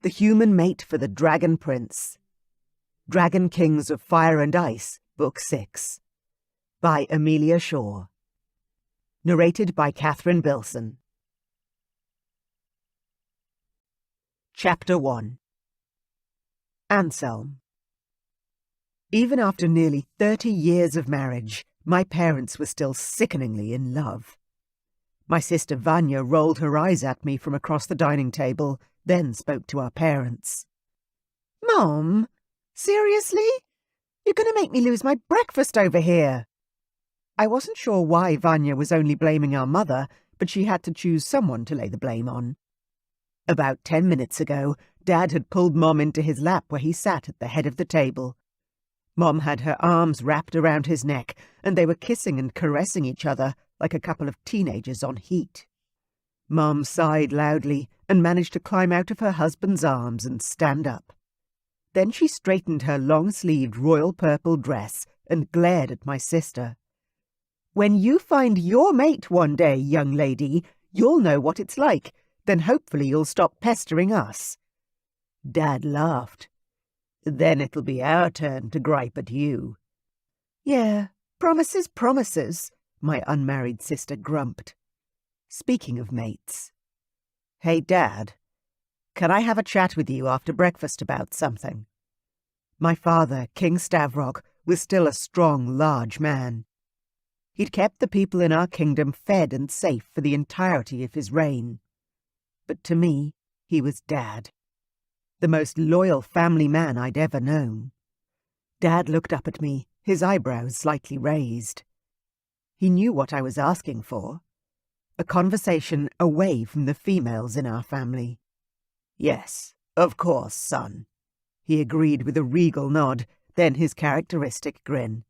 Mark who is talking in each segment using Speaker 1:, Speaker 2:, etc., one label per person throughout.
Speaker 1: The Human Mate for the Dragon Prince. Dragon Kings of Fire and Ice, Book 6. By Amelia Shaw. Narrated by Catherine Bilson. Chapter 1. Anselm. Even after nearly 30 years of marriage, my parents were still sickeningly in love. My sister Vanya rolled her eyes at me from across the dining table, then spoke to our parents. "Mom, seriously? You're going to make me lose my breakfast over here." I wasn't sure why Vanya was only blaming our mother, but she had to choose someone to lay the blame on. About 10 minutes ago, Dad had pulled Mom into his lap where he sat at the head of the table. Mom had her arms wrapped around his neck, and they were kissing and caressing each other like a couple of teenagers on heat. Mom sighed loudly and managed to climb out of her husband's arms and stand up. Then she straightened her long-sleeved royal purple dress and glared at my sister. "When you find your mate one day, young lady, you'll know what it's like. Then hopefully you'll stop pestering us." Dad laughed. "Then it'll be our turn to gripe at you." "Yeah, promises," my unmarried sister grumped. Speaking of mates. "Hey, Dad, can I have a chat with you after breakfast about something?" My father, King Stavrok, was still a strong, large man. He'd kept the people in our kingdom fed and safe for the entirety of his reign. But to me, he was Dad. The most loyal family man I'd ever known. Dad looked up at me, his eyebrows slightly raised. He knew what I was asking for. A conversation away from the females in our family. "Yes, of course, son," he agreed with a regal nod, then his characteristic grin.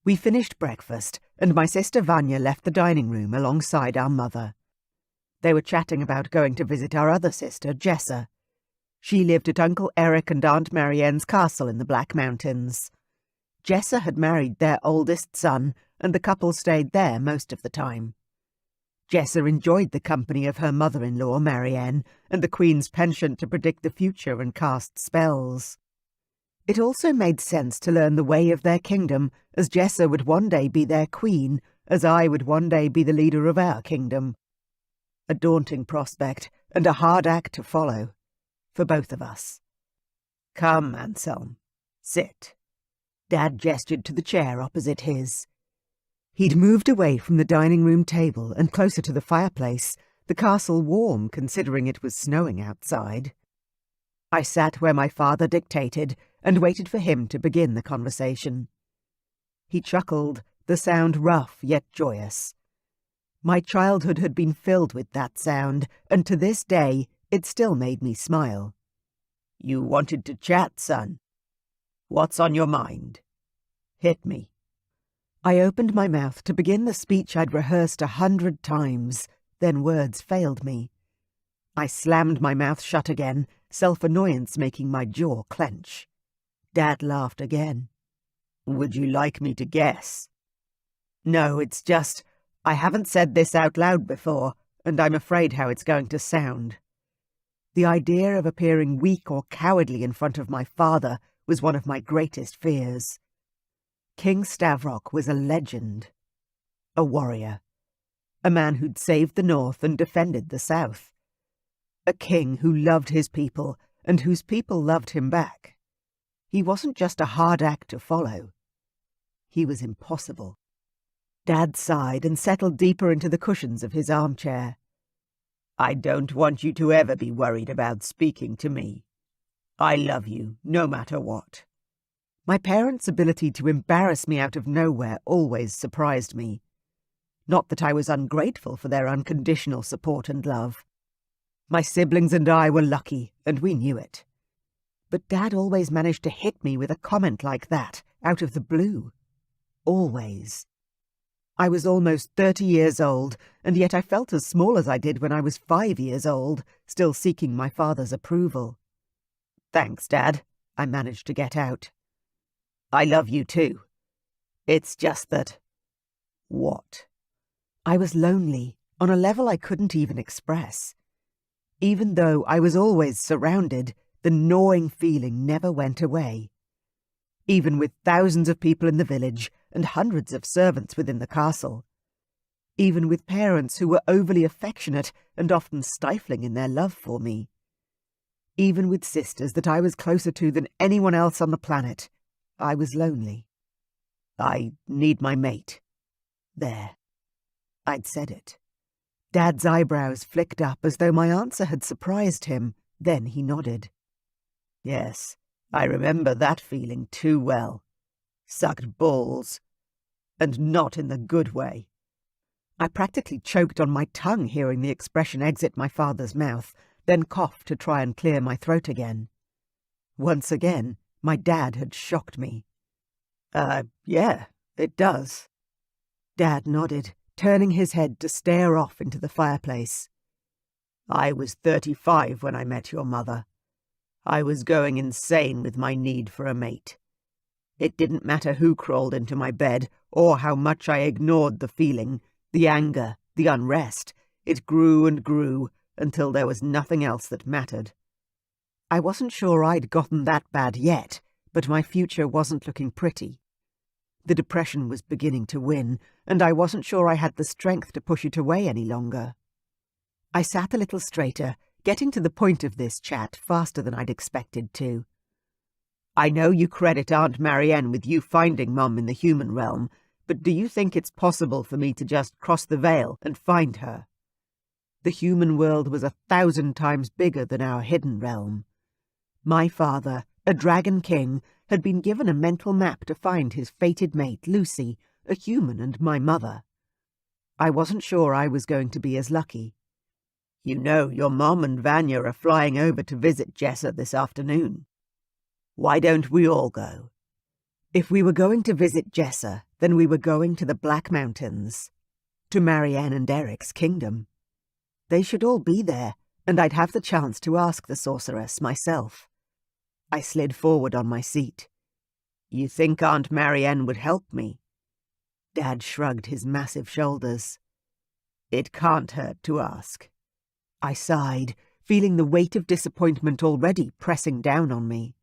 Speaker 1: We finished breakfast, and my sister Vanya left the dining room alongside our mother. They were chatting about going to visit our other sister, Jessa. She lived at Uncle Eric and Aunt Marianne's castle in the Black Mountains. Jessa had married their oldest son, and the couple stayed there most of the time. Jessa enjoyed the company of her mother-in-law, Marianne, and the Queen's penchant to predict the future and cast spells. It also made sense to learn the way of their kingdom, as Jessa would one day be their queen, as I would one day be the leader of our kingdom. A daunting prospect, and a hard act to follow. For both of us. "Come, Anselm. Sit." Dad gestured to the chair opposite his. He'd moved away from the dining room table and closer to the fireplace, the castle warm considering it was snowing outside. I sat where my father dictated and waited for him to begin the conversation. He chuckled, the sound rough yet joyous. My childhood had been filled with that sound, and to this day it still made me smile. "You wanted to chat, son. What's on your mind? Hit me." I opened my mouth to begin the speech I'd rehearsed 100 times, then words failed me. I slammed my mouth shut again, self-annoyance making my jaw clench. Dad laughed again. "Would you like me to guess?" "No, it's just, I haven't said this out loud before, and I'm afraid how it's going to sound." The idea of appearing weak or cowardly in front of my father was one of my greatest fears. King Stavrok was a legend. A warrior. A man who'd saved the North and defended the South. A king who loved his people, and whose people loved him back. He wasn't just a hard act to follow. He was impossible. Dad sighed and settled deeper into the cushions of his armchair. "I don't want you to ever be worried about speaking to me. I love you, no matter what." My parents' ability to embarrass me out of nowhere always surprised me. Not that I was ungrateful for their unconditional support and love. My siblings and I were lucky, and we knew it. But Dad always managed to hit me with a comment like that, out of the blue. Always. I was almost 30 years old, and yet I felt as small as I did when I was 5 years old, still seeking my father's approval. "Thanks, Dad," I managed to get out. "I love you too. It's just that..." "What?" I was lonely, on a level I couldn't even express. Even though I was always surrounded, the gnawing feeling never went away. Even with thousands of people in the village and hundreds of servants within the castle. Even with parents who were overly affectionate and often stifling in their love for me. Even with sisters that I was closer to than anyone else on the planet, I was lonely. I need my mate. There. I'd said it. Dad's eyebrows flicked up as though my answer had surprised him. Then he nodded. Yes, I remember that feeling too well. Sucked balls. And not in the good way. I practically choked on my tongue hearing the expression exit my father's mouth, then coughed to try and clear my throat again. Once again, my dad had shocked me. Yeah, it does. Dad nodded, turning his head to stare off into the fireplace. I was 35 when I met your mother. I was going insane with my need for a mate. It didn't matter who crawled into my bed or how much I ignored the feeling, the anger, the unrest. It grew and grew until there was nothing else that mattered. I wasn't sure I'd gotten that bad yet, but my future wasn't looking pretty. The depression was beginning to win, and I wasn't sure I had the strength to push it away any longer. I sat a little straighter, getting to the point of this chat faster than I'd expected to. I know you credit Aunt Marianne with you finding Mum in the human realm, but do you think it's possible for me to just cross the veil and find her? The human world was 1,000 times bigger than our hidden realm. My father, a dragon king, had been given a mental map to find his fated mate, Lucy, a human, and my mother. I wasn't sure I was going to be as lucky. You know, your Mom and Vanya are flying over to visit Jessa this afternoon. Why don't we all go? If we were going to visit Jessa, then we were going to the Black Mountains, to Marianne and Eric's kingdom. They should all be there, and I'd have the chance to ask the sorceress myself. I slid forward on my seat. You think Aunt Marianne would help me? Dad shrugged his massive shoulders. It can't hurt to ask. I sighed, feeling the weight of disappointment already pressing down on me.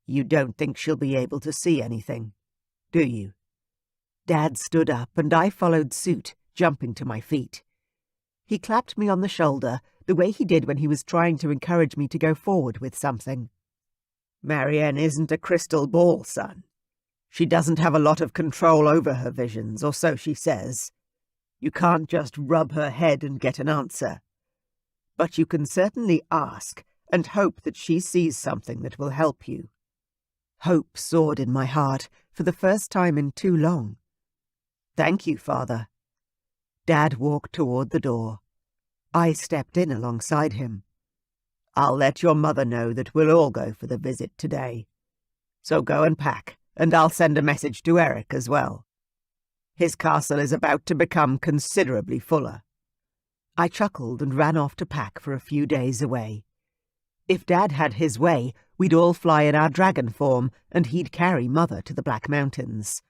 Speaker 1: You don't think she'll be able to see anything, do you? Dad stood up, and I followed suit, jumping to my feet. He clapped me on the shoulder, the way he did when he was trying to encourage me to go forward with something. Marianne isn't a crystal ball, son. She doesn't have a lot of control over her visions, or so she says. You can't just rub her head and get an answer. But you can certainly ask and hope that she sees something that will help you. Hope soared in my heart for the first time in too long. Thank you, Father. Dad walked toward the door. I stepped in alongside him. I'll let your mother know that we'll all go for the visit today. So go and pack, and I'll send a message to Eric as well. His castle is about to become considerably fuller. I chuckled and ran off to pack for a few days away. If Dad had his way, we'd all fly in our dragon form, and he'd carry Mother to the Black Mountains.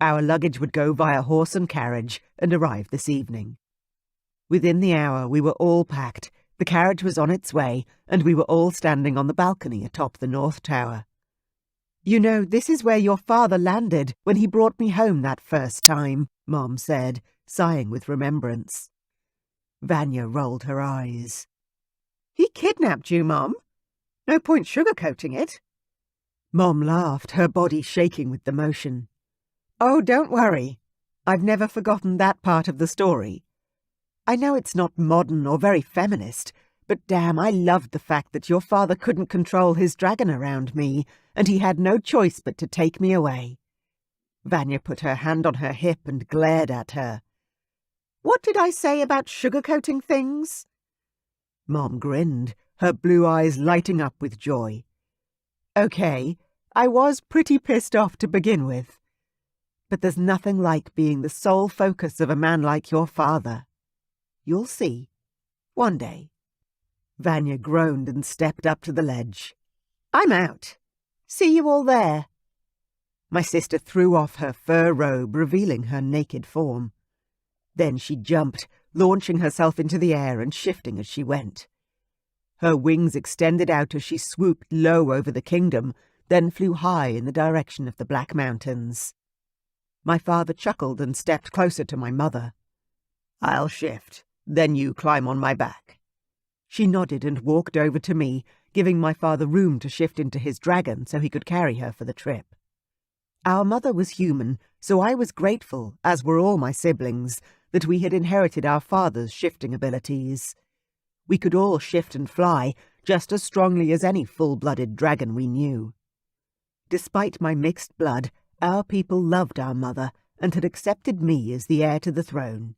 Speaker 1: Our luggage would go via horse and carriage and arrive this evening. Within the hour we were all packed, the carriage was on its way, and we were all standing on the balcony atop the North Tower. You know, this is where your father landed when he brought me home that first time, Mom said, sighing with remembrance. Vanya rolled her eyes. He kidnapped you, Mom. No point sugarcoating it. Mom laughed, her body shaking with the motion. Oh, don't worry. I've never forgotten that part of the story. I know it's not modern or very feminist, but damn, I loved the fact that your father couldn't control his dragon around me, and he had no choice but to take me away. Vanya put her hand on her hip and glared at her. What did I say about sugarcoating things? Mom grinned, her blue eyes lighting up with joy. Okay, I was pretty pissed off to begin with. But there's nothing like being the sole focus of a man like your father. You'll see. One day. Vanya groaned and stepped up to the ledge. I'm out. See you all there. My sister threw off her fur robe, revealing her naked form. Then she jumped, launching herself into the air and shifting as she went. Her wings extended out as she swooped low over the kingdom, then flew high in the direction of the Black Mountains. My father chuckled and stepped closer to my mother. "I'll shift, then you climb on my back." She nodded and walked over to me, giving my father room to shift into his dragon so he could carry her for the trip. Our mother was human, so I was grateful, as were all my siblings, that we had inherited our father's shifting abilities. We could all shift and fly just as strongly as any full-blooded dragon we knew. Despite my mixed blood, our people loved our mother and had accepted me as the heir to the throne.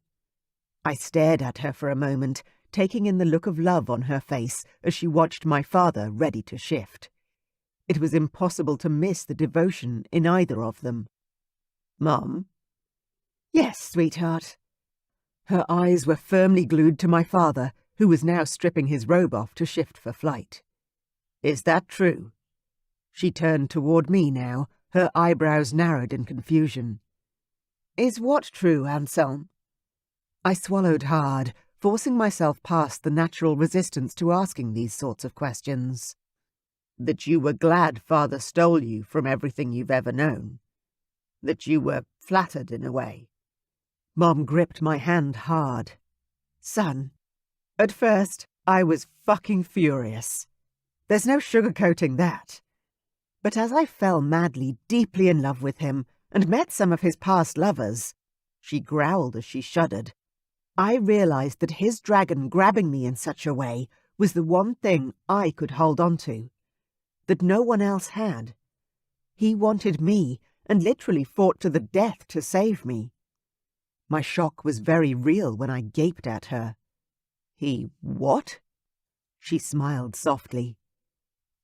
Speaker 1: I stared at her for a moment, taking in the look of love on her face as she watched my father ready to shift. It was impossible to miss the devotion in either of them. "Mum?" "Yes, sweetheart." Her eyes were firmly glued to my father, who was now stripping his robe off to shift for flight. "Is that true?" She turned toward me now, her eyebrows narrowed in confusion. "Is what true, Anselm?" I swallowed hard, forcing myself past the natural resistance to asking these sorts of questions. "That you were glad father stole you from everything you've ever known. That you were flattered in a way." Mom gripped my hand hard. "Son, at first I was fucking furious. There's no sugarcoating that. But as I fell madly, deeply in love with him and met some of his past lovers," she growled as she shuddered, "I realized that his dragon grabbing me in such a way was the one thing I could hold on to, that no one else had. He wanted me and literally fought to the death to save me." My shock was very real when I gaped at her. "He what?" She smiled softly.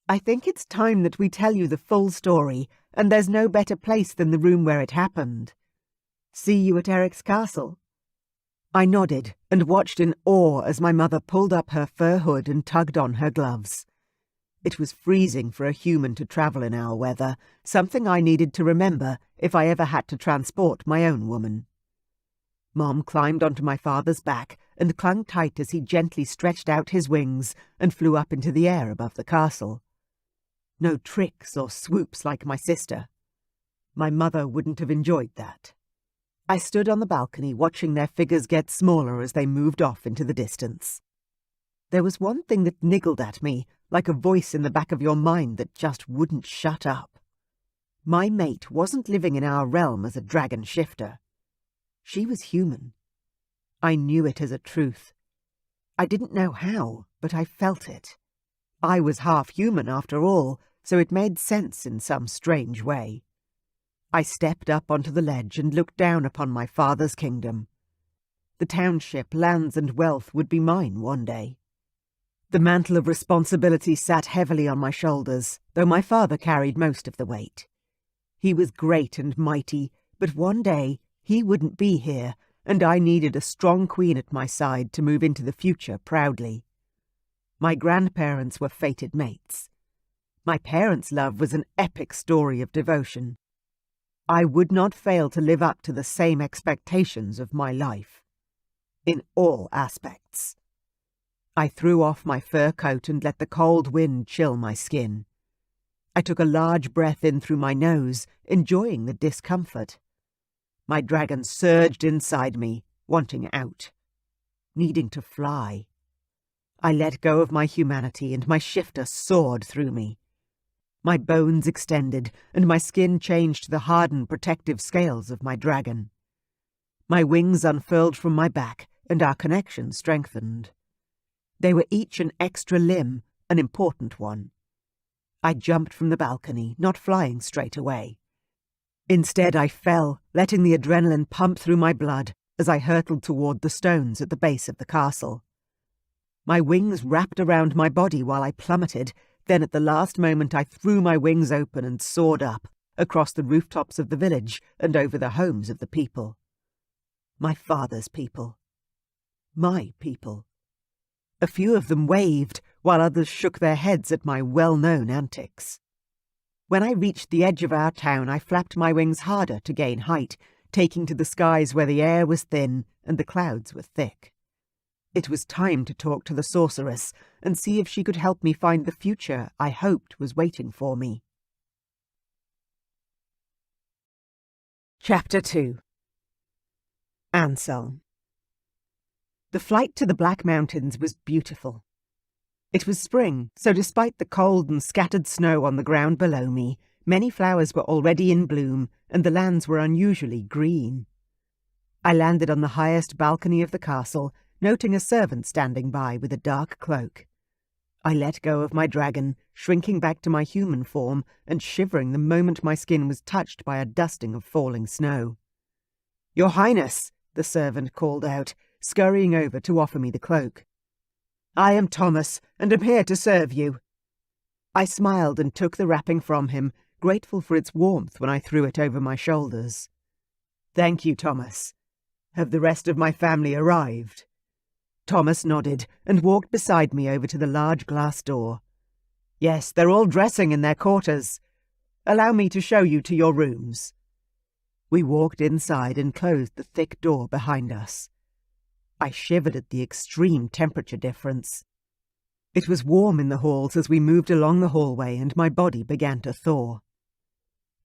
Speaker 1: "I think it's time that we tell you the full story, and there's no better place than the room where it happened. See you at Eric's castle?" I nodded and watched in awe as my mother pulled up her fur hood and tugged on her gloves. It was freezing for a human to travel in our weather, something I needed to remember if I ever had to transport my own woman. Mom climbed onto my father's back and clung tight as he gently stretched out his wings and flew up into the air above the castle. No tricks or swoops like my sister. My mother wouldn't have enjoyed that. I stood on the balcony watching their figures get smaller as they moved off into the distance. There was one thing that niggled at me, like a voice in the back of your mind that just wouldn't shut up. My mate wasn't living in our realm as a dragon shifter. She was human. I knew it as a truth. I didn't know how, but I felt it. I was half human after all, so it made sense in some strange way. I stepped up onto the ledge and looked down upon my father's kingdom. The township, lands and wealth would be mine one day. The mantle of responsibility sat heavily on my shoulders, though my father carried most of the weight. He was great and mighty, but one day he wouldn't be here, and I needed a strong queen at my side to move into the future proudly. My grandparents were fated mates. My parents' love was an epic story of devotion. I would not fail to live up to the same expectations of my life. In all aspects. I threw off my fur coat and let the cold wind chill my skin. I took a large breath in through my nose, enjoying the discomfort. My dragon surged inside me, wanting out. Needing to fly. I let go of my humanity and my shifter soared through me. My bones extended, and my skin changed to the hardened protective scales of my dragon. My wings unfurled from my back, and our connection strengthened. They were each an extra limb, an important one. I jumped from the balcony, not flying straight away. Instead I fell, letting the adrenaline pump through my blood as I hurtled toward the stones at the base of the castle. My wings wrapped around my body while I plummeted. Then at the last moment I threw my wings open and soared up, across the rooftops of the village and over the homes of the people. My father's people. My people. A few of them waved, while others shook their heads at my well-known antics. When I reached the edge of our town, I flapped my wings harder to gain height, taking to the skies where the air was thin and the clouds were thick. It was time to talk to the sorceress and see if she could help me find the future I hoped was waiting for me. Chapter 2. Anselm. The flight to the Black Mountains was beautiful. It was spring, so despite the cold and scattered snow on the ground below me, many flowers were already in bloom, and the lands were unusually green. I landed on the highest balcony of the castle, noting a servant standing by with a dark cloak. I let go of my dragon, shrinking back to my human form and shivering the moment my skin was touched by a dusting of falling snow. "Your Highness," the servant called out, scurrying over to offer me the cloak. "I am Thomas, and am here to serve you." I smiled and took the wrapping from him, grateful for its warmth when I threw it over my shoulders. "Thank you, Thomas. Have the rest of my family arrived?" Thomas nodded and walked beside me over to the large glass door. "Yes, they're all dressing in their quarters. Allow me to show you to your rooms." We walked inside and closed the thick door behind us. I shivered at the extreme temperature difference. It was warm in the halls as we moved along the hallway, and my body began to thaw.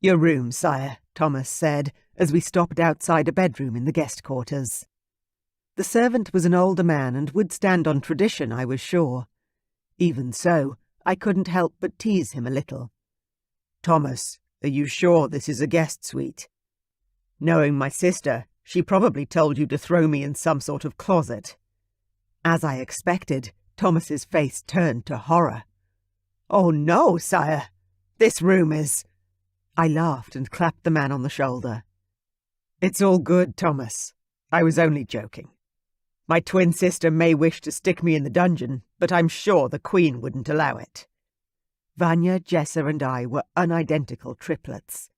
Speaker 1: "Your room, sire," Thomas said, as we stopped outside a bedroom in the guest quarters. The servant was an older man and would stand on tradition, I was sure. Even so, I couldn't help but tease him a little. "Thomas, are you sure this is a guest suite? Knowing my sister, she probably told you to throw me in some sort of closet." As I expected, Thomas's face turned to horror. "Oh no, sire. This room is—" I laughed and clapped the man on the shoulder. "It's all good, Thomas. I was only joking. My twin sister may wish to stick me in the dungeon, but I'm sure the Queen wouldn't allow it." Vanya, Jessa, and I were unidentical triplets.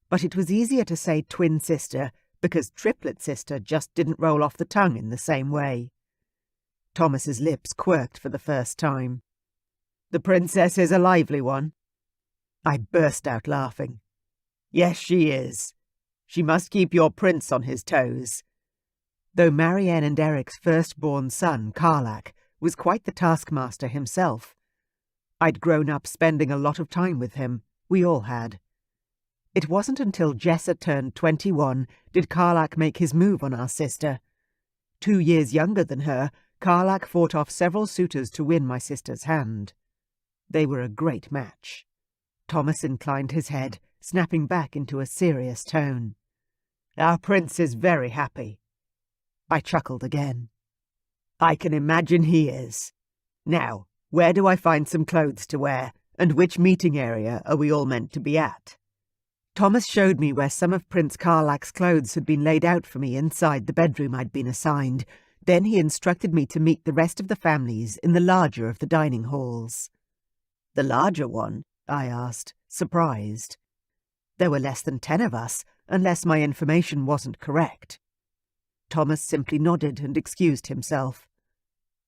Speaker 1: But it was easier to say twin sister because triplet sister just didn't roll off the tongue in the same way. Thomas's lips quirked for the first time. "The princess is a lively one." I burst out laughing. "Yes, she is. She must keep your prince on his toes." Though Marianne and Eric's firstborn son, Karlak, was quite the taskmaster himself. I'd grown up spending a lot of time with him. We all had. It wasn't until Jessa turned 21 did Karlak make his move on our sister. 2 years younger than her, Karlak fought off several suitors to win my sister's hand. They were a great match. Thomas inclined his head, snapping back into a serious tone. "Our prince is very happy." I chuckled again. "I can imagine he is. Now, where do I find some clothes to wear, and which meeting area are we all meant to be at?" Thomas showed me where some of Prince Karlak's clothes had been laid out for me inside the bedroom I'd been assigned. Then he instructed me to meet the rest of the families in the larger of the dining halls. "The larger one?" I asked, surprised. There were less than 10 of us, unless my information wasn't correct. Thomas simply nodded and excused himself.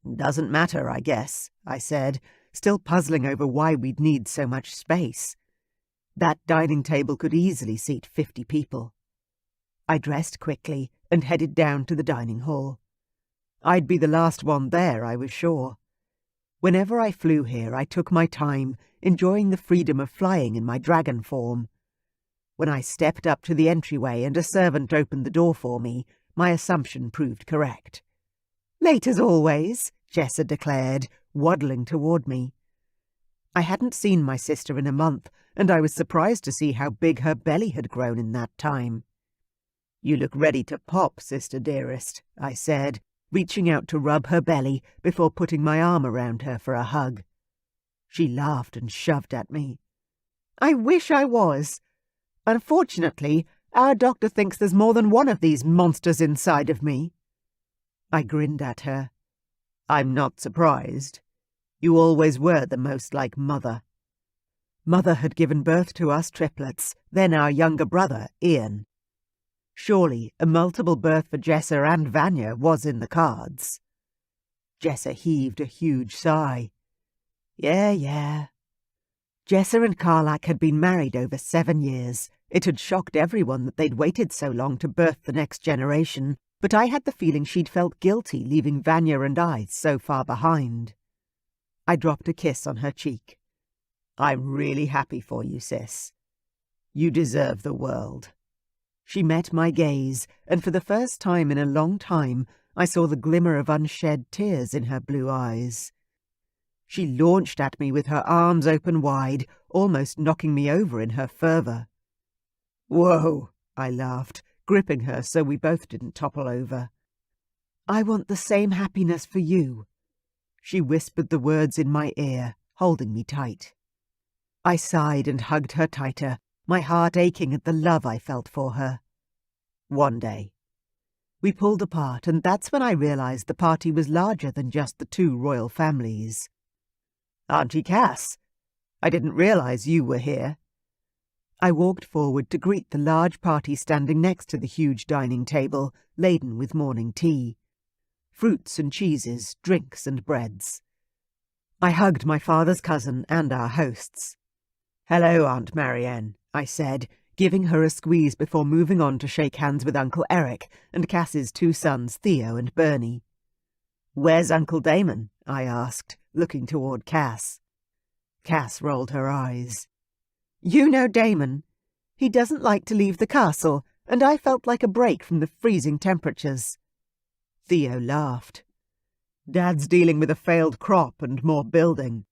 Speaker 1: "Doesn't matter, I guess," I said, still puzzling over why we'd need so much space. That dining table could easily seat 50 people. I dressed quickly and headed down to the dining hall. I'd be the last one there, I was sure. Whenever I flew here, I took my time, enjoying the freedom of flying in my dragon form. When I stepped up to the entryway and a servant opened the door for me, my assumption proved correct. "Late as always," Jessa declared, waddling toward me. I hadn't seen my sister in a month, and I was surprised to see how big her belly had grown in that time. "You look ready to pop, sister dearest," I said, reaching out to rub her belly before putting my arm around her for a hug. She laughed and shoved at me. "I wish I was. Unfortunately, our doctor thinks there's more than one of these monsters inside of me." I grinned at her. "I'm not surprised. You always were the most like Mother." Mother had given birth to us triplets, then our younger brother, Ian. Surely a multiple birth for Jessa and Vanya was in the cards. Jessa heaved a huge sigh. Yeah. Jessa and Karlak had been married over 7 years. It had shocked everyone that they'd waited so long to birth the next generation, but I had the feeling she'd felt guilty leaving Vanya and I so far behind. I dropped a kiss on her cheek. "I'm really happy for you, sis. You deserve the world." She met my gaze, and for the first time in a long time, I saw the glimmer of unshed tears in her blue eyes. She launched at me with her arms open wide, almost knocking me over in her fervour. "Whoa," I laughed, gripping her so we both didn't topple over. "I want the same happiness for you." She whispered the words in my ear, holding me tight. I sighed and hugged her tighter, my heart aching at the love I felt for her. One day. We pulled apart, and that's when I realised the party was larger than just the two royal families. "Auntie Cass, I didn't realise you were here." I walked forward to greet the large party standing next to the huge dining table, laden with morning tea. Fruits and cheeses, drinks and breads. I hugged my father's cousin and our hosts. "Hello, Aunt Marianne," I said, giving her a squeeze before moving on to shake hands with Uncle Eric and Cass's two sons, Theo and Bernie. "Where's Uncle Damon?" I asked, looking toward Cass. Cass rolled her eyes. "You know Damon. He doesn't like to leave the castle, and I felt like a break from the freezing temperatures." Theo laughed. "Dad's dealing with a failed crop and more building.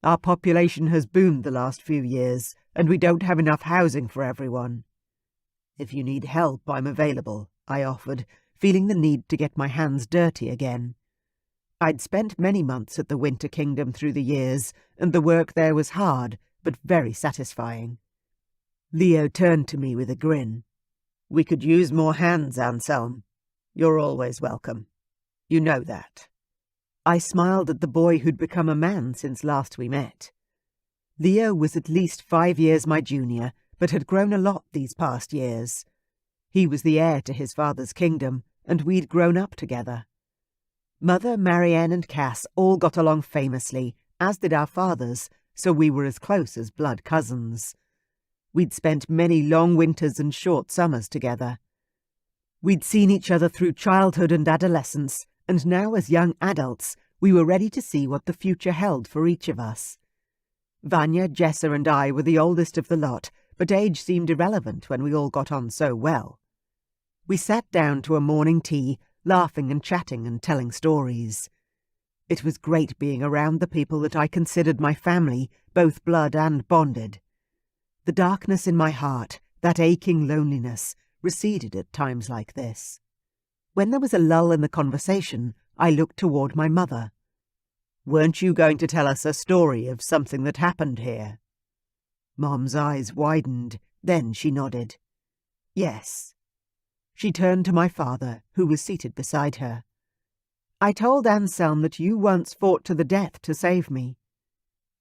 Speaker 1: Our population has boomed the last few years, and we don't have enough housing for everyone." "If you need help, I'm available," I offered, feeling the need to get my hands dirty again. I'd spent many months at the Winter Kingdom through the years, and the work there was hard, but very satisfying. Leo turned to me with a grin. "We could use more hands, Anselm. You're always welcome. You know that." I smiled at the boy who'd become a man since last we met. Leo was at least 5 years my junior, but had grown a lot these past years. He was the heir to his father's kingdom, and we'd grown up together. Mother, Marianne and Cass all got along famously, as did our fathers, so we were as close as blood cousins. We'd spent many long winters and short summers together. We'd seen each other through childhood and adolescence, and now as young adults, we were ready to see what the future held for each of us. Vanya, Jessa and I were the oldest of the lot, but age seemed irrelevant when we all got on so well. We sat down to a morning tea, laughing and chatting and telling stories. It was great being around the people that I considered my family, both blood and bonded. The darkness in my heart, that aching loneliness, receded at times like this. When there was a lull in the conversation, I looked toward my mother. "Weren't you going to tell us a story of something that happened here?" Mom's eyes widened, then she nodded. "Yes." She turned to my father, who was seated beside her. "I told Anselm that you once fought to the death to save me.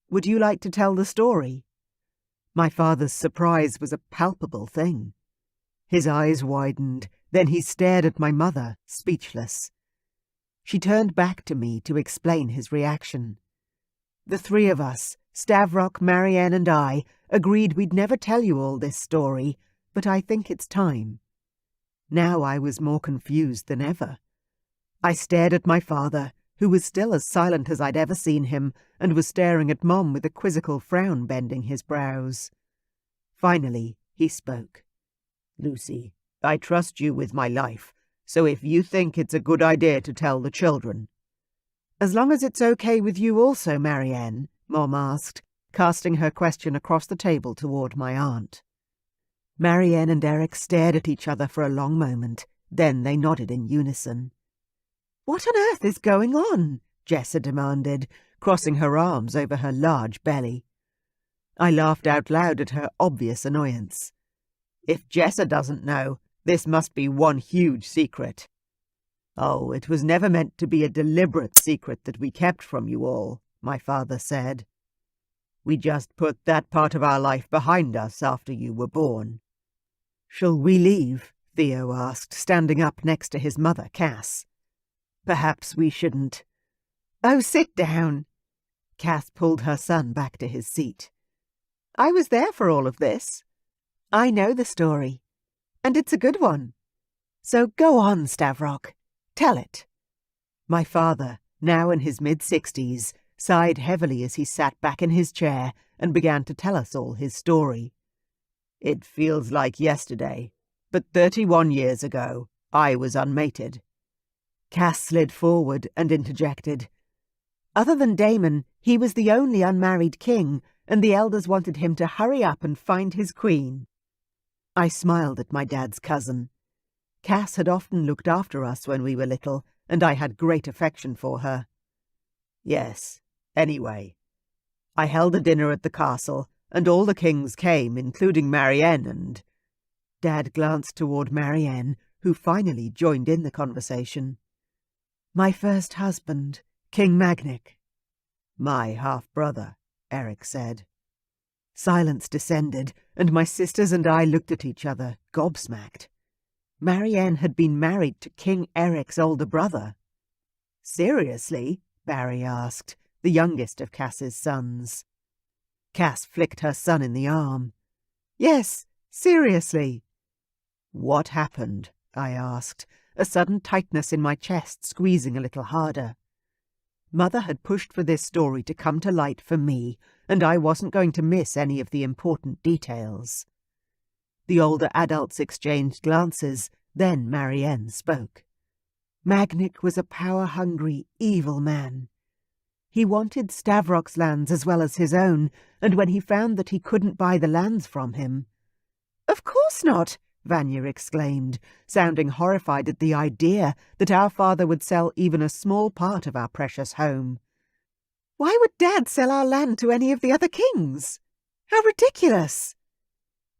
Speaker 1: Would you like to tell the story?" My father's surprise was a palpable thing. His eyes widened, then he stared at my mother, speechless. She turned back to me to explain his reaction. The three of us, Stavrok, Marianne and I, agreed we'd never tell you all this story, but I think it's time. Now I was more confused than ever. I stared at my father, who was still as silent as I'd ever seen him, and was staring at Mom with a quizzical frown bending his brows. Finally, he spoke. "Lucy, I trust you with my life, so if you think it's a good idea to tell the children." "As long as it's okay with you also, Marianne," Mom asked, casting her question across the table toward my aunt. Marianne and Eric stared at each other for a long moment, then they nodded in unison. "What on earth is going on?" Jessa demanded, crossing her arms over her large belly. I laughed out loud at her obvious annoyance. "If Jessa doesn't know, this must be one huge secret." "Oh, it was never meant to be a deliberate secret that we kept from you all," my father said. "We just put that part of our life behind us after you were born." "Shall we leave?" Theo asked, standing up next to his mother, Cass. "Perhaps we shouldn't." "Oh, sit down." Cass pulled her son back to his seat. "I was there for all of this. I know the story, and it's a good one. So go on, Stavrok. Tell it. My father, now in his mid-60s, sighed heavily as he sat back in his chair and began to tell us all his story. It feels like yesterday, but 31 years ago, I was unmated. Cass slid forward and interjected. Other than Damon, he was the only unmarried king, and the elders wanted him to hurry up and find his queen. I smiled at my dad's cousin. Cass had often looked after us when we were little, and I had great affection for her. Yes, anyway. I held a dinner at the castle, and all the kings came, including Marianne and... Dad glanced toward Marianne, who finally joined in the conversation. My first husband, King Magnic. My half-brother, Eric said. Silence descended, and my sisters and I looked at each other, gobsmacked. Marianne had been married to King Eric's older brother. Seriously? Barry asked, the youngest of Cass's sons. Cass flicked her son in the arm. Yes, seriously. What happened? I asked, a sudden tightness in my chest squeezing a little harder. Mother had pushed for this story to come to light for me, and I wasn't going to miss any of the important details. The older adults exchanged glances, then Marianne spoke. Magnic was a power-hungry, evil man. He wanted Stavrok's lands as well as his own, and when he found that he couldn't buy the lands from him... Of course not! Vanya exclaimed, sounding horrified at the idea that our father would sell even a small part of our precious home. Why would Dad sell our land to any of the other kings? How ridiculous!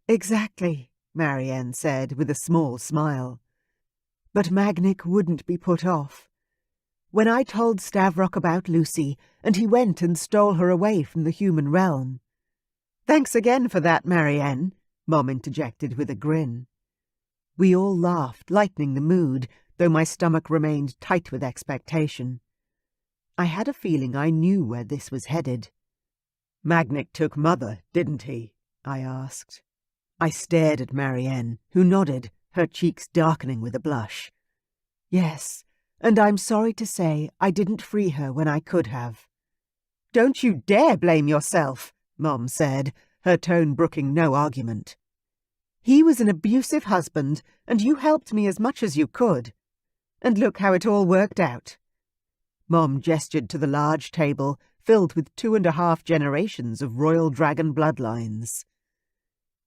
Speaker 1: Exactly, Marianne said with a small smile. But Magnic wouldn't be put off. When I told Stavrok about Lucy, and he went and stole her away from the human realm. Thanks again for that, Marianne, Mom interjected with a grin. We all laughed, lightening the mood, though my stomach remained tight with expectation. I had a feeling I knew where this was headed. Magnic took Mother, didn't he? I asked. I stared at Marianne, who nodded, her cheeks darkening with a blush. Yes, and I'm sorry to say I didn't free her when I could have. Don't you dare blame yourself, Mom said, her tone brooking no argument. He was an abusive husband, and you helped me as much as you could. And look how it all worked out. Mom gestured to the large table, filled with 2.5 generations of royal dragon bloodlines.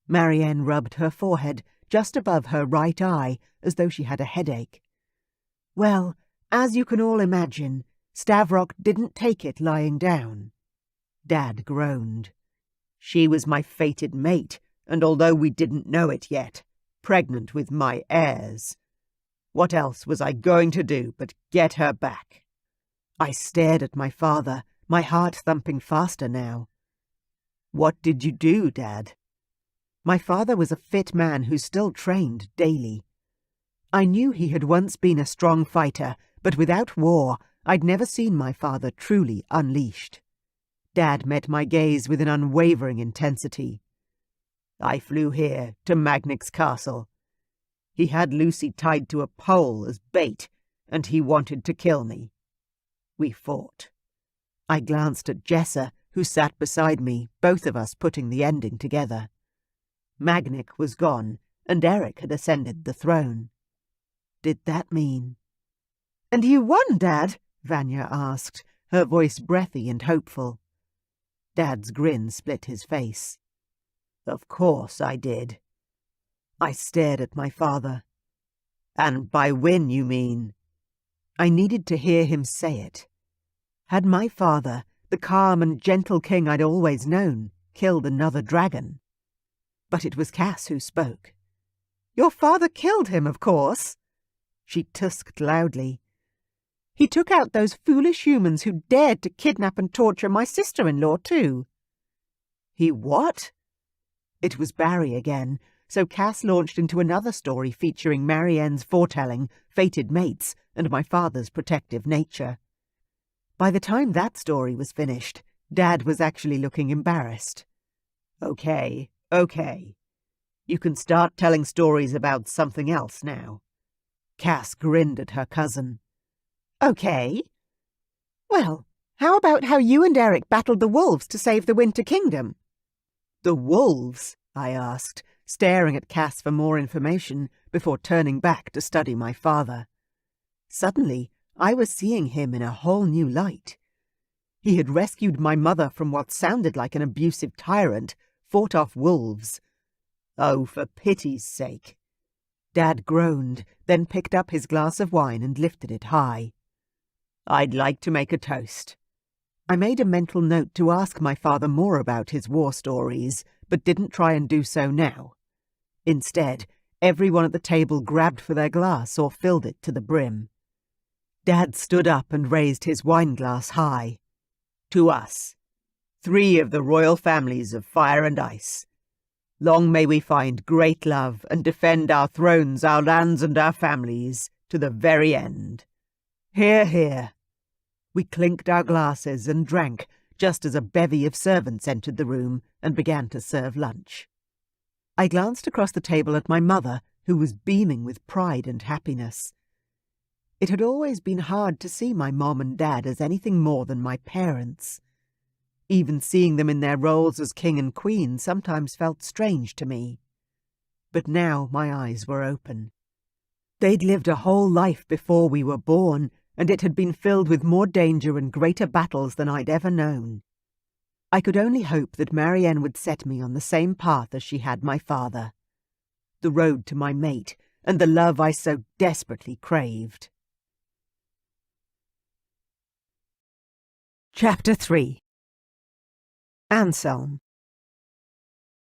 Speaker 1: Marianne rubbed her forehead just above her right eye, as though she had a headache. Well, as you can all imagine, Stavrok didn't take it lying down. Dad groaned. She was my fated mate, and although we didn't know it yet, pregnant with my heirs. What else was I going to do but get her back? I stared at my father, my heart thumping faster now. What did you do, Dad? My father was a fit man who still trained daily. I knew he had once been a strong fighter, but without war, I'd never seen my father truly unleashed. Dad met my gaze with an unwavering intensity. I flew here, to Magnic's castle. He had Lucy tied to a pole as bait, and he wanted to kill me. We fought. I glanced at Jessa, who sat beside me, both of us putting the ending together. Magnic was gone, and Eric had ascended the throne. Did that mean... And you won, Dad? Vanya asked, her voice breathy and hopeful. Dad's grin split his face. Of course I did. I stared at my father. And by win, you mean? I needed to hear him say it. Had my father, the calm and gentle king I'd always known, killed another dragon? But it was Cass who spoke. Your father killed him, of course. She tusked loudly. He took out those foolish humans who dared to kidnap and torture my sister-in-law, too. He what? It was Barry again, so Cass launched into another story featuring Marianne's foretelling, fated mates, and my father's protective nature. By the time that story was finished, Dad was actually looking embarrassed. Okay. You can start telling stories about something else now. Cass grinned at her cousin. "Okay. Well, how about how you and Eric battled the wolves to save the Winter Kingdom?" "The wolves?" I asked, staring at Cass for more information before turning back to study my father. Suddenly, I was seeing him in a whole new light. He had rescued my mother from what sounded like an abusive tyrant, fought off wolves. Oh, for pity's sake. Dad groaned, then picked up his glass of wine and lifted it high. "I'd like to make a toast." I made a mental note to ask my father more about his war stories, but didn't try and do so now. Instead, everyone at the table grabbed for their glass or filled it to the brim. Dad stood up and raised his wine glass high. "To us, 3 of the royal families of fire and ice. Long may we find great love and defend our thrones, our lands and our families to the very end. Hear, hear." We clinked our glasses and drank just as a bevy of servants entered the room and began to serve lunch. I glanced across the table at my mother, who was beaming with pride and happiness. It had always been hard to see my mom and dad as anything more than my parents. Even seeing them in their roles as king and queen sometimes felt strange to me. But now my eyes were open. They'd lived a whole life before we were born, and it had been filled with more danger and greater battles than I'd ever known. I could only hope that Marianne would set me on the same path as she had my father. The road to my mate, and the love I so desperately craved. Chapter 3. Anselm.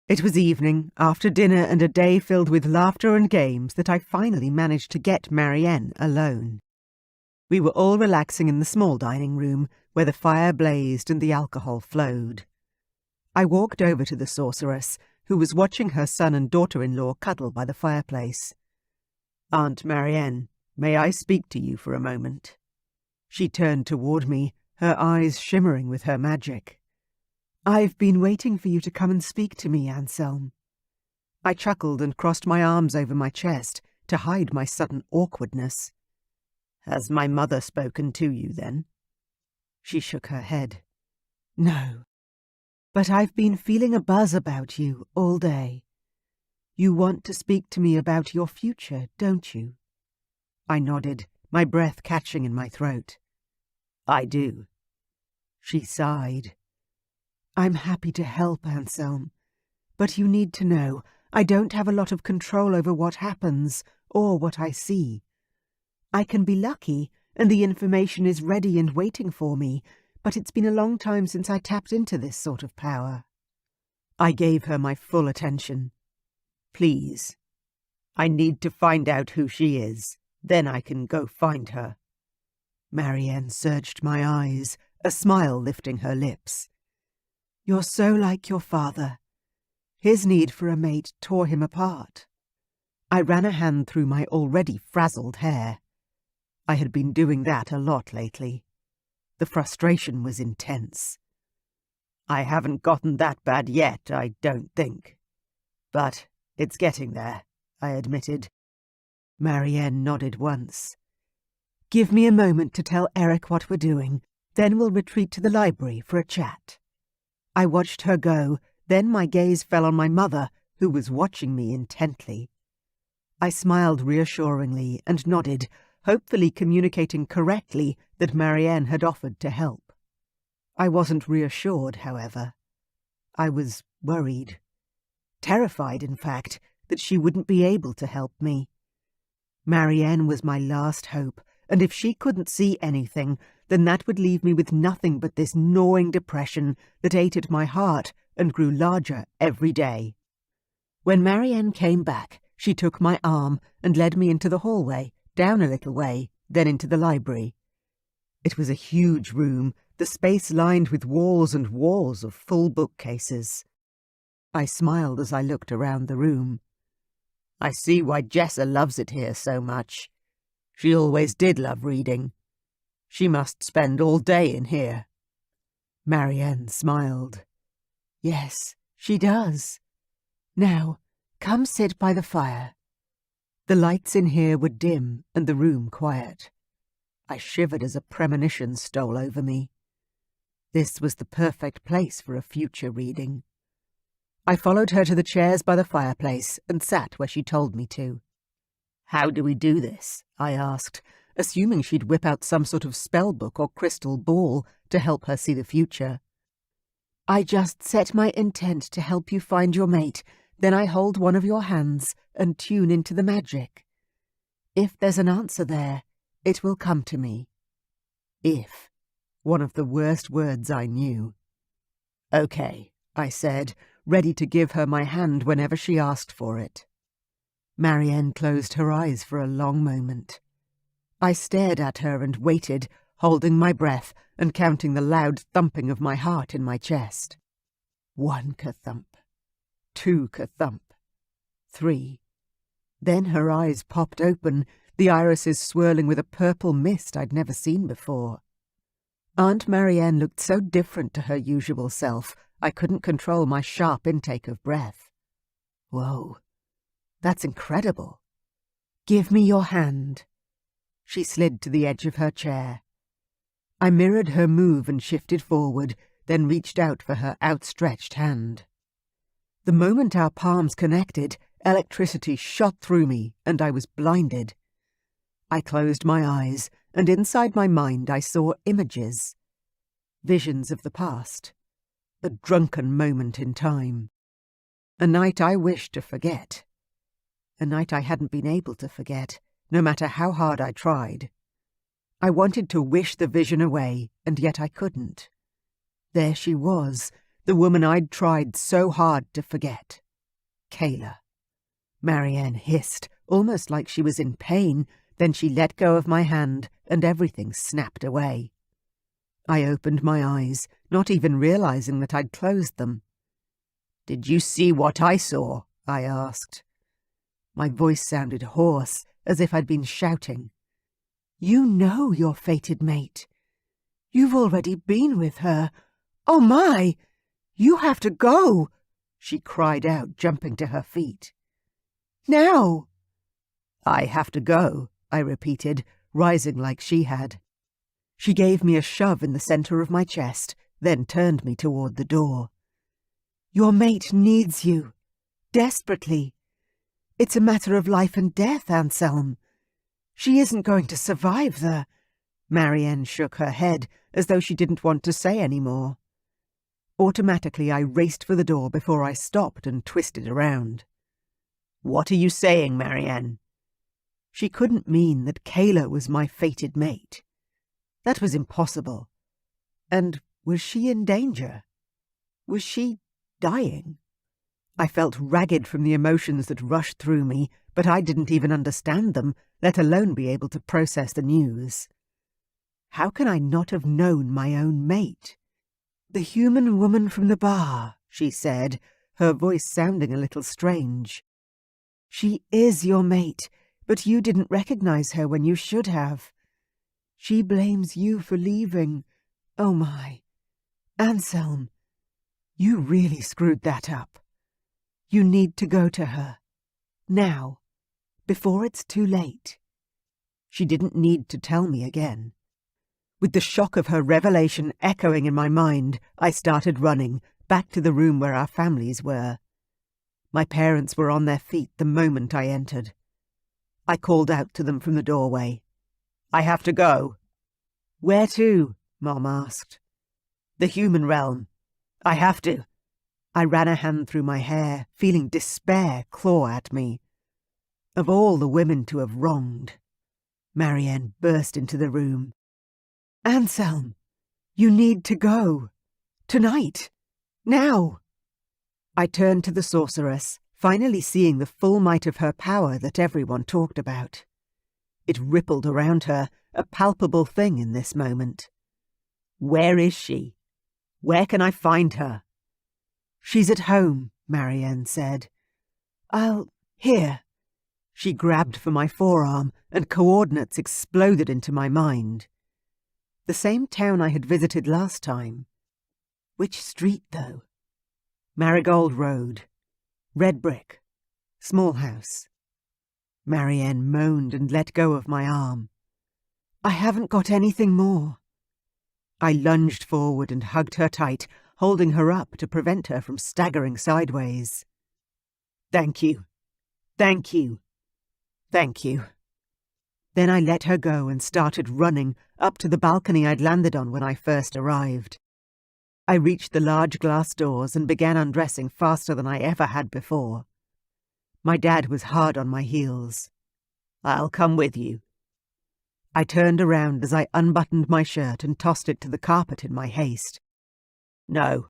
Speaker 1: It was evening, after dinner and a day filled with laughter and games, that I finally managed to get Marianne alone. We were all relaxing in the small dining room, where the fire blazed and the alcohol flowed. I walked over to the sorceress, who was watching her son and daughter-in-law cuddle by the fireplace. "Aunt Marianne, may I speak to you for a moment?" She turned toward me, her eyes shimmering with her magic. "I've been waiting for you to come and speak to me, Anselm." I chuckled and crossed my arms over my chest to hide my sudden awkwardness. "Has my mother spoken to you, then?" She shook her head. "No, but I've been feeling a buzz about you all day. You want to speak to me about your future, don't you?" I nodded, my breath catching in my throat. "I do." She sighed. "I'm happy to help, Anselm, but you need to know I don't have a lot of control over what happens or what I see. I can be lucky, and the information is ready and waiting for me, but it's been a long time since I tapped into this sort of power." I gave her my full attention. "Please. I need to find out who she is. Then I can go find her." Marianne searched my eyes, a smile lifting her lips. "You're so like your father. His need for a mate tore him apart." I ran a hand through my already frazzled hair. I had been doing that a lot lately. The frustration was intense. "I haven't gotten that bad yet, I don't think. But it's getting there," I admitted. Marianne nodded once. "Give me a moment to tell Eric what we're doing, then we'll retreat to the library for a chat." I watched her go, then my gaze fell on my mother, who was watching me intently. I smiled reassuringly and nodded, hopefully communicating correctly that Marianne had offered to help. I wasn't reassured, however. I was worried. Terrified, in fact, that she wouldn't be able to help me. Marianne was my last hope, and if she couldn't see anything, then that would leave me with nothing but this gnawing depression that ate at my heart and grew larger every day. When Marianne came back, she took my arm and led me into the hallway, down a little way, then into the library. It was a huge room, the space lined with walls and walls of full bookcases. I smiled as I looked around the room. "I see why Jessa loves it here so much. She always did love reading. She must spend all day in here." Marianne smiled. "Yes, she does. Now, come sit by the fire." The lights in here were dim and the room quiet. I shivered as a premonition stole over me. This was the perfect place for a future reading. I followed her to the chairs by the fireplace and sat where she told me to. "How do we do this?" I asked, assuming she'd whip out some sort of spell book or crystal ball to help her see the future. "I just set my intent to help you find your mate, then I hold one of your hands and tune into the magic. If there's an answer there, it will come to me." If. One of the worst words I knew. "Okay," I said, ready to give her my hand whenever she asked for it. Marianne closed her eyes for a long moment. I stared at her and waited, holding my breath and counting the loud thumping of my heart in my chest. 1 ka-thump. 2 ka-thump. 3. Then her eyes popped open, the irises swirling with a purple mist I'd never seen before. Aunt Marianne looked so different to her usual self, I couldn't control my sharp intake of breath. Whoa, that's incredible. "Give me your hand." She slid to the edge of her chair. I mirrored her move and shifted forward, then reached out for her outstretched hand. The moment our palms connected, electricity shot through me, and I was blinded. I closed my eyes, and inside my mind I saw images. Visions of the past. A drunken moment in time. A night I wished to forget. A night I hadn't been able to forget, no matter how hard I tried. I wanted to wish the vision away, and yet I couldn't. There she was, the woman I'd tried so hard to forget. Kayla. Marianne hissed, almost like she was in pain, then she let go of my hand, and everything snapped away. I opened my eyes, not even realizing that I'd closed them. "Did you see what I saw?" I asked. My voice sounded hoarse, as if I'd been shouting. "You know your fated mate. You've already been with her. Oh my! You have to go!" she cried out, jumping to her feet. "Now!" "I have to go," I repeated, rising like she had. She gave me a shove in the center of my chest, then turned me toward the door. "Your mate needs you. Desperately. It's a matter of life and death, Anselm. She isn't going to survive the—" Marianne shook her head, as though she didn't want to say any more. Automatically I raced for the door before I stopped and twisted around. "What are you saying, Marianne?" She couldn't mean that Kayla was my fated mate. That was impossible. And was she in danger? Was she dying? I felt ragged from the emotions that rushed through me, but I didn't even understand them, let alone be able to process the news. How can I not have known my own mate? "The human woman from the bar," she said, her voice sounding a little strange. "She is your mate, but you didn't recognize her when you should have. She blames you for leaving. Oh my. Anselm, you really screwed that up. You need to go to her. Now. Before it's too late." She didn't need to tell me again. With the shock of her revelation echoing in my mind, I started running, back to the room where our families were. My parents were on their feet the moment I entered. I called out to them from the doorway. "I have to go." "Where to?" Mom asked. "The human realm. I have to." I ran a hand through my hair, feeling despair claw at me. Of all the women to have wronged. Marianne burst into the room. "Anselm, you need to go. Tonight. Now." I turned to the sorceress, finally seeing the full might of her power that everyone talked about. It rippled around her, a palpable thing in this moment. "Where is she? Where can I find her?" "She's at home," Marianne said. Here." She grabbed for my forearm, and coordinates exploded into my mind. The same town I had visited last time. Which street, though? Marigold Road. Red brick. Small house. Marianne moaned and let go of my arm. I haven't got anything more. I lunged forward and hugged her tight, holding her up to prevent her from staggering sideways. Thank you. Thank you. Thank you. Then I let her go and started running up to the balcony I'd landed on when I first arrived. I reached the large glass doors and began undressing faster than I ever had before. My dad was hard on my heels. I'll come with you. I turned around as I unbuttoned my shirt and tossed it to the carpet in my haste. No,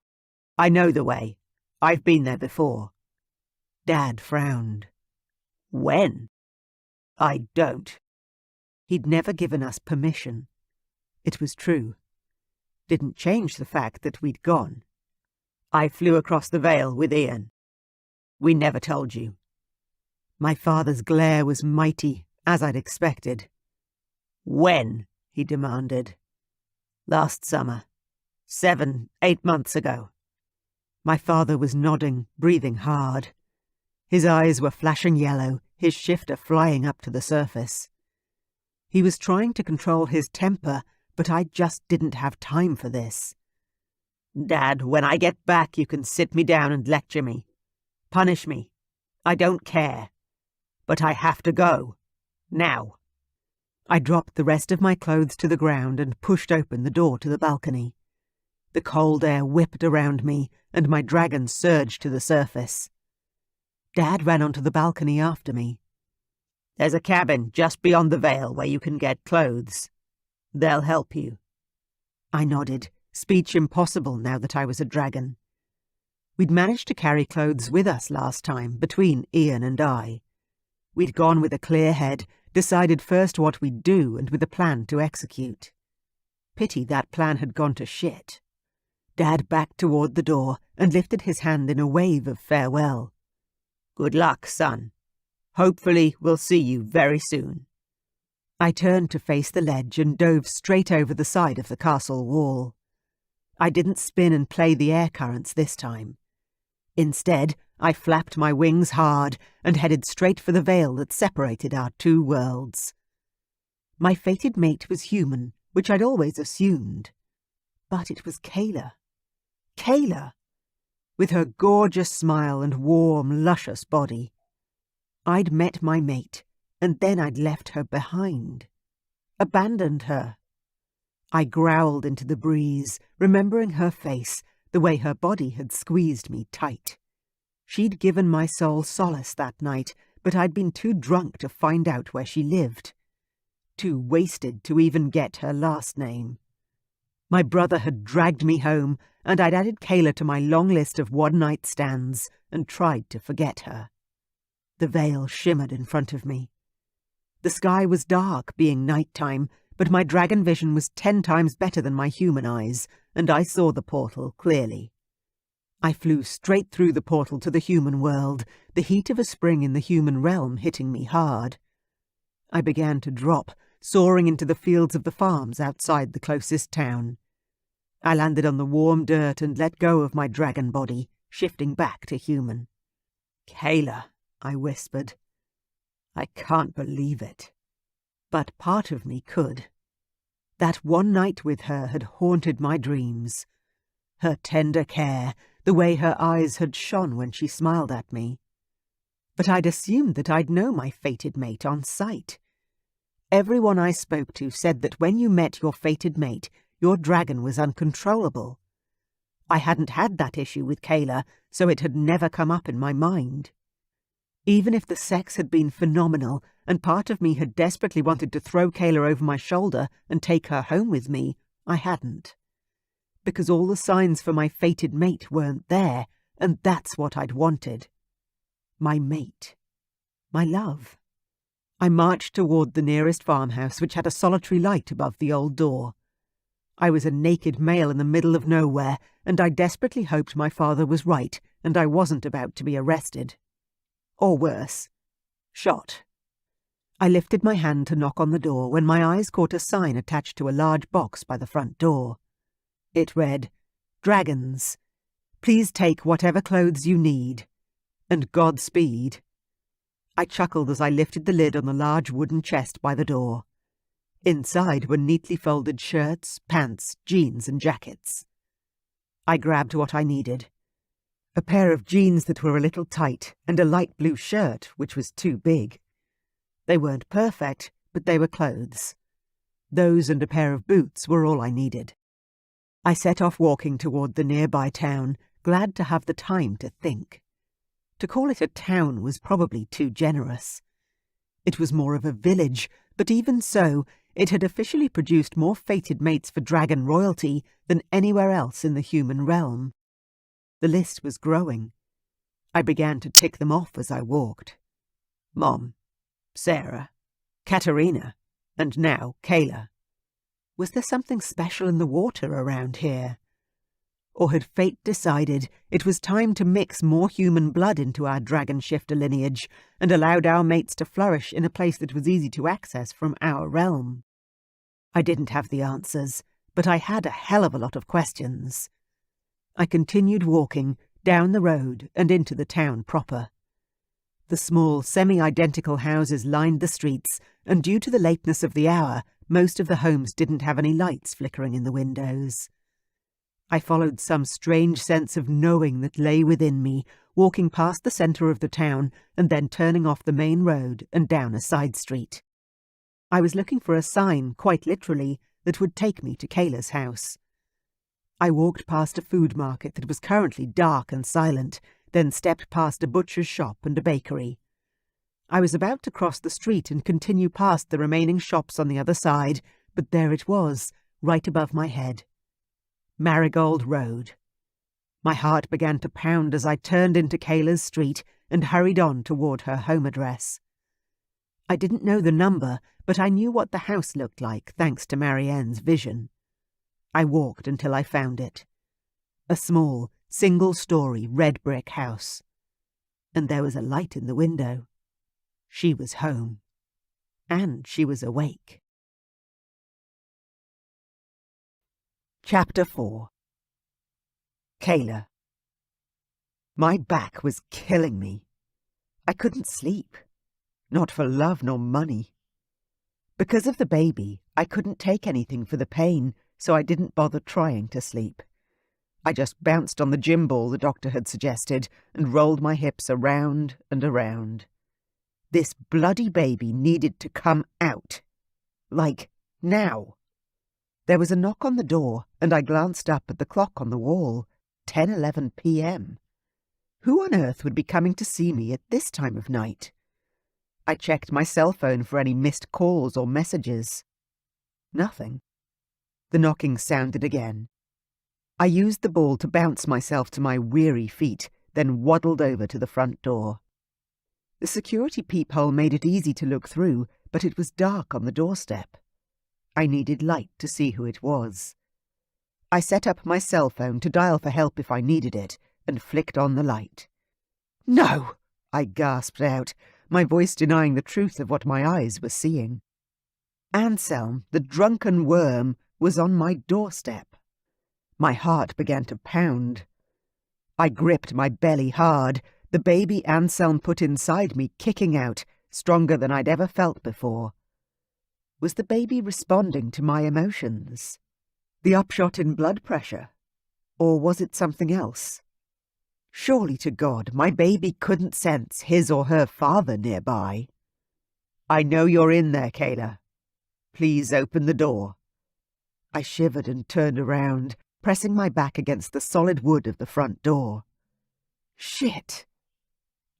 Speaker 1: I know the way. I've been there before. Dad frowned. When? I don't. He'd never given us permission. It was true. Didn't change the fact that we'd gone. I flew across the Vale with Ian. We never told you. My father's glare was mighty, as I'd expected. When? He demanded. Last summer. 7, 8 months ago. My father was nodding, breathing hard. His eyes were flashing yellow, his shifter flying up to the surface. He was trying to control his temper, but I just didn't have time for this. Dad, when I get back, you can sit me down and lecture me. Punish me. I don't care. But I have to go. Now. I dropped the rest of my clothes to the ground and pushed open the door to the balcony. The cold air whipped around me, and my dragon surged to the surface. Dad ran onto the balcony after me. There's a cabin just beyond the Vale where you can get clothes. They'll help you. I nodded, speech impossible now that I was a dragon. We'd managed to carry clothes with us last time, between Ian and I. We'd gone with a clear head, decided first what we'd do and with a plan to execute. Pity that plan had gone to shit. Dad backed toward the door and lifted his hand in a wave of farewell. Good luck, son. Hopefully we'll see you very soon. I turned to face the ledge and dove straight over the side of the castle wall. I didn't spin and play the air currents this time. Instead, I flapped my wings hard and headed straight for the veil that separated our two worlds. My fated mate was human, which I'd always assumed. But it was Kayla. Kayla! With her gorgeous smile and warm, luscious body. I'd met my mate, and then I'd left her behind. Abandoned her. I growled into the breeze, remembering her face, the way her body had squeezed me tight. She'd given my soul solace that night, but I'd been too drunk to find out where she lived. Too wasted to even get her last name. My brother had dragged me home, and I'd added Kayla to my long list of one-night stands and tried to forget her. The veil shimmered in front of me. The sky was dark, being night-time, but my dragon vision was 10 times better than my human eyes, and I saw the portal clearly. I flew straight through the portal to the human world, the heat of a spring in the human realm hitting me hard. I began to drop, soaring into the fields of the farms outside the closest town. I landed on the warm dirt and let go of my dragon body, shifting back to human. Kayla, I whispered. I can't believe it. But part of me could. That one night with her had haunted my dreams. Her tender care, the way her eyes had shone when she smiled at me. But I'd assumed that I'd know my fated mate on sight. Everyone I spoke to said that when you met your fated mate, your dragon was uncontrollable. I hadn't had that issue with Kayla, so it had never come up in my mind. Even if the sex had been phenomenal, and part of me had desperately wanted to throw Kayla over my shoulder and take her home with me, I hadn't. Because all the signs for my fated mate weren't there, and that's what I'd wanted. My mate. My love. I marched toward the nearest farmhouse, which had a solitary light above the old door. I was a naked male in the middle of nowhere, and I desperately hoped my father was right, and I wasn't about to be arrested. Or worse, shot. I lifted my hand to knock on the door when my eyes caught a sign attached to a large box by the front door. It read, "Dragons. Please take whatever clothes you need. And Godspeed." I chuckled as I lifted the lid on the large wooden chest by the door. Inside were neatly folded shirts, pants, jeans, and jackets. I grabbed what I needed. A pair of jeans that were a little tight, and a light blue shirt, which was too big. They weren't perfect, but they were clothes. Those and a pair of boots were all I needed. I set off walking toward the nearby town, glad to have the time to think. To call it a town was probably too generous. It was more of a village, but even so, it had officially produced more fated mates for dragon royalty than anywhere else in the human realm. The list was growing. I began to tick them off as I walked. Mom, Sarah, Katerina, and now Kayla. Was there something special in the water around here? Or had fate decided it was time to mix more human blood into our dragon shifter lineage and allowed our mates to flourish in a place that was easy to access from our realm? I didn't have the answers, but I had a hell of a lot of questions. I continued walking down the road and into the town proper. The small, semi-identical houses lined the streets, and due to the lateness of the hour, most of the homes didn't have any lights flickering in the windows. I followed some strange sense of knowing that lay within me, walking past the centre of the town and then turning off the main road and down a side street. I was looking for a sign, quite literally, that would take me to Kayla's house. I walked past a food market that was currently dark and silent, then stepped past a butcher's shop and a bakery. I was about to cross the street and continue past the remaining shops on the other side, but there it was, right above my head. Marigold Road. My heart began to pound as I turned into Kayla's street and hurried on toward her home address. I didn't know the number, but I knew what the house looked like, thanks to Marianne's vision. I walked until I found it. A small, single-story red brick house. And there was a light in the window. She was home. And she was awake. Chapter 4. Kayla. My back was killing me. I couldn't sleep. Not for love nor money. Because of the baby, I couldn't take anything for the pain, so I didn't bother trying to sleep. I just bounced on the gym ball the doctor had suggested and rolled my hips around and around. This bloody baby needed to come out. Like, now. There was a knock on the door, and I glanced up at the clock on the wall. 10:11 p.m. Who on earth would be coming to see me at this time of night? I checked my cell phone for any missed calls or messages. Nothing. The knocking sounded again. I used the ball to bounce myself to my weary feet, then waddled over to the front door. The security peephole made it easy to look through, but it was dark on the doorstep. I needed light to see who it was. I set up my cell phone to dial for help if I needed it, and flicked on the light. "No!" I gasped out, my voice denying the truth of what my eyes were seeing. Anselm, the drunken worm, was on my doorstep. My heart began to pound. I gripped my belly hard, the baby Anselm put inside me kicking out, stronger than I'd ever felt before. Was the baby responding to my emotions? The upshot in blood pressure? Or was it something else? Surely to God, my baby couldn't sense his or her father nearby. "I know you're in there, Kayla. Please open the door." I shivered and turned around, pressing my back against the solid wood of the front door. Shit!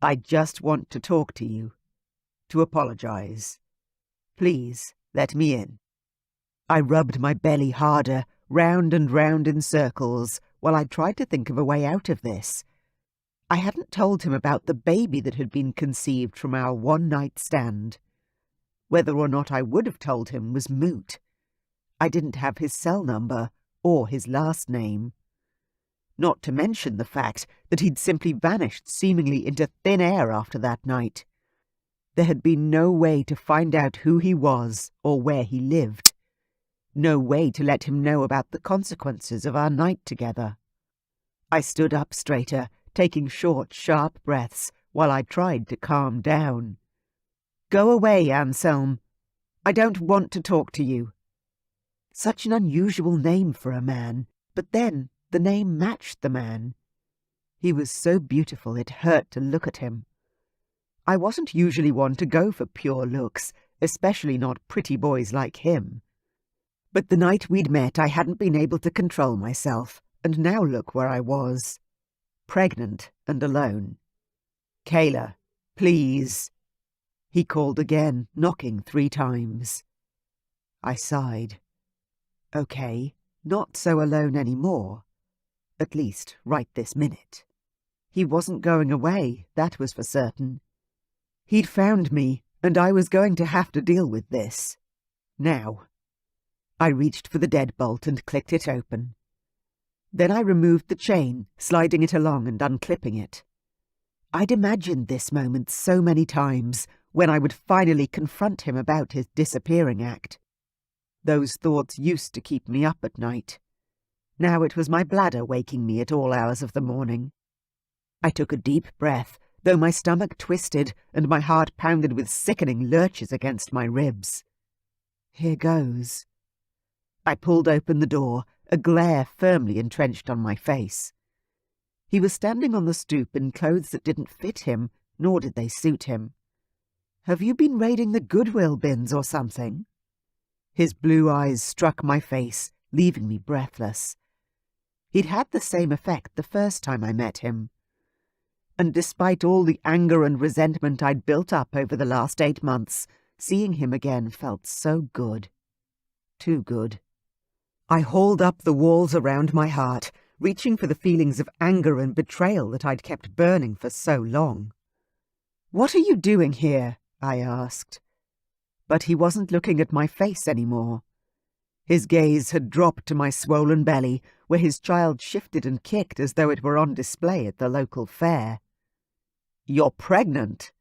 Speaker 1: "I just want to talk to you. To apologize. Please, let me in." I rubbed my belly harder, round and round in circles, while I tried to think of a way out of this. I hadn't told him about the baby that had been conceived from our one-night stand. Whether or not I would have told him was moot. I didn't have his cell number or his last name. Not to mention the fact that he'd simply vanished seemingly into thin air after that night. There had been no way to find out who he was or where he lived. No way to let him know about the consequences of our night together. I stood up straighter, taking short, sharp breaths while I tried to calm down. Go away, Anselm. I don't want to talk to you. Such an unusual name for a man, but then the name matched the man. He was so beautiful it hurt to look at him. I wasn't usually one to go for pure looks, especially not pretty boys like him. But the night we'd met I hadn't been able to control myself, and now look where I was. Pregnant and alone. Kayla, please. He called again, knocking 3 times. I sighed. Okay, not so alone anymore. At least, right this minute. He wasn't going away, that was for certain. He'd found me, and I was going to have to deal with this. Now. I reached for the deadbolt and clicked it open. Then I removed the chain, sliding it along and unclipping it. I'd imagined this moment so many times, when I would finally confront him about his disappearing act. Those thoughts used to keep me up at night. Now it was my bladder waking me at all hours of the morning. I took a deep breath, though my stomach twisted and my heart pounded with sickening lurches against my ribs. Here goes. I pulled open the door, a glare firmly entrenched on my face. He was standing on the stoop in clothes that didn't fit him, nor did they suit him. Have you been raiding the Goodwill bins or something? His blue eyes struck my face, leaving me breathless. He'd had the same effect the first time I met him. And despite all the anger and resentment I'd built up over the last 8 months, seeing him again felt so good. Too good. I hauled up the walls around my heart, reaching for the feelings of anger and betrayal that I'd kept burning for so long. "What are you doing here?" I asked. But he wasn't looking at my face anymore. His gaze had dropped to my swollen belly, where his child shifted and kicked as though it were on display at the local fair. "You're pregnant!"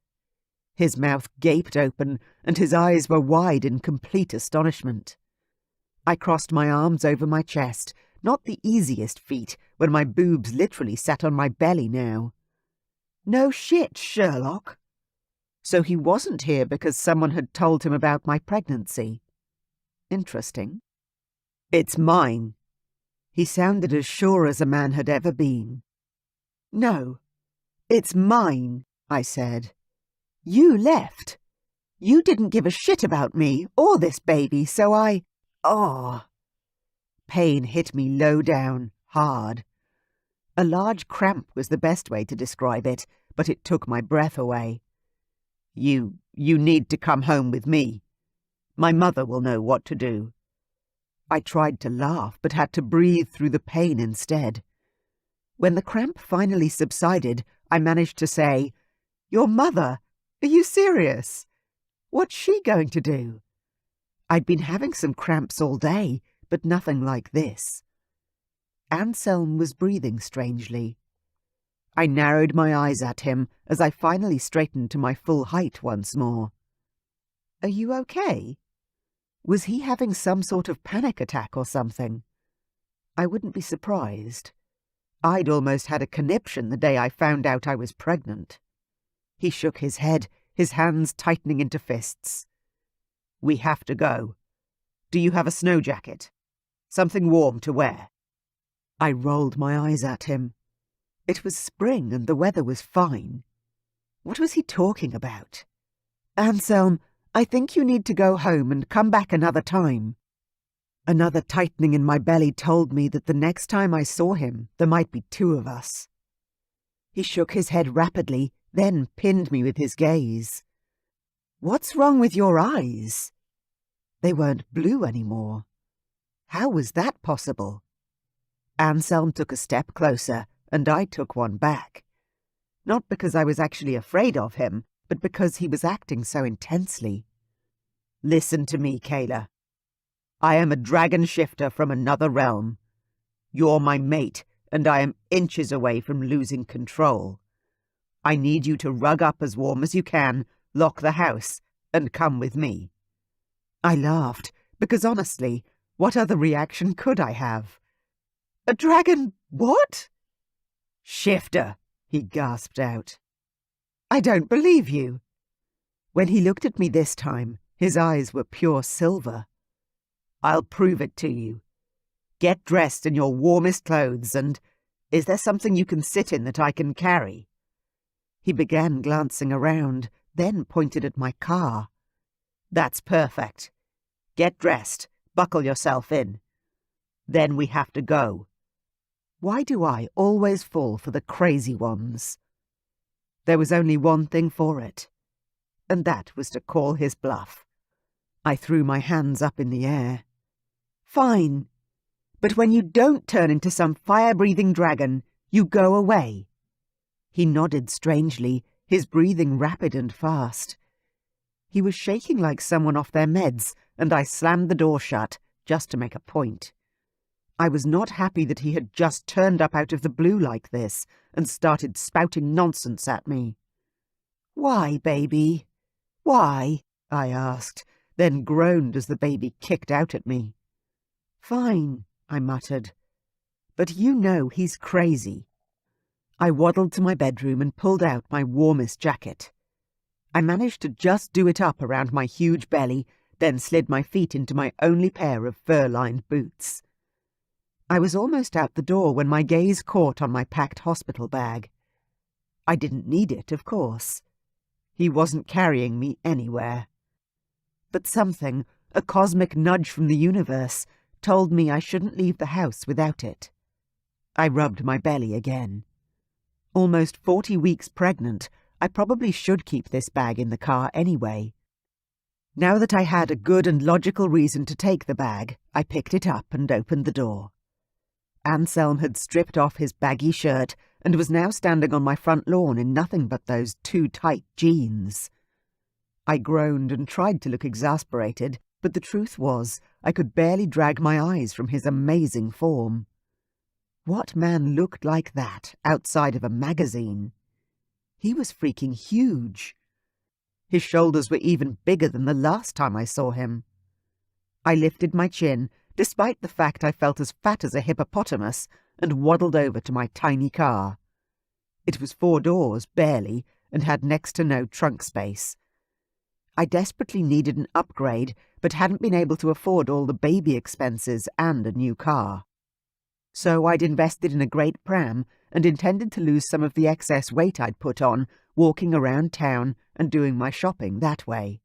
Speaker 1: His mouth gaped open, and his eyes were wide in complete astonishment. I crossed my arms over my chest, not the easiest feat, when my boobs literally sat on my belly now. "No shit, Sherlock!" So he wasn't here because someone had told him about my pregnancy. Interesting. "It's mine." He sounded as sure as a man had ever been. "No, it's mine," I said. "You left. You didn't give a shit about me or this baby, so I... Oh." Pain hit me low down, hard. A large cramp was the best way to describe it, but it took my breath away. You need to come home with me. My mother will know what to do." I tried to laugh, but had to breathe through the pain instead. When the cramp finally subsided, I managed to say, "Your mother? Are you serious? What's she going to do?" I'd been having some cramps all day, but nothing like this. Anselm was breathing strangely. I narrowed my eyes at him as I finally straightened to my full height once more. "Are you okay?" Was he having some sort of panic attack or something? I wouldn't be surprised. I'd almost had a conniption the day I found out I was pregnant. He shook his head, his hands tightening into fists. "We have to go. Do you have a snow jacket? Something warm to wear?" I rolled my eyes at him. It was spring and the weather was fine. What was he talking about? "Anselm, I think you need to go home and come back another time." Another tightening in my belly told me that the next time I saw him, there might be 2 of us. He shook his head rapidly, then pinned me with his gaze. "What's wrong with your eyes?" They weren't blue anymore. How was that possible? Anselm took a step closer, and I took one back. Not because I was actually afraid of him, but because he was acting so intensely. "Listen to me, Kayla. I am a dragon shifter from another realm. You're my mate, and I am inches away from losing control. I need you to rug up as warm as you can, lock the house, and come with me." I laughed, because honestly, what other reaction could I have? "A dragon what?" "Shifter," he gasped out. "I don't believe you." When he looked at me this time, his eyes were pure silver. "I'll prove it to you. Get dressed in your warmest clothes and... is there something you can sit in that I can carry?" He began glancing around, then pointed at my car. "That's perfect. Get dressed. Buckle yourself in. Then we have to go." Why do I always fall for the crazy ones? There was only one thing for it, and that was to call his bluff. I threw my hands up in the air. "Fine. But when you don't turn into some fire-breathing dragon, you go away." He nodded strangely, his breathing rapid and fast. He was shaking like someone off their meds, and I slammed the door shut, just to make a point. I was not happy that he had just turned up out of the blue like this and started spouting nonsense at me. "Why, baby? Why?" I asked, then groaned as the baby kicked out at me. "Fine," I muttered. "But you know he's crazy." I waddled to my bedroom and pulled out my warmest jacket. I managed to just do it up around my huge belly, then slid my feet into my only pair of fur-lined boots. I was almost out the door when my gaze caught on my packed hospital bag. I didn't need it, of course. He wasn't carrying me anywhere. But something, a cosmic nudge from the universe, told me I shouldn't leave the house without it. I rubbed my belly again. Almost 40 weeks pregnant, I probably should keep this bag in the car anyway. Now that I had a good and logical reason to take the bag, I picked it up and opened the door. Anselm had stripped off his baggy shirt and was now standing on my front lawn in nothing but those too tight jeans. I groaned and tried to look exasperated, but the truth was I could barely drag my eyes from his amazing form. What man looked like that outside of a magazine? He was freaking huge. His shoulders were even bigger than the last time I saw him. I lifted my chin, despite the fact I felt as fat as a hippopotamus, and waddled over to my tiny car. It was 4 doors, barely, and had next to no trunk space. I desperately needed an upgrade, but hadn't been able to afford all the baby expenses and a new car. So I'd invested in a great pram and intended to lose some of the excess weight I'd put on, walking around town and doing my shopping that way.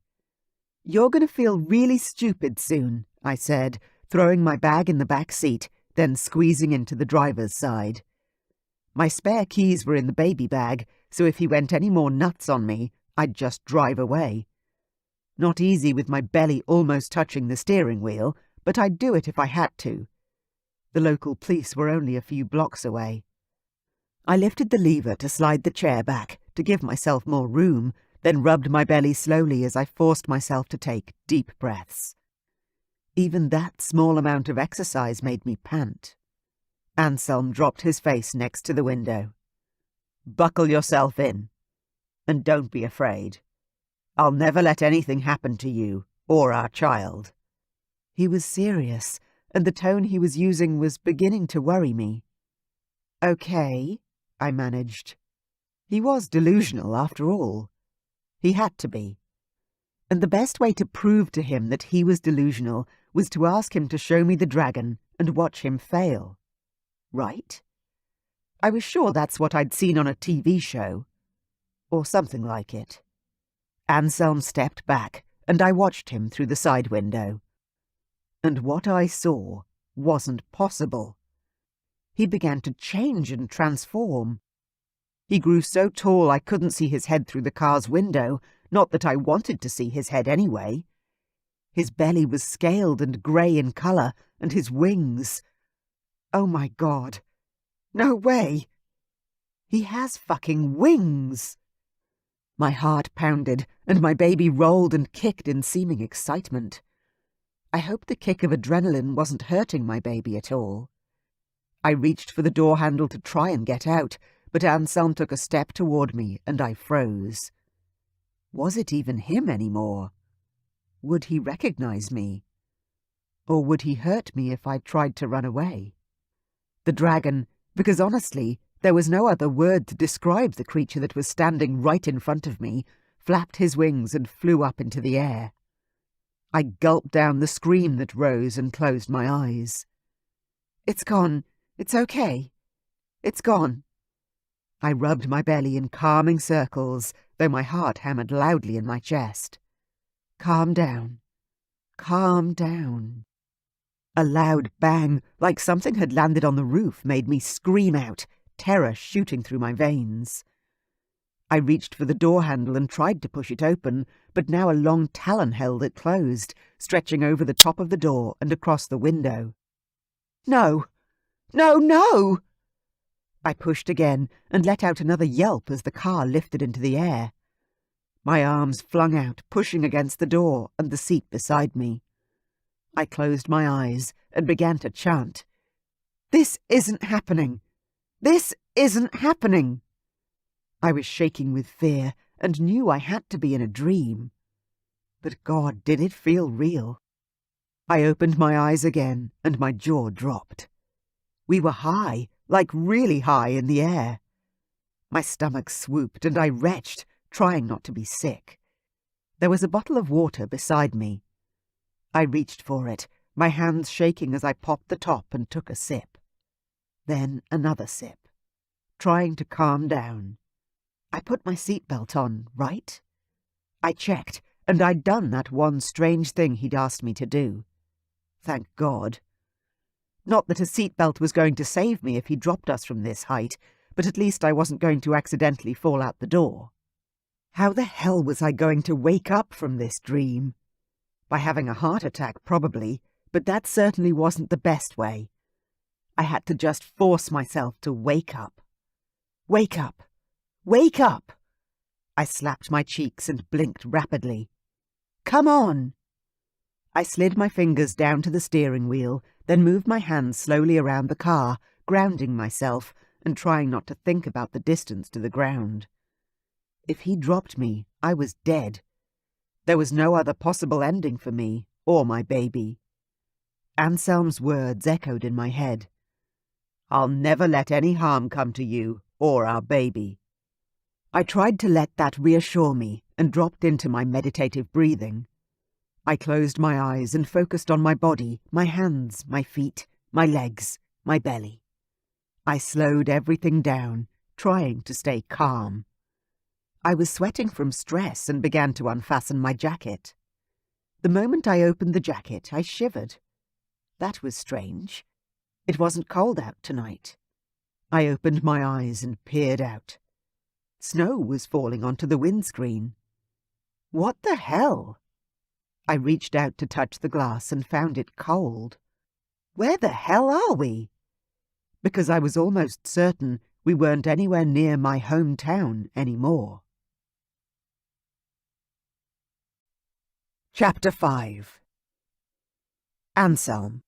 Speaker 1: "You're going to feel really stupid soon," I said, throwing my bag in the back seat, then squeezing into the driver's side. My spare keys were in the baby bag, so if he went any more nuts on me, I'd just drive away. Not easy with my belly almost touching the steering wheel, but I'd do it if I had to. The local police were only a few blocks away. I lifted the lever to slide the chair back, to give myself more room, then rubbed my belly slowly as I forced myself to take deep breaths. Even that small amount of exercise made me pant. Anselm dropped his face next to the window. "Buckle yourself in. And don't be afraid. I'll never let anything happen to you, or our child." He was serious, and the tone he was using was beginning to worry me. "Okay," I managed. He was delusional, after all. He had to be. And the best way to prove to him that he was delusional was to ask him to show me the dragon and watch him fail. Right? I was sure that's what I'd seen on a TV show. Or something like it. Anselm stepped back, and I watched him through the side window. And what I saw wasn't possible. He began to change and transform. He grew so tall I couldn't see his head through the car's window, not that I wanted to see his head anyway. His belly was scaled and grey in colour, and his wings... Oh my God. No way. He has fucking wings. My heart pounded, and my baby rolled and kicked in seeming excitement. I hoped the kick of adrenaline wasn't hurting my baby at all. I reached for the door handle to try and get out, but Anselm took a step toward me, and I froze. Was it even him anymore? Would he recognize me? Or would he hurt me if I tried to run away? The dragon, because honestly, there was no other word to describe the creature that was standing right in front of me, flapped his wings and flew up into the air. I gulped down the scream that rose and closed my eyes. "It's gone. It's okay. It's gone." I rubbed my belly in calming circles, though my heart hammered loudly in my chest. Calm down. Calm down. A loud bang, like something had landed on the roof, made me scream out, terror shooting through my veins. I reached for the door handle and tried to push it open, but now a long talon held it closed, stretching over the top of the door and across the window. "No! No, no!" I pushed again and let out another yelp as the car lifted into the air. My arms flung out, pushing against the door and the seat beside me. I closed my eyes and began to chant. "This isn't happening! This isn't happening!" I was shaking with fear and knew I had to be in a dream. But God, did it feel real? I opened my eyes again and my jaw dropped. We were high, like really high in the air. My stomach swooped and I retched, trying not to be sick. There was a bottle of water beside me. I reached for it, my hands shaking as I popped the top and took a sip. Then another sip, trying to calm down. I put my seatbelt on, right? I checked, and I'd done that one strange thing he'd asked me to do. Thank God. Not that a seatbelt was going to save me if he dropped us from this height, but at least I wasn't going to accidentally fall out the door. How the hell was I going to wake up from this dream? By having a heart attack, probably, but that certainly wasn't the best way. I had to just force myself to wake up. Wake up! Wake up! I slapped my cheeks and blinked rapidly. Come on! I slid my fingers down to the steering wheel, then moved my hands slowly around the car, grounding myself and trying not to think about the distance to the ground. If he dropped me, I was dead. There was no other possible ending for me or my baby. Anselm's words echoed in my head. "I'll never let any harm come to you or our baby." I tried to let that reassure me and dropped into my meditative breathing. I closed my eyes and focused on my body, my hands, my feet, my legs, my belly. I slowed everything down, trying to stay calm. I was sweating from stress and began to unfasten my jacket. The moment I opened the jacket, I shivered. That was strange. It wasn't cold out tonight. I opened my eyes and peered out. Snow was falling onto the windscreen. What the hell? I reached out to touch the glass and found it cold. Where the hell are we? Because I was almost certain we weren't anywhere near my hometown anymore. Chapter 5. Anselm.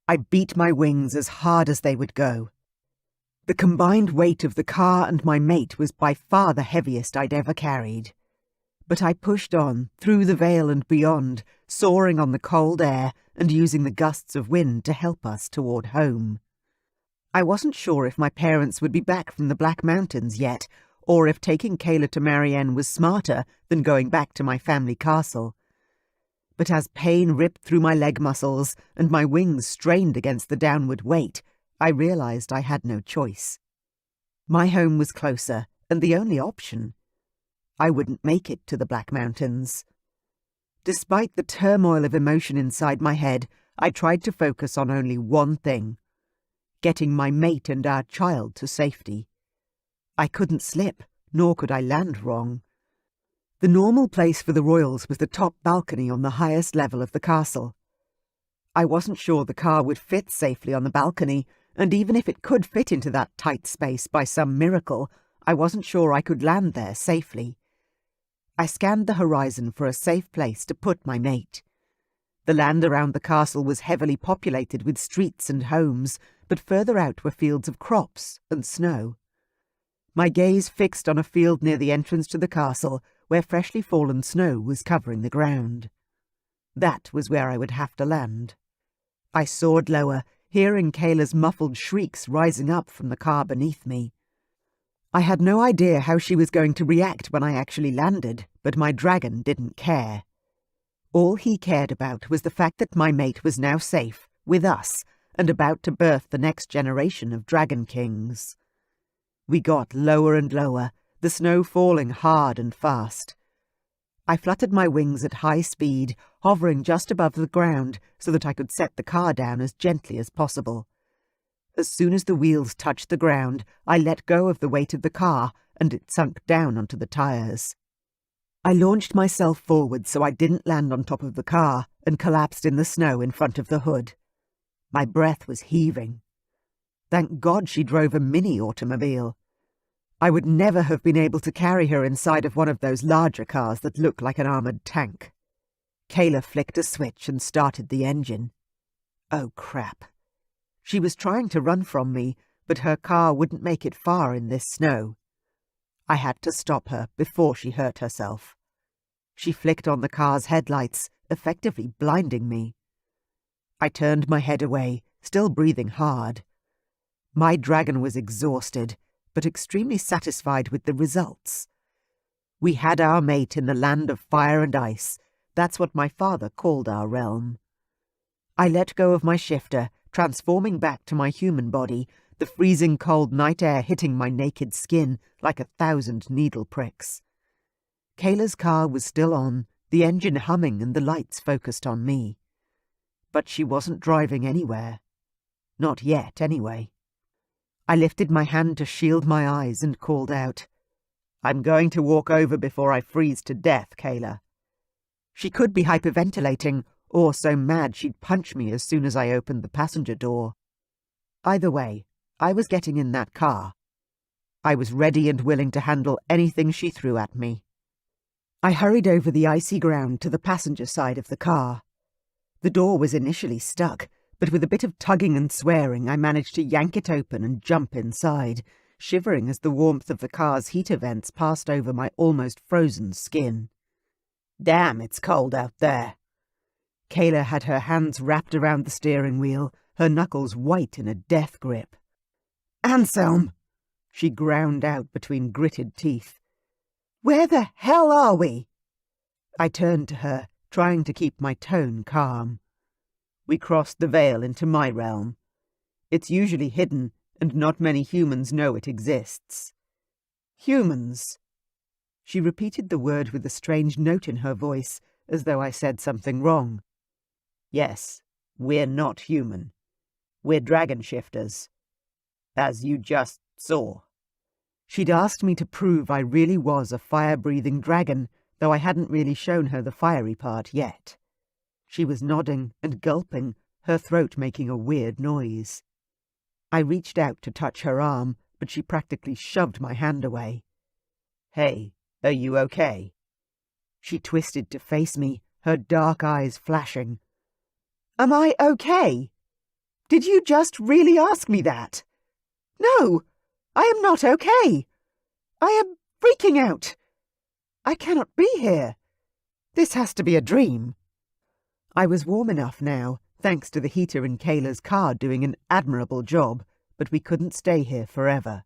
Speaker 1: I beat my wings as hard as they would go. The combined weight of the car and my mate was by far the heaviest I'd ever carried. But I pushed on, through the vale and beyond, soaring on the cold air and using the gusts of wind to help us toward home. I wasn't sure if my parents would be back from the Black Mountains yet, or if taking Kayla to Marianne was smarter than going back to my family castle. But as pain ripped through my leg muscles and my wings strained against the downward weight, I realized I had no choice. My home was closer, and the only option. I wouldn't make it to the Black Mountains. Despite the turmoil of emotion inside my head, I tried to focus on only one thing: getting my mate and our child to safety. I couldn't slip, nor could I land wrong. The normal place for the royals was the top balcony on the highest level of the castle. I wasn't sure the car would fit safely on the balcony, and even if it could fit into that tight space by some miracle, I wasn't sure I could land there safely. I scanned the horizon for a safe place to put my mate. The land around the castle was heavily populated with streets and homes, but further out were fields of crops and snow. My gaze fixed on a field near the entrance to the castle, where freshly fallen snow was covering the ground. That was where I would have to land. I soared lower, hearing Kayla's muffled shrieks rising up from the car beneath me. I had no idea how she was going to react when I actually landed, but my dragon didn't care. All he cared about was the fact that my mate was now safe, with us, and about to birth the next generation of dragon kings. We got lower and lower, the snow falling hard and fast. I fluttered my wings at high speed, hovering just above the ground so that I could set the car down as gently as possible. As soon as the wheels touched the ground, I let go of the weight of the car, and it sunk down onto the tires. I launched myself forward so I didn't land on top of the car and collapsed in the snow in front of the hood. My breath was heaving. Thank God she drove a mini automobile. I would never have been able to carry her inside of one of those larger cars that look like an armoured tank. Kayla flicked a switch and started the engine. Oh, crap. She was trying to run from me, but her car wouldn't make it far in this snow. I had to stop her before she hurt herself. She flicked on the car's headlights, effectively blinding me. I turned my head away, still breathing hard. My dragon was exhausted, but extremely satisfied with the results. We had our mate in the land of fire and ice. That's what my father called our realm. I let go of my shifter, transforming back to my human body, the freezing cold night air hitting my naked skin like 1,000 needle pricks. Kayla's car was still on, the engine humming and the lights focused on me. But she wasn't driving anywhere. Not yet, anyway. I lifted my hand to shield my eyes and called out, "I'm going to walk over before I freeze to death, Kayla." She could be hyperventilating, or so mad she'd punch me as soon as I opened the passenger door. Either way, I was getting in that car. I was ready and willing to handle anything she threw at me. I hurried over the icy ground to the passenger side of the car. The door was initially stuck, but with a bit of tugging and swearing I managed to yank it open and jump inside, shivering as the warmth of the car's heater vents passed over my almost frozen skin. Damn, it's cold out there. Kayla had her hands wrapped around the steering wheel, her knuckles white in a death grip. "Anselm!" she ground out between gritted teeth. "Where the hell are we?" I turned to her, trying to keep my tone calm. "We crossed the veil into my realm. It's usually hidden, and not many humans know it exists." "Humans?" She repeated the word with a strange note in her voice, as though I said something wrong. "Yes, we're not human. We're dragon shifters. As you just saw." She'd asked me to prove I really was a fire-breathing dragon, though I hadn't really shown her the fiery part yet. She was nodding and gulping, her throat making a weird noise. I reached out to touch her arm, but she practically shoved my hand away. "Hey, are you okay?" She twisted to face me, her dark eyes flashing. "Am I okay? Did you just really ask me that? No, I am not okay. I am freaking out. I cannot be here. This has to be a dream." I was warm enough now, thanks to the heater in Kayla's car doing an admirable job, but we couldn't stay here forever.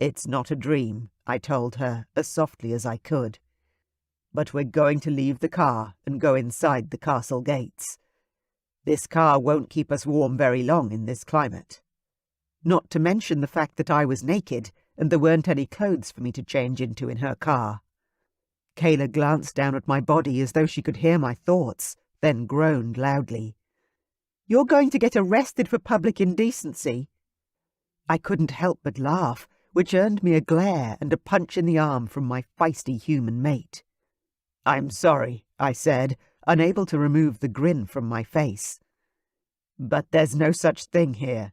Speaker 1: "It's not a dream," I told her, as softly as I could. "But we're going to leave the car and go inside the castle gates. This car won't keep us warm very long in this climate. Not to mention the fact that I was naked, and there weren't any clothes for me to change into in her car." Kayla glanced down at my body as though she could hear my thoughts, then groaned loudly. "You're going to get arrested for public indecency." I couldn't help but laugh, which earned me a glare and a punch in the arm from my feisty human mate. "I'm sorry," I said, unable to remove the grin from my face. "But there's no such thing here.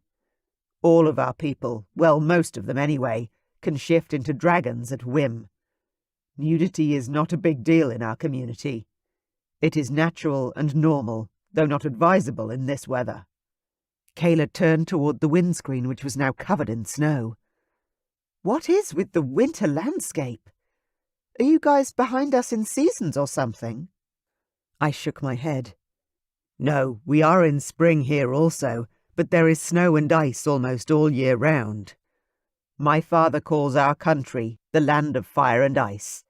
Speaker 1: All of our people, well, most of them anyway, can shift into dragons at whim. Nudity is not a big deal in our community. It is natural and normal, though not advisable in this weather." Kayla turned toward the windscreen, which was now covered in snow. "What is with the winter landscape? Are you guys behind us in seasons or something?" I shook my head. "No, we are in spring here also, but there is snow and ice almost all year round. My father calls our country the land of fire and ice,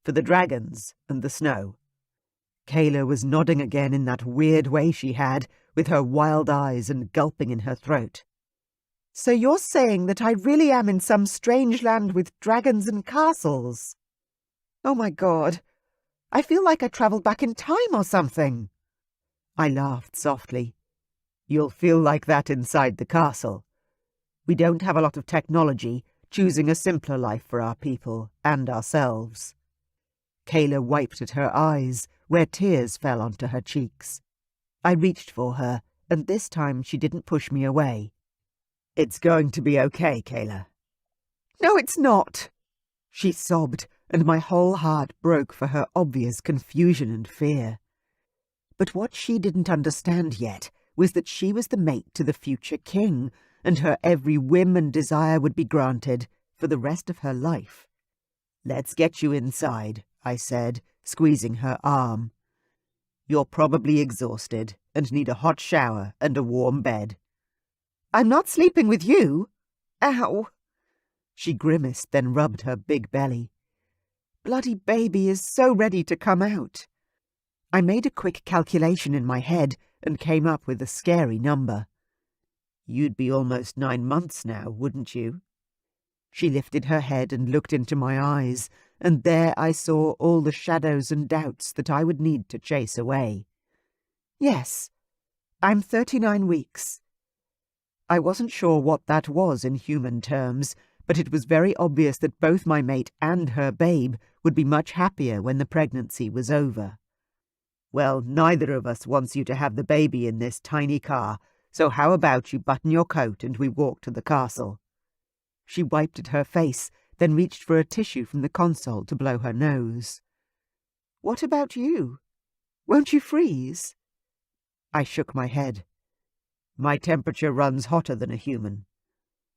Speaker 1: for the dragons and the snow." Kayla was nodding again in that weird way she had, with her wild eyes and gulping in her throat. "So you're saying that I really am in some strange land with dragons and castles? Oh my God, I feel like I travelled back in time or something." I laughed softly. "You'll feel like that inside the castle. We don't have a lot of technology, choosing a simpler life for our people and ourselves." Kayla wiped at her eyes, where tears fell onto her cheeks. I reached for her, and this time she didn't push me away. "It's going to be okay, Kayla." "No, it's not," she sobbed, and my whole heart broke for her obvious confusion and fear. But what she didn't understand yet was that she was the mate to the future king, and her every whim and desire would be granted for the rest of her life. "Let's get you inside," I said, squeezing her arm. "You're probably exhausted and need a hot shower and a warm bed." "I'm not sleeping with you." "Ow." She grimaced, then rubbed her big belly. "Bloody baby is so ready to come out." I made a quick calculation in my head and came up with a scary number. "You'd be almost 9 months now, wouldn't you?" She lifted her head and looked into my eyes, and there I saw all the shadows and doubts that I would need to chase away. "Yes, I'm 39 weeks. I wasn't sure what that was in human terms, but it was very obvious that both my mate and her babe would be much happier when the pregnancy was over. "Well, neither of us wants you to have the baby in this tiny car, so how about you button your coat and we walk to the castle?" She wiped at her face, then reached for a tissue from the console to blow her nose. "What about you? Won't you freeze?" I shook my head. "My temperature runs hotter than a human.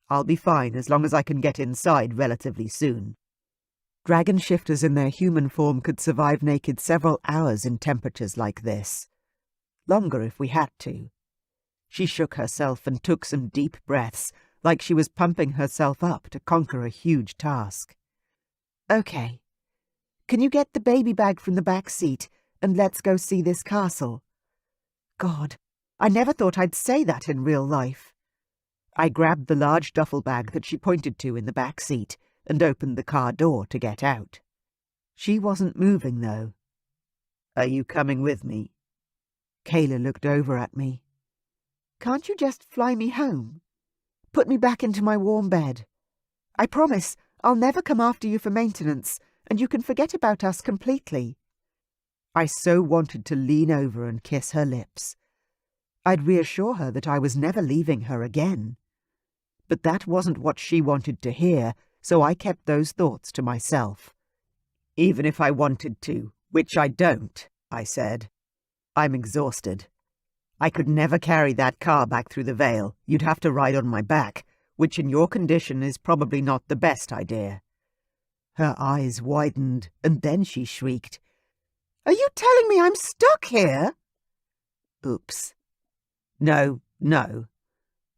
Speaker 1: I'll be fine as long as I can get inside relatively soon." Dragon shifters in their human form could survive naked several hours in temperatures like this. Longer if we had to. She shook herself and took some deep breaths, like she was pumping herself up to conquer a huge task. "Okay. Can you get the baby bag from the back seat, and let's go see this castle?" God, I never thought I'd say that in real life. I grabbed the large duffel bag that she pointed to in the back seat and opened the car door to get out. She wasn't moving, though. "Are you coming with me?" Kayla looked over at me. "Can't you just fly me home? Put me back into my warm bed. I promise I'll never come after you for maintenance, and you can forget about us completely." I so wanted to lean over and kiss her lips. I'd reassure her that I was never leaving her again. But that wasn't what she wanted to hear, so I kept those thoughts to myself. "Even if I wanted to, which I don't," I said. "I'm exhausted. I could never carry that car back through the Vale. You'd have to ride on my back, which in your condition is probably not the best idea." Her eyes widened, and then she shrieked, "Are you telling me I'm stuck here?" Oops. No.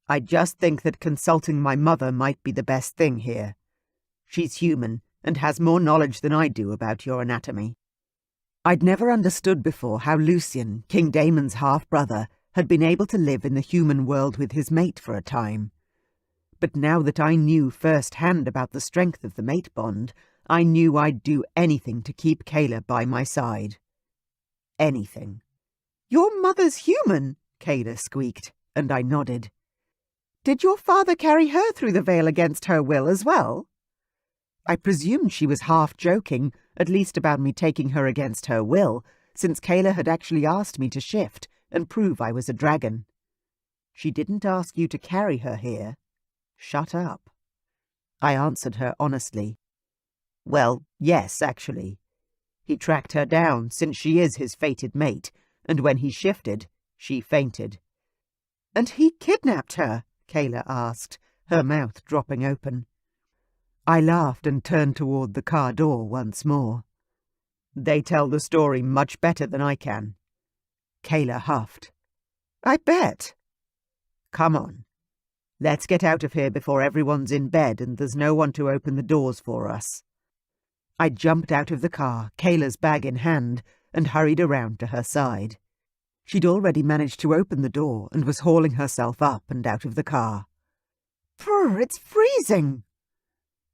Speaker 1: I just think that consulting my mother might be the best thing here. She's human and has more knowledge than I do about your anatomy. I'd never understood before how Lucian, King Damon's half-brother, had been able to live in the human world with his mate for a time. But now that I knew firsthand about the strength of the mate bond, I knew I'd do anything to keep Kayla by my side. Anything. "Your mother's human," Kayla squeaked, and I nodded. "Did your father carry her through the Vale against her will as well?" I presumed she was half joking, at least about me taking her against her will, since Kayla had actually asked me to shift and prove I was a dragon. "She didn't ask you to carry her here. Shut up." I answered her honestly. "Well, yes, actually. He tracked her down, since she is his fated mate, and when he shifted, she fainted." "And he kidnapped her?" Kayla asked, her mouth dropping open. I laughed and turned toward the car door once more. "They tell the story much better than I can." Kayla huffed. "I bet." "Come on. Let's get out of here before everyone's in bed and there's no one to open the doors for us. I jumped out of the car, Kayla's bag in hand, and hurried around to her side. She'd already managed to open the door and was hauling herself up and out of the car. "Brr, it's freezing!"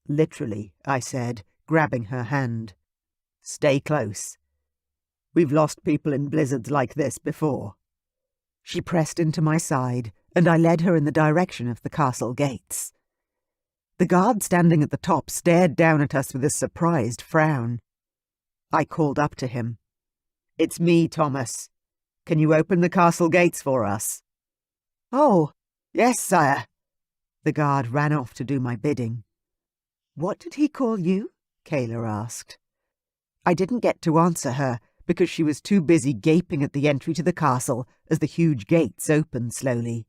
Speaker 1: "Literally," I said, grabbing her hand. "Stay close. We've lost people in blizzards like this before." She pressed into my side, and I led her in the direction of the castle gates. The guard standing at the top stared down at us with a surprised frown. I called up to him. "It's me, Thomas. Can you open the castle gates for us?" "Oh, yes, sire." The guard ran off to do my bidding. "What did he call you?" Kayla asked. I didn't get to answer her because she was too busy gaping at the entry to the castle as the huge gates opened slowly.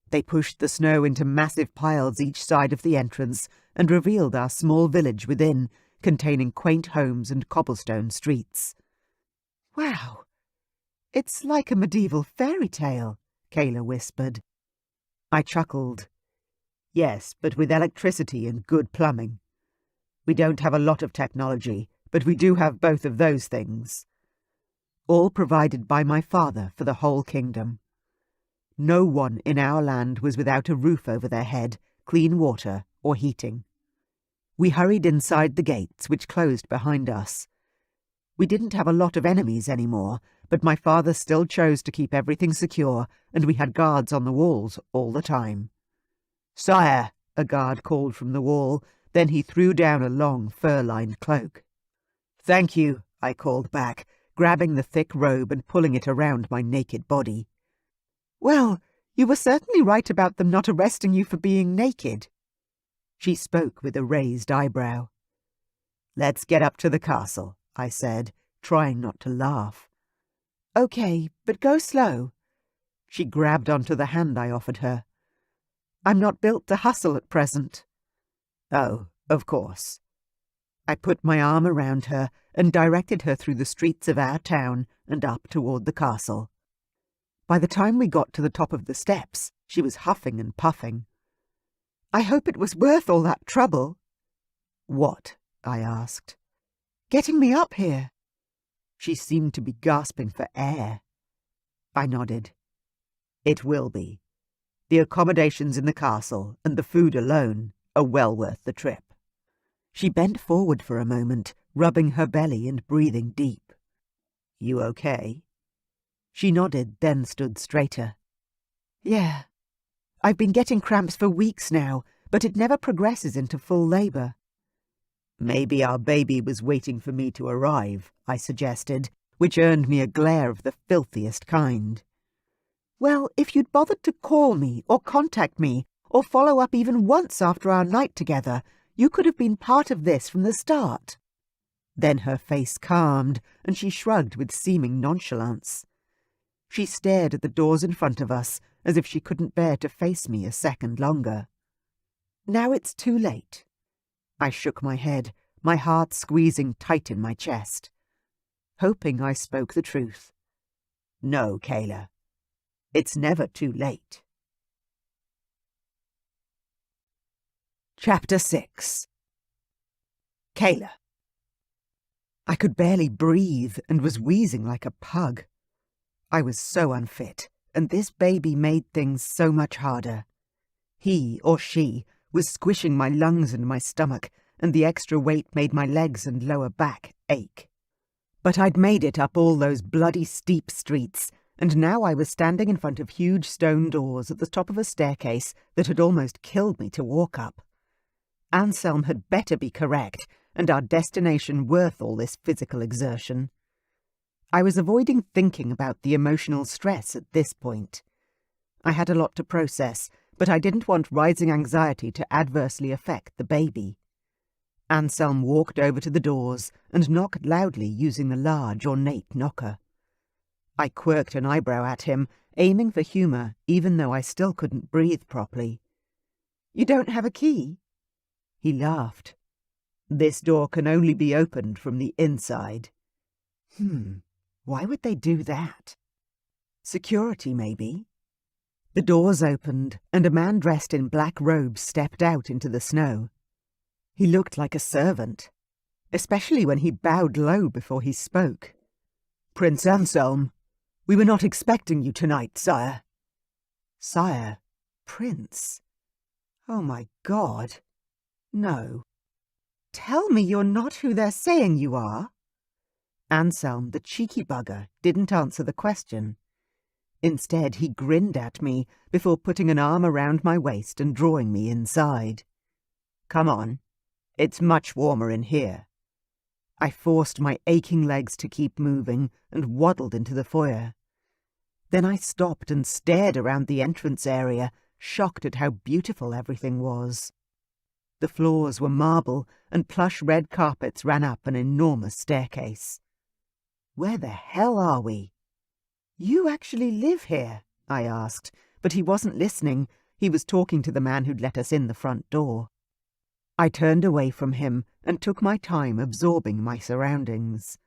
Speaker 1: They pushed the snow into massive piles each side of the entrance and revealed our small village within, containing quaint homes and cobblestone streets. "Wow, it's like a medieval fairy tale," Kayla whispered. I chuckled. "Yes, but with electricity and good plumbing. We don't have a lot of technology, but we do have both of those things. All provided by my father for the whole kingdom. No one in our land was without a roof over their head, clean water, or heating." We hurried inside the gates, which closed behind us. We didn't have a lot of enemies anymore, but my father still chose to keep everything secure, and we had guards on the walls all the time. "Sire," a guard called from the wall, then he threw down a long, fur-lined cloak. "Thank you," I called back, grabbing the thick robe and pulling it around my naked body. "Well, you were certainly right about them not arresting you for being naked." She spoke with a raised eyebrow. "Let's get up to the castle," I said, trying not to laugh. "Okay, but go slow." She grabbed onto the hand I offered her. "I'm not built to hustle at present." "Oh, of course." I put my arm around her and directed her through the streets of our town and up toward the castle. By the time we got to the top of the steps, she was huffing and puffing. "I hope it was worth all that trouble." "What?" I asked. "Getting me up here." She seemed to be gasping for air. I nodded. "It will be. The accommodations in the castle and the food alone are well worth the trip." She bent forward for a moment, rubbing her belly and breathing deep. "You okay?" She nodded, then stood straighter. "Yeah. I've been getting cramps for weeks now, but it never progresses into full labor." "Maybe our baby was waiting for me to arrive," I suggested, which earned me a glare of the filthiest kind. "Well, if you'd bothered to call me or contact me or follow up even once after our night together, you could have been part of this from the start." Then her face calmed, and she shrugged with seeming nonchalance. She stared at the doors in front of us, as if she couldn't bear to face me a second longer. "Now it's too late." I shook my head, my heart squeezing tight in my chest. Hoping I spoke the truth. "No, Kayla. It's never too late." Chapter 6. Kayla. I could barely breathe and was wheezing like a pug. I was so unfit, and this baby made things so much harder. He, or she, was squishing my lungs and my stomach, and the extra weight made my legs and lower back ache. But I'd made it up all those bloody steep streets, and now I was standing in front of huge stone doors at the top of a staircase that had almost killed me to walk up. Anselm had better be correct, and our destination worth all this physical exertion. I was avoiding thinking about the emotional stress at this point. I had a lot to process, but I didn't want rising anxiety to adversely affect the baby. Anselm walked over to the doors and knocked loudly using the large, ornate knocker. I quirked an eyebrow at him, aiming for humour, even though I still couldn't breathe properly. "You don't have a key?" He laughed. "This door can only be opened from the inside." Why would they do that? Security, maybe? The doors opened, and a man dressed in black robes stepped out into the snow. He looked like a servant, especially when he bowed low before he spoke. "Prince Anselm, we were not expecting you tonight, sire." Sire? Prince? Oh my God. No. Tell me you're not who they're saying you are. Anselm, the cheeky bugger, didn't answer the question. Instead, he grinned at me before putting an arm around my waist and drawing me inside. "Come on. It's much warmer in here." I forced my aching legs to keep moving and waddled into the foyer. Then I stopped and stared around the entrance area, shocked at how beautiful everything was. The floors were marble, and plush red carpets ran up an enormous staircase. "Where the hell are we?" "You actually live here?" I asked, but he wasn't listening. He was talking to the man who'd let us in the front door. I turned away from him and took my time absorbing my surroundings.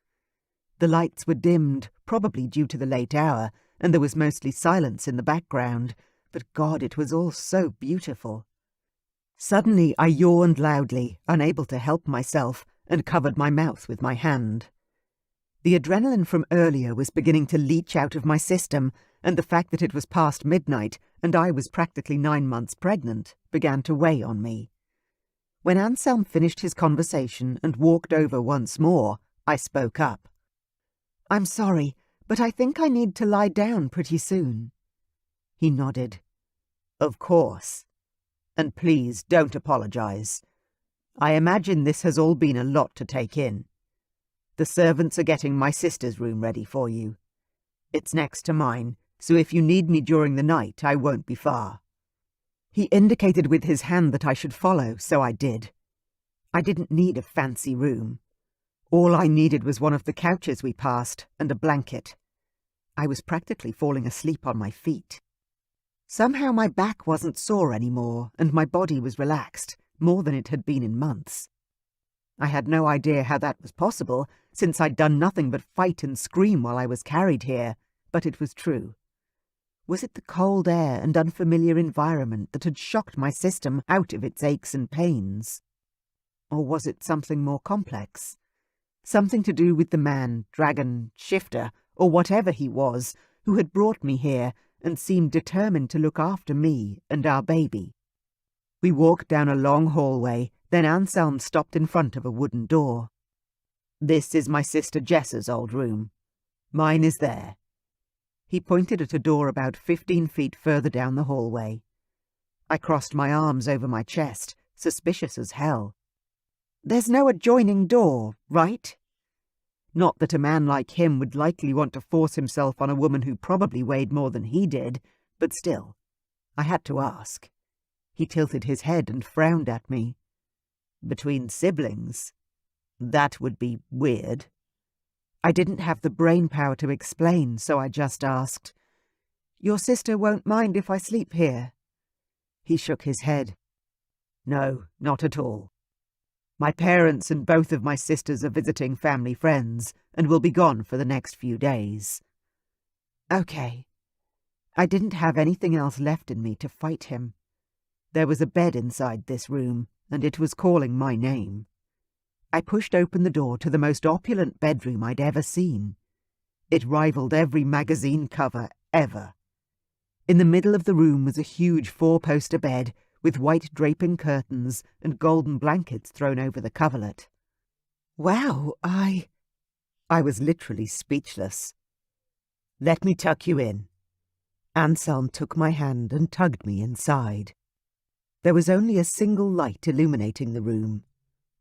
Speaker 1: The lights were dimmed, probably due to the late hour, and there was mostly silence in the background, but God, it was all so beautiful. Suddenly I yawned loudly, unable to help myself, and covered my mouth with my hand. The adrenaline from earlier was beginning to leach out of my system, and the fact that it was past midnight and I was practically 9 months pregnant began to weigh on me. When Anselm finished his conversation and walked over once more, I spoke up. "I'm sorry, but I think I need to lie down pretty soon." He nodded. "Of course. And please don't apologize. I imagine this has all been a lot to take in. The servants are getting my sister's room ready for you. It's next to mine, so if you need me during the night, I won't be far." He indicated with his hand that I should follow, so I did. I didn't need a fancy room. All I needed was one of the couches we passed and a blanket. I was practically falling asleep on my feet. Somehow my back wasn't sore anymore, and my body was relaxed, more than it had been in months. I had no idea how that was possible, since I'd done nothing but fight and scream while I was carried here, but it was true. Was it the cold air and unfamiliar environment that had shocked my system out of its aches and pains? Or was it something more complex? Something to do with the man, dragon, shifter, or whatever he was, who had brought me here and seemed determined to look after me and our baby. We walked down a long hallway, then Anselm stopped in front of a wooden door. "This is my sister Jessa's old room. Mine is there." He pointed at a door about 15 feet further down the hallway. I crossed my arms over my chest, suspicious as hell. "There's no adjoining door, right?" Not that a man like him would likely want to force himself on a woman who probably weighed more than he did, but still, I had to ask. He tilted his head and frowned at me. "Between siblings? That would be weird." I didn't have the brain power to explain, so I just asked, "Your sister won't mind if I sleep here?" He shook his head. "No, not at all. My parents and both of my sisters are visiting family friends and will be gone for the next few days." Okay. I didn't have anything else left in me to fight him. There was a bed inside this room, and it was calling my name. I pushed open the door to the most opulent bedroom I'd ever seen. It rivaled every magazine cover ever. In the middle of the room was a huge 4-poster bed with white draping curtains and golden blankets thrown over the coverlet. Wow, I was literally speechless. "Let me tuck you in." Anselm took my hand and tugged me inside. There was only a single light illuminating the room,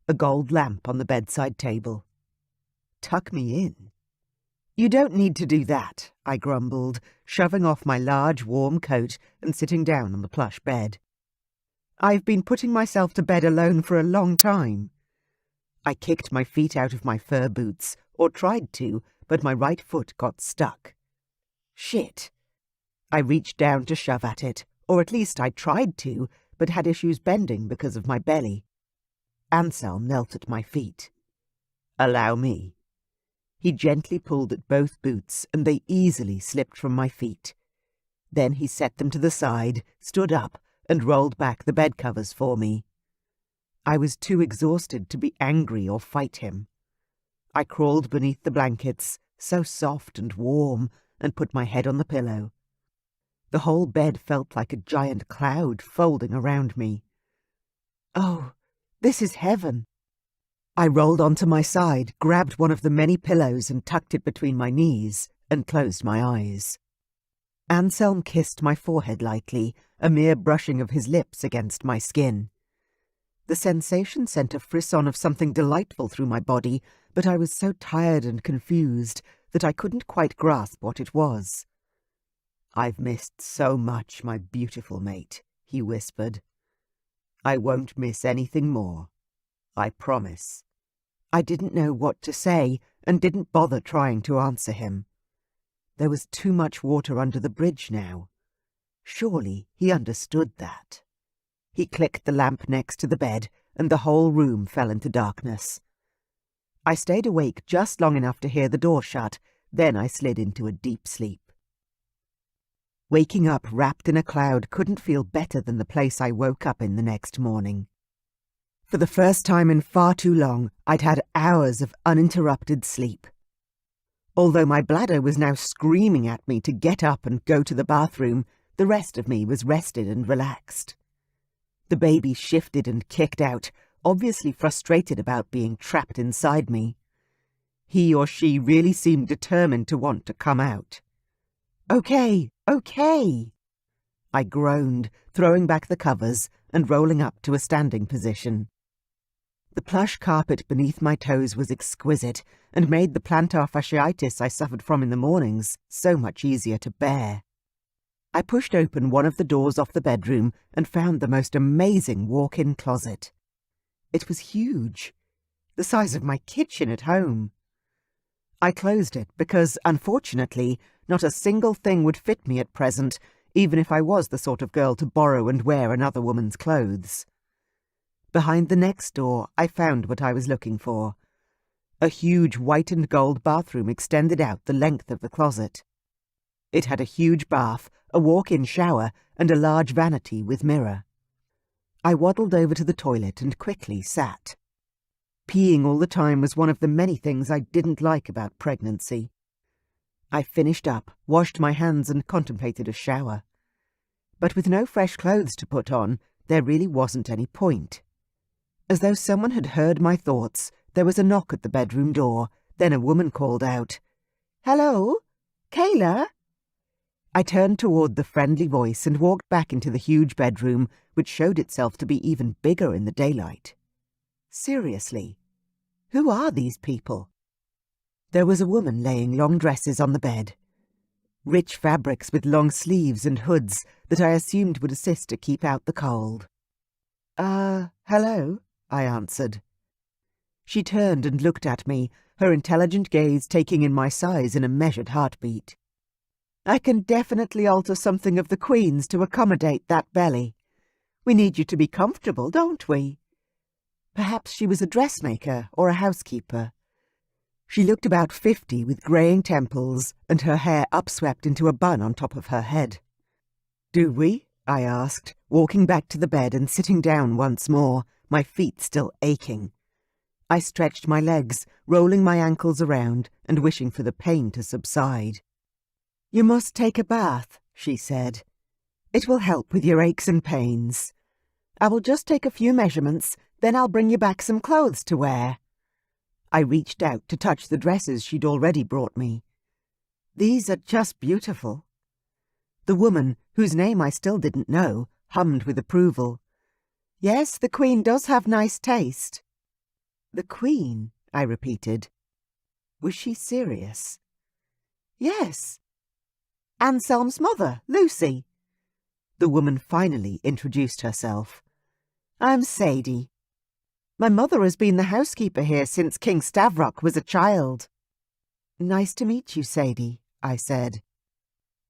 Speaker 1: a gold lamp on the bedside table. "Tuck me in?" "You don't need to do that," I grumbled, shoving off my large, warm coat and sitting down on the plush bed. "I've been putting myself to bed alone for a long time." I kicked my feet out of my fur boots, or tried to, but my right foot got stuck. Shit. I reached down to shove at it, or at least I tried to, but had issues bending because of my belly. Anselm knelt at my feet. "Allow me." He gently pulled at both boots, and they easily slipped from my feet. Then he set them to the side, stood up, and rolled back the bed covers for me. I was too exhausted to be angry or fight him. I crawled beneath the blankets, so soft and warm, and put my head on the pillow. The whole bed felt like a giant cloud folding around me. Oh, this is heaven. I rolled onto my side, grabbed one of the many pillows and tucked it between my knees, and closed my eyes. Anselm kissed my forehead lightly, a mere brushing of his lips against my skin. The sensation sent a frisson of something delightful through my body, but I was so tired and confused that I couldn't quite grasp what it was. "I've missed so much, my beautiful mate," he whispered. "I won't miss anything more. I promise." I didn't know what to say and didn't bother trying to answer him. There was too much water under the bridge now. Surely he understood that. He clicked the lamp next to the bed, and the whole room fell into darkness. I stayed awake just long enough to hear the door shut, then I slid into a deep sleep. Waking up wrapped in a cloud couldn't feel better than the place I woke up in the next morning. For the first time in far too long, I'd had hours of uninterrupted sleep. Although my bladder was now screaming at me to get up and go to the bathroom, the rest of me was rested and relaxed. The baby shifted and kicked out, obviously frustrated about being trapped inside me. He or she really seemed determined to want to come out. "Okay, okay!" I groaned, throwing back the covers and rolling up to a standing position. The plush carpet beneath my toes was exquisite and made the plantar fasciitis I suffered from in the mornings so much easier to bear. I pushed open one of the doors off the bedroom and found the most amazing walk-in closet. It was huge, the size of my kitchen at home. I closed it because, unfortunately, not a single thing would fit me at present, even if I was the sort of girl to borrow and wear another woman's clothes. Behind the next door, I found what I was looking for. A huge white and gold bathroom extended out the length of the closet. It had a huge bath, a walk-in shower, and a large vanity with mirror. I waddled over to the toilet and quickly sat. Peeing all the time was one of the many things I didn't like about pregnancy. I finished up, washed my hands and contemplated a shower. But with no fresh clothes to put on, there really wasn't any point. As though someone had heard my thoughts, there was a knock at the bedroom door, then a woman called out, "Hello? Kayla?" I turned toward the friendly voice and walked back into the huge bedroom, which showed itself to be even bigger in the daylight. Seriously, who are these people? There was a woman laying long dresses on the bed. Rich fabrics with long sleeves and hoods that I assumed would assist to keep out the cold. Hello," I answered. She turned and looked at me, her intelligent gaze taking in my size in a measured heartbeat. "I can definitely alter something of the Queen's to accommodate that belly. We need you to be comfortable, don't we?" Perhaps she was a dressmaker or a housekeeper. She looked about 50 with greying temples and her hair upswept into a bun on top of her head. "Do we?" I asked, walking back to the bed and sitting down once more, my feet still aching. I stretched my legs, rolling my ankles around and wishing for the pain to subside. "You must take a bath," she said. "It will help with your aches and pains. I will just take a few measurements, then I'll bring you back some clothes to wear." I reached out to touch the dresses she'd already brought me. "These are just beautiful." The woman, whose name I still didn't know, hummed with approval. "Yes, the Queen does have nice taste." "The Queen," I repeated. Was she serious? "Yes. Anselm's mother, Lucy." The woman finally introduced herself. "I'm Sadie. My mother has been the housekeeper here since King Stavrok was a child." "Nice to meet you, Sadie," I said.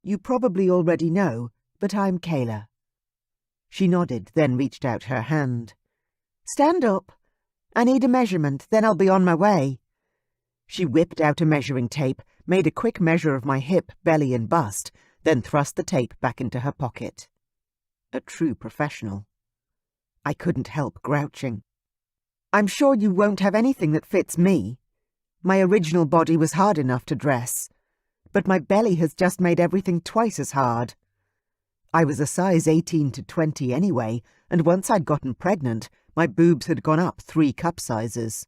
Speaker 1: "You probably already know, but I'm Kayla." She nodded, then reached out her hand. "Stand up. I need a measurement, then I'll be on my way." She whipped out a measuring tape, made a quick measure of my hip, belly and bust, then thrust the tape back into her pocket. A true professional. I couldn't help grouching. "I'm sure you won't have anything that fits me. My original body was hard enough to dress, but my belly has just made everything twice as hard. I was a size 18 to 20 anyway, and once I'd gotten pregnant, my boobs had gone up 3 cup sizes."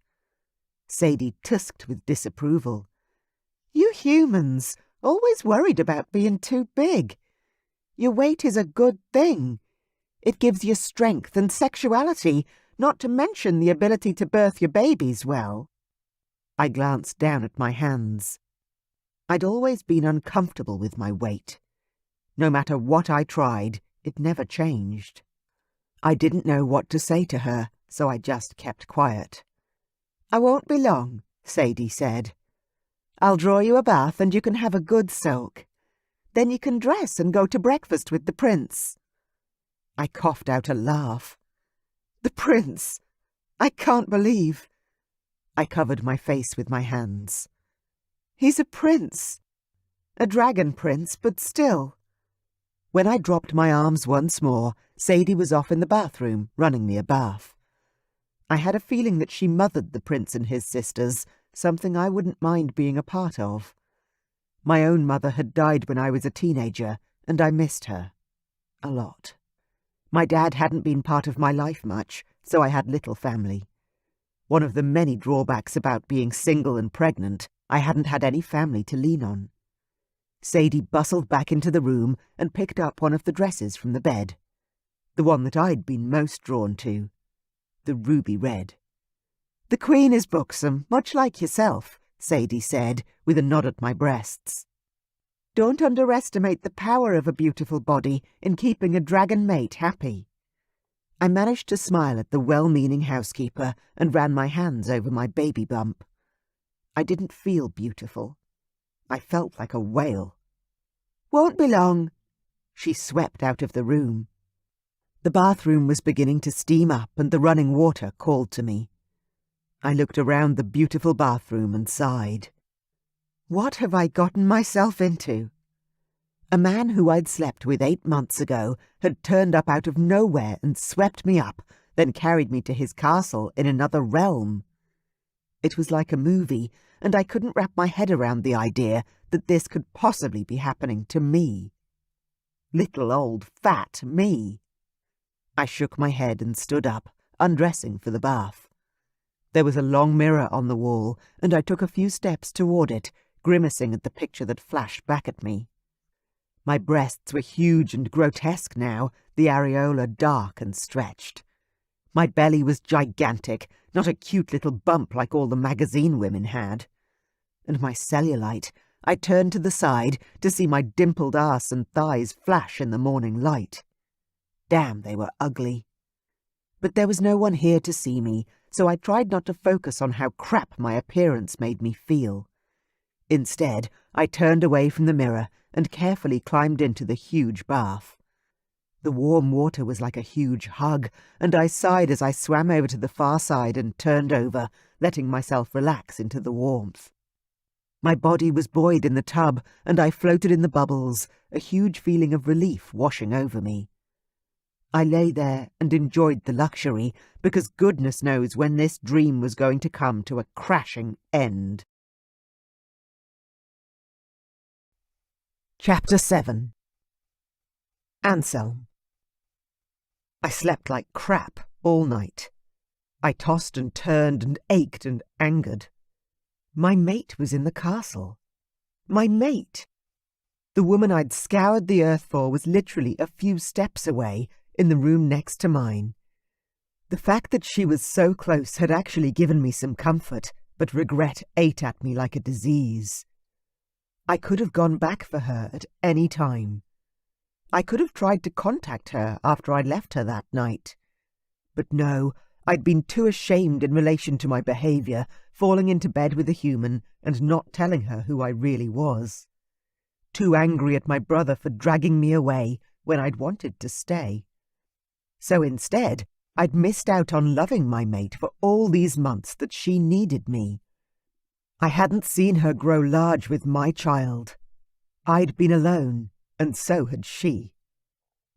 Speaker 1: Sadie tusked with disapproval. "You humans, always worried about being too big. Your weight is a good thing. It gives you strength and sexuality, not to mention the ability to birth your babies well." I glanced down at my hands. I'd always been uncomfortable with my weight. No matter what I tried, it never changed. I didn't know what to say to her, so I just kept quiet. "I won't be long," Sadie said. "I'll draw you a bath and you can have a good soak. Then you can dress and go to breakfast with the prince." I coughed out a laugh. "The prince! I can't believe—" I covered my face with my hands. "He's a prince. A dragon prince, but still." When I dropped my arms once more, Sadie was off in the bathroom, running me a bath. I had a feeling that she mothered the prince and his sisters, something I wouldn't mind being a part of. My own mother had died when I was a teenager, and I missed her. A lot. My dad hadn't been part of my life much, so I had little family. One of the many drawbacks about being single and pregnant, I hadn't had any family to lean on. Sadie bustled back into the room and picked up one of the dresses from the bed. The one that I'd been most drawn to. The ruby red. "The Queen is buxom, much like yourself," Sadie said, with a nod at my breasts. "Don't underestimate the power of a beautiful body in keeping a dragon mate happy." I managed to smile at the well-meaning housekeeper and ran my hands over my baby bump. I didn't feel beautiful. I felt like a whale. "Won't be long." She swept out of the room. The bathroom was beginning to steam up and the running water called to me. I looked around the beautiful bathroom and sighed. What have I gotten myself into? A man who I'd slept with 8 months ago had turned up out of nowhere and swept me up, then carried me to his castle in another realm. It was like a movie, and I couldn't wrap my head around the idea that this could possibly be happening to me. Little old fat me. I shook my head and stood up, undressing for the bath. There was a long mirror on the wall, and I took a few steps toward it, grimacing at the picture that flashed back at me. My breasts were huge and grotesque now, the areola dark and stretched. My belly was gigantic, not a cute little bump like all the magazine women had. And my cellulite, I turned to the side to see my dimpled arse and thighs flash in the morning light. Damn, they were ugly. But there was no one here to see me, so I tried not to focus on how crap my appearance made me feel. Instead, I turned away from the mirror and carefully climbed into the huge bath. The warm water was like a huge hug, and I sighed as I swam over to the far side and turned over, letting myself relax into the warmth. My body was buoyed in the tub, and I floated in the bubbles, a huge feeling of relief washing over me. I lay there and enjoyed the luxury, because goodness knows when this dream was going to come to a crashing end. Chapter 7. Anselm. I slept like crap all night. I tossed and turned and ached and angered. My mate was in the castle. My mate! The woman I'd scoured the earth for was literally a few steps away, in the room next to mine. The fact that she was so close had actually given me some comfort, but regret ate at me like a disease. I could have gone back for her at any time. I could have tried to contact her after I'd left her that night. But no, I'd been too ashamed in relation to my behaviour, falling into bed with a human and not telling her who I really was. Too angry at my brother for dragging me away when I'd wanted to stay. So instead, I'd missed out on loving my mate for all these months that she needed me. I hadn't seen her grow large with my child. I'd been alone, and so had she.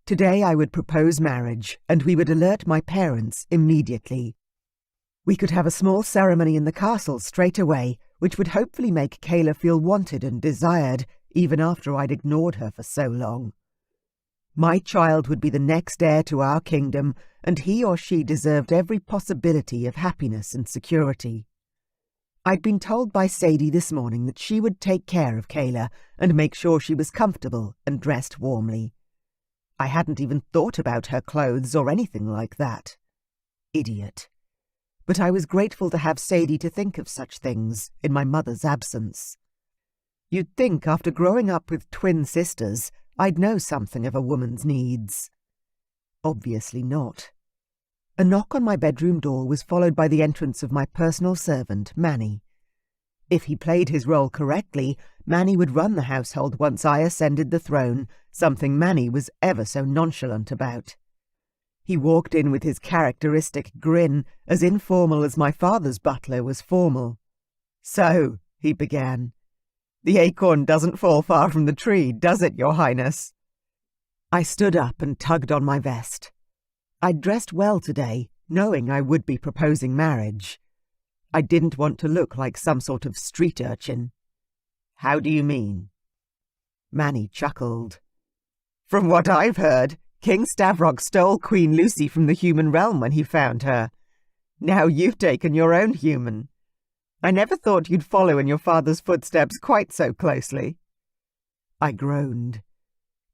Speaker 1: Today I would propose marriage, and we would alert my parents immediately. We could have a small ceremony in the castle straight away, which would hopefully make Kayla feel wanted and desired, even after I'd ignored her for so long. My child would be the next heir to our kingdom, and he or she deserved every possibility of happiness and security. I'd been told by Sadie this morning that she would take care of Kayla and make sure she was comfortable and dressed warmly. I hadn't even thought about her clothes or anything like that. Idiot. But I was grateful to have Sadie to think of such things in my mother's absence. You'd think after growing up with twin sisters, I'd know something of a woman's needs. Obviously not. A knock on my bedroom door was followed by the entrance of my personal servant, Manny. If he played his role correctly, Manny would run the household once I ascended the throne, something Manny was ever so nonchalant about. He walked in with his characteristic grin, as informal as my father's butler was formal. "So," he began, "the acorn doesn't fall far from the tree, does it, Your Highness?" I stood up and tugged on my vest. I'd dressed well today, knowing I would be proposing marriage. I didn't want to look like some sort of street urchin. "How do you mean?" Manny chuckled. "From what I've heard, King Stavrok stole Queen Lucy from the human realm when he found her. Now you've taken your own human. I never thought you'd follow in your father's footsteps quite so closely." I groaned.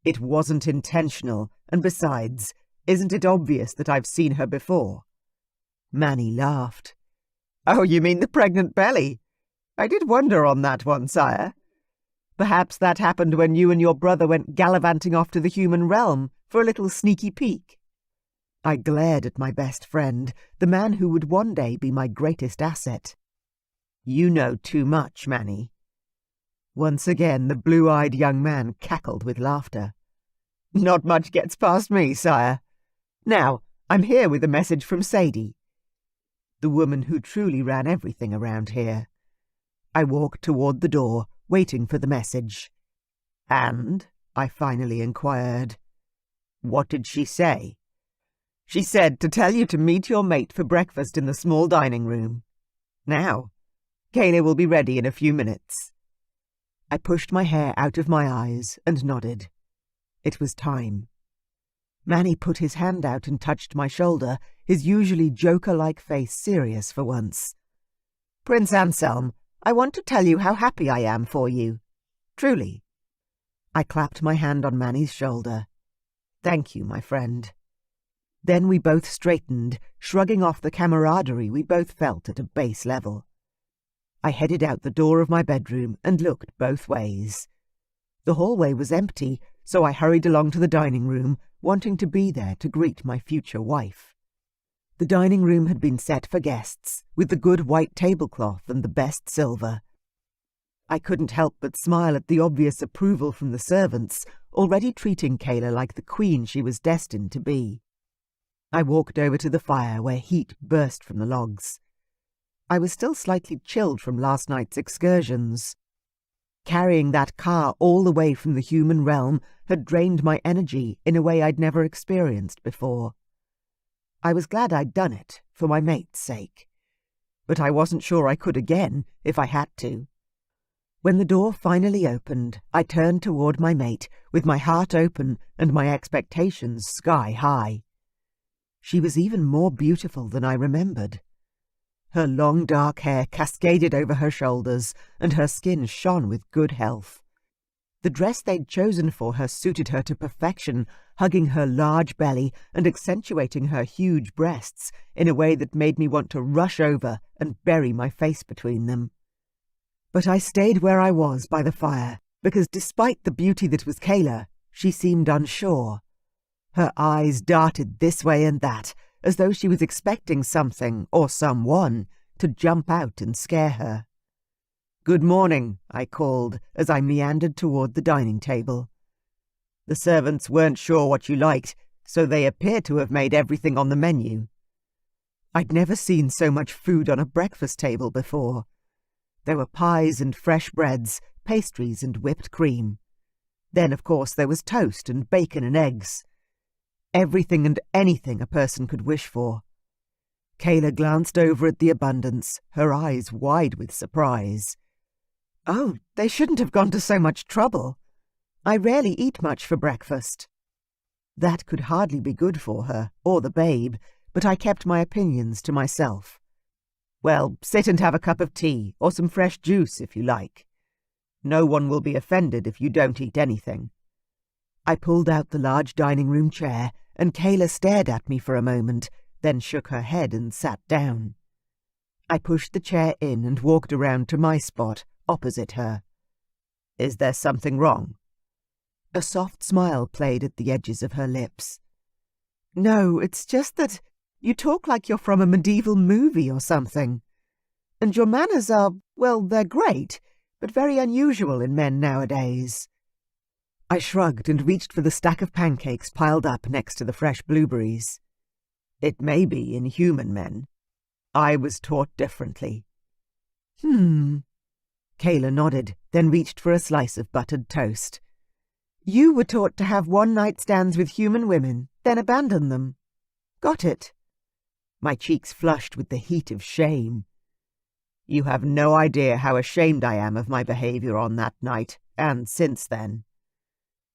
Speaker 1: It wasn't intentional, and besides, isn't it obvious that I've seen her before? Manny laughed. "Oh, you mean the pregnant belly? I did wonder on that one, sire. Perhaps that happened when you and your brother went gallivanting off to the human realm for a little sneaky peek." I glared at my best friend, the man who would one day be my greatest asset. "You know too much, Manny." Once again the blue-eyed young man cackled with laughter. "Not much gets past me, sire. Now, I'm here with a message from Sadie, the woman who truly ran everything around here." I walked toward the door, waiting for the message. "And?" I finally inquired. "What did she say?" "She said to tell you to meet your mate for breakfast in the small dining room. Now, Kayla will be ready in a few minutes." I pushed my hair out of my eyes and nodded. It was time. Manny put his hand out and touched my shoulder, his usually joker-like face serious for once. "Prince Anselm, I want to tell you how happy I am for you. Truly." I clapped my hand on Manny's shoulder. "Thank you, my friend." Then we both straightened, shrugging off the camaraderie we both felt at a base level. I headed out the door of my bedroom and looked both ways. The hallway was empty, so I hurried along to the dining room, wanting to be there to greet my future wife. The dining room had been set for guests, with the good white tablecloth and the best silver. I couldn't help but smile at the obvious approval from the servants, already treating Kayla like the queen she was destined to be. I walked over to the fire where heat burst from the logs. I was still slightly chilled from last night's excursions. Carrying that car all the way from the human realm had drained my energy in a way I'd never experienced before. I was glad I'd done it, for my mate's sake. But I wasn't sure I could again, if I had to. When the door finally opened, I turned toward my mate, with my heart open and my expectations sky high. She was even more beautiful than I remembered. Her long dark hair cascaded over her shoulders, and her skin shone with good health. The dress they'd chosen for her suited her to perfection, hugging her large belly and accentuating her huge breasts in a way that made me want to rush over and bury my face between them. But I stayed where I was by the fire, because despite the beauty that was Kayla, she seemed unsure. Her eyes darted this way and that, as though she was expecting something, or someone, to jump out and scare her. "Good morning," I called, as I meandered toward the dining table. The servants weren't sure what you liked, so they appeared to have made everything on the menu. I'd never seen so much food on a breakfast table before. There were pies and fresh breads, pastries and whipped cream. Then, of course, there was toast and bacon and eggs. Everything and anything a person could wish for. Kayla glanced over at the abundance, her eyes wide with surprise. "Oh, they shouldn't have gone to so much trouble. I rarely eat much for breakfast." That could hardly be good for her, or the babe, but I kept my opinions to myself. "Well, sit and have a cup of tea, or some fresh juice if you like. No one will be offended if you don't eat anything." I pulled out the large dining room chair, and Kayla stared at me for a moment, then shook her head and sat down. I pushed the chair in and walked around to my spot, opposite her. "Is there something wrong?" A soft smile played at the edges of her lips. "No, it's just that you talk like you're from a medieval movie or something. And your manners are, well, they're great, but very unusual in men nowadays." I shrugged and reached for the stack of pancakes piled up next to the fresh blueberries. "It may be in human men. I was taught differently." Kayla nodded, then reached for a slice of buttered toast. "You were taught to have one-night stands with human women, then abandon them. Got it." My cheeks flushed with the heat of shame. "You have no idea how ashamed I am of my behavior on that night, and since then."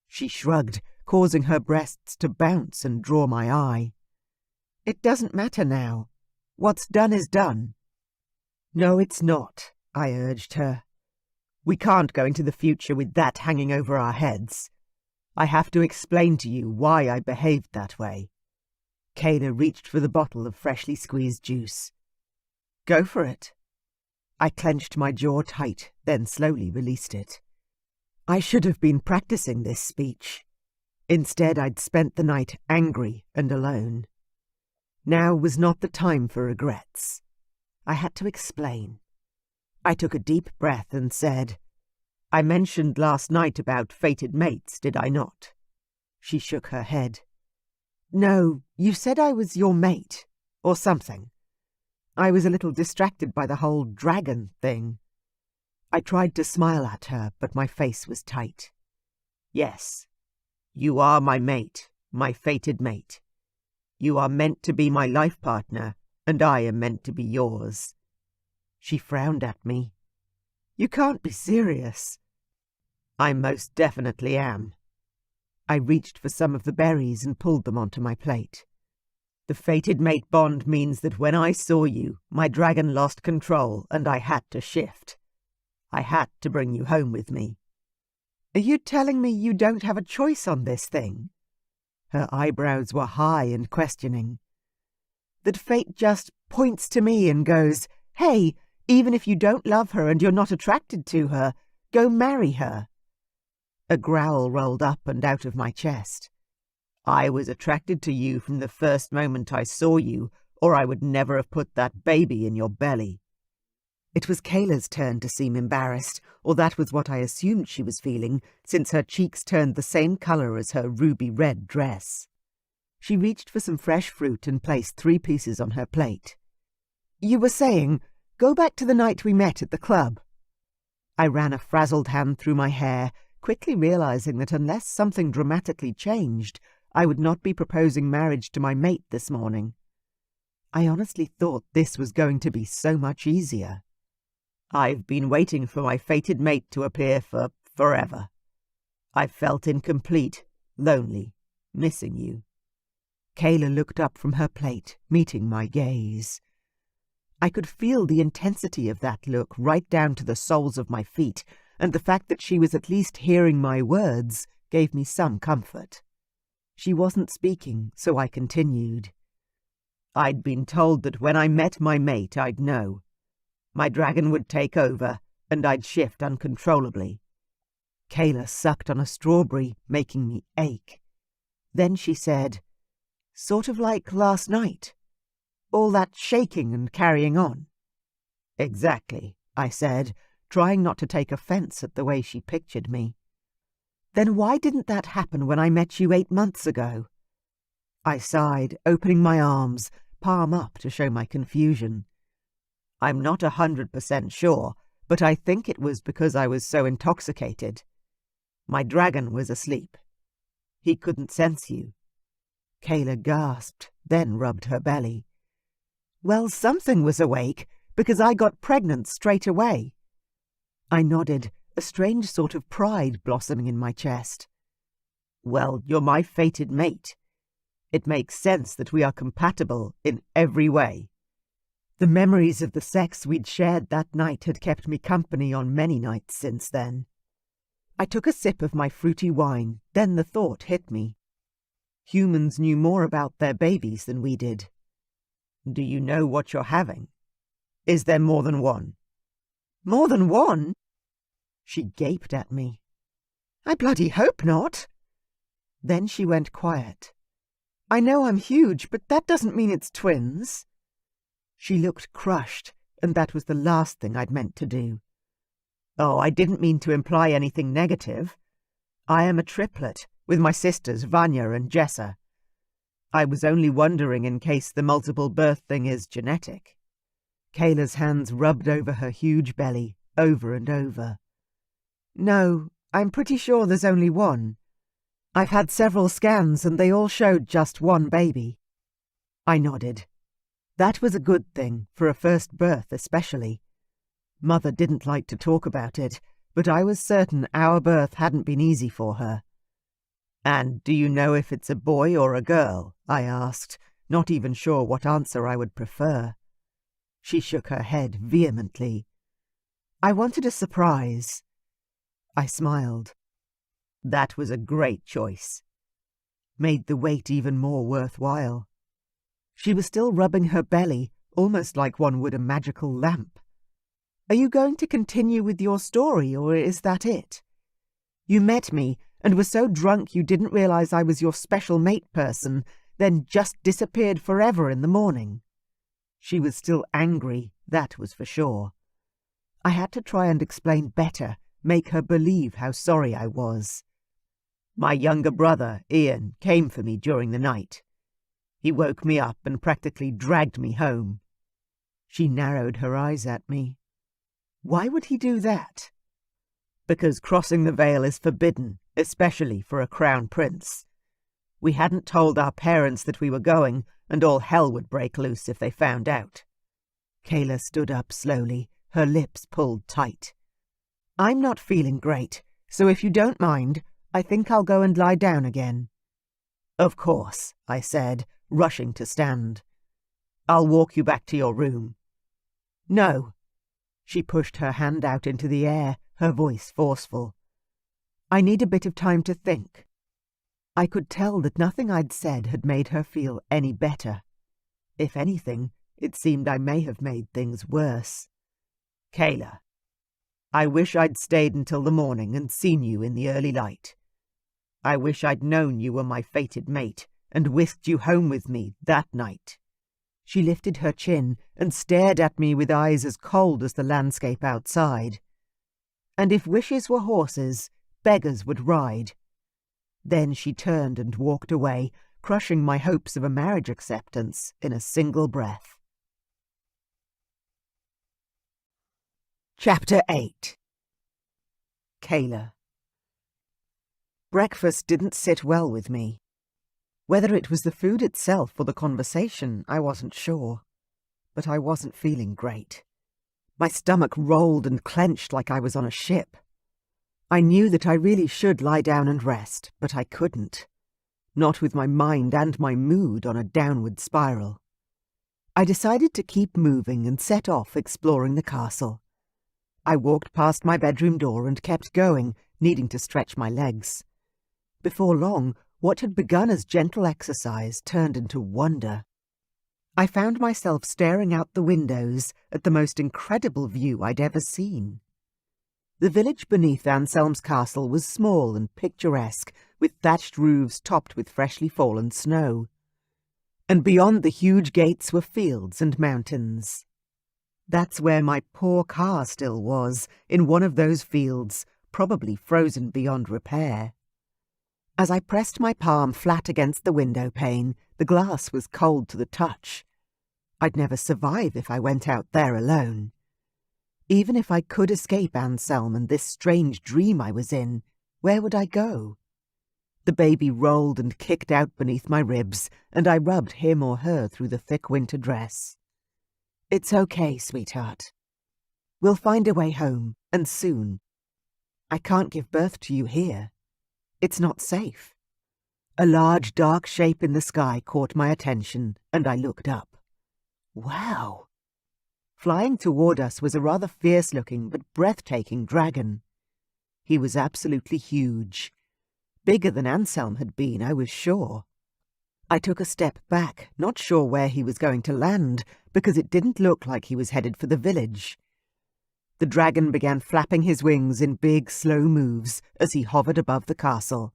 Speaker 1: She shrugged, causing her breasts to bounce and draw my eye. "It doesn't matter now. What's done is done." "No, it's not," I urged her. "We can't go into the future with that hanging over our heads. I have to explain to you why I behaved that way." Kayla reached for the bottle of freshly squeezed juice. "Go for it." I clenched my jaw tight, then slowly released it. I should have been practicing this speech. Instead, I'd spent the night angry and alone. Now was not the time for regrets. I had to explain. I took a deep breath and said, "I mentioned last night about fated mates, did I not?" She shook her head. "No, you said I was your mate, or something. I was a little distracted by the whole dragon thing." I tried to smile at her, but my face was tight. "Yes, you are my mate, my fated mate. You are meant to be my life partner, and I am meant to be yours." She frowned at me. "You can't be serious." "I most definitely am." I reached for some of the berries and pulled them onto my plate. "The fated mate bond means that when I saw you, my dragon lost control and I had to shift. I had to bring you home with me." "Are you telling me you don't have a choice on this thing?" Her eyebrows were high and questioning. "That fate just points to me and goes, 'Hey, even if you don't love her and you're not attracted to her, go marry her.'" A growl rolled up and out of my chest. "I was attracted to you from the first moment I saw you, or I would never have put that baby in your belly." It was Kayla's turn to seem embarrassed, or that was what I assumed she was feeling, since her cheeks turned the same colour as her ruby-red dress. She reached for some fresh fruit and placed 3 pieces on her plate. "You were saying, go back to the night we met at the club." I ran a frazzled hand through my hair, quickly realizing that unless something dramatically changed, I would not be proposing marriage to my mate this morning. I honestly thought this was going to be so much easier. "I've been waiting for my fated mate to appear for forever. I've felt incomplete, lonely, missing you." Kayla looked up from her plate, meeting my gaze. I could feel the intensity of that look right down to the soles of my feet, and the fact that she was at least hearing my words gave me some comfort. She wasn't speaking, so I continued. "I'd been told that when I met my mate I'd know. My dragon would take over, and I'd shift uncontrollably." Kayla sucked on a strawberry, making me ache. Then she said, "Sort of like last night. All that shaking and carrying on." "Exactly," I said, trying not to take offense at the way she pictured me. "Then why didn't that happen when I met you 8 months ago?" I sighed, opening my arms, palm up to show my confusion. "I'm not 100% sure, but I think it was because I was so intoxicated. My dragon was asleep. He couldn't sense you." Kayla gasped, then rubbed her belly. "Well, something was awake, because I got pregnant straight away." I nodded, a strange sort of pride blossoming in my chest. "Well, you're my fated mate. It makes sense that we are compatible in every way." The memories of the sex we'd shared that night had kept me company on many nights since then. I took a sip of my fruity wine, then the thought hit me. Humans knew more about their babies than we did. "Do you know what you're having? Is there more than one?" "More than one?" She gaped at me. "I bloody hope not." Then she went quiet. "I know I'm huge, but that doesn't mean it's twins." She looked crushed, and that was the last thing I'd meant to do. "Oh, I didn't mean to imply anything negative. I am a triplet, with my sisters Vanya and Jessa. I was only wondering in case the multiple birth thing is genetic." Kayla's hands rubbed over her huge belly, over and over. "No, I'm pretty sure there's only one. I've had several scans and they all showed just one baby." I nodded. That was a good thing, for a first birth especially. Mother didn't like to talk about it, but I was certain our birth hadn't been easy for her. "And do you know if it's a boy or a girl?" I asked, not even sure what answer I would prefer. She shook her head vehemently. "I wanted a surprise." I smiled. That was a great choice. Made the wait even more worthwhile. She was still rubbing her belly, almost like one would a magical lamp. "Are you going to continue with your story, or is that it? You met me and were so drunk you didn't realize I was your special mate person, then just disappeared forever in the morning." She was still angry, that was for sure. I had to try and explain better, make her believe how sorry I was. "My younger brother, Ian, came for me during the night. He woke me up and practically dragged me home." She narrowed her eyes at me. "Why would he do that?" "Because crossing the veil is forbidden, especially for a crown prince. We hadn't told our parents that we were going, and all hell would break loose if they found out." Kayla stood up slowly, her lips pulled tight. "I'm not feeling great, so if you don't mind, I think I'll go and lie down again." "Of course," I said, rushing to stand. "I'll walk you back to your room." "No." She pushed her hand out into the air, her voice forceful. "I need a bit of time to think." I could tell that nothing I'd said had made her feel any better. If anything, it seemed I may have made things worse. "Kayla, I wish I'd stayed until the morning and seen you in the early light. I wish I'd known you were my fated mate and whisked you home with me that night." She lifted her chin and stared at me with eyes as cold as the landscape outside. "And if wishes were horses, beggars would ride." Then she turned and walked away, crushing my hopes of a marriage acceptance in a single breath. Chapter 8. Kayla. Breakfast didn't sit well with me. Whether it was the food itself or the conversation, I wasn't sure. But I wasn't feeling great. My stomach rolled and clenched like I was on a ship. I knew that I really should lie down and rest, but I couldn't. Not with my mind and my mood on a downward spiral. I decided to keep moving and set off exploring the castle. I walked past my bedroom door and kept going, needing to stretch my legs. Before long, what had begun as gentle exercise turned into wonder. I found myself staring out the windows at the most incredible view I'd ever seen. The village beneath Anselm's castle was small and picturesque, with thatched roofs topped with freshly fallen snow. And beyond the huge gates were fields and mountains. That's where my poor car still was, in one of those fields, probably frozen beyond repair. As I pressed my palm flat against the window pane, the glass was cold to the touch. I'd never survive if I went out there alone. Even if I could escape Anselm and this strange dream I was in, Where would I go? The baby rolled and kicked out beneath my ribs, and I rubbed him or her through the thick winter dress. It's okay, sweetheart. We'll find a way home, and soon. I can't give birth to you here. It's not safe. A large, dark shape in the sky caught my attention, and I looked up. Wow! Flying toward us was a rather fierce-looking but breathtaking dragon. He was absolutely huge. Bigger than Anselm had been, I was sure. I took a step back, not sure where he was going to land, because it didn't look like he was headed for the village. The dragon began flapping his wings in big, slow moves as he hovered above the castle.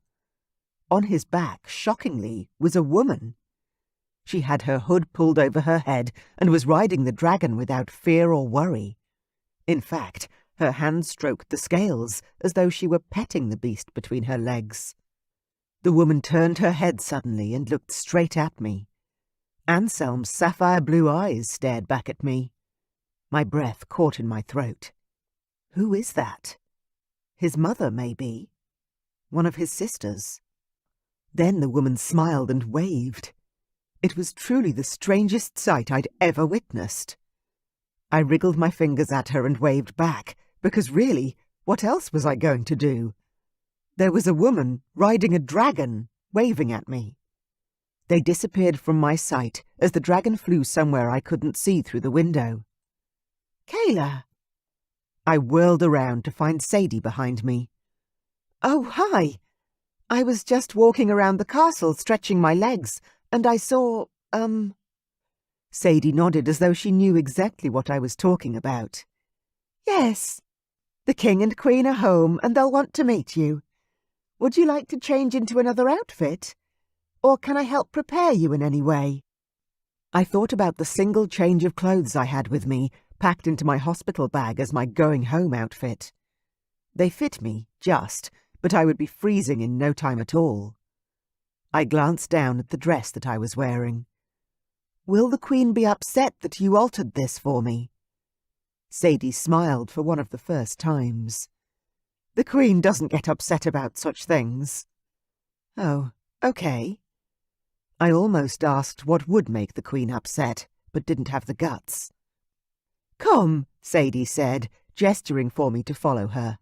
Speaker 1: On his back, shockingly, was a woman. She had her hood pulled over her head and was riding the dragon without fear or worry. In fact, her hand stroked the scales as though she were petting the beast between her legs. The woman turned her head suddenly and looked straight at me. Anselm's sapphire blue eyes stared back at me. My breath caught in my throat. Who is that? His mother, maybe. One of his sisters. Then the woman smiled and waved. It was truly the strangest sight I'd ever witnessed. I wriggled my fingers at her and waved back, because really, what else was I going to do? There was a woman riding a dragon, waving at me. They disappeared from my sight as the dragon flew somewhere I couldn't see through the window. Kayla! I whirled around to find Sadie behind me. Oh, hi! I was just walking around the castle stretching my legs, and I saw, Sadie nodded as though she knew exactly what I was talking about. Yes. The King and Queen are home, and they'll want to meet you. Would you like to change into another outfit? Or can I help prepare you in any way? I thought about the single change of clothes I had with me, packed into my hospital bag as my going-home outfit. They fit me, just, but I would be freezing in no time at all. I glanced down at the dress that I was wearing. Will the Queen be upset that you altered this for me? Sadie smiled for one of the first times. The Queen doesn't get upset about such things. Oh, okay. I almost asked what would make the Queen upset, but didn't have the guts. Come, Sadie said, gesturing for me to follow her.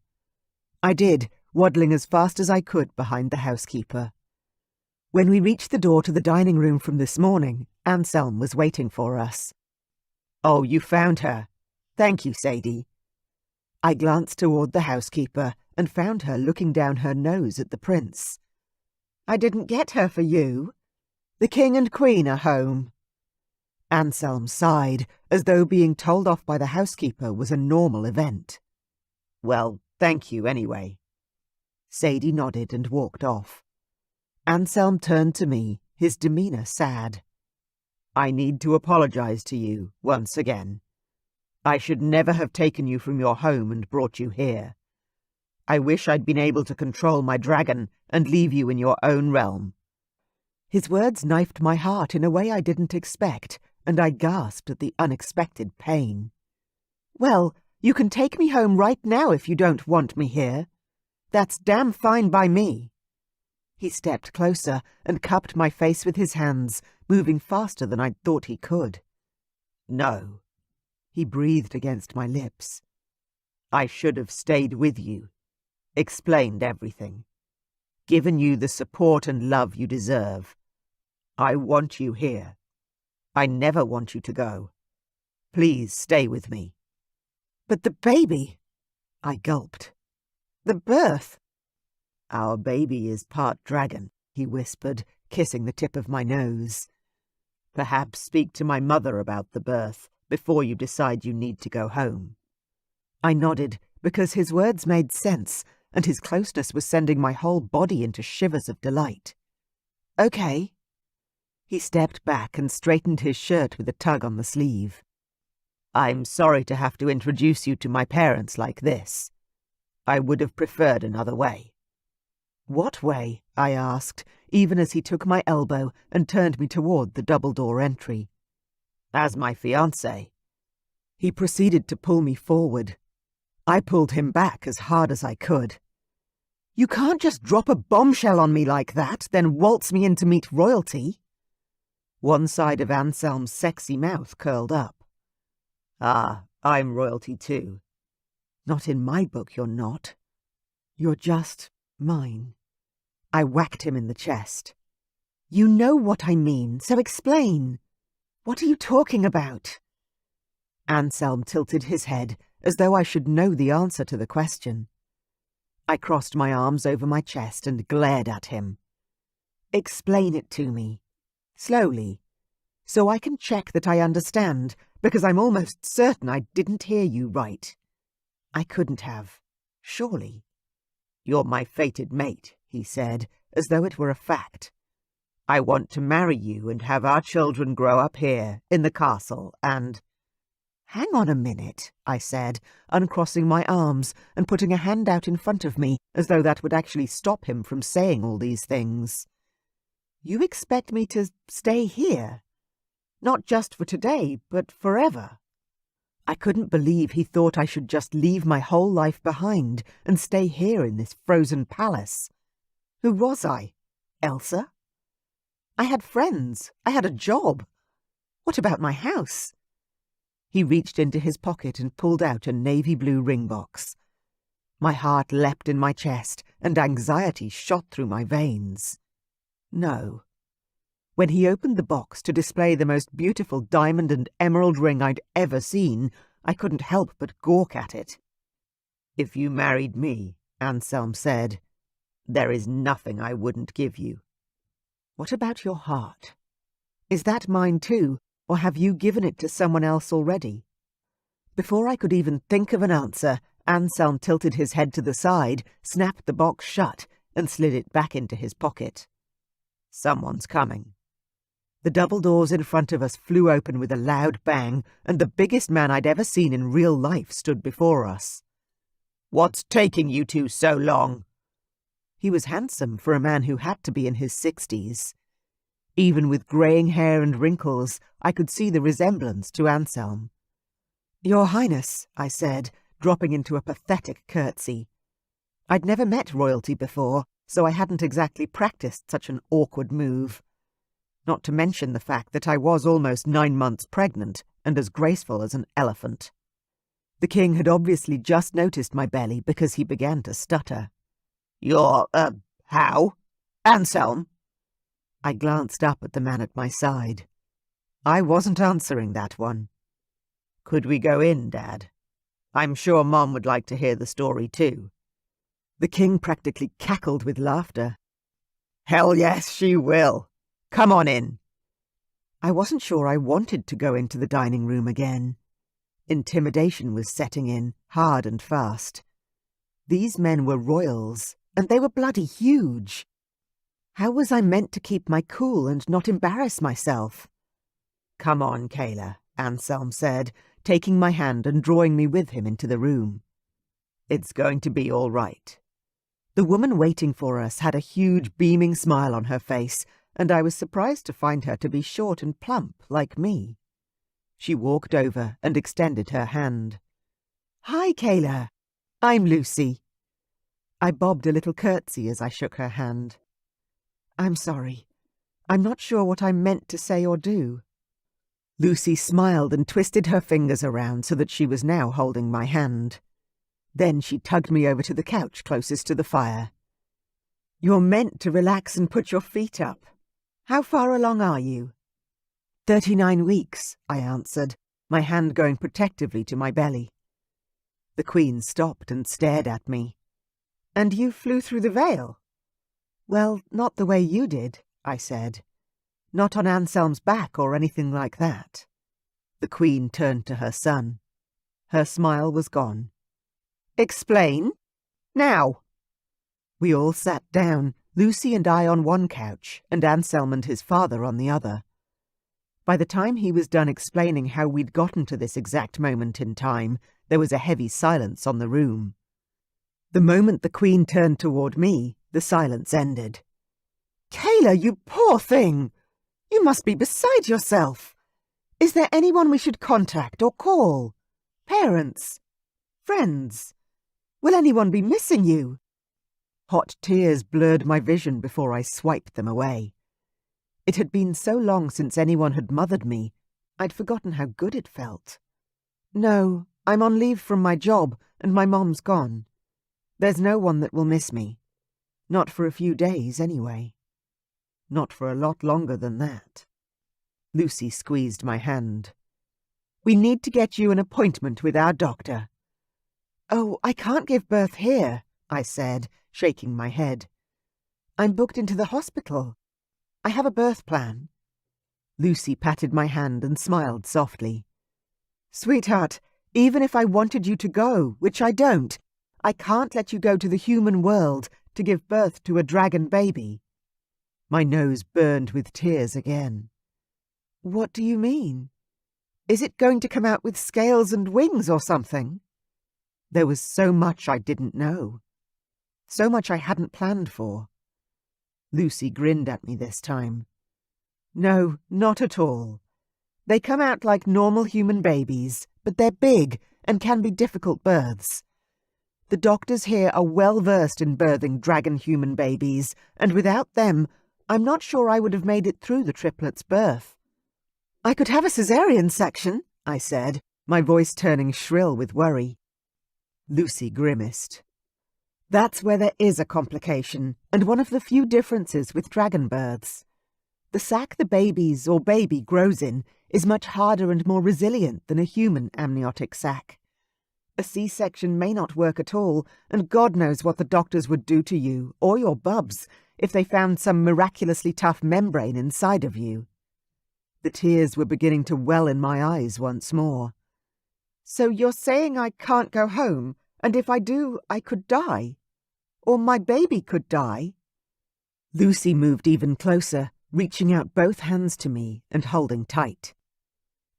Speaker 1: I did, waddling as fast as I could behind the housekeeper. When we reached the door to the dining room from this morning, Anselm was waiting for us. Oh, you found her. Thank you, Sadie. I glanced toward the housekeeper and found her looking down her nose at the prince. I didn't get her for you. The King and Queen are home. Anselm sighed, as though being told off by the housekeeper was a normal event. Well, thank you anyway. Sadie nodded and walked off. Anselm turned to me, his demeanour sad. I need to apologize to you, once again. I should never have taken you from your home and brought you here. I wish I'd been able to control my dragon and leave you in your own realm. His words knifed my heart in a way I didn't expect, and I gasped at the unexpected pain. Well, you can take me home right now if you don't want me here. That's damn fine by me. He stepped closer and cupped my face with his hands, moving faster than I'd thought he could. No. He breathed against my lips. I should have stayed with you, explained everything, given you the support and love you deserve. I want you here. I never want you to go. Please stay with me. But the baby, I gulped. The birth. Our baby is part dragon, he whispered, kissing the tip of my nose. Perhaps speak to my mother about the birth before you decide you need to go home. I nodded, because his words made sense, and his closeness was sending my whole body into shivers of delight. Okay. He stepped back and straightened his shirt with a tug on the sleeve. I'm sorry to have to introduce you to my parents like this. I would have preferred another way. What way? I asked, even as he took my elbow and turned me toward the double-door entry. As my fiancé. He proceeded to pull me forward. I pulled him back as hard as I could. You can't just drop a bombshell on me like that, then waltz me in to meet royalty. One side of Anselm's sexy mouth curled up. Ah, I'm royalty too. Not in my book, you're not. You're just mine. I whacked him in the chest. You know what I mean, so explain. What are you talking about? Anselm tilted his head, as though I should know the answer to the question. I crossed my arms over my chest and glared at him. Explain it to me. Slowly. So I can check that I understand, because I'm almost certain I didn't hear you right. I couldn't have. Surely. You're my fated mate, he said, as though it were a fact. I want to marry you and have our children grow up here, in the castle, and— Hang on a minute, I said, uncrossing my arms and putting a hand out in front of me, as though that would actually stop him from saying all these things. You expect me to stay here? Not just for today, but forever. I couldn't believe he thought I should just leave my whole life behind and stay here in this frozen palace. Who was I? Elsa? I had friends. I had a job. What about my house? He reached into his pocket and pulled out a navy blue ring box. My heart leapt in my chest, and anxiety shot through my veins. No. When he opened the box to display the most beautiful diamond and emerald ring I'd ever seen, I couldn't help but gawk at it. If you married me, Anselm said, there is nothing I wouldn't give you. What about your heart? Is that mine too, or have you given it to someone else already? Before I could even think of an answer, Anselm tilted his head to the side, snapped the box shut, and slid it back into his pocket. Someone's coming. The double doors in front of us flew open with a loud bang, and the biggest man I'd ever seen in real life stood before us. What's taking you two so long? He was handsome for a man who had to be in his 60s. Even with greying hair and wrinkles, I could see the resemblance to Anselm. Your Highness, I said, dropping into a pathetic curtsy. I'd never met royalty before, so I hadn't exactly practiced such an awkward move. Not to mention the fact that I was almost 9 months pregnant and as graceful as an elephant. The king had obviously just noticed my belly because he began to stutter. You're, how? Anselm? I glanced up at the man at my side. I wasn't answering that one. Could we go in, Dad? I'm sure Mom would like to hear the story too. The king practically cackled with laughter. Hell yes, she will. Come on in. I wasn't sure I wanted to go into the dining room again. Intimidation was setting in, hard and fast. These men were royals, and they were bloody huge. How was I meant to keep my cool and not embarrass myself? Come on, Kayla, Anselm said, taking my hand and drawing me with him into the room. It's going to be all right. The woman waiting for us had a huge beaming smile on her face, and I was surprised to find her to be short and plump like me. She walked over and extended her hand. Hi, Kayla. I'm Lucy. I bobbed a little curtsy as I shook her hand. I'm sorry. I'm not sure what I meant to say or do. Lucy smiled and twisted her fingers around so that she was now holding my hand. Then she tugged me over to the couch closest to the fire. You're meant to relax and put your feet up. How far along are you? 39 weeks, I answered, my hand going protectively to my belly. The Queen stopped and stared at me. And you flew through the veil? Well, not the way you did, I said. Not on Anselm's back or anything like that. The Queen turned to her son. Her smile was gone. Explain. Now. We all sat down, Lucy and I on one couch, and Anselm and his father on the other. By the time he was done explaining how we'd gotten to this exact moment in time, there was a heavy silence on the room. The moment the Queen turned toward me, the silence ended. Kayla, you poor thing! You must be beside yourself. Is there anyone we should contact or call? Parents? Friends? Will anyone be missing you? Hot tears blurred my vision before I swiped them away. It had been so long since anyone had mothered me, I'd forgotten how good it felt. No, I'm on leave from my job, and my mom's gone. There's no one that will miss me. Not for a few days, anyway. Not for a lot longer than that. Lucy squeezed my hand. We need to get you an appointment with our doctor. Oh, I can't give birth here, I said, shaking my head. I'm booked into the hospital. I have a birth plan. Lucy patted my hand and smiled softly. Sweetheart, even if I wanted you to go, which I don't, I can't let you go to the human world to give birth to a dragon baby. My nose burned with tears again. What do you mean? Is it going to come out with scales and wings or something? There was so much I didn't know. So much I hadn't planned for. Lucy grinned at me this time. No, not at all. They come out like normal human babies, but they're big and can be difficult births. The doctors here are well versed in birthing dragon human babies, and without them, I'm not sure I would have made it through the triplets' birth. I could have a cesarean section, I said, my voice turning shrill with worry. Lucy grimaced. That's where there is a complication, and one of the few differences with dragon births. The sac the baby's or baby grows in is much harder and more resilient than a human amniotic sac. A C-section may not work at all, and God knows what the doctors would do to you, or your bubs, if they found some miraculously tough membrane inside of you. The tears were beginning to well in my eyes once more. So you're saying I can't go home, and if I do, I could die? Or my baby could die? Lucy moved even closer, reaching out both hands to me and holding tight.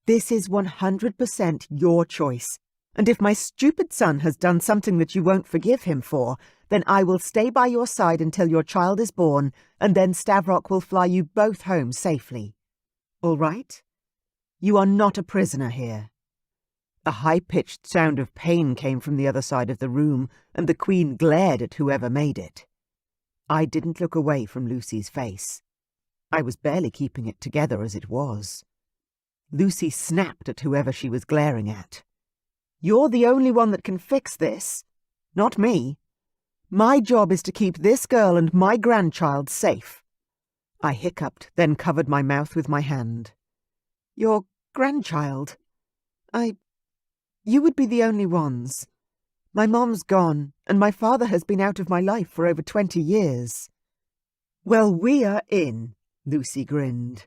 Speaker 1: This is 100% your choice, and if my stupid son has done something that you won't forgive him for, then I will stay by your side until your child is born, and then Stavrok will fly you both home safely. All right? You are not a prisoner here. A high-pitched sound of pain came from the other side of the room, and the Queen glared at whoever made it. I didn't look away from Lucy's face. I was barely keeping it together as it was. Lucy snapped at whoever she was glaring at. You're the only one that can fix this, not me. My job is to keep this girl and my grandchild safe. I hiccuped, then covered my mouth with my hand. Your grandchild? You would be the only ones. My mom's gone, and my father has been out of my life for over 20 years. Well, we are in, Lucy grinned.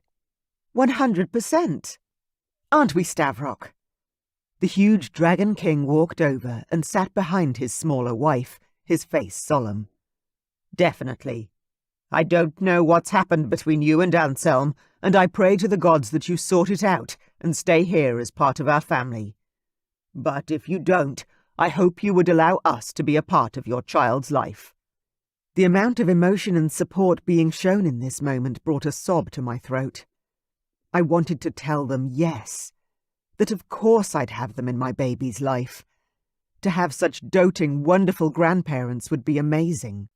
Speaker 1: 100%. Aren't we, Stavrok? The huge Dragon King walked over and sat behind his smaller wife, his face solemn. Definitely. I don't know what's happened between you and Anselm, and I pray to the gods that you sort it out and stay here as part of our family. But if you don't, I hope you would allow us to be a part of your child's life. The amount of emotion and support being shown in this moment brought a sob to my throat. I wanted to tell them yes, that of course I'd have them in my baby's life. To have such doting, wonderful grandparents would be amazing.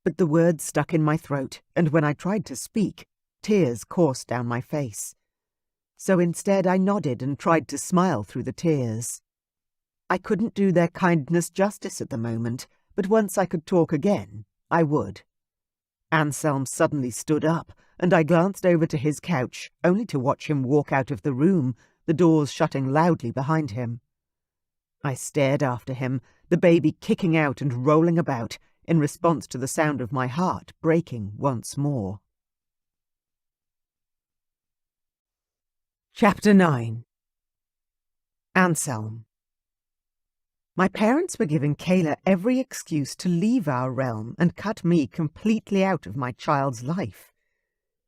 Speaker 1: But the words stuck in my throat, and when I tried to speak, tears coursed down my face. So instead I nodded and tried to smile through the tears. I couldn't do their kindness justice at the moment, but once I could talk again, I would. Anselm suddenly stood up, and I glanced over to his couch, only to watch him walk out of the room, the doors shutting loudly behind him. I stared after him, the baby kicking out and rolling about, in response to the sound of my heart breaking once more. Chapter 9. Anselm. My parents were giving Kayla every excuse to leave our realm and cut me completely out of my child's life.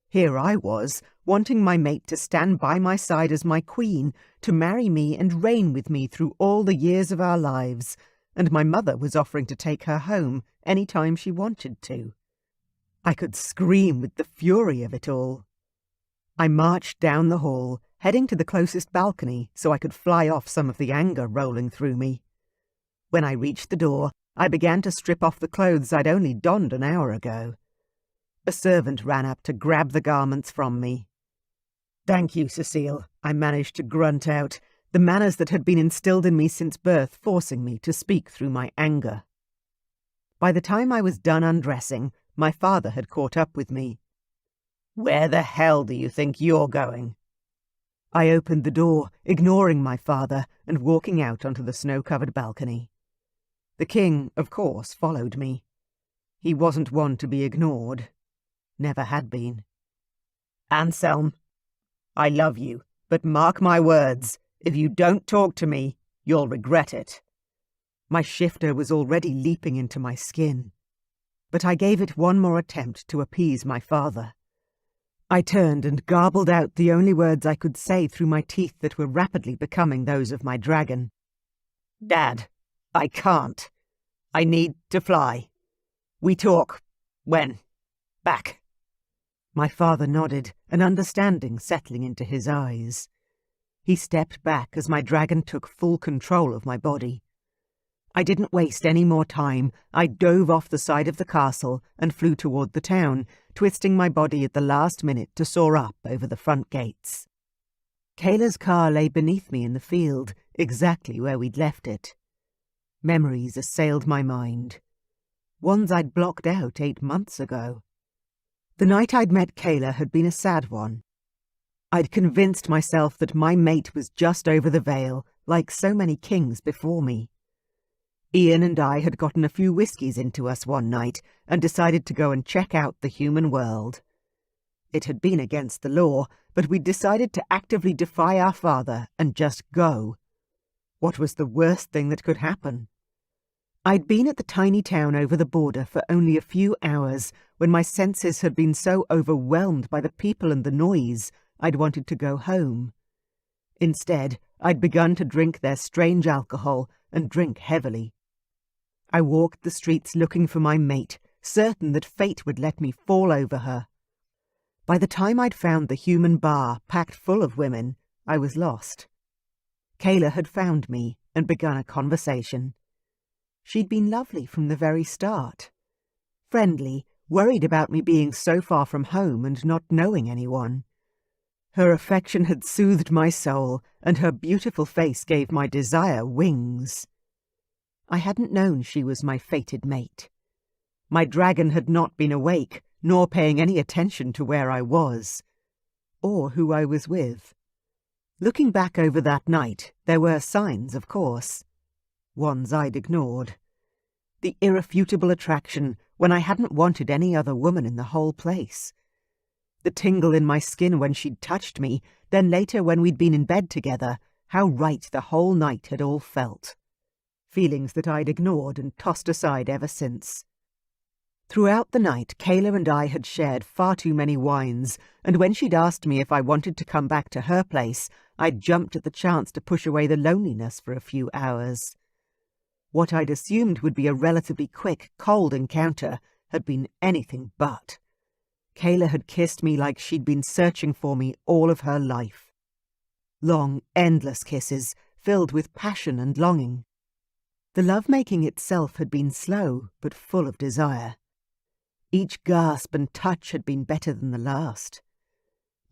Speaker 1: Here I was, wanting my mate to stand by my side as my queen, to marry me and reign with me through all the years of our lives, and my mother was offering to take her home any time she wanted to. I could scream with the fury of it all. I marched down the hall, heading to the closest balcony so I could fly off some of the anger rolling through me. When I reached the door, I began to strip off the clothes I'd only donned an hour ago. A servant ran up to grab the garments from me. "Thank you, Cecile," I managed to grunt out, the manners that had been instilled in me since birth forcing me to speak through my anger. By the time I was done undressing, my father had caught up with me. "Where the hell do you think you're going?" I opened the door, ignoring my father, and walking out onto the snow-covered balcony. The king, of course, followed me. He wasn't one to be ignored. Never had been. "Anselm, I love you, but mark my words, if you don't talk to me, you'll regret it." My shifter was already leaping into my skin, but I gave it one more attempt to appease my father. I turned and garbled out the only words I could say through my teeth that were rapidly becoming those of my dragon. "Dad, I can't. I need to fly. We talk. When? Back." My father nodded, an understanding settling into his eyes. He stepped back as my dragon took full control of my body. I didn't waste any more time. I dove off the side of the castle and flew toward the town, twisting my body at the last minute to soar up over the front gates. Kayla's car lay beneath me in the field, exactly where we'd left it. Memories assailed my mind. Ones I'd blocked out 8 months ago. The night I'd met Kayla had been a sad one. I'd convinced myself that my mate was just over the veil, like so many kings before me. Ian and I had gotten a few whiskies into us one night and decided to go and check out the human world. It had been against the law, but we'd decided to actively defy our father and just go. What was the worst thing that could happen? I'd been at the tiny town over the border for only a few hours when my senses had been so overwhelmed by the people and the noise I'd wanted to go home. Instead, I'd begun to drink their strange alcohol and drink heavily. I walked the streets looking for my mate, certain that fate would let me fall over her. By the time I'd found the human bar packed full of women, I was lost. Kayla had found me and begun a conversation. She'd been lovely from the very start. Friendly, worried about me being so far from home and not knowing anyone. Her affection had soothed my soul, and her beautiful face gave my desire wings. I hadn't known she was my fated mate. My dragon had not been awake, nor paying any attention to where I was, or who I was with. Looking back over that night, there were signs, of course. Ones I'd ignored. The irrefutable attraction when I hadn't wanted any other woman in the whole place. The tingle in my skin when she'd touched me, then later when we'd been in bed together, how right the whole night had all felt. Feelings that I'd ignored and tossed aside ever since. Throughout the night, Kayla and I had shared far too many wines, and when she'd asked me if I wanted to come back to her place, I'd jumped at the chance to push away the loneliness for a few hours. What I'd assumed would be a relatively quick, cold encounter had been anything but. Kayla had kissed me like she'd been searching for me all of her life. Long, endless kisses, filled with passion and longing. The lovemaking itself had been slow, but full of desire. Each gasp and touch had been better than the last.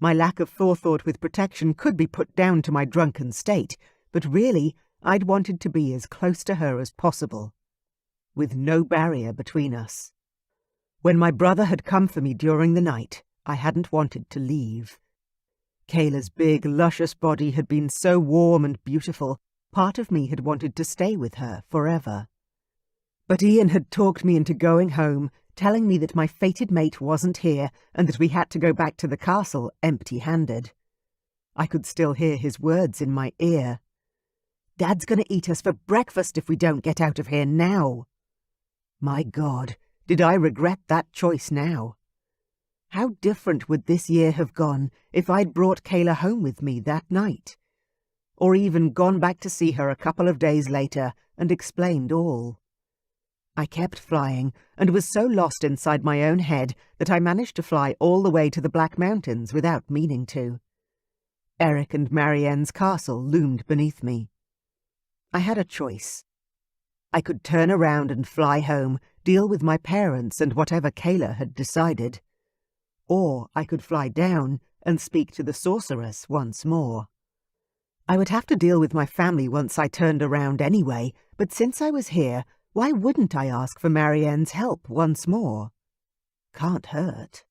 Speaker 1: My lack of forethought with protection could be put down to my drunken state, but really, I'd wanted to be as close to her as possible, with no barrier between us. When my brother had come for me during the night, I hadn't wanted to leave. Kayla's big, luscious body had been so warm and beautiful, part of me had wanted to stay with her forever. But Ian had talked me into going home, telling me that my fated mate wasn't here and that we had to go back to the castle empty-handed. I could still hear his words in my ear. "Dad's going to eat us for breakfast if we don't get out of here now." My God, did I regret that choice now? How different would this year have gone if I'd brought Kayla home with me that night? Or even gone back to see her a couple of days later and explained all. I kept flying and was so lost inside my own head that I managed to fly all the way to the Black Mountains without meaning to. Eric and Marianne's castle loomed beneath me. I had a choice. I could turn around and fly home, deal with my parents and whatever Kayla had decided. Or I could fly down and speak to the sorceress once more. I would have to deal with my family once I turned around anyway, but since I was here, why wouldn't I ask for Marianne's help once more? Can't hurt.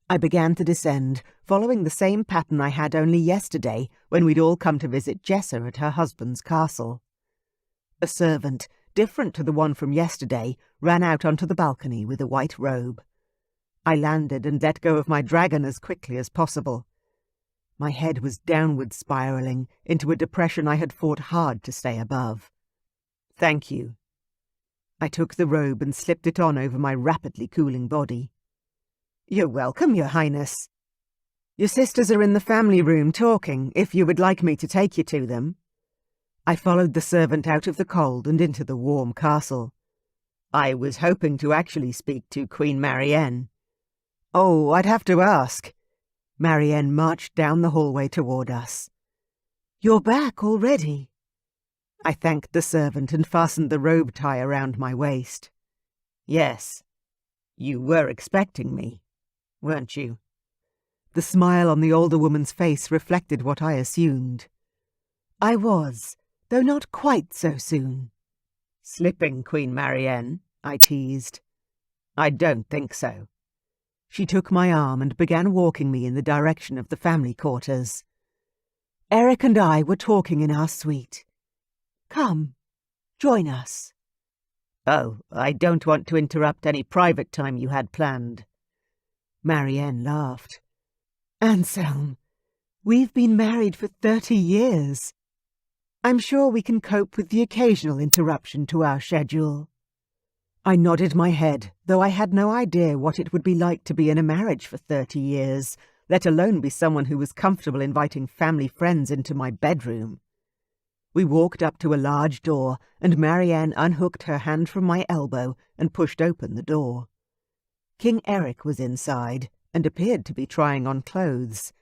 Speaker 1: I began to descend, following the same pattern I had only yesterday when we'd all come to visit Jessa at her husband's castle. A servant, different to the one from yesterday, ran out onto the balcony with a white robe. I landed and let go of my dragon as quickly as possible. My head was downward spiraling into a depression I had fought hard to stay above. "Thank you." I took the robe and slipped it on over my rapidly cooling body. "You're welcome, Your Highness. Your sisters are in the family room talking, if you would like me to take you to them." I followed the servant out of the cold and into the warm castle. "I was hoping to actually speak to Queen Marianne." "Oh, I'd have to ask." Marianne marched down the hallway toward us. "You're back already." I thanked the servant and fastened the robe tie around my waist. "Yes, you were expecting me, weren't you?" The smile on the older woman's face reflected what I assumed. "I was, though not quite so soon." "Slipping, Queen Marianne?" I teased. "I don't think so." She took my arm and began walking me in the direction of the family quarters. "Eric and I were talking in our suite. Come, join us." "Oh, I don't want to interrupt any private time you had planned." Marianne laughed. "Anselm, we've been married for 30 years. I'm sure we can cope with the occasional interruption to our schedule." I nodded my head, though I had no idea what it would be like to be in a marriage for 30 years, let alone be someone who was comfortable inviting family friends into my bedroom. We walked up to a large door, and Marianne unhooked her hand from my elbow and pushed open the door. King Eric was inside, and appeared to be trying on clothes.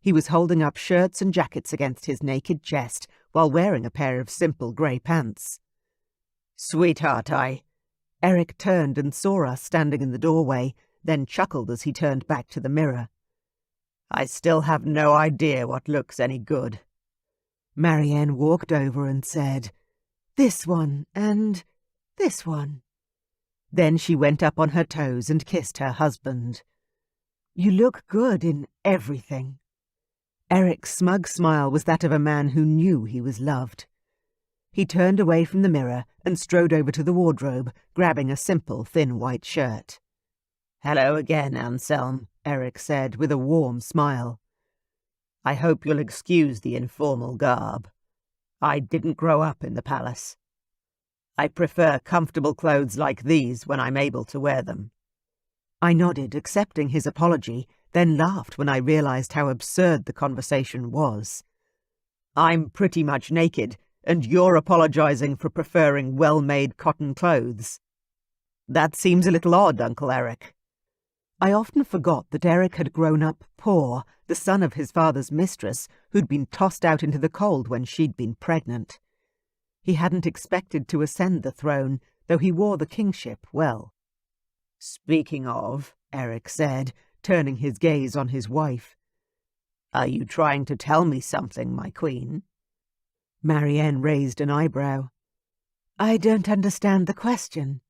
Speaker 1: He was holding up shirts and jackets against his naked chest, while wearing a pair of simple grey pants. "Sweetheart, Eric turned and saw us standing in the doorway, then chuckled as he turned back to the mirror. "I still have no idea what looks any good." Marianne walked over and said, "This one, and this one." Then she went up on her toes and kissed her husband. "You look good in everything." Eric's smug smile was that of a man who knew he was loved. He turned away from the mirror and strode over to the wardrobe, grabbing a simple, thin white shirt. "Hello again, Anselm," Eric said with a warm smile. "I hope you'll excuse the informal garb. I didn't grow up in the palace. I prefer comfortable clothes like these when I'm able to wear them." I nodded, accepting his apology, then laughed when I realized how absurd the conversation was. "I'm pretty much naked, and you're apologizing for preferring well-made cotton clothes. That seems a little odd, Uncle Eric." I often forgot that Eric had grown up poor, the son of his father's mistress, who'd been tossed out into the cold when she'd been pregnant. He hadn't expected to ascend the throne, though he wore the kingship well. "Speaking of," Eric said, turning his gaze on his wife, "are you trying to tell me something, my queen?" Marianne raised an eyebrow. "I don't understand the question."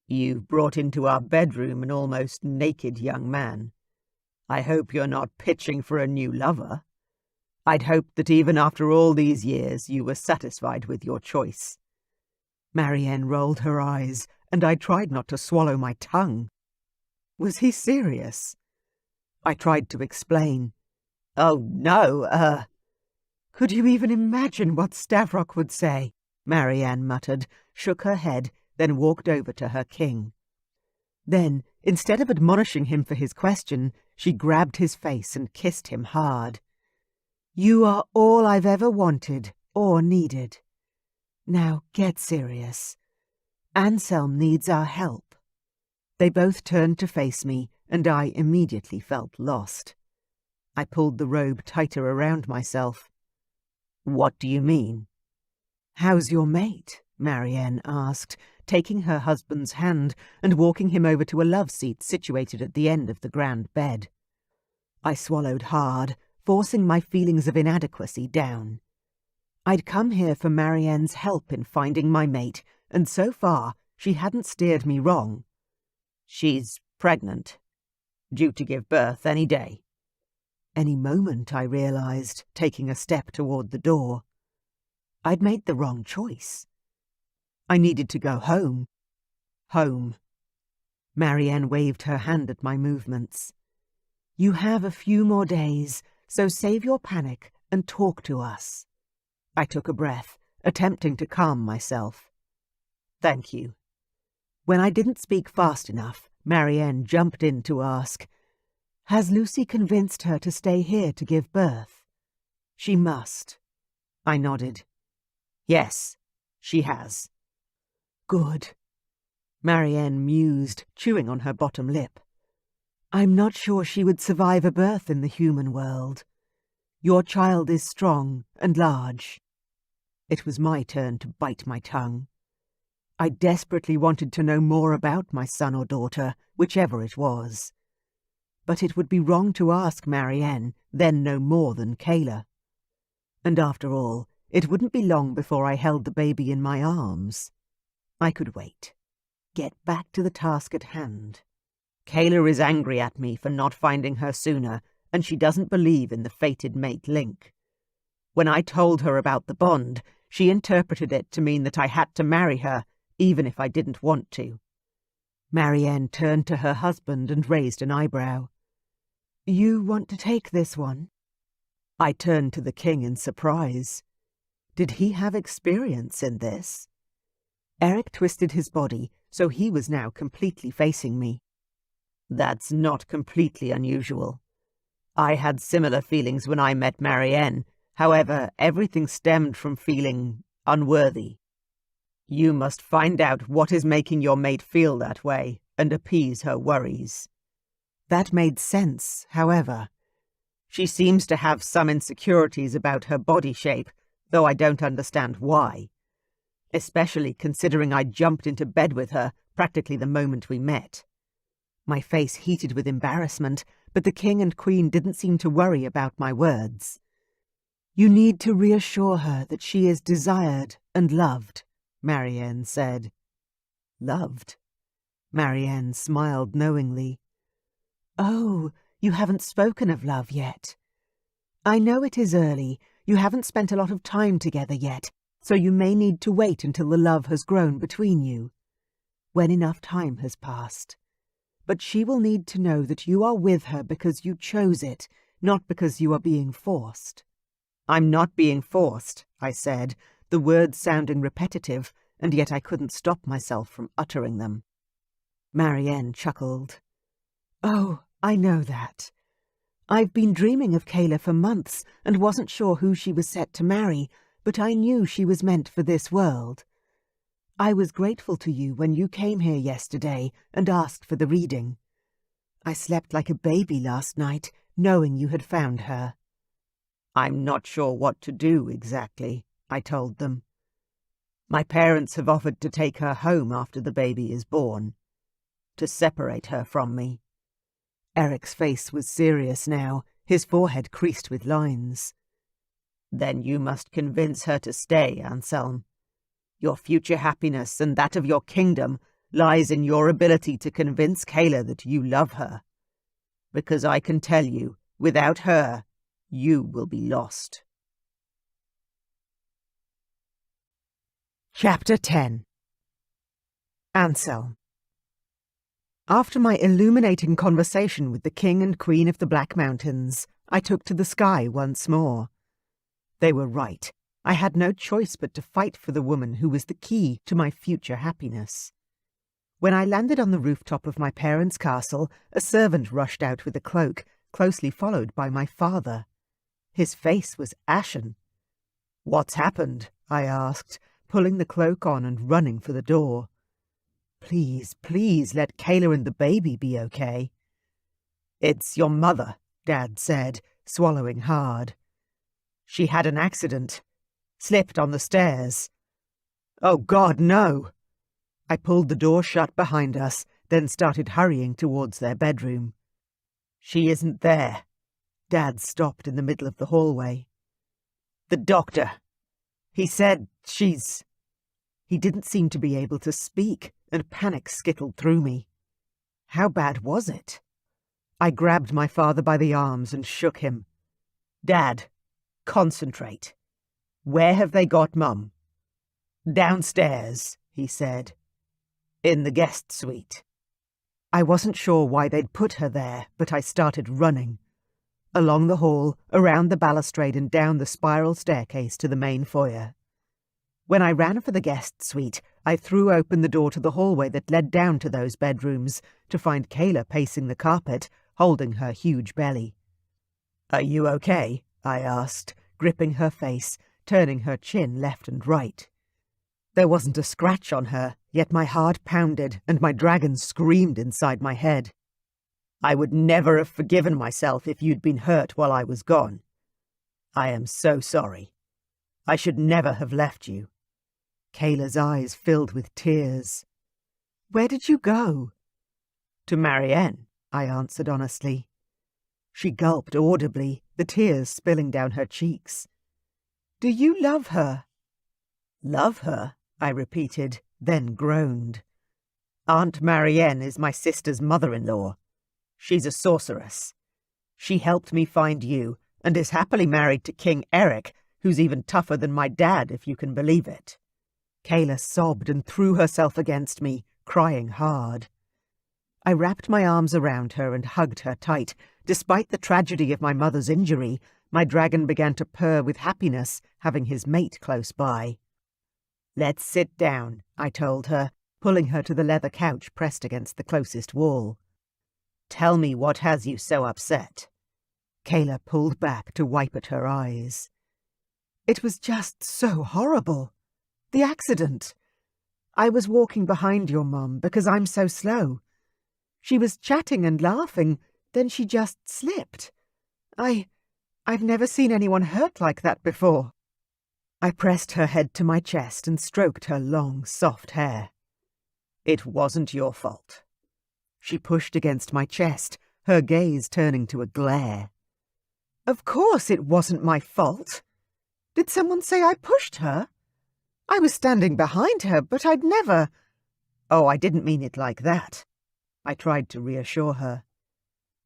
Speaker 1: "You've brought into our bedroom an almost naked young man. I hope you're not pitching for a new lover. I'd hoped that even after all these years you were satisfied with your choice." Marianne rolled her eyes, and I tried not to swallow my tongue. Was he serious? I tried to explain. "Oh, no, Could you even imagine what Stavrok would say?" Marianne muttered, shook her head, then walked over to her king. Then, instead of admonishing him for his question, she grabbed his face and kissed him hard. "You are all I've ever wanted or needed. Now get serious. Anselm needs our help." They both turned to face me, and I immediately felt lost. I pulled the robe tighter around myself. "What do you mean?" "How's your mate?" Marianne asked, taking her husband's hand and walking him over to a love seat situated at the end of the grand bed. I swallowed hard, forcing my feelings of inadequacy down. I'd come here for Marianne's help in finding my mate, and so far she hadn't steered me wrong. She's pregnant, due to give birth any day. Any moment, I realized, taking a step toward the door. I'd made the wrong choice. I needed to go home. Home. Marianne waved her hand at my movements. You have a few more days, so save your panic and talk to us. I took a breath, attempting to calm myself. Thank you. When I didn't speak fast enough, Marianne jumped in to ask, Has Lucy convinced her to stay here to give birth? She must. I nodded. Yes, she has. Good. Marianne mused, chewing on her bottom lip. I'm not sure she would survive a birth in the human world. Your child is strong and large. It was my turn to bite my tongue. I desperately wanted to know more about my son or daughter, whichever it was. But it would be wrong to ask Marianne, then no more than Kayla. And after all, it wouldn't be long before I held the baby in my arms. I could wait. Get back to the task at hand. Kayla is angry at me for not finding her sooner, and she doesn't believe in the fated mate link. When I told her about the bond, she interpreted it to mean that I had to marry her, even if I didn't want to. Marianne turned to her husband and raised an eyebrow. You want to take this one? I turned to the king in surprise. Did he have experience in this? Eric twisted his body, so he was now completely facing me. That's not completely unusual. I had similar feelings when I met Marianne. However, everything stemmed from feeling unworthy. You must find out what is making your mate feel that way and appease her worries. That made sense, however. She seems to have some insecurities about her body shape, though I don't understand why. Especially considering I jumped into bed with her practically the moment we met. My face heated with embarrassment, but the king and queen didn't seem to worry about my words. You need to reassure her that she is desired and loved, Marianne said. Loved? Marianne smiled knowingly. Oh, you haven't spoken of love yet. I know it is early. You haven't spent a lot of time together yet, so you may need to wait until the love has grown between you. When enough time has passed. But she will need to know that you are with her because you chose it, not because you are being forced. I'm not being forced, I said, the words sounding repetitive, and yet I couldn't stop myself from uttering them. Marianne chuckled. Oh, I know that. I've been dreaming of Kayla for months and wasn't sure who she was set to marry, but I knew she was meant for this world. I was grateful to you when you came here yesterday and asked for the reading. I slept like a baby last night, knowing you had found her. I'm not sure what to do exactly, I told them. My parents have offered to take her home after the baby is born, to separate her from me. Eric's face was serious now, his forehead creased with lines. Then you must convince her to stay, Anselm. Your future happiness and that of your kingdom lies in your ability to convince Kayla that you love her. Because I can tell you, without her, you will be lost. Chapter 10. Anselm. After my illuminating conversation with the King and Queen of the Black Mountains, I took to the sky once more. They were right. I had no choice but to fight for the woman who was the key to my future happiness. When I landed on the rooftop of my parents' castle, a servant rushed out with a cloak, closely followed by my father. His face was ashen. What's happened? I asked, pulling the cloak on and running for the door. Please, please let Kayla and the baby be okay. It's your mother, Dad said, swallowing hard. She had an accident. Slipped on the stairs. Oh, God, no! I pulled the door shut behind us, then started hurrying towards their bedroom. She isn't there. Dad stopped in the middle of the hallway. The doctor. He said she's... He didn't seem to be able to speak, and panic skittled through me. How bad was it? I grabbed my father by the arms and shook him. Dad, concentrate. Where have they got Mum? Downstairs, he said. In the guest suite. I wasn't sure why they'd put her there, but I started running. Along the hall, around the balustrade and down the spiral staircase to the main foyer. When I ran for the guest suite, I threw open the door to the hallway that led down to those bedrooms, to find Kayla pacing the carpet, holding her huge belly. Are you okay? I asked, gripping her face, turning her chin left and right. There wasn't a scratch on her, yet my heart pounded and my dragon screamed inside my head. I would never have forgiven myself if you'd been hurt while I was gone. I am so sorry. I should never have left you. Kayla's eyes filled with tears. Where did you go? To Marianne, I answered honestly. She gulped audibly, the tears spilling down her cheeks. Do you love her? Love her? I repeated, then groaned. Aunt Marianne is my sister's mother-in-law. She's a sorceress. She helped me find you, and is happily married to King Eric, who's even tougher than my dad, if you can believe it. Kayla sobbed and threw herself against me, crying hard. I wrapped my arms around her and hugged her tight. Despite the tragedy of my mother's injury, my dragon began to purr with happiness, having his mate close by. Let's sit down, I told her, pulling her to the leather couch pressed against the closest wall. Tell me what has you so upset. Kayla pulled back to wipe at her eyes. It was just so horrible. The accident. I was walking behind your mum because I'm so slow. She was chatting and laughing, then she just slipped. I've never seen anyone hurt like that before. I pressed her head to my chest and stroked her long, soft hair. It wasn't your fault. She pushed against my chest, her gaze turning to a glare. Of course it wasn't my fault. Did someone say I pushed her? I was standing behind her, but I'd never... Oh, I didn't mean it like that. I tried to reassure her.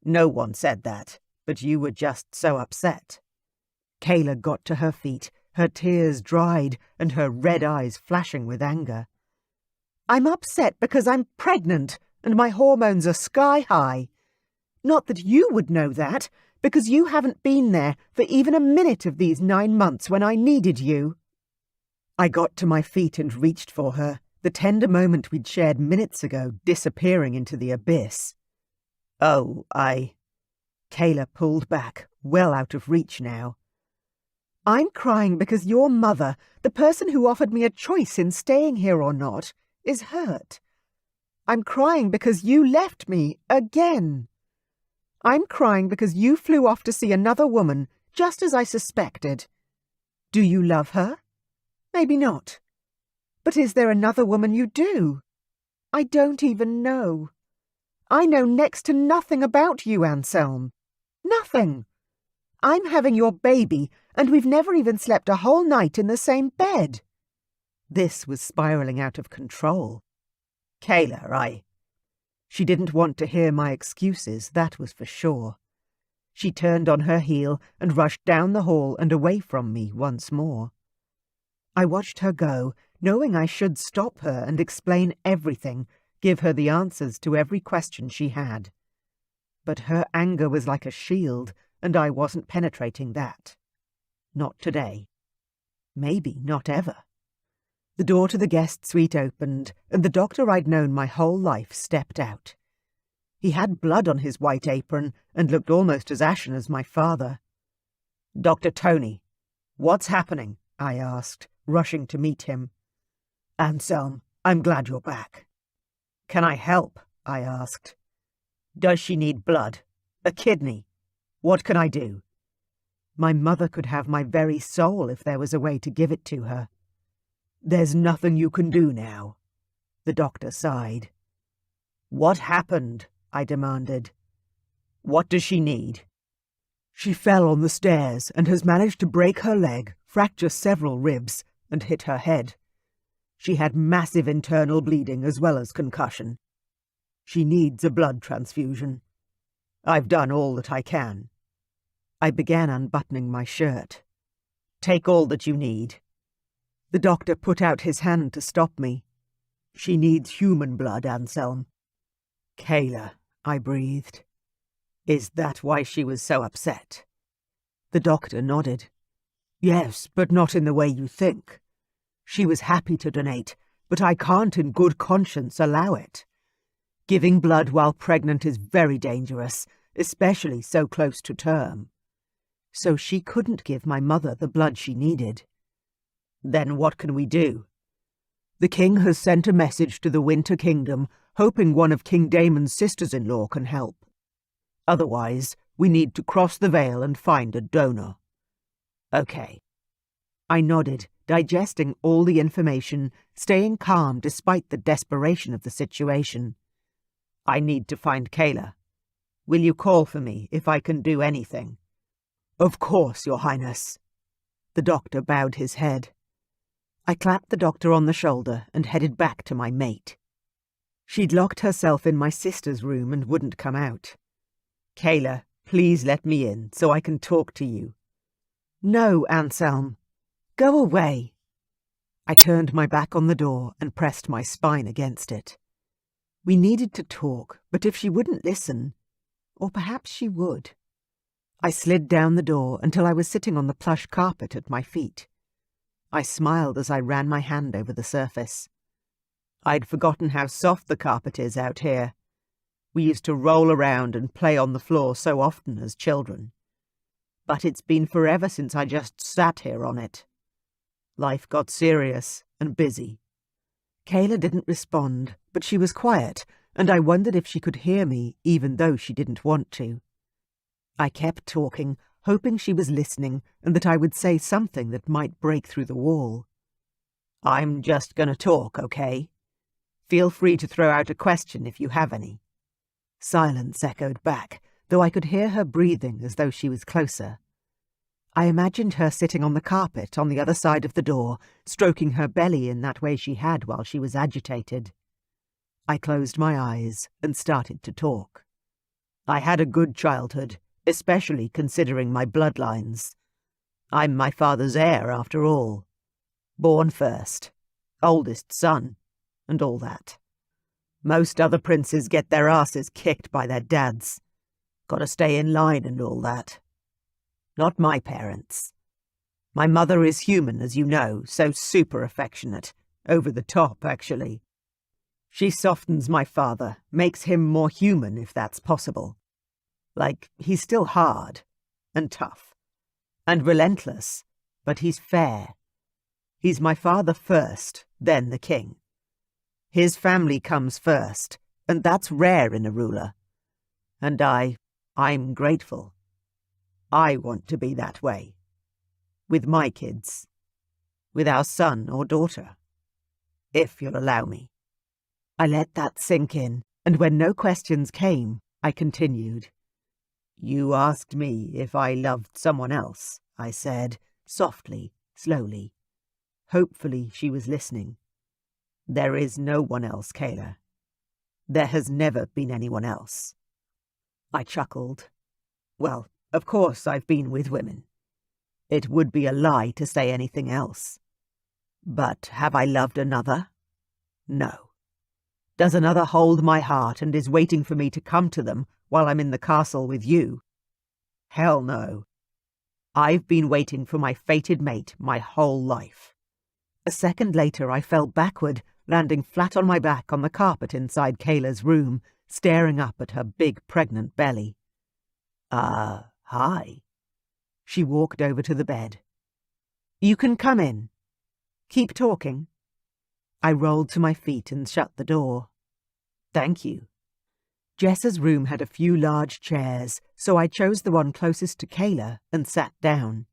Speaker 1: No one said that, but you were just so upset. Kayla got to her feet, her tears dried and her red eyes flashing with anger. I'm upset because I'm pregnant and my hormones are sky high. Not that you would know that, because you haven't been there for even a minute of these 9 months when I needed you. I got to my feet and reached for her, the tender moment we'd shared minutes ago disappearing into the abyss. Oh, Kayla pulled back, well out of reach now. I'm crying because your mother, the person who offered me a choice in staying here or not, is hurt. I'm crying because you left me again. I'm crying because you flew off to see another woman, just as I suspected. Do you love her? Maybe not. But is there another woman you do? I don't even know. I know next to nothing about you, Anselm. Nothing. I'm having your baby, and we've never even slept a whole night in the same bed. This was spiralling out of control. Kayla, She didn't want to hear my excuses, that was for sure. She turned on her heel and rushed down the hall and away from me once more. I watched her go, knowing I should stop her and explain everything, give her the answers to every question she had. But her anger was like a shield, and I wasn't penetrating that. Not today. Maybe not ever. The door to the guest suite opened, and the doctor I'd known my whole life stepped out. He had blood on his white apron and looked almost as ashen as my father. Dr. Tony, what's happening? I asked, rushing to meet him. Anselm, I'm glad you're back. Can I help? I asked. Does she need blood? A kidney? What can I do? My mother could have my very soul if there was a way to give it to her. "There's nothing you can do now," the doctor sighed. "What happened?" I demanded. "What does she need?" "She fell on the stairs and has managed to break her leg, fracture several ribs, and hit her head. She had massive internal bleeding as well as concussion. She needs a blood transfusion. I've done all that I can." I began unbuttoning my shirt. "Take all that you need." The doctor put out his hand to stop me. "She needs human blood, Anselm." "Kayla," I breathed. "Is that why she was so upset?" The doctor nodded. "Yes, but not in the way you think. She was happy to donate, but I can't in good conscience allow it. Giving blood while pregnant is very dangerous, especially so close to term. So she couldn't give my mother the blood she needed." "Then what can we do?" "The king has sent a message to the Winter Kingdom, hoping one of King Damon's sisters-in-law can help. Otherwise, we need to cross the veil and find a donor." "Okay." I nodded, digesting all the information, staying calm despite the desperation of the situation. "I need to find Kayla. Will you call for me if I can do anything?" "Of course, Your Highness." The doctor bowed his head. I clapped the doctor on the shoulder and headed back to my mate. She'd locked herself in my sister's room and wouldn't come out. "Kayla, please let me in so I can talk to you." "No, Anselm. Go away." I turned my back on the door and pressed my spine against it. We needed to talk, but if she wouldn't listen, or perhaps she would. I slid down the door until I was sitting on the plush carpet at my feet. I smiled as I ran my hand over the surface. I'd forgotten how soft the carpet is out here. We used to roll around and play on the floor so often as children. But it's been forever since I just sat here on it. Life got serious and busy. Kayla didn't respond, but she was quiet, and I wondered if she could hear me even though she didn't want to. I kept talking, hoping she was listening and that I would say something that might break through the wall. "I'm just gonna talk, okay? Feel free to throw out a question if you have any." Silence echoed back, though I could hear her breathing as though she was closer. I imagined her sitting on the carpet on the other side of the door, stroking her belly in that way she had while she was agitated. I closed my eyes and started to talk. "I had a good childhood, especially considering my bloodlines. I'm my father's heir, after all. Born first, oldest son, and all that. Most other princes get their asses kicked by their dads. Gotta stay in line and all that. Not my parents. My mother is human, as you know, so super affectionate. Over the top, actually. She softens my father, makes him more human if that's possible. Like, he's still hard, and tough, and relentless, but he's fair. He's my father first, then the king. His family comes first, and that's rare in a ruler. And I'm grateful. I want to be that way. With my kids. With our son or daughter. If you'll allow me." I let that sink in, and when no questions came, I continued. "You asked me if I loved someone else," I said, softly, slowly. Hopefully she was listening. "There is no one else, Kayla. There has never been anyone else." I chuckled. "Well, of course I've been with women. It would be a lie to say anything else. But have I loved another? No. Does another hold my heart and is waiting for me to come to them while I'm in the castle with you? Hell no. I've been waiting for my fated mate my whole life." A second later I fell backward, landing flat on my back on the carpet inside Kayla's room, staring up at her big pregnant belly. Hi." She walked over to the bed. "You can come in. Keep talking." I rolled to my feet and shut the door. "Thank you." Jessa's room had a few large chairs, so I chose the one closest to Kayla and sat down.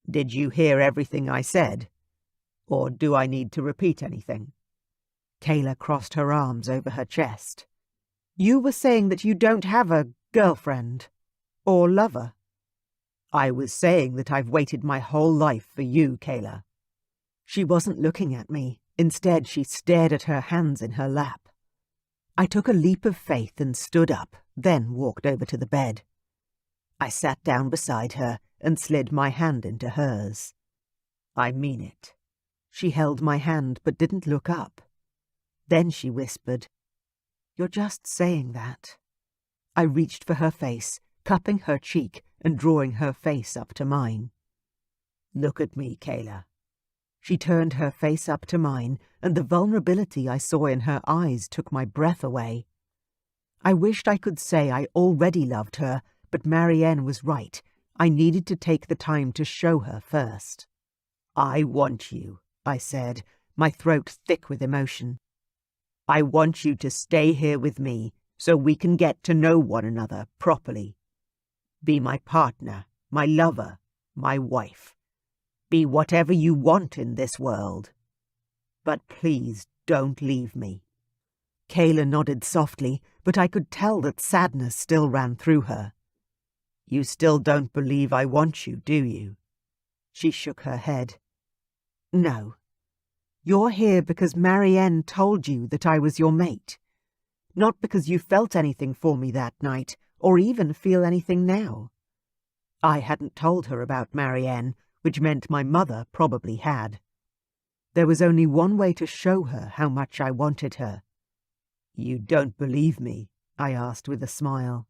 Speaker 1: "Did you hear everything I said?" Or do I need to repeat anything? Kayla crossed her arms over her chest. You were saying that you don't have a girlfriend or lover. I was saying that I've waited my whole life for you, Kayla. She wasn't looking at me. Instead, she stared at her hands in her lap. I took a leap of faith and stood up, then walked over to the bed. I sat down beside her and slid my hand into hers. I mean it. She held my hand but didn't look up. Then she whispered, You're just saying that. I reached for her face, cupping her cheek and drawing her face up to mine. Look at me, Kayla. She turned her face up to mine, and the vulnerability I saw in her eyes took my breath away. I wished I could say I already loved her, but Marianne was right. I needed to take the time to show her first. I want you, I said, my throat thick with emotion. I want you to stay here with me so we can get to know one another properly. Be my partner, my lover, my wife. Be whatever you want in this world. But please don't leave me. Kayla nodded softly, but I could tell that sadness still ran through her. You still don't believe I want you, do you? She shook her head. No. You're here because Marianne told you that I was your mate. Not because you felt anything for me that night, or even feel anything now. I hadn't told her about Marianne, which meant my mother probably had. There was only one way to show her how much I wanted her. You don't believe me? I asked with a smile.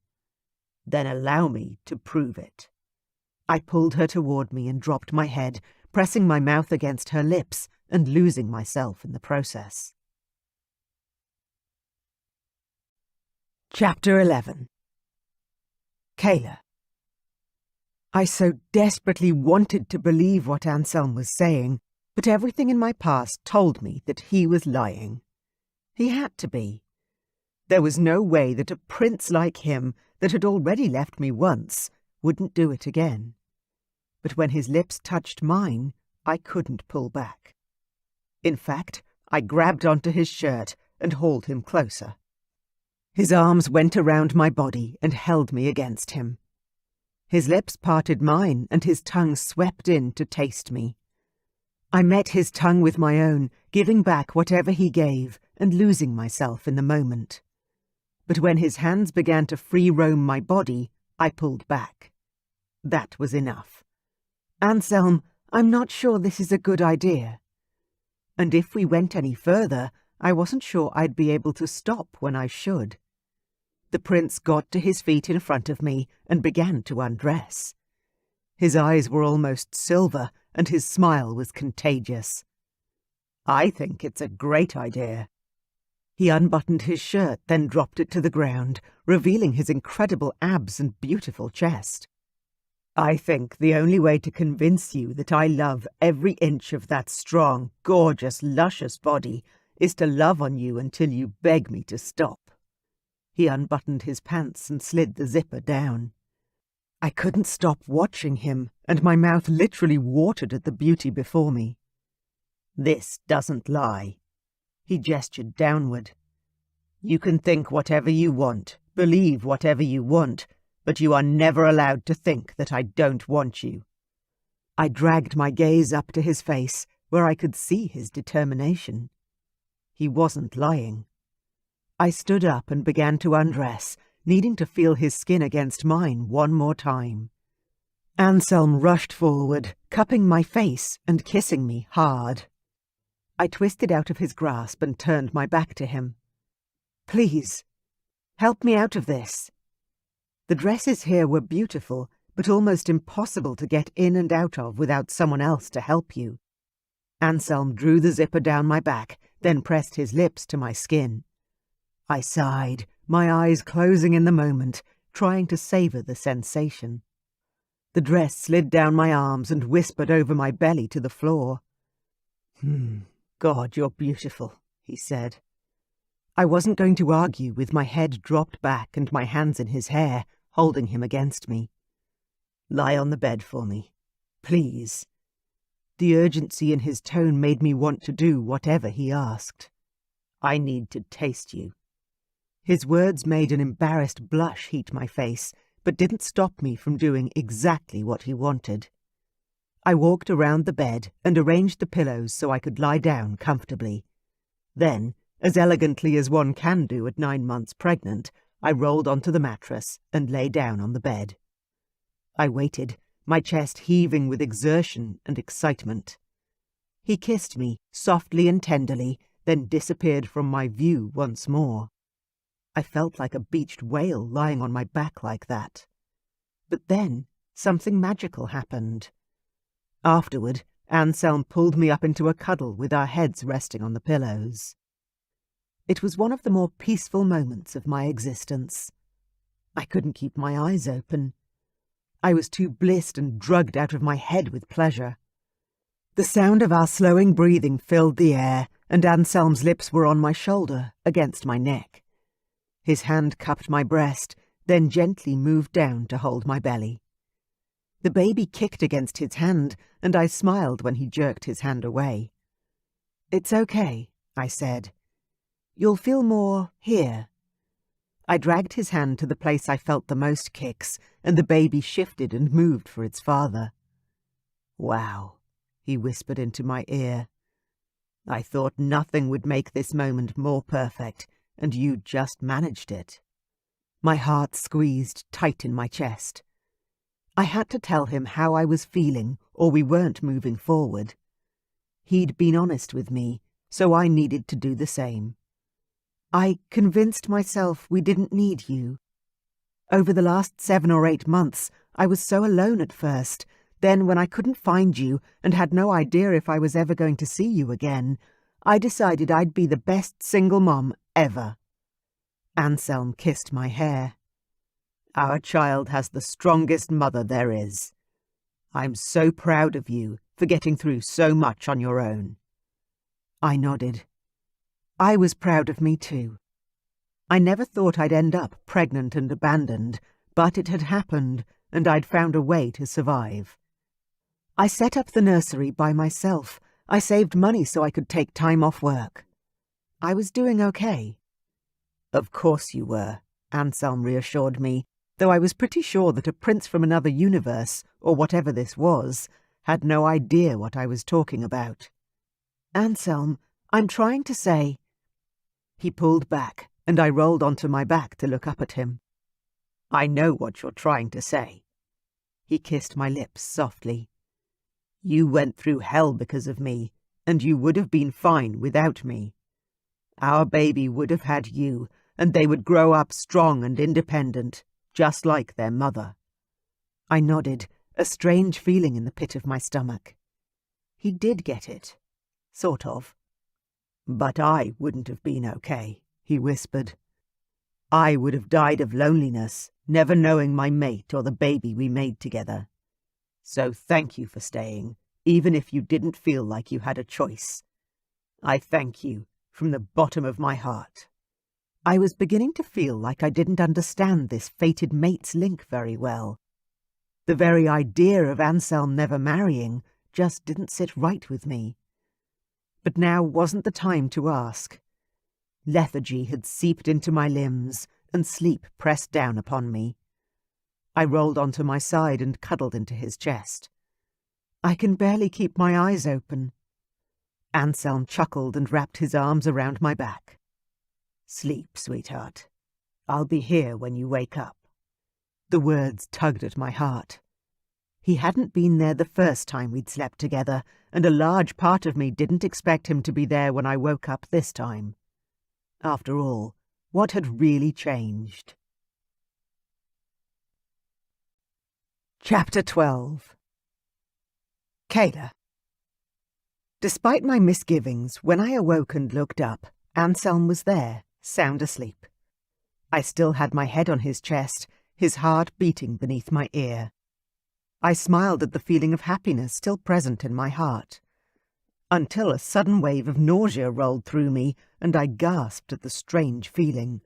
Speaker 1: Then allow me to prove it. I pulled her toward me and dropped my head, pressing my mouth against her lips and losing myself in the process. Chapter 11. Kayla. I so desperately wanted to believe what Anselm was saying, but everything in my past told me that he was lying. He had to be. There was no way that a prince like him, that had already left me once, wouldn't do it again. But when his lips touched mine, I couldn't pull back. In fact, I grabbed onto his shirt and hauled him closer. His arms went around my body and held me against him. His lips parted mine and his tongue swept in to taste me. I met his tongue with my own, giving back whatever he gave and losing myself in the moment. But when his hands began to free roam my body, I pulled back. That was enough. Anselm, I'm not sure this is a good idea. And if we went any further, I wasn't sure I'd be able to stop when I should. The prince got to his feet in front of me and began to undress. His eyes were almost silver, and his smile was contagious. I think it's a great idea. He unbuttoned his shirt, then dropped it to the ground, revealing his incredible abs and beautiful chest. I think the only way to convince you that I love every inch of that strong, gorgeous, luscious body is to love on you until you beg me to stop. He unbuttoned his pants and slid the zipper down. I couldn't stop watching him, and my mouth literally watered at the beauty before me. This doesn't lie. He gestured downward. You can think whatever you want, believe whatever you want, but you are never allowed to think that I don't want you. I dragged my gaze up to his face, where I could see his determination. He wasn't lying. I stood up and began to undress, needing to feel his skin against mine one more time. Anselm rushed forward, cupping my face and kissing me hard. I twisted out of his grasp and turned my back to him. Please, help me out of this. The dresses here were beautiful, but almost impossible to get in and out of without someone else to help you. Anselm drew the zipper down my back, then pressed his lips to my skin. I sighed, my eyes closing in the moment, trying to savor the sensation. The dress slid down my arms and whispered over my belly to the floor. God, you're beautiful, he said. I wasn't going to argue, with my head dropped back and my hands in his hair, holding him against me. Lie on the bed for me, please. The urgency in his tone made me want to do whatever he asked. "I need to taste you." His words made an embarrassed blush heat my face, but didn't stop me from doing exactly what he wanted. I walked around the bed and arranged the pillows so I could lie down comfortably. Then, as elegantly as one can do at 9 months pregnant, I rolled onto the mattress and lay down on the bed. I waited, my chest heaving with exertion and excitement. He kissed me, softly and tenderly, then disappeared from my view once more. I felt like a beached whale lying on my back like that. But then, something magical happened. Afterward, Anselm pulled me up into a cuddle with our heads resting on the pillows. It was one of the more peaceful moments of my existence. I couldn't keep my eyes open. I was too blissed and drugged out of my head with pleasure. The sound of our slowing breathing filled the air, and Anselm's lips were on my shoulder, against my neck. His hand cupped my breast, then gently moved down to hold my belly. The baby kicked against his hand, and I smiled when he jerked his hand away. "It's okay," I said. "You'll feel more here." I dragged his hand to the place I felt the most kicks, and the baby shifted and moved for its father. "Wow," he whispered into my ear. "I thought nothing would make this moment more perfect, and you just managed it." My heart squeezed tight in my chest. I had to tell him how I was feeling, or we weren't moving forward. He'd been honest with me, so I needed to do the same. I convinced myself we didn't need you. Over the last 7 or 8 months, I was so alone at first. Then, when I couldn't find you and had no idea if I was ever going to see you again, I decided I'd be the best single mom ever. Anselm kissed my hair. "Our child has the strongest mother there is. I'm so proud of you for getting through so much on your own." I nodded. I was proud of me too. I never thought I'd end up pregnant and abandoned, but it had happened, and I'd found a way to survive. I set up the nursery by myself. I saved money so I could take time off work. I was doing okay. "Of course you were," Anselm reassured me, though I was pretty sure that a prince from another universe, or whatever this was, had no idea what I was talking about. "Anselm, I'm trying to say—" He pulled back, and I rolled onto my back to look up at him. "I know what you're trying to say." He kissed my lips softly. "You went through hell because of me, and you would have been fine without me. Our baby would have had you, and they would grow up strong and independent, just like their mother." I nodded, a strange feeling in the pit of my stomach. He did get it. Sort of. "But I wouldn't have been okay," he whispered. "I would have died of loneliness, never knowing my mate or the baby we made together. So thank you for staying, even if you didn't feel like you had a choice. I thank you from the bottom of my heart." I was beginning to feel like I didn't understand this fated mate's link very well. The very idea of Anselm never marrying just didn't sit right with me. But now wasn't the time to ask. Lethargy had seeped into my limbs, and sleep pressed down upon me. I rolled onto my side and cuddled into his chest. "I can barely keep my eyes open." Anselm chuckled and wrapped his arms around my back. "Sleep, sweetheart. I'll be here when you wake up." The words tugged at my heart. He hadn't been there the first time we'd slept together, and a large part of me didn't expect him to be there when I woke up this time. After all, what had really changed? Chapter 12. Kayla. Despite my misgivings, when I awoke and looked up, Anselm was there, sound asleep. I still had my head on his chest, his heart beating beneath my ear. I smiled at the feeling of happiness still present in my heart, until a sudden wave of nausea rolled through me, and I gasped at the strange feeling.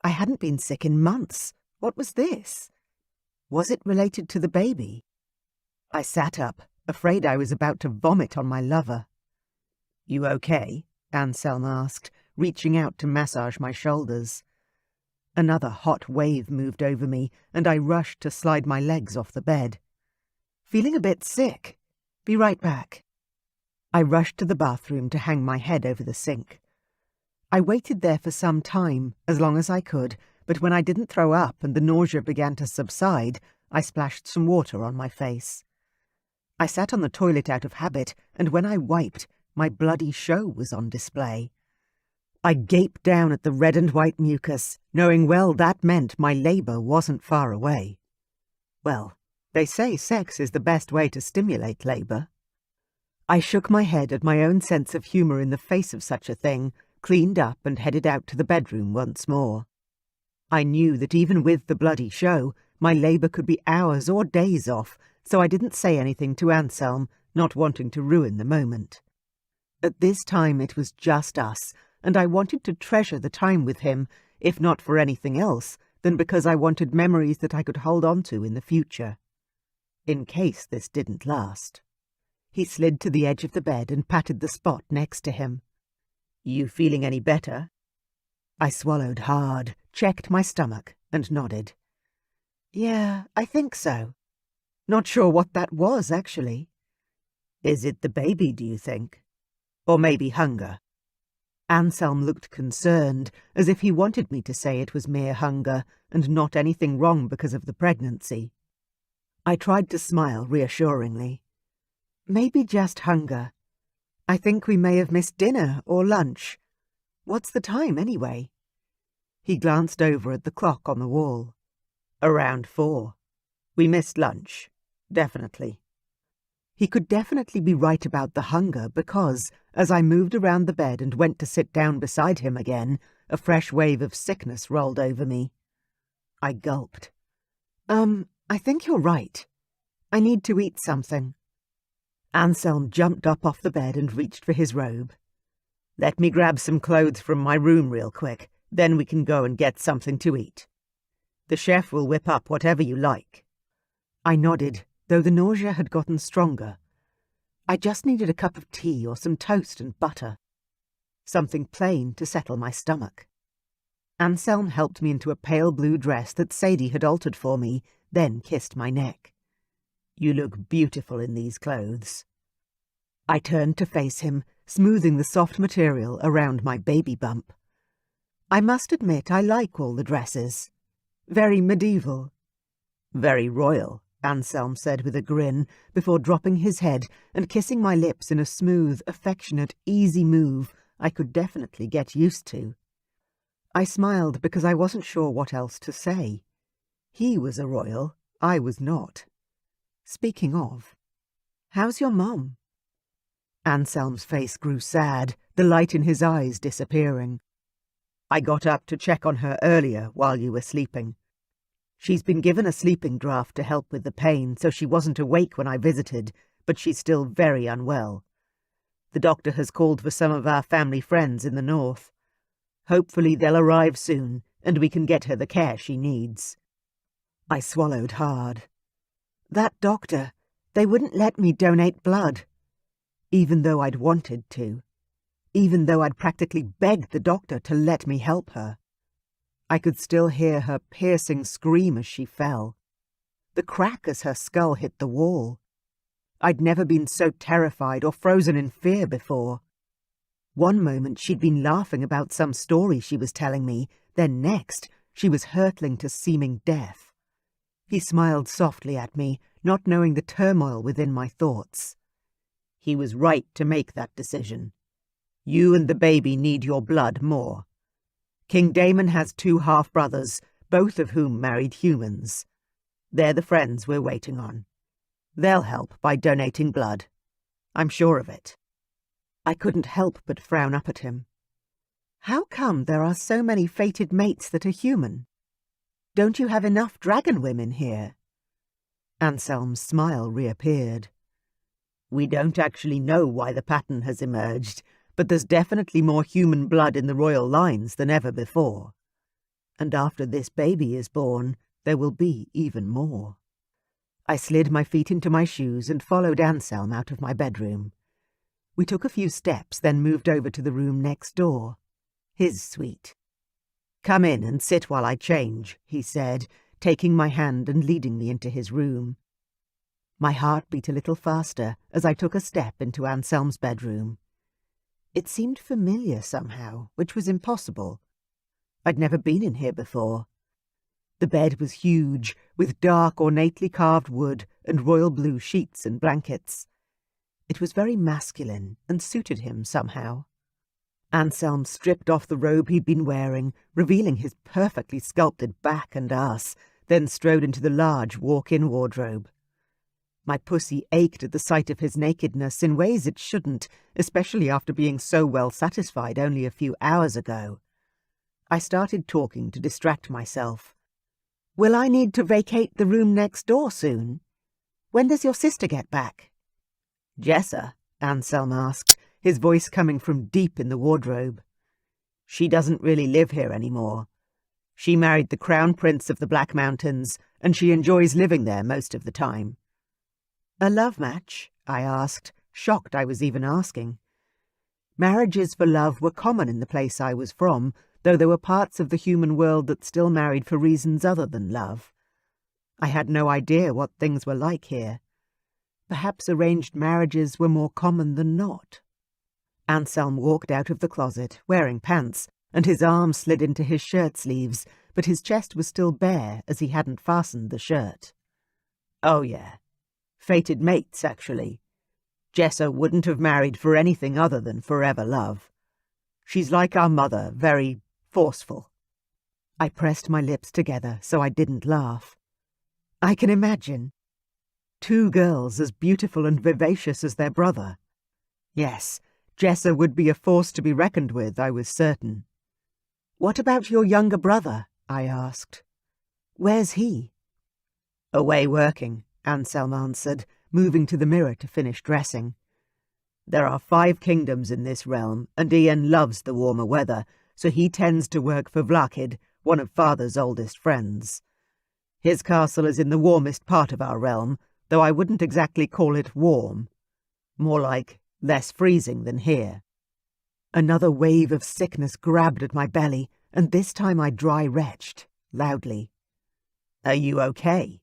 Speaker 1: I hadn't been sick in months. What was this? Was it related to the baby? I sat up, afraid I was about to vomit on my lover. "You okay?" Anselm asked, reaching out to massage my shoulders. Another hot wave moved over me, and I rushed to slide my legs off the bed. "Feeling a bit sick. Be right back." I rushed to the bathroom to hang my head over the sink. I waited there for some time, as long as I could, but when I didn't throw up and the nausea began to subside, I splashed some water on my face. I sat on the toilet out of habit, and when I wiped, my bloody show was on display. I gaped down at the red and white mucus, knowing well that meant my labour wasn't far away. Well, they say sex is the best way to stimulate labour. I shook my head at my own sense of humour in the face of such a thing, cleaned up and headed out to the bedroom once more. I knew that even with the bloody show, my labour could be hours or days off, so I didn't say anything to Anselm, not wanting to ruin the moment. At this time it was just us, and I wanted to treasure the time with him, if not for anything else, then because I wanted memories that I could hold on to in the future. In case this didn't last. He slid to the edge of the bed and patted the spot next to him. "You feeling any better?" I swallowed hard, checked my stomach, and nodded. "Yeah, I think so. Not sure what that was, actually." "Is it the baby, do you think? Or maybe hunger?" Anselm looked concerned, as if he wanted me to say it was mere hunger, and not anything wrong because of the pregnancy. I tried to smile reassuringly. "Maybe just hunger. I think we may have missed dinner or lunch. What's the time, anyway?" He glanced over at the clock on the wall. "Around 4. We missed lunch. Definitely." He could definitely be right about the hunger because, as I moved around the bed and went to sit down beside him again, a fresh wave of sickness rolled over me. I gulped. I think you're right. I need to eat something." Anselm jumped up off the bed and reached for his robe. "Let me grab some clothes from my room real quick, then we can go and get something to eat. The chef will whip up whatever you like." I nodded, though the nausea had gotten stronger. I just needed a cup of tea or some toast and butter. Something plain to settle my stomach. Anselm helped me into a pale blue dress that Sadie had altered for me, then kissed my neck. "You look beautiful in these clothes." I turned to face him, smoothing the soft material around my baby bump. I must admit I like all the dresses. Very medieval. "Very royal," Anselm said with a grin, before dropping his head and kissing my lips in a smooth, affectionate, easy move I could definitely get used to. I smiled because I wasn't sure what else to say. He was a royal, I was not. Speaking of, how's your mom? Anselm's face grew sad, the light in his eyes disappearing. "I got up to check on her earlier while you were sleeping. She's been given a sleeping draught to help with the pain, so she wasn't awake when I visited, but she's still very unwell. The doctor has called for some of our family friends in the north. Hopefully they'll arrive soon, and we can get her the care she needs." I swallowed hard. That doctor, they wouldn't let me donate blood. Even though I'd wanted to. Even though I'd practically begged the doctor to let me help her. I could still hear her piercing scream as she fell. The crack as her skull hit the wall. I'd never been so terrified or frozen in fear before. One moment she'd been laughing about some story she was telling me, then next she was hurtling to seeming death. He smiled softly at me, not knowing the turmoil within my thoughts. "He was right to make that decision. You and the baby need your blood more. King Damon has 2 half-brothers, both of whom married humans. They're the friends we're waiting on. They'll help by donating blood. I'm sure of it." I couldn't help but frown up at him. "How come there are so many fated mates that are human? Don't you have enough dragon women here?" Anselm's smile reappeared. "We don't actually know why the pattern has emerged, but there's definitely more human blood in the royal lines than ever before. And after this baby is born, there will be even more." I slid my feet into my shoes and followed Anselm out of my bedroom. We took a few steps, then moved over to the room next door. His suite. "Come in and sit while I change," he said, taking my hand and leading me into his room. My heart beat a little faster as I took a step into Anselm's bedroom. It seemed familiar somehow, which was impossible. I'd never been in here before. The bed was huge, with dark, ornately carved wood and royal blue sheets and blankets. It was very masculine and suited him somehow. Anselm stripped off the robe he'd been wearing, revealing his perfectly sculpted back and ass, then strode into the large walk-in wardrobe. My pussy ached at the sight of his nakedness in ways it shouldn't, especially after being so well satisfied only a few hours ago. I started talking to distract myself. "Will I need to vacate the room next door soon? When does your sister get back?" "Jessa?" Anselm asked, his voice coming from deep in the wardrobe. "She doesn't really live here anymore. She married the Crown Prince of the Black Mountains, and she enjoys living there most of the time." "A love match?" I asked, shocked I was even asking. Marriages for love were common in the place I was from, though there were parts of the human world that still married for reasons other than love. I had no idea what things were like here. Perhaps arranged marriages were more common than not. Anselm walked out of the closet, wearing pants, and his arms slid into his shirt sleeves, but his chest was still bare as he hadn't fastened the shirt. "Oh yeah. Fated mates, actually. Jessa wouldn't have married for anything other than forever love. She's like our mother, very forceful." I pressed my lips together so I didn't laugh. "I can imagine. Two girls as beautiful and vivacious as their brother. Yes, Jessa would be a force to be reckoned with, I was certain." "What about your younger brother?" I asked. "Where's he?" "Away working," Anselm answered, moving to the mirror to finish dressing. "There are 5 kingdoms in this realm, and Ian loves the warmer weather, so he tends to work for Vlakid, one of Father's oldest friends. His castle is in the warmest part of our realm, though I wouldn't exactly call it warm. More like less freezing than here." Another wave of sickness grabbed at my belly, and this time I dry-retched, loudly. "Are you okay?"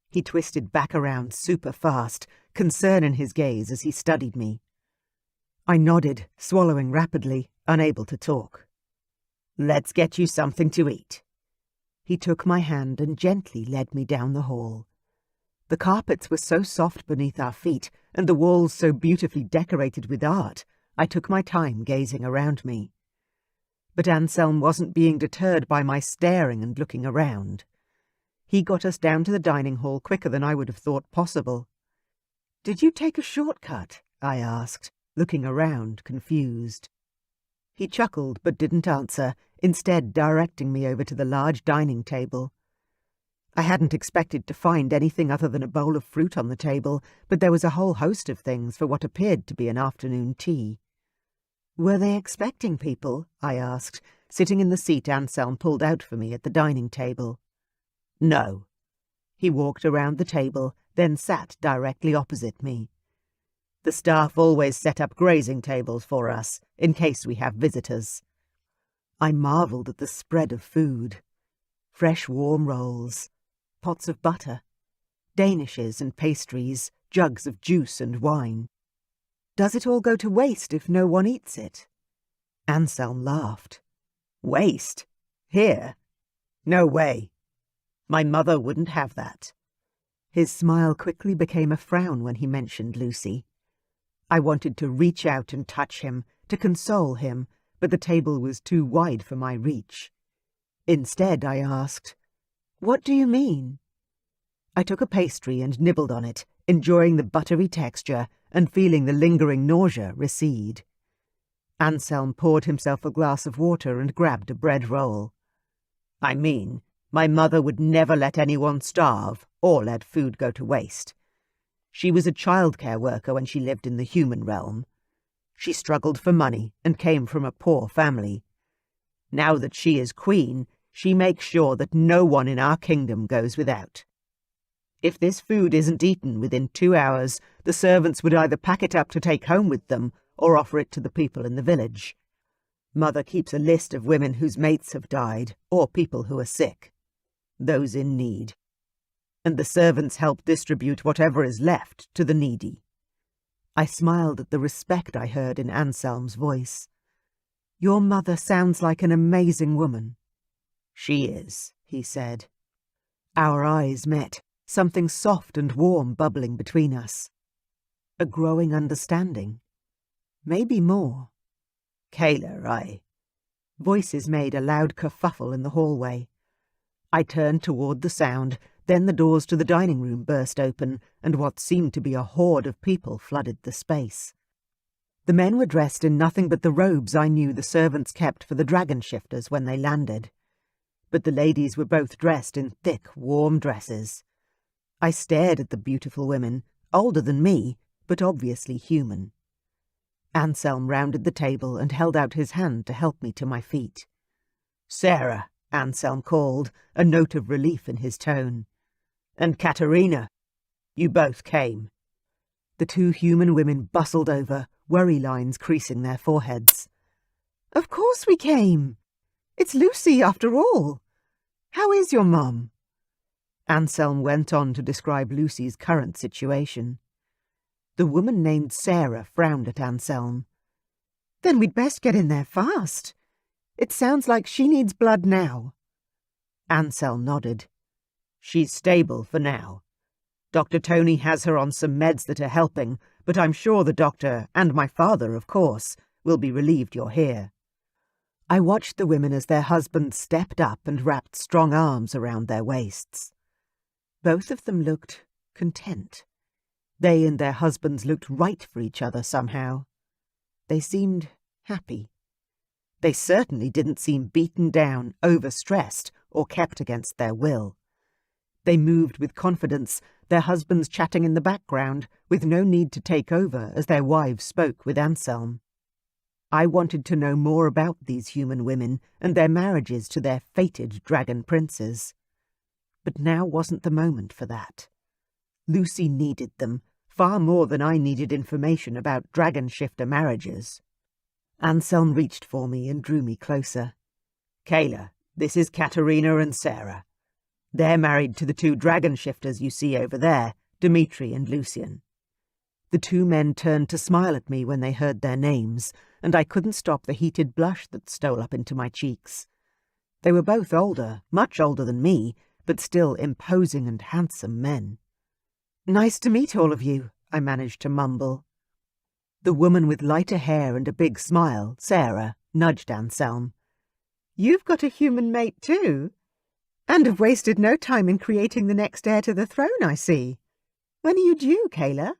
Speaker 1: He twisted back around super fast, concern in his gaze as he studied me. I nodded, swallowing rapidly, unable to talk. "Let's get you something to eat." He took my hand and gently led me down the hall. The carpets were so soft beneath our feet, and the walls so beautifully decorated with art, I took my time gazing around me. But Anselm wasn't being deterred by my staring and looking around. He got us down to the dining hall quicker than I would have thought possible. "Did you take a shortcut?" I asked, looking around, confused. He chuckled but didn't answer, instead directing me over to the large dining table. I hadn't expected to find anything other than a bowl of fruit on the table, but there was a whole host of things for what appeared to be an afternoon tea. "Were they expecting people?" I asked, sitting in the seat Anselm pulled out for me at the dining table. "No." He walked around the table, then sat directly opposite me. "The staff always set up grazing tables for us, in case we have visitors." I marvelled at the spread of food. Fresh warm rolls, pots of butter, danishes and pastries, jugs of juice and wine. "Does it all go to waste if no one eats it?" Anselm laughed. "Waste? Here? No way. My mother wouldn't have that." His smile quickly became a frown when he mentioned Lucy. I wanted to reach out and touch him, to console him, but the table was too wide for my reach. Instead, I asked, "What do you mean?" I took a pastry and nibbled on it, enjoying the buttery texture and feeling the lingering nausea recede. Anselm poured himself a glass of water and grabbed a bread roll. "I mean, my mother would never let anyone starve or let food go to waste. She was a childcare worker when she lived in the human realm. She struggled for money and came from a poor family. Now that she is queen, she makes sure that no one in our kingdom goes without." If this food isn't eaten within 2 hours, the servants would either pack it up to take home with them or offer it to the people in the village. Mother keeps a list of women whose mates have died, or people who are sick. Those in need. And the servants help distribute whatever is left to the needy. I smiled at the respect I heard in Anselm's voice. Your mother sounds like an amazing woman. She is, he said. Our eyes met, something soft and warm bubbling between us. A growing understanding. Maybe more. Kayla, Voices made a loud kerfuffle in the hallway. I turned toward the sound, then the doors to the dining room burst open, and what seemed to be a horde of people flooded the space. The men were dressed in nothing but the robes I knew the servants kept for the dragon shifters when they landed. But the ladies were both dressed in thick, warm dresses. I stared at the beautiful women, older than me, but obviously human. Anselm rounded the table and held out his hand to help me to my feet. Sarah, Anselm called, a note of relief in his tone. And Katerina. You both came. The two human women bustled over, worry lines creasing their foreheads. Of course we came. It's Lucy, after all. How is your mum? Anselm went on to describe Lucy's current situation. The woman named Sarah frowned at Anselm. Then we'd best get in there fast. It sounds like she needs blood now. Anselm nodded. She's stable for now. Dr. Tony has her on some meds that are helping, but I'm sure the doctor, and my father, of course, will be relieved you're here. I watched the women as their husbands stepped up and wrapped strong arms around their waists. Both of them looked content. They and their husbands looked right for each other somehow. They seemed happy. They certainly didn't seem beaten down, overstressed, or kept against their will. They moved with confidence, their husbands chatting in the background, with no need to take over as their wives spoke with Anselm. I wanted to know more about these human women and their marriages to their fated dragon princes. But now wasn't the moment for that. Lucy needed them, far more than I needed information about dragon shifter marriages. Anselm reached for me and drew me closer. Kayla, this is Katerina and Sarah. They're married to the two dragon shifters you see over there, Dmitri and Lucian. The two men turned to smile at me when they heard their names, and I couldn't stop the heated blush that stole up into my cheeks. They were both older, much older than me, but still imposing and handsome men. Nice to meet all of you, I managed to mumble. The woman with lighter hair and a big smile, Sarah, nudged Anselm. You've got a human mate too, and have wasted no time in creating the next heir to the throne, I see. When are you due, Kayla?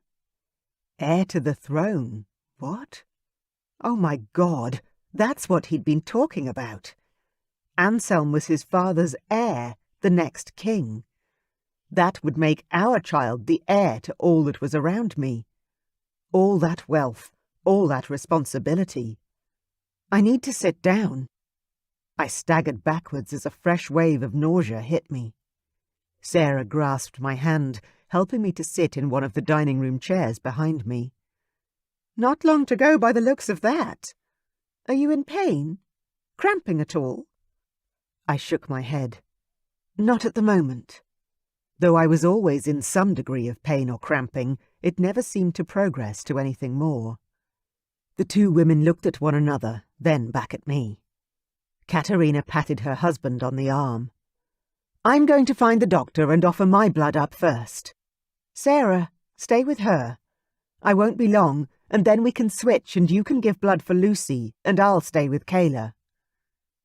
Speaker 1: Heir to the throne? What? Oh my God, that's what he'd been talking about. Anselm was his father's heir, the next king. That would make our child the heir to all that was around me. All that wealth, all that responsibility. I need to sit down. I staggered backwards as a fresh wave of nausea hit me. Sarah grasped my hand, helping me to sit in one of the dining room chairs behind me. Not long to go by the looks of that. Are you in pain? Cramping at all? I shook my head. Not at the moment. Though I was always in some degree of pain or cramping, it never seemed to progress to anything more. The two women looked at one another, then back at me. Katerina patted her husband on the arm. I'm going to find the doctor and offer my blood up first. Sarah, stay with her. I won't be long, and then we can switch and you can give blood for Lucy, and I'll stay with Kayla.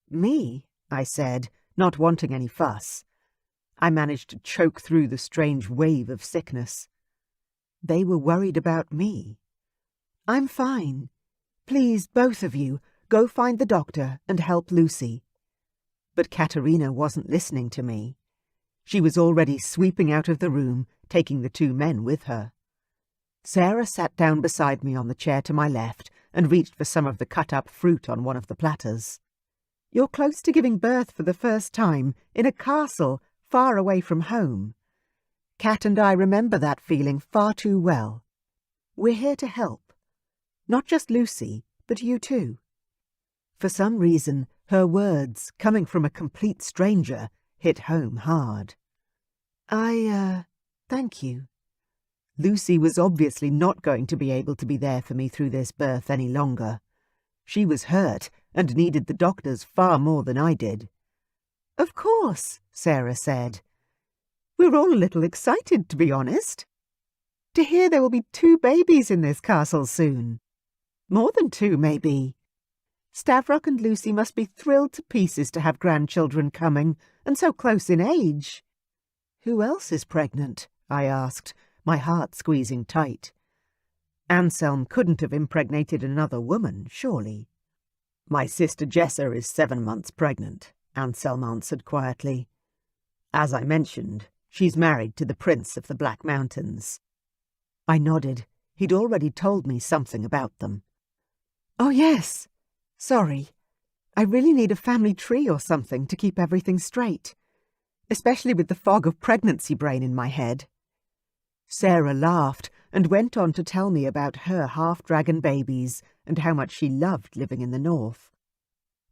Speaker 1: Me? I said, not wanting any fuss. I managed to choke through the strange wave of sickness. They were worried about me. I'm fine. Please, both of you, go find the doctor and help Lucy. But Katerina wasn't listening to me. She was already sweeping out of the room, taking the two men with her. Sarah sat down beside me on the chair to my left and reached for some of the cut-up fruit on one of the platters. You're close to giving birth for the first time, in a castle, far away from home. Kat and I remember that feeling far too well. We're here to help. Not just Lucy, but you too." For some reason, her words, coming from a complete stranger, hit home hard. Thank you." Lucy was obviously not going to be able to be there for me through this birth any longer. She was hurt and needed the doctors far more than I did. "Of course," Sarah said. "We're all a little excited, to be honest. To hear there will be 2 babies in this castle soon. More than 2, maybe. Stavrok and Lucy must be thrilled to pieces to have grandchildren coming, and so close in age." "Who else is pregnant?" I asked, my heart squeezing tight. Anselm couldn't have impregnated another woman, surely. "My sister Jessa is 7 months pregnant," Anselm answered quietly. "As I mentioned, she's married to the Prince of the Black Mountains." I nodded. He'd already told me something about them. "Oh, yes. Sorry. I really need a family tree or something to keep everything straight, especially with the fog of pregnancy brain in my head." Sarah laughed and went on to tell me about her half-dragon babies and how much she loved living in the north.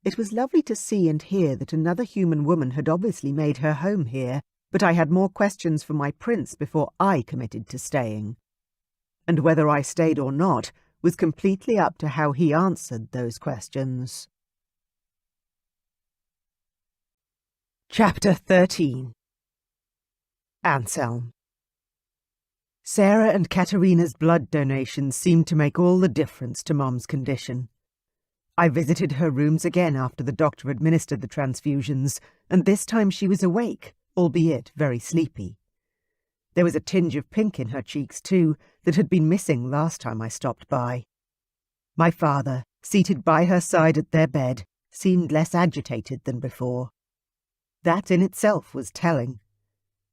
Speaker 1: It was lovely to see and hear that another human woman had obviously made her home here, but I had more questions for my prince before I committed to staying. And whether I stayed or not was completely up to how he answered those questions. Chapter 13. Anselm. Sarah and Katerina's blood donations seemed to make all the difference to Mom's condition. I visited her rooms again after the doctor administered the transfusions, and this time she was awake, albeit very sleepy. There was a tinge of pink in her cheeks, too, that had been missing last time I stopped by. My father, seated by her side at their bed, seemed less agitated than before. That in itself was telling.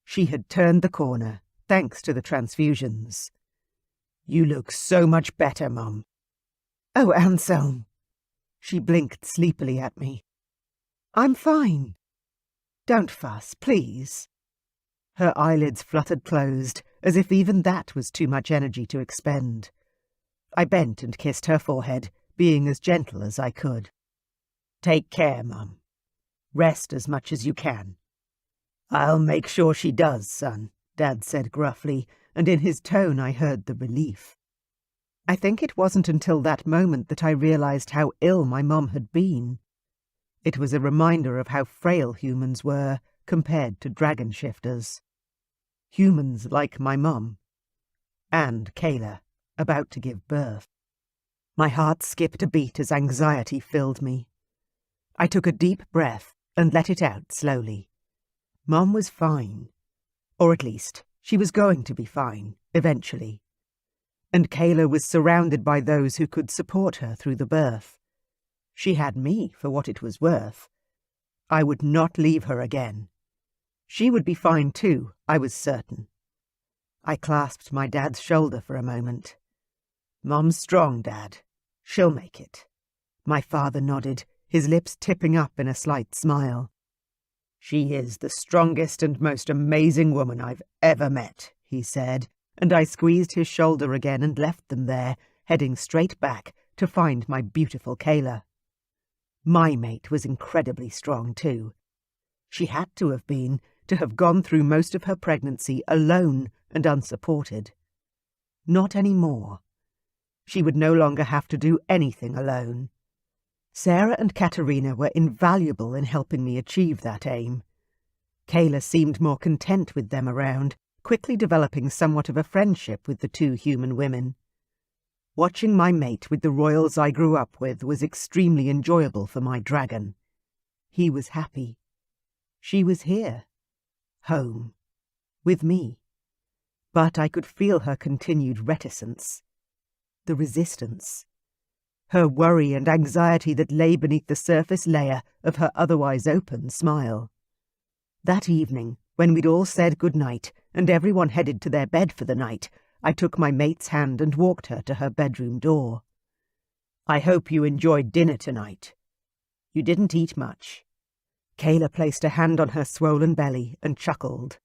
Speaker 1: She had turned the corner, thanks to the transfusions. "You look so much better, Mum." "Oh, Anselm." She blinked sleepily at me. "I'm fine. Don't fuss, please." Her eyelids fluttered closed, as if even that was too much energy to expend. I bent and kissed her forehead, being as gentle as I could. "Take care, Mum. Rest as much as you can." "I'll make sure she does, son," Dad said gruffly, and in his tone I heard the relief. I think it wasn't until that moment that I realized how ill my mom had been. It was a reminder of how frail humans were compared to dragon shifters. Humans like my mum. And Kayla, about to give birth. My heart skipped a beat as anxiety filled me. I took a deep breath and let it out slowly. Mom was fine. Or at least, she was going to be fine, eventually. And Kayla was surrounded by those who could support her through the birth. She had me for what it was worth. I would not leave her again. She would be fine too, I was certain. I clasped my dad's shoulder for a moment. "Mom's strong, Dad. She'll make it." My father nodded, his lips tipping up in a slight smile. "She is the strongest and most amazing woman I've ever met," he said, and I squeezed his shoulder again and left them there, heading straight back to find my beautiful Kayla. My mate was incredibly strong too. She had to have gone through most of her pregnancy alone and unsupported. Not anymore. She would no longer have to do anything alone. Sarah and Katerina were invaluable in helping me achieve that aim. Kayla seemed more content with them around, quickly developing somewhat of a friendship with the 2 human women. Watching my mate with the royals I grew up with was extremely enjoyable for my dragon. He was happy. She was here. Home. With me. But I could feel her continued reticence. The resistance. Her worry and anxiety that lay beneath the surface layer of her otherwise open smile. That evening, when we'd all said goodnight and everyone headed to their bed for the night, I took my mate's hand and walked her to her bedroom door. "I hope you enjoyed dinner tonight. You didn't eat much." Kayla placed a hand on her swollen belly and chuckled.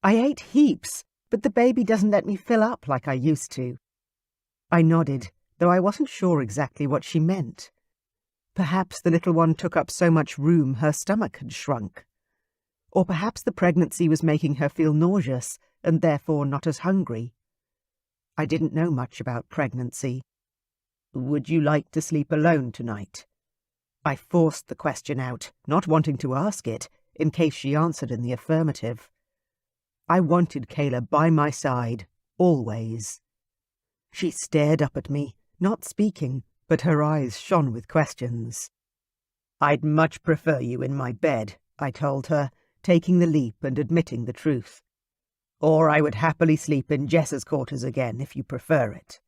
Speaker 1: I ate heaps, but the baby doesn't let me fill up like I used to. I nodded, though I wasn't sure exactly what she meant. Perhaps the little one took up so much room her stomach had shrunk. Or perhaps the pregnancy was making her feel nauseous and therefore not as hungry. I didn't know much about pregnancy. "Would you like to sleep alone tonight?" I forced the question out, not wanting to ask it, in case she answered in the affirmative. I wanted Kayla by my side, always. She stared up at me, not speaking, but her eyes shone with questions. "I'd much prefer you in my bed," I told her, taking the leap and admitting the truth. "Or I would happily sleep in Jess's quarters again, if you prefer it.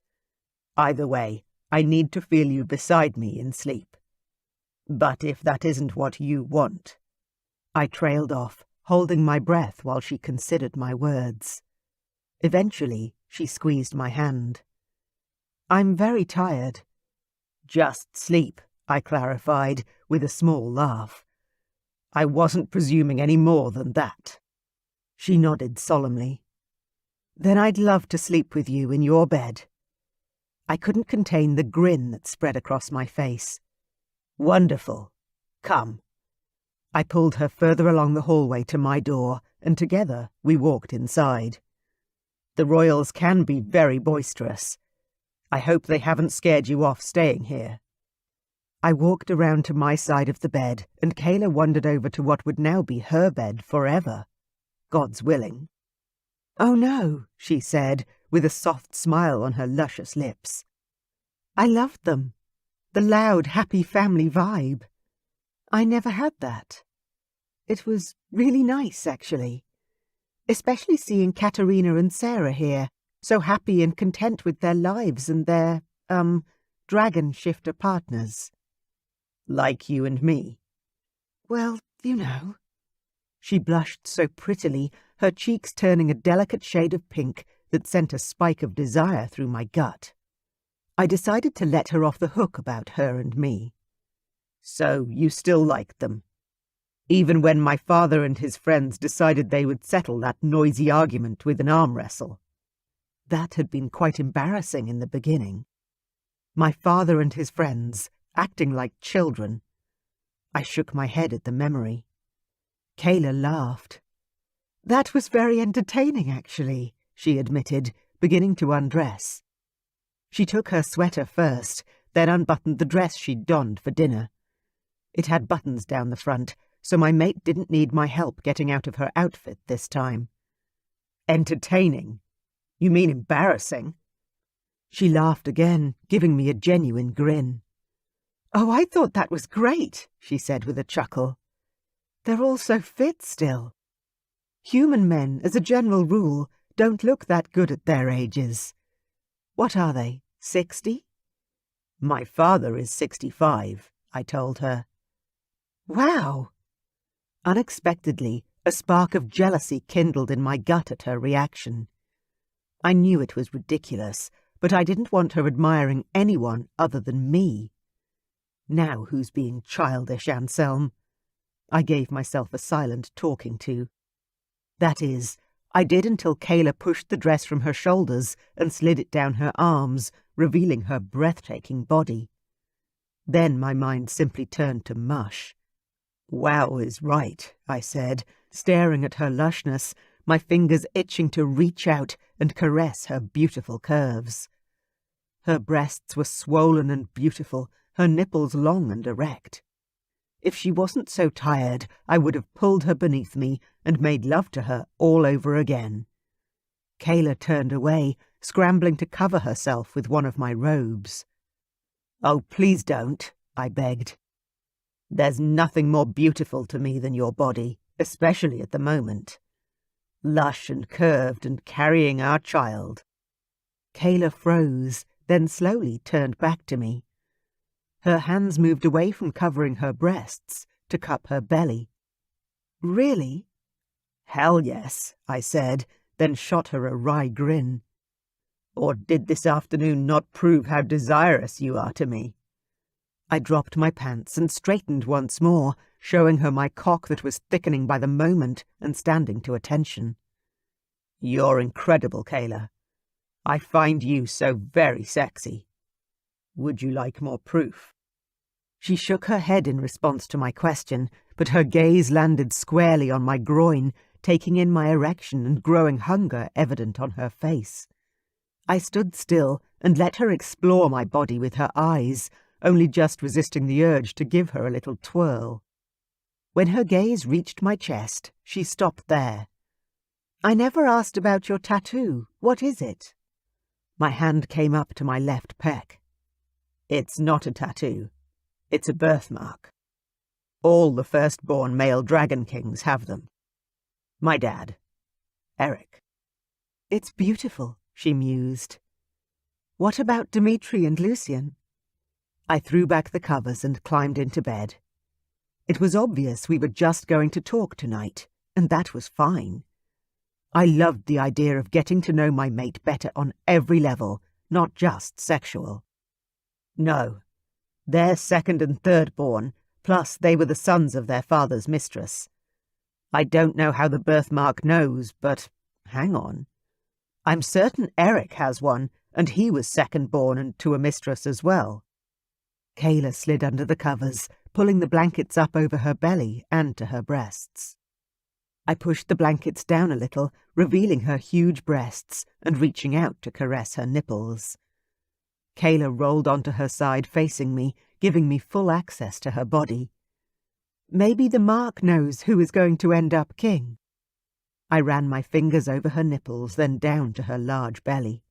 Speaker 1: Either way, I need to feel you beside me in sleep. But if that isn't what you want—" I trailed off, holding my breath while she considered my words. Eventually, she squeezed my hand. "I'm very tired." "Just sleep," I clarified, with a small laugh. I wasn't presuming any more than that. She nodded solemnly. "Then I'd love to sleep with you in your bed." I couldn't contain the grin that spread across my face. "Wonderful. Come." I pulled her further along the hallway to my door, and together we walked inside. The Royals can be very boisterous. I hope they haven't scared you off staying here. I walked around to my side of the bed, and Kayla wandered over to what would now be her bed forever. God's willing. "Oh no," she said, with a soft smile on her luscious lips. "I loved them. The loud, happy family vibe. I never had that. It was really nice, actually. Especially seeing Katerina and Sarah here, so happy and content with their lives and their, dragon shifter partners." "Like you and me?" "Well, you know." She blushed so prettily, her cheeks turning a delicate shade of pink that sent a spike of desire through my gut. I decided to let her off the hook about her and me. "So you still like them? Even when my father and his friends decided they would settle that noisy argument with an arm wrestle?" That had been quite embarrassing in the beginning. My father and his friends, acting like children. I shook my head at the memory. Kayla laughed. "That was very entertaining, actually," she admitted, beginning to undress. She took her sweater first, then unbuttoned the dress she'd donned for dinner. It had buttons down the front, so my mate didn't need my help getting out of her outfit this time. "Entertaining? You mean embarrassing?" She laughed again, giving me a genuine grin. "Oh, I thought that was great," she said with a chuckle. "They're all so fit still. Human men, as a general rule, don't look that good at their ages. What are they, 60? "My father is 65, I told her. "Wow!" Unexpectedly, a spark of jealousy kindled in my gut at her reaction. I knew it was ridiculous, but I didn't want her admiring anyone other than me. Now who's being childish, Anselm? I gave myself a silent talking to. That is, I did until Kayla pushed the dress from her shoulders and slid it down her arms, revealing her breathtaking body. Then my mind simply turned to mush. "Wow is right," I said, staring at her lushness, my fingers itching to reach out and caress her beautiful curves. Her breasts were swollen and beautiful, her nipples long and erect. If she wasn't so tired, I would have pulled her beneath me and made love to her all over again. Kayla turned away, scrambling to cover herself with one of my robes. "Oh, please don't," I begged. "There's nothing more beautiful to me than your body, especially at the moment. Lush and curved and carrying our child." Kayla froze, then slowly turned back to me. Her hands moved away from covering her breasts to cup her belly. "Really?" "Hell yes," I said, then shot her a wry grin. "Or did this afternoon not prove how desirous you are to me?" I dropped my pants and straightened once more, showing her my cock that was thickening by the moment and standing to attention. You're incredible, Kayla. I find you so very sexy. Would you like more proof? She shook her head in response to my question, but her gaze landed squarely on my groin, taking in my erection and growing hunger evident on her face. I stood still and let her explore my body with her eyes, only just resisting the urge to give her a little twirl. When her gaze reached my chest, she stopped there. I never asked about your tattoo. What is it? My hand came up to my left pec. It's not a tattoo. It's a birthmark. All the firstborn male dragon kings have them. My dad, Eric. It's beautiful, she mused. What about Dmitri and Lucian? I threw back the covers and climbed into bed. It was obvious we were just going to talk tonight, and that was fine. I loved the idea of getting to know my mate better on every level, not just sexual. No, they're second and third born, plus they were the sons of their father's mistress. I don't know how the birthmark knows, but hang on. I'm certain Eric has one, and he was second born and to a mistress as well. Kayla slid under the covers, pulling the blankets up over her belly and to her breasts. I pushed the blankets down a little, revealing her huge breasts and reaching out to caress her nipples. Kayla rolled onto her side facing me, giving me full access to her body. Maybe the mark knows who is going to end up king. I ran my fingers over her nipples, then down to her large belly.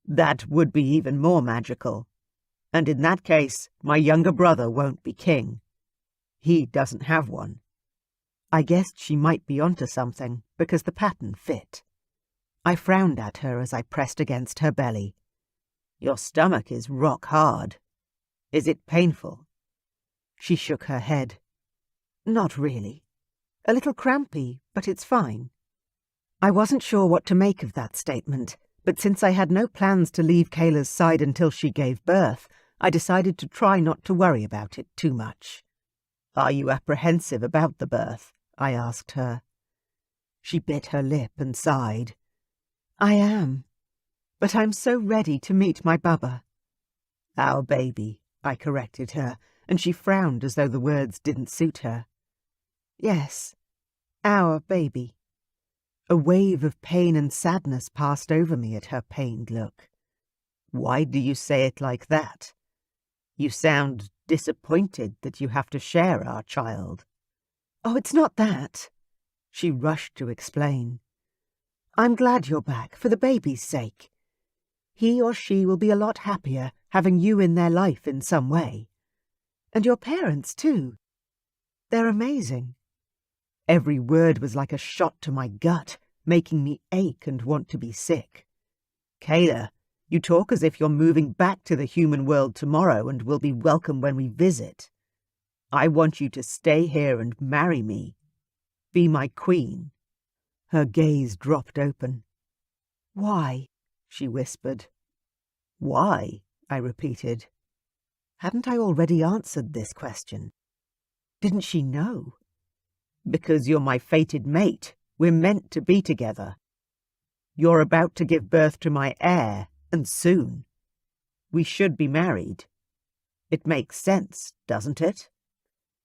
Speaker 1: That would be even more magical. And in that case, my younger brother won't be king. He doesn't have one. I guessed she might be onto something, because the pattern fit. I frowned at her as I pressed against her belly. Your stomach is rock hard. Is it painful? She shook her head. Not really. A little crampy, but it's fine. I wasn't sure what to make of that statement, but since I had no plans to leave Kayla's side until she gave birth, I decided to try not to worry about it too much. Are you apprehensive about the birth? I asked her. She bit her lip and sighed. I am, but I'm so ready to meet my Baba. Our baby, I corrected her, and she frowned as though the words didn't suit her. Yes, our baby. A wave of pain and sadness passed over me at her pained look. Why do you say it like that? You sound disappointed that you have to share our child. Oh, it's not that. She rushed to explain. I'm glad you're back, for the baby's sake. He or she will be a lot happier having you in their life in some way. And your parents, too. They're amazing. Every word was like a shot to my gut, making me ache and want to be sick. Kayla, you talk as if you're moving back to the human world tomorrow and will be welcome when we visit. I want you to stay here and marry me. Be my queen. Her gaze dropped open. Why? She whispered. Why? I repeated. Hadn't I already answered this question? Didn't she know? Because you're my fated mate. We're meant to be together. You're about to give birth to my heir, and soon. We should be married. It makes sense, doesn't it?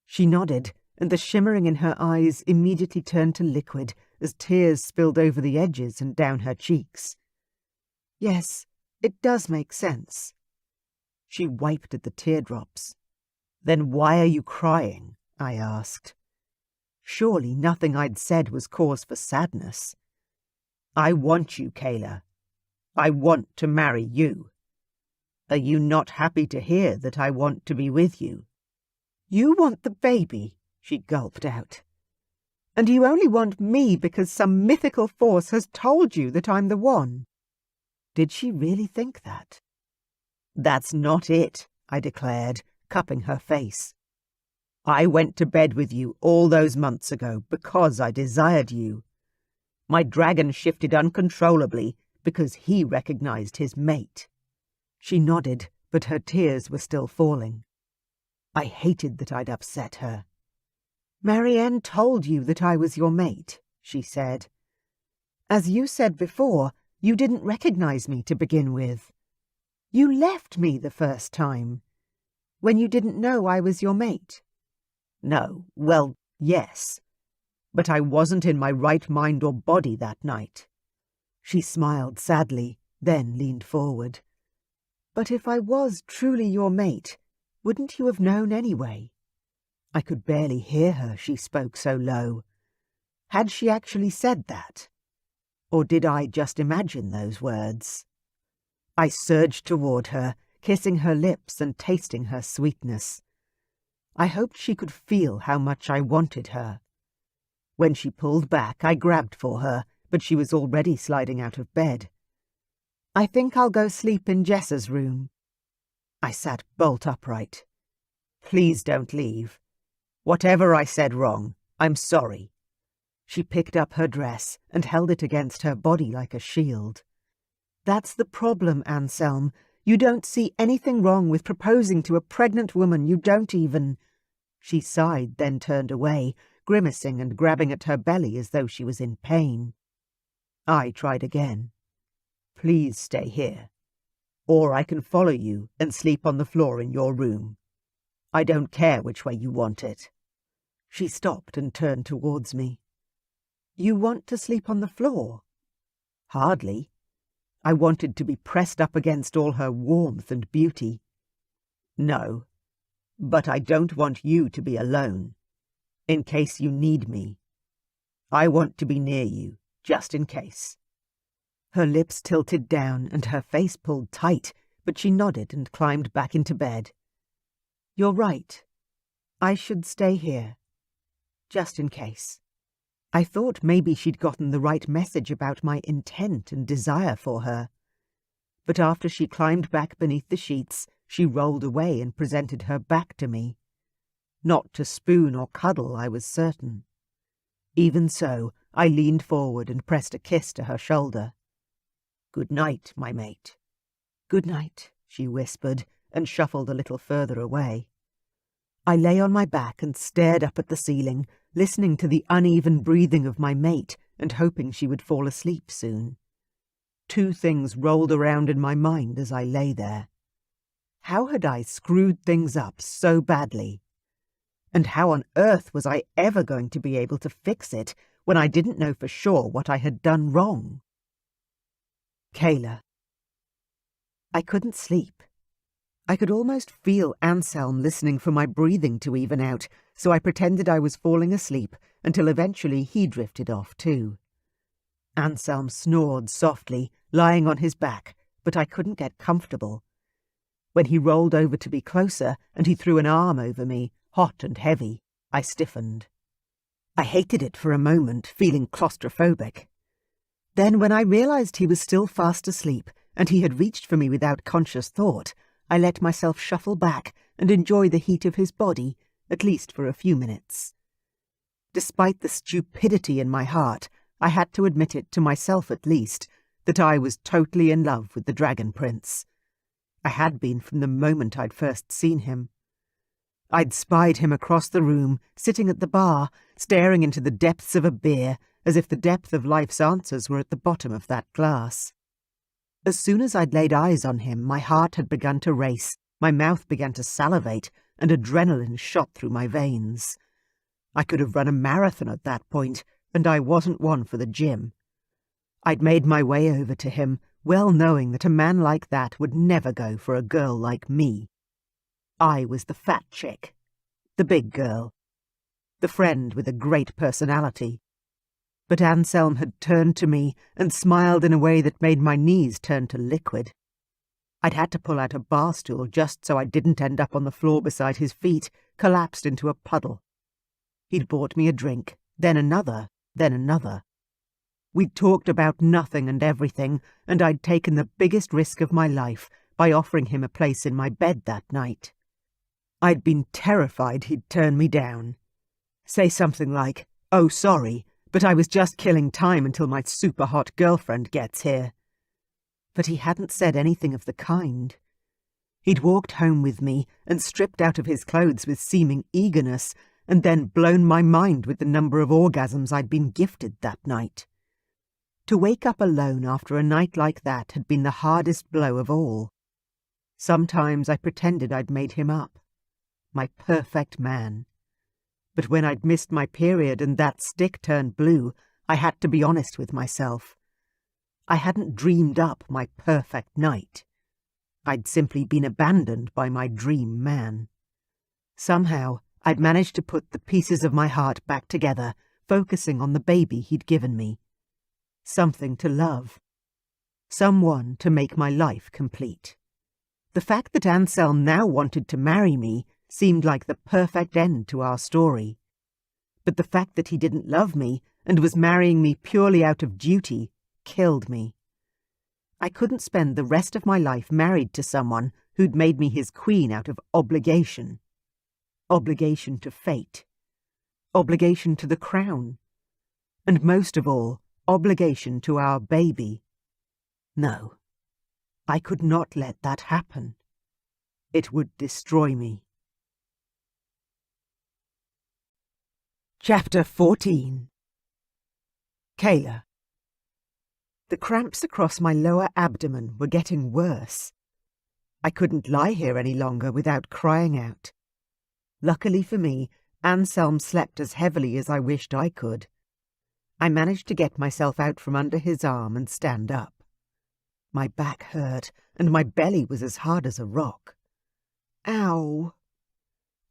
Speaker 1: She nodded, and the shimmering in her eyes immediately turned to liquid as tears spilled over the edges and down her cheeks. Yes, it does make sense. She wiped at the teardrops. Then why are you crying? I asked. Surely nothing I'd said was cause for sadness. I want you, Kayla. I want to marry you. Are you not happy to hear that I want to be with you? You want the baby, she gulped out. And you only want me because some mythical force has told you that I'm the one. Did she really think that? That's not it, I declared, cupping her face. I went to bed with you all those months ago because I desired you. My dragon shifted uncontrollably because he recognized his mate. She nodded, but her tears were still falling. I hated that I'd upset her. Marianne told you that I was your mate, she said. As you said before, you didn't recognize me to begin with. You left me the first time, when you didn't know I was your mate. No, well, yes, but I wasn't in my right mind or body that night. She smiled sadly, then leaned forward. But if I was truly your mate, wouldn't you have known anyway? I could barely hear her, she spoke so low. Had she actually said that? Or did I just imagine those words? I surged toward her, kissing her lips and tasting her sweetness. I hoped she could feel how much I wanted her. When she pulled back, I grabbed for her, but she was already sliding out of bed. I think I'll go sleep in Jessa's room. I sat bolt upright. Please don't leave. Whatever I said wrong, I'm sorry. She picked up her dress and held it against her body like a shield. That's the problem, Anselm. You don't see anything wrong with proposing to a pregnant woman you don't even... She sighed, then turned away, grimacing and grabbing at her belly as though she was in pain. I tried again. Please stay here, or I can follow you and sleep on the floor in your room. I don't care which way you want it. She stopped and turned towards me. You want to sleep on the floor? Hardly. I wanted to be pressed up against all her warmth and beauty. No, but I don't want you to be alone, in case you need me. I want to be near you, just in case. Her lips tilted down and her face pulled tight, but she nodded and climbed back into bed. You're right. I should stay here, just in case. I thought maybe she'd gotten the right message about my intent and desire for her. But after she climbed back beneath the sheets, she rolled away and presented her back to me. Not to spoon or cuddle, I was certain. Even so, I leaned forward and pressed a kiss to her shoulder. Good night, my mate. Good night, she whispered, and shuffled a little further away. I lay on my back and stared up at the ceiling, listening to the uneven breathing of my mate and hoping she would fall asleep soon. Two things rolled around in my mind as I lay there. How had I screwed things up so badly? And how on earth was I ever going to be able to fix it when I didn't know for sure what I had done wrong? Kayla. I couldn't sleep. I could almost feel Anselm listening for my breathing to even out, so I pretended I was falling asleep until eventually he drifted off too. Anselm snored softly, lying on his back, but I couldn't get comfortable. When he rolled over to be closer and he threw an arm over me, hot and heavy, I stiffened. I hated it for a moment, feeling claustrophobic. Then when I realized he was still fast asleep and he had reached for me without conscious thought, I let myself shuffle back and enjoy the heat of his body, at least for a few minutes. Despite the stupidity in my heart, I had to admit it to myself at least, that I was totally in love with the Dragon Prince. I had been from the moment I'd first seen him. I'd spied him across the room, sitting at the bar, staring into the depths of a beer, as if the depth of life's answers were at the bottom of that glass. As soon as I'd laid eyes on him, my heart had begun to race, my mouth began to salivate, and adrenaline shot through my veins. I could have run a marathon at that point, and I wasn't one for the gym. I'd made my way over to him, well knowing that a man like that would never go for a girl like me. I was the fat chick, the big girl, the friend with a great personality. But Anselm had turned to me and smiled in a way that made my knees turn to liquid. I'd had to pull out a bar stool just so I didn't end up on the floor beside his feet, collapsed into a puddle. He'd bought me a drink, then another, then another. We'd talked about nothing and everything, and I'd taken the biggest risk of my life by offering him a place in my bed that night. I'd been terrified he'd turn me down. Say something like, "Oh, sorry, but I was just killing time until my super-hot girlfriend gets here." But he hadn't said anything of the kind. He'd walked home with me and stripped out of his clothes with seeming eagerness, and then blown my mind with the number of orgasms I'd been gifted that night. To wake up alone after a night like that had been the hardest blow of all. Sometimes I pretended I'd made him up. My perfect man. But when I'd missed my period and that stick turned blue, I had to be honest with myself. I hadn't dreamed up my perfect night. I'd simply been abandoned by my dream man. Somehow, I'd managed to put the pieces of my heart back together, focusing on the baby he'd given me. Something to love. Someone to make my life complete. The fact that Anselm now wanted to marry me seemed like the perfect end to our story. But the fact that he didn't love me and was marrying me purely out of duty killed me. I couldn't spend the rest of my life married to someone who'd made me his queen out of obligation. Obligation to fate. Obligation to the crown. And most of all, obligation to our baby. No, I could not let that happen. It would destroy me. Chapter 14. Kayla. The cramps across my lower abdomen were getting worse. I couldn't lie here any longer without crying out. Luckily for me, Anselm slept as heavily as I wished I could. I managed to get myself out from under his arm and stand up. My back hurt, and my belly was as hard as a rock. Ow!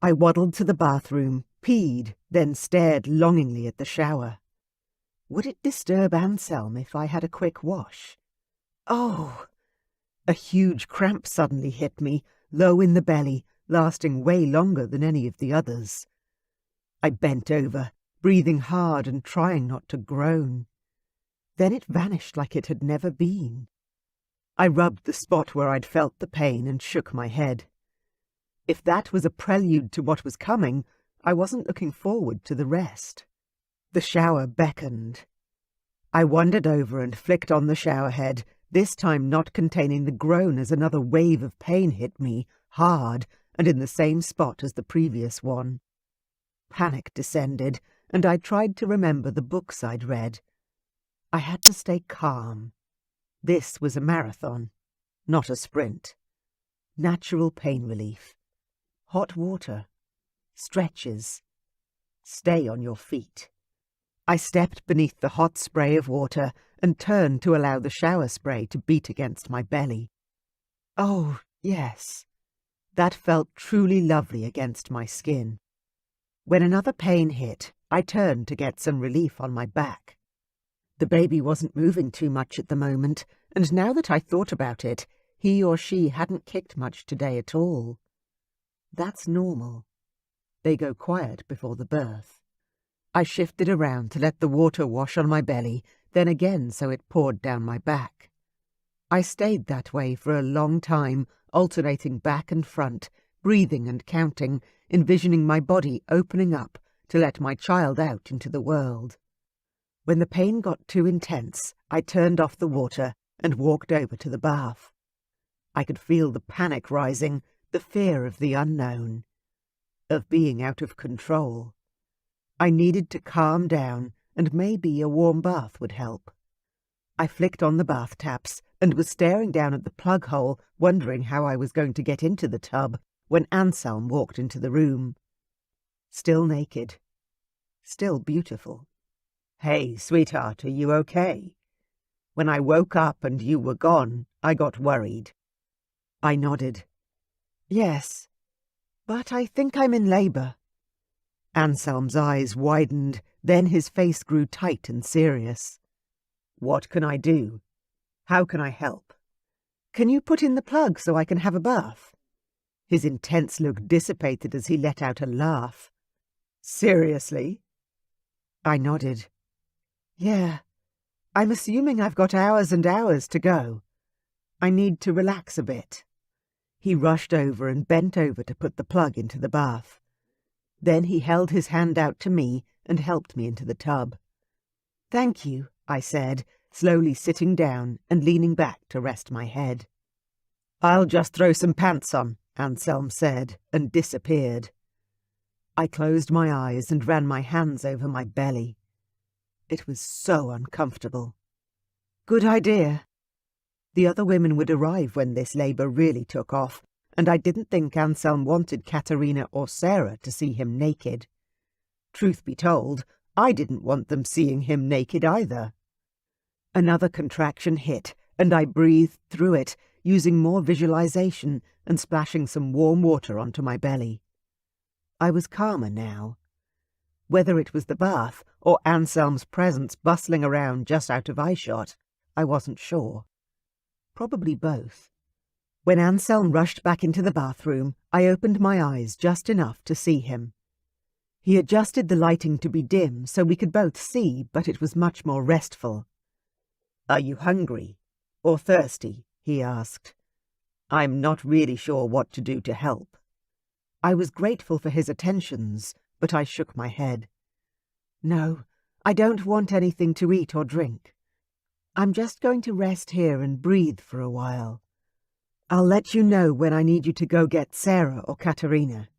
Speaker 1: I waddled to the bathroom, peed, then stared longingly at the shower. Would it disturb Anselm if I had a quick wash? Oh! A huge cramp suddenly hit me, low in the belly, lasting way longer than any of the others. I bent over, breathing hard and trying not to groan. Then it vanished like it had never been. I rubbed the spot where I'd felt the pain and shook my head. If that was a prelude to what was coming, I wasn't looking forward to the rest. The shower beckoned. I wandered over and flicked on the shower head, this time not containing the groan as another wave of pain hit me, hard, and in the same spot as the previous one. Panic descended, and I tried to remember the books I'd read. I had to stay calm. This was a marathon, not a sprint. Natural pain relief. Hot water. Stretches. Stay on your feet. I stepped beneath the hot spray of water and turned to allow the shower spray to beat against my belly. Oh, yes. That felt truly lovely against my skin. When another pain hit, I turned to get some relief on my back. The baby wasn't moving too much at the moment, and now that I thought about it, he or she hadn't kicked much today at all. That's normal. They go quiet before the birth. I shifted around to let the water wash on my belly, then again so it poured down my back. I stayed that way for a long time, alternating back and front, breathing and counting, envisioning my body opening up to let my child out into the world. When the pain got too intense, I turned off the water and walked over to the bath. I could feel the panic rising, the fear of the unknown, of being out of control. I needed to calm down, and maybe a warm bath would help. I flicked on the bath taps and was staring down at the plug hole, wondering how I was going to get into the tub, when Anselm walked into the room. Still naked. Still beautiful. "Hey, sweetheart, are you okay? When I woke up and you were gone, I got worried." I nodded. "Yes, but I think I'm in labour." Anselm's eyes widened, then his face grew tight and serious. "What can I do? How can I help?" "Can you put in the plug so I can have a bath?" His intense look dissipated as he let out a laugh. "Seriously?" I nodded. "Yeah, I'm assuming I've got hours and hours to go. I need to relax a bit." He rushed over and bent over to put the plug into the bath. Then he held his hand out to me and helped me into the tub. "Thank you," I said, slowly sitting down and leaning back to rest my head. "I'll just throw some pants on," Anselm said, and disappeared. I closed my eyes and ran my hands over my belly. It was so uncomfortable. Good idea. The other women would arrive when this labour really took off, and I didn't think Anselm wanted Katerina or Sarah to see him naked. Truth be told, I didn't want them seeing him naked either. Another contraction hit, and I breathed through it, using more visualization and splashing some warm water onto my belly. I was calmer now. Whether it was the bath or Anselm's presence bustling around just out of eyeshot, I wasn't sure. Probably both. When Anselm rushed back into the bathroom, I opened my eyes just enough to see him. He adjusted the lighting to be dim so we could both see, but it was much more restful. "Are you hungry? Or thirsty?" he asked. "I'm not really sure what to do to help." I was grateful for his attentions, but I shook my head. "No, I don't want anything to eat or drink. I'm just going to rest here and breathe for a while. I'll let you know when I need you to go get Sarah or Katerina."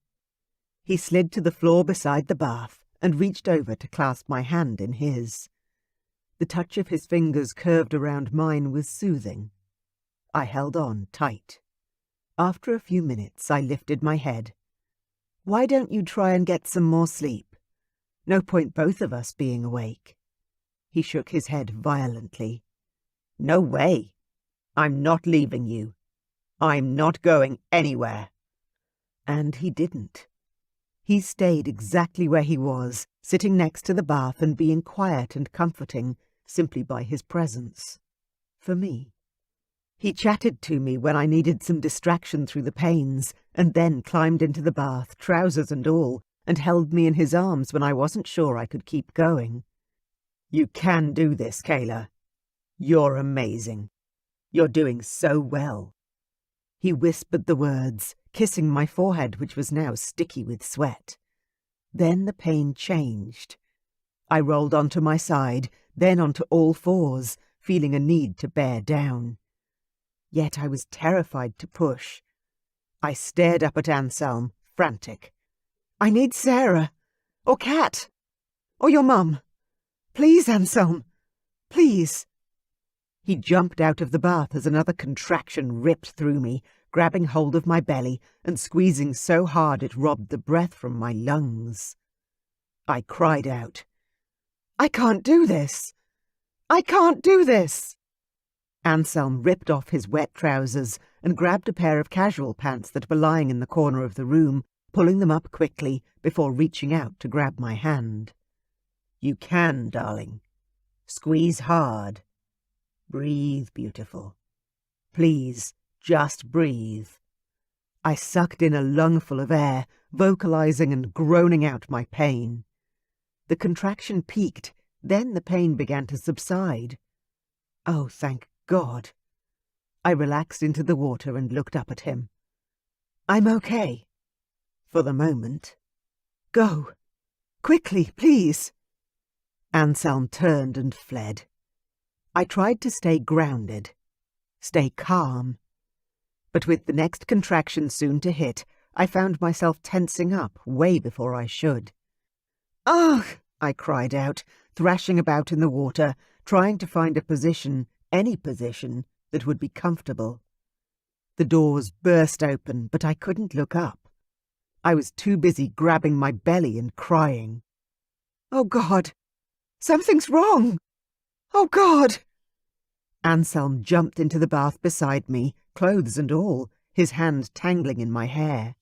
Speaker 1: He slid to the floor beside the bath and reached over to clasp my hand in his. The touch of his fingers curved around mine was soothing. I held on tight. After a few minutes, I lifted my head. "Why don't you try and get some more sleep? No point both of us being awake." He shook his head violently. "No way. I'm not leaving you. I'm not going anywhere." And he didn't. He stayed exactly where he was, sitting next to the bath and being quiet and comforting simply by his presence. For me. He chatted to me when I needed some distraction through the pains, and then climbed into the bath, trousers and all, and held me in his arms when I wasn't sure I could keep going. "You can do this, Kayla. You're amazing. You're doing so well." He whispered the words, kissing my forehead, which was now sticky with sweat. Then the pain changed. I rolled onto my side, then onto all fours, feeling a need to bear down. Yet I was terrified to push. I stared up at Anselm, frantic. "I need Sarah, or Kat, or your mum. Please, Anselm, please." He jumped out of the bath as another contraction ripped through me, grabbing hold of my belly and squeezing so hard it robbed the breath from my lungs. I cried out, "I can't do this! I can't do this!" Anselm ripped off his wet trousers and grabbed a pair of casual pants that were lying in the corner of the room, pulling them up quickly before reaching out to grab my hand. "You can, darling. Squeeze hard. Breathe, beautiful. Please, just breathe." I sucked in a lungful of air, vocalizing and groaning out my pain. The contraction peaked, then the pain began to subside. Oh, thank God. I relaxed into the water and looked up at him. "I'm okay. For the moment. Go. Quickly, please." Anselm turned and fled. I tried to stay grounded, stay calm. But with the next contraction soon to hit, I found myself tensing up way before I should. "Ugh!" I cried out, thrashing about in the water, trying to find a position, any position, that would be comfortable. The doors burst open, but I couldn't look up. I was too busy grabbing my belly and crying. "Oh, God! Something's wrong! Oh, God!" Anselm jumped into the bath beside me, clothes and all, his hand tangling in my hair.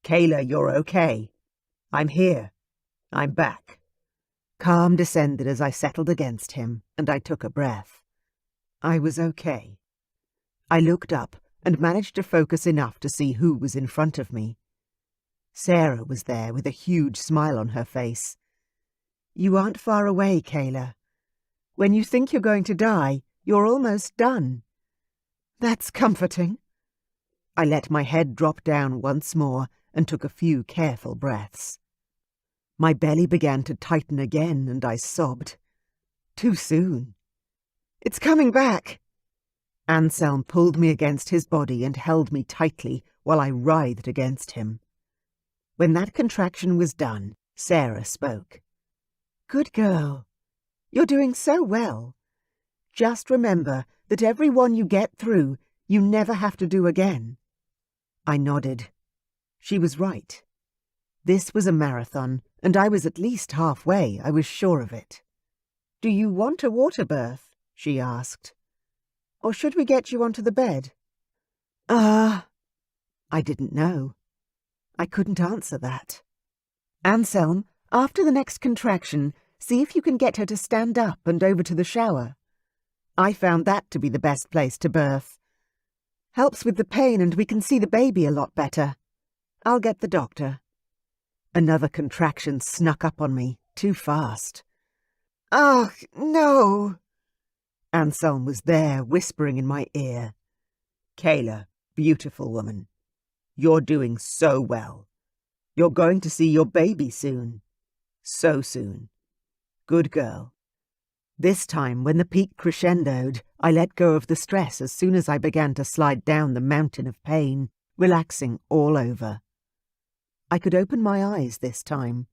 Speaker 1: "Kayla, you're okay. I'm here. I'm back." Calm descended as I settled against him, and I took a breath. I was okay. I looked up and managed to focus enough to see who was in front of me. Sarah was there with a huge smile on her face. "You aren't far away, Kayla. When you think you're going to die, you're almost done. That's comforting." I let my head drop down once more and took a few careful breaths. My belly began to tighten again, and I sobbed. Too soon. "It's coming back." Anselm pulled me against his body and held me tightly while I writhed against him. When that contraction was done, Sarah spoke. "Good girl. You're doing so well. Just remember that every one you get through, you never have to do again." I nodded. She was right. This was a marathon, and I was at least halfway, I was sure of it. "Do you want a water birth?" she asked. "Or should we get you onto the bed?" I didn't know. I couldn't answer that. "Anselm, after the next contraction, see if you can get her to stand up and over to the shower. I found that to be the best place to birth. Helps with the pain and we can see the baby a lot better. I'll get the doctor." Another contraction snuck up on me, too fast. "Oh, no!" Anselm was there, whispering in my ear. "Kayla, beautiful woman, you're doing so well. You're going to see your baby soon. So soon. Good girl." This time, when the peak crescendoed, I let go of the stress as soon as I began to slide down the mountain of pain, relaxing all over. I could open my eyes this time.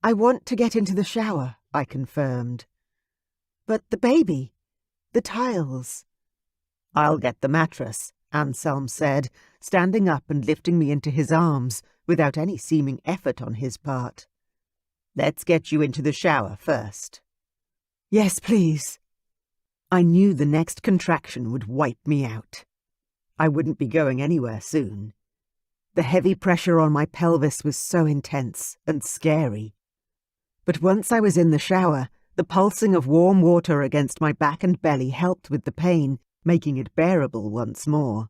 Speaker 1: "I want to get into the shower," I confirmed. "But the baby, the tiles." "I'll get the mattress," Anselm said, standing up and lifting me into his arms without any seeming effort on his part. "Let's get you into the shower first." "Yes, please." I knew the next contraction would wipe me out. I wouldn't be going anywhere soon. The heavy pressure on my pelvis was so intense and scary. But once I was in the shower, the pulsing of warm water against my back and belly helped with the pain, making it bearable once more.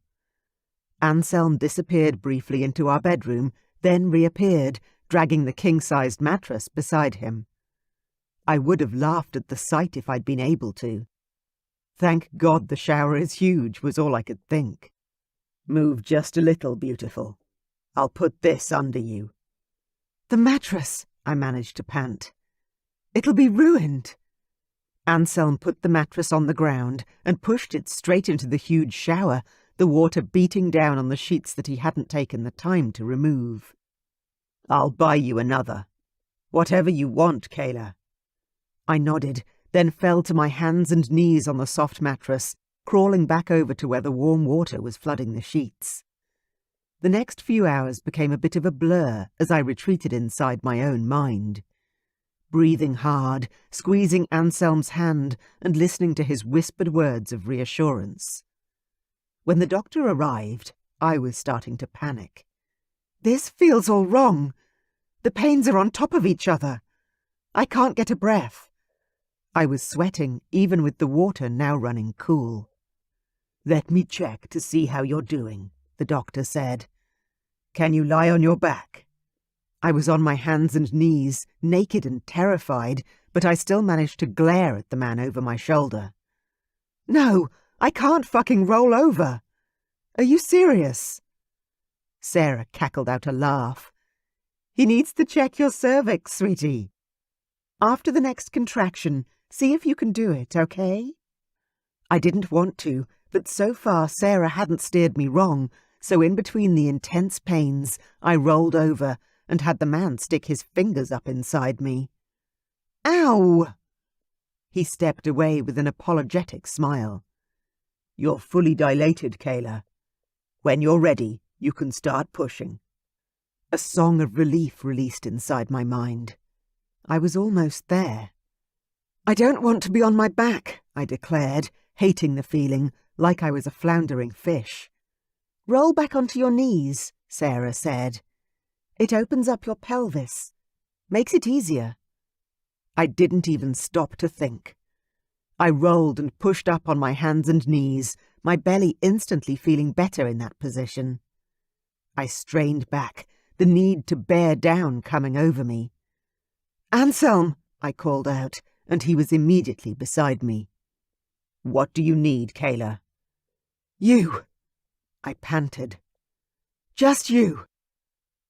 Speaker 1: Anselm disappeared briefly into our bedroom, then reappeared, dragging the king-sized mattress beside him. I would have laughed at the sight if I'd been able to. "Thank God the shower is huge," was all I could think. "Move just a little, beautiful. I'll put this under you." "The mattress," I managed to pant. "It'll be ruined." Anselm put the mattress on the ground and pushed it straight into the huge shower, the water beating down on the sheets that he hadn't taken the time to remove. "I'll buy you another. Whatever you want, Kayla." I nodded, then fell to my hands and knees on the soft mattress, crawling back over to where the warm water was flooding the sheets. The next few hours became a bit of a blur as I retreated inside my own mind. Breathing hard, squeezing Anselm's hand and listening to his whispered words of reassurance. When the doctor arrived, I was starting to panic. "This feels all wrong. The pains are on top of each other. I can't get a breath." I was sweating, even with the water now running cool. "Let me check to see how you're doing," the doctor said. "Can you lie on your back?" I was on my hands and knees, naked and terrified, but I still managed to glare at the man over my shoulder. "No, I can't fucking roll over. Are you serious?" Sarah cackled out a laugh. "He needs to check your cervix, sweetie. After the next contraction, see if you can do it, okay?" I didn't want to, but so far Sarah hadn't steered me wrong, so in between the intense pains, I rolled over and had the man stick his fingers up inside me. "Ow!" He stepped away with an apologetic smile. "You're fully dilated, Kayla. When you're ready, you can start pushing." A song of relief released inside my mind. I was almost there. "I don't want to be on my back," I declared, hating the feeling, like I was a floundering fish. "Roll back onto your knees," Sarah said. "It opens up your pelvis. Makes it easier." I didn't even stop to think. I rolled and pushed up on my hands and knees, my belly instantly feeling better in that position. I strained back, the need to bear down coming over me. "Anselm!" I called out, and he was immediately beside me. "What do you need, Kayla?" "You," I panted. "Just you.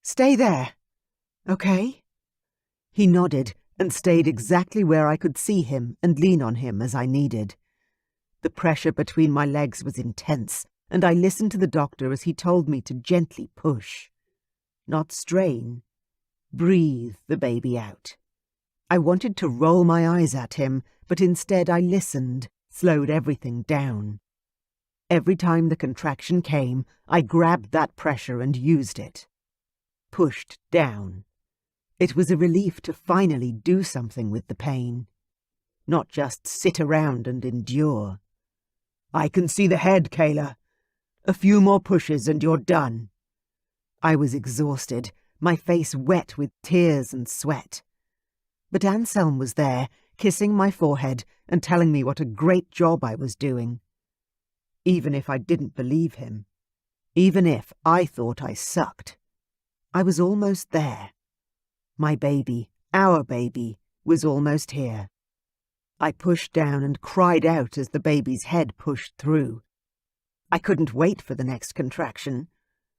Speaker 1: Stay there, okay?" He nodded and stayed exactly where I could see him and lean on him as I needed. The pressure between my legs was intense, and I listened to the doctor as he told me to gently push. Not strain. Breathe the baby out. I wanted to roll my eyes at him, but instead I listened, slowed everything down. Every time the contraction came, I grabbed that pressure and used it. Pushed down. It was a relief to finally do something with the pain, not just sit around and endure. "I can see the head, Kayla. A few more pushes and you're done." I was exhausted, my face wet with tears and sweat. But Anselm was there, kissing my forehead and telling me what a great job I was doing. Even if I didn't believe him, even if I thought I sucked, I was almost there. My baby, our baby, was almost here. I pushed down and cried out as the baby's head pushed through. I couldn't wait for the next contraction.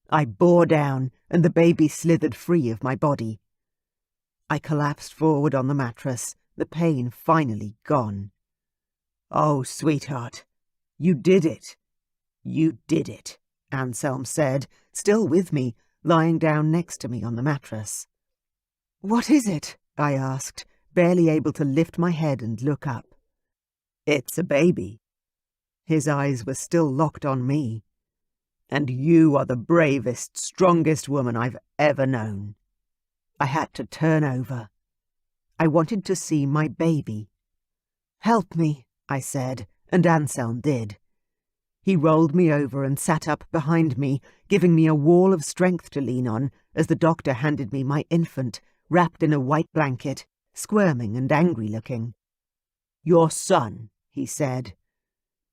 Speaker 1: I bore down, and the baby slithered free of my body. I collapsed forward on the mattress, the pain finally gone. "Oh, sweetheart, you did it. You did it," Anselm said, still with me, lying down next to me on the mattress. "What is it?" I asked, barely able to lift my head and look up. "It's a baby." His eyes were still locked on me. "And you are the bravest, strongest woman I've ever known." I had to turn over. I wanted to see my baby. "Help me," I said, and Anselm did. He rolled me over and sat up behind me, giving me a wall of strength to lean on as the doctor handed me my infant, wrapped in a white blanket, squirming and angry-looking. "Your son," he said.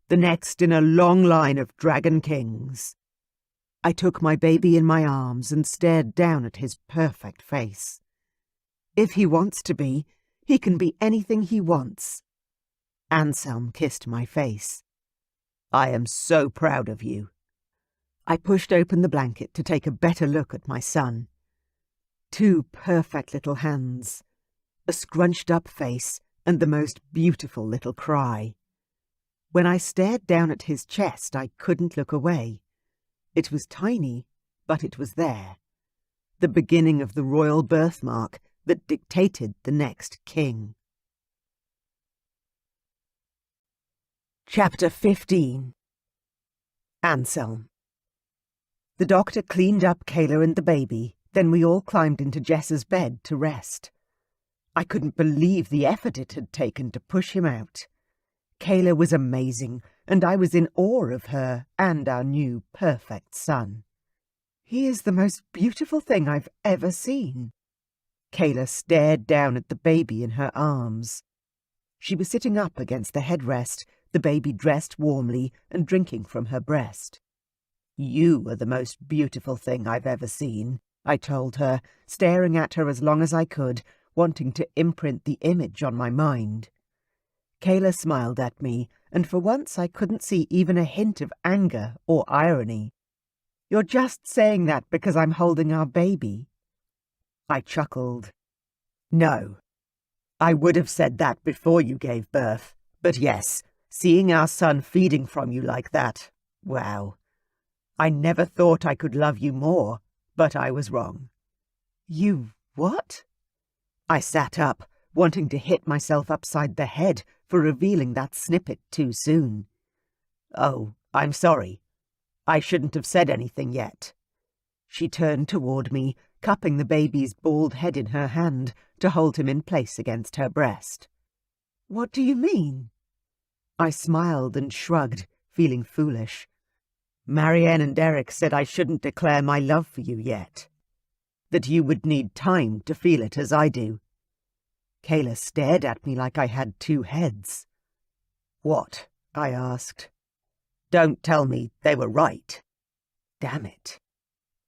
Speaker 1: "The next in a long line of dragon kings." I took my baby in my arms and stared down at his perfect face. If he wants to be, he can be anything he wants. Anselm kissed my face. "I am so proud of you." I pushed open the blanket to take a better look at my son. 2 perfect little hands, a scrunched-up face, and the most beautiful little cry. When I stared down at his chest, I couldn't look away. It was tiny, but it was there. The beginning of the royal birthmark that dictated the next king. Chapter 15. Anselm. The doctor cleaned up Kayla and the baby, then we all climbed into Jess's bed to rest. I couldn't believe the effort it had taken to push him out. Kayla was amazing, and I was in awe of her and our new perfect son. "He is the most beautiful thing I've ever seen." Kayla stared down at the baby in her arms. She was sitting up against the headrest, the baby dressed warmly and drinking from her breast. "You are the most beautiful thing I've ever seen," I told her, staring at her as long as I could, wanting to imprint the image on my mind. Kayla smiled at me, and for once I couldn't see even a hint of anger or irony. "You're just saying that because I'm holding our baby?" I chuckled. "No. I would have said that before you gave birth, but yes, seeing our son feeding from you like that, wow. I never thought I could love you more, but I was wrong." "You what?" I sat up, wanting to hit myself upside the head for revealing that snippet too soon. "Oh, I'm sorry. I shouldn't have said anything yet." She turned toward me, cupping the baby's bald head in her hand to hold him in place against her breast. "What do you mean?" I smiled and shrugged, feeling foolish. "Marianne and Derek said I shouldn't declare my love for you yet. That you would need time to feel it as I do." Kayla stared at me like I had 2 heads. "What?" I asked. "Don't tell me they were right." Damn it.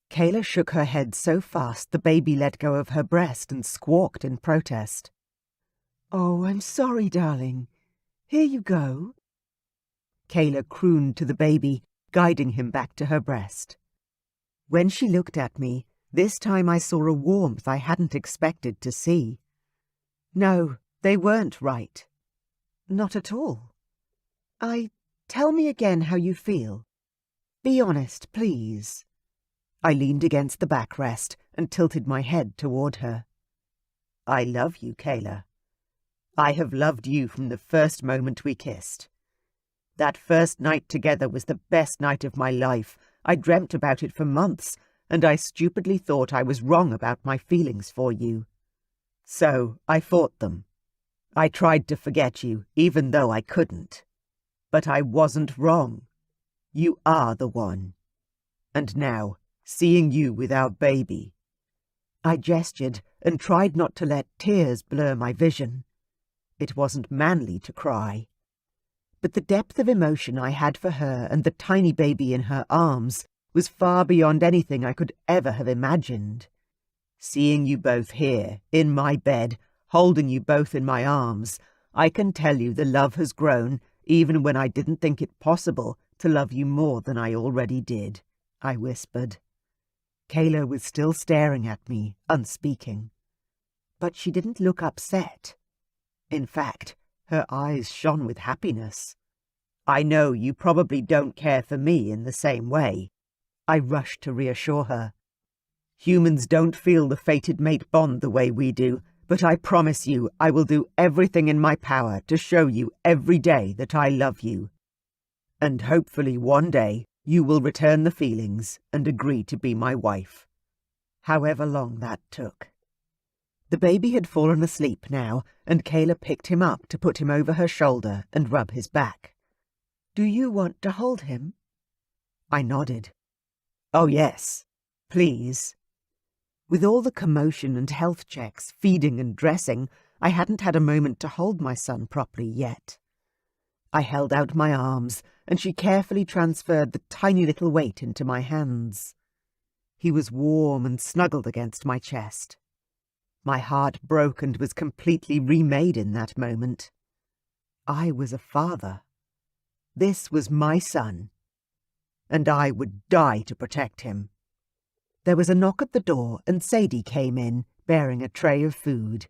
Speaker 1: Kayla shook her head so fast the baby let go of her breast and squawked in protest. "Oh, I'm sorry, darling. Here you go." Kayla crooned to the baby, guiding him back to her breast. When she looked at me, this time I saw a warmth I hadn't expected to see. No, they weren't right. Not at all. Tell me again how you feel. Be honest, please." I leaned against the backrest and tilted my head toward her. "I love you, Kayla. I have loved you from the first moment we kissed. That first night together was the best night of my life. I dreamt about it for months, and I stupidly thought I was wrong about my feelings for you. So I fought them. I tried to forget you, even though I couldn't. But I wasn't wrong. You are the one. And now, seeing you with our baby. I gestured and tried not to let tears blur my vision. It wasn't manly to cry. But the depth of emotion I had for her and the tiny baby in her arms was far beyond anything I could ever have imagined. Seeing you both here, in my bed, holding you both in my arms, I can tell you the love has grown, even when I didn't think it possible to love you more than I already did, I whispered. Kayla was still staring at me, unspeaking. But she didn't look upset. In fact, her eyes shone with happiness. I know you probably don't care for me in the same way. I rushed to reassure her. Humans don't feel the fated mate bond the way we do, but I promise you I will do everything in my power to show you every day that I love you. And hopefully one day you will return the feelings and agree to be my wife. However long that took. The baby had fallen asleep now, and Kayla picked him up to put him over her shoulder and rub his back. Do you want to hold him? I nodded. Oh yes, please. With all the commotion and health checks, feeding and dressing, I hadn't had a moment to hold my son properly yet. I held out my arms, and she carefully transferred the tiny little weight into my hands. He was warm and snuggled against my chest. My heart broke and was completely remade in that moment. I was a father. This was my son, and I would die to protect him. There was a knock at the door, and Sadie came in, bearing a tray of food.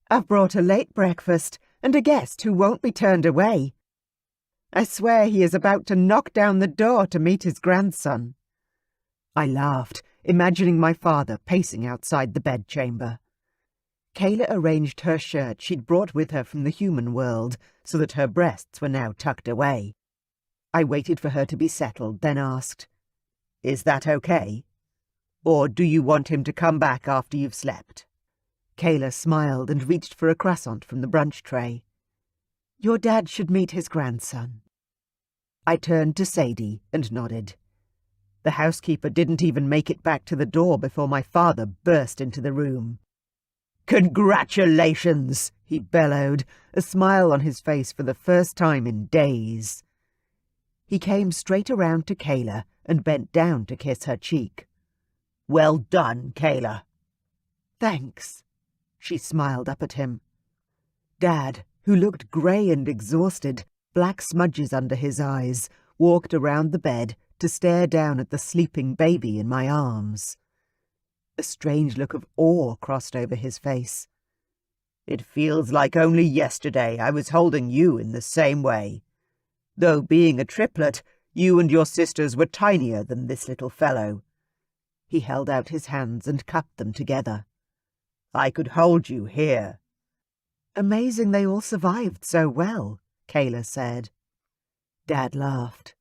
Speaker 1: I've brought a late breakfast, and a guest who won't be turned away. I swear he is about to knock down the door to meet his grandson. I laughed, imagining my father pacing outside the bedchamber. Kayla arranged her shirt she'd brought with her from the human world so that her breasts were now tucked away. I waited for her to be settled, then asked, Is that okay? Or do you want him to come back after you've slept? Kayla smiled and reached for a croissant from the brunch tray. Your dad should meet his grandson. I turned to Sadie and nodded. The housekeeper didn't even make it back to the door before my father burst into the room. Congratulations, he bellowed, a smile on his face for the first time in days. He came straight around to Kayla and bent down to kiss her cheek. Well done, Kayla. Thanks, she smiled up at him. Dad, who looked grey and exhausted, black smudges under his eyes, walked around the bed to stare down at the sleeping baby in my arms. A strange look of awe crossed over his face. It feels like only yesterday I was holding you in the same way. Though being a triplet, you and your sisters were tinier than this little fellow. He held out his hands and cupped them together. I could hold you here. Amazing they all survived so well, Kayla said. Dad laughed.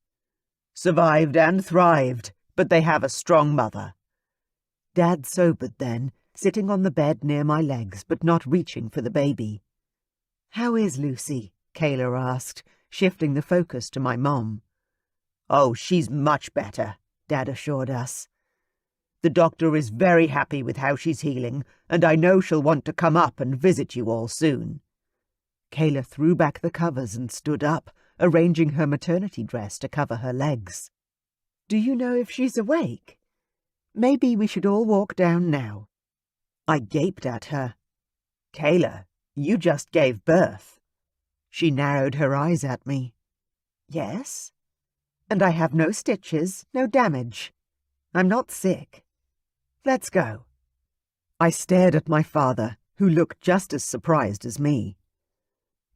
Speaker 1: Survived and thrived, but they have a strong mother. Dad sobered then, sitting on the bed near my legs, but not reaching for the baby. How is Lucy? Kayla asked, shifting the focus to my mom. Oh, she's much better, Dad assured us. The doctor is very happy with how she's healing, and I know she'll want to come up and visit you all soon. Kayla threw back the covers and stood up, arranging her maternity dress to cover her legs. Do you know if she's awake? Maybe we should all walk down now. I gaped at her. Kayla, you just gave birth. She narrowed her eyes at me. Yes? And I have no stitches, no damage. I'm not sick. Let's go. I stared at my father, who looked just as surprised as me.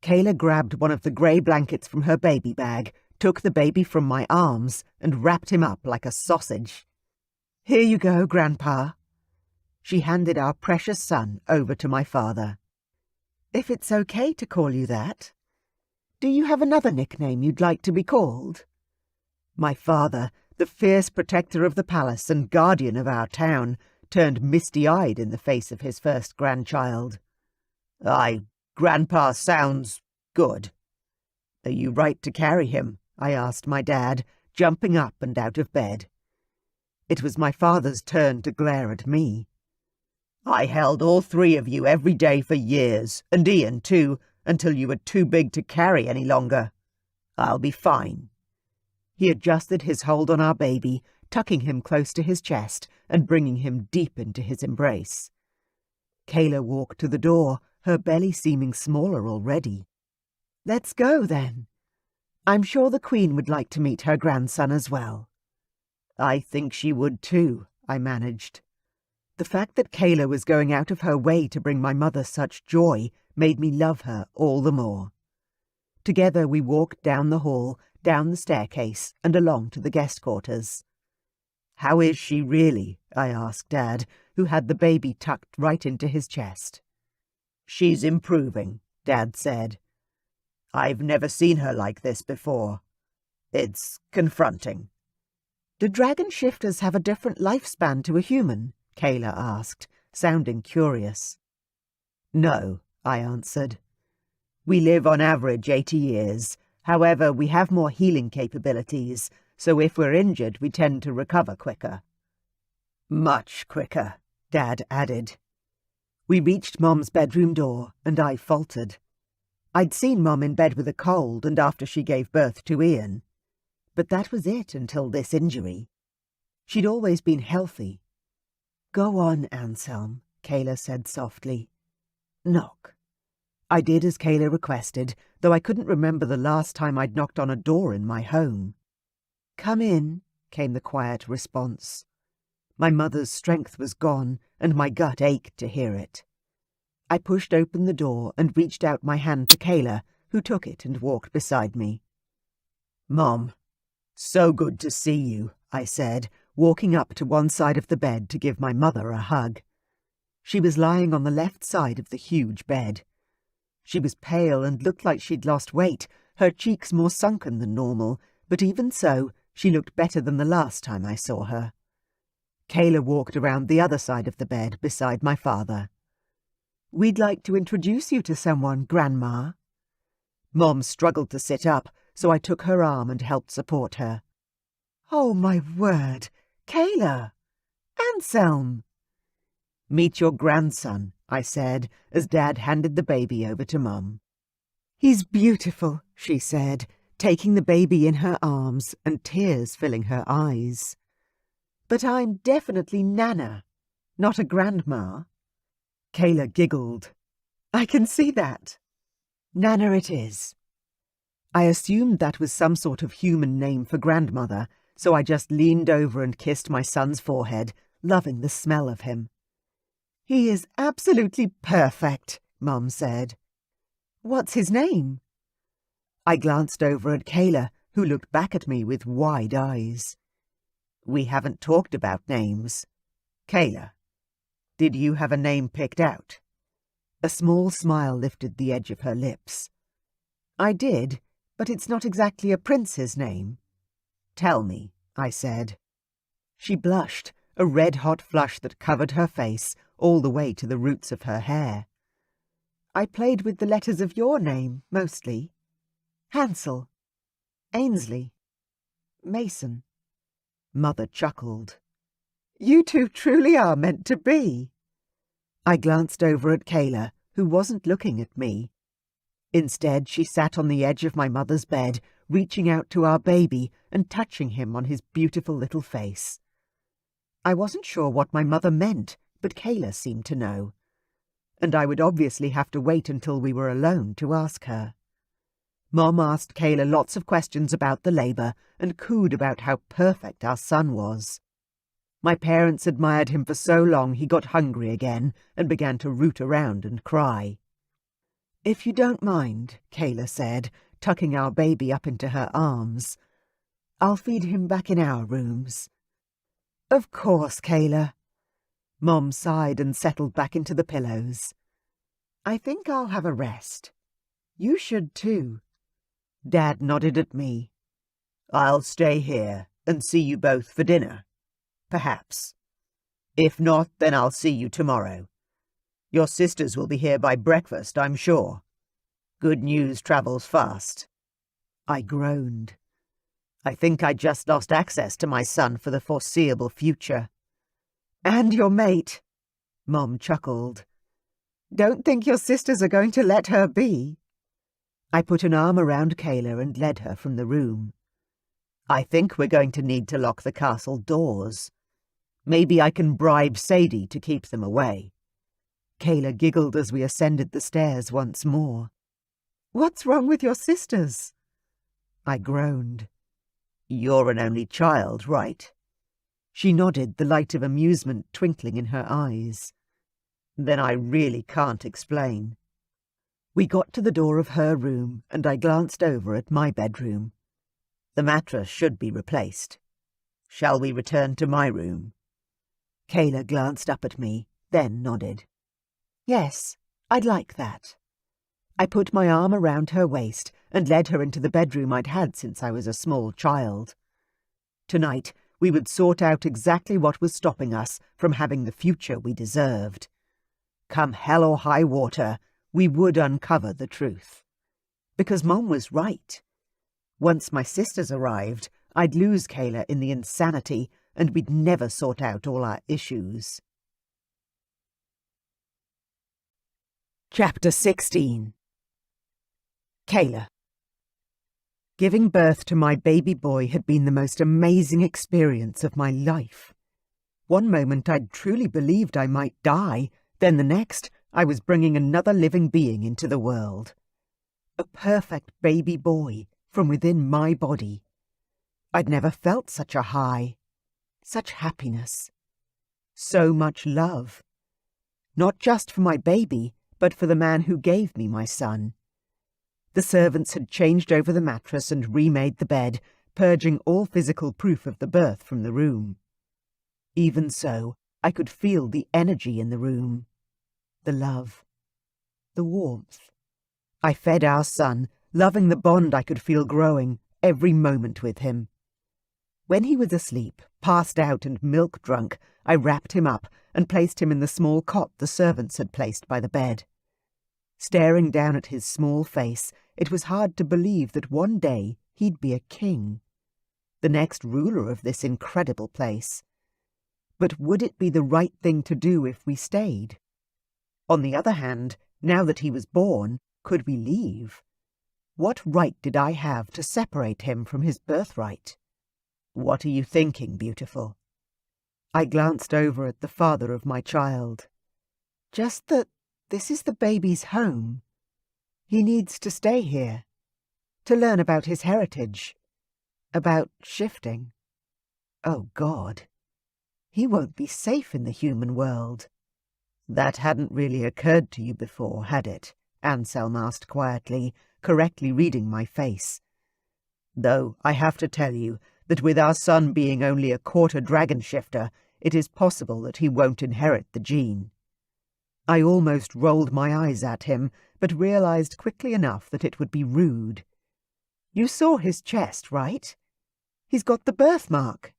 Speaker 1: Kayla grabbed one of the grey blankets from her baby bag, took the baby from my arms, and wrapped him up like a sausage. Here you go, Grandpa. She handed our precious son over to my father. If it's okay to call you that. Do you have another nickname you'd like to be called?" My father, the fierce protector of the palace and guardian of our town, turned misty-eyed in the face of his first grandchild. Grandpa sounds good." "Are you right to carry him?" I asked my dad, jumping up and out of bed. It was my father's turn to glare at me. "I held all three of you every day for years, and Ian too, until you were too big to carry any longer. I'll be fine." He adjusted his hold on our baby, tucking him close to his chest and bringing him deep into his embrace. Kayla walked to the door, her belly seeming smaller already. "Let's go, then. I'm sure the Queen would like to meet her grandson as well." "I think she would too," I managed. The fact that Kayla was going out of her way to bring my mother such joy made me love her all the more. Together we walked down the hall, down the staircase, and along to the guest quarters. "How is she really?" I asked Dad, who had the baby tucked right into his chest. "She's improving," Dad said. "I've never seen her like this before. It's confronting." "Do dragon shifters have a different lifespan to a human?" Kayla asked, sounding curious. "No," I answered. "We live on average 80 years. However, we have more healing capabilities, so if we're injured, we tend to recover quicker." "Much quicker," Dad added. We reached Mom's bedroom door, and I faltered. I'd seen Mom in bed with a cold and after she gave birth to Ian. But that was it until this injury. She'd always been healthy. "Go on, Anselm," Kayla said softly. "Knock." I did as Kayla requested, though I couldn't remember the last time I'd knocked on a door in my home. "Come in," came the quiet response. My mother's strength was gone, and my gut ached to hear it. I pushed open the door and reached out my hand to Kayla, who took it and walked beside me. "Mom, so good to see you," I said, walking up to one side of the bed to give my mother a hug. She was lying on the left side of the huge bed. She was pale and looked like she'd lost weight, her cheeks more sunken than normal, but even so, she looked better than the last time I saw her. Kayla walked around the other side of the bed beside my father. "We'd like to introduce you to someone, Grandma." Mom struggled to sit up, so I took her arm and helped support her. "Oh, my word! Kayla! Anselm!" "Meet your grandson," I said, as Dad handed the baby over to Mum. "He's beautiful," she said, taking the baby in her arms and tears filling her eyes. "But I'm definitely Nana, not a grandma." Kayla giggled. "I can see that." "Nana it is." I assumed that was some sort of human name for grandmother, so I just leaned over and kissed my son's forehead, loving the smell of him. "He is absolutely perfect," Mum said. "What's his name?" I glanced over at Kayla, who looked back at me with wide eyes. "We haven't talked about names. Kayla, did you have a name picked out?" A small smile lifted the edge of her lips. "I did, but it's not exactly a prince's name." "Tell me," I said. She blushed, a red-hot flush that covered her face all the way to the roots of her hair. "I played with the letters of your name, mostly. Hansel, Ainsley, Mason." Mother chuckled. "You two truly are meant to be." I glanced over at Kayla, who wasn't looking at me. Instead, she sat on the edge of my mother's bed, reaching out to our baby and touching him on his beautiful little face. I wasn't sure what my mother meant, but Kayla seemed to know. And I would obviously have to wait until we were alone to ask her. Mom asked Kayla lots of questions about the labour and cooed about how perfect our son was. My parents admired him for so long he got hungry again and began to root around and cry. "If you don't mind," Kayla said, tucking our baby up into her arms, "I'll feed him back in our rooms." "Of course, Kayla." Mom sighed and settled back into the pillows. "I think I'll have a rest. You should too." Dad nodded at me. I'll stay here and see you both for dinner. Perhaps. If not, then I'll see you tomorrow. Your sisters will be here by breakfast, I'm sure. Good news travels fast. I groaned. I think I just lost access to my son for the foreseeable future. And your mate, Mom chuckled. Don't think your sisters are going to let her be. I put an arm around Kayla and led her from the room. I think we're going to need to lock the castle doors. Maybe I can bribe Sadie to keep them away. Kayla giggled as we ascended the stairs once more. What's wrong with your sisters? I groaned. You're an only child, right? She nodded, the light of amusement twinkling in her eyes. Then I really can't explain. We got to the door of her room, and I glanced over at my bedroom. The mattress should be replaced. Shall we return to my room? Kayla glanced up at me, then nodded. Yes, I'd like that. I put my arm around her waist and led her into the bedroom I'd had since I was a small child. Tonight, we would sort out exactly what was stopping us from having the future we deserved. Come hell or high water, we would uncover the truth. Because Mom was right. Once my sisters arrived, I'd lose Kayla in the insanity, and we'd never sort out all our issues. Chapter 16. Kayla. Giving birth to my baby boy had been the most amazing experience of my life. One moment I'd truly believed I might die, then the next I was bringing another living being into the world. A perfect baby boy from within my body. I'd never felt such a high, such happiness, so much love. Not just for my baby, but for the man who gave me my son. The servants had changed over the mattress and remade the bed, purging all physical proof of the birth from the room. Even so, I could feel the energy in the room, the love, the warmth. I fed our son, loving the bond I could feel growing every moment with him. When he was asleep, passed out and milk-drunk, I wrapped him up and placed him in the small cot the servants had placed by the bed. Staring down at his small face, it was hard to believe that one day he'd be a king, the next ruler of this incredible place. But would it be the right thing to do if we stayed? On the other hand, now that he was born, could we leave? What right did I have to separate him from his birthright? What are you thinking, beautiful? I glanced over at the father of my child. Just that this is the baby's home. He needs to stay here, to learn about his heritage, about shifting. Oh, God. He won't be safe in the human world. That hadn't really occurred to you before, had it? Anselm asked quietly, correctly reading my face. Though I have to tell you that with our son being only a quarter dragon shifter, it is possible that he won't inherit the gene. I almost rolled my eyes at him, but realized quickly enough that it would be rude. You saw his chest, right? He's got the birthmark.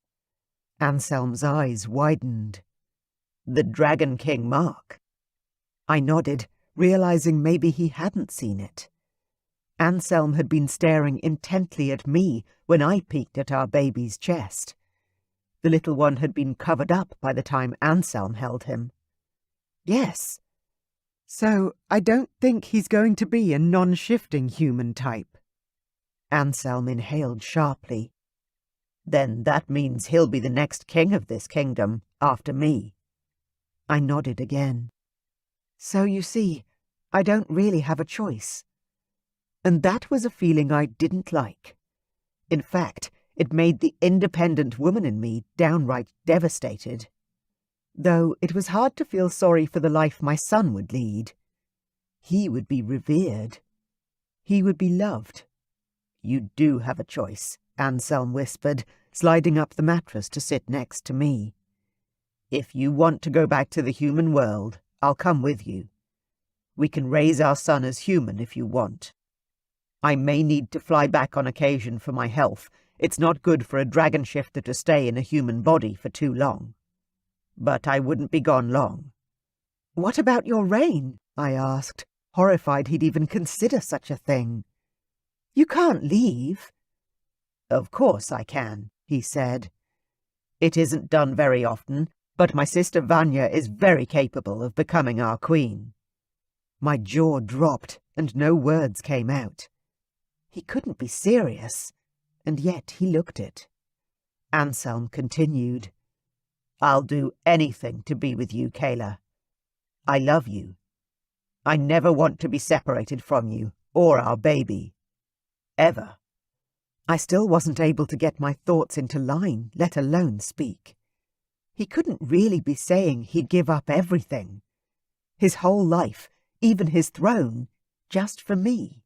Speaker 1: Anselm's eyes widened. The Dragon King mark. I nodded, realizing maybe he hadn't seen it. Anselm had been staring intently at me when I peeked at our baby's chest. The little one had been covered up by the time Anselm held him. Yes. So I don't think he's going to be a non-shifting human type. Anselm inhaled sharply. Then that means he'll be the next king of this kingdom, after me. I nodded again. So you see, I don't really have a choice. And that was a feeling I didn't like. In fact, it made the independent woman in me downright devastated. Though it was hard to feel sorry for the life my son would lead. He would be revered. He would be loved. You do have a choice, Anselm whispered, sliding up the mattress to sit next to me. If you want to go back to the human world, I'll come with you. We can raise our son as human if you want. I may need to fly back on occasion for my health. It's not good for a dragon shifter to stay in a human body for too long. But I wouldn't be gone long. What about your reign? I asked, horrified he'd even consider such a thing. You can't leave. Of course I can, he said. It isn't done very often, but my sister Vanya is very capable of becoming our queen. My jaw dropped, and no words came out. He couldn't be serious, and yet he looked it. Anselm continued, I'll do anything to be with you, Kayla. I love you. I never want to be separated from you, or our baby. Ever. I still wasn't able to get my thoughts into line, let alone speak. He couldn't really be saying he'd give up everything. His whole life, even his throne, just for me.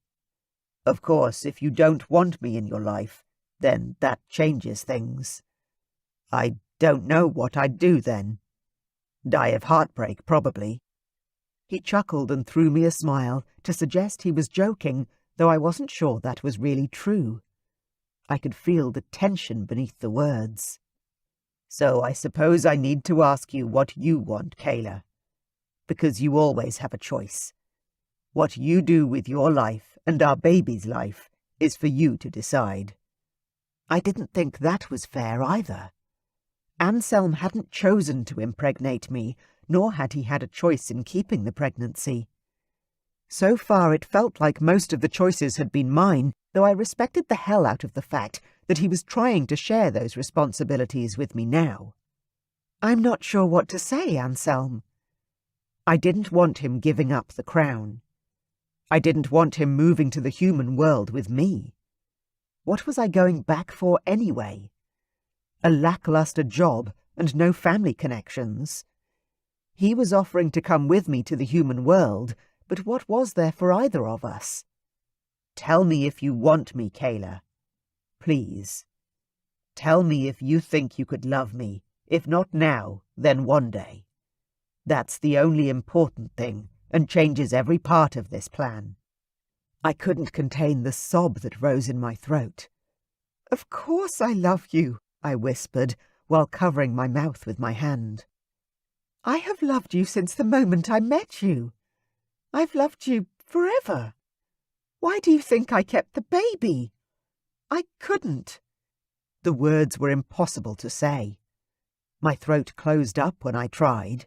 Speaker 1: Of course, if you don't want me in your life, then that changes things. I don't know what I'd do then. Die of heartbreak, probably. He chuckled and threw me a smile to suggest he was joking, though I wasn't sure that was really true. I could feel the tension beneath the words. So I suppose I need to ask you what you want, Kayla. Because you always have a choice. What you do with your life and our baby's life is for you to decide. I didn't think that was fair either. Anselm hadn't chosen to impregnate me, nor had he had a choice in keeping the pregnancy. So far it felt like most of the choices had been mine, though I respected the hell out of the fact that he was trying to share those responsibilities with me now. I'm not sure what to say, Anselm. I didn't want him giving up the crown. I didn't want him moving to the human world with me. What was I going back for anyway? A lackluster job and no family connections. He was offering to come with me to the human world, but what was there for either of us? Tell me if you want me, Kayla. Please. Tell me if you think you could love me. If not now, then one day. That's the only important thing, and changes every part of this plan. I couldn't contain the sob that rose in my throat. Of course I love you, I whispered, while covering my mouth with my hand. I have loved you since the moment I met you. I've loved you forever. Why do you think I kept the baby? I couldn't. The words were impossible to say. My throat closed up when I tried.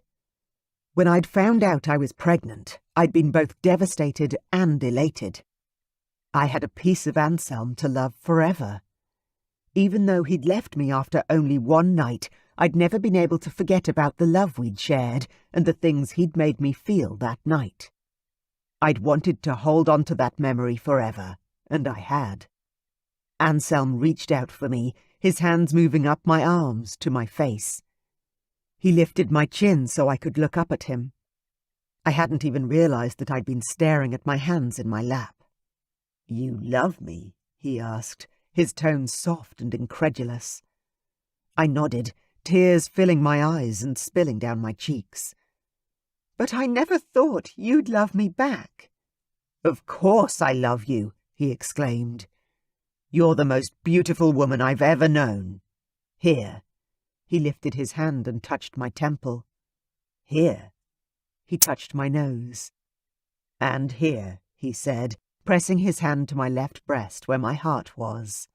Speaker 1: When I'd found out I was pregnant, I'd been both devastated and elated. I had a piece of Anselm to love forever. Even though he'd left me after only one night, I'd never been able to forget about the love we'd shared and the things he'd made me feel that night. I'd wanted to hold on to that memory forever, and I had. Anselm reached out for me, his hands moving up my arms to my face. He lifted my chin so I could look up at him. I hadn't even realized that I'd been staring at my hands in my lap. You love me? He asked, his tone soft and incredulous. I nodded, tears filling my eyes and spilling down my cheeks. But I never thought you'd love me back. Of course I love you, he exclaimed. You're the most beautiful woman I've ever known. Here. He lifted his hand and touched my temple. Here. He touched my nose. And here, he said, pressing his hand to my left breast where my heart was.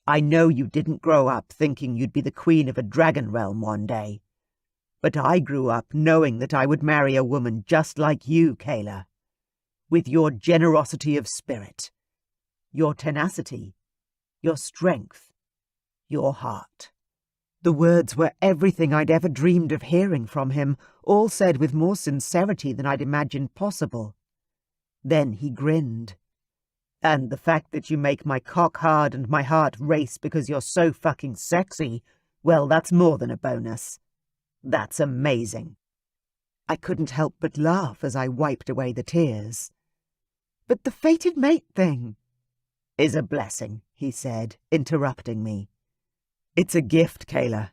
Speaker 1: I know you didn't grow up thinking you'd be the queen of a dragon realm one day. But I grew up knowing that I would marry a woman just like you, Kayla. With your generosity of spirit, your tenacity, your strength, your heart. The words were everything I'd ever dreamed of hearing from him, all said with more sincerity than I'd imagined possible. Then he grinned. And the fact that you make my cock hard and my heart race because you're so fucking sexy, well, that's more than a bonus. That's amazing. I couldn't help but laugh as I wiped away the tears. But the fated mate thing is a blessing, he said, interrupting me. It's a gift, Kayla,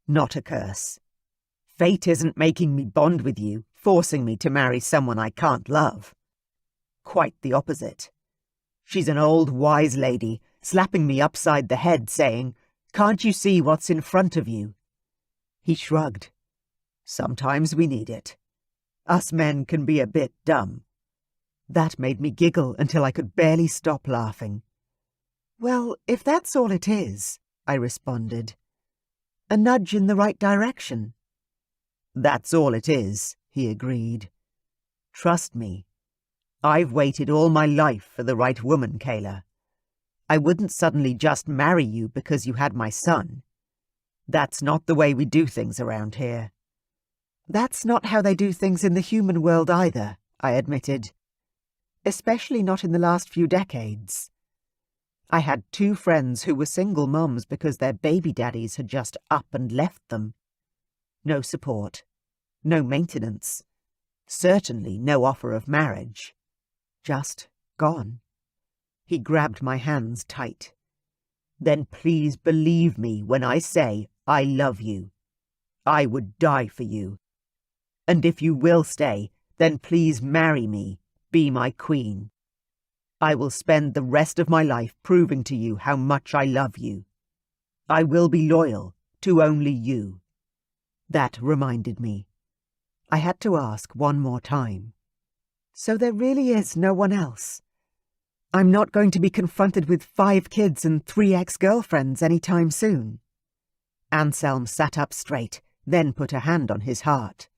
Speaker 1: not a curse. Fate isn't making me bond with you, forcing me to marry someone I can't love. Quite the opposite. She's an old wise lady, slapping me upside the head, saying, "Can't you see what's in front of you?" He shrugged. Sometimes we need it. Us men can be a bit dumb. That made me giggle until I could barely stop laughing. "Well, if that's all it is," I responded. "A nudge in the right direction." "That's all it is," he agreed. "Trust me. I've waited all my life for the right woman, Kayla. I wouldn't suddenly just marry you because you had my son. That's not the way we do things around here." "That's not how they do things in the human world either," I admitted. "Especially not in the last few decades. I had 2 friends who were single mums because their baby daddies had just up and left them. No support, no maintenance, certainly no offer of marriage. Just gone." He grabbed my hands tight. "Then please believe me when I say I love you. I would die for you. And if you will stay, then please marry me, be my queen. I will spend the rest of my life proving to you how much I love you. I will be loyal to only you." That reminded me. I had to ask one more time. "So there really is no one else? I'm not going to be confronted with 5 kids and 3 ex-girlfriends any time soon?" Anselm sat up straight, then put a hand on his heart.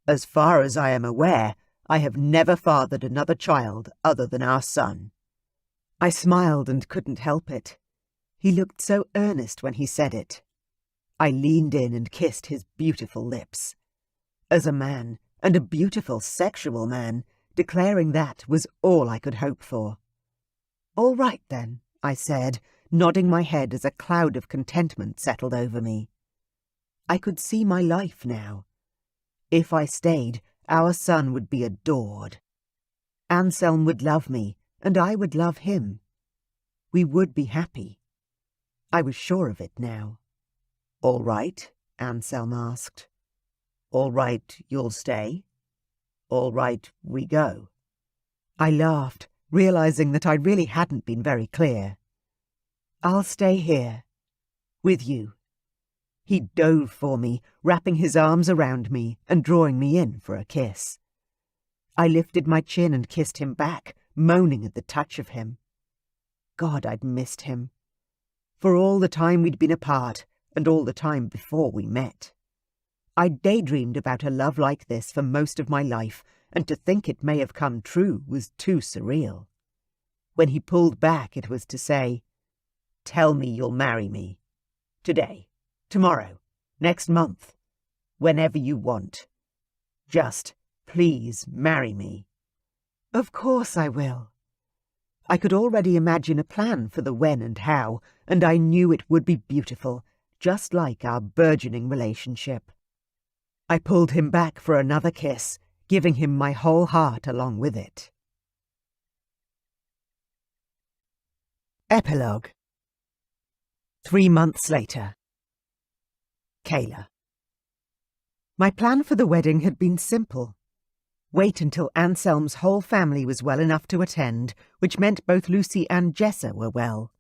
Speaker 1: "As far as I am aware, I have never fathered another child other than our son." I smiled and couldn't help it. He looked so earnest when he said it. I leaned in and kissed his beautiful lips. As a man, and a beautiful sexual man, declaring that was all I could hope for. "All right, then," I said, nodding my head as a cloud of contentment settled over me. I could see my life now. If I stayed, our son would be adored. Anselm would love me, and I would love him. We would be happy. I was sure of it now. "All right?" Anselm asked. "All right, you'll stay? All right, we go?" I laughed, realizing that I really hadn't been very clear. "I'll stay here. With you." He dove for me, wrapping his arms around me and drawing me in for a kiss. I lifted my chin and kissed him back, moaning at the touch of him. God, I'd missed him. For all the time we'd been apart, and all the time before we met. I'd daydreamed about a love like this for most of my life, and to think it may have come true was too surreal. When he pulled back, it was to say, "Tell me you'll marry me. Today, tomorrow, next month, whenever you want. Just, please marry me." Of course I will. I could already imagine a plan for the when and how, and I knew it would be beautiful, just like our burgeoning relationship. I pulled him back for another kiss, giving him my whole heart along with it. Epilogue. 3 months later. Kayla. My plan for the wedding had been simple. Wait until Anselm's whole family was well enough to attend, which meant both Lucy and Jessa were well.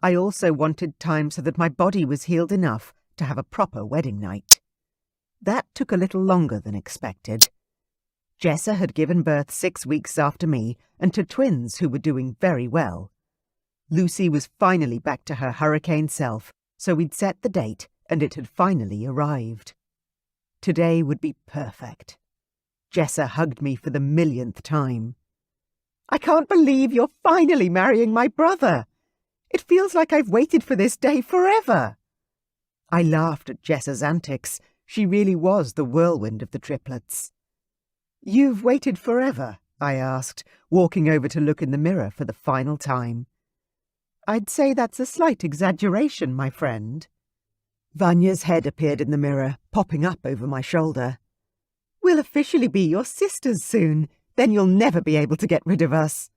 Speaker 1: I also wanted time so that my body was healed enough to have a proper wedding night. That took a little longer than expected. Jessa had given birth 6 weeks after me, and to twins who were doing very well. Lucy was finally back to her hurricane self, so we'd set the date, and it had finally arrived. Today would be perfect. Jessa hugged me for the 1,000,000th time. "I can't believe you're finally marrying my brother. It feels like I've waited for this day forever." I laughed at Jessa's antics. She really was the whirlwind of the triplets. "You've waited forever?" I asked, walking over to look in the mirror for the final time. "I'd say that's a slight exaggeration, my friend." Vanya's head appeared in the mirror, popping up over my shoulder. "We'll officially be your sisters soon. Then you'll never be able to get rid of us."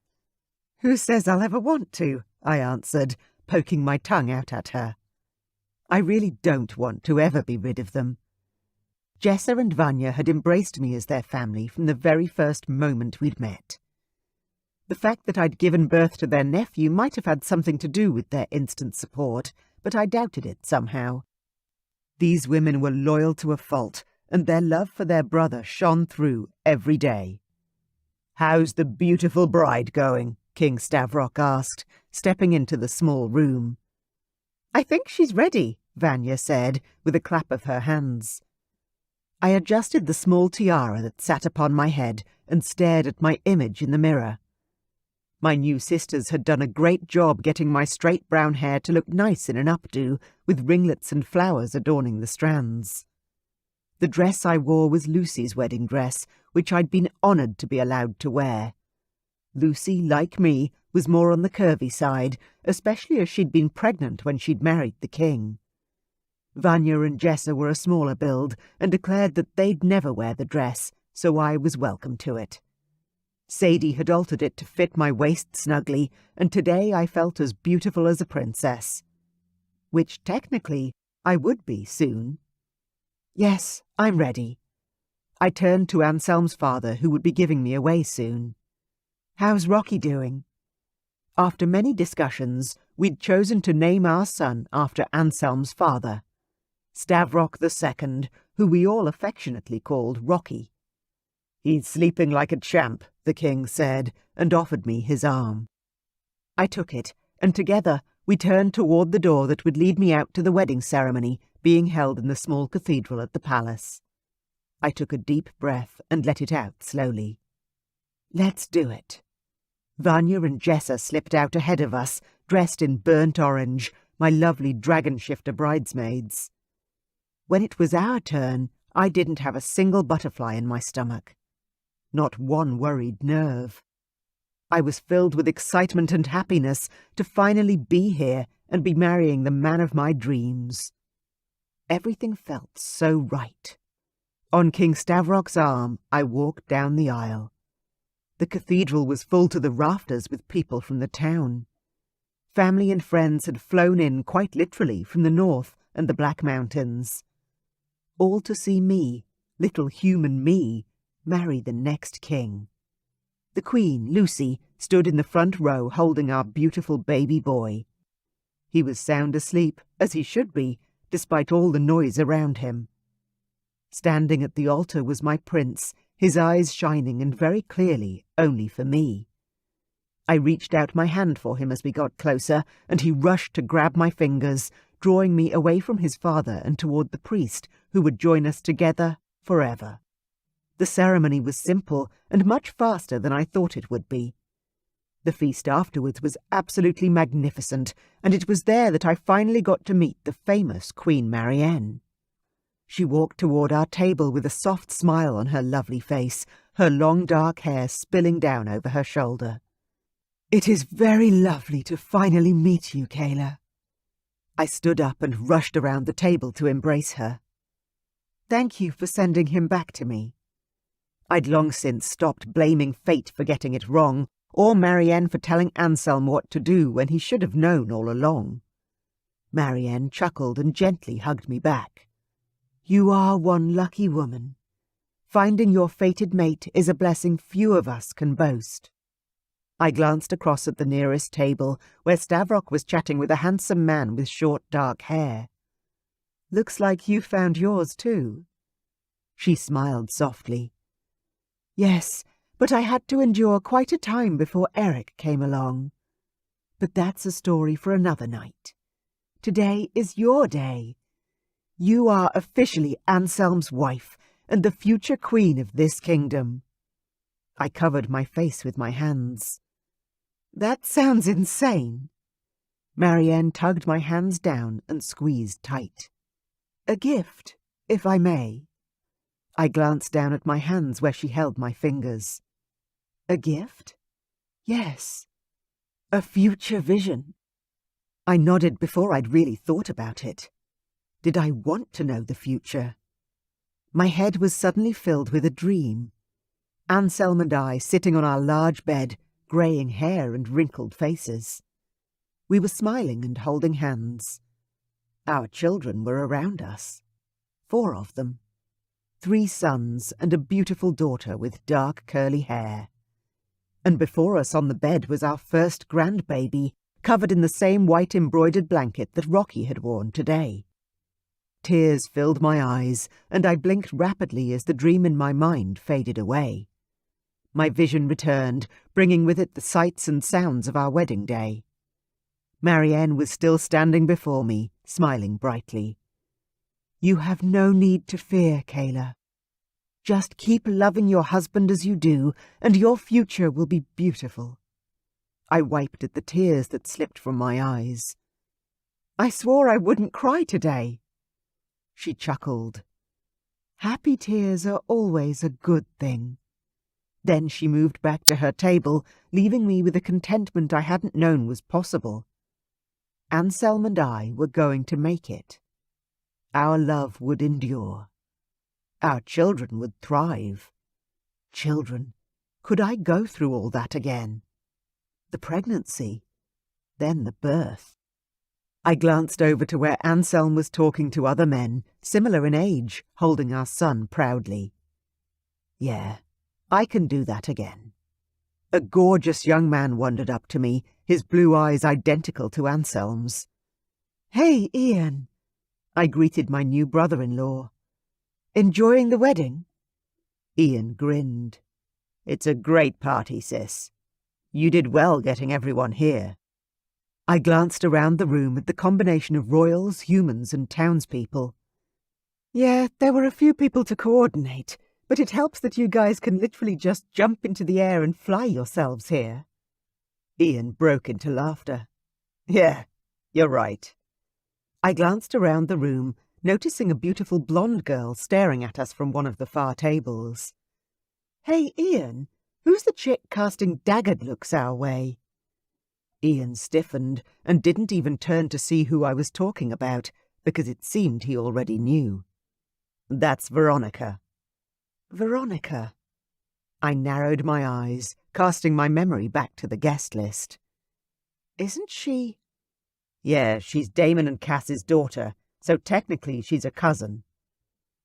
Speaker 1: "Who says I'll ever want to?" I answered, poking my tongue out at her. I really don't want to ever be rid of them. Jessa and Vanya had embraced me as their family from the very first moment we'd met. The fact that I'd given birth to their nephew might have had something to do with their instant support, but I doubted it somehow. These women were loyal to a fault, and their love for their brother shone through every day. "How's the beautiful bride going?" King Stavrok asked, stepping into the small room. "I think she's ready," Vanya said, with a clap of her hands. I adjusted the small tiara that sat upon my head and stared at my image in the mirror. My new sisters had done a great job getting my straight brown hair to look nice in an updo, with ringlets and flowers adorning the strands. The dress I wore was Lucy's wedding dress, which I'd been honoured to be allowed to wear. Lucy, like me, was more on the curvy side, especially as she'd been pregnant when she'd married the king. Vanya and Jessa were a smaller build and declared that they'd never wear the dress, so I was welcome to it. Sadie had altered it to fit my waist snugly, and today I felt as beautiful as a princess. Which, technically, I would be soon. "Yes, I'm ready." I turned to Anselm's father, who would be giving me away soon. "How's Rocky doing?" After many discussions, we'd chosen to name our son after Anselm's father, Stavrok II, who we all affectionately called Rocky. "He's sleeping like a champ," the king said, and offered me his arm. I took it, and together we turned toward the door that would lead me out to the wedding ceremony being held in the small cathedral at the palace. I took a deep breath and let it out slowly. "Let's do it." Vanya and Jessa slipped out ahead of us, dressed in burnt orange, my lovely dragon shifter bridesmaids. When it was our turn, I didn't have a single butterfly in my stomach. Not one worried nerve. I was filled with excitement and happiness to finally be here and be marrying the man of my dreams. Everything felt so right. On King Stavrok's arm, I walked down the aisle. The cathedral was full to the rafters with people from the town. Family and friends had flown in quite literally from the north and the Black Mountains. All to see me, little human me, marry the next king. The Queen, Lucy, stood in the front row holding our beautiful baby boy. He was sound asleep, as he should be, despite all the noise around him. Standing at the altar was my prince, his eyes shining and very clearly only for me. I reached out my hand for him as we got closer, and he rushed to grab my fingers, drawing me away from his father and toward the priest, who would join us together forever. The ceremony was simple and much faster than I thought it would be. The feast afterwards was absolutely magnificent, and it was there that I finally got to meet the famous Queen Marianne. She walked toward our table with a soft smile on her lovely face, her long dark hair spilling down over her shoulder. "It is very lovely to finally meet you, Kayla." I stood up and rushed around the table to embrace her. "Thank you for sending him back to me." I'd long since stopped blaming fate for getting it wrong, or Marianne for telling Anselm what to do when he should have known all along. Marianne chuckled and gently hugged me back. "You are one lucky woman. Finding your fated mate is a blessing few of us can boast." I glanced across at the nearest table, where Stavrok was chatting with a handsome man with short dark hair. "Looks like you found yours too." She smiled softly. "Yes, but I had to endure quite a time before Eric came along. But that's a story for another night. Today is your day. You are officially Anselm's wife and the future queen of this kingdom." I covered my face with my hands. "That sounds insane." Marianne tugged my hands down and squeezed tight. "A gift, if I may." I glanced down at my hands where she held my fingers. "A gift?" "Yes. A future vision." I nodded before I'd really thought about it. Did I want to know the future? My head was suddenly filled with a dream. Anselm and I sitting on our large bed, greying hair and wrinkled faces. We were smiling and holding hands. Our children were around us. 4 of them. 3 sons and a beautiful daughter with dark curly hair. and before us on the bed was our first grandbaby, covered in the same white embroidered blanket that Rocky had worn today. Tears filled my eyes, and I blinked rapidly as the dream in my mind faded away. My vision returned, bringing with it the sights and sounds of our wedding day. Marianne was still standing before me, smiling brightly. "You have no need to fear, Kayla. Just keep loving your husband as you do, and your future will be beautiful." I wiped at the tears that slipped from my eyes. "I swore I wouldn't cry today." She chuckled. "Happy tears are always a good thing." Then she moved back to her table, leaving me with a contentment I hadn't known was possible. Anselm and I were going to make it. Our love would endure. Our children would thrive. Children, could I go through all that again? The pregnancy, then the birth. I glanced over to where Anselm was talking to other men, similar in age, holding our son proudly. Yeah, I can do that again. A gorgeous young man wandered up to me, his blue eyes identical to Anselm's. "Hey, Ian," I greeted my new brother-in-law. "Enjoying the wedding?" Ian grinned. "It's a great party, sis. You did well getting everyone here." I glanced around the room at the combination of royals, humans, and townspeople. "Yeah, there were a few people to coordinate, but it helps that you guys can literally just jump into the air and fly yourselves here." Ian broke into laughter. "Yeah, you're right." I glanced around the room, noticing a beautiful blonde girl staring at us from one of the far tables. "Hey, Ian, who's the chick casting daggered looks our way?" Ian stiffened and didn't even turn to see who I was talking about, because it seemed he already knew. "That's Veronica." "Veronica." I narrowed my eyes, casting my memory back to the guest list. "Isn't she—" "Yeah, she's Damon and Cass's daughter, so technically she's a cousin."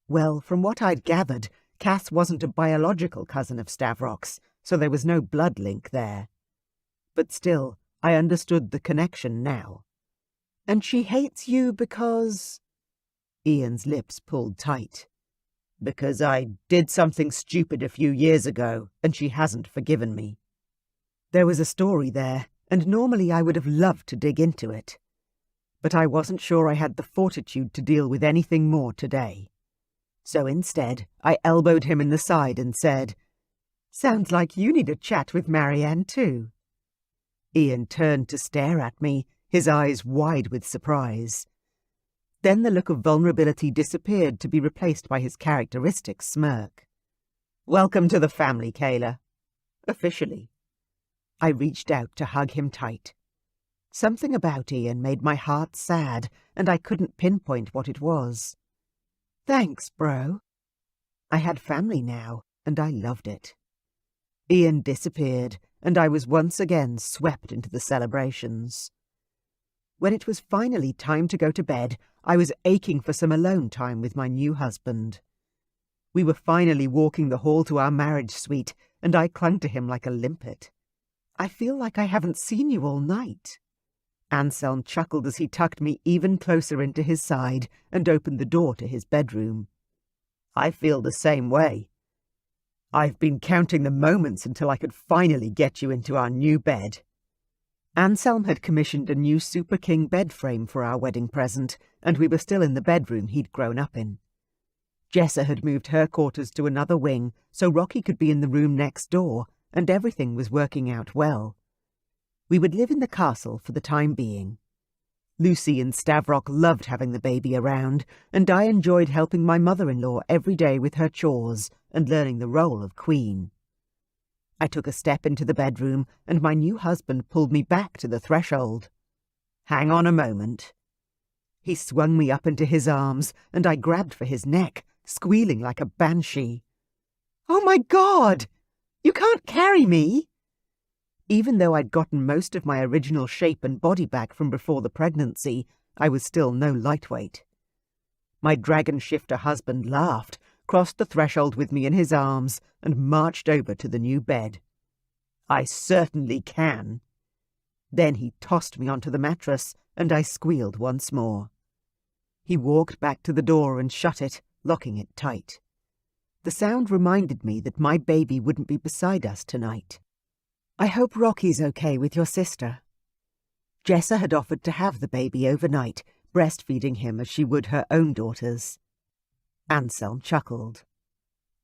Speaker 1: Well, from what I'd gathered, Cass wasn't a biological cousin of Stavrok's, so there was no blood link there. But still, I understood the connection now. "And she hates you because—" Ian's lips pulled tight. "Because I did something stupid a few years ago, and she hasn't forgiven me." There was a story there, and normally I would have loved to dig into it. But I wasn't sure I had the fortitude to deal with anything more today. So instead, I elbowed him in the side and said, "Sounds like you need a chat with Marianne too." Ian turned to stare at me, his eyes wide with surprise. Then the look of vulnerability disappeared to be replaced by his characteristic smirk. "Welcome to the family, Kayla. Officially." I reached out to hug him tight. Something about Ian made my heart sad, and I couldn't pinpoint what it was. "Thanks, bro." I had family now, and I loved it. Ian disappeared, and I was once again swept into the celebrations. When it was finally time to go to bed, I was aching for some alone time with my new husband. We were finally walking the hall to our marriage suite, and I clung to him like a limpet. "I feel like I haven't seen you all night." Anselm chuckled as he tucked me even closer into his side and opened the door to his bedroom. "I feel the same way. I've been counting the moments until I could finally get you into our new bed." Anselm had commissioned a new Super King bed frame for our wedding present, and we were still in the bedroom he'd grown up in. Jessa had moved her quarters to another wing, so Rocky could be in the room next door, and everything was working out well. We would live in the castle for the time being. Lucy and Stavrok loved having the baby around, and I enjoyed helping my mother-in-law every day with her chores and learning the role of queen. I took a step into the bedroom, and my new husband pulled me back to the threshold. "Hang on a moment." He swung me up into his arms, and I grabbed for his neck, squealing like a banshee. "Oh my God! You can't carry me!" Even though I'd gotten most of my original shape and body back from before the pregnancy, I was still no lightweight. My dragon shifter husband laughed, crossed the threshold with me in his arms, and marched over to the new bed. I certainly can. Then he tossed me onto the mattress, and I squealed once more. He walked back to the door and shut it, locking it tight. The sound reminded me that my baby wouldn't be beside us tonight. I hope Rocky's okay with your sister. Jessa had offered to have the baby overnight, breastfeeding him as she would her own daughters. Anselm chuckled.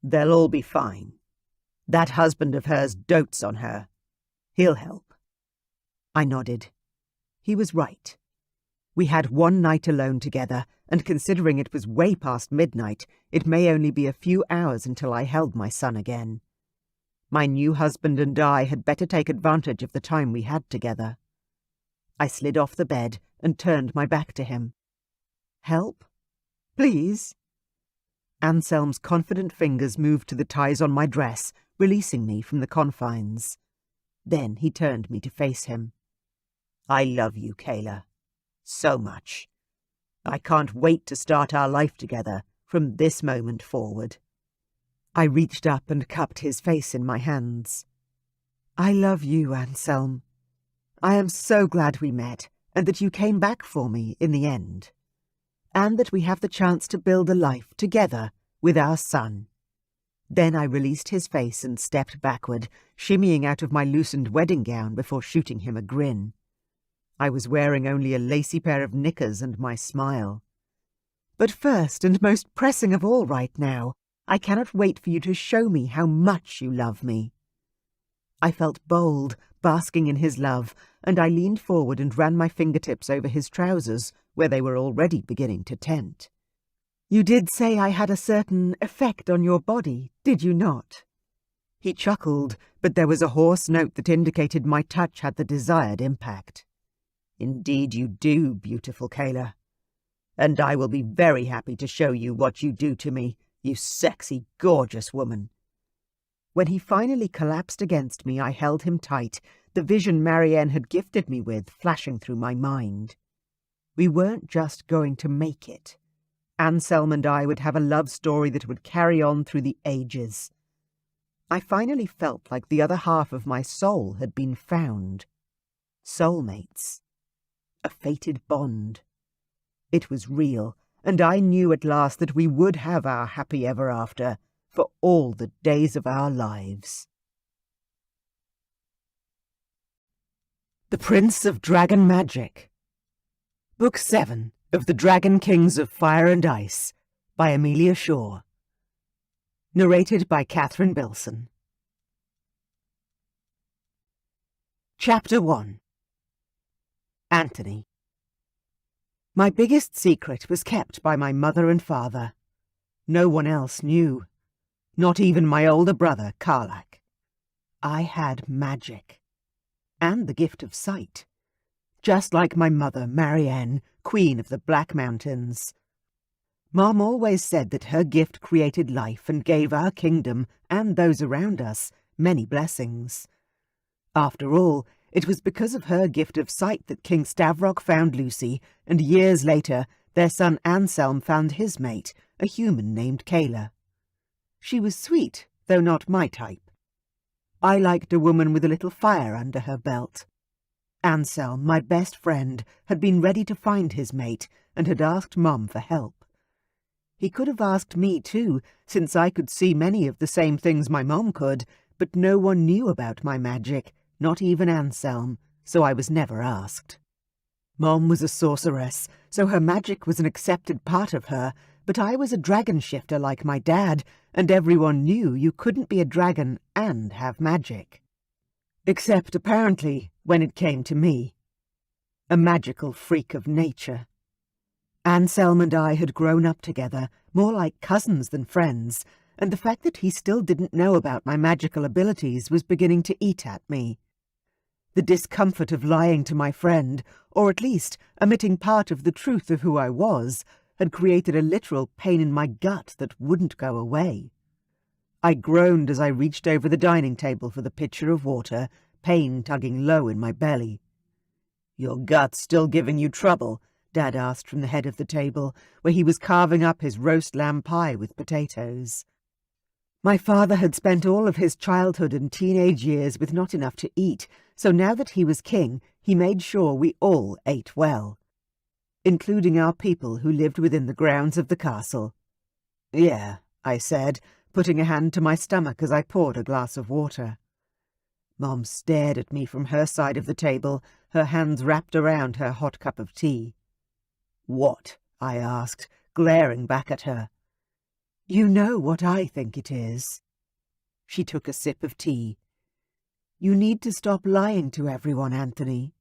Speaker 1: They'll all be fine. That husband of hers dotes on her. He'll help. I nodded. He was right. We had one night alone together, and considering it was way past midnight, it may only be a few hours until I held my son again. My new husband and I had better take advantage of the time we had together. I slid off the bed and turned my back to him. Help? Please? Anselm's confident fingers moved to the ties on my dress, releasing me from the confines. Then he turned me to face him. I love you, Kayla. So much. I can't wait to start our life together from this moment forward. I reached up and cupped his face in my hands. I love you, Anselm. I am so glad we met, and that you came back for me in the end. And that we have the chance to build a life together with our son. Then I released his face and stepped backward, shimmying out of my loosened wedding gown before shooting him a grin. I was wearing only a lacy pair of knickers and my smile. But first and most pressing of all right now, I cannot wait for you to show me how much you love me. I felt bold, basking in his love, and I leaned forward and ran my fingertips over his trousers, where they were already beginning to tent. You did say I had a certain effect on your body, did you not? He chuckled, but there was a hoarse note that indicated my touch had the desired impact. Indeed you do, beautiful Kayla. And I will be very happy to show you what you do to me, you sexy, gorgeous woman. When he finally collapsed against me, I held him tight, the vision Marianne had gifted me with flashing through my mind. We weren't just going to make it. Anselm and I would have a love story that would carry on through the ages. I finally felt like the other half of my soul had been found. Soulmates. A fated bond. It was real, and I knew at last that we would have our happy ever after for all the days of our lives. The Prince of Dragon Magic. Book 7 of The Dragon Kings of Fire and Ice by Amelia Shaw. Narrated by Catherine Bilson. Chapter 1. Anthony. My biggest secret was kept by my mother and father. No one else knew. Not even my older brother, Karlak. I had magic. And the gift of sight. Just like my mother, Marianne, Queen of the Black Mountains. Mom always said that her gift created life and gave our kingdom, and those around us, many blessings. After all, it was because of her gift of sight that King Stavrok found Lucy, and years later their son Anselm found his mate, a human named Kayla. She was sweet, though not my type. I liked a woman with a little fire under her belt. Anselm, my best friend, had been ready to find his mate and had asked Mum for help. He could have asked me too, since I could see many of the same things my mom could, but no one knew about my magic, not even Anselm, so I was never asked. Mom was a sorceress, so her magic was an accepted part of her, but I was a dragon shifter like my dad, and everyone knew you couldn't be a dragon and have magic. Except, apparently, when it came to me. A magical freak of nature. Anselm and I had grown up together, more like cousins than friends, and the fact that he still didn't know about my magical abilities was beginning to eat at me. The discomfort of lying to my friend, or at least omitting part of the truth of who I was, had created a literal pain in my gut that wouldn't go away. I groaned as I reached over the dining table for the pitcher of water, pain tugging low in my belly. "Your gut's still giving you trouble?" Dad asked from the head of the table, where he was carving up his roast lamb pie with potatoes. My father had spent all of his childhood and teenage years with not enough to eat, so now that he was king, he made sure we all ate well, including our people who lived within the grounds of the castle. Yeah, I said, putting a hand to my stomach as I poured a glass of water. Mom stared at me from her side of the table, her hands wrapped around her hot cup of tea. What? I asked, glaring back at her. You know what I think it is. She took a sip of tea. You need to stop lying to everyone, Anthony.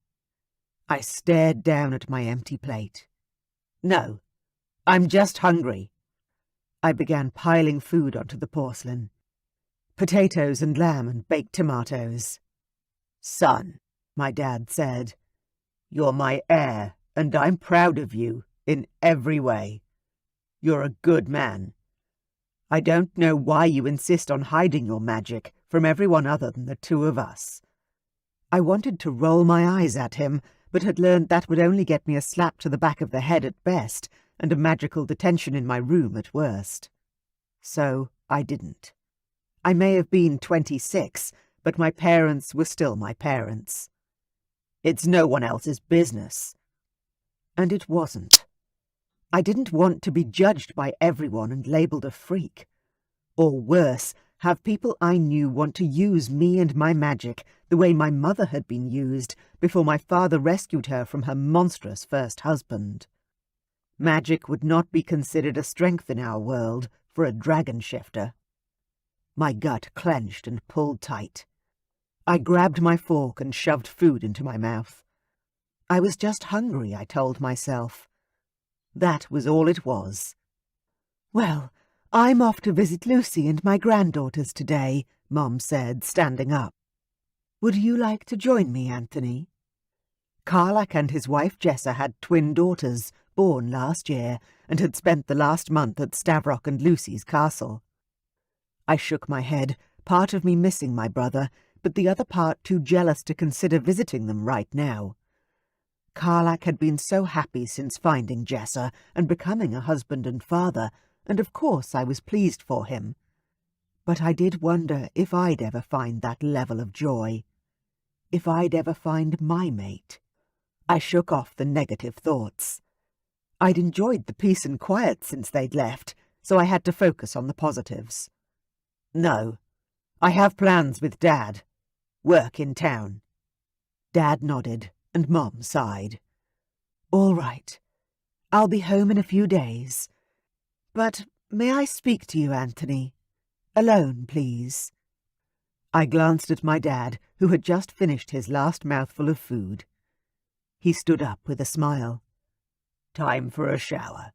Speaker 1: I stared down at my empty plate. No, I'm just hungry. I began piling food onto the porcelain. Potatoes and lamb and baked tomatoes. Son, my dad said, you're my heir, and I'm proud of you in every way. You're a good man. I don't know why you insist on hiding your magic from everyone other than the two of us. I wanted to roll my eyes at him, but had learned that would only get me a slap to the back of the head at best, and a magical detention in my room at worst. So I didn't. I may have been 26, but my parents were still my parents. It's no one else's business. And it wasn't. I didn't want to be judged by everyone and labelled a freak. Or worse, have people I knew want to use me and my magic the way my mother had been used before my father rescued her from her monstrous first husband. Magic would not be considered a strength in our world for a dragon shifter. My gut clenched and pulled tight. I grabbed my fork and shoved food into my mouth. I was just hungry, I told myself. That was all it was. Well, I'm off to visit Lucy and my granddaughters today, Mom said, standing up. Would you like to join me, Anthony? Karlak and his wife Jessa had twin daughters, born last year, and had spent the last month at Stavrok and Lucy's castle. I shook my head, part of me missing my brother, but the other part too jealous to consider visiting them right now. Karlak had been so happy since finding Jessa and becoming a husband and father, and of course I was pleased for him. But I did wonder if I'd ever find that level of joy. If I'd ever find my mate. I shook off the negative thoughts. I'd enjoyed the peace and quiet since they'd left, so I had to focus on the positives. No, I have plans with Dad. Work in town. Dad nodded, and Mom sighed. All right. I'll be home in a few days. But may I speak to you, Anthony? Alone, please. I glanced at my dad, who had just finished his last mouthful of food. He stood up with a smile. Time for a shower.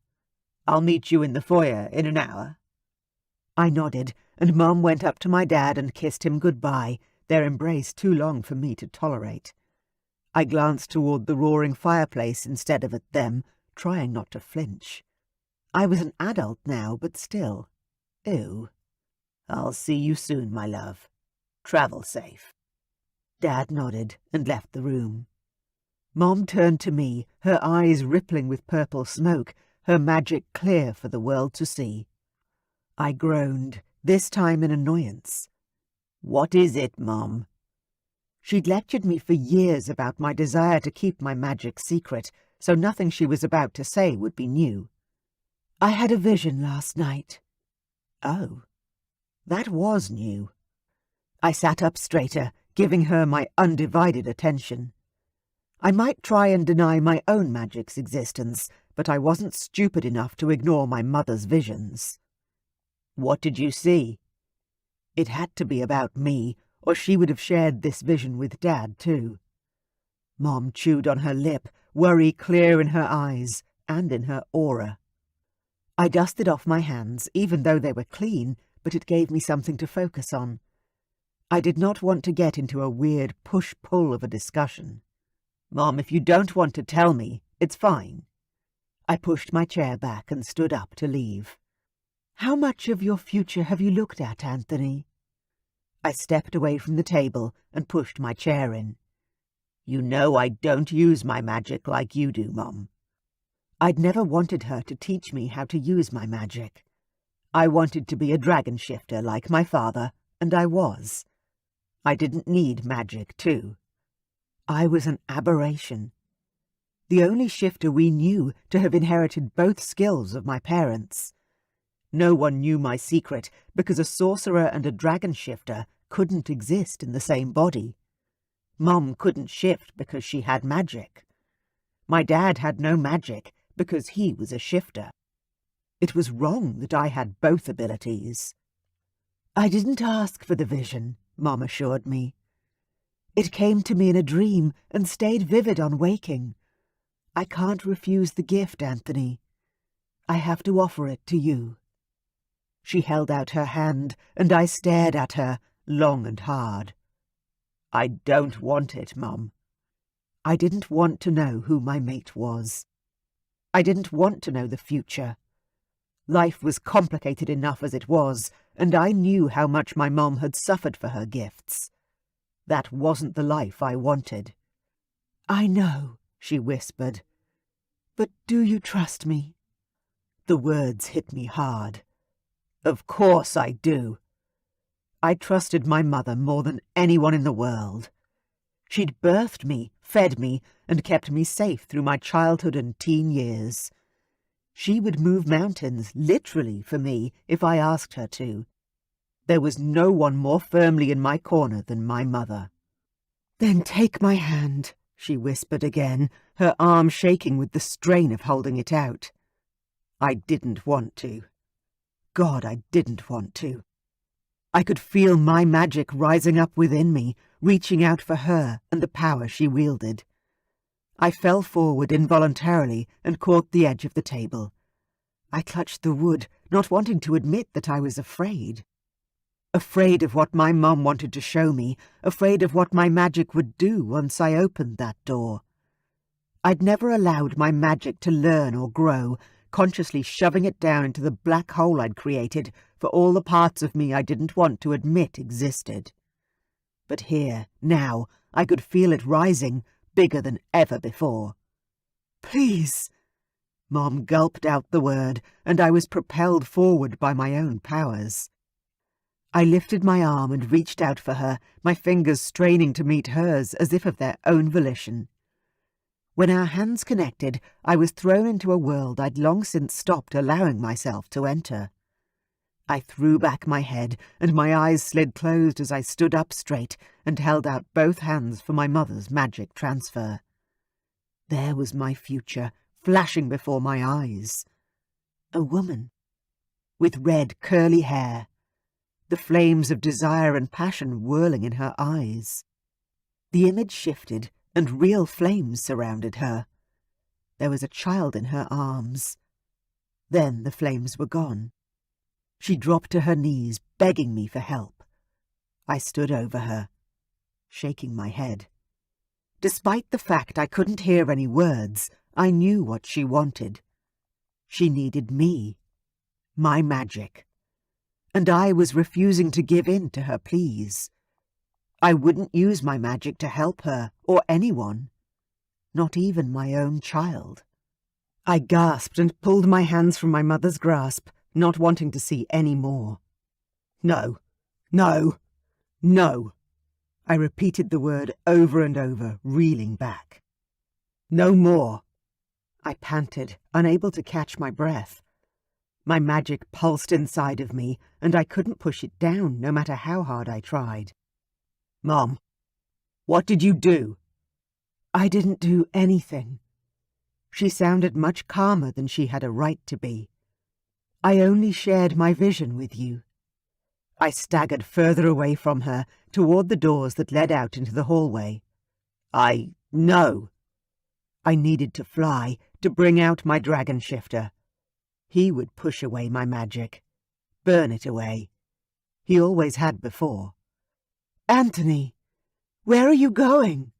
Speaker 1: I'll meet you in the foyer in an hour. I nodded, and Mom went up to my dad and kissed him goodbye, their embrace too long for me to tolerate. I glanced toward the roaring fireplace instead of at them, trying not to flinch. I was an adult now, but still. Ew. I'll see you soon, my love. Travel safe. Dad nodded and left the room. Mom turned to me, her eyes rippling with purple smoke, her magic clear for the world to see. I groaned, this time in annoyance. What is it, Mom? She'd lectured me for years about my desire to keep my magic secret, so nothing she was about to say would be new. I had a vision last night. Oh, that was new. I sat up straighter, giving her my undivided attention. I might try and deny my own magic's existence, but I wasn't stupid enough to ignore my mother's visions. What did you see? It had to be about me, or she would have shared this vision with Dad too. Mom chewed on her lip, worry clear in her eyes and in her aura. I dusted off my hands, even though they were clean, but it gave me something to focus on. I did not want to get into a weird push-pull of a discussion. Mom, if you don't want to tell me, it's fine. I pushed my chair back and stood up to leave. How much of your future have you looked at, Anthony? I stepped away from the table and pushed my chair in. You know I don't use my magic like you do, Mom. I'd never wanted her to teach me how to use my magic. I wanted to be a dragon shifter like my father, and I was. I didn't need magic, too. I was an aberration. The only shifter we knew to have inherited both skills of my parents. No one knew my secret because a sorcerer and a dragon shifter couldn't exist in the same body. Mum couldn't shift because she had magic. My dad had no magic because he was a shifter. It was wrong that I had both abilities. I didn't ask for the vision, Mum assured me. It came to me in a dream and stayed vivid on waking. I can't refuse the gift, Anthony. I have to offer it to you. She held out her hand, and I stared at her, long and hard. I don't want it, Mum. I didn't want to know who my mate was. I didn't want to know the future. Life was complicated enough as it was, and I knew how much my mum had suffered for her gifts. That wasn't the life I wanted. I know, she whispered. But do you trust me? The words hit me hard. Of course I do. I trusted my mother more than anyone in the world. She'd birthed me, fed me, and kept me safe through my childhood and teen years. She would move mountains, literally, for me, if I asked her to. There was no one more firmly in my corner than my mother. Then take my hand, she whispered again, her arm shaking with the strain of holding it out. I didn't want to. God, I didn't want to. I could feel my magic rising up within me, reaching out for her and the power she wielded. I fell forward involuntarily and caught the edge of the table. I clutched the wood, not wanting to admit that I was afraid. Afraid of what my mum wanted to show me, afraid of what my magic would do once I opened that door. I'd never allowed my magic to learn or grow, consciously shoving it down into the black hole I'd created for all the parts of me I didn't want to admit existed. But here, now, I could feel it rising, bigger than ever before. Please! Mom gulped out the word, and I was propelled forward by my own powers. I lifted my arm and reached out for her, my fingers straining to meet hers as if of their own volition. When our hands connected, I was thrown into a world I'd long since stopped allowing myself to enter. I threw back my head, and my eyes slid closed as I stood up straight and held out both hands for my mother's magic transfer. There was my future, flashing before my eyes. A woman, with red curly hair, the flames of desire and passion whirling in her eyes. The image shifted, and real flames surrounded her. There was a child in her arms. Then the flames were gone. She dropped to her knees, begging me for help. I stood over her, shaking my head. Despite the fact I couldn't hear any words, I knew what she wanted. She needed me, my magic. And I was refusing to give in to her pleas. I wouldn't use my magic to help her or anyone, not even my own child. I gasped and pulled my hands from my mother's grasp, not wanting to see any more. No, no, no. I repeated the word over and over, reeling back. No more. I panted, unable to catch my breath. My magic pulsed inside of me, and I couldn't push it down, no matter how hard I tried. Mom, what did you do? I didn't do anything. She sounded much calmer than she had a right to be. I only shared my vision with you. I staggered further away from her, toward the doors that led out into the hallway. No. I needed to fly, to bring out my dragon shifter. He would push away my magic, burn it away. He always had before. Anthony, where are you going?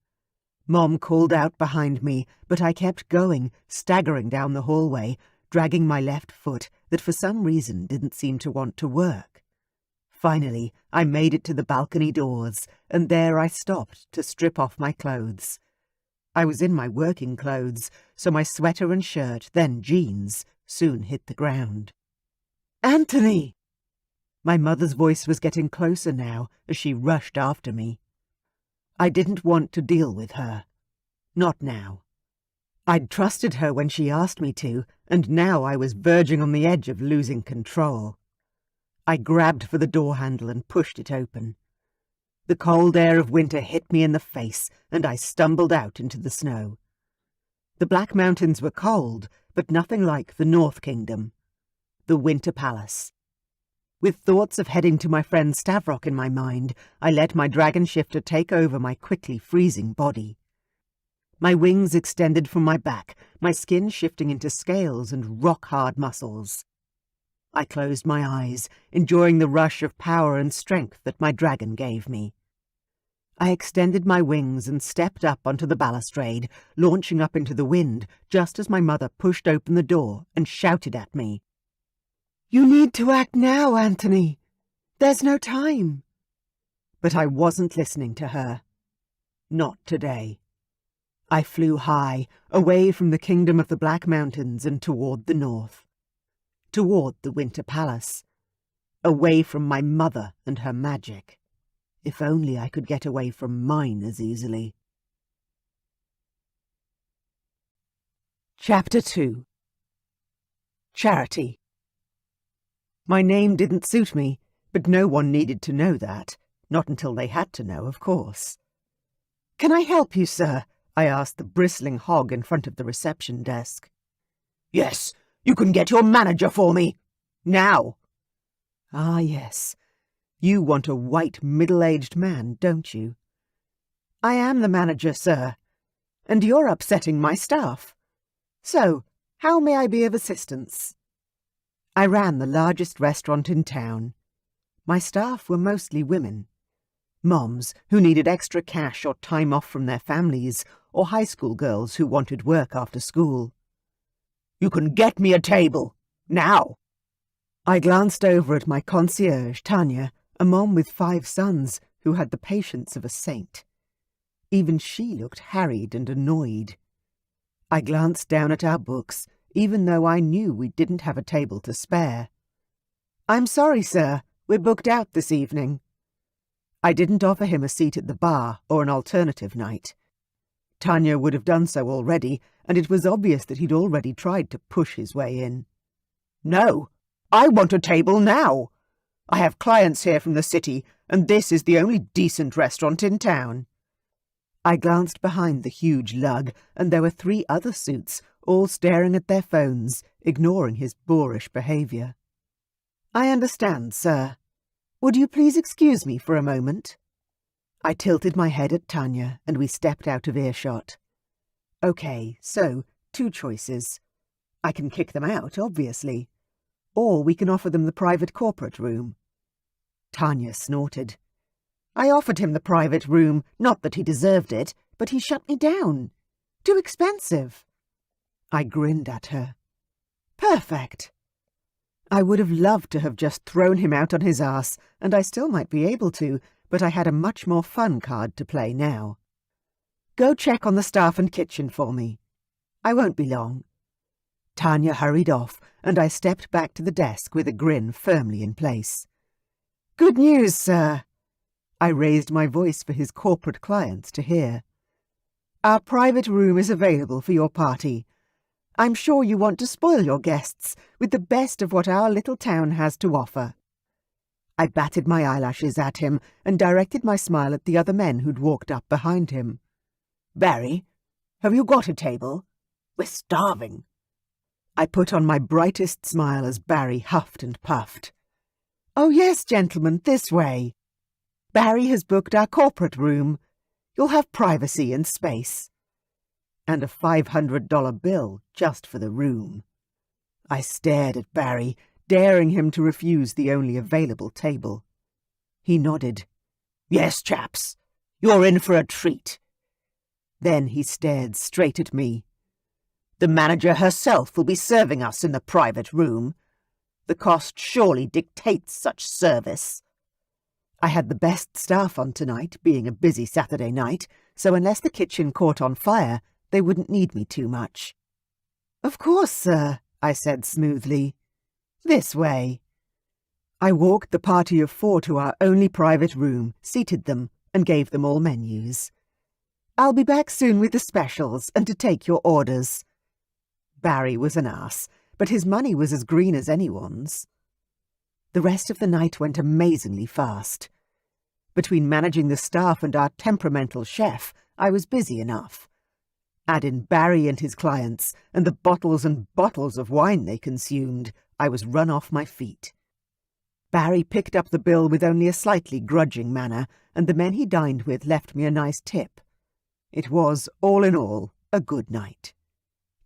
Speaker 1: Mom called out behind me, but I kept going, staggering down the hallway, dragging my left foot that for some reason didn't seem to want to work. Finally, I made it to the balcony doors, and there I stopped to strip off my clothes. I was in my working clothes, so my sweater and shirt, then jeans, soon hit the ground. Anthony! My mother's voice was getting closer now as she rushed after me. I didn't want to deal with her. Not now. I'd trusted her when she asked me to, and now I was verging on the edge of losing control. I grabbed for the door handle and pushed it open. The cold air of winter hit me in the face, and I stumbled out into the snow. The Black Mountains were cold, but nothing like the North Kingdom. The Winter Palace. With thoughts of heading to my friend Stavrok in my mind, I let my dragon shifter take over my quickly freezing body. My wings extended from my back, my skin shifting into scales and rock-hard muscles. I closed my eyes, enjoying the rush of power and strength that my dragon gave me. I extended my wings and stepped up onto the balustrade, launching up into the wind just as my mother pushed open the door and shouted at me. "You need to act now, Anthony. There's no time." But I wasn't listening to her. Not today. I flew high, away from the kingdom of the Black Mountains and toward the north. Toward the Winter Palace. Away from my mother and her magic. If only I could get away from mine as easily. Chapter 2. Charity. My name didn't suit me, but no one needed to know that. Not until they had to know, of course. "Can I help you, sir?" I asked the bristling hog in front of the reception desk. "Yes, you can get your manager for me. Now." "Ah, yes. You want a white, middle-aged man, don't you?" "I am the manager, sir. And you're upsetting my staff. So, how may I be of assistance?" I ran the largest restaurant in town. My staff were mostly women. Moms who needed extra cash or time off from their families, or high school girls who wanted work after school. "You can get me a table. Now." I glanced over at my concierge, Tanya, a mom with 5 sons who had the patience of a saint. Even she looked harried and annoyed. I glanced down at our books, even though I knew we didn't have a table to spare. "I'm sorry, sir. We're booked out this evening." I didn't offer him a seat at the bar or an alternative night. Tanya would have done so already, and it was obvious that he'd already tried to push his way in. "No, I want a table now. I have clients here from the city, and this is the only decent restaurant in town." I glanced behind the huge lug, and there were 3 other suits, all staring at their phones, ignoring his boorish behaviour. "I understand, sir. Would you please excuse me for a moment?" I tilted my head at Tanya, and we stepped out of earshot. Okay, so 2 choices. I can kick them out, obviously. Or we can offer them the private corporate room. Tanya snorted. "I offered him the private room, not that he deserved it, but he shut me down. Too expensive." I grinned at her. "Perfect." I would have loved to have just thrown him out on his arse, and I still might be able to, but I had a much more fun card to play now. "Go check on the staff and kitchen for me. I won't be long." Tanya hurried off, and I stepped back to the desk with a grin firmly in place. "Good news, sir." I raised my voice for his corporate clients to hear. "Our private room is available for your party. I'm sure you want to spoil your guests with the best of what our little town has to offer." I batted my eyelashes at him and directed my smile at the other men who'd walked up behind him. "Barry, have you got a table? We're starving." I put on my brightest smile as Barry huffed and puffed. "Oh yes, gentlemen, this way. Barry has booked our corporate room. You'll have privacy and space." And a $500 bill just for the room. I stared at Barry, daring him to refuse the only available table. He nodded. "Yes, chaps, you're in for a treat." Then he stared straight at me. "The manager herself will be serving us in the private room. The cost surely dictates such service." I had the best staff on tonight, being a busy Saturday night, so unless the kitchen caught on fire, they wouldn't need me too much. "Of course, sir," I said smoothly. "This way." I walked the party of 4 to our only private room, seated them, and gave them all menus. "I'll be back soon with the specials and to take your orders." Barry was an ass, but his money was as green as anyone's. The rest of the night went amazingly fast. Between managing the staff and our temperamental chef, I was busy enough. Add in Barry and his clients, and the bottles and bottles of wine they consumed, I was run off my feet. Barry picked up the bill with only a slightly grudging manner, and the men he dined with left me a nice tip. It was, all in all, a good night.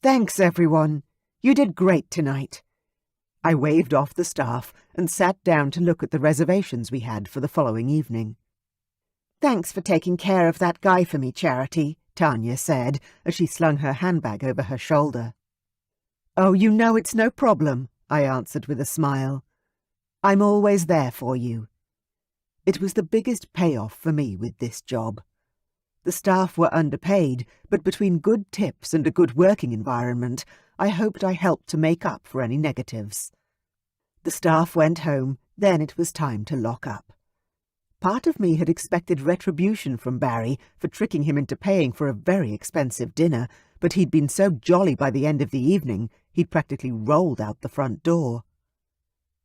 Speaker 1: "Thanks, everyone. You did great tonight." I waved off the staff and sat down to look at the reservations we had for the following evening. "Thanks for taking care of that guy for me, Charity," Tanya said, as she slung her handbag over her shoulder. "Oh, you know it's no problem," I answered with a smile. "I'm always there for you." It was the biggest payoff for me with this job. The staff were underpaid, but between good tips and a good working environment, I hoped I helped to make up for any negatives. The staff went home, then it was time to lock up. Part of me had expected retribution from Barry for tricking him into paying for a very expensive dinner, but he'd been so jolly by the end of the evening, he'd practically rolled out the front door.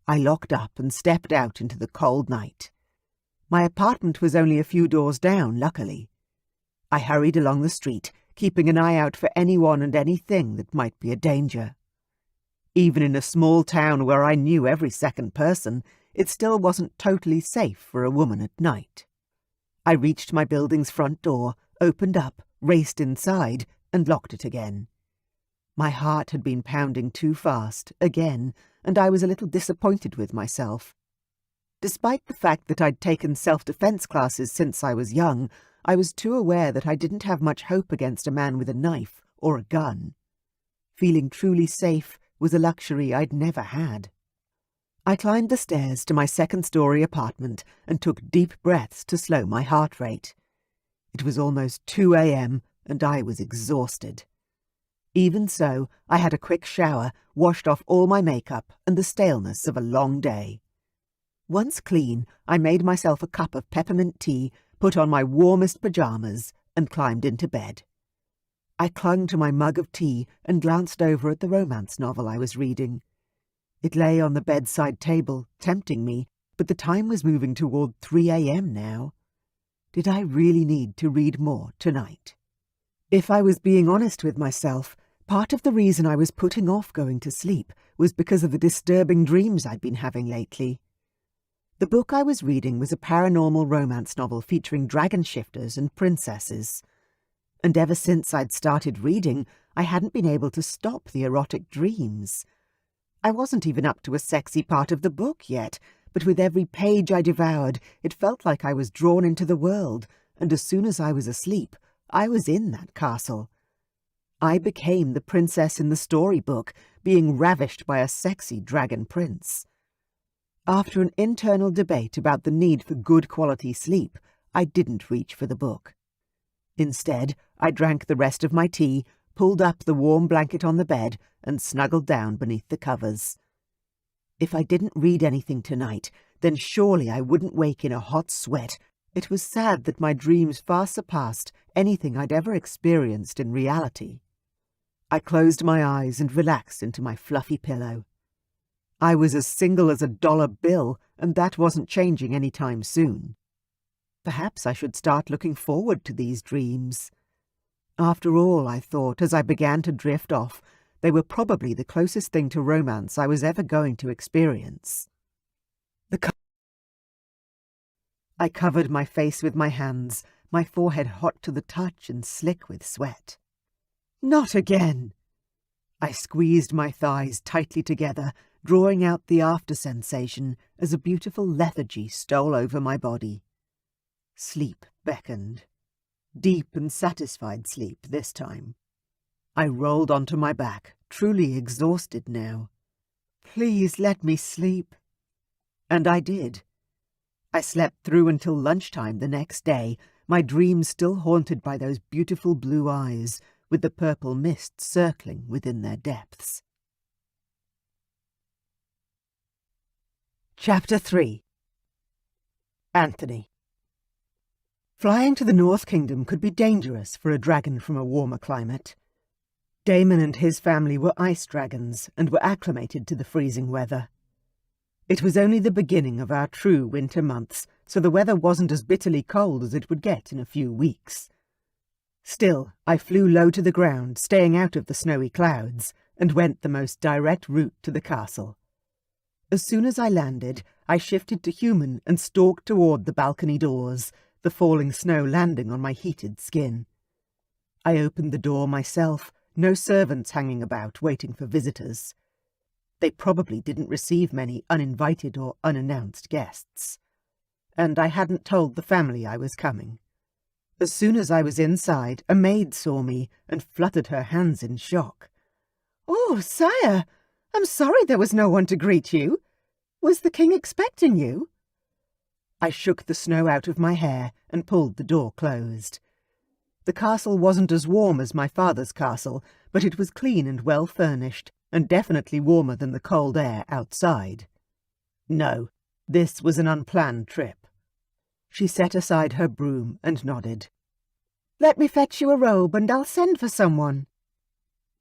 Speaker 1: I locked up and stepped out into the cold night. My apartment was only a few doors down, luckily. I hurried along the street, keeping an eye out for anyone and anything that might be a danger. Even in a small town where I knew every second person, it still wasn't totally safe for a woman at night. I reached my building's front door, opened up, raced inside, and locked it again. My heart had been pounding too fast, again, and I was a little disappointed with myself. Despite the fact that I'd taken self-defense classes since I was young, I was too aware that I didn't have much hope against a man with a knife or a gun. Feeling truly safe was a luxury I'd never had. I climbed the stairs to my second-story apartment and took deep breaths to slow my heart rate. It was almost 2 a.m. and I was exhausted. Even so, I had a quick shower, washed off all my makeup and the staleness of a long day. Once clean, I made myself a cup of peppermint tea, put on my warmest pajamas, and climbed into bed. I clung to my mug of tea and glanced over at the romance novel I was reading. It lay on the bedside table, tempting me, but the time was moving toward 3 a.m. now. Did I really need to read more tonight? If I was being honest with myself, part of the reason I was putting off going to sleep was because of the disturbing dreams I'd been having lately. The book I was reading was a paranormal romance novel featuring dragon shifters and princesses. And ever since I'd started reading, I hadn't been able to stop the erotic dreams. I wasn't even up to a sexy part of the book yet, but with every page I devoured, it felt like I was drawn into the world, and as soon as I was asleep, I was in that castle. I became the princess in the storybook, being ravished by a sexy dragon prince. After an internal debate about the need for good quality sleep, I didn't reach for the book. Instead, I drank the rest of my tea, pulled up the warm blanket on the bed, and snuggled down beneath the covers. If I didn't read anything tonight, then surely I wouldn't wake in a hot sweat. It was sad that my dreams far surpassed anything I'd ever experienced in reality. I closed my eyes and relaxed into my fluffy pillow. I was as single as a dollar bill, and that wasn't changing any time soon. Perhaps I should start looking forward to these dreams. After all, I thought, as I began to drift off, they were probably the closest thing to romance I was ever going to experience. I covered my face with my hands, my forehead hot to the touch and slick with sweat. Not again! I squeezed my thighs tightly together, drawing out the after sensation as a beautiful lethargy stole over my body. Sleep beckoned. Deep and satisfied sleep this time. I rolled onto my back, truly exhausted now. Please let me sleep. And I did. I slept through until lunchtime the next day, my dreams still haunted by those beautiful blue eyes, with the purple mist circling within their depths. Chapter 3. Anthony. Flying to the North Kingdom could be dangerous for a dragon from a warmer climate. Damon and his family were ice dragons and were acclimated to the freezing weather. It was only the beginning of our true winter months, so the weather wasn't as bitterly cold as it would get in a few weeks. Still, I flew low to the ground, staying out of the snowy clouds, and went the most direct route to the castle. As soon as I landed, I shifted to human and stalked toward the balcony doors, the falling snow landing on my heated skin. I opened the door myself, no servants hanging about waiting for visitors. They probably didn't receive many uninvited or unannounced guests. And I hadn't told the family I was coming. As soon as I was inside, a maid saw me and fluttered her hands in shock. "Oh, sire! I'm sorry there was no one to greet you. Was the king expecting you?" I shook the snow out of my hair and pulled the door closed. The castle wasn't as warm as my father's castle, but it was clean and well furnished, and definitely warmer than the cold air outside. No, this was an unplanned trip. She set aside her broom and nodded. "Let me fetch you a robe and I'll send for someone."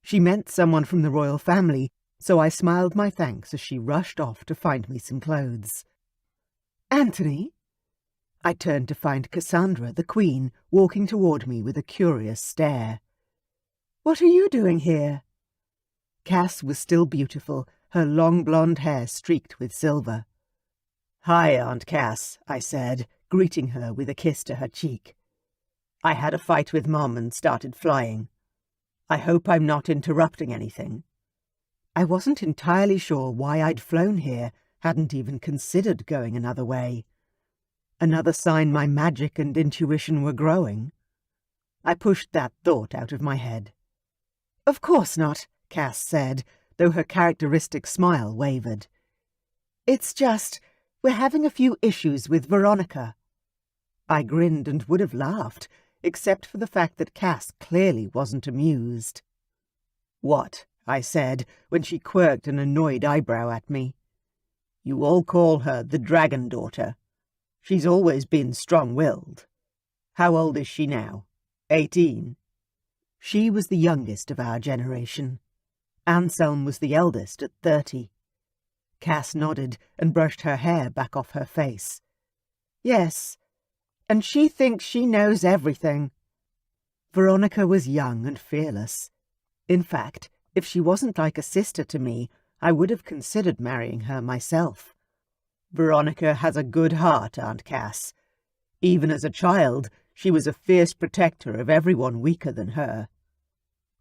Speaker 1: She meant someone from the royal family, so I smiled my thanks as she rushed off to find me some clothes. "Anthony?" I turned to find Cassandra, the queen, walking toward me with a curious stare. "What are you doing here?" Cass was still beautiful, her long blonde hair streaked with silver. "Hi, Aunt Cass," I said, greeting her with a kiss to her cheek. "I had a fight with Mom and started flying. I hope I'm not interrupting anything." I wasn't entirely sure why I'd flown here, hadn't even considered going another way. Another sign my magic and intuition were growing. I pushed that thought out of my head. "Of course not," Cass said, though her characteristic smile wavered. "It's just, we're having a few issues with Veronica." I grinned and would have laughed, except for the fact that Cass clearly wasn't amused. "What?" I said, when she quirked an annoyed eyebrow at me. "You all call her the Dragon Daughter. She's always been strong-willed. How old is she now? 18? She was the youngest of our generation. Anselm was the eldest at 30. Cass nodded and brushed her hair back off her face. "Yes, and she thinks she knows everything." Veronica was young and fearless. In fact, if she wasn't like a sister to me, I would have considered marrying her myself. Veronica has a good heart, Aunt Cass. Even as a child, she was a fierce protector of everyone weaker than her.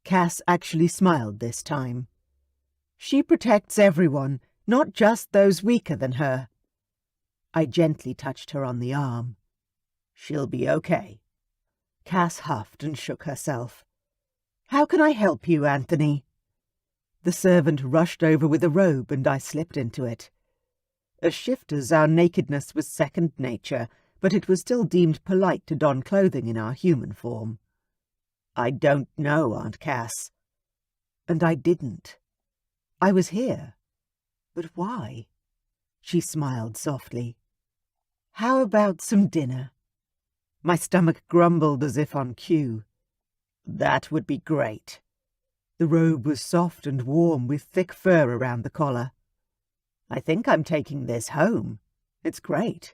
Speaker 1: Cass actually smiled this time. "She protects everyone, not just those weaker than her." I gently touched her on the arm. "She'll be okay." Cass huffed and shook herself. "How can I help you, Anthony?" The servant rushed over with a robe and I slipped into it. As shifters, our nakedness was second nature, but it was still deemed polite to don clothing in our human form. "I don't know, Aunt Cass." And I didn't. I was here. But why? She smiled softly. "How about some dinner?" My stomach grumbled as if on cue. "That would be great." The robe was soft and warm with thick fur around the collar. "I think I'm taking this home. It's great."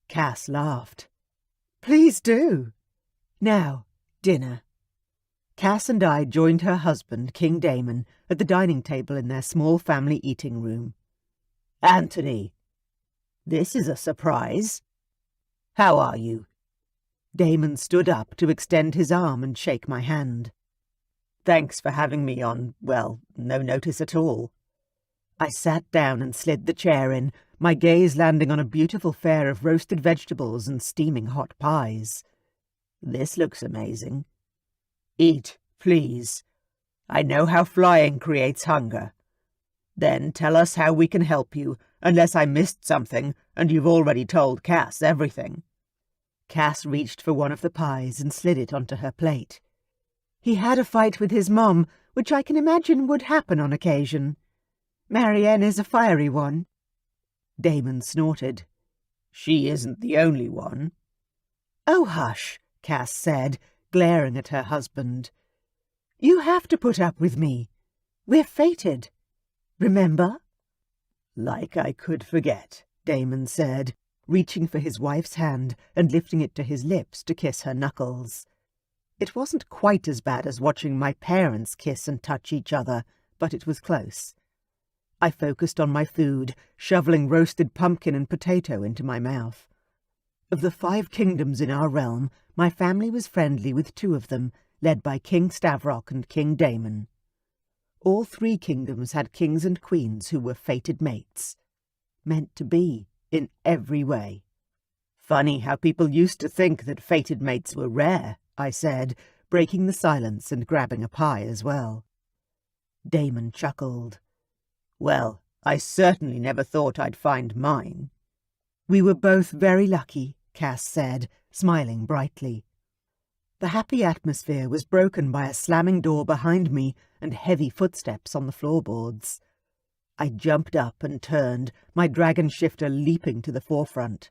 Speaker 1: Cass laughed. "Please do. Now, dinner." Cass and I joined her husband, King Damon, at the dining table in their small family eating room. "Anthony, this is a surprise. How are you?" Damon stood up to extend his arm and shake my hand. "Thanks for having me on, well, no notice at all." I sat down and slid the chair in, my gaze landing on a beautiful fare of roasted vegetables and steaming hot pies. "This looks amazing." "Eat, please. I know how flying creates hunger. Then tell us how we can help you, unless I missed something and you've already told Cass everything." Cass reached for one of the pies and slid it onto her plate. "He had a fight with his mom, which I can imagine would happen on occasion. Marianne is a fiery one." Damon snorted. "She isn't the only one." "Oh, hush," Cass said, glaring at her husband. "You have to put up with me. We're fated. Remember?" "Like I could forget," Damon said, reaching for his wife's hand and lifting it to his lips to kiss her knuckles. It wasn't quite as bad as watching my parents kiss and touch each other, but it was close. I focused on my food, shoveling roasted pumpkin and potato into my mouth. Of the 5 kingdoms in our realm, my family was friendly with 2 of them, led by King Stavrok and King Damon. All 3 kingdoms had kings and queens who were fated mates. Meant to be, in every way. "Funny how people used to think that fated mates were rare," I said, breaking the silence and grabbing a pie as well. Damon chuckled. "Well, I certainly never thought I'd find mine." "We were both very lucky," Cass said, smiling brightly. The happy atmosphere was broken by a slamming door behind me and heavy footsteps on the floorboards. I jumped up and turned, my dragon shifter leaping to the forefront.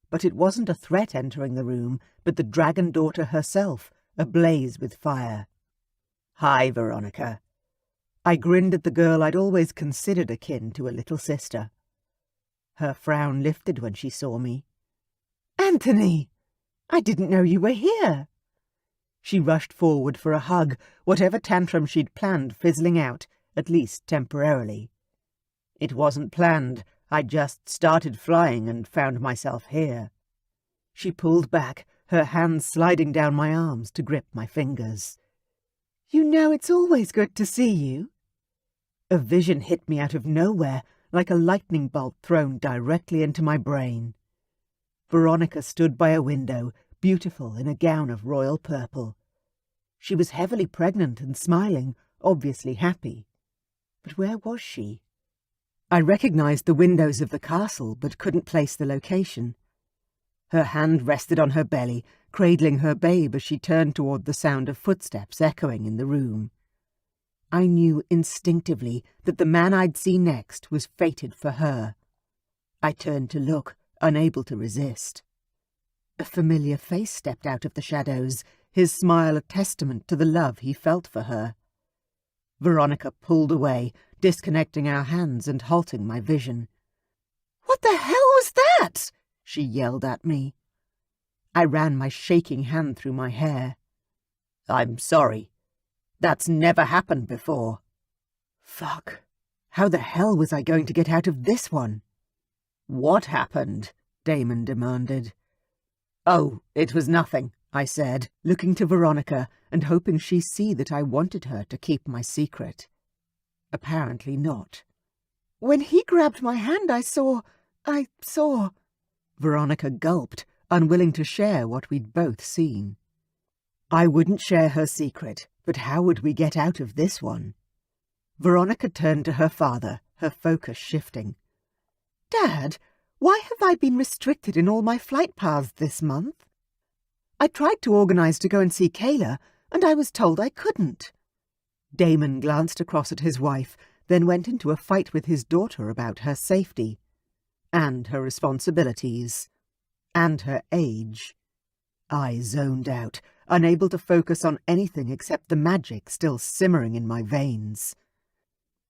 Speaker 1: But it wasn't a threat entering the room, but the dragon daughter herself, ablaze with fire. "Hi, Veronica." I grinned at the girl I'd always considered akin to a little sister. Her frown lifted when she saw me. "Anthony! I didn't know you were here." She rushed forward for a hug, whatever tantrum she'd planned fizzling out, at least temporarily. "It wasn't planned. I just started flying and found myself here." She pulled back, her hands sliding down my arms to grip my fingers. "You know it's always good to see you." A vision hit me out of nowhere, like a lightning bolt thrown directly into my brain. Veronica stood by a window, beautiful in a gown of royal purple. She was heavily pregnant and smiling, obviously happy. But where was she? I recognized the windows of the castle, but couldn't place the location. Her hand rested on her belly, cradling her babe as she turned toward the sound of footsteps echoing in the room. I knew instinctively that the man I'd see next was fated for her. I turned to look, unable to resist. A familiar face stepped out of the shadows, his smile a testament to the love he felt for her. Veronica pulled away, disconnecting our hands and halting my vision. "What the hell was that?" she yelled at me. I ran my shaking hand through my hair. "I'm sorry. That's never happened before." Fuck. How the hell was I going to get out of this one? "What happened?" Damon demanded. "Oh, it was nothing," I said, looking to Veronica and hoping she'd see that I wanted her to keep my secret. Apparently not. "When he grabbed my hand, I saw... Veronica gulped, unwilling to share what we'd both seen. I wouldn't share her secret, but how would we get out of this one? Veronica turned to her father, her focus shifting. "Dad, why have I been restricted in all my flight paths this month? I tried to organise to go and see Kayla, and I was told I couldn't." Damon glanced across at his wife, then went into a fight with his daughter about her safety, and her responsibilities, and her age. I zoned out, unable to focus on anything except the magic still simmering in my veins.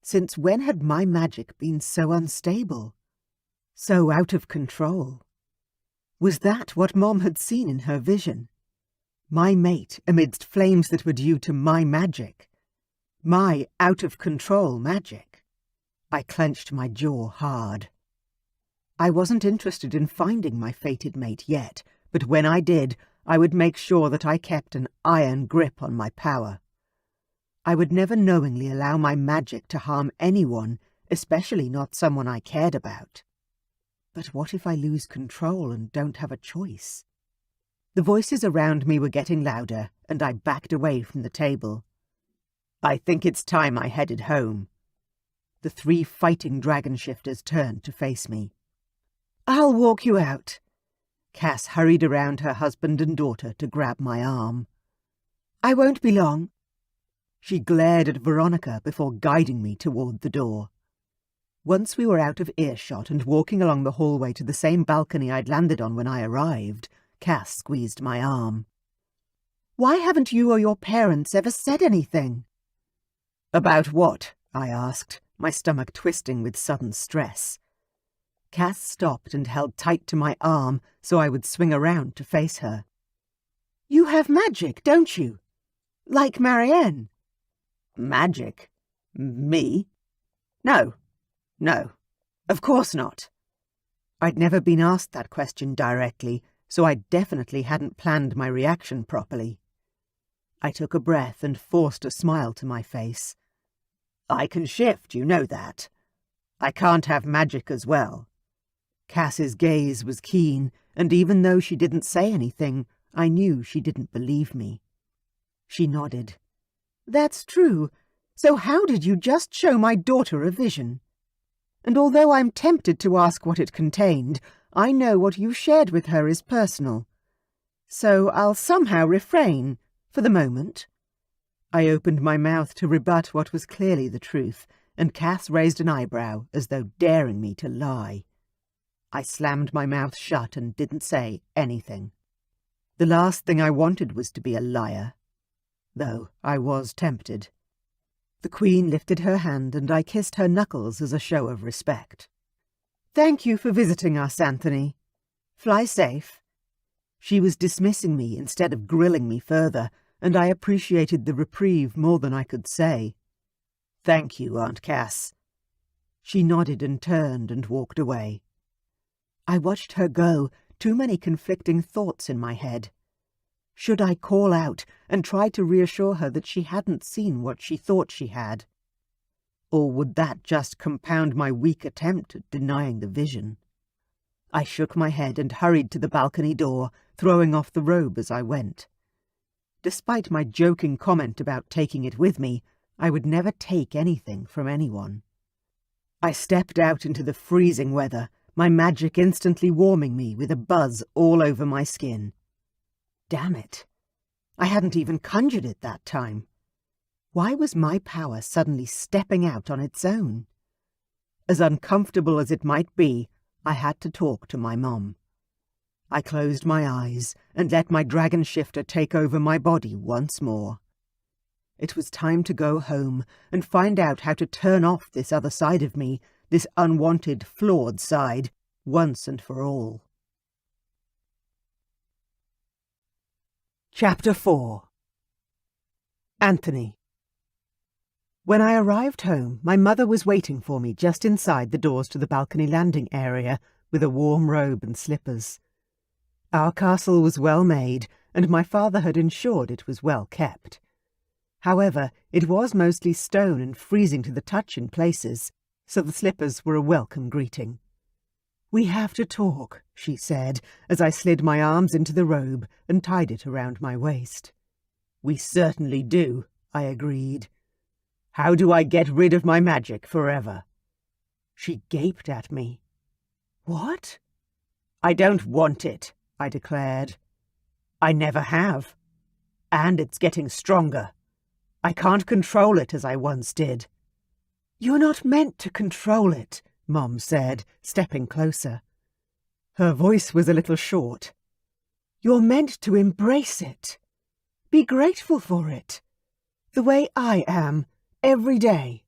Speaker 1: Since when had my magic been so unstable? So out of control? Was that what Mom had seen in her vision? My mate amidst flames that were due to my magic? My out-of-control magic? I clenched my jaw hard. I wasn't interested in finding my fated mate yet, but when I did, I would make sure that I kept an iron grip on my power. I would never knowingly allow my magic to harm anyone, especially not someone I cared about. But what if I lose control and don't have a choice? The voices around me were getting louder, and I backed away from the table. "I think it's time I headed home." The 3 fighting dragon shifters turned to face me. "I'll walk you out." Cass hurried around her husband and daughter to grab my arm. "I won't be long." She glared at Veronica before guiding me toward the door. Once we were out of earshot and walking along the hallway to the same balcony I'd landed on when I arrived, Cass squeezed my arm. "Why haven't you or your parents ever said anything?" "About what?" I asked, my stomach twisting with sudden stress. Cass stopped and held tight to my arm so I would swing around to face her. "You have magic, don't you? Like Marianne." "Magic? Me? No, of course not." I'd never been asked that question directly, so I definitely hadn't planned my reaction properly. I took a breath and forced a smile to my face. "I can shift, you know that. I can't have magic as well." Cass's gaze was keen, and even though she didn't say anything, I knew she didn't believe me. She nodded. "That's true. So how did you just show my daughter a vision? And although I'm tempted to ask what it contained, I know what you shared with her is personal. So I'll somehow refrain, for the moment." I opened my mouth to rebut what was clearly the truth, and Cass raised an eyebrow as though daring me to lie. I slammed my mouth shut and didn't say anything. The last thing I wanted was to be a liar, though I was tempted. The Queen lifted her hand and I kissed her knuckles as a show of respect. "Thank you for visiting us, Anthony. Fly safe." She was dismissing me instead of grilling me further, and I appreciated the reprieve more than I could say. "Thank you, Aunt Cass." She nodded and turned and walked away. I watched her go, too many conflicting thoughts in my head. Should I call out and try to reassure her that she hadn't seen what she thought she had? Or would that just compound my weak attempt at denying the vision? I shook my head and hurried to the balcony door, throwing off the robe as I went. Despite my joking comment about taking it with me, I would never take anything from anyone. I stepped out into the freezing weather, my magic instantly warming me with a buzz all over my skin. Damn it! I hadn't even conjured it that time. Why was my power suddenly stepping out on its own? As uncomfortable as it might be, I had to talk to my mom. I closed my eyes and let my dragon shifter take over my body once more. It was time to go home and find out how to turn off this other side of me, this unwanted, flawed side, once and for all. Chapter 4. Anthony. When I arrived home, my mother was waiting for me just inside the doors to the balcony landing area with a warm robe and slippers. Our castle was well made, and my father had ensured it was well kept. However, it was mostly stone and freezing to the touch in places, so the slippers were a welcome greeting. "We have to talk," she said, as I slid my arms into the robe and tied it around my waist. "We certainly do," I agreed. "How do I get rid of my magic forever?" She gaped at me. "What?" "I don't want it," I declared. "I never have. And it's getting stronger. I can't control it as I once did." "You're not meant to control it," Mom said, stepping closer. Her voice was a little short. "You're meant to embrace it. Be grateful for it. The way I am, every day."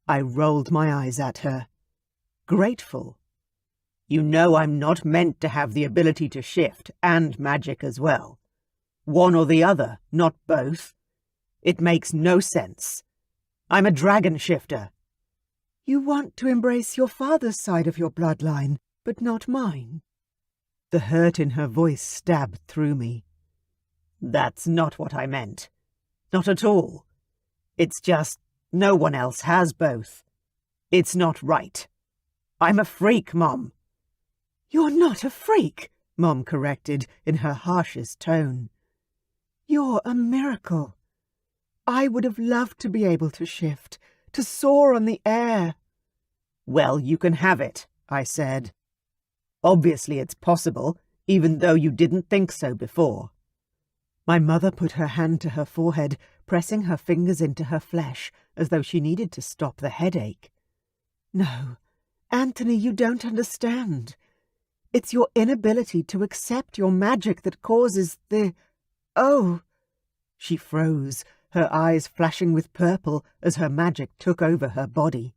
Speaker 1: I rolled my eyes at her. "Grateful? You know I'm not meant to have the ability to shift and magic as well. One or the other, not both. It makes no sense. I'm a dragon shifter." "You want to embrace your father's side of your bloodline, but not mine." The hurt in her voice stabbed through me. "That's not what I meant. Not at all. It's just no one else has both. It's not right. I'm a freak, Mom." "You're not a freak," Mom corrected in her harshest tone. "You're a miracle. I would have loved to be able to shift, to soar on the air." "Well, you can have it," I said. "Obviously it's possible, even though you didn't think so before." My mother put her hand to her forehead, pressing her fingers into her flesh, as though she needed to stop the headache. No, Anthony, you don't understand. It's your inability to accept your magic that causes the... Oh! She froze, her eyes flashing with purple as her magic took over her body.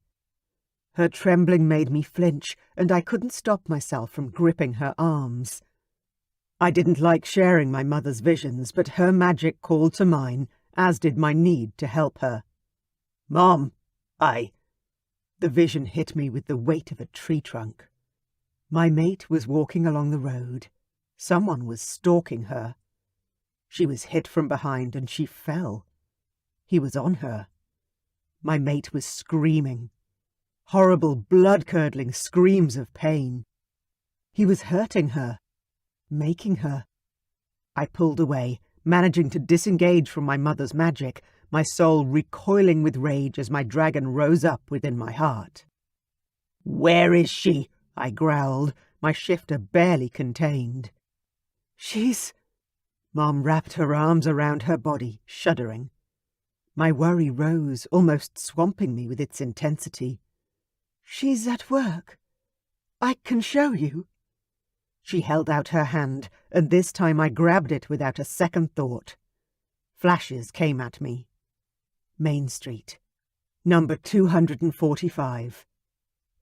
Speaker 1: Her trembling made me flinch, and I couldn't stop myself from gripping her arms. I didn't like sharing my mother's visions, but her magic called to mine, as did my need to help her. "Mom, The vision hit me with the weight of a tree trunk. My mate was walking along the road. Someone was stalking her. She was hit from behind and she fell. He was on her. My mate was screaming. Horrible, blood-curdling screams of pain. He was hurting her, making her. I pulled away, managing to disengage from my mother's magic, my soul recoiling with rage as my dragon rose up within my heart. "Where is she?" I growled, my shifter barely contained. "She's..." Mom wrapped her arms around her body, shuddering. My worry rose, almost swamping me with its intensity. "She's at work. I can show you." She held out her hand, and this time I grabbed it without a second thought. Flashes came at me. Main Street. Number 245.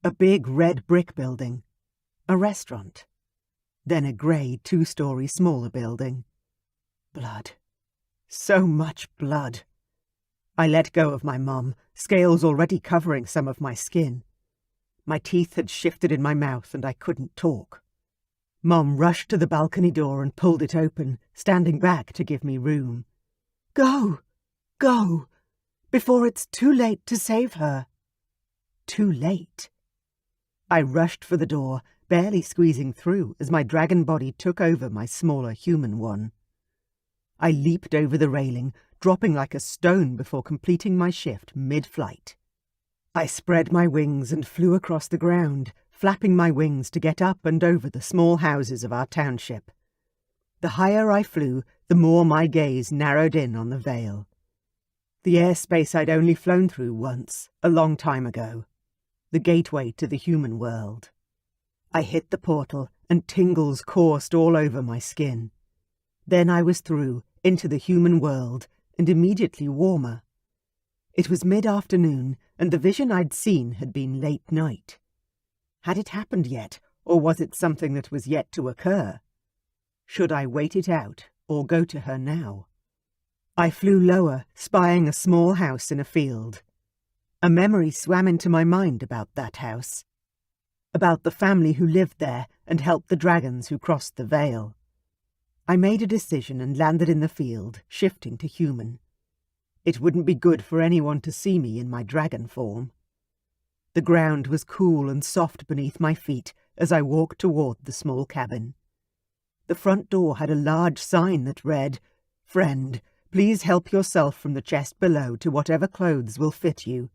Speaker 1: A big red brick building. A restaurant. Then a grey 2-story smaller building. Blood. So much blood. I let go of my mum, scales already covering some of my skin. My teeth had shifted in my mouth and I couldn't talk. Mom rushed to the balcony door and pulled it open, standing back to give me room. "Go! Go! Before it's too late to save her." Too late. I rushed for the door, barely squeezing through as my dragon body took over my smaller human one. I leaped over the railing, dropping like a stone before completing my shift mid-flight. I spread my wings and flew across the ground, flapping my wings to get up and over the small houses of our township. The higher I flew, the more my gaze narrowed in on the Vale. The airspace I'd only flown through once, a long time ago. The gateway to the human world. I hit the portal, and tingles coursed all over my skin. Then I was through, into the human world, and immediately warmer. It was mid-afternoon, and the vision I'd seen had been late night. Had it happened yet, or was it something that was yet to occur? Should I wait it out, or go to her now? I flew lower, spying a small house in a field. A memory swam into my mind about that house. About the family who lived there and helped the dragons who crossed the Vale. I made a decision and landed in the field, shifting to human. It wouldn't be good for anyone to see me in my dragon form. The ground was cool and soft beneath my feet as I walked toward the small cabin. The front door had a large sign that read, "Friend, please help yourself from the chest below to whatever clothes will fit you.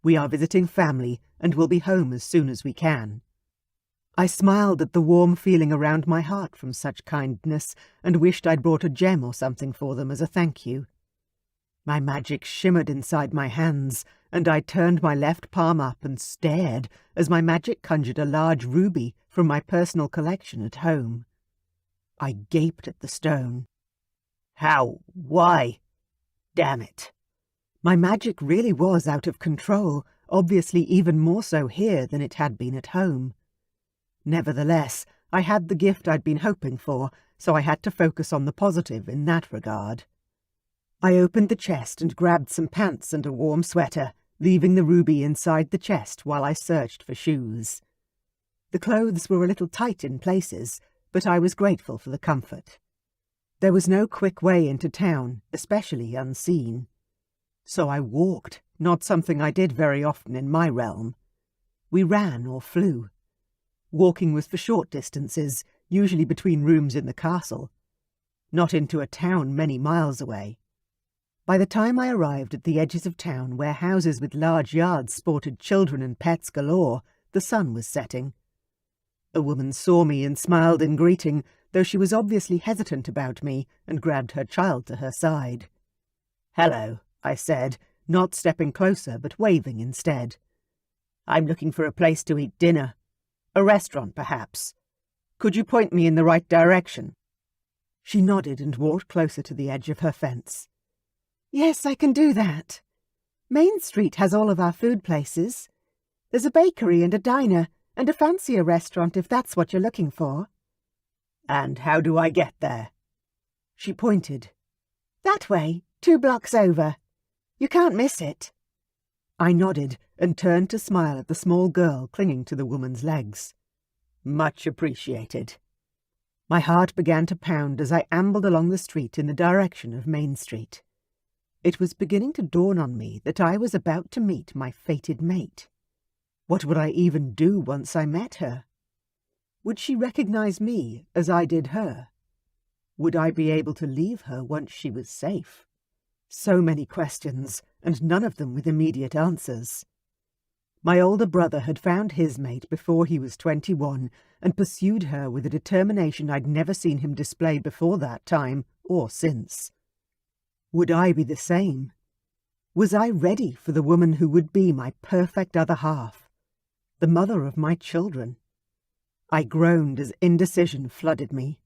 Speaker 1: We are visiting family and will be home as soon as we can." I smiled at the warm feeling around my heart from such kindness and wished I'd brought a gem or something for them as a thank you. My magic shimmered inside my hands, and I turned my left palm up and stared as my magic conjured a large ruby from my personal collection at home. I gaped at the stone. How? Why? Damn it. My magic really was out of control, obviously even more so here than it had been at home. Nevertheless, I had the gift I'd been hoping for, so I had to focus on the positive in that regard. I opened the chest and grabbed some pants and a warm sweater, leaving the ruby inside the chest while I searched for shoes. The clothes were a little tight in places, but I was grateful for the comfort. There was no quick way into town, especially unseen. So I walked, not something I did very often in my realm. We ran or flew. Walking was for short distances, usually between rooms in the castle. Not into a town many miles away. By the time I arrived at the edges of town where houses with large yards sported children and pets galore, the sun was setting. A woman saw me and smiled in greeting, though she was obviously hesitant about me, and grabbed her child to her side. "Hello," I said, not stepping closer but waving instead. I'm looking for a place to eat dinner. A restaurant, perhaps. Could you point me in the right direction?" She nodded and walked closer to the edge of her fence. "Yes, I can do that. Main Street has all of our food places. There's a bakery and a diner and a fancier restaurant if that's what you're looking for." "And how do I get there?" She pointed. "That way, 2 blocks over. You can't miss it." I nodded and turned to smile at the small girl clinging to the woman's legs. "Much appreciated." My heart began to pound as I ambled along the street in the direction of Main Street. It was beginning to dawn on me that I was about to meet my fated mate. What would I even do once I met her? Would she recognize me as I did her? Would I be able to leave her once she was safe? So many questions, and none of them with immediate answers. My older brother had found his mate before he was 21 and pursued her with a determination I'd never seen him display before that time or since. Would I be the same? Was I ready for the woman who would be my perfect other half, the mother of my children? I groaned as indecision flooded me.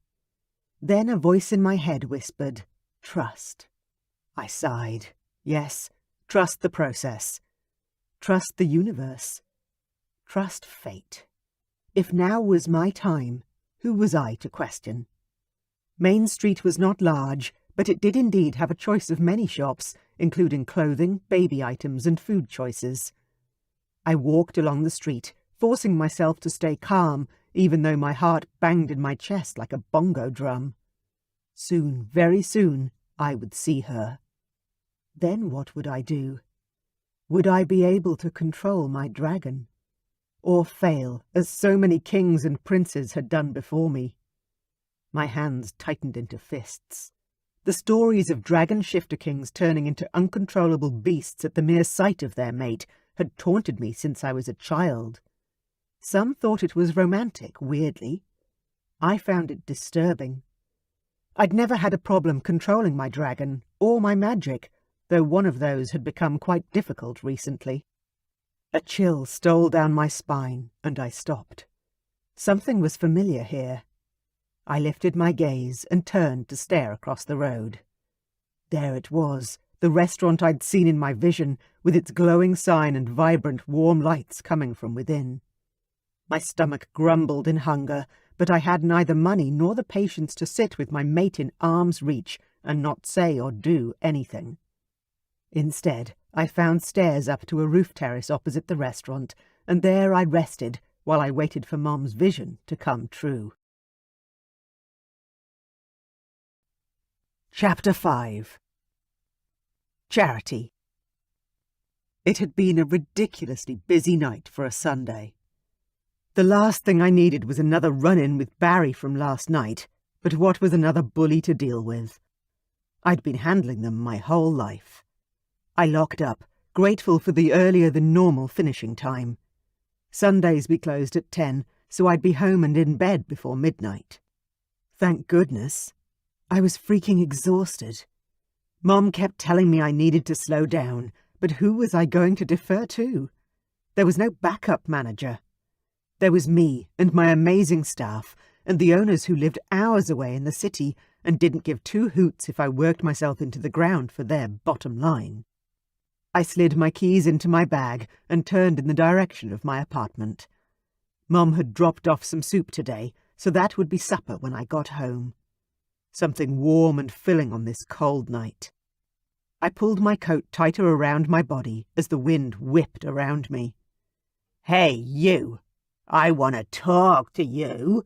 Speaker 1: Then a voice in my head whispered, "Trust." I sighed. Yes, trust the process. Trust the universe. Trust fate. If now was my time, who was I to question? Main Street was not large, but it did indeed have a choice of many shops, including clothing, baby items, and food choices. I walked along the street, forcing myself to stay calm, even though my heart banged in my chest like a bongo drum. Soon, very soon, I would see her. Then what would I do? Would I be able to control my dragon? Or fail, as so many kings and princes had done before me? My hands tightened into fists. The stories of dragon shifter kings turning into uncontrollable beasts at the mere sight of their mate had taunted me since I was a child. Some thought it was romantic, weirdly. I found it disturbing. I'd never had a problem controlling my dragon, or my magic, though one of those had become quite difficult recently. A chill stole down my spine, and I stopped. Something was familiar here. I lifted my gaze and turned to stare across the road. There it was, the restaurant I'd seen in my vision, with its glowing sign and vibrant, warm lights coming from within. My stomach grumbled in hunger, but I had neither money nor the patience to sit with my mate in arm's reach and not say or do anything. Instead, I found stairs up to a roof terrace opposite the restaurant, and there I rested while I waited for Mom's vision to come true. Chapter 5. Charity. It had been a ridiculously busy night for a Sunday. The last thing I needed was another run-in with Barry from last night, but what was another bully to deal with? I'd been handling them my whole life. I locked up, grateful for the earlier-than-normal finishing time. Sundays we closed at 10, so I'd be home and in bed before midnight. Thank goodness. I was freaking exhausted. Mom kept telling me I needed to slow down, but who was I going to defer to? There was no backup manager. There was me and my amazing staff, and the owners who lived hours away in the city and didn't give two hoots if I worked myself into the ground for their bottom line. I slid my keys into my bag and turned in the direction of my apartment. Mom had dropped off some soup today, so that would be supper when I got home. Something warm and filling on this cold night. I pulled my coat tighter around my body as the wind whipped around me. "Hey, you! I want to talk to you!"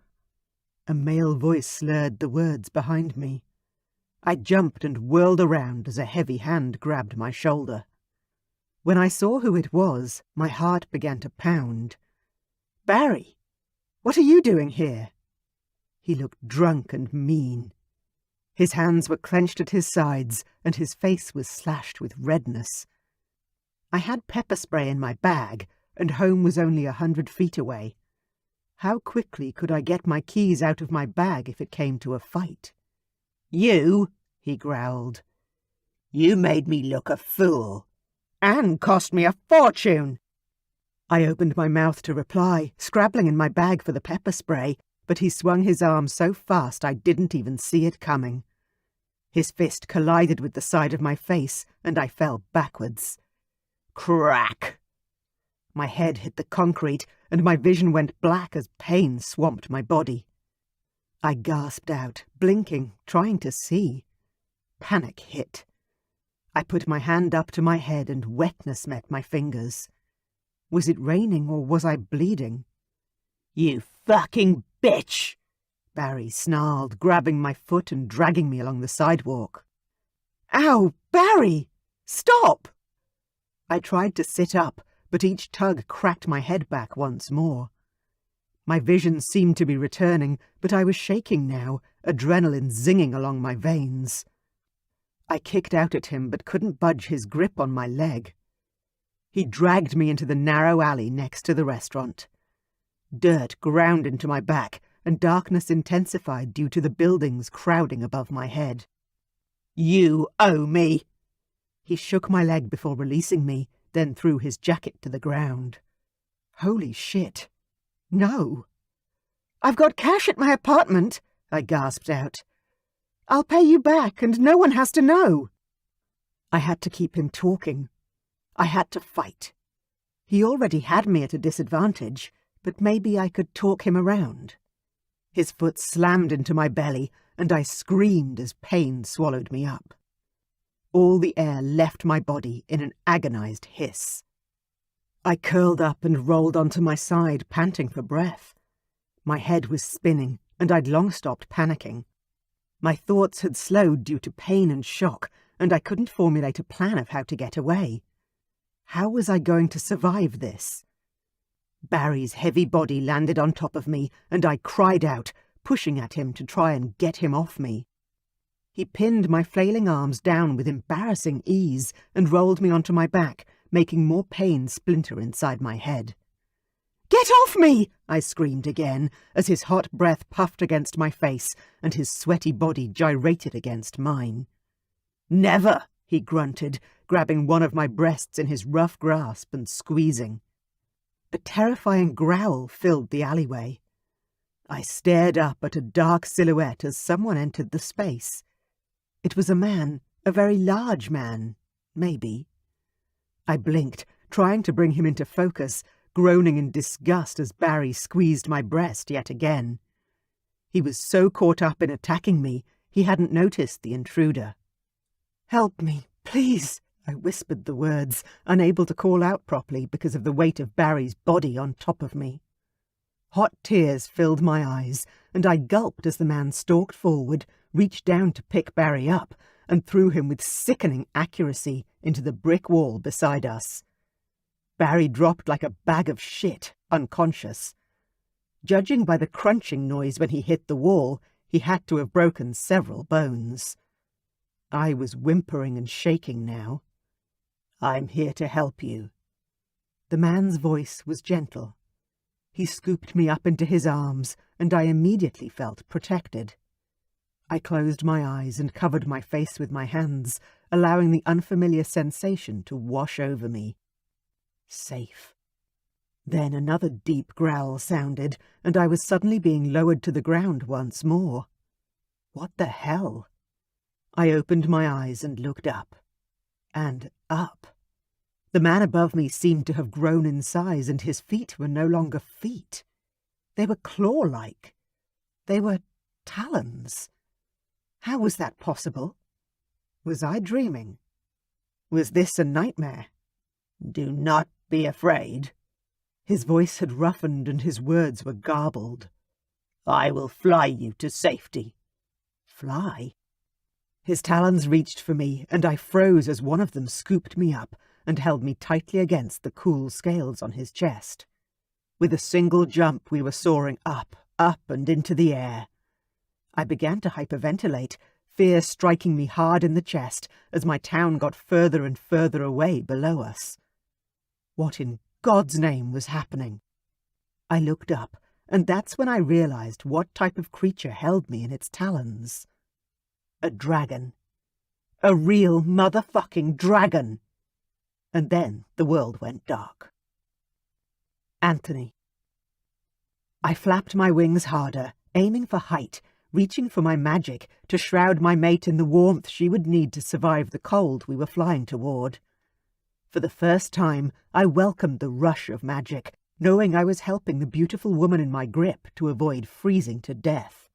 Speaker 1: A male voice slurred the words behind me. I jumped and whirled around as a heavy hand grabbed my shoulder. When I saw who it was, my heart began to pound. "Barry, what are you doing here?" He looked drunk and mean. His hands were clenched at his sides, and his face was slashed with redness. I had pepper spray in my bag, and home was only 100 feet away. How quickly could I get my keys out of my bag if it came to a fight? "You," he growled. "You made me look a fool. And cost me a fortune." I opened my mouth to reply, scrabbling in my bag for the pepper spray, but he swung his arm so fast I didn't even see it coming. His fist collided with the side of my face, and I fell backwards. Crack! My head hit the concrete, and my vision went black as pain swamped my body. I gasped out, blinking, trying to see. Panic hit. I put my hand up to my head and wetness met my fingers. Was it raining or was I bleeding? "You fucking bitch!" Barry snarled, grabbing my foot and dragging me along the sidewalk. "Ow, Barry! Stop!" I tried to sit up, but each tug cracked my head back once more. My vision seemed to be returning, but I was shaking now, adrenaline zinging along my veins. I kicked out at him but couldn't budge his grip on my leg. He dragged me into the narrow alley next to the restaurant. Dirt ground into my back, and darkness intensified due to the buildings crowding above my head. "You owe me!" He shook my leg before releasing me, then threw his jacket to the ground. Holy shit. No. "I've got cash at my apartment," I gasped out. "I'll pay you back, and no one has to know." I had to keep him talking. I had to fight. He already had me at a disadvantage, but maybe I could talk him around. His foot slammed into my belly, and I screamed as pain swallowed me up. All the air left my body in an agonized hiss. I curled up and rolled onto my side, panting for breath. My head was spinning, and I'd long stopped panicking. My thoughts had slowed due to pain and shock, and I couldn't formulate a plan of how to get away. How was I going to survive this? Barry's heavy body landed on top of me, and I cried out, pushing at him to try and get him off me. He pinned my flailing arms down with embarrassing ease and rolled me onto my back, making more pain splinter inside my head. "Get off me!" I screamed again, as his hot breath puffed against my face and his sweaty body gyrated against mine. "Never!" he grunted, grabbing one of my breasts in his rough grasp and squeezing. A terrifying growl filled the alleyway. I stared up at a dark silhouette as someone entered the space. It was a man, a very large man, maybe. I blinked, trying to bring him into focus, groaning in disgust as Barry squeezed my breast yet again. He was so caught up in attacking me, he hadn't noticed the intruder. "Help me, please," I whispered the words, unable to call out properly because of the weight of Barry's body on top of me. Hot tears filled my eyes, and I gulped as the man stalked forward, reached down to pick Barry up, and threw him with sickening accuracy into the brick wall beside us. Barry dropped like a bag of shit, unconscious. Judging by the crunching noise when he hit the wall, he had to have broken several bones. I was whimpering and shaking now. "I'm here to help you." The man's voice was gentle. He scooped me up into his arms, and I immediately felt protected. I closed my eyes and covered my face with my hands, allowing the unfamiliar sensation to wash over me. Safe. Then another deep growl sounded, and I was suddenly being lowered to the ground once more. What the hell? I opened my eyes and looked up. And up. The man above me seemed to have grown in size, and his feet were no longer feet. They were claw-like. They were talons. How was that possible? Was I dreaming? Was this a nightmare? "Do not be afraid." His voice had roughened and his words were garbled. "I will fly you to safety." Fly? His talons reached for me, and I froze as one of them scooped me up and held me tightly against the cool scales on his chest. With a single jump we were soaring up, up and into the air. I began to hyperventilate, fear striking me hard in the chest as my town got further and further away below us. What in God's name was happening? I looked up, and that's when I realized what type of creature held me in its talons. A dragon. A real motherfucking dragon! And then the world went dark. Anthony. I flapped my wings harder, aiming for height, reaching for my magic to shroud my mate in the warmth she would need to survive the cold we were flying toward. For the first time, I welcomed the rush of magic, knowing I was helping the beautiful woman in my grip to avoid freezing to death.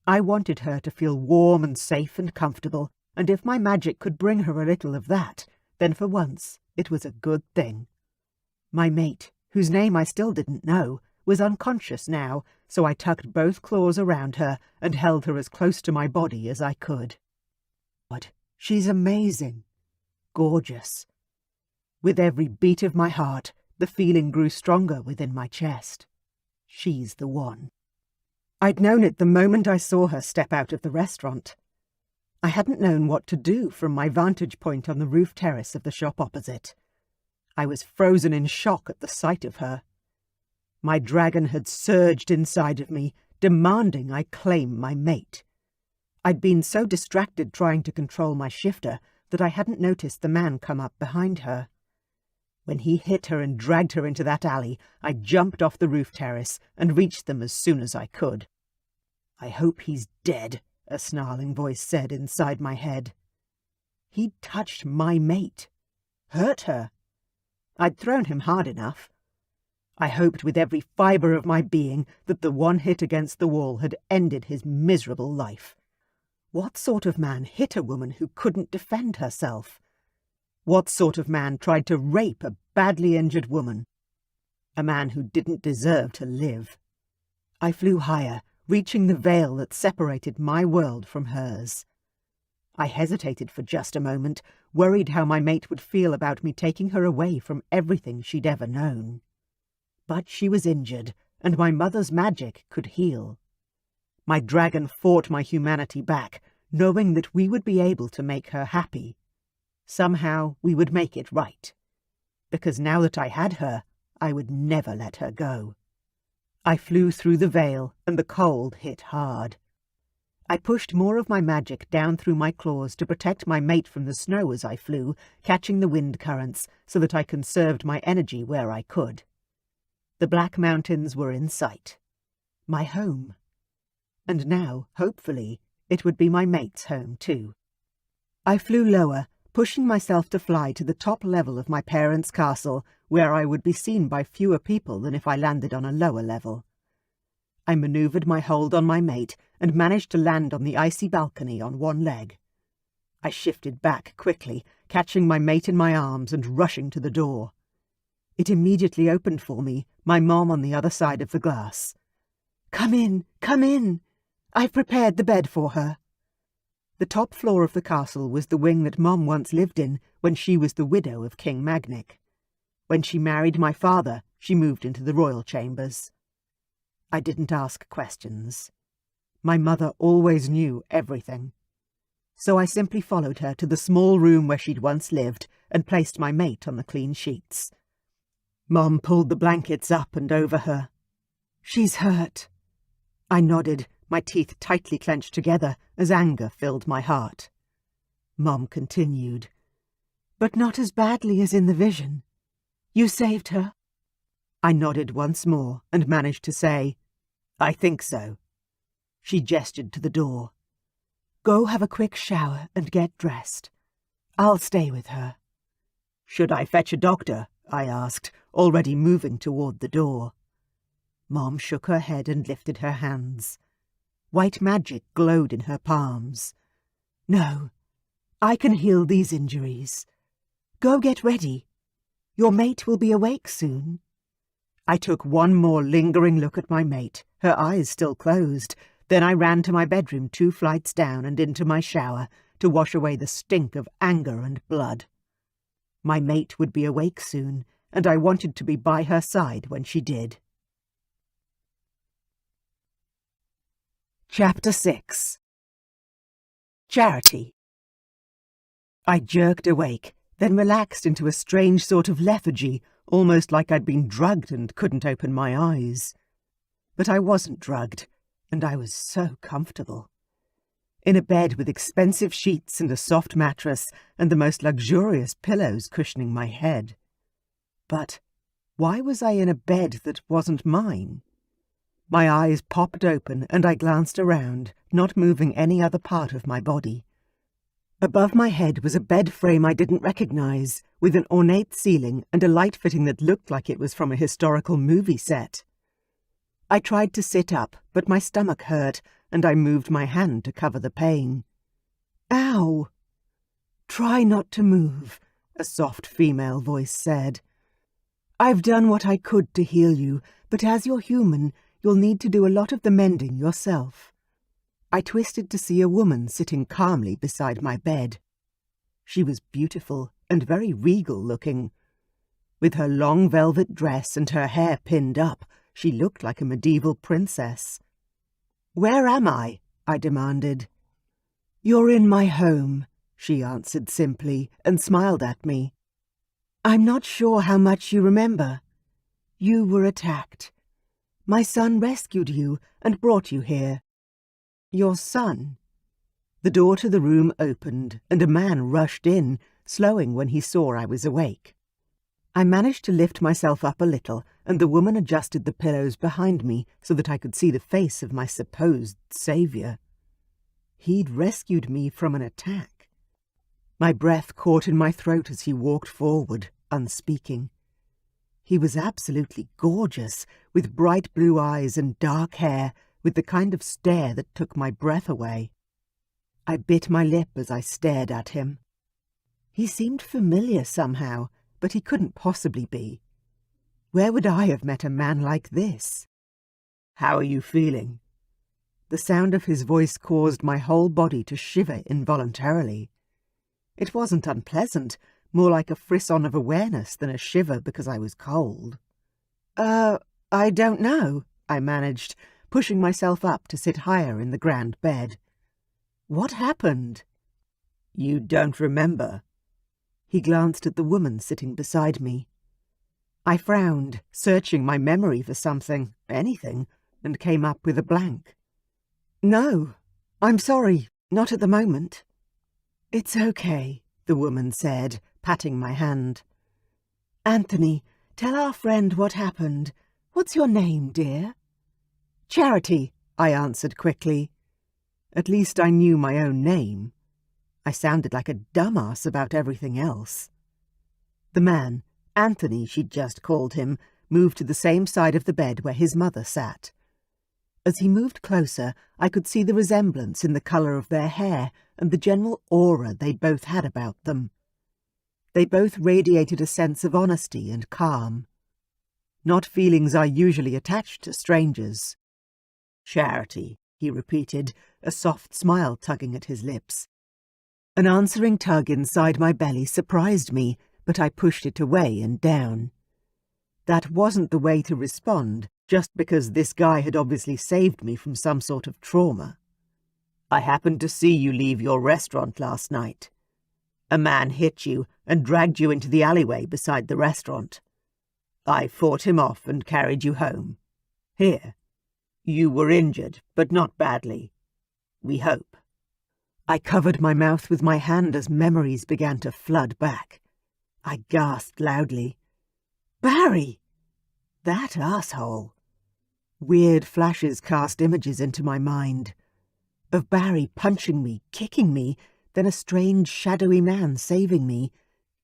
Speaker 1: I wanted her to feel warm and safe and comfortable, and if my magic could bring her a little of that, then for once it was a good thing. My mate, whose name I still didn't know, was unconscious now, so I tucked both claws around her and held her as close to my body as I could. God, she's amazing. Gorgeous. With every beat of my heart, the feeling grew stronger within my chest. She's the one. I'd known it the moment I saw her step out of the restaurant. I hadn't known what to do from my vantage point on the roof terrace of the shop opposite. I was frozen in shock at the sight of her. My dragon had surged inside of me, demanding I claim my mate. I'd been so distracted trying to control my shifter that I hadn't noticed the man come up behind her. When he hit her and dragged her into that alley, I jumped off the roof terrace and reached them as soon as I could. "I hope he's dead," a snarling voice said inside my head. He'd touched my mate. Hurt her. I'd thrown him hard enough. I hoped with every fibre of my being that the one hit against the wall had ended his miserable life. What sort of man hit a woman who couldn't defend herself? What sort of man tried to rape a badly injured woman? A man who didn't deserve to live. I flew higher, reaching the veil that separated my world from hers. I hesitated for just a moment, worried how my mate would feel about me taking her away from everything she'd ever known. But she was injured, and my mother's magic could heal. My dragon fought my humanity back, knowing that we would be able to make her happy. Somehow we would make it right. Because now that I had her, I would never let her go. I flew through the veil, and the cold hit hard. I pushed more of my magic down through my claws to protect my mate from the snow as I flew, catching the wind currents so that I conserved my energy where I could. The Black Mountains were in sight. My home. And now, hopefully, it would be my mate's home too. I flew lower, pushing myself to fly to the top level of my parents' castle, where I would be seen by fewer people than if I landed on a lower level. I manoeuvred my hold on my mate and managed to land on the icy balcony on one leg. I shifted back quickly, catching my mate in my arms and rushing to the door. It immediately opened for me, my mom on the other side of the glass. "Come in, come in! I've prepared the bed for her." The top floor of the castle was the wing that Mom once lived in when she was the widow of King Magnic. When she married my father, she moved into the royal chambers. I didn't ask questions. My mother always knew everything. So I simply followed her to the small room where she'd once lived and placed my mate on the clean sheets. Mom pulled the blankets up and over her. "She's hurt." I nodded, my teeth tightly clenched together as anger filled my heart. Mom continued, "But not as badly as in the vision. You saved her?" I nodded once more and managed to say, "I think so." She gestured to the door. "Go have a quick shower and get dressed. I'll stay with her." "Should I fetch a doctor?" I asked, already moving toward the door. Mom shook her head and lifted her hands. White magic glowed in her palms. "No, I can heal these injuries. Go get ready. Your mate will be awake soon." I took one more lingering look at my mate, her eyes still closed. Then I ran to my bedroom 2 flights down and into my shower to wash away the stink of anger and blood. My mate would be awake soon, and I wanted to be by her side when she did. Chapter 6. Charity. I jerked awake, then relaxed into a strange sort of lethargy, almost like I'd been drugged and couldn't open my eyes. But I wasn't drugged, and I was so comfortable. In a bed with expensive sheets and a soft mattress and the most luxurious pillows cushioning my head. But Why was I in a bed that wasn't mine? My eyes popped open and I glanced around, not moving any other part of my body. Above my head was a bed frame I didn't recognize, with an ornate ceiling and a light fitting that looked like it was from a historical movie set. I tried to sit up, but my stomach hurt, and I moved my hand to cover the pain. Ow! Try not to move, a soft female voice said. I've done what I could to heal you, but as you're human, you'll need to do a lot of the mending yourself. I twisted to see a woman sitting calmly beside my bed. She was beautiful and very regal-looking. With her long velvet dress and her hair pinned up, she looked like a medieval princess. "Where am I?" I demanded. "You're in my home," she answered simply and smiled at me. "I'm not sure how much you remember. You were attacked. My son rescued you and brought you here." "Your son?" The door to the room opened, and a man rushed in, slowing when he saw I was awake. I managed to lift myself up a little, and the woman adjusted the pillows behind me so that I could see the face of my supposed saviour. He'd rescued me from an attack. My breath caught in my throat as he walked forward, unspeaking. He was absolutely gorgeous, with bright blue eyes and dark hair, with the kind of stare that took my breath away. I bit my lip as I stared at him. He seemed familiar somehow, but he couldn't possibly be. Where would I have met a man like this? "How are you feeling?" The sound of his voice caused my whole body to shiver involuntarily. It wasn't unpleasant, more like a frisson of awareness than a shiver because I was cold. I don't know," I managed, pushing myself up to sit higher in the grand bed. "What happened?" "You don't remember?" He glanced at the woman sitting beside me. I frowned, searching my memory for something, anything, and came up with a blank. "No, I'm sorry, not at the moment." "It's okay," the woman said, patting my hand. "Anthony, tell our friend what happened. What's your name, dear?" "Charity," I answered quickly. At least I knew my own name. I sounded like a dumbass about everything else. The man, Anthony she'd just called him, moved to the same side of the bed where his mother sat. As he moved closer, I could see the resemblance in the colour of their hair and the general aura they both had about them. They both radiated a sense of honesty and calm. Not feelings I usually attach to strangers. "Charity," he repeated, a soft smile tugging at his lips. An answering tug inside my belly surprised me, but I pushed it away and down. That wasn't the way to respond, just because this guy had obviously saved me from some sort of trauma. "I happened to see you leave your restaurant last night. A man hit you and dragged you into the alleyway beside the restaurant. I fought him off and carried you home. Here. You were injured, but not badly. We hope." I covered my mouth with my hand as memories began to flood back. I gasped loudly. "Barry! That asshole!" Weird flashes cast images into my mind. Of Barry punching me, kicking me, then a strange, shadowy man saving me.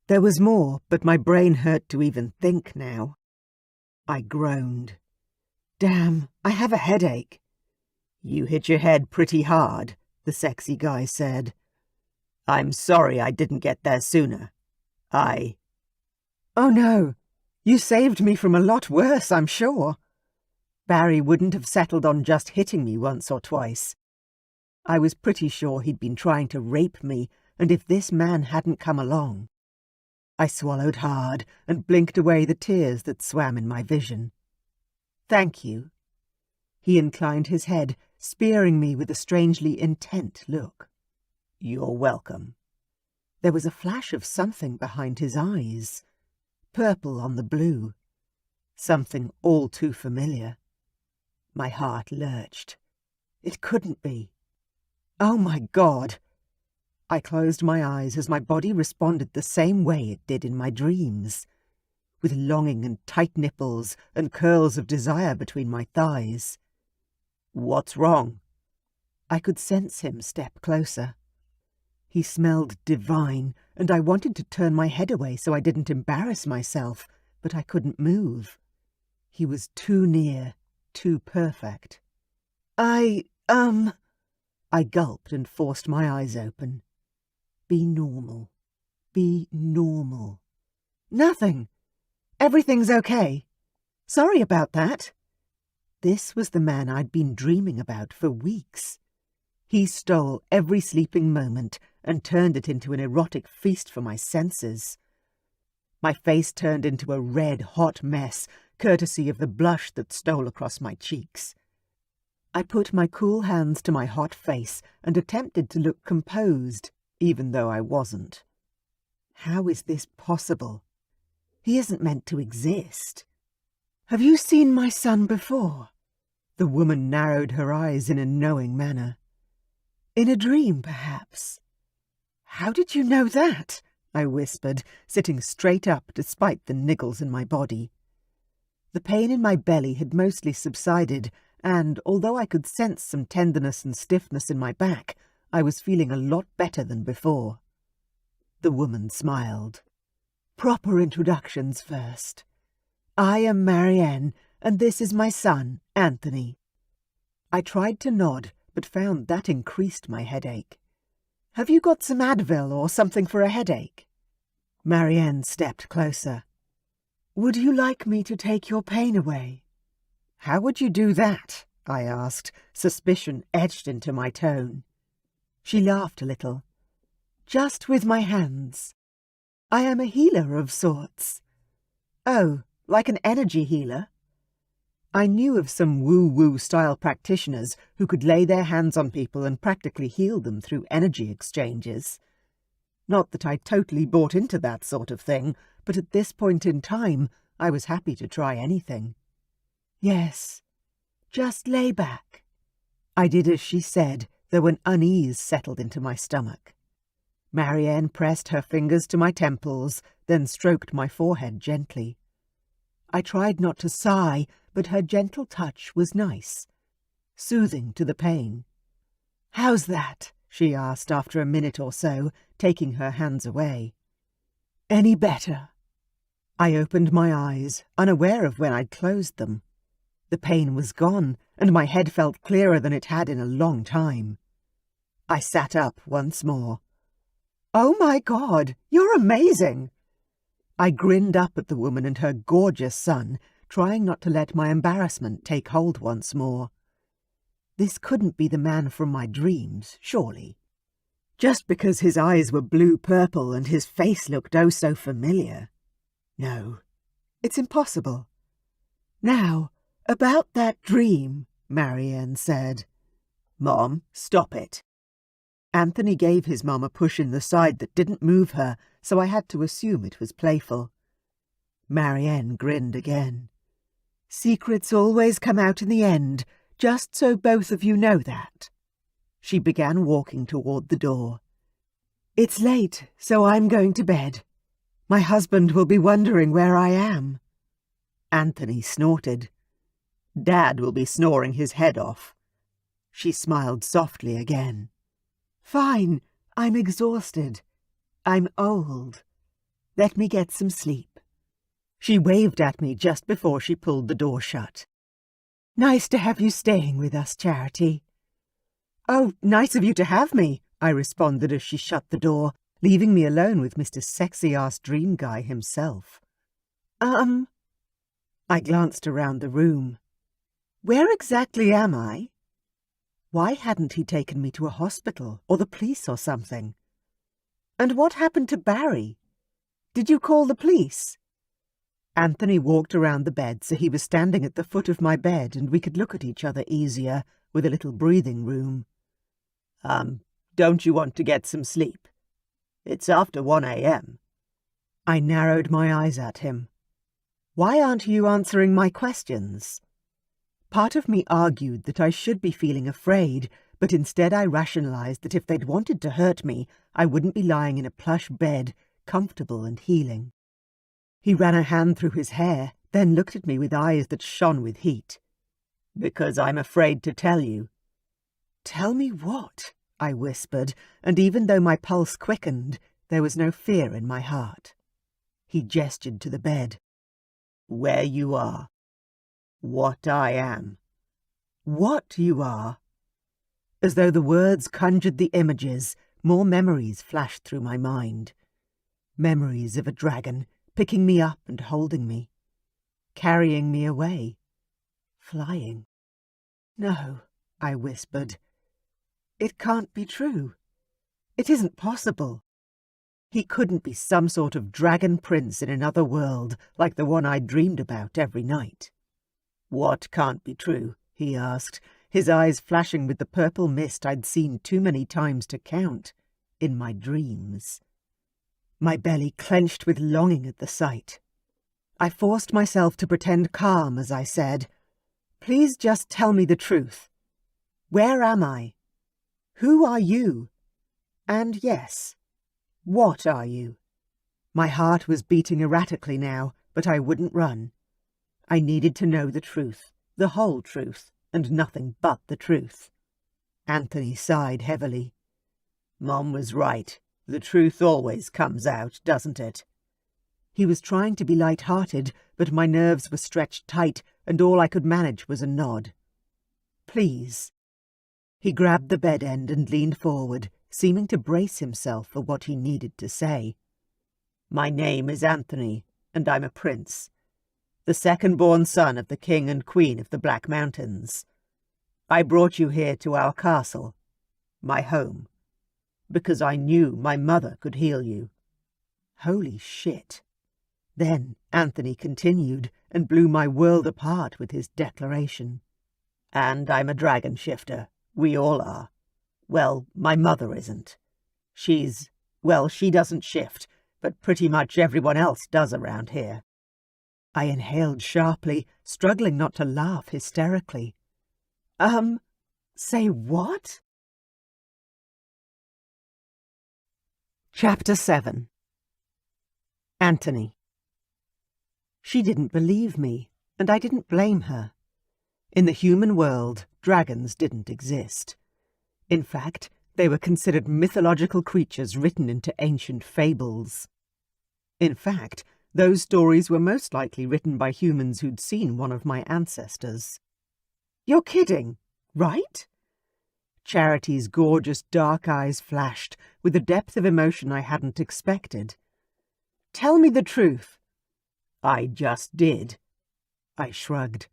Speaker 1: There was more, but my brain hurt to even think now. I groaned. "Damn, I have a headache." "You hit your head pretty hard," the sexy guy said. "I'm sorry I didn't get there sooner. Oh no, you saved me from a lot worse, I'm sure." Barry wouldn't have settled on just hitting me once or twice. I was pretty sure he'd been trying to rape me, and if this man hadn't come along. I swallowed hard and blinked away the tears that swam in my vision. "Thank you." He inclined his head, spearing me with a strangely intent look. "You're welcome." There was a flash of something behind his eyes. Purple on the blue. Something all too familiar. My heart lurched. It couldn't be. Oh my God! I closed my eyes as my body responded the same way it did in my dreams. with longing and tight nipples and curls of desire between my thighs. "What's wrong?" I could sense him step closer. He smelled divine, and I wanted to turn my head away so I didn't embarrass myself, but I couldn't move. He was too near, too perfect. I gulped and forced my eyes open. Be normal. Be normal. Nothing. Everything's okay. Sorry about that. This was the man I'd been dreaming about for weeks. He stole every sleeping moment and turned it into an erotic feast for my senses. My face turned into a red, hot mess, courtesy of the blush that stole across my cheeks. I put my cool hands to my hot face and attempted to look composed, even though I wasn't. How is this possible? He isn't meant to exist. Have you seen my son before? The woman narrowed her eyes in a knowing manner. In a dream, perhaps. How did you know that? I whispered, sitting straight up despite the niggles in my body. The pain in my belly had mostly subsided, and although I could sense some tenderness and stiffness in my back, I was feeling a lot better than before. The woman smiled. Proper introductions first. I am Marianne, and this is my son, Anthony. I tried to nod, but found that increased my headache. Have you got some Advil or something for a headache? Marianne stepped closer. Would you like me to take your pain away? How would you do that? I asked, suspicion etched into my tone. She laughed a little. Just with my hands. I am a healer of sorts. Oh, like an energy healer? I knew of some woo-woo style practitioners who could lay their hands on people and practically heal them through energy exchanges. Not that I totally bought into that sort of thing, but at this point in time I was happy to try anything. Yes, just lay back. I did as she said, though an unease settled into my stomach. Marianne pressed her fingers to my temples, then stroked my forehead gently. I tried not to sigh, but her gentle touch was nice, soothing to the pain. How's that? She asked after a minute or so, taking her hands away. Any better? I opened my eyes, unaware of when I'd closed them. The pain was gone, and my head felt clearer than it had in a long time. I sat up once more. Oh my God, you're amazing! I grinned up at the woman and her gorgeous son, trying not to let my embarrassment take hold once more. This couldn't be the man from my dreams, surely. Just because his eyes were blue-purple and his face looked oh so familiar. No, it's impossible. Now, about that dream, Marianne said. Mom, stop it. Anthony gave his mum a push in the side that didn't move her, so I had to assume it was playful. Marianne grinned again. Secrets always come out in the end, just so both of you know that. She began walking toward the door. It's late, so I'm going to bed. My husband will be wondering where I am. Anthony snorted. Dad will be snoring his head off. She smiled softly again. Fine, I'm exhausted. I'm old. Let me get some sleep. She waved at me just before she pulled the door shut. Nice to have you staying with us, Charity. Oh, nice of you to have me, I responded as she shut the door, leaving me alone with Mr. Sexy-ass Dream Guy himself. I glanced around the room. Where exactly am I? Why hadn't he taken me to a hospital or the police or something? And what happened to Barry? Did you call the police? Anthony walked around the bed so he was standing at the foot of my bed and we could look at each other easier, with a little breathing room. Don't you want to get some sleep? It's after 1 a.m. I narrowed my eyes at him. Why aren't you answering my questions? Part of me argued that I should be feeling afraid, but instead I rationalized that if they'd wanted to hurt me, I wouldn't be lying in a plush bed, comfortable and healing. He ran a hand through his hair, then looked at me with eyes that shone with heat. "Because I'm afraid to tell you." "Tell me what?" I whispered, and even though my pulse quickened, there was no fear in my heart. He gestured to the bed. "Where you are. What I am." "What you are?" As though the words conjured the images, more memories flashed through my mind. Memories of a dragon picking me up and holding me, carrying me away, flying. "No," I whispered. "It can't be true. It isn't possible. He couldn't be some sort of dragon prince in another world like the one I dreamed about every night." "What can't be true?" he asked, his eyes flashing with the purple mist I'd seen too many times to count in my dreams. My belly clenched with longing at the sight. I forced myself to pretend calm as I said, "Please just tell me the truth. Where am I? Who are you? And yes, what are you?" My heart was beating erratically now, but I wouldn't run. I needed to know the truth, the whole truth, and nothing but the truth. Anthony sighed heavily. "Mom was right. The truth always comes out, doesn't it?" He was trying to be light-hearted, but my nerves were stretched tight, and all I could manage was a nod. "Please." He grabbed the bed end and leaned forward, seeming to brace himself for what he needed to say. "My name is Anthony, and I'm a prince. The second-born son of the King and Queen of the Black Mountains. I brought you here to our castle, my home, because I knew my mother could heal you." Holy shit. Then Anthony continued and blew my world apart with his declaration. "And I'm a dragon shifter. We all are. Well, my mother isn't. She doesn't shift, but pretty much everyone else does around here." I inhaled sharply, struggling not to laugh hysterically. Say what?" Chapter 7. Anthony. She didn't believe me, and I didn't blame her. In the human world, dragons didn't exist. In fact, they were considered mythological creatures written into ancient fables. In fact, those stories were most likely written by humans who'd seen one of my ancestors. "You're kidding, right?" Charity's gorgeous dark eyes flashed with a depth of emotion I hadn't expected. "Tell me the truth." "I just did." I shrugged.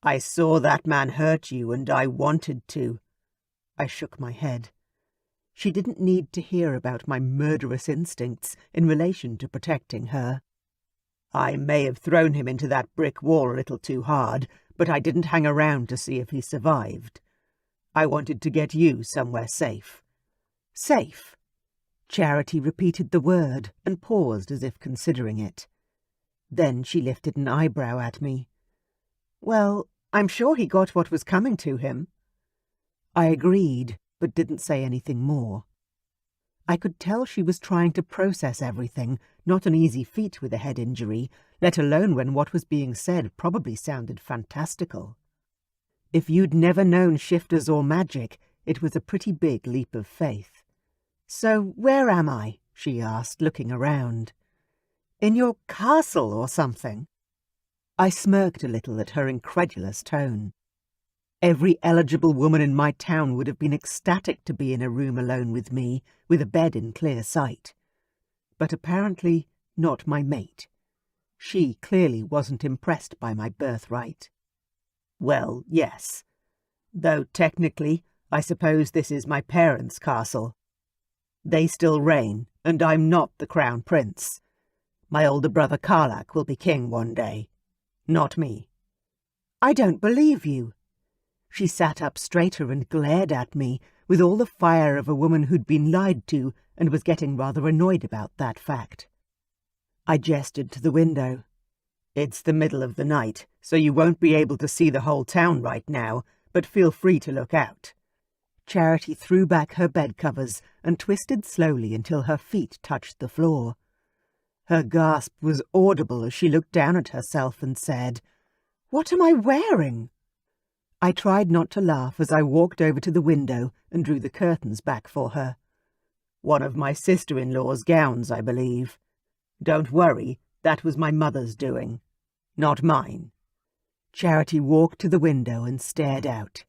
Speaker 1: "I saw that man hurt you, and I wanted to." I shook my head. She didn't need to hear about my murderous instincts in relation to protecting her. "I may have thrown him into that brick wall a little too hard, but I didn't hang around to see if he survived. I wanted to get you somewhere safe." "Safe?" Charity repeated the word and paused as if considering it. Then she lifted an eyebrow at me. "Well, I'm sure he got what was coming to him." I agreed, but didn't say anything more. I could tell she was trying to process everything, not an easy feat with a head injury, let alone when what was being said probably sounded fantastical. If you'd never known shifters or magic, it was a pretty big leap of faith. "So where am I?" she asked, looking around. "In your castle or something?" I smirked a little at her incredulous tone. Every eligible woman in my town would have been ecstatic to be in a room alone with me, with a bed in clear sight. But apparently not my mate. She clearly wasn't impressed by my birthright. "Well, yes. Though technically, I suppose this is my parents' castle. They still reign, and I'm not the crown prince. My older brother Karlak will be king one day. Not me." "I don't believe you." She sat up straighter and glared at me, with all the fire of a woman who'd been lied to and was getting rather annoyed about that fact. I gestured to the window. "It's the middle of the night, so you won't be able to see the whole town right now, but feel free to look out." Charity threw back her bed covers and twisted slowly until her feet touched the floor. Her gasp was audible as she looked down at herself and said, "What am I wearing?" I tried not to laugh as I walked over to the window and drew the curtains back for her. "One of my sister-in-law's gowns, I believe. Don't worry, that was my mother's doing, not mine." Charity walked to the window and stared out.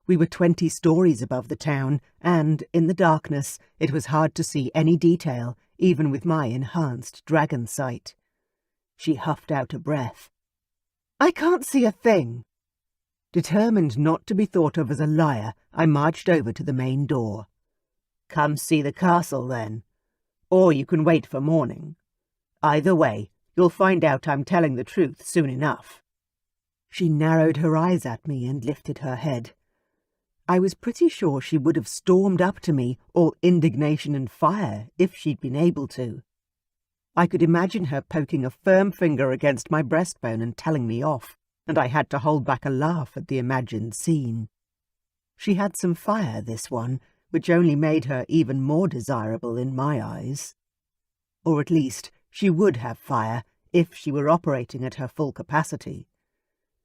Speaker 1: We were 20 stories above the town, and, in the darkness, it was hard to see any detail, even with my enhanced dragon sight. She huffed out a breath. "I can't see a thing." Determined not to be thought of as a liar, I marched over to the main door. "Come see the castle, then. Or you can wait for morning. Either way, you'll find out I'm telling the truth soon enough." She narrowed her eyes at me and lifted her head. I was pretty sure she would have stormed up to me, all indignation and fire, if she'd been able to. I could imagine her poking a firm finger against my breastbone and telling me off, and I had to hold back a laugh at the imagined scene. She had some fire, this one, which only made her even more desirable in my eyes. Or at least, she would have fire if she were operating at her full capacity.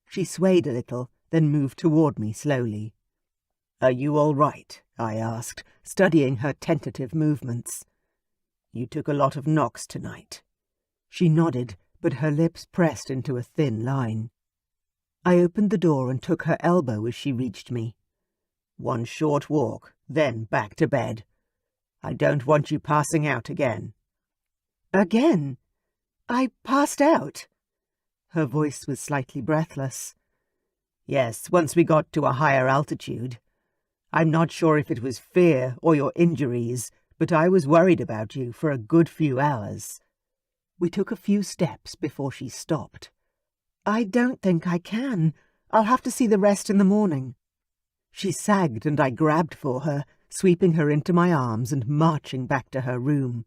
Speaker 1: She swayed a little, then moved toward me slowly. "Are you all right?" I asked, studying her tentative movements. "You took a lot of knocks tonight." She nodded, but her lips pressed into a thin line. I opened the door and took her elbow as she reached me. "One short walk, then back to bed. I don't want you passing out again." "Again? I passed out?" Her voice was slightly breathless. "Yes, once we got to a higher altitude. I'm not sure if it was fear or your injuries, but I was worried about you for a good few hours." We took a few steps before she stopped. "I don't think I can. I'll have to see the rest in the morning." She sagged and I grabbed for her, sweeping her into my arms and marching back to her room.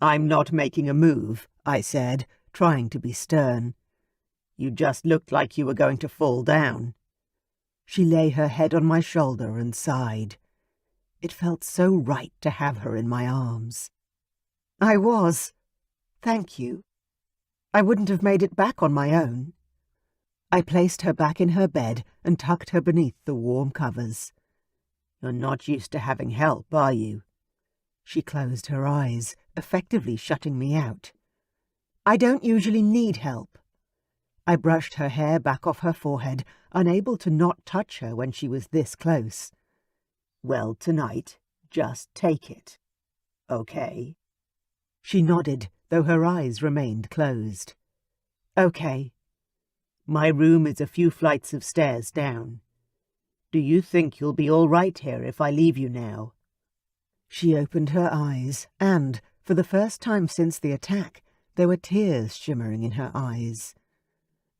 Speaker 1: "I'm not making a move," I said, trying to be stern. "You just looked like you were going to fall down." She lay her head on my shoulder and sighed. It felt so right to have her in my arms. "I was. Thank you. I wouldn't have made it back on my own." I placed her back in her bed and tucked her beneath the warm covers. "You're not used to having help, are you?" She closed her eyes, effectively shutting me out. "I don't usually need help." I brushed her hair back off her forehead, unable to not touch her when she was this close. "Well, tonight, just take it. Okay?" She nodded, though her eyes remained closed. "Okay." "My room is a few flights of stairs down. Do you think you'll be all right here if I leave you now?" She opened her eyes, and, for the first time since the attack, there were tears shimmering in her eyes.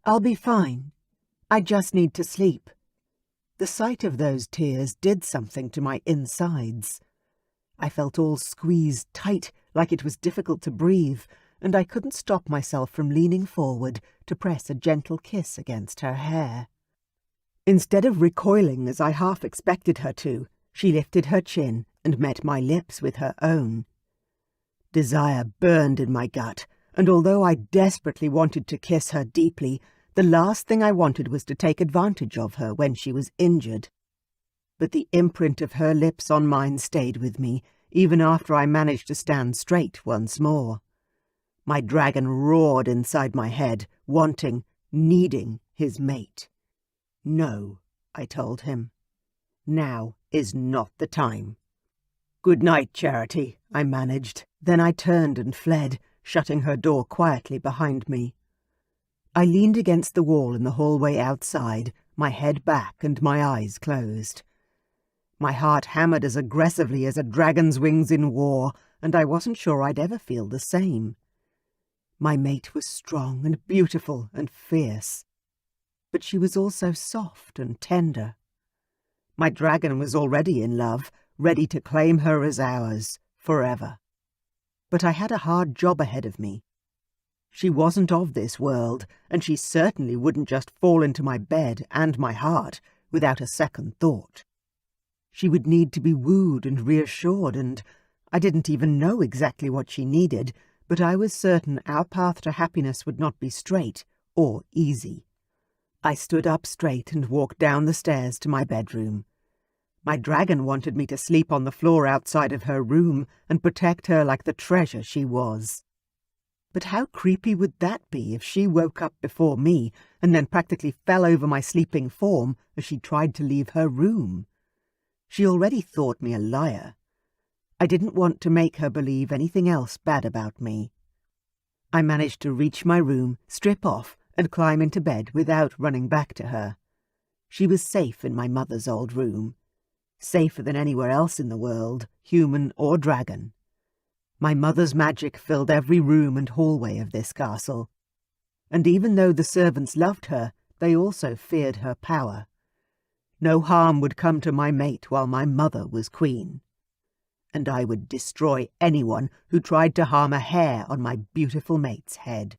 Speaker 1: "I'll be fine. I just need to sleep." The sight of those tears did something to my insides. I felt all squeezed tight, like it was difficult to breathe, and I couldn't stop myself from leaning forward to press a gentle kiss against her hair. Instead of recoiling as I half expected her to, she lifted her chin and met my lips with her own. Desire burned in my gut, and although I desperately wanted to kiss her deeply, the last thing I wanted was to take advantage of her when she was injured. But the imprint of her lips on mine stayed with me, even after I managed to stand straight once more. My dragon roared inside my head, wanting, needing his mate. "No," I told him. "Now is not the time." "Good night, Charity," I managed. Then I turned and fled, shutting her door quietly behind me. I leaned against the wall in the hallway outside, my head back and my eyes closed. My heart hammered as aggressively as a dragon's wings in war, and I wasn't sure I'd ever feel the same. My mate was strong and beautiful and fierce, but she was also soft and tender. My dragon was already in love, ready to claim her as ours, forever. But I had a hard job ahead of me. She wasn't of this world, and she certainly wouldn't just fall into my bed and my heart without a second thought. She would need to be wooed and reassured, and I didn't even know exactly what she needed, but I was certain our path to happiness would not be straight or easy. I stood up straight and walked down the stairs to my bedroom. My dragon wanted me to sleep on the floor outside of her room and protect her like the treasure she was. But how creepy would that be if she woke up before me and then practically fell over my sleeping form as she tried to leave her room? She already thought me a liar. I didn't want to make her believe anything else bad about me. I managed to reach my room, strip off, and climb into bed without running back to her. She was safe in my mother's old room. Safer than anywhere else in the world, human or dragon. My mother's magic filled every room and hallway of this castle. And even though the servants loved her, they also feared her power. No harm would come to my mate while my mother was queen. And I would destroy anyone who tried to harm a hair on my beautiful mate's head.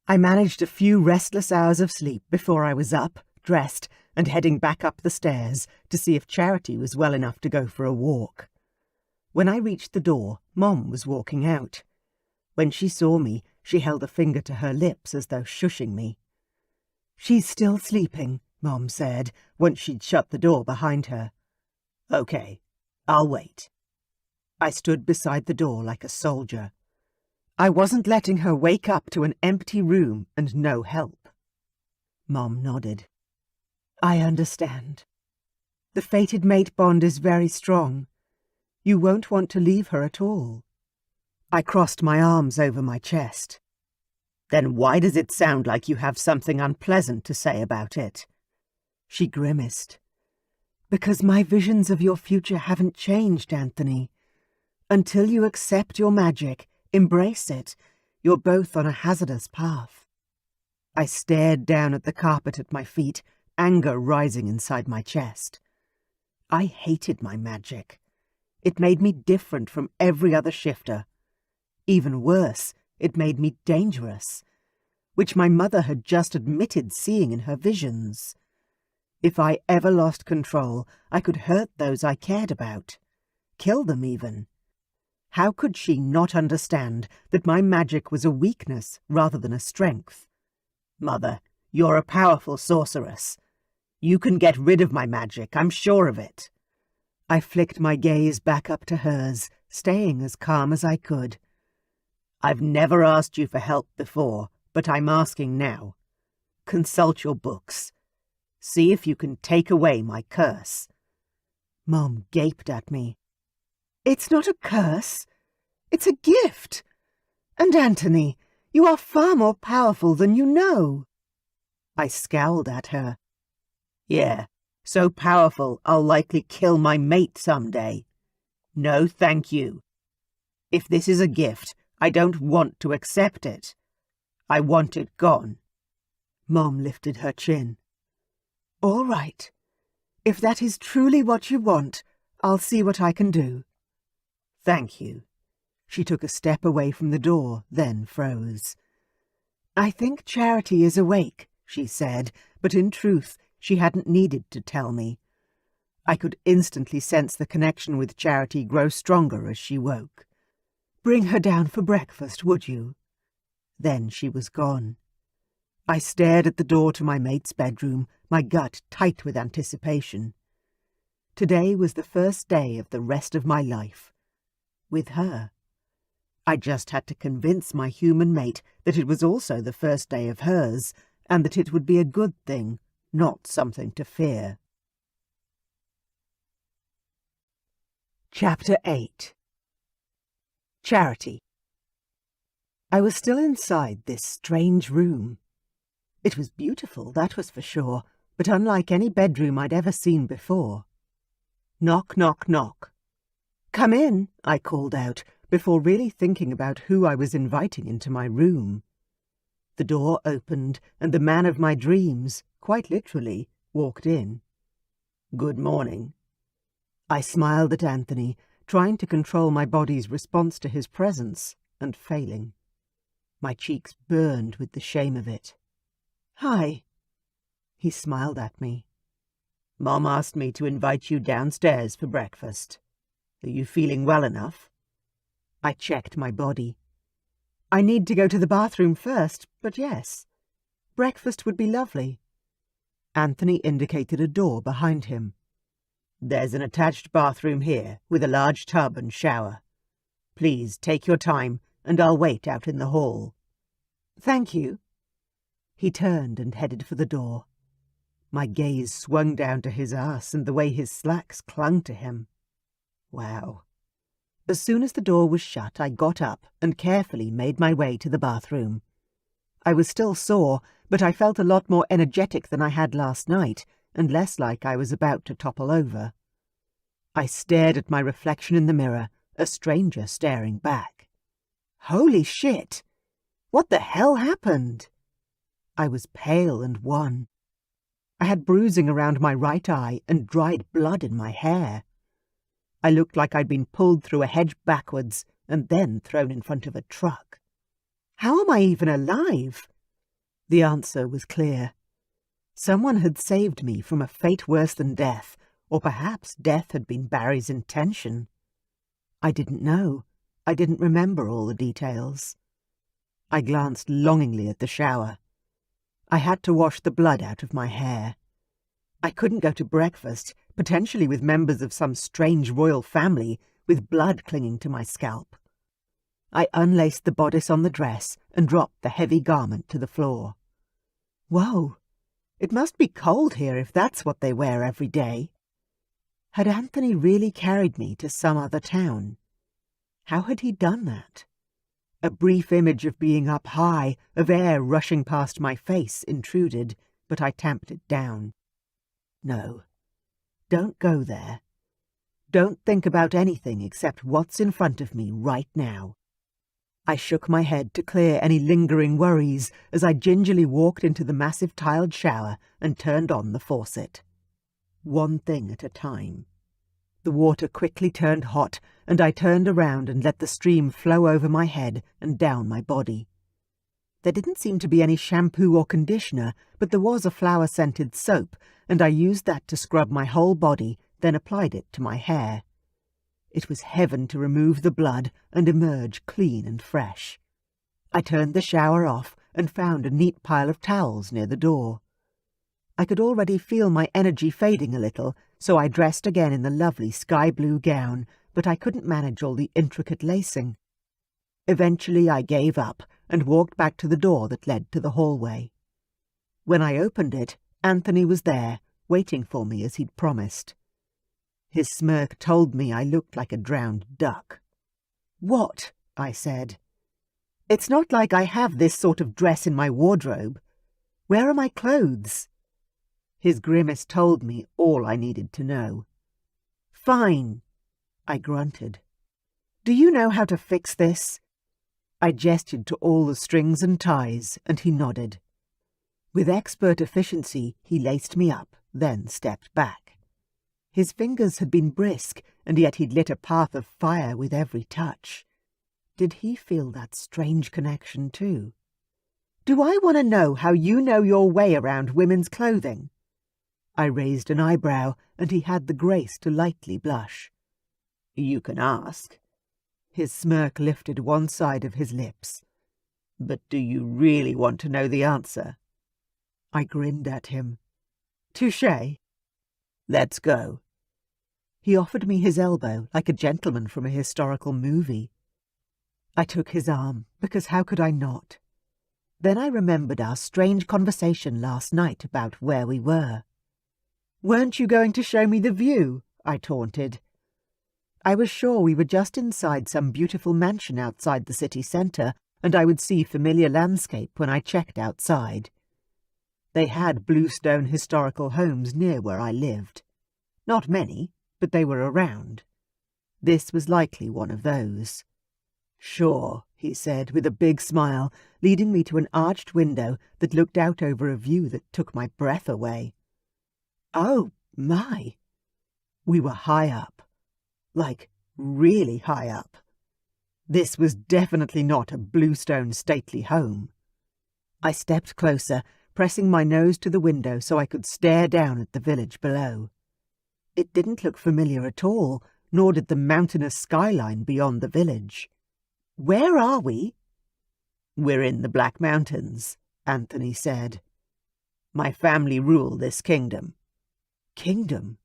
Speaker 1: I managed a few restless hours of sleep before I was up, dressed, and heading back up the stairs to see if Charity was well enough to go for a walk. When I reached the door, Mom was walking out. When she saw me, she held a finger to her lips as though shushing me. "She's still sleeping," Mom said, once she'd shut the door behind her. "Okay, I'll wait." I stood beside the door like a soldier. I wasn't letting her wake up to an empty room and no help. Mom nodded. "I understand. The fated mate bond is very strong. You won't want to leave her at all." I crossed my arms over my chest. "Then why does it sound like you have something unpleasant to say about it?" She grimaced. "Because my visions of your future haven't changed, Anthony. Until you accept your magic, embrace it, you're both on a hazardous path." I stared down at the carpet at my feet, anger rising inside my chest. I hated my magic. It made me different from every other shifter. Even worse, it made me dangerous, which my mother had just admitted seeing in her visions. If I ever lost control, I could hurt those I cared about. Kill them even. How could she not understand that my magic was a weakness rather than a strength? "Mother, you're a powerful sorceress. You can get rid of my magic, I'm sure of it." I flicked my gaze back up to hers, staying as calm as I could. "I've never asked you for help before, but I'm asking now. Consult your books. See if you can take away my curse." Mom gaped at me. "It's not a curse. It's a gift. And Anthony, you are far more powerful than you know." I scowled at her. "Yeah, so powerful I'll likely kill my mate someday. No, thank you. If this is a gift, I don't want to accept it. I want it gone." Mom lifted her chin. "All right. If that is truly what you want, I'll see what I can do." "Thank you." She took a step away from the door, then froze. "I think Charity is awake," she said, but in truth, she hadn't needed to tell me. I could instantly sense the connection with Charity grow stronger as she woke. "Bring her down for breakfast, would you?" Then she was gone. I stared at the door to my mate's bedroom, my gut tight with anticipation. Today was the first day of the rest of my life. With her. I just had to convince my human mate that it was also the first day of hers, and that it would be a good thing, not something to fear. Chapter 8. Charity. I was still inside this strange room. It was beautiful, that was for sure, but unlike any bedroom I'd ever seen before. Knock, knock, knock. "Come in," I called out, before really thinking about who I was inviting into my room. The door opened, and the man of my dreams, quite literally, walked in. "Good morning." I smiled at Anthony, trying to control my body's response to his presence, and failing. My cheeks burned with the shame of it. "Hi." He smiled at me. "Mom asked me to invite you downstairs for breakfast. Are you feeling well enough?" I checked my body. I need to go to the bathroom first, but yes. Breakfast would be lovely. Anthony indicated a door behind him. There's an attached bathroom here, with a large tub and shower. Please take your time, and I'll wait out in the hall. Thank you. He turned and headed for the door. My gaze swung down to his arse and the way his slacks clung to him. Wow. As soon as the door was shut, I got up and carefully made my way to the bathroom. I was still sore, but I felt a lot more energetic than I had last night, and less like I was about to topple over. I stared at my reflection in the mirror, a stranger staring back. Holy shit! What the hell happened? I was pale and wan. I had bruising around my right eye and dried blood in my hair. I looked like I'd been pulled through a hedge backwards and then thrown in front of a truck. How am I even alive? The answer was clear. Someone had saved me from a fate worse than death, or perhaps death had been Barry's intention. I didn't know. I didn't remember all the details. I glanced longingly at the shower. I had to wash the blood out of my hair. I couldn't go to breakfast, potentially with members of some strange royal family, with blood clinging to my scalp. I unlaced the bodice on the dress and dropped the heavy garment to the floor. Whoa! It must be cold here if that's what they wear every day. Had Anthony really carried me to some other town? How had he done that? A brief image of being up high, of air rushing past my face, intruded, but I tamped it down. No. Don't go there. Don't think about anything except what's in front of me right now. I shook my head to clear any lingering worries as I gingerly walked into the massive tiled shower and turned on the faucet. One thing at a time. The water quickly turned hot, and I turned around and let the stream flow over my head and down my body. There didn't seem to be any shampoo or conditioner, but there was a flower-scented soap, and I used that to scrub my whole body, then applied it to my hair. It was heaven to remove the blood and emerge clean and fresh. I turned the shower off and found a neat pile of towels near the door. I could already feel my energy fading a little, so I dressed again in the lovely sky-blue gown, but I couldn't manage all the intricate lacing. Eventually I gave up and walked back to the door that led to the hallway. When I opened it, Anthony was there, waiting for me as he'd promised. His smirk told me I looked like a drowned duck. "What?" I said. "It's not like I have this sort of dress in my wardrobe. Where are my clothes?" His grimace told me all I needed to know. "Fine," I grunted. "Do you know how to fix this?" I gestured to all the strings and ties, and he nodded. With expert efficiency, he laced me up, then stepped back. His fingers had been brisk, and yet he'd lit a path of fire with every touch. Did he feel that strange connection too? "Do I want to know how you know your way around women's clothing?" I raised an eyebrow, and he had the grace to lightly blush. "You can ask." His smirk lifted one side of his lips. "But do you really want to know the answer?" I grinned at him. "Touché." "Let's go." He offered me his elbow like a gentleman from a historical movie. I took his arm, because how could I not? Then I remembered our strange conversation last night about where we were. "Weren't you going to show me the view?" I taunted. I was sure we were just inside some beautiful mansion outside the city centre, and I would see familiar landscape when I checked outside. They had bluestone historical homes near where I lived. Not many, but they were around. This was likely one of those. "Sure," he said, with a big smile, leading me to an arched window that looked out over a view that took my breath away. Oh, my! We were high up. Like, really high up. This was definitely not a bluestone stately home. I stepped closer, pressing my nose to the window so I could stare down at the village below. It didn't look familiar at all, nor did the mountainous skyline beyond the village. Where are we? We're in the Black Mountains, Anthony said. My family rule this kingdom. Kingdom?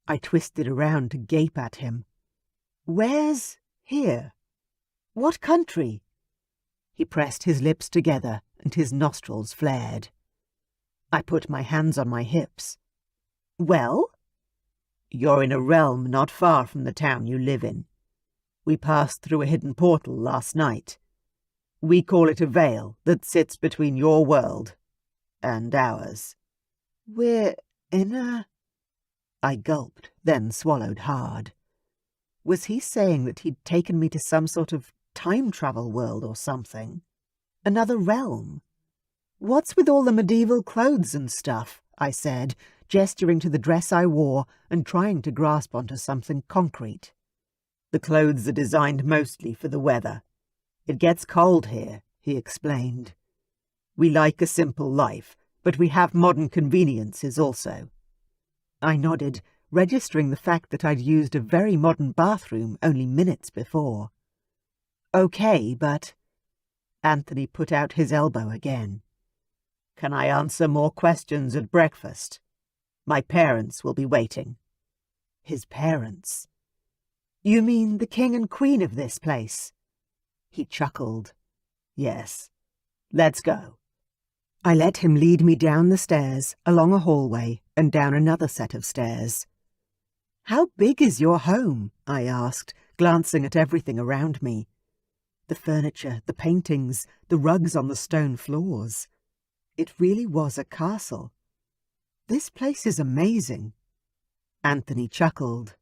Speaker 1: I twisted around to gape at him. Where's here? What country? He pressed his lips together and his nostrils flared. I put my hands on my hips. Well? You're in a realm not far from the town you live in. We passed through a hidden portal last night. We call it a veil that sits between your world and ours. We're in a... I gulped, then swallowed hard. Was he saying that he'd taken me to some sort of time travel world or something? Another realm? What's with all the medieval clothes and stuff? I said, gesturing to the dress I wore and trying to grasp onto something concrete. The clothes are designed mostly for the weather. It gets cold here, he explained. We like a simple life, but we have modern conveniences also. I nodded, registering the fact that I'd used a very modern bathroom only minutes before. Okay, but... Anthony put out his elbow again. Can I answer more questions at breakfast? My parents will be waiting. His parents? You mean the king and queen of this place? He chuckled. Yes. Let's go. I let him lead me down the stairs, along a hallway, and down another set of stairs. How big is your home? I asked, glancing at everything around me. The furniture, the paintings, the rugs on the stone floors. It really was a castle. This place is amazing. Anthony chuckled.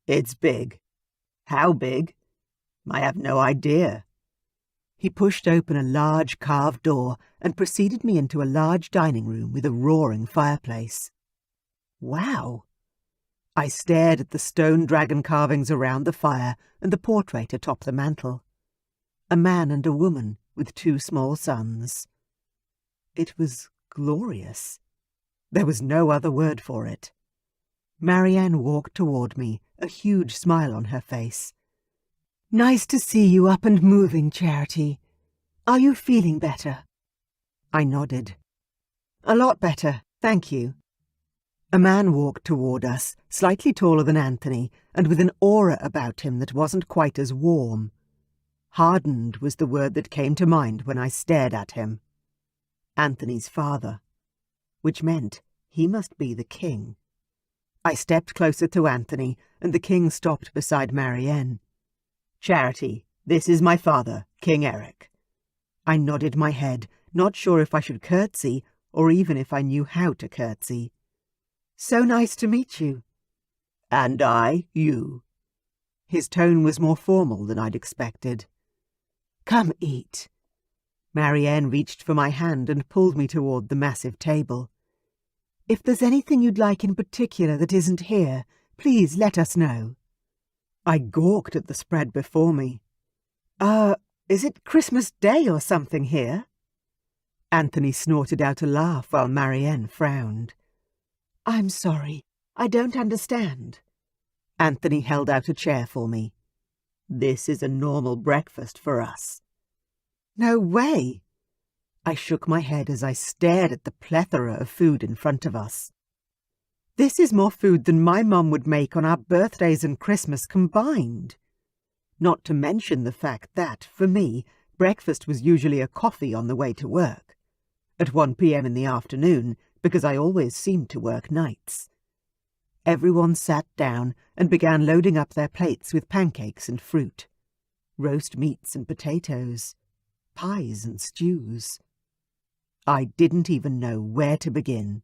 Speaker 1: It's big. How big? I have no idea. He pushed open a large carved door and preceded me into a large dining room with a roaring fireplace. Wow! I stared at the stone dragon carvings around the fire and the portrait atop the mantel. A man and a woman with 2 small sons. It was glorious. There was no other word for it. Marianne walked toward me, a huge smile on her face. Nice to see you up and moving, Charity. Are you feeling better? I nodded. A lot better, thank you. A man walked toward us, slightly taller than Anthony, and with an aura about him that wasn't quite as warm. Hardened was the word that came to mind when I stared at him. Anthony's father. Which meant he must be the king. I stepped closer to Anthony, and the king stopped beside Marianne. Charity, this is my father, King Eric. I nodded my head, not sure if I should curtsy, or even if I knew how to curtsy. So nice to meet you. And I, you. His tone was more formal than I'd expected. Come eat. Marianne reached for my hand and pulled me toward the massive table. If there's anything you'd like in particular that isn't here, please let us know. I gawked at the spread before me. Is it Christmas Day or something here? Anthony snorted out a laugh while Marianne frowned. I'm sorry, I don't understand. Anthony held out a chair for me. This is a normal breakfast for us. No way! I shook my head as I stared at the plethora of food in front of us. This is more food than my mum would make on our birthdays and Christmas combined. Not to mention the fact that, for me, breakfast was usually a coffee on the way to work. At 1 p.m. in the afternoon, because I always seemed to work nights. Everyone sat down and began loading up their plates with pancakes and fruit. Roast meats and potatoes. Pies and stews. I didn't even know where to begin.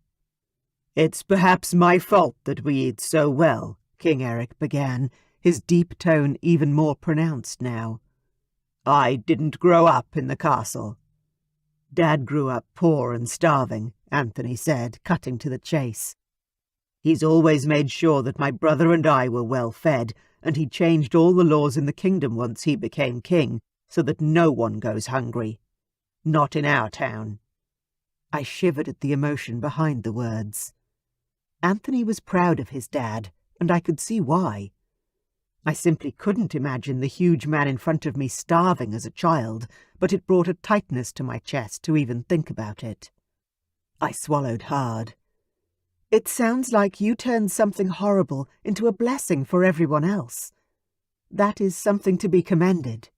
Speaker 1: It's perhaps my fault that we eat so well, King Eric began, his deep tone even more pronounced now. I didn't grow up in the castle. Dad grew up poor and starving, Anthony said, cutting to the chase. He's always made sure that my brother and I were well fed, and he changed all the laws in the kingdom once he became king, so that no one goes hungry. Not in our town. I shivered at the emotion behind the words. Anthony was proud of his dad, and I could see why. I simply couldn't imagine the huge man in front of me starving as a child, but it brought a tightness to my chest to even think about it. I swallowed hard. It sounds like you turned something horrible into a blessing for everyone else. That is something to be commended.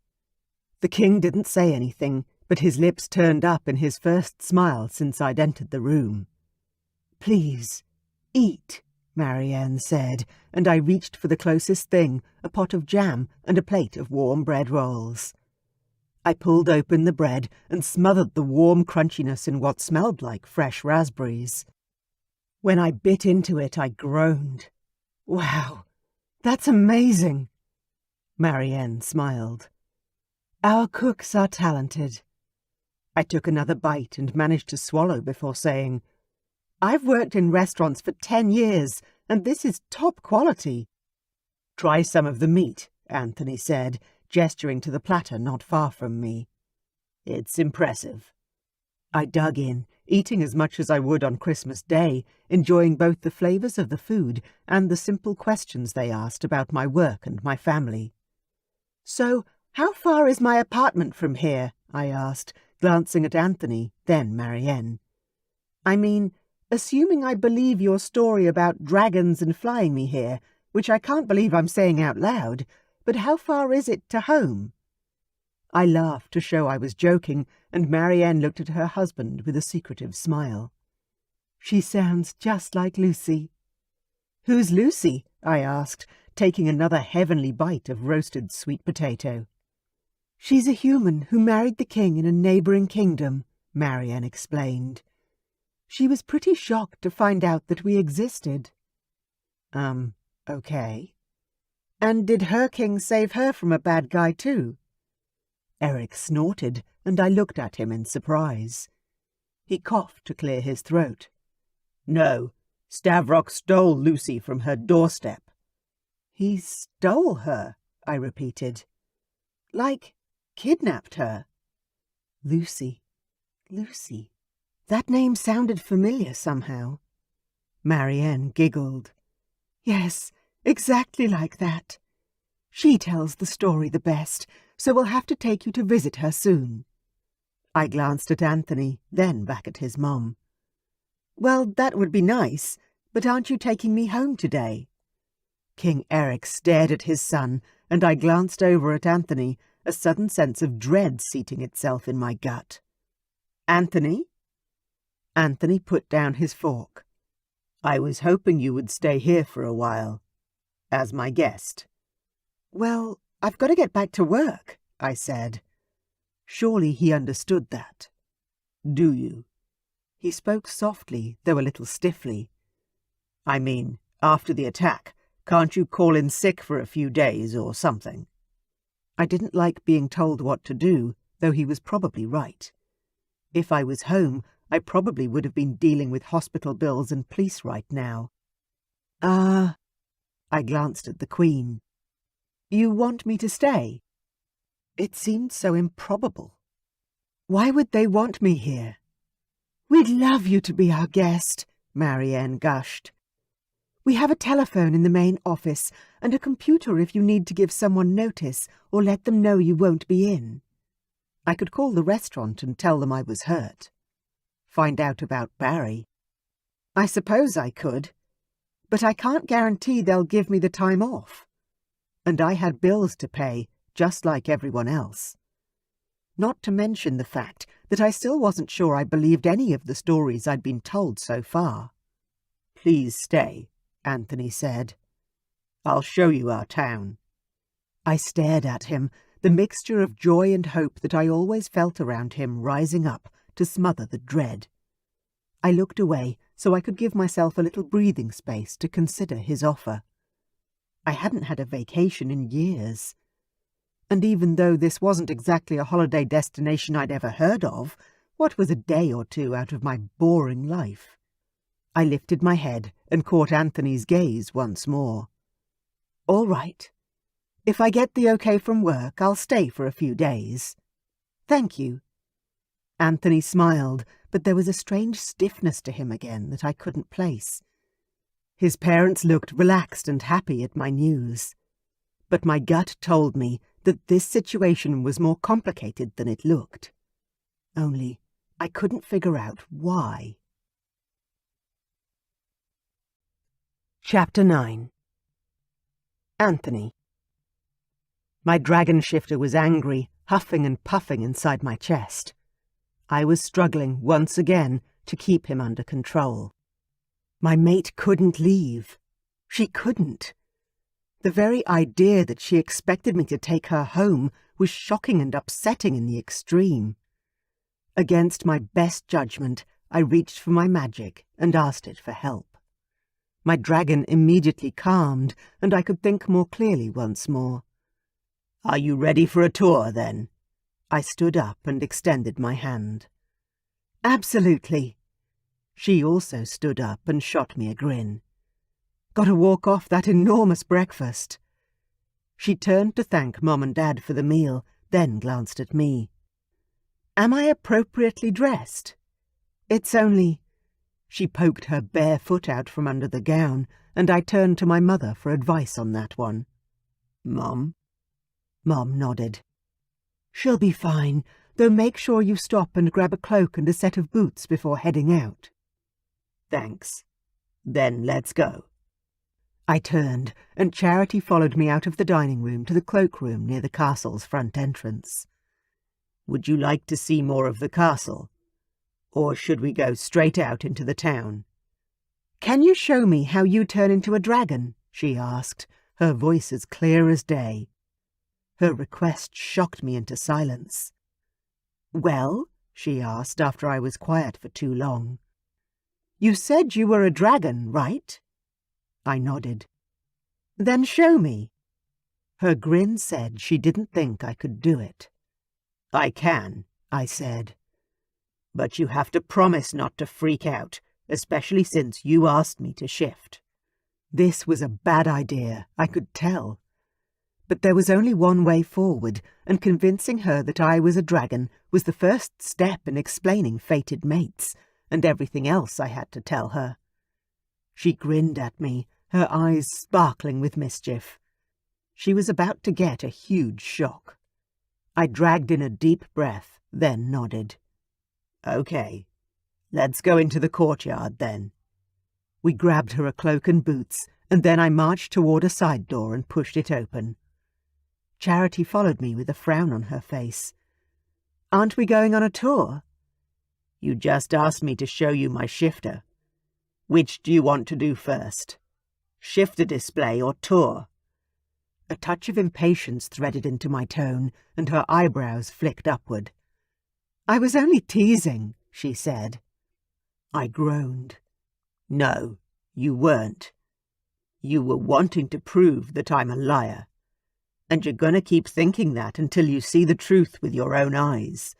Speaker 1: The king didn't say anything, but his lips turned up in his first smile since I'd entered the room. "Please, eat," Marianne said, and I reached for the closest thing, a pot of jam and a plate of warm bread rolls. I pulled open the bread and smothered the warm crunchiness in what smelled like fresh raspberries. When I bit into it, I groaned. "Wow, that's amazing!" Marianne smiled. "Our cooks are talented." I took another bite and managed to swallow before saying, "I've worked in restaurants for 10 years, and this is top quality." "Try some of the meat," Anthony said, gesturing to the platter not far from me. "It's impressive." I dug in, eating as much as I would on Christmas Day, enjoying both the flavours of the food and the simple questions they asked about my work and my family. "So, how far is my apartment from here?" I asked, glancing at Anthony, then Marianne. "I mean, assuming I believe your story about dragons and flying me here, which I can't believe I'm saying out loud, but how far is it to home?" I laughed to show I was joking, and Marianne looked at her husband with a secretive smile. "She sounds just like Lucy." "Who's Lucy?" I asked, taking another heavenly bite of roasted sweet potato. "She's a human who married the king in a neighbouring kingdom," Marianne explained. "She was pretty shocked to find out that we existed." Okay. "And did her king save her from a bad guy too?" Eric snorted, and I looked at him in surprise. He coughed to clear his throat. "No, Stavrok stole Lucy from her doorstep." "He stole her," I repeated. "Like, kidnapped her?" Lucy. That name sounded familiar somehow. Marianne giggled. "Yes, exactly like that. She tells the story the best, so we'll have to take you to visit her soon." I glanced at Anthony, then back at his mum. "Well, that would be nice, but aren't you taking me home today?" King Eric stared at his son, and I glanced over at Anthony, a sudden sense of dread seating itself in my gut. "Anthony?" Anthony put down his fork. "I was hoping you would stay here for a while, as my guest." "Well, I've got to get back to work," I said. Surely he understood that. "Do you?" He spoke softly, though a little stiffly. "I mean, after the attack, can't you call in sick for a few days or something?" I didn't like being told what to do, though he was probably right. If I was home, I probably would have been dealing with hospital bills and police right now. I glanced at the Queen. "You want me to stay?" It seemed so improbable. Why would they want me here? "We'd love you to be our guest," Marianne gushed. "We have a telephone in the main office and a computer if you need to give someone notice or let them know you won't be in." I could call the restaurant and tell them I was hurt. Find out about Barry. I suppose I could, but I can't guarantee they'll give me the time off. And I had bills to pay, just like everyone else. Not to mention the fact that I still wasn't sure I believed any of the stories I'd been told so far. "Please stay," Anthony said. "I'll show you our town." I stared at him, the mixture of joy and hope that I always felt around him rising up to smother the dread. I looked away so I could give myself a little breathing space to consider his offer. I hadn't had a vacation in years. And even though this wasn't exactly a holiday destination I'd ever heard of, what was a day or two out of my boring life? I lifted my head and caught Anthony's gaze once more. "All right. If I get the okay from work, I'll stay for a few days." "Thank you." Anthony smiled, but there was a strange stiffness to him again that I couldn't place. His parents looked relaxed and happy at my news. but my gut told me that this situation was more complicated than it looked. Only I couldn't figure out why. Chapter 9. Anthony. My dragon shifter was angry, huffing and puffing inside my chest. I was struggling once again to keep him under control. My mate couldn't leave. She couldn't. The very idea that she expected me to take her home was shocking and upsetting in the extreme. Against my best judgment, I reached for my magic and asked it for help. My dragon immediately calmed, and I could think more clearly once more. "Are you ready for a tour, then?" I stood up and extended my hand. "Absolutely." She also stood up and shot me a grin. "Gotta walk off that enormous breakfast." She turned to thank Mom and Dad for the meal, then glanced at me. "Am I appropriately dressed?" "It's only—" She poked her bare foot out from under the gown, and I turned to my mother for advice on that one. "Mom?" Mom nodded. "She'll be fine, though make sure you stop and grab a cloak and a set of boots before heading out." "Thanks. Then let's go." I turned, and Charity followed me out of the dining room to the cloakroom near the castle's front entrance. "Would you like to see more of the castle? Or should we go straight out into the town?" "Can you show me how you turn into a dragon?" she asked, her voice as clear as day. Her request shocked me into silence. "Well?" she asked after I was quiet for too long. "You said you were a dragon, right?" I nodded. "Then show me." Her grin said she didn't think I could do it. "I can," I said. "But you have to promise not to freak out, especially since you asked me to shift." This was a bad idea, I could tell. But there was only one way forward, and convincing her that I was a dragon was the first step in explaining fated mates, and everything else I had to tell her. She grinned at me, her eyes sparkling with mischief. She was about to get a huge shock. I dragged in a deep breath, then nodded. "Okay, let's go into the courtyard then." We grabbed her a cloak and boots, and then I marched toward a side door and pushed it open. Charity followed me with a frown on her face. "Aren't we going on a tour?" "You just asked me to show you my shifter. Which do you want to do first? Shifter display or tour?" A touch of impatience threaded into my tone, and her eyebrows flicked upward. "I was only teasing," she said. I groaned. "No, you weren't. You were wanting to prove that I'm a liar. And you're going to keep thinking that until you see the truth with your own eyes.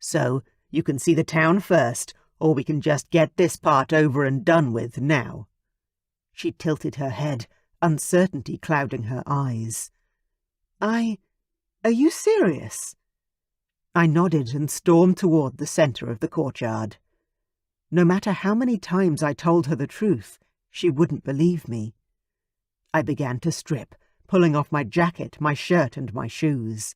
Speaker 1: So, you can see the town first, or we can just get this part over and done with now." She tilted her head, uncertainty clouding her eyes. Are you serious?" I nodded and stormed toward the center of the courtyard. No matter how many times I told her the truth, she wouldn't believe me. I began to strip, pulling off my jacket, my shirt, and my shoes.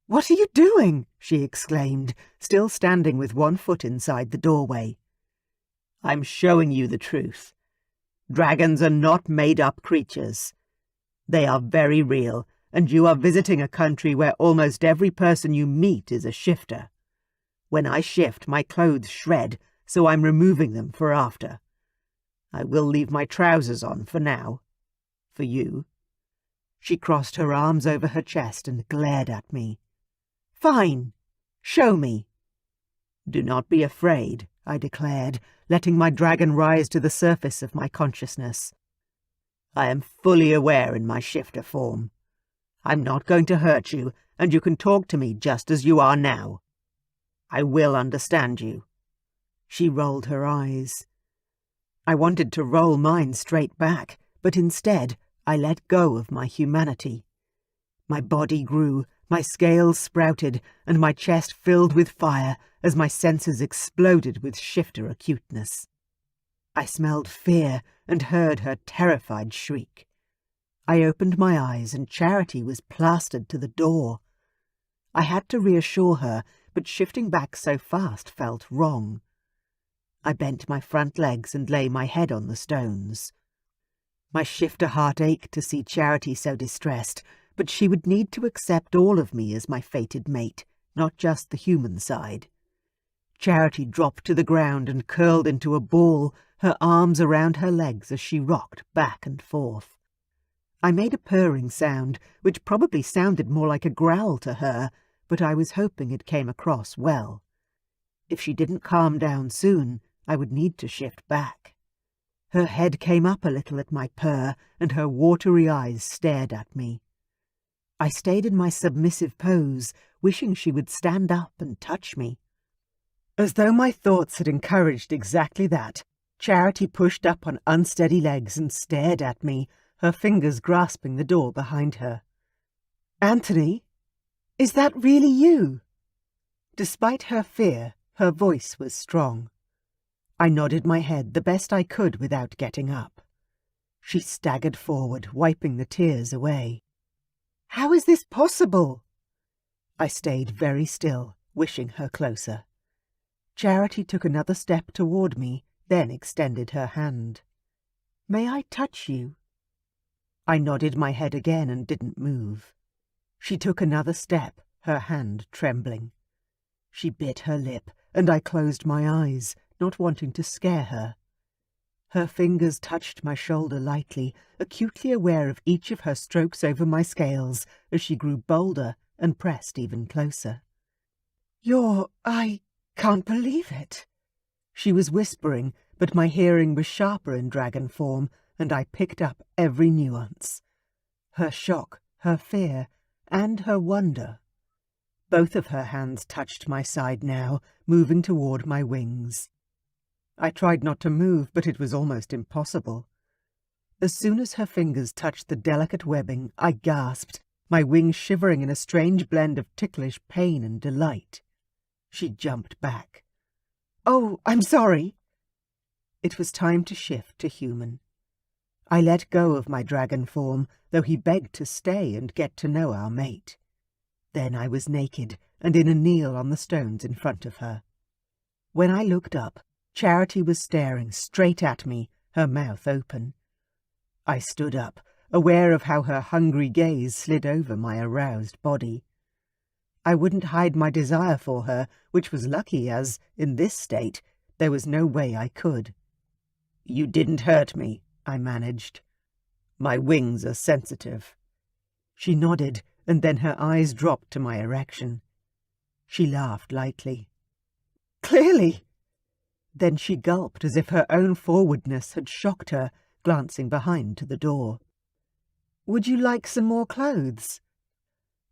Speaker 1: "What are you doing?" she exclaimed, still standing with one foot inside the doorway. "I'm showing you the truth. Dragons are not made-up creatures. They are very real, and you are visiting a country where almost every person you meet is a shifter. When I shift, my clothes shred, so I'm removing them for after. I will leave my trousers on for now. For you." She crossed her arms over her chest and glared at me. "Fine. Show me." "Do not be afraid," I declared, letting my dragon rise to the surface of my consciousness. "I am fully aware in my shifter form. I'm not going to hurt you, and you can talk to me just as you are now. I will understand you." She rolled her eyes. I wanted to roll mine straight back, but instead I let go of my humanity. My body grew, my scales sprouted, and my chest filled with fire as my senses exploded with shifter acuteness. I smelled fear and heard her terrified shriek. I opened my eyes and Charity was plastered to the door. I had to reassure her, but shifting back so fast felt wrong. I bent my front legs and lay my head on the stones. My shifter heart ached to see Charity so distressed, but she would need to accept all of me as my fated mate, not just the human side. Charity dropped to the ground and curled into a ball, her arms around her legs as she rocked back and forth. I made a purring sound, which probably sounded more like a growl to her, but I was hoping it came across well. If she didn't calm down soon, I would need to shift back. Her head came up a little at my purr, and her watery eyes stared at me. I stayed in my submissive pose, wishing she would stand up and touch me. As though my thoughts had encouraged exactly that, Charity pushed up on unsteady legs and stared at me, her fingers grasping the door behind her. "Anthony, is that really you?" Despite her fear, her voice was strong. I nodded my head the best I could without getting up. She staggered forward, wiping the tears away. "How is this possible?" I stayed very still, wishing her closer. Charity took another step toward me, then extended her hand. "May I touch you?" I nodded my head again and didn't move. She took another step, her hand trembling. She bit her lip, and I closed my eyes, not wanting to scare her. Her fingers touched my shoulder lightly, acutely aware of each of her strokes over my scales as she grew bolder and pressed even closer. I can't believe it." She was whispering, but my hearing was sharper in dragon form, and I picked up every nuance. Her shock, her fear, and her wonder. Both of her hands touched my side now, moving toward my wings. I tried not to move, but it was almost impossible. As soon as her fingers touched the delicate webbing, I gasped, my wings shivering in a strange blend of ticklish pain and delight. She jumped back. "Oh, I'm sorry." It was time to shift to human. I let go of my dragon form, though he begged to stay and get to know our mate. Then I was naked and in a kneel on the stones in front of her. When I looked up, Charity was staring straight at me, her mouth open. I stood up, aware of how her hungry gaze slid over my aroused body. I wouldn't hide my desire for her, which was lucky as, in this state, there was no way I could. "You didn't hurt me," I managed. "My wings are sensitive." She nodded, and then her eyes dropped to my erection. She laughed lightly. "Clearly." Then she gulped as if her own forwardness had shocked her, glancing behind to the door. "Would you like some more clothes?"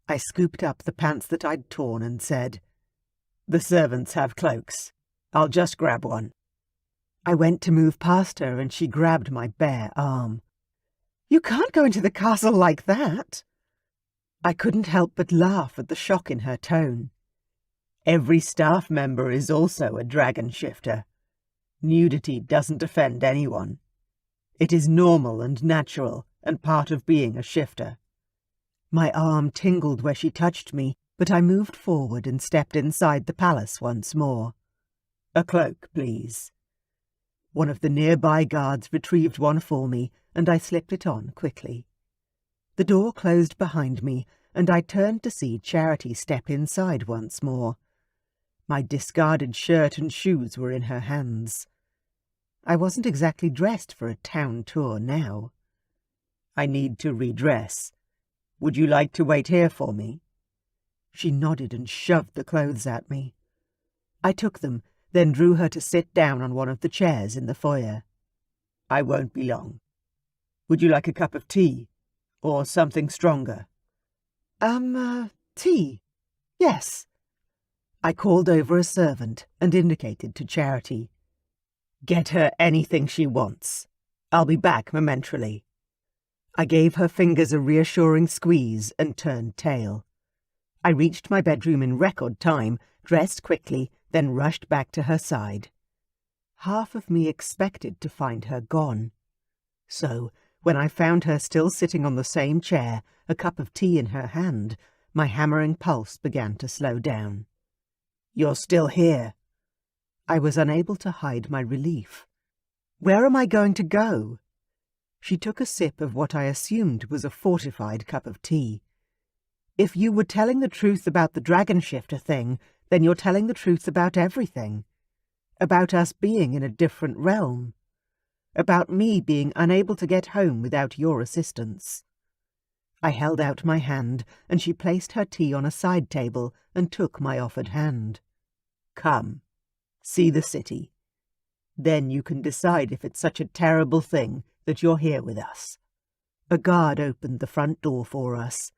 Speaker 1: I scooped up the pants that I'd torn and said, "The servants have cloaks. I'll just grab one." I went to move past her and she grabbed my bare arm. "You can't go into the castle like that." I couldn't help but laugh at the shock in her tone. "Every staff member is also a dragon shifter. Nudity doesn't offend anyone. It is normal and natural and part of being a shifter." My arm tingled where she touched me, but I moved forward and stepped inside the palace once more. "A cloak, please." One of the nearby guards retrieved one for me, and I slipped it on quickly. The door closed behind me, and I turned to see Charity step inside once more. My discarded shirt and shoes were in her hands. I wasn't exactly dressed for a town tour now. "I need to redress. Would you like to wait here for me?" She nodded and shoved the clothes at me. I took them, then drew her to sit down on one of the chairs in the foyer. "I won't be long. Would you like a cup of tea? Or something stronger?" Tea. Yes." I called over a servant and indicated to Charity. "Get her anything she wants. I'll be back momentarily." I gave her fingers a reassuring squeeze and turned tail. I reached my bedroom in record time, dressed quickly, then rushed back to her side. Half of me expected to find her gone. So, When I found her still sitting on the same chair, a cup of tea in her hand, my hammering pulse began to slow down. "You're still here." I was unable to hide my relief. "Where am I going to go?" She took a sip of what I assumed was a fortified cup of tea. "If you were telling the truth about the dragon shifter thing, then you're telling the truth about everything. About us being in a different realm. About me being unable to get home without your assistance." I held out my hand, and she placed her tea on a side table and took my offered hand. "Come, see the city. Then you can decide if it's such a terrible thing that you're here with us." A guard opened the front door for us.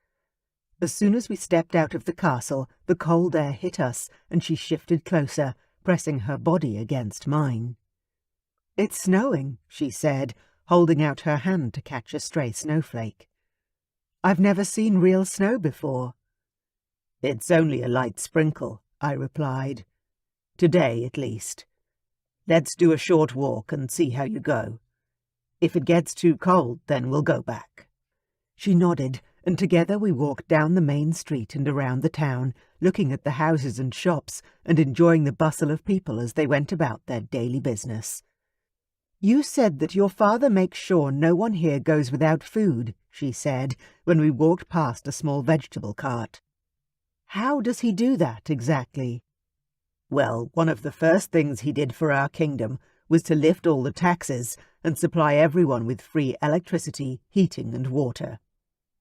Speaker 1: As soon as we stepped out of the castle, the cold air hit us, and she shifted closer, pressing her body against mine. "It's snowing," she said, holding out her hand to catch a stray snowflake. "I've never seen real snow before." "It's only a light sprinkle," I replied. "Today, at least. Let's do a short walk and see how you go. If it gets too cold, then we'll go back." She nodded, and together we walked down the main street and around the town, looking at the houses and shops and enjoying the bustle of people as they went about their daily business. "You said that your father makes sure no one here goes without food," she said, when we walked past a small vegetable cart. "How does he do that, exactly?" "Well, one of the first things he did for our kingdom was to lift all the taxes and supply everyone with free electricity, heating and water.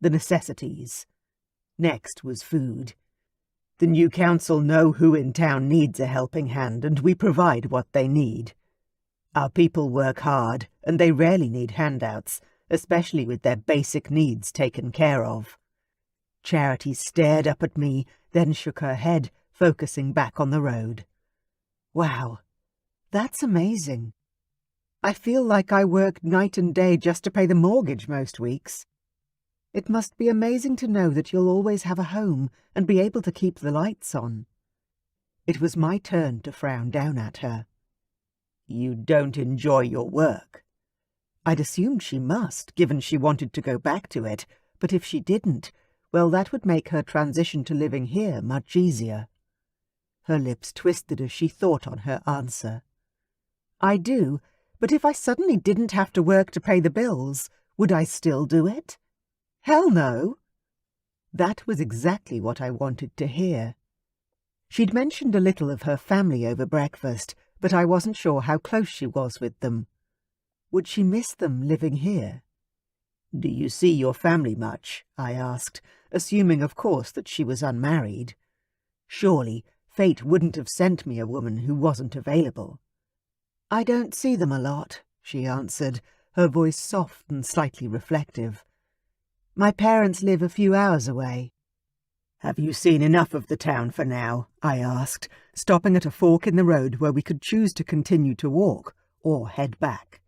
Speaker 1: The necessities. Next was food. The new council know who in town needs a helping hand, and we provide what they need. Our people work hard, and they rarely need handouts, especially with their basic needs taken care of." Charity stared up at me, then shook her head, focusing back on the road. "Wow, that's amazing. I feel like I work night and day just to pay the mortgage most weeks. It must be amazing to know that you'll always have a home and be able to keep the lights on." It was my turn to frown down at her. "You don't enjoy your work." I'd assumed she must, given she wanted to go back to it, but if she didn't, well, that would make her transition to living here much easier. Her lips twisted as she thought on her answer. "I do, but if I suddenly didn't have to work to pay the bills, would I still do it? Hell no!" That was exactly what I wanted to hear. She'd mentioned a little of her family over breakfast, but I wasn't sure how close she was with them. Would she miss them living here? "Do you see your family much?" I asked, assuming, of course, that she was unmarried. Surely fate wouldn't have sent me a woman who wasn't available. "I don't see them a lot," she answered, her voice soft and slightly reflective. "My parents live a few hours away." "Have you seen enough of the town for now?" I asked, stopping at a fork in the road where we could choose to continue to walk or head back.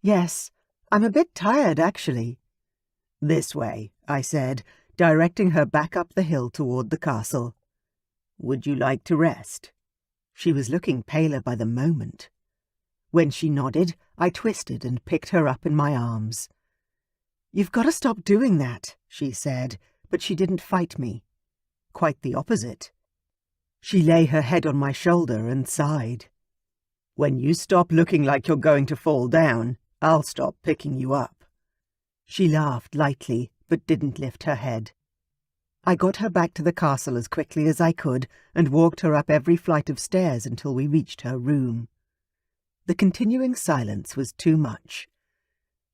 Speaker 1: "Yes, I'm a bit tired, actually." "This way," I said, directing her back up the hill toward the castle. "Would you like to rest?" She was looking paler by the moment. When she nodded, I twisted and picked her up in my arms. "You've got to stop doing that," she said, but she didn't fight me. Quite the opposite. She lay her head on my shoulder and sighed. "When you stop looking like you're going to fall down, I'll stop picking you up." She laughed lightly, but didn't lift her head. I got her back to the castle as quickly as I could and walked her up every flight of stairs until we reached her room. The continuing silence was too much.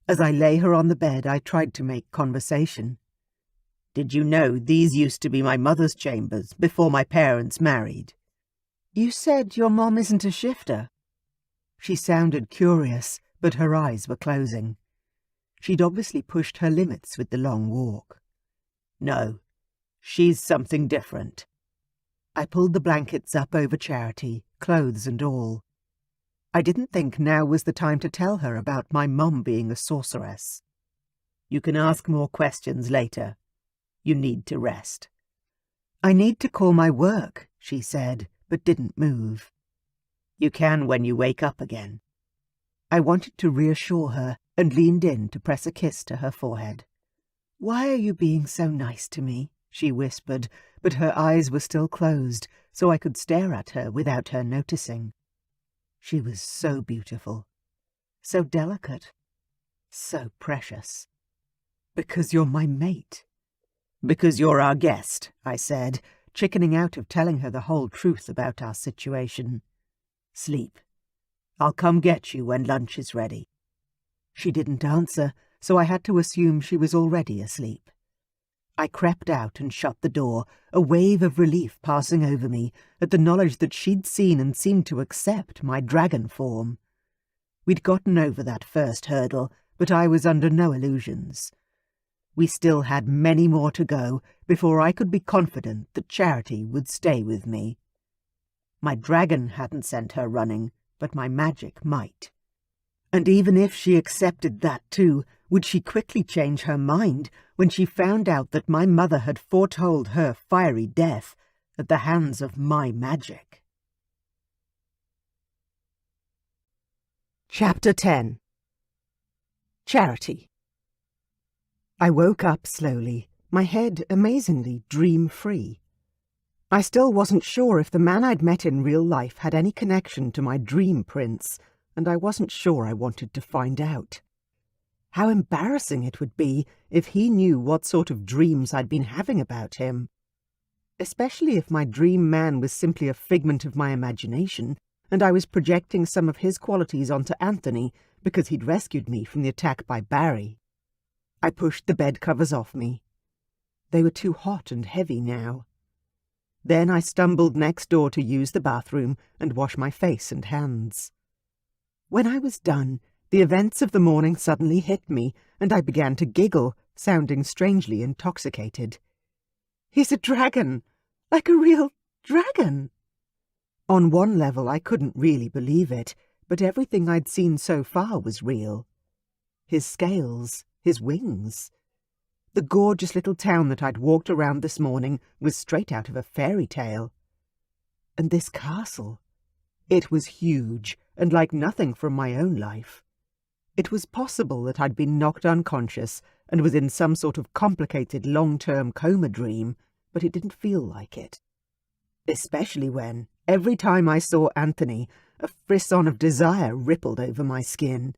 Speaker 1: As I lay her on the bed, I tried to make conversation. "Did you know these used to be my mother's chambers before my parents married?" "You said your mom isn't a shifter." She sounded curious, but her eyes were closing. She'd obviously pushed her limits with the long walk. "No, she's something different." I pulled the blankets up over Charity, clothes and all. I didn't think now was the time to tell her about my mum being a sorceress. "You can ask more questions later. You need to rest." "I need to call my work," she said, but didn't move. "You can when you wake up again." I wanted to reassure her, and leaned in to press a kiss to her forehead. "Why are you being so nice to me?" she whispered, but her eyes were still closed, so I could stare at her without her noticing. She was so beautiful, so delicate, so precious. "Because you're my mate." "Because you're our guest," I said, chickening out of telling her the whole truth about our situation. "Sleep. I'll come get you when lunch is ready." She didn't answer, so I had to assume she was already asleep. I crept out and shut the door, a wave of relief passing over me at the knowledge that she'd seen and seemed to accept my dragon form. We'd gotten over that first hurdle, but I was under no illusions. We still had many more to go before I could be confident that Charity would stay with me. My dragon hadn't sent her running, but my magic might. And even if she accepted that too, would she quickly change her mind when she found out that my mother had foretold her fiery death at the hands of my magic? Chapter 10. Charity. I woke up slowly, my head amazingly dream-free. I still wasn't sure if the man I'd met in real life had any connection to my dream prince, and I wasn't sure I wanted to find out. How embarrassing it would be if he knew what sort of dreams I'd been having about him. Especially if my dream man was simply a figment of my imagination, and I was projecting some of his qualities onto Anthony because he'd rescued me from the attack by Barry. I pushed the bed covers off me. They were too hot and heavy now. Then I stumbled next door to use the bathroom and wash my face and hands. When I was done, the events of the morning suddenly hit me, and I began to giggle, sounding strangely intoxicated. "He's a dragon! Like a real dragon!" On one level I couldn't really believe it, but everything I'd seen so far was real. His scales, his wings. The gorgeous little town that I'd walked around this morning was straight out of a fairy tale. And this castle. It was huge, and like nothing from my own life. It was possible that I'd been knocked unconscious and was in some sort of complicated long-term coma dream, but it didn't feel like it. Especially when, every time I saw Anthony, a frisson of desire rippled over my skin.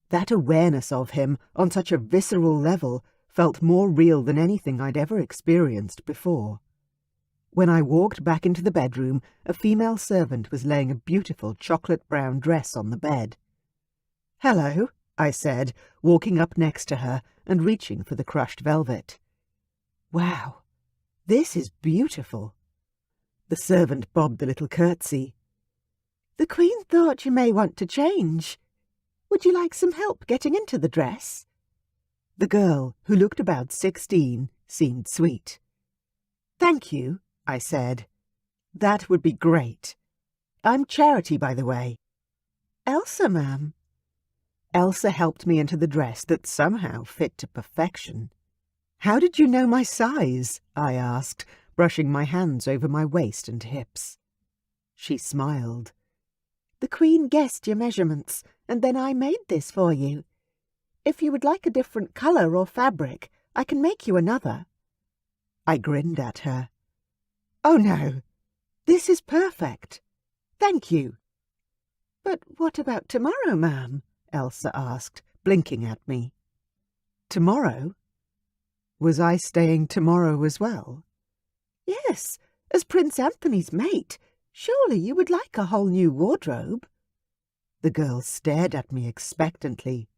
Speaker 1: That awareness of him, on such a visceral level, felt more real than anything I'd ever experienced before. When I walked back into the bedroom, a female servant was laying a beautiful chocolate-brown dress on the bed. "Hello," I said, walking up next to her and reaching for the crushed velvet. "Wow, this is beautiful." The servant bobbed a little curtsy. "The Queen thought you may want to change. Would you like some help getting into the dress?" The girl, who looked about 16, seemed sweet. "Thank you," I said. "That would be great. I'm Charity, by the way." "Elsa, ma'am." Elsa helped me into the dress that somehow fit to perfection. "How did you know my size?" I asked, brushing my hands over my waist and hips. She smiled. "The Queen guessed your measurements, and then I made this for you. If you would like a different colour or fabric, I can make you another." I grinned at her. "Oh no, this is perfect. Thank you." "But what about tomorrow, ma'am?" Elsa asked, blinking at me. "Tomorrow? Was I staying tomorrow as well?" "Yes, as Prince Anthony's mate. Surely you would like a whole new wardrobe." The girl stared at me expectantly.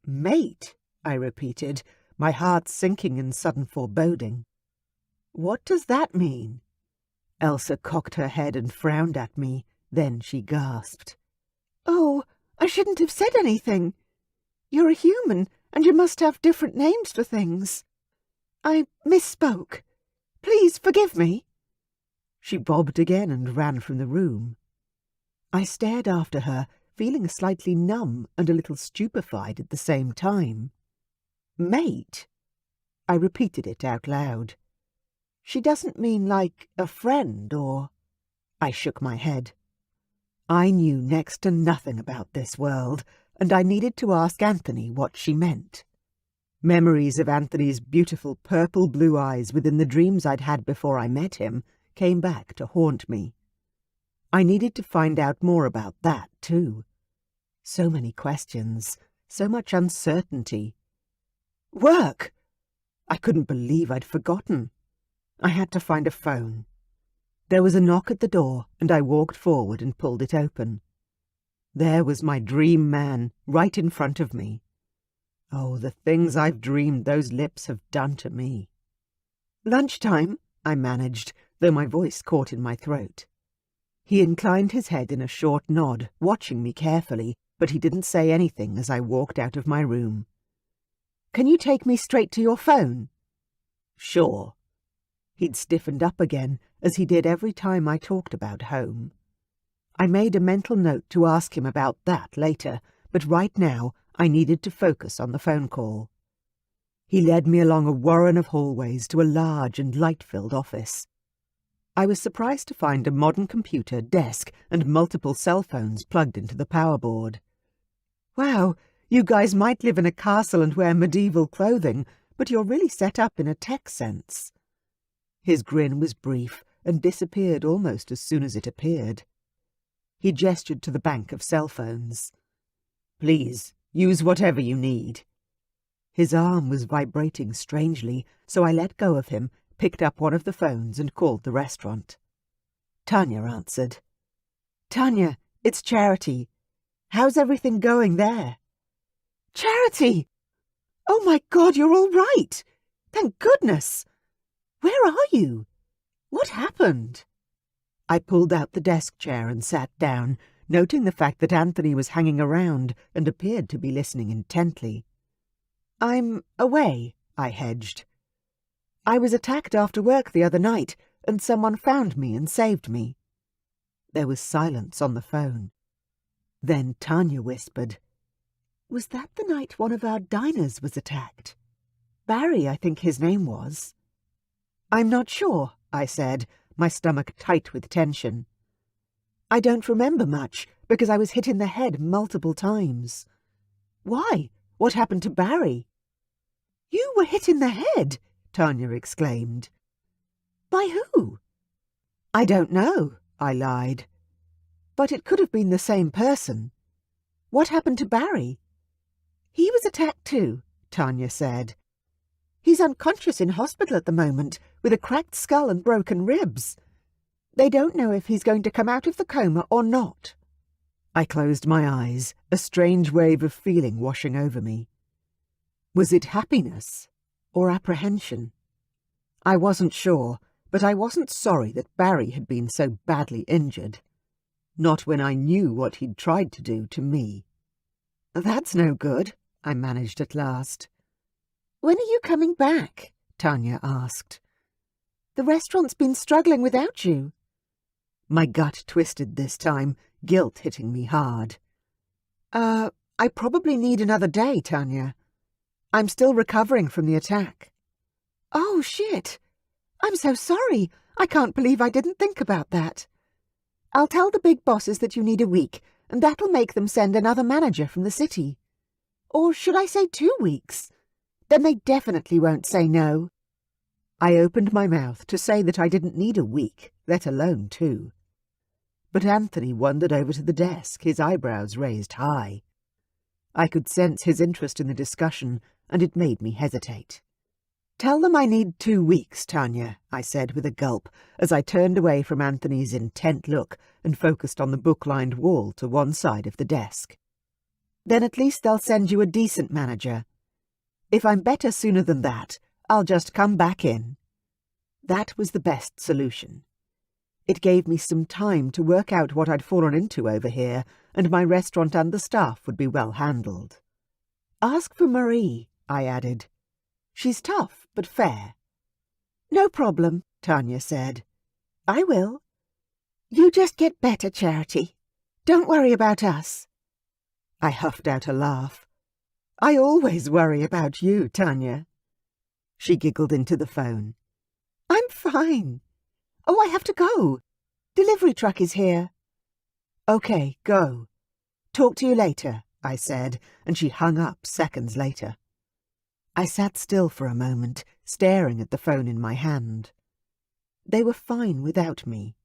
Speaker 1: "Mate," I repeated, my heart sinking in sudden foreboding. "What does that mean?" Elsa cocked her head and frowned at me. Then she gasped. "Oh, I shouldn't have said anything. You're a human, and you must have different names for things. I misspoke. Please forgive me." She bobbed again and ran from the room. I stared after her, feeling slightly numb and a little stupefied at the same time. "Mate?" I repeated it out loud. "She doesn't mean like a friend or—" I shook my head. I knew next to nothing about this world. and I needed to ask Anthony what she meant. Memories of Anthony's beautiful purple-blue eyes within the dreams I'd had before I met him came back to haunt me. I needed to find out more about that, too. So many questions, so much uncertainty. Work! I couldn't believe I'd forgotten. I had to find a phone. There was a knock at the door, and I walked forward and pulled it open. There was my dream man, right in front of me. Oh, the things I've dreamed those lips have done to me. "Lunchtime," I managed, though my voice caught in my throat. He inclined his head in a short nod, watching me carefully, but he didn't say anything as I walked out of my room. "Can you take me straight to your phone?" "Sure." He'd stiffened up again, as he did every time I talked about home. I made a mental note to ask him about that later, but right now I needed to focus on the phone call. He led me along a warren of hallways to a large and light-filled office. I was surprised to find a modern computer, desk, and multiple cell phones plugged into the power board. "Wow, you guys might live in a castle and wear medieval clothing, but you're really set up in a tech sense." His grin was brief and disappeared almost as soon as it appeared. He gestured to the bank of cell phones. "Please, use whatever you need." His arm was vibrating strangely, so I let go of him, picked up one of the phones and called the restaurant. Tanya answered. "Tanya, it's Charity. How's everything going there?" "Charity! Oh my God, you're all right! Thank goodness! Where are you? What happened?" I pulled out the desk chair and sat down, noting the fact that Anthony was hanging around and appeared to be listening intently. "I'm away," I hedged. "I was attacked after work the other night, and someone found me and saved me." There was silence on the phone. Then Tanya whispered, "Was that the night one of our diners was attacked? Barry, I think his name was." "I'm not sure," I said, my stomach tight with tension. "I don't remember much, because I was hit in the head multiple times." "Why? What happened to Barry?" "You were hit in the head?" Tanya exclaimed. "By who?" "I don't know," I lied. "But it could have been the same person. What happened to Barry?" "He was attacked too," Tanya said. "He's unconscious in hospital at the moment, with a cracked skull and broken ribs. They don't know if he's going to come out of the coma or not." I closed my eyes, a strange wave of feeling washing over me. Was it happiness or apprehension? I wasn't sure, but I wasn't sorry that Barry had been so badly injured. Not when I knew what he'd tried to do to me. "That's no good," I managed at last. "When are you coming back?" Tanya asked. "The restaurant's been struggling without you." My gut twisted this time, guilt hitting me hard. I probably need another day, Tanya. I'm still recovering from the attack." "Oh, shit! I'm so sorry. I can't believe I didn't think about that. I'll tell the big bosses that you need a week, and that'll make them send another manager from the city. Or should I say 2 weeks? Then they definitely won't say no." I opened my mouth to say that I didn't need a week, let alone 2. But Anthony wandered over to the desk, his eyebrows raised high. I could sense his interest in the discussion, and it made me hesitate. "Tell them I need 2 weeks, Tanya," I said with a gulp, as I turned away from Anthony's intent look and focused on the book-lined wall to one side of the desk. "Then at least they'll send you a decent manager. If I'm better sooner than that, I'll just come back in." That was the best solution. It gave me some time to work out what I'd fallen into over here, and my restaurant and the staff would be well handled. "Ask for Marie," I added. "She's tough, but fair." "No problem," Tanya said. "I will. You just get better, Charity. Don't worry about us." I huffed out a laugh. "I always worry about you, Tanya." She giggled into the phone. "I'm fine. Oh, I have to go. Delivery truck is here." "Okay, go. Talk to you later," I said, and she hung up seconds later. I sat still for a moment, staring at the phone in my hand. They were fine without me.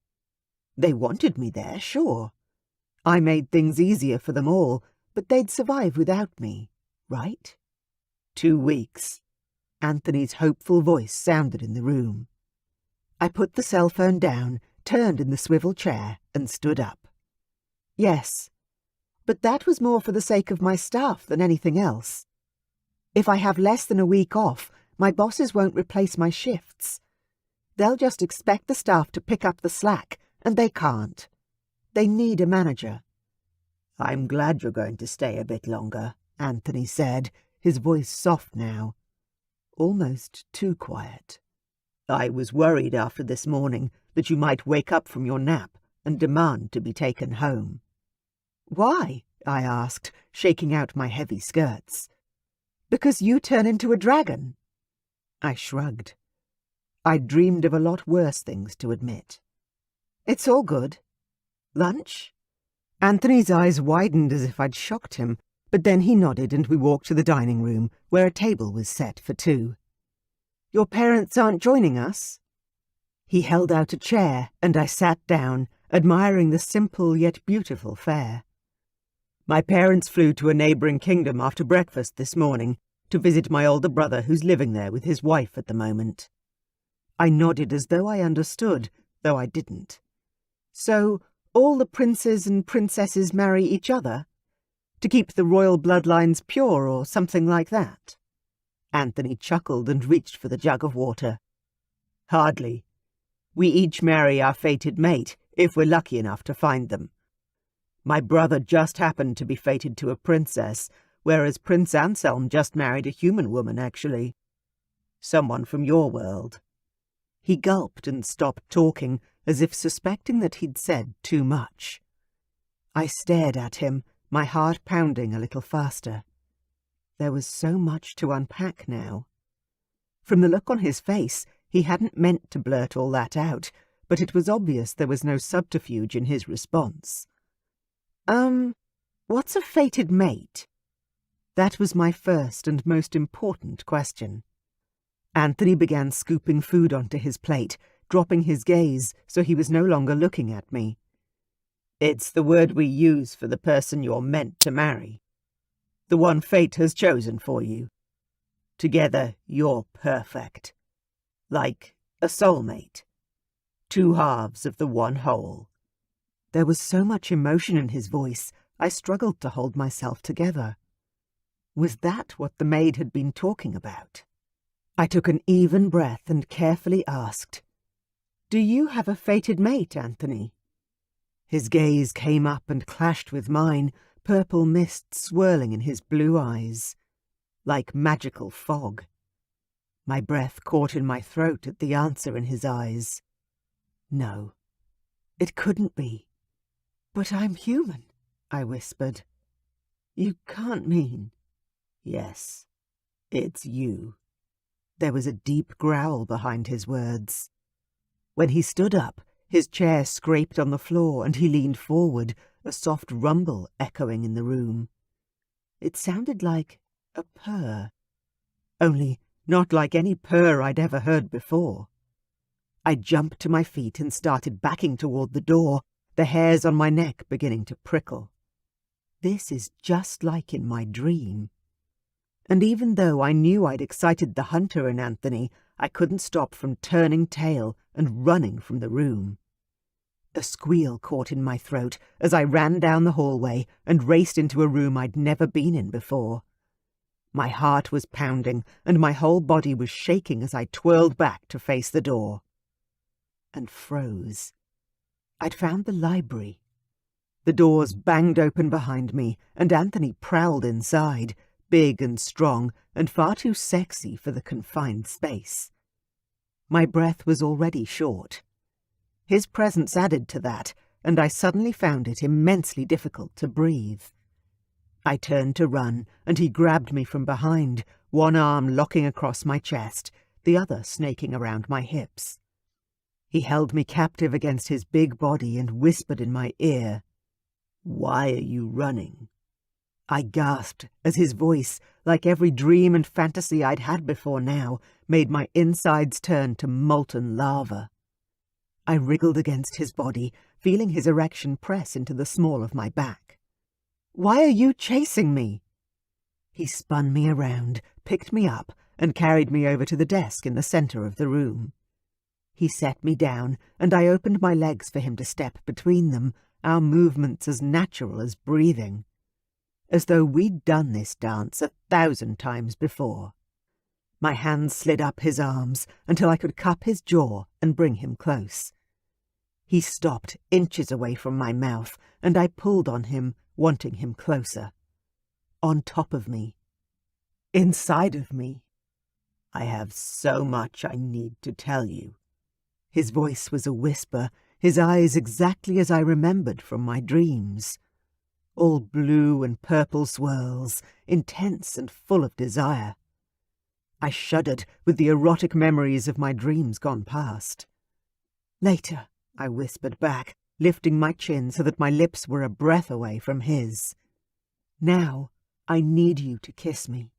Speaker 1: They wanted me there, sure. I made things easier for them all, but they'd survive without me, right? 2 weeks. Anthony's hopeful voice sounded in the room. I put the cell phone down, turned in the swivel chair, and stood up. Yes, but that was more for the sake of my staff than anything else. If I have less than a week off, my bosses won't replace my shifts. They'll just expect the staff to pick up the slack, and they can't. They need a manager. I'm glad you're going to stay a bit longer, Anthony said, his voice soft now. Almost too quiet. I was worried after this morning that you might wake up from your nap and demand to be taken home. Why? I asked, shaking out my heavy skirts. Because you turn into a dragon. I shrugged. I'd dreamed of a lot worse things to admit. It's all good. Lunch? Anthony's eyes widened as if I'd shocked him, but then he nodded and we walked to the dining room, where a table was set for 2. Your parents aren't joining us? He held out a chair, and I sat down, admiring the simple yet beautiful fare. My parents flew to a neighbouring kingdom after breakfast this morning to visit my older brother who's living there with his wife at the moment. I nodded as though I understood, though I didn't. So, all the princes and princesses marry each other? To keep the royal bloodlines pure or something like that? Anthony chuckled and reached for the jug of water. Hardly. We each marry our fated mate, if we're lucky enough to find them. My brother just happened to be fated to a princess, whereas Prince Anselm just married a human woman, actually. Someone from your world. He gulped and stopped talking, as if suspecting that he'd said too much. I stared at him, my heart pounding a little faster. There was so much to unpack now. From the look on his face, he hadn't meant to blurt all that out, but it was obvious there was no subterfuge in his response. What's a fated mate? That was my first and most important question. Anthony began scooping food onto his plate, dropping his gaze so he was no longer looking at me. It's the word we use for the person you're meant to marry. The one fate has chosen for you. Together, you're perfect. Like a soulmate. 2 halves of the one whole. There was so much emotion in his voice, I struggled to hold myself together. Was that what the maid had been talking about? I took an even breath and carefully asked, Do you have a fated mate, Anthony? His gaze came up and clashed with mine, purple mist swirling in his blue eyes, like magical fog. My breath caught in my throat at the answer in his eyes. No, it couldn't be. But I'm human, I whispered. You can't mean... Yes, it's you. There was a deep growl behind his words. When he stood up, his chair scraped on the floor and he leaned forward, a soft rumble echoing in the room. It sounded like a purr, only not like any purr I'd ever heard before. I jumped to my feet and started backing toward the door, the hairs on my neck beginning to prickle. This is just like in my dream. And even though I knew I'd excited the hunter in Anthony, I couldn't stop from turning tail and running from the room. A squeal caught in my throat as I ran down the hallway and raced into a room I'd never been in before. My heart was pounding and my whole body was shaking as I twirled back to face the door. And froze. I'd found the library. The doors banged open behind me, and Anthony prowled inside, big and strong, and far too sexy for the confined space. My breath was already short. His presence added to that, and I suddenly found it immensely difficult to breathe. I turned to run, and he grabbed me from behind, one arm locking across my chest, the other snaking around my hips. He held me captive against his big body and whispered in my ear, "Why are you running?" I gasped as his voice, like every dream and fantasy I'd had before now, made my insides turn to molten lava. I wriggled against his body, feeling his erection press into the small of my back. "Why are you chasing me?" He spun me around, picked me up, and carried me over to the desk in the center of the room. He set me down, and I opened my legs for him to step between them, our movements as natural as breathing, as though we'd done this dance 1,000 times before. My hands slid up his arms until I could cup his jaw and bring him close. He stopped inches away from my mouth, and I pulled on him, wanting him closer. On top of me. Inside of me. "I have so much I need to tell you." His voice was a whisper, his eyes exactly as I remembered from my dreams. All blue and purple swirls, intense and full of desire. I shuddered with the erotic memories of my dreams gone past. "Later," I whispered back, lifting my chin so that my lips were a breath away from his. "Now, I need you to kiss me."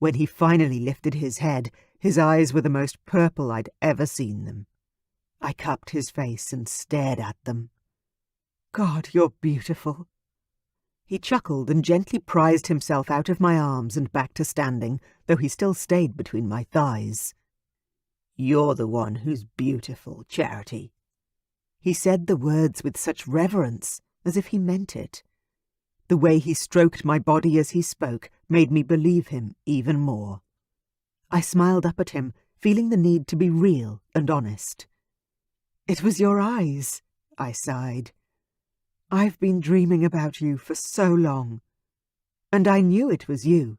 Speaker 1: When he finally lifted his head, his eyes were the most purple I'd ever seen them. I cupped his face and stared at them. "God, you're beautiful." He chuckled and gently prized himself out of my arms and back to standing, though he still stayed between my thighs. "You're the one who's beautiful, Charity." He said the words with such reverence, as if he meant it. The way he stroked my body as he spoke made me believe him even more. I smiled up at him, feeling the need to be real and honest. "It was your eyes," I sighed. "I've been dreaming about you for so long, and I knew it was you."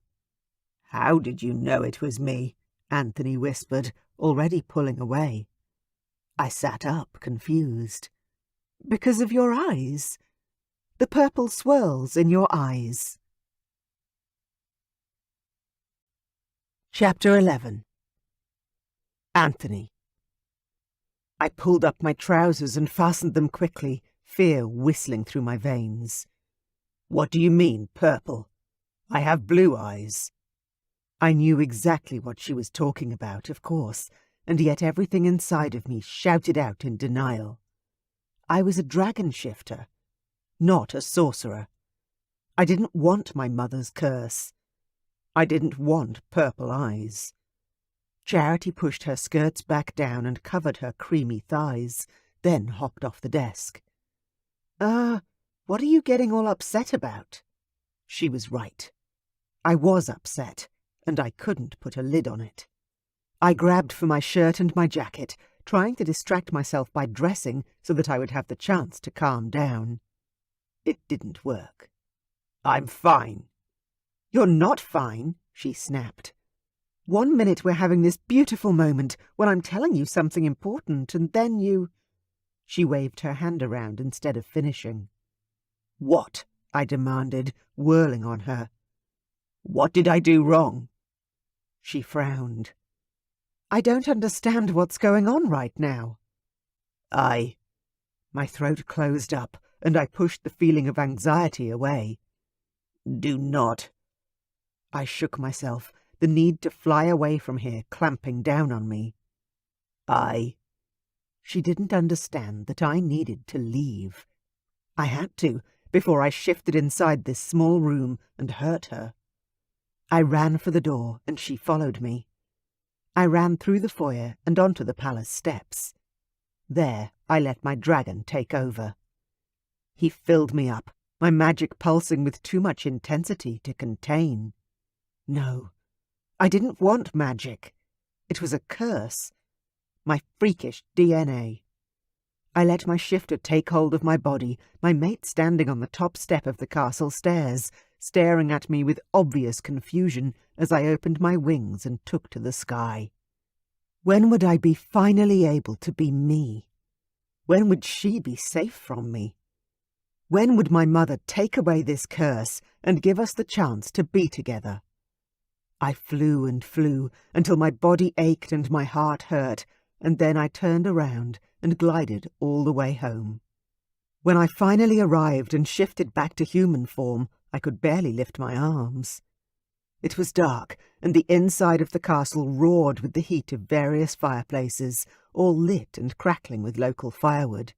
Speaker 1: "How did you know it was me?" Anthony whispered, already pulling away. I sat up, confused. "Because of your eyes. The purple swirls in your eyes." Chapter 11. Anthony. I pulled up my trousers and fastened them quickly, fear whistling through my veins. "What do you mean, purple? I have blue eyes." I knew exactly what she was talking about, of course, and yet everything inside of me shouted out in denial. I was a dragon shifter, not a sorcerer. I didn't want my mother's curse. I didn't want purple eyes. Charity pushed her skirts back down and covered her creamy thighs, then hopped off the desk. What are you getting all upset about?" She was right. I was upset, and I couldn't put a lid on it. I grabbed for my shirt and my jacket, trying to distract myself by dressing so that I would have the chance to calm down. It didn't work. "I'm fine." "You're not fine," she snapped. "One minute we're having this beautiful moment when I'm telling you something important, and then you—" She waved her hand around instead of finishing. "What?" I demanded, whirling on her. "What did I do wrong?" She frowned. "I don't understand what's going on right now." My throat closed up, and I pushed the feeling of anxiety away. "Do not." I shook myself, the need to fly away from here clamping down on me. She didn't understand that I needed to leave. I had to, before I shifted inside this small room and hurt her. I ran for the door, and she followed me. I ran through the foyer and onto the palace steps. There, I let my dragon take over. He filled me up, my magic pulsing with too much intensity to contain. No, I didn't want magic. It was a curse. My freakish DNA. I let my shifter take hold of my body, my mate standing on the top step of the castle stairs, staring at me with obvious confusion as I opened my wings and took to the sky. When would I be finally able to be me? When would she be safe from me? When would my mother take away this curse and give us the chance to be together? I flew and flew until my body ached and my heart hurt, and then I turned around and glided all the way home. When I finally arrived and shifted back to human form, I could barely lift my arms. It was dark, and the inside of the castle roared with the heat of various fireplaces, all lit and crackling with local firewood.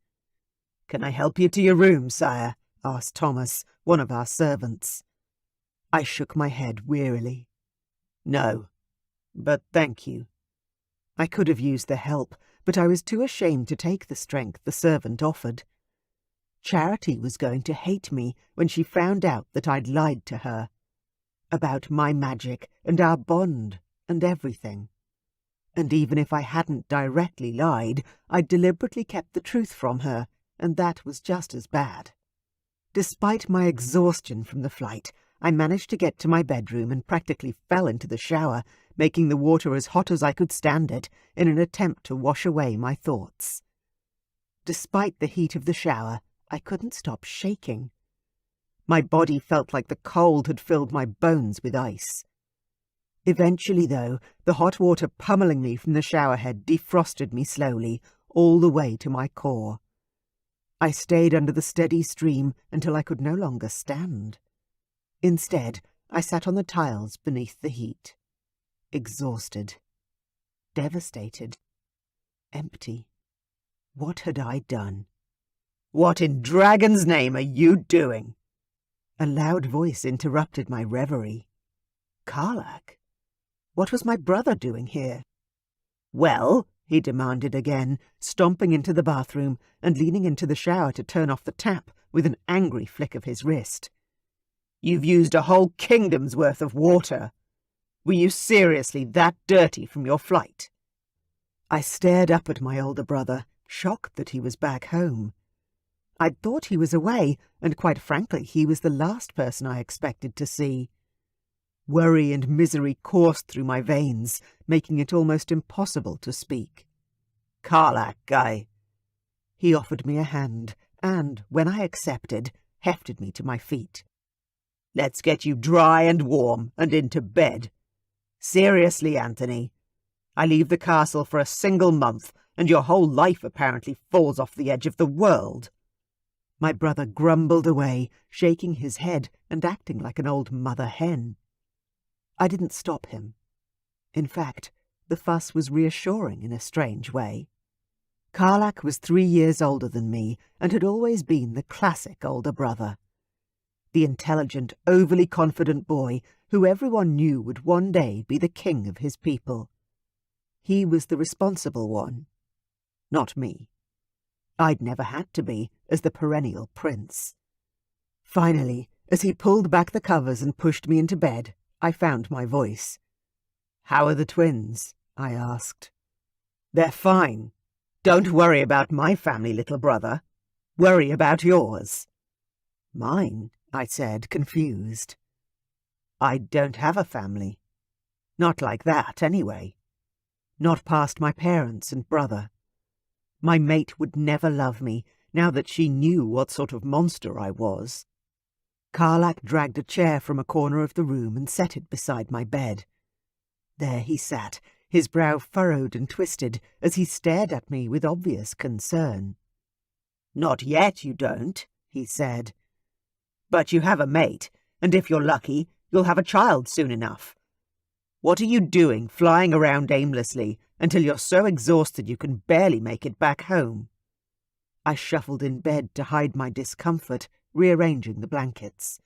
Speaker 1: "Can I help you to your room, sire?" asked Thomas, one of our servants. I shook my head wearily. "No, but thank you." I could have used the help, but I was too ashamed to take the strength the servant offered. Charity was going to hate me when she found out that I'd lied to her. About my magic and our bond and everything. And even if I hadn't directly lied, I'd deliberately kept the truth from her, and that was just as bad. Despite my exhaustion from the flight, I managed to get to my bedroom and practically fell into the shower, making the water as hot as I could stand it in an attempt to wash away my thoughts. Despite the heat of the shower, I couldn't stop shaking. My body felt like the cold had filled my bones with ice. Eventually, though, the hot water pummeling me from the showerhead defrosted me slowly, all the way to my core. I stayed under the steady stream until I could no longer stand. Instead, I sat on the tiles beneath the heat. Exhausted. Devastated. Empty. What had I done? "What in dragon's name are you doing?" A loud voice interrupted my reverie. Karlak? What was my brother doing here? "Well," he demanded again, stomping into the bathroom and leaning into the shower to turn off the tap with an angry flick of his wrist. "You've used a whole kingdom's worth of water. Were you seriously that dirty from your flight?" I stared up at my older brother, shocked that he was back home. I'd thought he was away, and quite frankly, he was the last person I expected to see. Worry and misery coursed through my veins, making it almost impossible to speak. "Karlak, guy." He offered me a hand, and, when I accepted, hefted me to my feet. "Let's get you dry and warm and into bed. Seriously, Anthony. I leave the castle for a single month, and your whole life apparently falls off the edge of the world." My brother grumbled away, shaking his head and acting like an old mother hen. I didn't stop him. In fact, the fuss was reassuring in a strange way. Karlak was 3 years older than me and had always been the classic older brother. The intelligent, overly confident boy who everyone knew would one day be the king of his people. He was the responsible one, not me. I'd never had to be, as the perennial prince. Finally, as he pulled back the covers and pushed me into bed, I found my voice. "How are the twins?" I asked. "They're fine. Don't worry about my family, little brother. Worry about yours." "Mine?" I said, confused. "I don't have a family. Not like that, anyway. Not past my parents and brother. My mate would never love me, now that she knew what sort of monster I was." Karlak dragged a chair from a corner of the room and set it beside my bed. There he sat, his brow furrowed and twisted, as he stared at me with obvious concern. "Not yet, you don't," he said. "But you have a mate, and if you're lucky, you'll have a child soon enough. What are you doing flying around aimlessly until you're so exhausted you can barely make it back home?" I shuffled in bed to hide my discomfort, rearranging the blankets.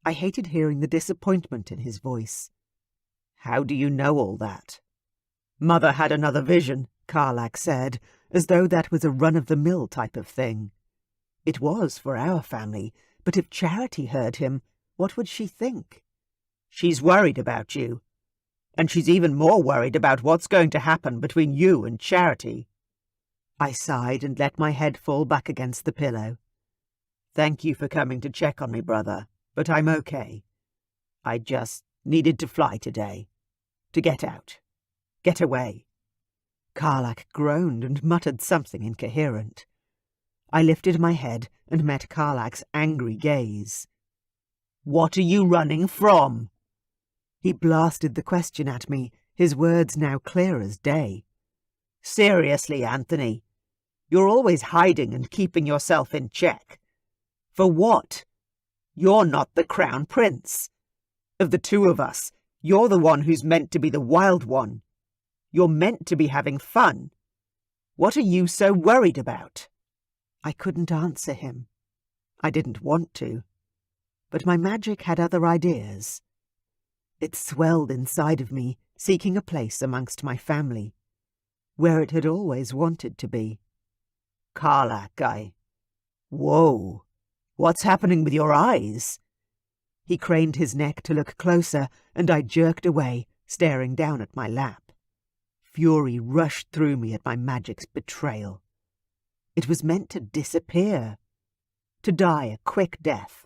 Speaker 1: I hated hearing the disappointment in his voice. "How do you know all that?" "Mother had another vision," Karlak said, as though that was a run-of-the-mill type of thing. It was for our family, but if Charity heard him, what would she think? "She's worried about you. And she's even more worried about what's going to happen between you and Charity." I sighed and let my head fall back against the pillow. "Thank you for coming to check on me, brother, but I'm okay. I just needed to fly today. To get out. Get away." Karlak groaned and muttered something incoherent. I lifted my head and met Karlak's angry gaze. "What are you running from?" He blasted the question at me, his words now clear as day. "Seriously, Anthony, You're always hiding and keeping yourself in check. For what? You're not the crown prince. Of the two of us, you're the one who's meant to be the wild one. You're meant to be having fun. What are you so worried about?" I couldn't answer him. I didn't want to. But my magic had other ideas. It swelled inside of me, seeking a place amongst my family, where it had always wanted to be. "Karlak, Whoa! What's happening with your eyes?" He craned his neck to look closer, and I jerked away, staring down at my lap. Fury rushed through me at my magic's betrayal. It was meant to disappear, to die a quick death.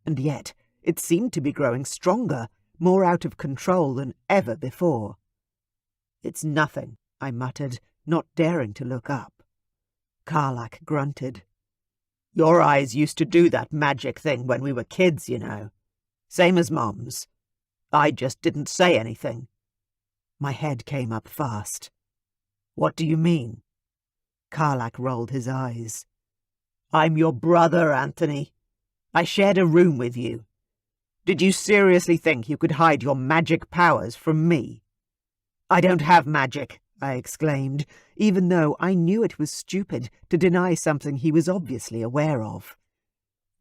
Speaker 1: And yet it seemed to be growing stronger, more out of control than ever before. "It's nothing," I muttered, not daring to look up. Karlak grunted. "Your eyes used to do that magic thing when we were kids, you know. Same as Mom's. I just didn't say anything." My head came up fast. "What do you mean?" Karlak rolled his eyes. "I'm your brother, Anthony. I shared a room with you. Did you seriously think you could hide your magic powers from me?" "I don't have magic," I exclaimed, even though I knew it was stupid to deny something he was obviously aware of.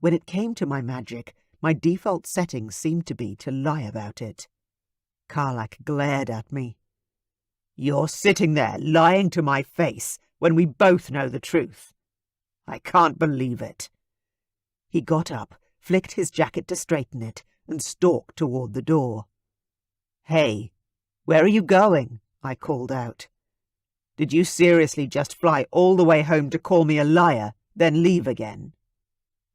Speaker 1: When it came to my magic, my default setting seemed to be to lie about it. Karlak glared at me. "You're sitting there lying to my face when we both know the truth. I can't believe it." He got up, flicked his jacket to straighten it, and stalked toward the door. "Hey, where are you going?" I called out. "Did you seriously just fly all the way home to call me a liar, then leave again?"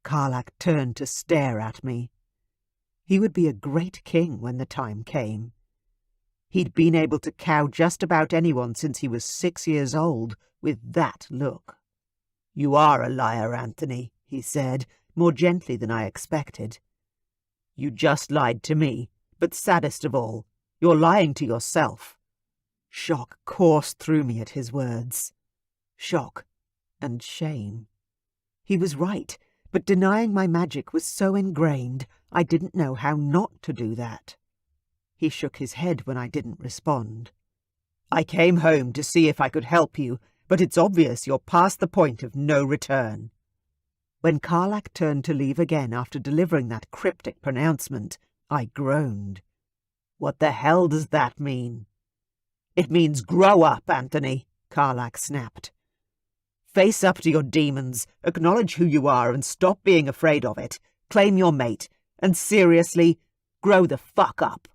Speaker 1: Karlak turned to stare at me. He would be a great king when the time came. He'd been able to cow just about anyone since he was 6 years old with that look. "You are a liar, Anthony," he said, more gently than I expected. "You just lied to me, but saddest of all, you're lying to yourself." Shock coursed through me at his words. Shock and shame. He was right, but denying my magic was so ingrained I didn't know how not to do that. He shook his head when I didn't respond. "I came home to see if I could help you, but it's obvious you're past the point of no return." When Karlak turned to leave again after delivering that cryptic pronouncement, I groaned. "What the hell does that mean?" "It means grow up, Anthony," Karlak snapped. "Face up to your demons, acknowledge who you are and stop being afraid of it, claim your mate, and seriously, grow the fuck up."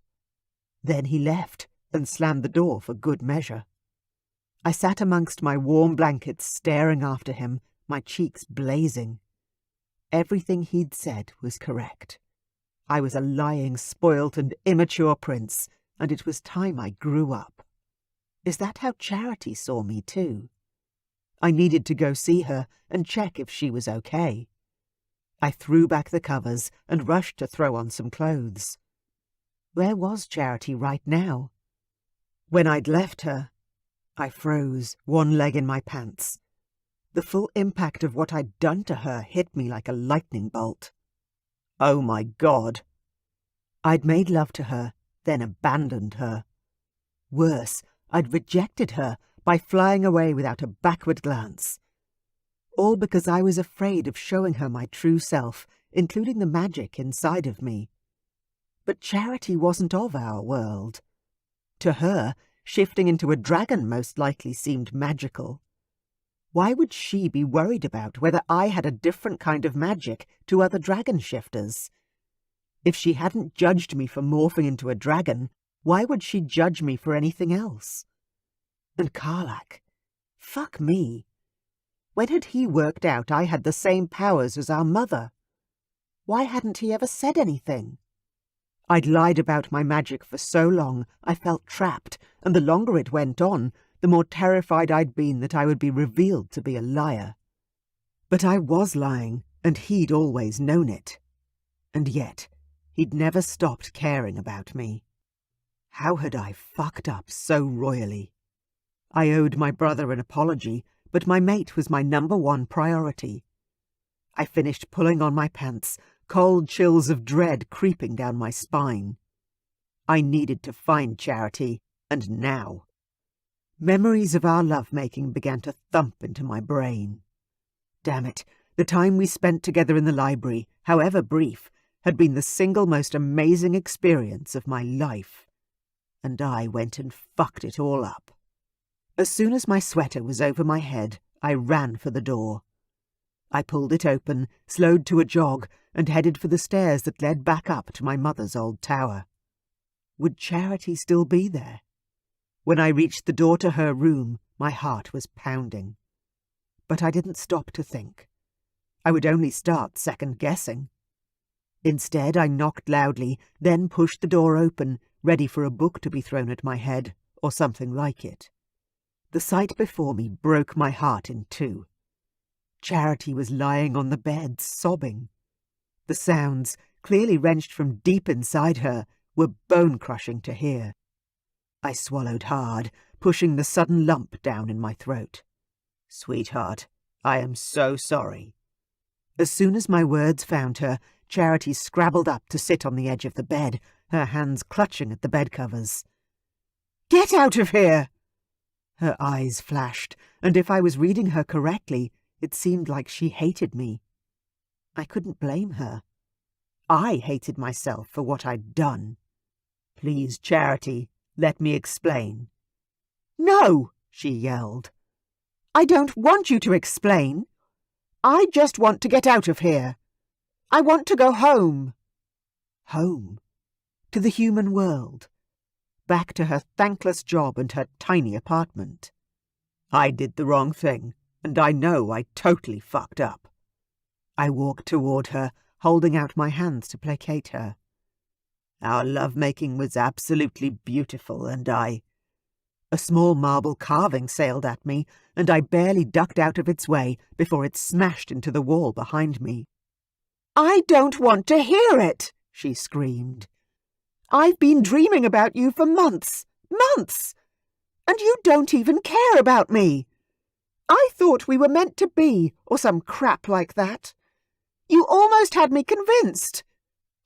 Speaker 1: Then he left and slammed the door for good measure. I sat amongst my warm blankets staring after him, my cheeks blazing. Everything he'd said was correct. I was a lying, spoilt and immature prince, and it was time I grew up. Is that how Charity saw me too? I needed to go see her and check if she was okay. I threw back the covers and rushed to throw on some clothes. Where was Charity right now? When I'd left her, I froze, one leg in my pants. The full impact of what I'd done to her hit me like a lightning bolt. Oh my God. I'd made love to her, then abandoned her. Worse, I'd rejected her by flying away without a backward glance. All because I was afraid of showing her my true self, including the magic inside of me. But Charity wasn't of our world. To her, shifting into a dragon most likely seemed magical. Why would she be worried about whether I had a different kind of magic to other dragon shifters? If she hadn't judged me for morphing into a dragon, why would she judge me for anything else? And Karlak, fuck me. When had he worked out I had the same powers as our mother? Why hadn't he ever said anything? I'd lied about my magic for so long I felt trapped, and the longer it went on, the more terrified I'd been that I would be revealed to be a liar. But I was lying, and he'd always known it. And yet, he'd never stopped caring about me. How had I fucked up so royally? I owed my brother an apology, but my mate was my #1 priority. I finished pulling on my pants, cold chills of dread creeping down my spine. I needed to find Charity, and now. Memories of our lovemaking began to thump into my brain. Damn it, the time we spent together in the library, however brief, had been the single most amazing experience of my life. And I went and fucked it all up. As soon as my sweater was over my head, I ran for the door. I pulled it open, slowed to a jog, and headed for the stairs that led back up to my mother's old tower. Would Charity still be there? When I reached the door to her room, my heart was pounding. But I didn't stop to think. I would only start second-guessing. Instead, I knocked loudly, then pushed the door open, ready for a book to be thrown at my head, or something like it. The sight before me broke my heart in two. Charity was lying on the bed, sobbing. The sounds, clearly wrenched from deep inside her, were bone-crushing to hear. I swallowed hard, pushing the sudden lump down in my throat. "Sweetheart, I am so sorry." As soon as my words found her, Charity scrabbled up to sit on the edge of the bed, her hands clutching at the bedcovers. "Get out of here!" Her eyes flashed, and if I was reading her correctly, it seemed like she hated me. I couldn't blame her. I hated myself for what I'd done. "Please, Charity, let me explain." "No!" she yelled. "I don't want you to explain. I just want to get out of here. I want to go home." Home. To the human world. Back to her thankless job and her tiny apartment. I did the wrong thing, and I know I totally fucked up. I walked toward her, holding out my hands to placate her. Our lovemaking was absolutely beautiful, and A small marble carving sailed at me, and I barely ducked out of its way before it smashed into the wall behind me. "I don't want to hear it!" she screamed. "I've been dreaming about you for months, and you don't even care about me. I thought we were meant to be, or some crap like that. You almost had me convinced.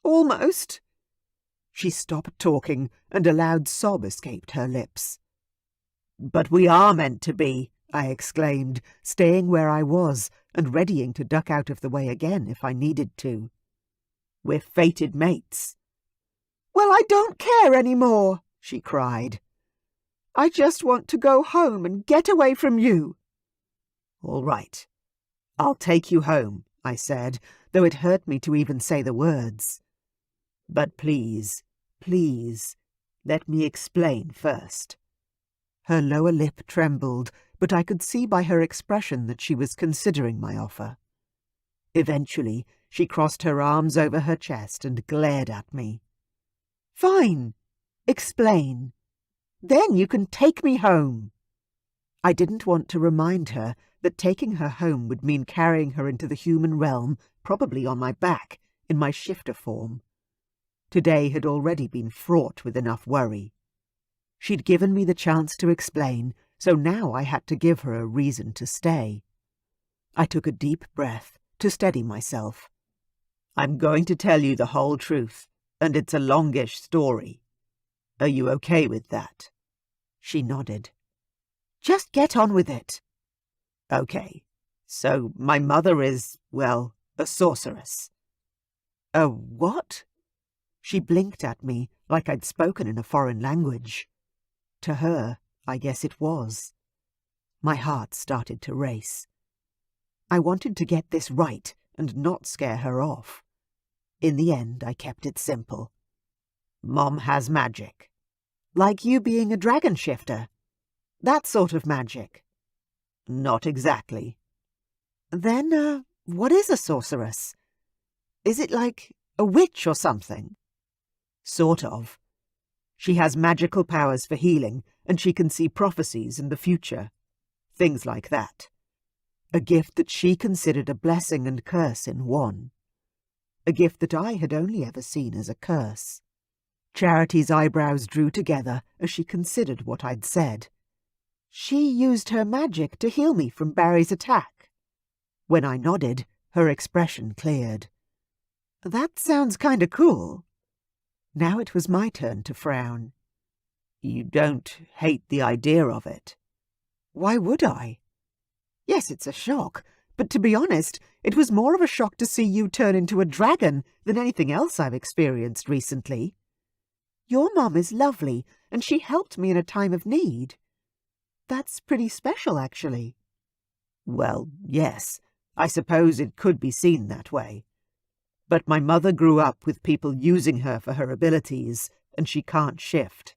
Speaker 1: Almost." She stopped talking, and a loud sob escaped her lips. "But we are meant to be," I exclaimed, staying where I was and readying to duck out of the way again if I needed to. "We're fated mates." "Well, I don't care anymore," she cried. "I just want to go home and get away from you." "All right. I'll take you home," I said, though it hurt me to even say the words. "But please, let me explain first." Her lower lip trembled, but I could see by her expression that she was considering my offer. Eventually, she crossed her arms over her chest and glared at me. "Fine. Explain. Then you can take me home." I didn't want to remind her that taking her home would mean carrying her into the human realm, probably on my back, in my shifter form. Today had already been fraught with enough worry. She'd given me the chance to explain, so now I had to give her a reason to stay. I took a deep breath to steady myself. "I'm going to tell you the whole truth, and it's a longish story. Are you okay with that?" She nodded. "Just get on with it." "Okay. So my mother is, well, a sorceress." "A what?" She blinked at me like I'd spoken in a foreign language. To her, I guess it was. My heart started to race. I wanted to get this right and not scare her off. In the end, I kept it simple. "Mom has magic." "Like you being a dragon shifter? That sort of magic?" "Not exactly." "Then, what is a sorceress? Is it like a witch or something?" "Sort of. She has magical powers for healing, and she can see prophecies in the future. Things like that. A gift that she considered a blessing and curse in one. A gift that I had only ever seen as a curse." Charity's eyebrows drew together as she considered what I'd said. She used her magic to heal me from Barry's attack. When I nodded, her expression cleared. That sounds kinda cool. Now it was my turn to frown. You don't hate the idea of it? Why would I? Yes, it's a shock, but to be honest, it was more of a shock to see you turn into a dragon than anything else I've experienced recently. Your mom is lovely, and she helped me in a time of need. That's pretty special, actually. Well, yes, I suppose it could be seen that way. But my mother grew up with people using her for her abilities, and she can't shift.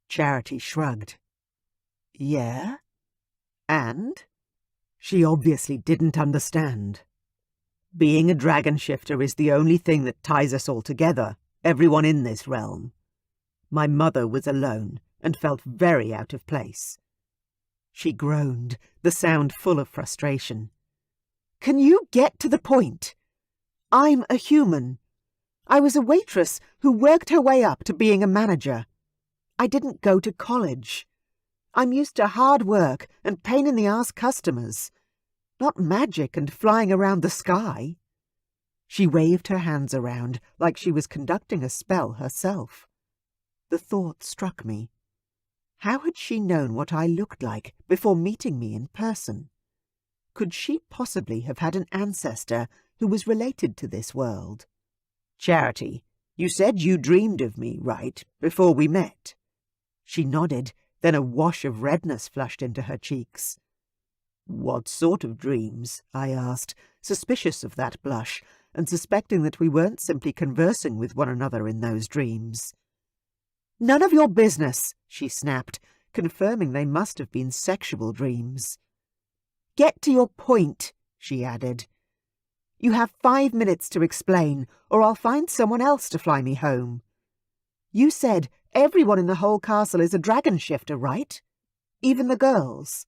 Speaker 1: Charity shrugged. Yeah? And? She obviously didn't understand. Being a dragon shifter is the only thing that ties us all together, everyone in this realm. My mother was alone and felt very out of place. She groaned, the sound full of frustration. Can you get to the point? I'm a human. I was a waitress who worked her way up to being a manager. I didn't go to college. I'm used to hard work and pain-in-the-ass customers, not magic and flying around the sky. She waved her hands around like she was conducting a spell herself. The thought struck me. How had she known what I looked like before meeting me in person? Could she possibly have had an ancestor who was related to this world? Charity, you said you dreamed of me, right, before we met? She nodded, then a wash of redness flushed into her cheeks. What sort of dreams? I asked, suspicious of that blush, and suspecting that we weren't simply conversing with one another in those dreams. None of your business, she snapped, confirming they must have been sexual dreams. Get to your point, she added. You have 5 minutes to explain, or I'll find someone else to fly me home. You said everyone in the whole castle is a dragon shifter, right? Even the girls?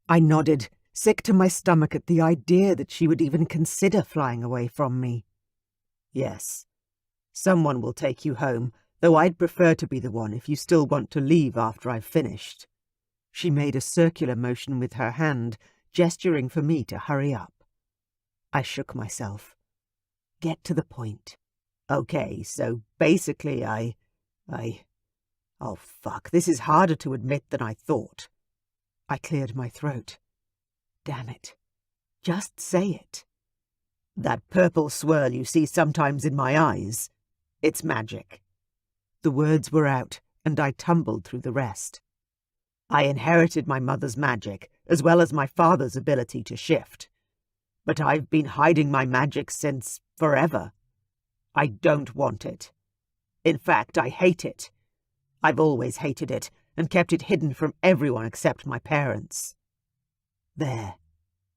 Speaker 1: I nodded, sick to my stomach at the idea that she would even consider flying away from me. Yes. Someone will take you home, though I'd prefer to be the one if you still want to leave after I've finished. She made a circular motion with her hand, gesturing for me to hurry up. I shook myself. Get to the point. Okay, so basically Oh, fuck, this is harder to admit than I thought. I cleared my throat. Damn it. Just say it. That purple swirl you see sometimes in my eyes, it's magic. The words were out, and I tumbled through the rest. I inherited my mother's magic, as well as my father's ability to shift. But I've been hiding my magic since forever. I don't want it. In fact, I hate it. I've always hated it, and kept it hidden from everyone except my parents. There.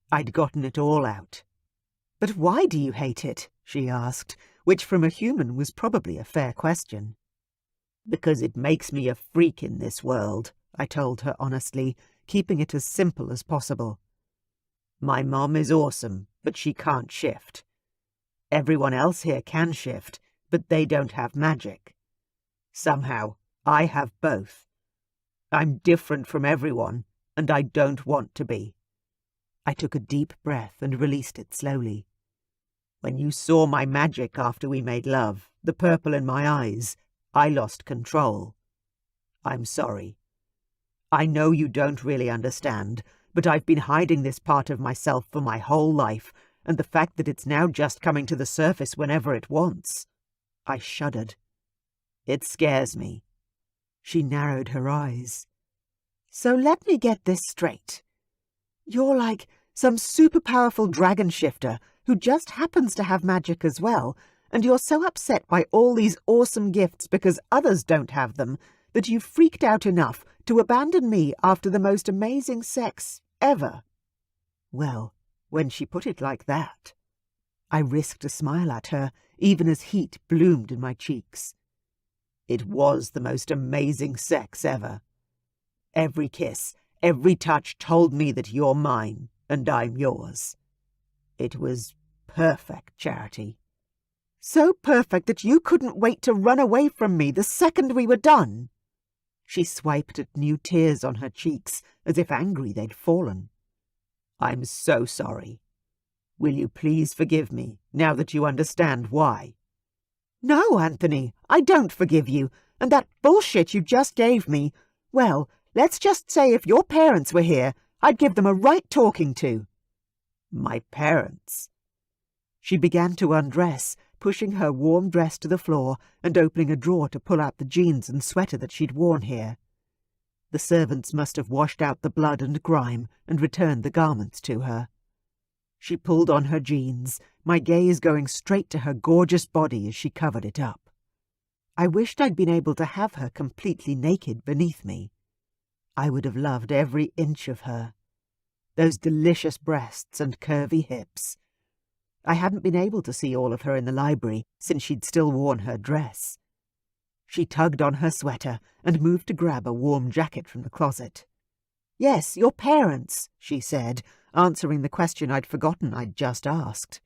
Speaker 1: I'd gotten it all out. But why do you hate it? She asked, which from a human was probably a fair question. Because it makes me a freak in this world, I told her honestly, keeping it as simple as possible. My mom is awesome, but she can't shift. Everyone else here can shift, but they don't have magic. Somehow, I have both. I'm different from everyone, and I don't want to be. I took a deep breath and released it slowly. When you saw my magic after we made love, the purple in my eyes, I lost control. I'm sorry. I know you don't really understand, but I've been hiding this part of myself for my whole life, and the fact that it's now just coming to the surface whenever it wants. I shuddered. It scares me. She narrowed her eyes. So let me get this straight. You're like some super-powerful dragon shifter who just happens to have magic as well, and you're so upset by all these awesome gifts because others don't have them that you've freaked out enough to abandon me after the most amazing sex ever. Well, when she put it like that, I risked a smile at her, even as heat bloomed in my cheeks. It was the most amazing sex ever. Every kiss, every touch told me that you're mine, and I'm yours. It was perfect, Charity. So perfect that you couldn't wait to run away from me the second we were done. She swiped at new tears on her cheeks, as if angry they'd fallen. "I'm so sorry. Will you please forgive me, now that you understand why?" "No, Anthony, I don't forgive you, and that bullshit you just gave me, well, let's just say if your parents were here, I'd give them a right talking to." "My parents?" She began to undress, pushing her warm dress to the floor and opening a drawer to pull out the jeans and sweater that she'd worn here. The servants must have washed out the blood and grime and returned the garments to her. She pulled on her jeans, my gaze going straight to her gorgeous body as she covered it up. I wished I'd been able to have her completely naked beneath me. I would have loved every inch of her. Those delicious breasts and curvy hips. I hadn't been able to see all of her in the library since she'd still worn her dress. She tugged on her sweater and moved to grab a warm jacket from the closet. "Yes, your parents," she said, answering the question I'd forgotten I'd just asked.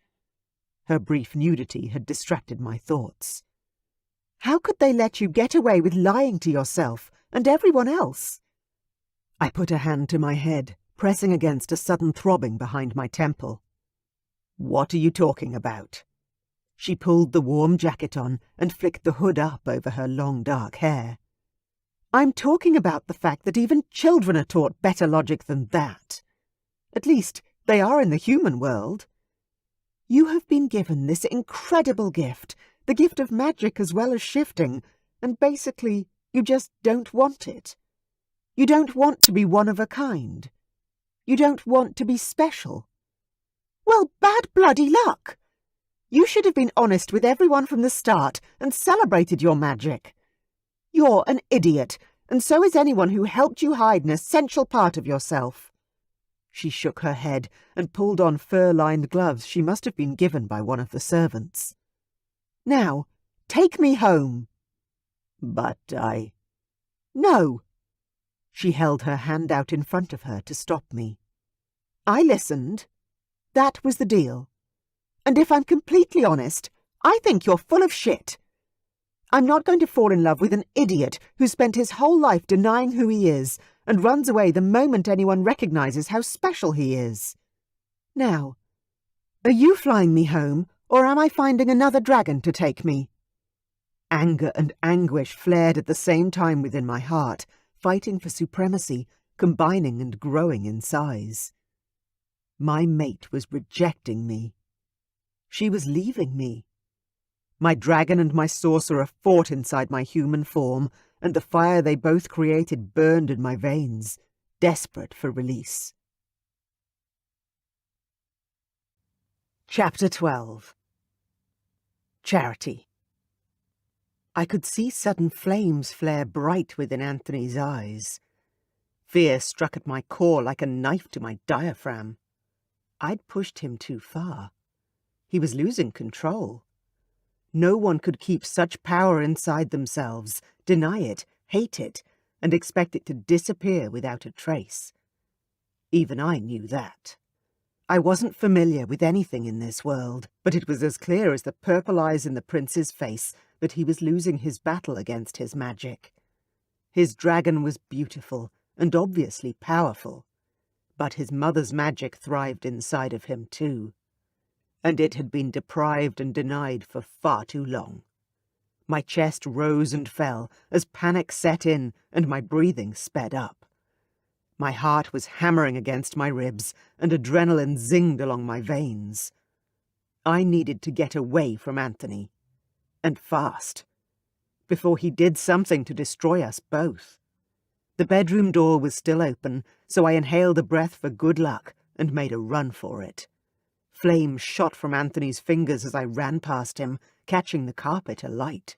Speaker 1: Her brief nudity had distracted my thoughts. "How could they let you get away with lying to yourself and everyone else?" I put a hand to my head, pressing against a sudden throbbing behind my temple. "What are you talking about?" She pulled the warm jacket on and flicked the hood up over her long dark hair. "I'm talking about the fact that even children are taught better logic than that. At least, they are in the human world. You have been given this incredible gift, the gift of magic as well as shifting, and basically, you just don't want it. You don't want to be one of a kind. You don't want to be special. Well, bad bloody luck! You should have been honest with everyone from the start and celebrated your magic. You're an idiot, and so is anyone who helped you hide an essential part of yourself." She shook her head and pulled on fur-lined gloves she must have been given by one of the servants. "Now, take me home." "But I—" "No." She held her hand out in front of her to stop me. "I listened. That was the deal. And if I'm completely honest, I think you're full of shit. I'm not going to fall in love with an idiot who spent his whole life denying who he is and runs away the moment anyone recognizes how special he is. Now, are you flying me home, or am I finding another dragon to take me?" Anger and anguish flared at the same time within my heart, fighting for supremacy, combining and growing in size. My mate was rejecting me. She was leaving me. My dragon and my sorcerer fought inside my human form, and the fire they both created burned in my veins, desperate for release. Chapter 12. Charity. I could see sudden flames flare bright within Anthony's eyes. Fear struck at my core like a knife to my diaphragm. I'd pushed him too far. He was losing control. No one could keep such power inside themselves, deny it, hate it, and expect it to disappear without a trace. Even I knew that. I wasn't familiar with anything in this world, but it was as clear as the purple eyes in the prince's face that he was losing his battle against his magic. His dragon was beautiful and obviously powerful, but his mother's magic thrived inside of him too. And it had been deprived and denied for far too long. My chest rose and fell as panic set in and my breathing sped up. My heart was hammering against my ribs and adrenaline zinged along my veins. I needed to get away from Anthony, and fast, before he did something to destroy us both. The bedroom door was still open, so I inhaled a breath for good luck and made a run for it. Flames shot from Anthony's fingers as I ran past him, catching the carpet alight.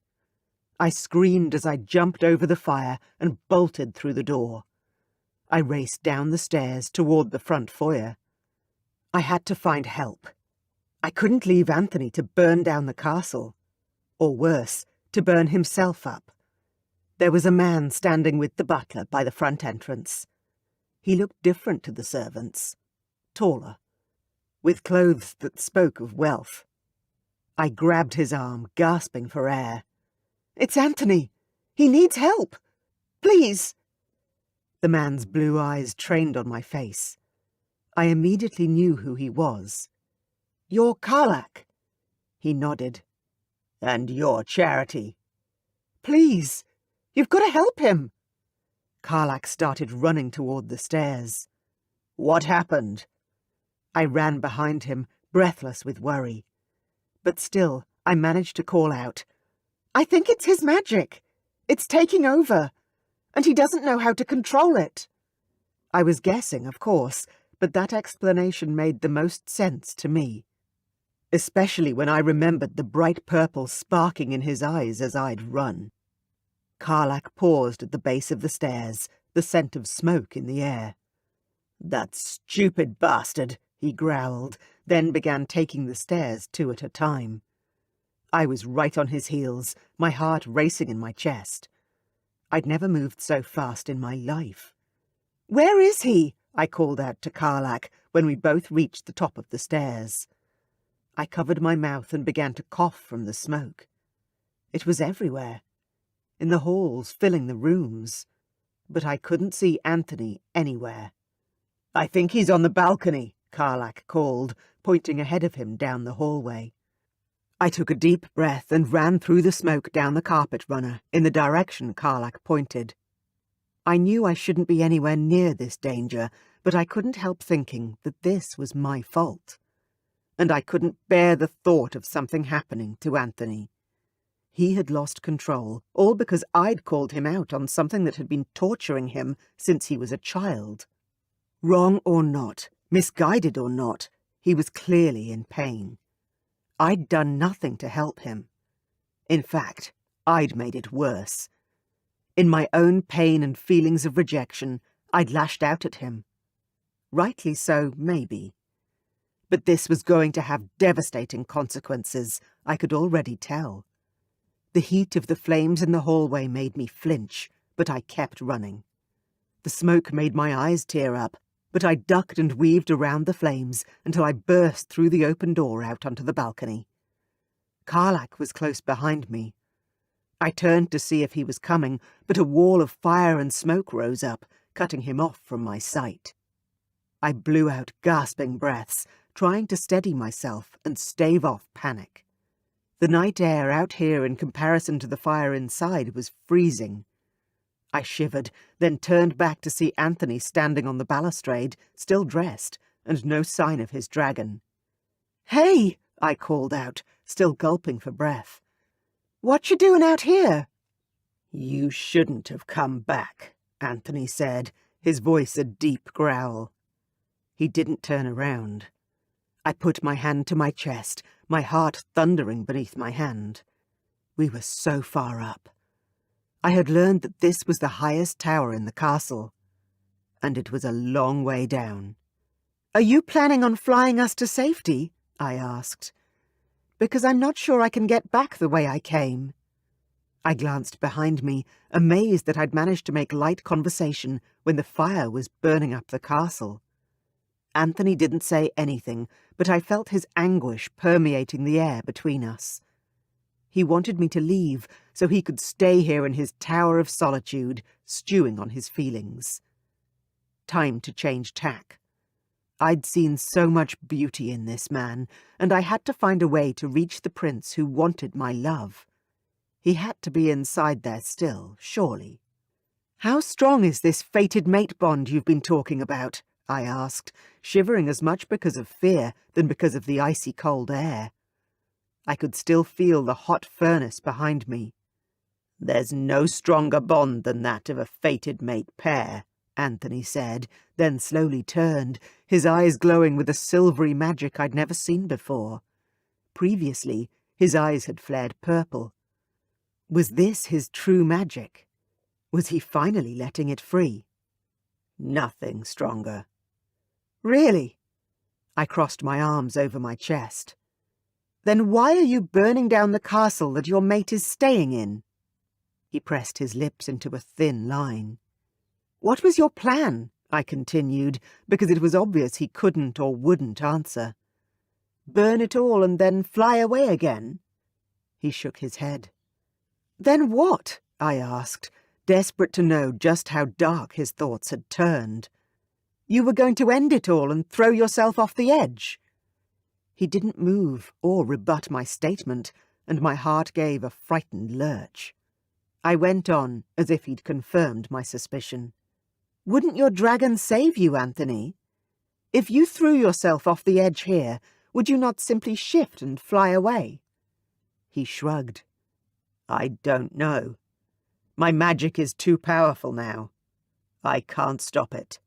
Speaker 1: I screamed as I jumped over the fire and bolted through the door. I raced down the stairs toward the front foyer. I had to find help. I couldn't leave Anthony to burn down the castle. Or worse, to burn himself up. There was a man standing with the butler by the front entrance. He looked different to the servants. Taller, with clothes that spoke of wealth. I grabbed his arm, gasping for air. "It's Anthony! He needs help!" Please!" The man's blue eyes trained on my face. I immediately knew who he was. "You're Karlak." He nodded. "And you're Charity." "Please! You've got to help him!" Karlak started running toward the stairs. "What happened?" I ran behind him, breathless with worry. But still, I managed to call out, "I think it's his magic. It's taking over, and he doesn't know how to control it." I was guessing, of course, but that explanation made the most sense to me, especially when I remembered the bright purple sparking in his eyes as I'd run. Karlak paused at the base of the stairs, the scent of smoke in the air. "That stupid bastard," he growled, then began taking the stairs 2 at a time. I was right on his heels, my heart racing in my chest. I'd never moved so fast in my life. "Where is he?" I called out to Karlak when we both reached the top of the stairs. I covered my mouth and began to cough from the smoke. It was everywhere, in the halls, filling the rooms, but I couldn't see Anthony anywhere. "I think he's on the balcony," Karlak called, pointing ahead of him down the hallway. I took a deep breath and ran through the smoke down the carpet runner in the direction Karlak pointed. I knew I shouldn't be anywhere near this danger, but I couldn't help thinking that this was my fault. And I couldn't bear the thought of something happening to Anthony. He had lost control, all because I'd called him out on something that had been torturing him since he was a child. Wrong or not, misguided or not, he was clearly in pain. I'd done nothing to help him. In fact, I'd made it worse. In my own pain and feelings of rejection, I'd lashed out at him. Rightly so, maybe. But this was going to have devastating consequences, I could already tell. The heat of the flames in the hallway made me flinch, but I kept running. The smoke made my eyes tear up, but I ducked and weaved around the flames until I burst through the open door out onto the balcony. Karlak was close behind me. I turned to see if he was coming, but a wall of fire and smoke rose up, cutting him off from my sight. I blew out gasping breaths, trying to steady myself and stave off panic. The night air out here in comparison to the fire inside was freezing. I shivered, then turned back to see Anthony standing on the balustrade, still dressed, and no sign of his dragon. "Hey!" I called out, still gulping for breath. "What you doing out here?" "You shouldn't have come back," Anthony said, his voice a deep growl. He didn't turn around. I put my hand to my chest, my heart thundering beneath my hand. We were so far up. I had learned that this was the highest tower in the castle, and it was a long way down. "Are you planning on flying us to safety?" I asked. "Because I'm not sure I can get back the way I came." I glanced behind me, amazed that I'd managed to make light conversation when the fire was burning up the castle. Anthony didn't say anything, but I felt his anguish permeating the air between us. He wanted me to leave so he could stay here in his tower of solitude, stewing on his feelings. Time to change tack. I'd seen so much beauty in this man, and I had to find a way to reach the prince who wanted my love. He had to be inside there still, surely. "How strong is this fated mate bond you've been talking about?" I asked, shivering as much because of fear than because of the icy cold air. I could still feel the hot furnace behind me. "There's no stronger bond than that of a fated mate pair," Anthony said, then slowly turned, his eyes glowing with a silvery magic I'd never seen before. Previously, his eyes had flared purple. Was this his true magic? Was he finally letting it free? "Nothing stronger." "Really?" I crossed my arms over my chest. "Then why are you burning down the castle that your mate is staying in?" He pressed his lips into a thin line. "What was your plan?" I continued, because it was obvious he couldn't or wouldn't answer. "Burn it all and then fly away again?" He shook his head. "Then what?" I asked, desperate to know just how dark his thoughts had turned. You were going to end it all and throw yourself off the edge. He didn't move or rebut my statement, and my heart gave a frightened lurch. I went on, as if he'd confirmed my suspicion. Wouldn't your dragon save you, Anthony? If you threw yourself off the edge here, would you not simply shift and fly away? He shrugged. I don't know. My magic is too powerful now. I can't stop it.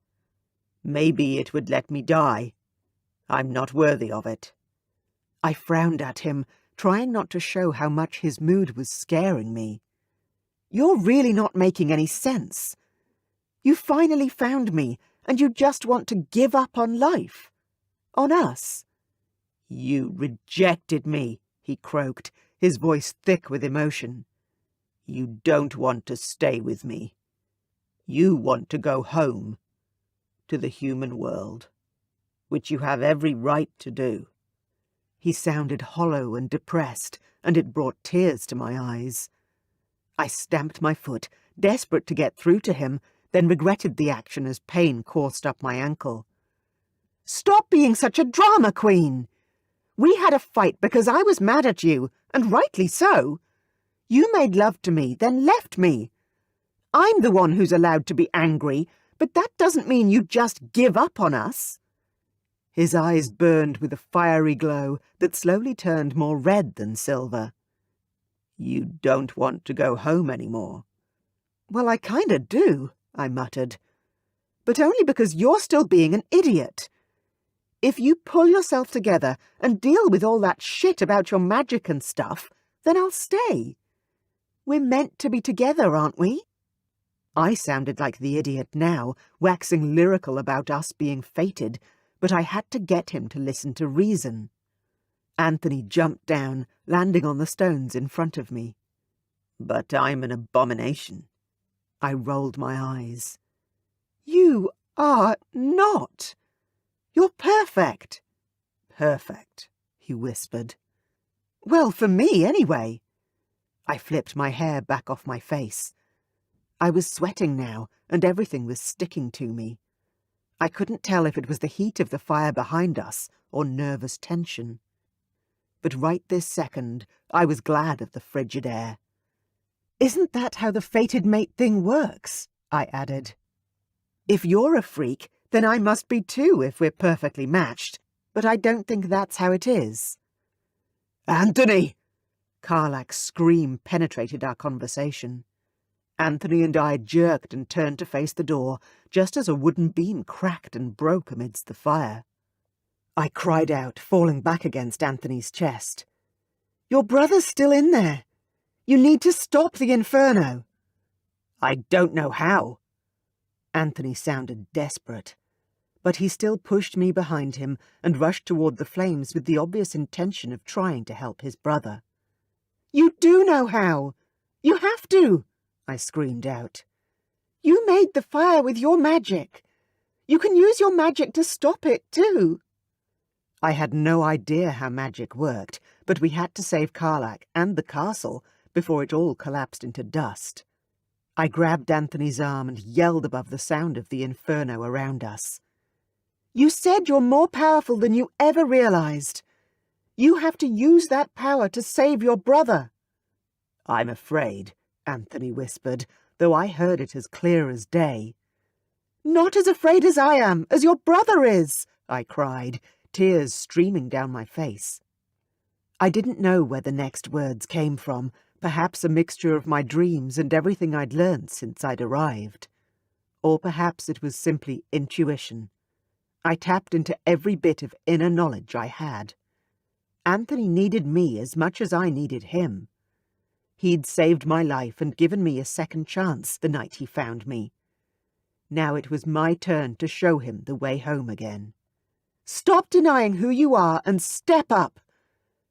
Speaker 1: Maybe it would let me die. I'm not worthy of it. I frowned at him, trying not to show how much his mood was scaring me. You're really not making any sense. You finally found me, and you just want to give up on life. On us. You rejected me, he croaked, his voice thick with emotion. You don't want to stay with me. You want to go home, to the human world, which you have every right to do. He sounded hollow and depressed, and it brought tears to my eyes. I stamped my foot, desperate to get through to him, then regretted the action as pain coursed up my ankle. Stop being such a drama queen! We had a fight because I was mad at you, and rightly so. You made love to me, then left me. I'm the one who's allowed to be angry, but that doesn't mean you just give up on us. His eyes burned with a fiery glow that slowly turned more red than silver. You don't want to go home anymore. Well, I kinda do, I muttered. But only because you're still being an idiot. If you pull yourself together and deal with all that shit about your magic and stuff, then I'll stay. We're meant to be together, aren't we? I sounded like the idiot now, waxing lyrical about us being fated, but I had to get him to listen to reason. Anthony jumped down, landing on the stones in front of me. But I'm an abomination. I rolled my eyes. You are not. You're perfect. Perfect, he whispered. Well, for me, anyway. I flipped my hair back off my face. I was sweating now, and everything was sticking to me. I couldn't tell if it was the heat of the fire behind us or nervous tension. But right this second, I was glad of the frigid air. Isn't that how the fated mate thing works? I added. If you're a freak, then I must be too if we're perfectly matched, but I don't think that's how it is. Anthony! Karlak's scream penetrated our conversation. Anthony and I jerked and turned to face the door, just as a wooden beam cracked and broke amidst the fire. I cried out, falling back against Anthony's chest. Your brother's still in there. You need to stop the inferno. I don't know how. Anthony sounded desperate, but he still pushed me behind him and rushed toward the flames with the obvious intention of trying to help his brother. You do know how. You have to, I screamed out. You made the fire with your magic. You can use your magic to stop it, too. I had no idea how magic worked, but we had to save Karlak and the castle before it all collapsed into dust. I grabbed Anthony's arm and yelled above the sound of the inferno around us. You said you're more powerful than you ever realized. You have to use that power to save your brother. I'm afraid, Anthony whispered, though I heard it as clear as day. Not as afraid as I am, as your brother is, I cried, tears streaming down my face. I didn't know where the next words came from, perhaps a mixture of my dreams and everything I'd learned since I'd arrived. Or perhaps it was simply intuition. I tapped into every bit of inner knowledge I had. Anthony needed me as much as I needed him. He'd saved my life and given me a second chance the night he found me. Now it was my turn to show him the way home again. Stop denying who you are and step up.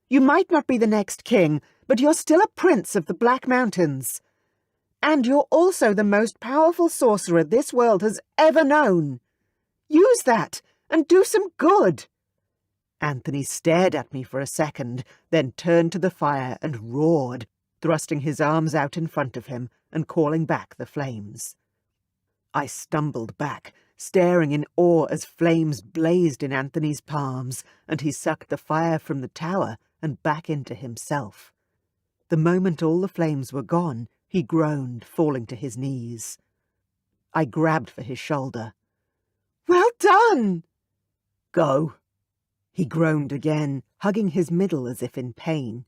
Speaker 1: You might not be the next king, but you're still a prince of the Black Mountains. And you're also the most powerful sorcerer this world has ever known. Use that and do some good. Anthony stared at me for a second, then turned to the fire and roared, thrusting his arms out in front of him and calling back the flames. I stumbled back, staring in awe as flames blazed in Anthony's palms, and he sucked the fire from the tower and back into himself. The moment all the flames were gone, he groaned, falling to his knees. I grabbed for his shoulder. "Well done!" "Go." He groaned again, hugging his middle as if in pain.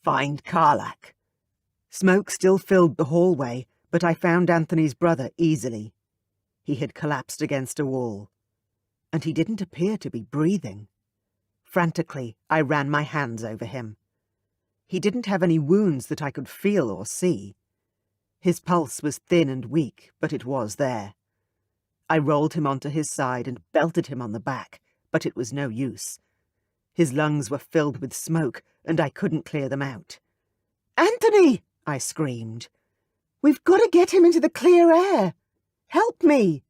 Speaker 1: "Find Karlach." Smoke still filled the hallway, but I found Anthony's brother easily. He had collapsed against a wall, and he didn't appear to be breathing. Frantically, I ran my hands over him. He didn't have any wounds that I could feel or see. His pulse was thin and weak, but it was there. I rolled him onto his side and belted him on the back, but it was no use. His lungs were filled with smoke, and I couldn't clear them out. "Anthony!" I screamed. "We've got to get him into the clear air! Help me!"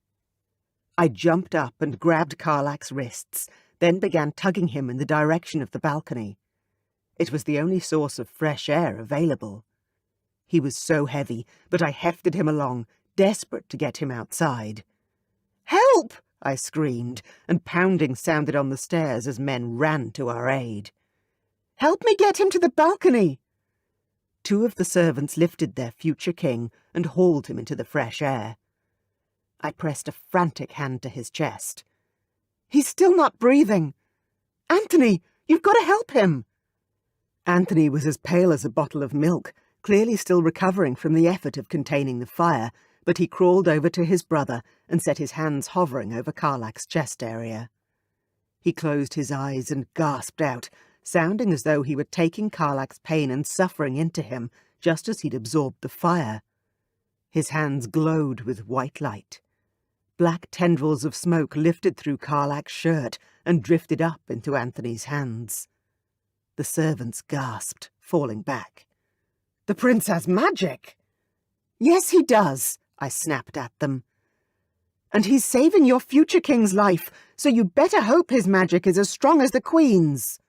Speaker 1: I jumped up and grabbed Karlach's wrists, then began tugging him in the direction of the balcony. It was the only source of fresh air available. He was so heavy, but I hefted him along, desperate to get him outside. "Help!" I screamed, and pounding sounded on the stairs as men ran to our aid. "Help me get him to the balcony!" Two of the servants lifted their future king and hauled him into the fresh air. I pressed a frantic hand to his chest. "He's still not breathing! Anthony, you've got to help him!" Anthony was as pale as a bottle of milk, clearly still recovering from the effort of containing the fire, but he crawled over to his brother and set his hands hovering over Karlach's chest area. He closed his eyes and gasped out, sounding as though he were taking Karlach's pain and suffering into him, just as he'd absorbed the fire. His hands glowed with white light. Black tendrils of smoke lifted through Karlach's shirt and drifted up into Anthony's hands. The servants gasped, falling back. "The prince has magic!" "Yes, he does," I snapped at them. "And he's saving your future king's life, so you better hope his magic is as strong as the queen's."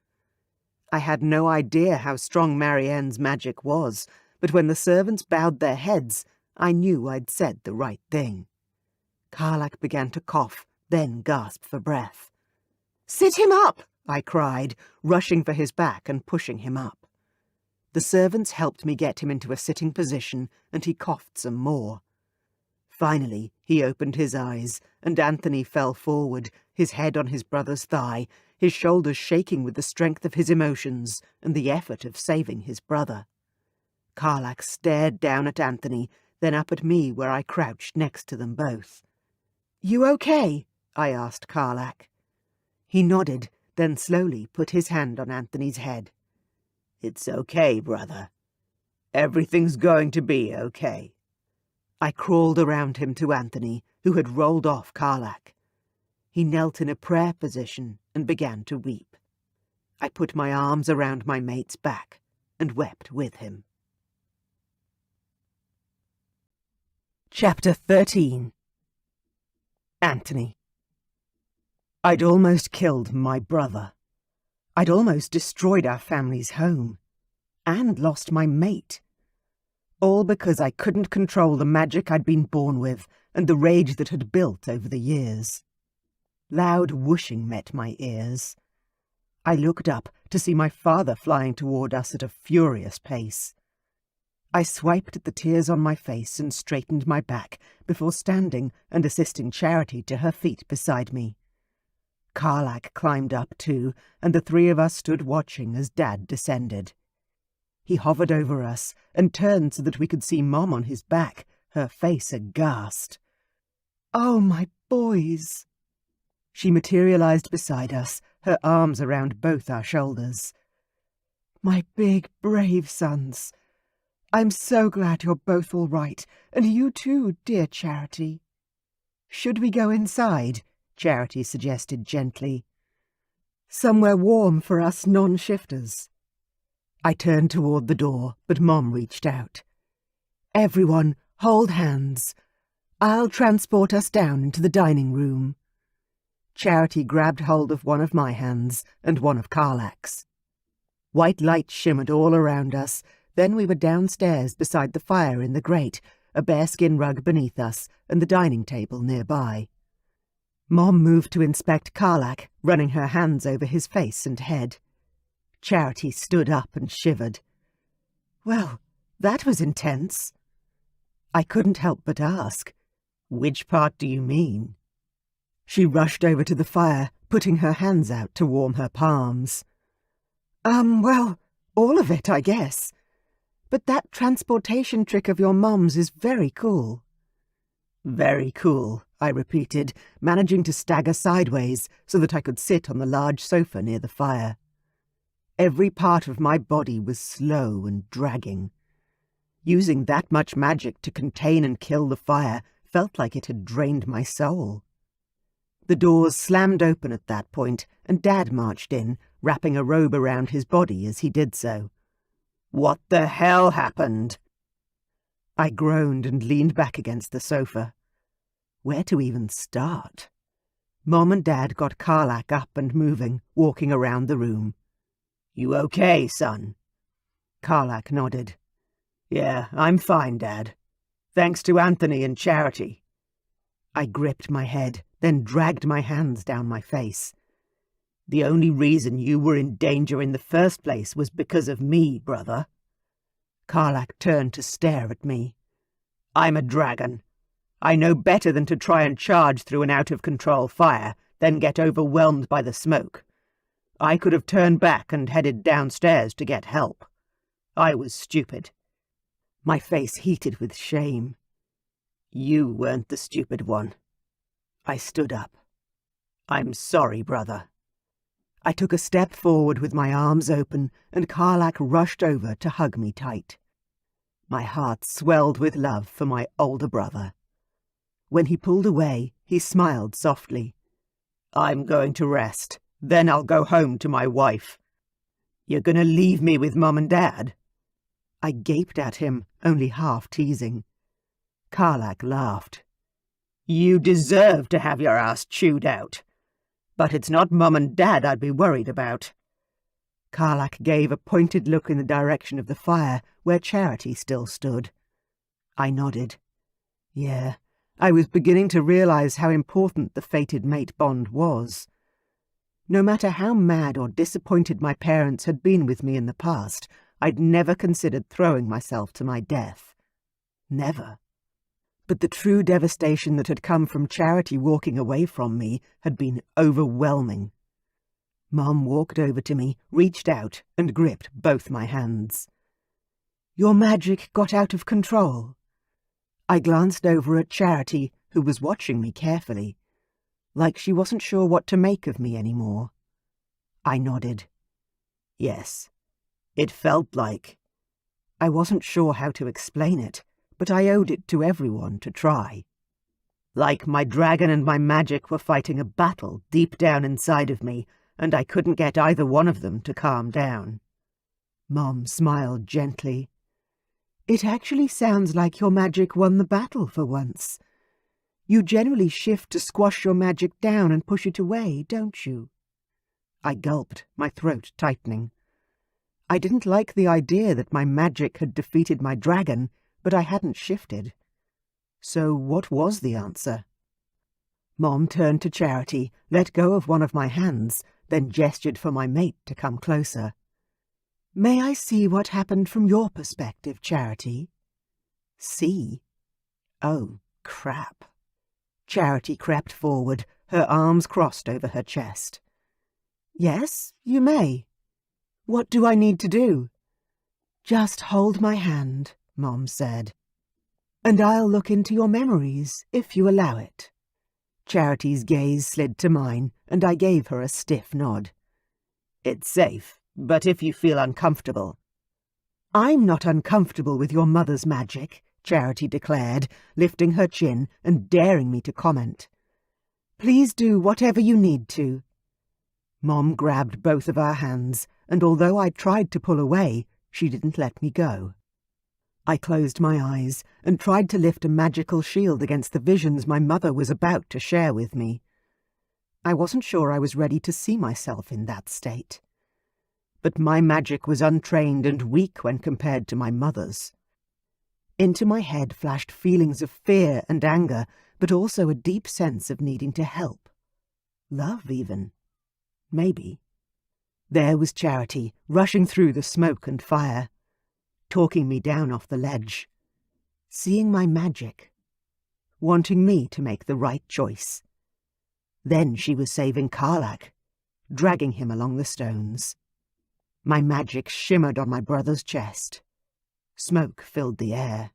Speaker 1: I had no idea how strong Marianne's magic was, but when the servants bowed their heads, I knew I'd said the right thing. Karlach began to cough, then gasp for breath. "Sit him up!" I cried, rushing for his back and pushing him up. The servants helped me get him into a sitting position, and he coughed some more. Finally, he opened his eyes, and Anthony fell forward, his head on his brother's thigh, his shoulders shaking with the strength of his emotions and the effort of saving his brother. Karlach stared down at Anthony, then up at me where I crouched next to them both. "You okay?" I asked Karlach. He nodded, then slowly put his hand on Anthony's head. "It's okay, brother. Everything's going to be okay." I crawled around him to Anthony, who had rolled off Karlach. He knelt in a prayer position and began to weep. I put my arms around my mate's back and wept with him. Chapter 13. Anthony. I'd almost killed my brother. I'd almost destroyed our family's home. And lost my mate. All because I couldn't control the magic I'd been born with and the rage that had built over the years. Loud whooshing met my ears. I looked up to see my father flying toward us at a furious pace. I swiped at the tears on my face and straightened my back before standing and assisting Charity to her feet beside me. Karlach climbed up too, and the three of us stood watching as Dad descended. He hovered over us and turned so that we could see Mom on his back, her face aghast. "Oh, my boys!" She materialized beside us, her arms around both our shoulders. "My big, brave sons. I'm so glad you're both all right, and you too, dear Charity." "Should we go inside?" Charity suggested gently. "Somewhere warm for us non-shifters." I turned toward the door, but Mom reached out. "Everyone, hold hands. I'll transport us down into the dining room." Charity grabbed hold of one of my hands and one of Karlach's. White light shimmered all around us, Then we were downstairs beside the fire in the grate, a bearskin rug beneath us, and the dining table nearby. Mom moved to inspect Karlak, running her hands over his face and head. Charity stood up and shivered. Well, that was intense. I couldn't help but ask, "Which part do you mean?" She rushed over to the fire, putting her hands out to warm her palms. Well, all of it, I guess. But that transportation trick of your mom's is very cool." "Very cool," I repeated, managing to stagger sideways so that I could sit on the large sofa near the fire. Every part of my body was slow and dragging. Using that much magic to contain and kill the fire felt like it had drained my soul. The doors slammed open at that point, and Dad marched in, wrapping a robe around his body as he did so. "What the hell happened?" I groaned and leaned back against the sofa. Where to even start? Mom and Dad got Karlak up and moving, walking around the room. "You okay, son?" Karlak nodded. "Yeah, I'm fine, Dad. Thanks to Anthony and Charity." I gripped my head, then dragged my hands down my face. "The only reason you were in danger in the first place was because of me, brother." Karlak turned to stare at me. "I'm a dragon. I know better than to try and charge through an out-of-control fire, then get overwhelmed by the smoke. I could have turned back and headed downstairs to get help. I was stupid." My face heated with shame. "You weren't the stupid one." I stood up. "I'm sorry, brother." I took a step forward with my arms open, and Karlak rushed over to hug me tight. My heart swelled with love for my older brother. When he pulled away, he smiled softly. "I'm going to rest. Then I'll go home to my wife." "You're going to leave me with Mum and Dad?" I gaped at him, only half teasing. Karlak laughed. "You deserve to have your ass chewed out. But it's not Mum and Dad I'd be worried about." Karlak gave a pointed look in the direction of the fire, where Charity still stood. I nodded. Yeah, I was beginning to realize how important the fated mate bond was. No matter how mad or disappointed my parents had been with me in the past, I'd never considered throwing myself to my death. Never. But the true devastation that had come from Charity walking away from me had been overwhelming. Mom walked over to me, reached out, and gripped both my hands. "Your magic got out of control." I glanced over at Charity, who was watching me carefully, like she wasn't sure what to make of me anymore. I nodded. "Yes, it felt like—" I wasn't sure how to explain it, but I owed it to everyone to try. "Like my dragon and my magic were fighting a battle deep down inside of me, and I couldn't get either one of them to calm down." Mom smiled gently. "It actually sounds like your magic won the battle for once. You generally shift to squash your magic down and push it away, don't you?" I gulped, my throat tightening. I didn't like the idea that my magic had defeated my dragon, but I hadn't shifted. So what was the answer? Mom turned to Charity, let go of one of my hands, then gestured for my mate to come closer. "May I see what happened from your perspective, Charity?" "See? Oh, crap." Charity crept forward, her arms crossed over her chest. "Yes, you may. What do I need to do?" "Just hold my hand," Mom said. "And I'll look into your memories, if you allow it." Charity's gaze slid to mine, and I gave her a stiff nod. "It's safe, but if you feel uncomfortable—" "I'm not uncomfortable with your mother's magic," Charity declared, lifting her chin and daring me to comment. "Please do whatever you need to." Mom grabbed both of our hands, and although I tried to pull away, she didn't let me go. I closed my eyes and tried to lift a magical shield against the visions my mother was about to share with me. I wasn't sure I was ready to see myself in that state. but my magic was untrained and weak when compared to my mother's. Into my head flashed feelings of fear and anger, but also a deep sense of needing to help. Love, even. Maybe. There was Charity, rushing through the smoke and fire, talking me down off the ledge, seeing my magic, wanting me to make the right choice. Then she was saving Karlak, dragging him along the stones. My magic shimmered on my brother's chest. Smoke filled the air.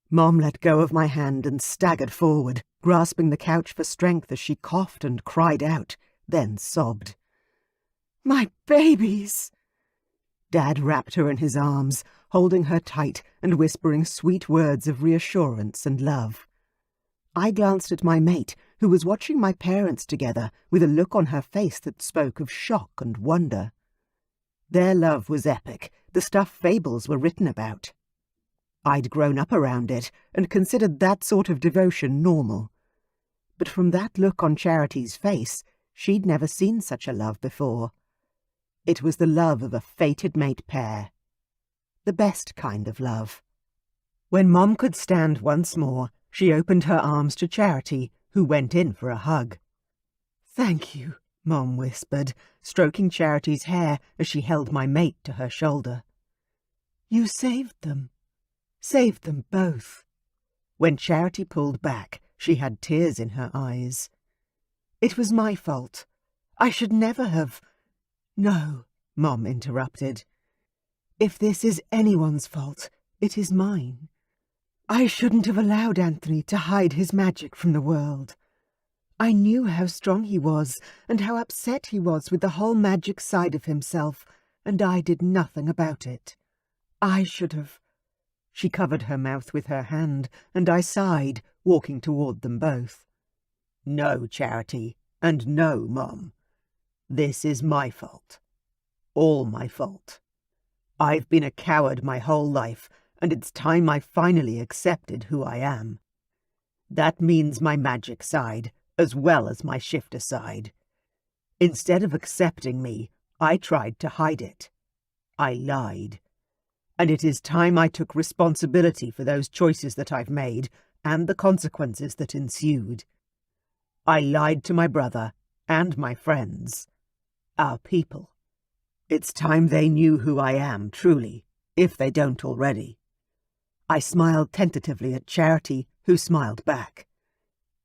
Speaker 1: Mom let go of my hand and staggered forward, grasping the couch for strength as she coughed and cried out, then sobbed. "My babies!" Dad wrapped her in his arms, holding her tight and whispering sweet words of reassurance and love. I glanced at my mate, who was watching my parents together with a look on her face that spoke of shock and wonder. Their love was epic, the stuff fables were written about. I'd grown up around it and considered that sort of devotion normal. But from that look on Charity's face, she'd never seen such a love before. It was the love of a fated mate pair. The best kind of love. When Mom could stand once more, she opened her arms to Charity, who went in for a hug. "Thank you," Mom whispered, stroking Charity's hair as she held my mate to her shoulder. "You saved them. Saved them both." When Charity pulled back, she had tears in her eyes. "It was my fault. I should never have—" "No," Mom interrupted. "If this is anyone's fault, it is mine. I shouldn't have allowed Anthony to hide his magic from the world. I knew how strong he was and how upset he was with the whole magic side of himself, and I did nothing about it. I should have—" She covered her mouth with her hand, and I sighed, walking toward them both. "No, Charity, and no, Mom. This is my fault. All my fault. I've been a coward my whole life, and it's time I finally accepted who I am. That means my magic side, as well as my shifter side. Instead of accepting me, I tried to hide it. I lied. And it is time I took responsibility for those choices that I've made, and the consequences that ensued. I lied to my brother, and my friends. Our people. It's time they knew who I am, truly, if they don't already." I smiled tentatively at Charity, who smiled back.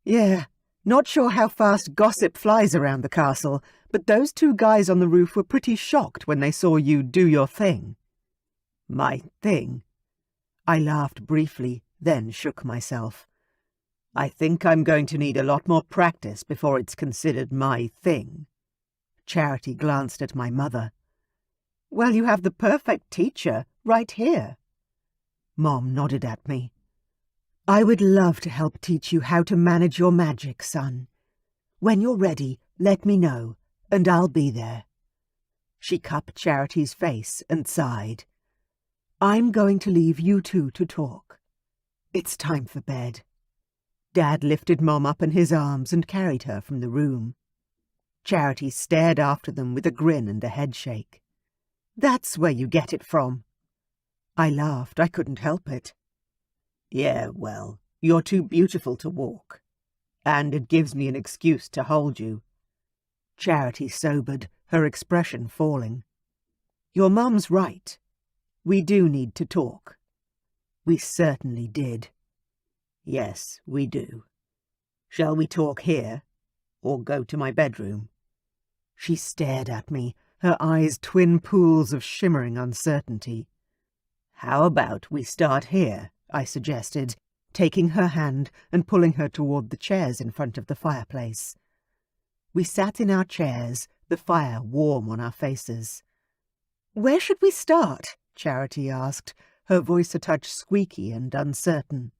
Speaker 1: "Yeah, not sure how fast gossip flies around the castle, but those two guys on the roof were pretty shocked when they saw you do your thing." "My thing?" I laughed briefly, then shook myself. "I think I'm going to need a lot more practice before it's considered my thing." Charity glanced at my mother. "Well, you have the perfect teacher, right here." Mom nodded at me. "I would love to help teach you how to manage your magic, son. When you're ready, let me know, and I'll be there." She cupped Charity's face and sighed. "I'm going to leave you two to talk. It's time for bed." Dad lifted Mom up in his arms and carried her from the room. Charity stared after them with a grin and a headshake. "That's where you get it from." I laughed. I couldn't help it. "Yeah, well, you're too beautiful to walk. And it gives me an excuse to hold you." Charity sobered, her expression falling. "Your mum's right. We do need to talk." We certainly did. "Yes, we do. Shall we talk here, or go to my bedroom?" She stared at me, her eyes twin pools of shimmering uncertainty. "How about we start here?" I suggested, taking her hand and pulling her toward the chairs in front of the fireplace. We sat in our chairs, the fire warm on our faces. "Where should we start?" Charity asked, her voice a touch squeaky and uncertain.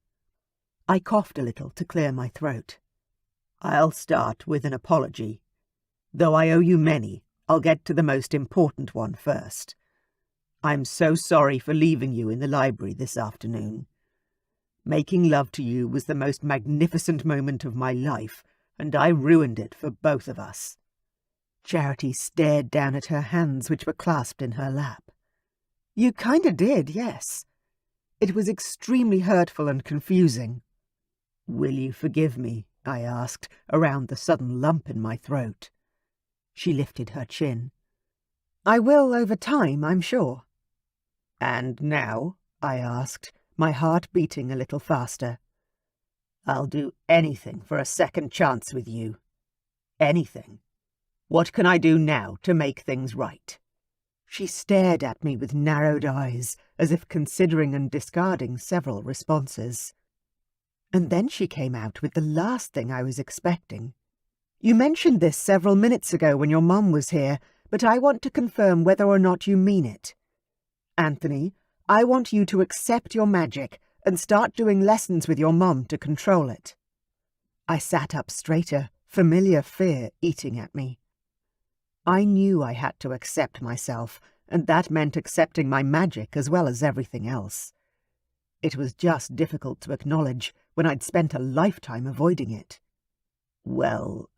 Speaker 1: I coughed a little to clear my throat. "I'll start with an apology. Though I owe you many, I'll get to the most important one first. I'm so sorry for leaving you in the library this afternoon. Making love to you was the most magnificent moment of my life, and I ruined it for both of us." Charity stared down at her hands, which were clasped in her lap. You kinda did, yes. It was extremely hurtful and confusing. Will you forgive me? I asked, around the sudden lump in my throat. She lifted her chin. I will over time, I'm sure. And now? I asked, my heart beating a little faster. I'll do anything for a second chance with you. Anything. What can I do now to make things right? She stared at me with narrowed eyes, as if considering and discarding several responses. And then she came out with the last thing I was expecting. You mentioned this several minutes ago when your mum was here, but I want to confirm whether or not you mean it. Anthony, I want you to accept your magic and start doing lessons with your mum to control it. I sat up straighter, familiar fear eating at me. I knew I had to accept myself, and that meant accepting my magic as well as everything else. It was just difficult to acknowledge when I'd spent a lifetime avoiding it. Well,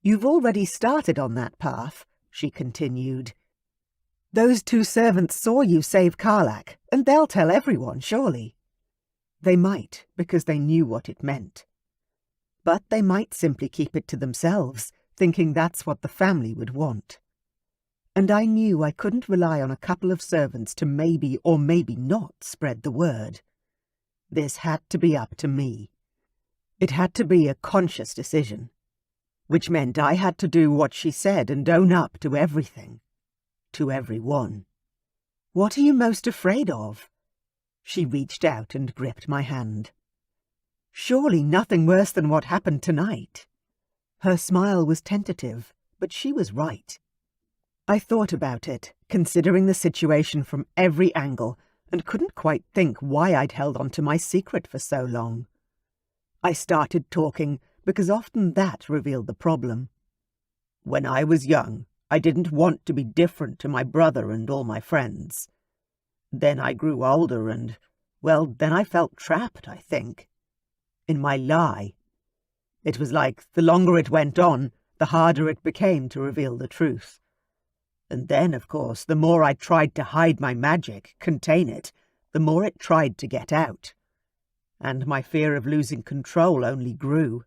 Speaker 1: You've already started on that path, she continued. Those 2 servants saw you save Karlak, and they'll tell everyone, surely. They might, because they knew what it meant. But they might simply keep it to themselves, thinking that's what the family would want. And I knew I couldn't rely on a couple of servants to maybe or maybe not spread the word. This had to be up to me. It had to be a conscious decision, which meant I had to do what she said and own up to everything. To everyone. What are you most afraid of? She reached out and gripped my hand. Surely nothing worse than what happened tonight. Her smile was tentative, but she was right. I thought about it, considering the situation from every angle, and couldn't quite think why I'd held on to my secret for so long. I started talking, because often that revealed the problem. When I was young, I didn't want to be different to my brother and all my friends. Then I grew older and, well, then I felt trapped, I think. In my lie. It was like the longer it went on, the harder it became to reveal the truth. And then, of course, the more I tried to hide my magic, contain it, the more it tried to get out. And my fear of losing control only grew.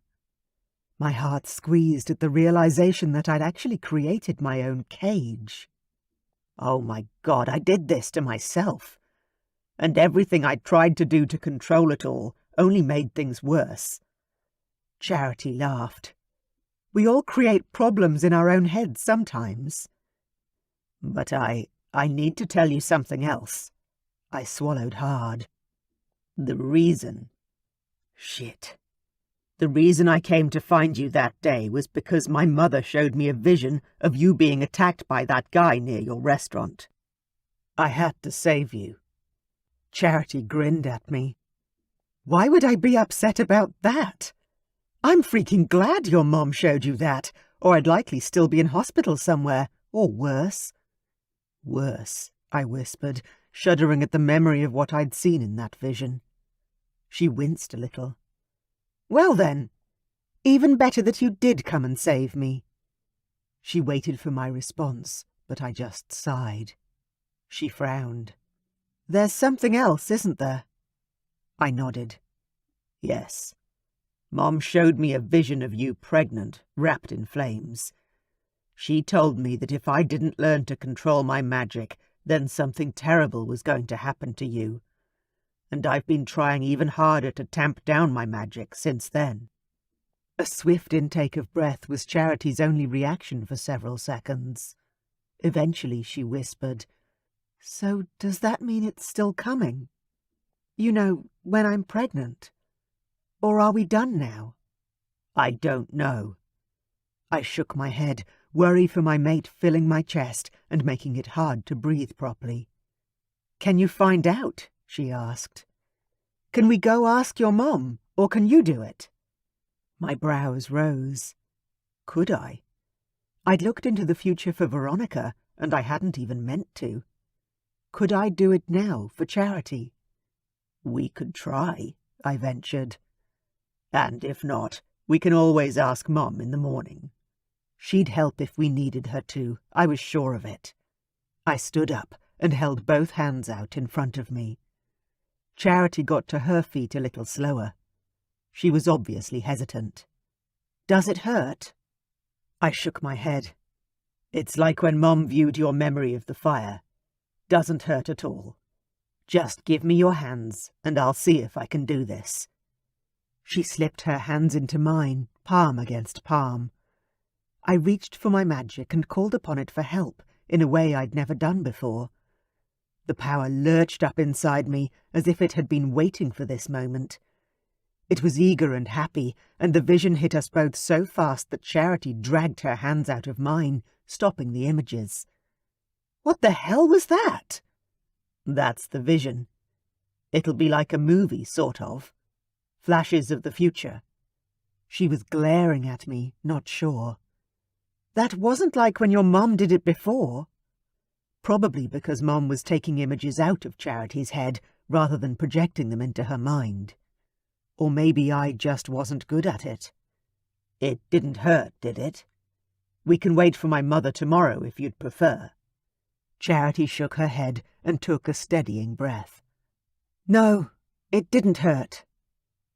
Speaker 1: My heart squeezed at the realization that I'd actually created my own cage. Oh my God, I did this to myself. And everything I tried to do to control it all only made things worse. Charity laughed. We all create problems in our own heads sometimes. But I need to tell you something else. I swallowed hard. The reason... Shit. The reason I came to find you that day was because my mother showed me a vision of you being attacked by that guy near your restaurant. I had to save you. Charity grinned at me. Why would I be upset about that? I'm freaking glad your mom showed you that, or I'd likely still be in hospital somewhere, or worse. Worse, I whispered, shuddering at the memory of what I'd seen in that vision. She winced a little. Well then, even better that you did come and save me. She waited for my response, but I just sighed. She frowned. There's something else, isn't there? I nodded. Yes. Mom showed me a vision of you pregnant, wrapped in flames. She told me that if I didn't learn to control my magic, then something terrible was going to happen to you. And I've been trying even harder to tamp down my magic since then. A swift intake of breath was Charity's only reaction for several seconds. Eventually she whispered, So does that mean it's still coming? You know, when I'm pregnant? Or are we done now? I don't know. I shook my head, worry for my mate filling my chest and making it hard to breathe properly. Can you find out? She asked. Can we go ask your mom, or can you do it? My brows rose. Could I? I'd looked into the future for Veronica, and I hadn't even meant to. Could I do it now for Charity? We could try, I ventured. And if not, we can always ask Mom in the morning. She'd help if we needed her to, I was sure of it. I stood up and held both hands out in front of me. Charity got to her feet a little slower. She was obviously hesitant. "Does it hurt?" I shook my head. "It's like when Mom viewed your memory of the fire. Doesn't hurt at all. Just give me your hands, and I'll see if I can do this." She slipped her hands into mine, palm against palm. I reached for my magic and called upon it for help in a way I'd never done before. The power lurched up inside me as if it had been waiting for this moment. It was eager and happy, and the vision hit us both so fast that Charity dragged her hands out of mine, stopping the images. "What the hell was that?" "That's the vision. It'll be like a movie, sort of. Flashes of the future." She was glaring at me, not sure. "That wasn't like when your mum did it before." Probably because Mom was taking images out of Charity's head rather than projecting them into her mind. Or maybe I just wasn't good at it. "It didn't hurt, did it? We can wait for my mother tomorrow if you'd prefer." Charity shook her head and took a steadying breath. "No, it didn't hurt.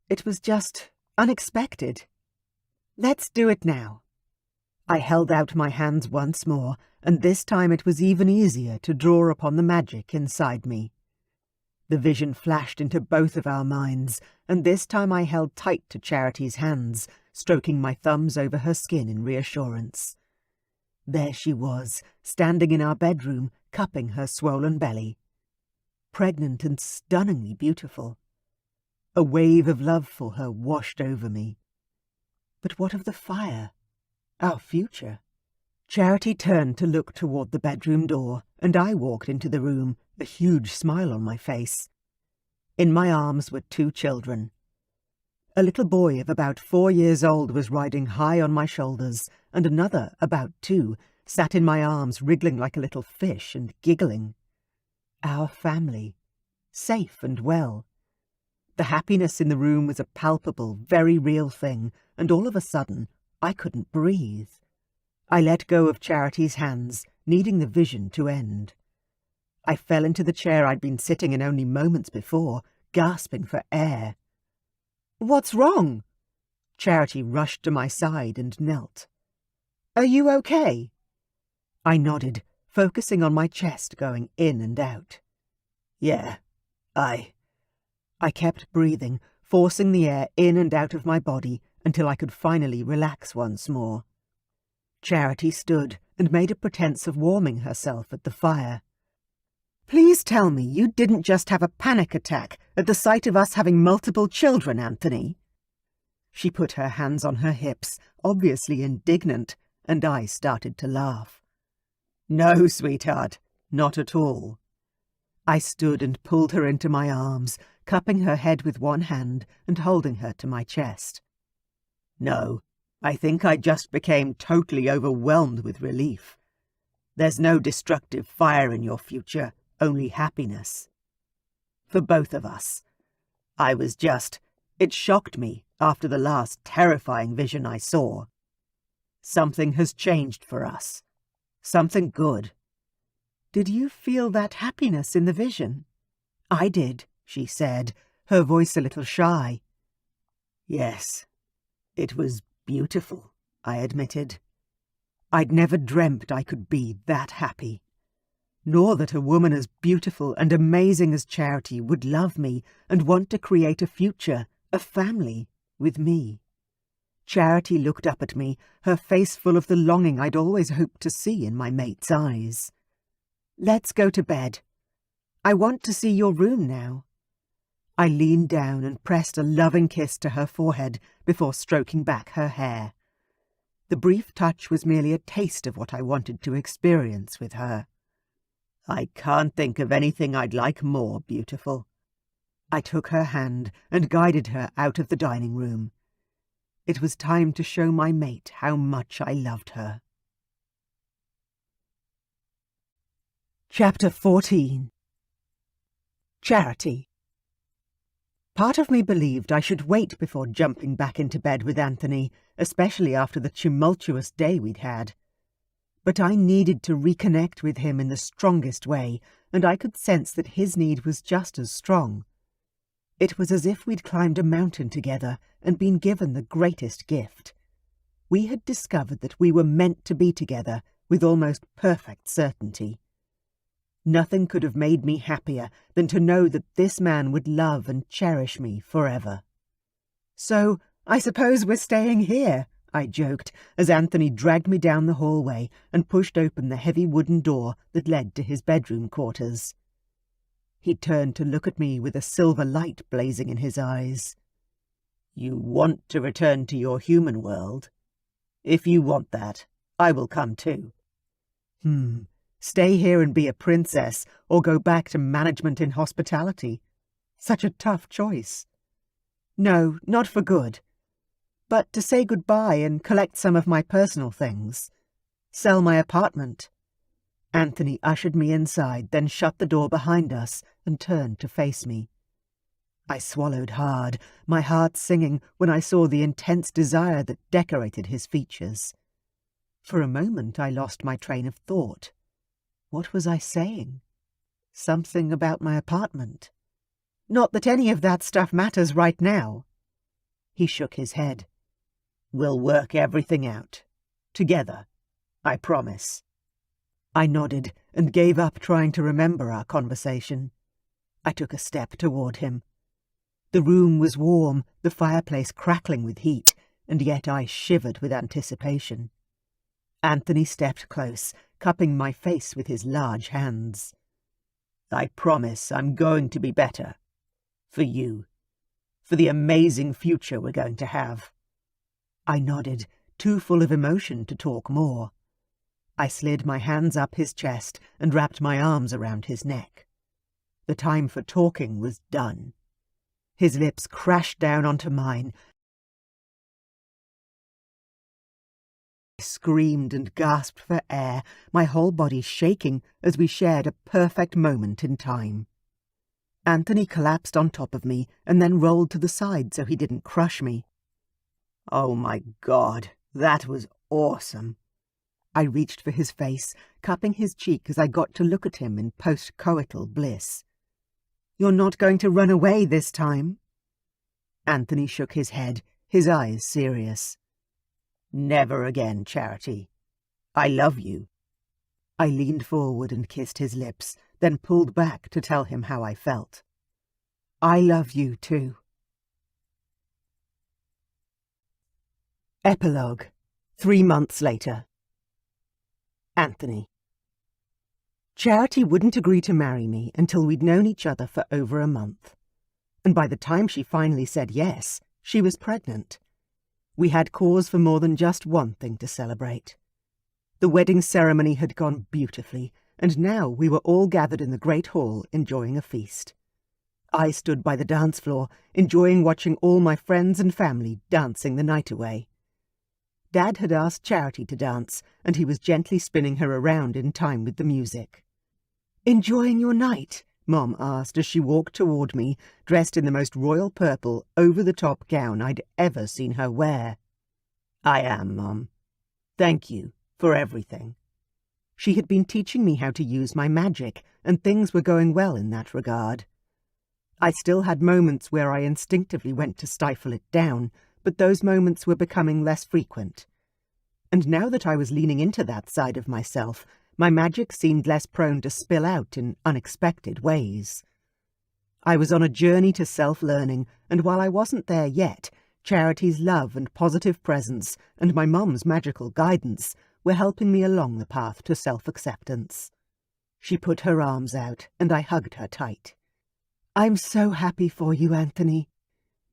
Speaker 1: It was just unexpected. Let's do it now." I held out my hands once more, and this time it was even easier to draw upon the magic inside me. The vision flashed into both of our minds, and this time I held tight to Charity's hands, stroking my thumbs over her skin in reassurance. There she was, standing in our bedroom, cupping her swollen belly. Pregnant and stunningly beautiful. A wave of love for her washed over me. But what of the fire? Our future? Charity turned to look toward the bedroom door, and I walked into the room, a huge smile on my face. In my arms were 2 children. A little boy of about 4 years old was riding high on my shoulders, and another, about 2, sat in my arms wriggling like a little fish and giggling. Our family. Safe and well. The happiness in the room was a palpable, very real thing, and all of a sudden, I couldn't breathe. I let go of Charity's hands, needing the vision to end. I fell into the chair I'd been sitting in only moments before, gasping for air. "What's wrong?" Charity rushed to my side and knelt. "Are you okay?" I nodded, focusing on my chest going in and out. "Yeah, I kept breathing, forcing the air in and out of my body until I could finally relax once more. Charity stood and made a pretense of warming herself at the fire. "Please tell me you didn't just have a panic attack at the sight of us having multiple children, Anthony." She put her hands on her hips, obviously indignant, and I started to laugh. "No, sweetheart, not at all." I stood and pulled her into my arms, cupping her head with one hand and holding her to my chest. "No, I think I just became totally overwhelmed with relief. There's no destructive fire in your future, only happiness. For both of us. It shocked me after the last terrifying vision I saw. Something has changed for us. Something good." "Did you feel that happiness in the vision?" "I did," she said, her voice a little shy. "Yes, it was beautiful," I admitted. I'd never dreamt I could be that happy. Nor that a woman as beautiful and amazing as Charity would love me and want to create a future, a family, with me. Charity looked up at me, her face full of the longing I'd always hoped to see in my mate's eyes. "Let's go to bed. I want to see your room now." I leaned down and pressed a loving kiss to her forehead before stroking back her hair. The brief touch was merely a taste of what I wanted to experience with her. "I can't think of anything I'd like more, beautiful." I took her hand and guided her out of the dining room. It was time to show my mate how much I loved her. Chapter 14. Charity. Part of me believed I should wait before jumping back into bed with Anthony, especially after the tumultuous day we'd had. But I needed to reconnect with him in the strongest way, and I could sense that his need was just as strong. It was as if we'd climbed a mountain together and been given the greatest gift. We had discovered that we were meant to be together with almost perfect certainty. Nothing could have made me happier than to know that this man would love and cherish me forever. "So, I suppose we're staying here," I joked, as Anthony dragged me down the hallway and pushed open the heavy wooden door that led to his bedroom quarters. He turned to look at me with a silver light blazing in his eyes. "You want to return to your human world? If you want that, I will come too." Stay here and be a princess, or go back to management in hospitality. Such a tough choice. No, not for good. But to say goodbye and collect some of my personal things. Sell my apartment. Anthony ushered me inside, then shut the door behind us and turned to face me. I swallowed hard, my heart singing when I saw the intense desire that decorated his features. For a moment I lost my train of thought. What was I saying? Something about my apartment. Not that any of that stuff matters right now. He shook his head. "We'll work everything out. Together. I promise." I nodded and gave up trying to remember our conversation. I took a step toward him. The room was warm, the fireplace crackling with heat, and yet I shivered with anticipation. Anthony stepped close, cupping my face with his large hands. "I promise I'm going to be better. For you. For the amazing future we're going to have." I nodded, too full of emotion to talk more. I slid my hands up his chest and wrapped my arms around his neck. The time for talking was done. His lips crashed down onto mine. I screamed and gasped for air, my whole body shaking as we shared a perfect moment in time. Anthony collapsed on top of me and then rolled to the side so he didn't crush me. "Oh my God, that was awesome." I reached for his face, cupping his cheek as I got to look at him in post-coital bliss. "You're not going to run away this time?" Anthony shook his head, his eyes serious. "Never again, Charity. I love you." I leaned forward and kissed his lips, then pulled back to tell him how I felt. "I love you too." Epilogue. 3 months later. Anthony. Charity wouldn't agree to marry me until we'd known each other for over a month. And by the time she finally said yes, she was pregnant. We had cause for more than just one thing to celebrate. The wedding ceremony had gone beautifully, and now we were all gathered in the great hall enjoying a feast. I stood by the dance floor, enjoying watching all my friends and family dancing the night away. Dad had asked Charity to dance, and he was gently spinning her around in time with the music. "Enjoying your night?" Mom asked as she walked toward me, dressed in the most royal purple, over-the-top gown I'd ever seen her wear. "I am, Mom. Thank you for everything." She had been teaching me how to use my magic, and things were going well in that regard. I still had moments where I instinctively went to stifle it down, but those moments were becoming less frequent. And now that I was leaning into that side of myself, my magic seemed less prone to spill out in unexpected ways. I was on a journey to self-learning, and while I wasn't there yet, Charity's love and positive presence and my mum's magical guidance were helping me along the path to self-acceptance. She put her arms out, and I hugged her tight. "I'm so happy for you, Anthony.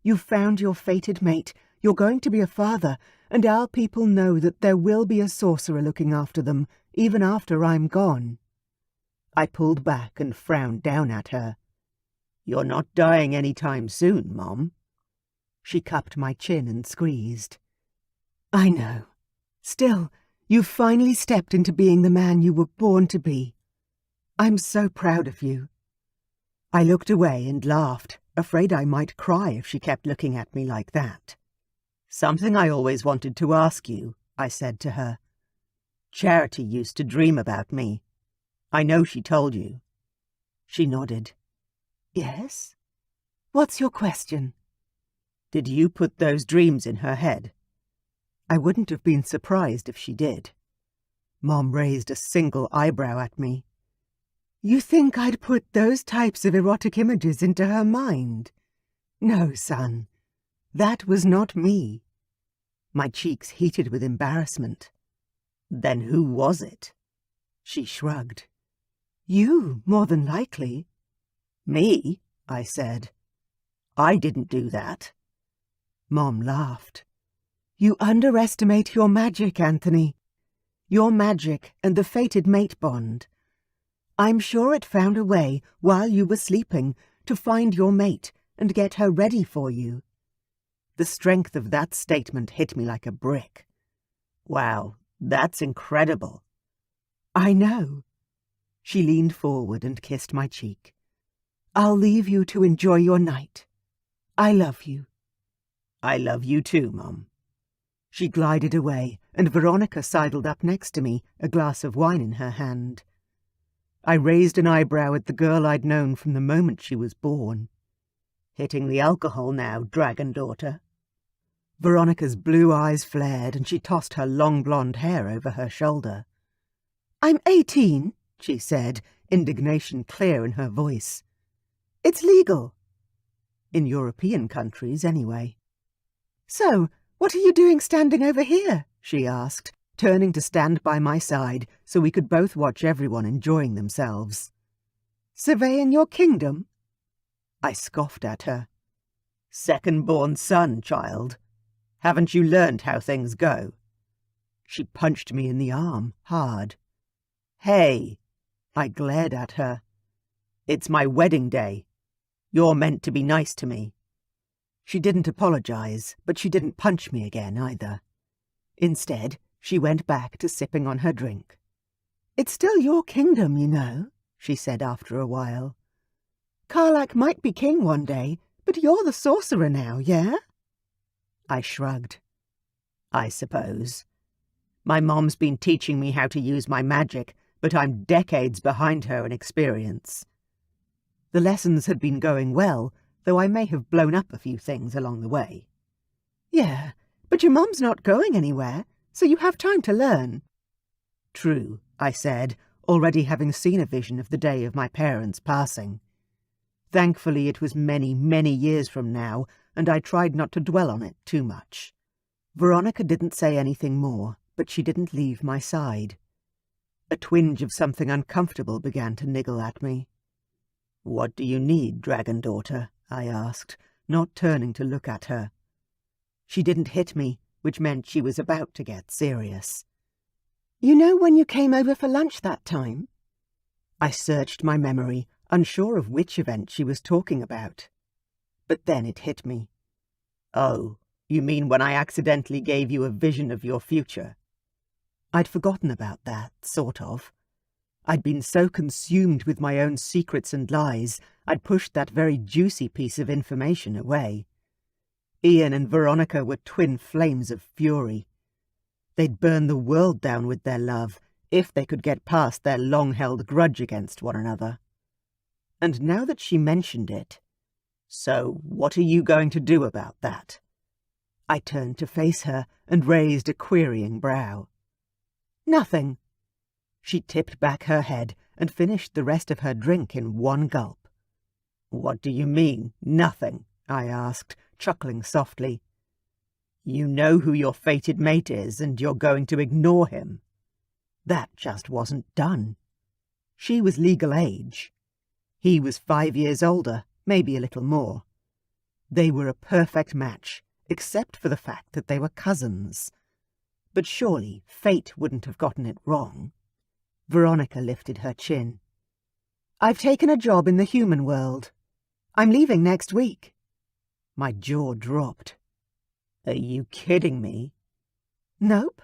Speaker 1: You've found your fated mate, you're going to be a father, and our people know that there will be a sorcerer looking after them, even after I'm gone." I pulled back and frowned down at her. "You're not dying any time soon, Mom." She cupped my chin and squeezed. "I know. Still, you've finally stepped into being the man you were born to be. I'm so proud of you." I looked away and laughed, afraid I might cry if she kept looking at me like that. "Something I always wanted to ask you," I said to her. "Charity used to dream about me. I know she told you." She nodded. "Yes? What's your question?" "Did you put those dreams in her head?" I wouldn't have been surprised if she did. Mom raised a single eyebrow at me. "You think I'd put those types of erotic images into her mind? No, son. That was not me." My cheeks heated with embarrassment. "Then who was it?" She shrugged. "You, more than likely." "Me?" I said. "I didn't do that." Mom laughed. "You underestimate your magic, Anthony. Your magic and the fated mate bond. I'm sure it found a way, while you were sleeping, to find your mate and get her ready for you." The strength of that statement hit me like a brick. "Wow, that's incredible." "I know." She leaned forward and kissed my cheek. "I'll leave you to enjoy your night. I love you." "I love you too, Mum." She glided away, and Veronica sidled up next to me, a glass of wine in her hand. I raised an eyebrow at the girl I'd known from the moment she was born. "Hitting the alcohol now, dragon daughter." Veronica's blue eyes flared, and she tossed her long blonde hair over her shoulder. "I'm 18, she said, indignation clear in her voice. "It's legal." In European countries, anyway. "So, what are you doing standing over here?" she asked, turning to stand by my side so we could both watch everyone enjoying themselves. "Surveying your kingdom?" I scoffed at her. "Second-born son, child. Haven't you learned how things go?" She punched me in the arm, hard. "Hey!" I glared at her. "It's my wedding day. You're meant to be nice to me." She didn't apologize, but she didn't punch me again either. Instead, she went back to sipping on her drink. "It's still your kingdom, you know," she said after a while. "Karlak might be king one day, but you're the sorcerer now, yeah?" I shrugged. "I suppose. My mom's been teaching me how to use my magic, but I'm decades behind her in experience." The lessons had been going well, though I may have blown up a few things along the way. "Yeah, but your mom's not going anywhere, so you have time to learn." "True," I said, already having seen a vision of the day of my parents' passing. Thankfully it was many, many years from now, and I tried not to dwell on it too much. Veronica didn't say anything more, but she didn't leave my side. A twinge of something uncomfortable began to niggle at me. "What do you need, dragon daughter?" I asked, not turning to look at her. She didn't hit me, which meant she was about to get serious. "You know when you came over for lunch that time?" I searched my memory, unsure of which event she was talking about. But then it hit me. "Oh, you mean when I accidentally gave you a vision of your future?" I'd forgotten about that, sort of. I'd been so consumed with my own secrets and lies, I'd pushed that very juicy piece of information away. Ian and Veronica were twin flames of fury. They'd burn the world down with their love, if they could get past their long-held grudge against one another. And now that she mentioned it, "So what are you going to do about that?" I turned to face her and raised a querying brow. "Nothing." She tipped back her head and finished the rest of her drink in one gulp. "What do you mean, nothing?" I asked, chuckling softly. "You know who your fated mate is, and you're going to ignore him." That just wasn't done. She was legal age. He was 5 years older, maybe a little more. They were a perfect match, except for the fact that they were cousins. But surely fate wouldn't have gotten it wrong. Veronica lifted her chin. "I've taken a job in the human world. I'm leaving next week." My jaw dropped. "Are you kidding me?" "Nope.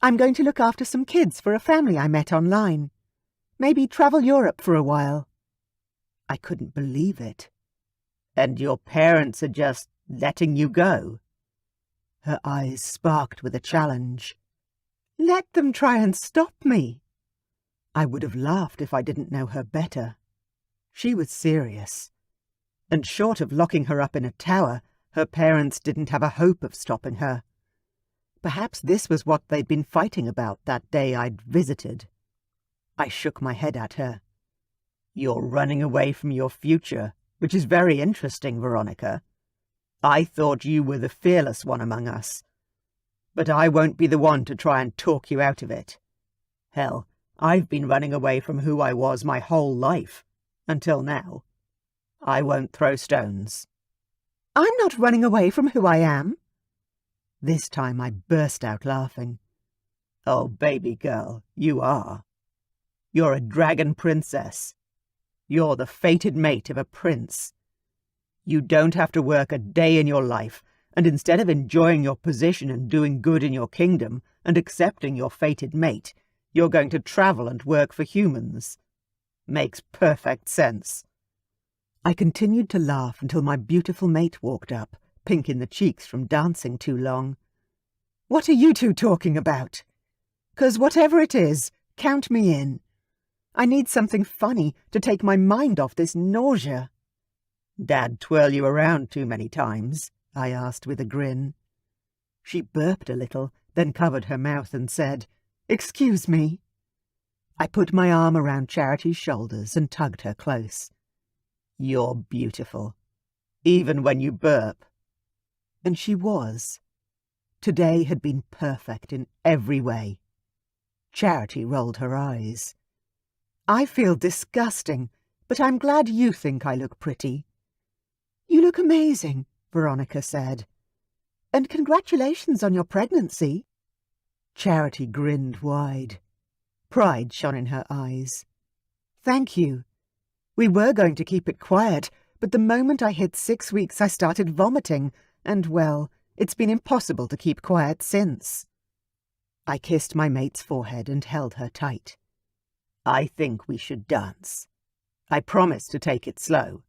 Speaker 1: I'm going to look after some kids for a family I met online. Maybe travel Europe for a while." I couldn't believe it. And your parents are just letting you go? Her eyes sparked with a challenge. Let them try and stop me. I would have laughed if I didn't know her better. She was serious. And short of locking her up in a tower, her parents didn't have a hope of stopping her. Perhaps this was what they'd been fighting about that day I'd visited. I shook my head at her. You're running away from your future, which is very interesting, Veronica. I thought you were the fearless one among us. But I won't be the one to try and talk you out of it. Hell, I've been running away from who I was my whole life, until now. I won't throw stones. I'm not running away from who I am. This time I burst out laughing. Oh, baby girl, you are. You're a dragon princess. You're the fated mate of a prince. You don't have to work a day in your life, and instead of enjoying your position and doing good in your kingdom and accepting your fated mate, you're going to travel and work for humans. Makes perfect sense. I continued to laugh until my beautiful mate walked up, pink in the cheeks from dancing too long. What are you two talking about? 'Cause whatever it is, count me in. I need something funny to take my mind off this nausea. Dad twirl you around too many times? I asked with a grin. She burped a little, then covered her mouth and said, Excuse me. I put my arm around Charity's shoulders and tugged her close. You're beautiful, even when you burp. And she was. Today had been perfect in every way. Charity rolled her eyes. I feel disgusting, but I'm glad you think I look pretty. You look amazing, Veronica said. And congratulations on your pregnancy. Charity grinned wide. Pride shone in her eyes. Thank you. We were going to keep it quiet, but the moment I hit 6 weeks I started vomiting, and, well, it's been impossible to keep quiet since. I kissed my mate's forehead and held her tight. I think we should dance. I promise to take it slow.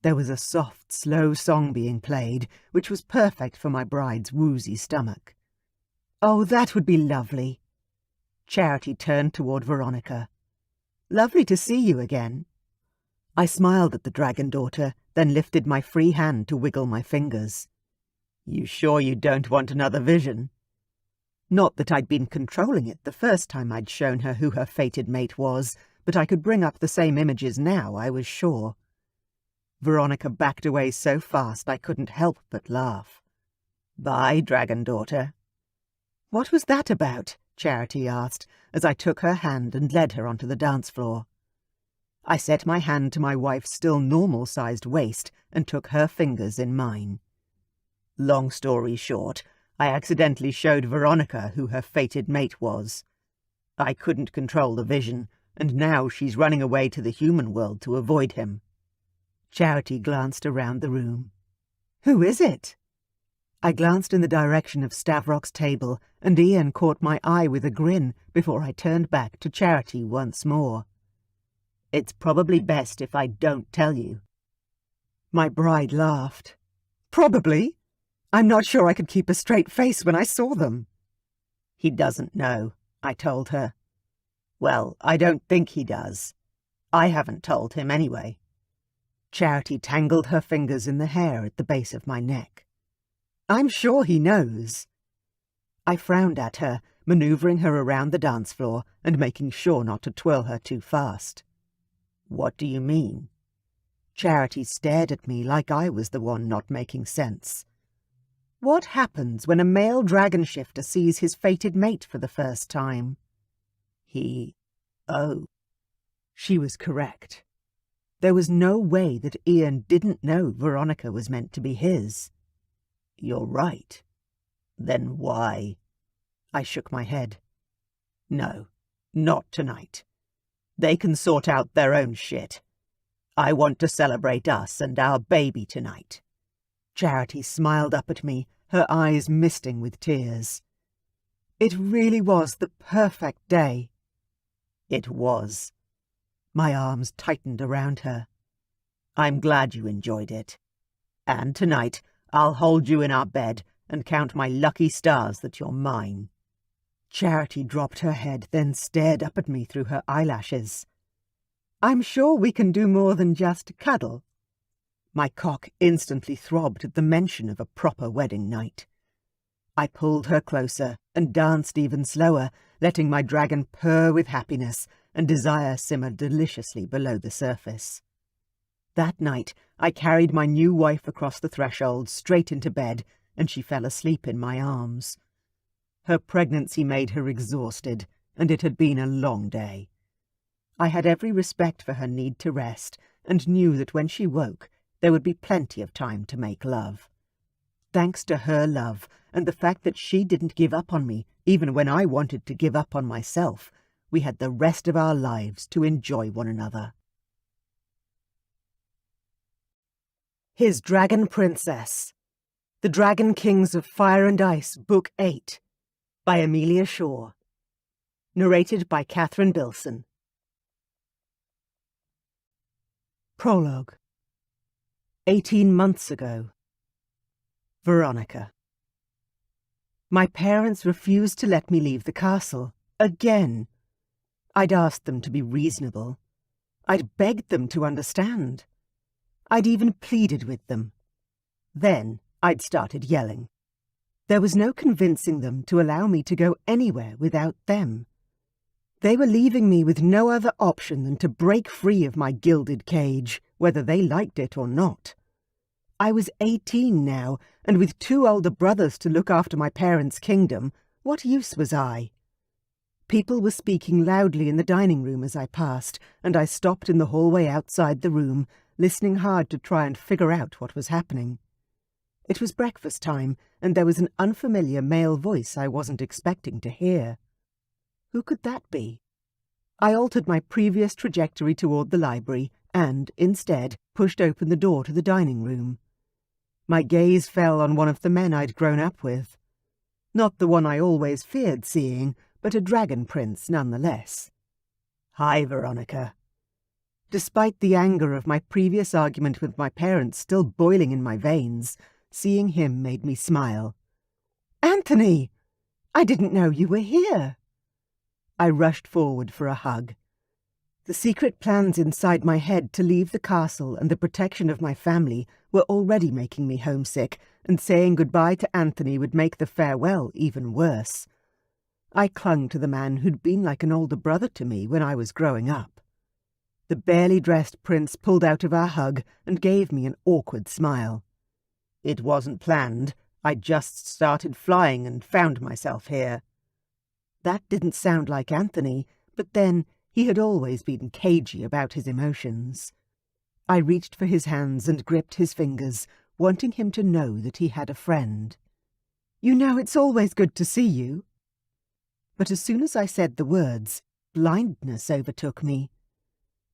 Speaker 1: There was a soft, slow song being played, which was perfect for my bride's woozy stomach. Oh, that would be lovely. Charity turned toward Veronica. Lovely to see you again. I smiled at the dragon daughter, then lifted my free hand to wiggle my fingers. You sure you don't want another vision? Not that I'd been controlling it the first time I'd shown her who her fated mate was, but I could bring up the same images now, I was sure. Veronica backed away so fast I couldn't help but laugh. Bye, dragon daughter. What was that about? Charity asked, as I took her hand and led her onto the dance floor. I set my hand to my wife's still normal-sized waist and took her fingers in mine. Long story short, I accidentally showed Veronica who her fated mate was. I couldn't control the vision, and now she's running away to the human world to avoid him. Charity glanced around the room. Who is it? I glanced in the direction of Stavrok's table, and Ian caught my eye with a grin before I turned back to Charity once more. It's probably best if I don't tell you. My bride laughed. Probably. I'm not sure I could keep a straight face when I saw them. He doesn't know, I told her. Well, I don't think he does. I haven't told him anyway. Charity tangled her fingers in the hair at the base of my neck. I'm sure he knows. I frowned at her, manoeuvring her around the dance floor and making sure not to twirl her too fast. What do you mean? Charity stared at me like I was the one not making sense. What happens when a male dragon shifter sees his fated mate for the first time? Oh. She was correct. There was no way that Ian didn't know Veronica was meant to be his. You're right. Then why? I shook my head. No, not tonight. They can sort out their own shit. I want to celebrate us and our baby tonight. Charity smiled up at me, her eyes misting with tears. It really was the perfect day. It was. My arms tightened around her. I'm glad you enjoyed it. And tonight I'll hold you in our bed and count my lucky stars that you're mine." Charity dropped her head, then stared up at me through her eyelashes. "I'm sure we can do more than just cuddle." My cock instantly throbbed at the mention of a proper wedding night. I pulled her closer and danced even slower, letting my dragon purr with happiness and desire simmer deliciously below the surface. That night I carried my new wife across the threshold straight into bed, and she fell asleep in my arms. Her pregnancy made her exhausted, and it had been a long day. I had every respect for her need to rest, and knew that when she woke, there would be plenty of time to make love. Thanks to her love, and the fact that she didn't give up on me, even when I wanted to give up on myself, we had the rest of our lives to enjoy one another. His Dragon Princess, The Dragon Kings of Fire and Ice, Book 8, by Amelia Shaw. Narrated by Catherine Bilson. Prologue. 18 months ago. Veronica. My parents refused to let me leave the castle. Again. I'd asked them to be reasonable. I'd begged them to understand. I'd even pleaded with them. Then I'd started yelling. There was no convincing them to allow me to go anywhere without them. They were leaving me with no other option than to break free of my gilded cage, whether they liked it or not. I was 18 now, and with 2 older brothers to look after my parents' kingdom, what use was I? People were speaking loudly in the dining room as I passed, and I stopped in the hallway outside the room, listening hard to try and figure out what was happening. It was breakfast time, and there was an unfamiliar male voice I wasn't expecting to hear. Who could that be? I altered my previous trajectory toward the library and, instead, pushed open the door to the dining room. My gaze fell on one of the men I'd grown up with. Not the one I always feared seeing, but a dragon prince nonetheless. "Hi, Veronica." Despite the anger of my previous argument with my parents still boiling in my veins, seeing him made me smile. "Anthony! I didn't know you were here." I rushed forward for a hug. The secret plans inside my head to leave the castle and the protection of my family were already making me homesick, and saying goodbye to Anthony would make the farewell even worse. I clung to the man who'd been like an older brother to me when I was growing up. The barely dressed prince pulled out of our hug and gave me an awkward smile. "It wasn't planned. I just started flying and found myself here." That didn't sound like Anthony, but then he had always been cagey about his emotions. I reached for his hands and gripped his fingers, wanting him to know that he had a friend. "You know, it's always good to see you." But as soon as I said the words, blindness overtook me.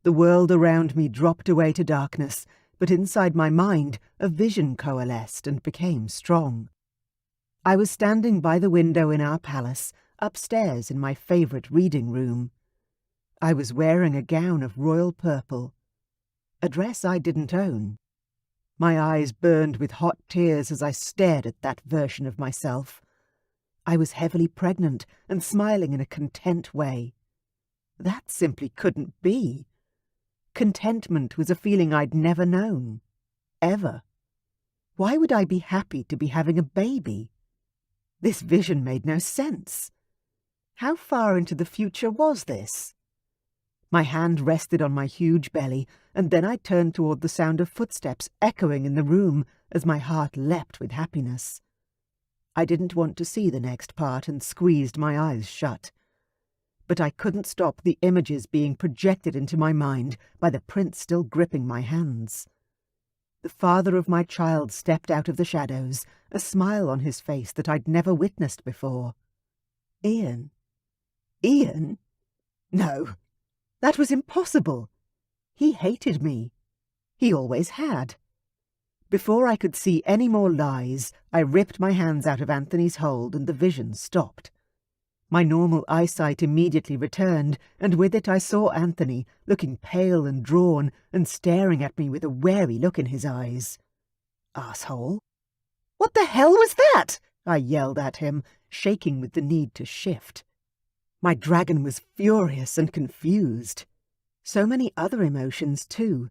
Speaker 1: The world around me dropped away to darkness, but inside my mind a vision coalesced and became strong. I was standing by the window in our palace, upstairs in my favourite reading room. I was wearing a gown of royal purple, a dress I didn't own. My eyes burned with hot tears as I stared at that version of myself. I was heavily pregnant and smiling in a content way. That simply couldn't be. Contentment was a feeling I'd never known. Ever. Why would I be happy to be having a baby? This vision made no sense. How far into the future was this? My hand rested on my huge belly, and then I turned toward the sound of footsteps echoing in the room as my heart leapt with happiness. I didn't want to see the next part and squeezed my eyes shut. But I couldn't stop the images being projected into my mind by the prince still gripping my hands. The father of my child stepped out of the shadows, a smile on his face that I'd never witnessed before. Ian? Ian? No. That was impossible. He hated me. He always had. Before I could see any more lies, I ripped my hands out of Anthony's hold and the vision stopped. My normal eyesight immediately returned, and with it I saw Anthony, looking pale and drawn, and staring at me with a wary look in his eyes. "Asshole! What the hell was that?" I yelled at him, shaking with the need to shift. My dragon was furious and confused. So many other emotions, too.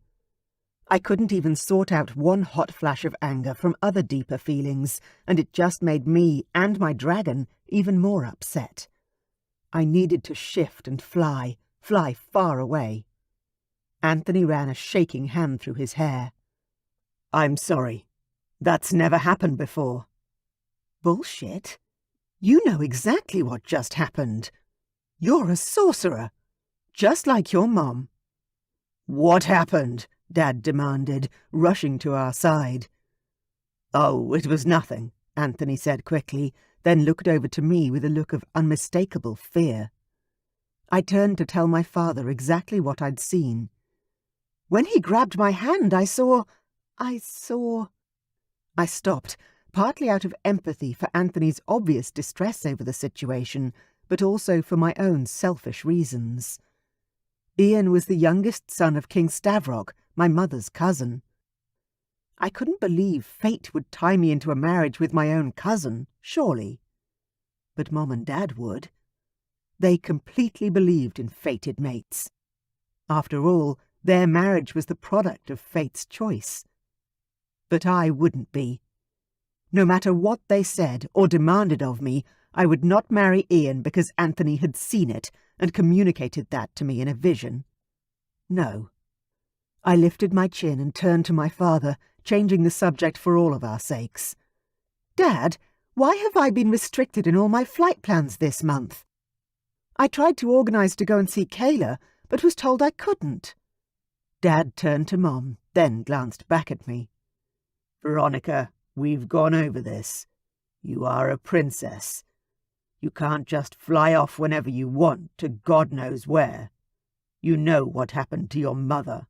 Speaker 1: I couldn't even sort out one hot flash of anger from other deeper feelings, and it just made me and my dragon even more upset. I needed to shift and fly far away. Anthony ran a shaking hand through his hair. "I'm sorry. That's never happened before." "Bullshit. You know exactly what just happened. You're a sorcerer, just like your mom." "What happened?" Dad demanded, rushing to our side. "Oh, it was nothing," Anthony said quickly, then looked over to me with a look of unmistakable fear. I turned to tell my father exactly what I'd seen. When he grabbed my hand, I stopped, partly out of empathy for Anthony's obvious distress over the situation, but also for my own selfish reasons. Ian was the youngest son of King Stavrok, my mother's cousin. I couldn't believe fate would tie me into a marriage with my own cousin, surely. But Mom and Dad would. They completely believed in fated mates. After all, their marriage was the product of fate's choice. But I wouldn't be. No matter what they said or demanded of me, I would not marry Ian because Anthony had seen it and communicated that to me in a vision. No. I lifted my chin and turned to my father, changing the subject for all of our sakes. "Dad, why have I been restricted in all my flight plans this month? I tried to organise to go and see Kayla, but was told I couldn't." Dad turned to Mom, then glanced back at me. "Veronica, we've gone over this. You are a princess. You can't just fly off whenever you want to God knows where. You know what happened to your mother."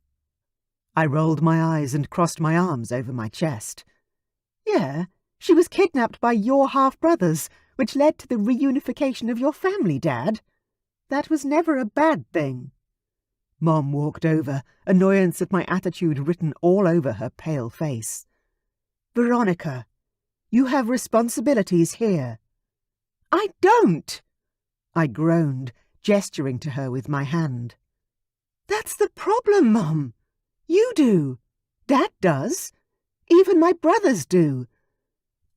Speaker 1: I rolled my eyes and crossed my arms over my chest. "Yeah, she was kidnapped by your half-brothers, which led to the reunification of your family, Dad. That was never a bad thing." Mom walked over, annoyance at my attitude written all over her pale face. "Veronica, you have responsibilities here." "I don't!" I groaned, gesturing to her with my hand. "That's the problem, Mom. You do. Dad does. Even my brothers do.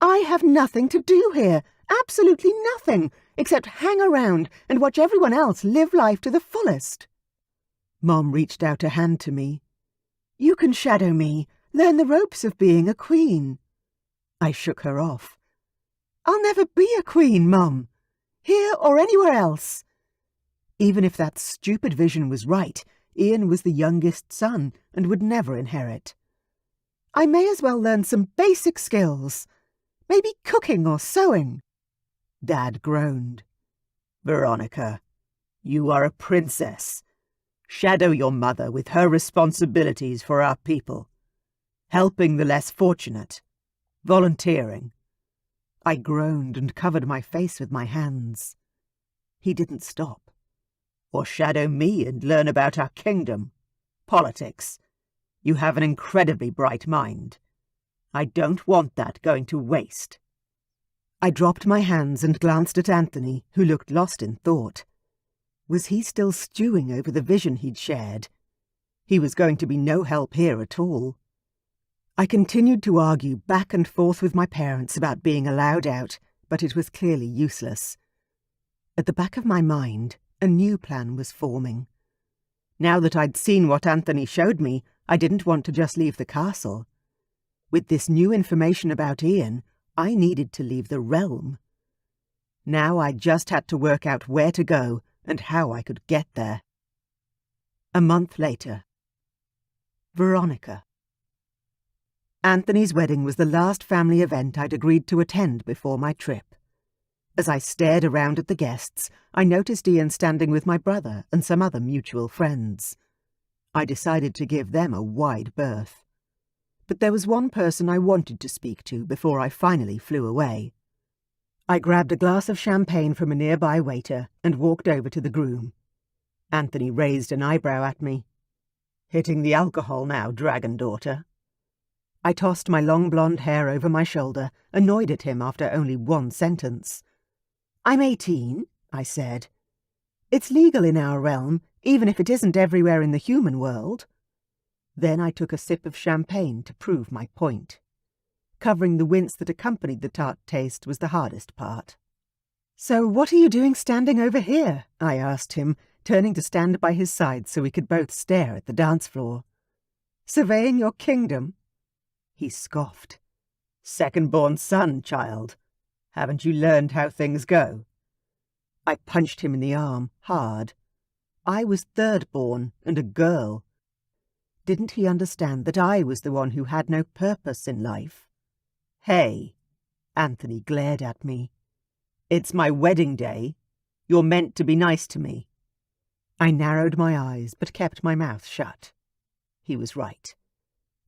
Speaker 1: I have nothing to do here, absolutely nothing, except hang around and watch everyone else live life to the fullest." Mom reached out a hand to me. "You can shadow me, learn the ropes of being a queen." I shook her off. "I'll never be a queen, Mom, here or anywhere else." Even if that stupid vision was right, Ian was the youngest son and would never inherit. I may as well learn some basic skills. Maybe cooking or sewing." Dad groaned. "Veronica, you are a princess. Shadow your mother with her responsibilities for our people. Helping the less fortunate. Volunteering." I groaned and covered my face with my hands. He didn't stop. "Or shadow me and learn about our kingdom. Politics. You have an incredibly bright mind. I don't want that going to waste." I dropped my hands and glanced at Anthony, who looked lost in thought. Was he still stewing over the vision he'd shared? He was going to be no help here at all. I continued to argue back and forth with my parents about being allowed out, but it was clearly useless. At the back of my mind, a new plan was forming. Now that I'd seen what Anthony showed me, I didn't want to just leave the castle. With this new information about Ian, I needed to leave the realm. Now I just had to work out where to go and how I could get there. A month later. Veronica. Anthony's wedding was the last family event I'd agreed to attend before my trip. As I stared around at the guests, I noticed Ian standing with my brother and some other mutual friends. I decided to give them a wide berth. But there was one person I wanted to speak to before I finally flew away. I grabbed a glass of champagne from a nearby waiter and walked over to the groom. Anthony raised an eyebrow at me. "Hitting the alcohol now, dragon daughter?" I tossed my long blonde hair over my shoulder, annoyed at him after only one sentence. "I'm 18, I said. "It's legal in our realm, even if it isn't everywhere in the human world." Then I took a sip of champagne to prove my point. Covering the wince that accompanied the tart taste was the hardest part. "So what are you doing standing over here?" I asked him, turning to stand by his side so we could both stare at the dance floor. "Surveying your kingdom?" He scoffed. "Second-born son, child. Haven't you learned how things go?" I punched him in the arm, hard. I was third-born and a girl. Didn't he understand that I was the one who had no purpose in life? "Hey," Anthony glared at me. "It's my wedding day. You're meant to be nice to me." I narrowed my eyes but kept my mouth shut. He was right.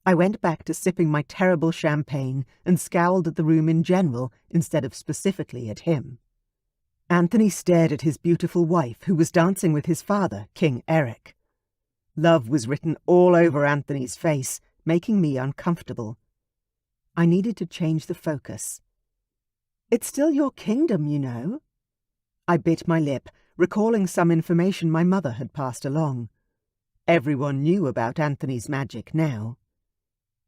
Speaker 1: I went back to sipping my terrible champagne and scowled at the room in general instead of specifically at him. Anthony stared at his beautiful wife, who was dancing with his father, King Eric. Love was written all over Anthony's face, making me uncomfortable. I needed to change the focus. "It's still your kingdom, you know." I bit my lip, recalling some information my mother had passed along. Everyone knew about Anthony's magic now.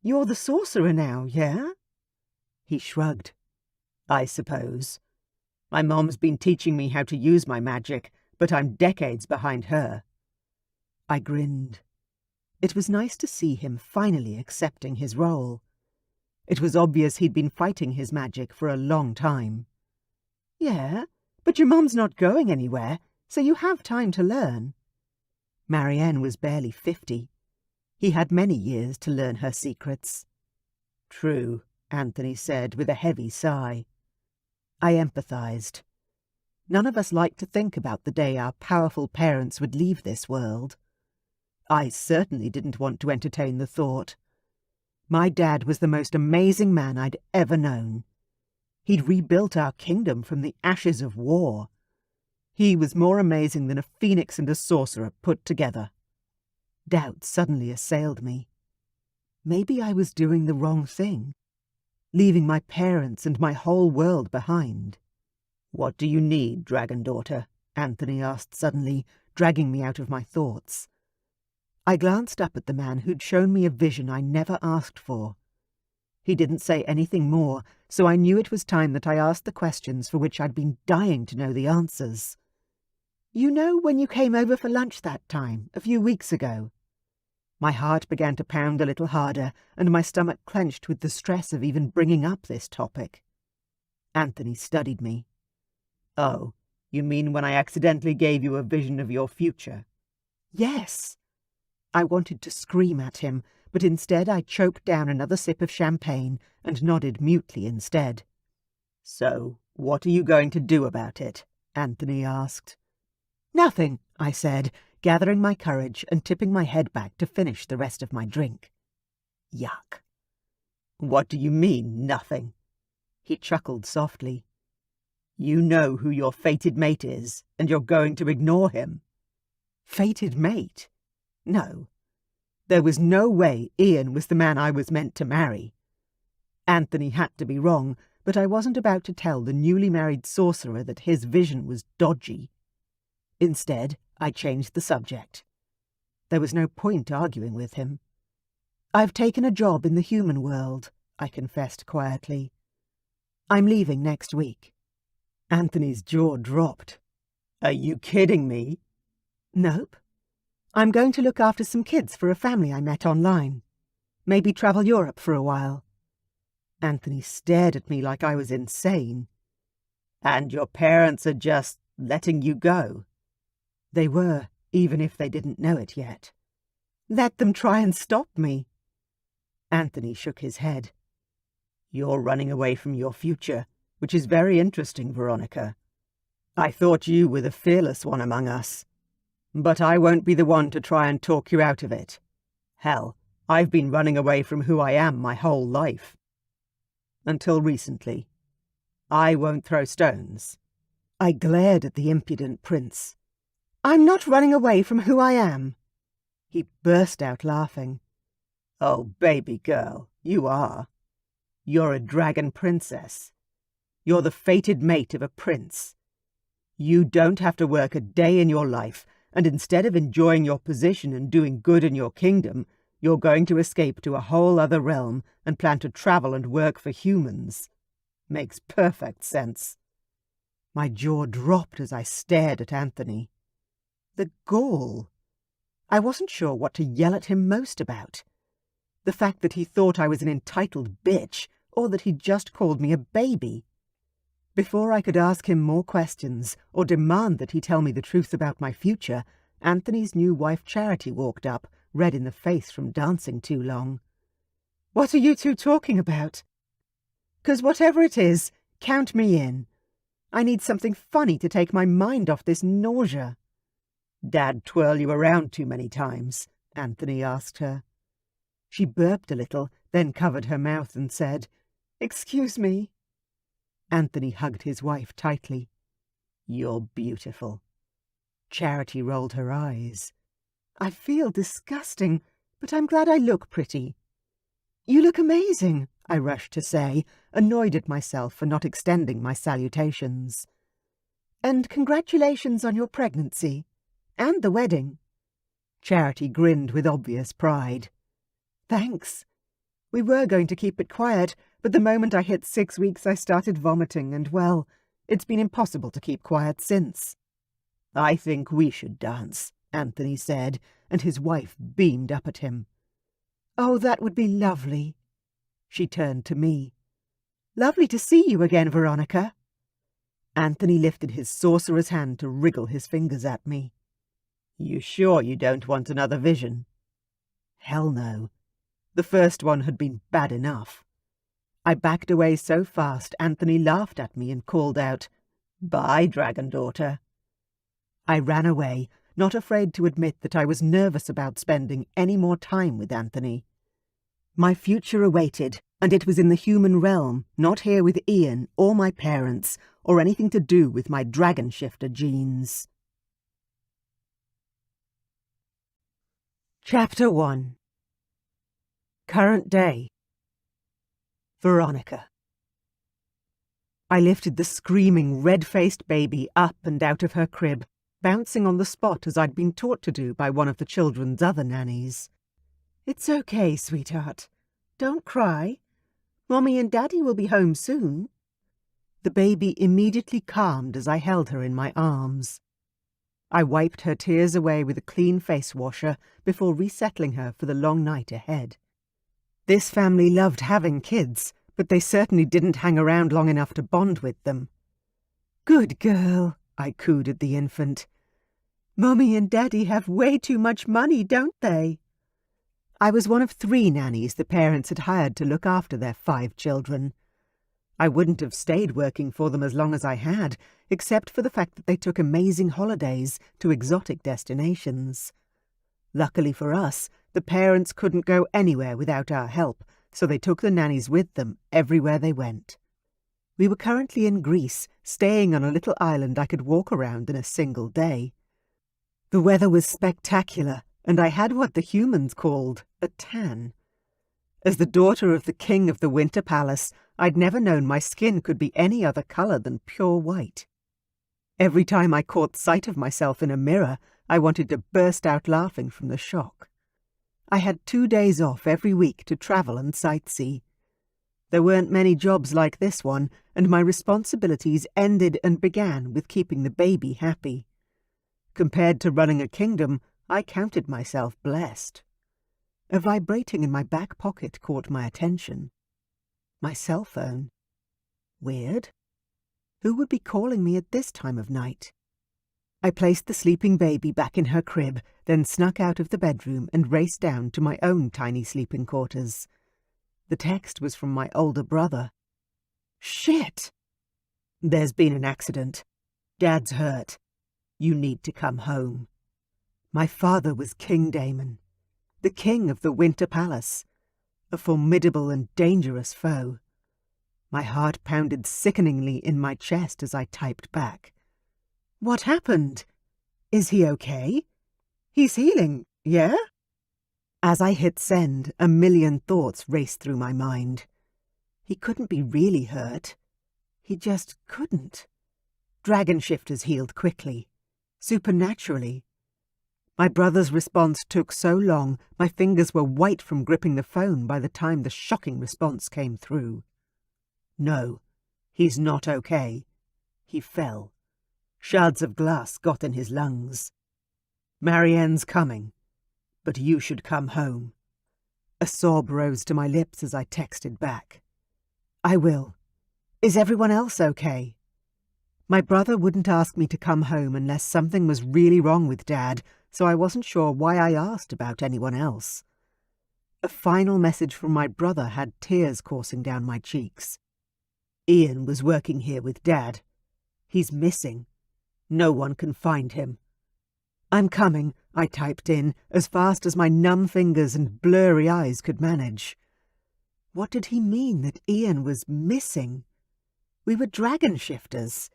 Speaker 1: "You're the sorcerer now, yeah?" He shrugged. "I suppose. My mom's been teaching me how to use my magic, but I'm decades behind her." I grinned. It was nice to see him finally accepting his role. It was obvious he'd been fighting his magic for a long time. "Yeah, but your mum's not going anywhere, so you have time to learn." Marianne was barely 50. He had many years to learn her secrets. "True," Anthony said with a heavy sigh. I empathized. None of us liked to think about the day our powerful parents would leave this world. I certainly didn't want to entertain the thought. My dad was the most amazing man I'd ever known. He'd rebuilt our kingdom from the ashes of war. He was more amazing than a phoenix and a sorcerer put together. Doubt suddenly assailed me. Maybe I was doing the wrong thing, leaving my parents and my whole world behind. "What do you need, dragon daughter?" Anthony asked suddenly, dragging me out of my thoughts. I glanced up at the man who'd shown me a vision I never asked for. He didn't say anything more, so I knew it was time that I asked the questions for which I'd been dying to know the answers. "You know when you came over for lunch that time, a few weeks ago?" My heart began to pound a little harder, and my stomach clenched with the stress of even bringing up this topic. Anthony studied me. "Oh, you mean when I accidentally gave you a vision of your future?" "Yes." I wanted to scream at him, but instead I choked down another sip of champagne and nodded mutely instead. "So, what are you going to do about it?" Anthony asked. "Nothing," I said, gathering my courage and tipping my head back to finish the rest of my drink. Yuck. "What do you mean, nothing?" He chuckled softly. "You know who your fated mate is, and you're going to ignore him." Fated mate? No. There was no way Ian was the man I was meant to marry. Anthony had to be wrong, but I wasn't about to tell the newly married sorcerer that his vision was dodgy. Instead, I changed the subject. There was no point arguing with him. "I've taken a job in the human world," I confessed quietly. "I'm leaving next week." Anthony's jaw dropped. "Are you kidding me?" "Nope. I'm going to look after some kids for a family I met online. Maybe travel Europe for a while." Anthony stared at me like I was insane. "And your parents are just letting you go?" They were, even if they didn't know it yet. "Let them try and stop me." Anthony shook his head. "You're running away from your future, which is very interesting, Veronica. I thought you were the fearless one among us. But I won't be the one to try and talk you out of it. Hell, I've been running away from who I am my whole life. Until recently." I won't throw stones. I glared at the impudent prince. I'm not running away from who I am. He burst out laughing. Oh, baby girl, you are. You're a dragon princess. You're the fated mate of a prince. You don't have to work a day in your life, and instead of enjoying your position and doing good in your kingdom, you're going to escape to a whole other realm and plan to travel and work for humans. Makes perfect sense. My jaw dropped as I stared at Anthony. The gall! I wasn't sure what to yell at him most about. The fact that he thought I was an entitled bitch, or that he'd just called me a baby. Before I could ask him more questions, or demand that he tell me the truth about my future, Anthony's new wife Charity walked up, red in the face from dancing too long. What are you two talking about? 'Cause whatever it is, count me in. I need something funny to take my mind off this nausea. Dad twirl you around too many times? Anthony asked her. She burped a little, then covered her mouth and said, Excuse me. Anthony hugged his wife tightly. You're beautiful. Charity rolled her eyes. I feel disgusting, but I'm glad I look pretty. You look amazing, I rushed to say, annoyed at myself for not extending my salutations. And congratulations on your pregnancy. And the wedding. Charity grinned with obvious pride. Thanks. We were going to keep it quiet, but the moment I hit 6 weeks I started vomiting and, well, it's been impossible to keep quiet since. I think we should dance, Anthony said, and his wife beamed up at him. Oh, that would be lovely. She turned to me. Lovely to see you again, Veronica. Anthony lifted his sorcerer's hand to wriggle his fingers at me. You sure you don't want another vision? Hell no. The first one had been bad enough. I backed away so fast Anthony laughed at me and called out, Bye, dragon daughter. I ran away, not afraid to admit that I was nervous about spending any more time with Anthony. My future awaited, and it was in the human realm, not here with Ian or my parents, or anything to do with my dragon shifter genes. Chapter 1. Current day. Veronica. I lifted the screaming, red-faced baby up and out of her crib, bouncing on the spot as I'd been taught to do by one of the children's other nannies. It's okay, sweetheart. Don't cry. Mommy and Daddy will be home soon. The baby immediately calmed as I held her in my arms. I wiped her tears away with a clean face washer before resettling her for the long night ahead. This family loved having kids, but they certainly didn't hang around long enough to bond with them. Good girl, I cooed at the infant. Mommy and Daddy have way too much money, don't they? I was one of 3 nannies the parents had hired to look after their 5 children. I wouldn't have stayed working for them as long as I had, except for the fact that they took amazing holidays to exotic destinations. Luckily for us, the parents couldn't go anywhere without our help, so they took the nannies with them everywhere they went. We were currently in Greece, staying on a little island I could walk around in a single day. The weather was spectacular, and I had what the humans called a tan. As the daughter of the king of the Winter Palace, I'd never known my skin could be any other colour than pure white. Every time I caught sight of myself in a mirror, I wanted to burst out laughing from the shock. I had 2 days off every week to travel and sightsee. There weren't many jobs like this one, and my responsibilities ended and began with keeping the baby happy. Compared to running a kingdom, I counted myself blessed. A vibrating in my back pocket caught my attention. My cell phone. Weird. Who would be calling me at this time of night? I placed the sleeping baby back in her crib, then snuck out of the bedroom and raced down to my own tiny sleeping quarters. The text was from my older brother. Shit! There's been an accident. Dad's hurt. You need to come home. My father was King Damon, the king of the Winter Palace, a formidable and dangerous foe. My heart pounded sickeningly in my chest as I typed back. What happened? Is he okay? He's healing, yeah? As I hit send, a million thoughts raced through my mind. He couldn't be really hurt. He just couldn't. Dragon shifters healed quickly, supernaturally. My brother's response took so long, my fingers were white from gripping the phone by the time the shocking response came through. No, he's not okay. He fell. Shards of glass got in his lungs. Marianne's coming, but you should come home. A sob rose to my lips as I texted back. I will. Is everyone else okay? My brother wouldn't ask me to come home unless something was really wrong with Dad, so I wasn't sure why I asked about anyone else. A final message from my brother had tears coursing down my cheeks. Ian was working here with Dad. He's missing. No one can find him. I'm coming, I typed in, as fast as my numb fingers and blurry eyes could manage. What did he mean that Ian was missing? We were dragon shifters.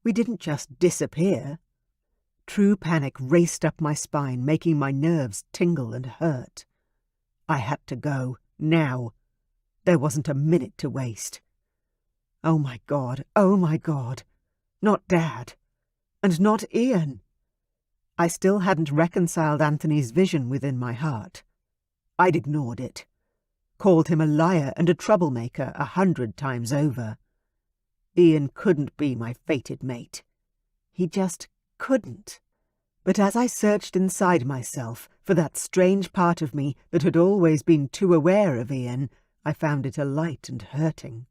Speaker 1: We didn't just disappear. True panic raced up my spine, making my nerves tingle and hurt. I had to go, now. There wasn't a minute to waste. Oh my God, oh my God. Not Dad. And not Ian. I still hadn't reconciled Anthony's vision within my heart. I'd ignored it. Called him a liar and a troublemaker 100 times over. Ian couldn't be my fated mate. He just couldn't. But as I searched inside myself for that strange part of me that had always been too aware of Ian, I found it alight and hurting.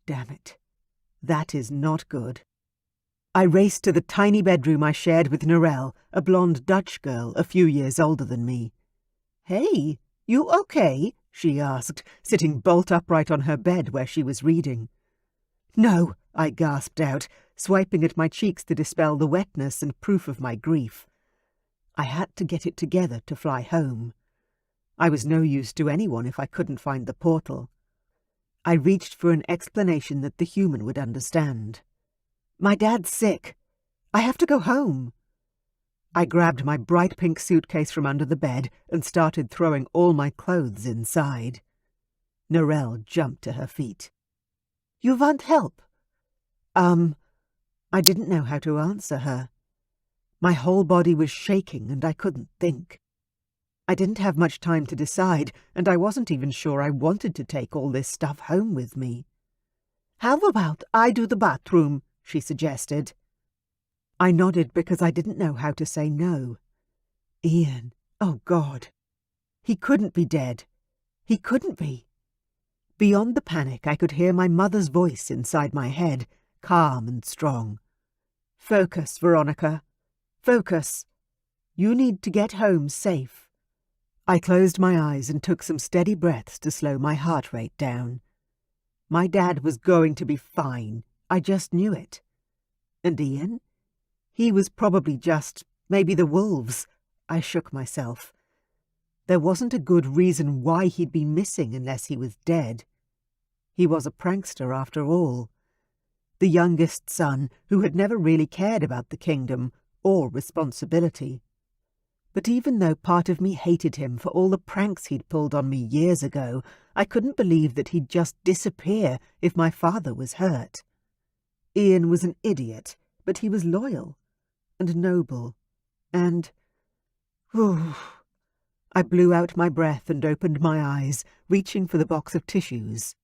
Speaker 1: Damn it. That is not good. I raced to the tiny bedroom I shared with Narelle, a blonde Dutch girl a few years older than me. Hey, you okay? She asked, sitting bolt upright on her bed where she was reading. No, I gasped out, swiping at my cheeks to dispel the wetness and proof of my grief. I had to get it together to fly home. I was no use to anyone if I couldn't find the portal. I reached for an explanation that the human would understand. My dad's sick. I have to go home. I grabbed my bright pink suitcase from under the bed and started throwing all my clothes inside. Narelle jumped to her feet. You want help? I didn't know how to answer her. My whole body was shaking and I couldn't think. I didn't have much time to decide, and I wasn't even sure I wanted to take all this stuff home with me. How about I do the bathroom? She suggested. I nodded because I didn't know how to say no. Ian, oh God. He couldn't be dead. He couldn't be. Beyond the panic, I could hear my mother's voice inside my head, calm and strong. Focus, Veronica. Focus. You need to get home safe. I closed my eyes and took some steady breaths to slow my heart rate down. My dad was going to be fine. I just knew it. And Ian? He was probably just, maybe the wolves. I shook myself. There wasn't a good reason why he'd be missing unless he was dead. He was a prankster after all. The youngest son who had never really cared about the kingdom or responsibility. But even though part of me hated him for all the pranks he'd pulled on me years ago, I couldn't believe that he'd just disappear if my father was hurt. Ian was an idiot, but he was loyal and noble and... I blew out my breath and opened my eyes, reaching for the box of tissues.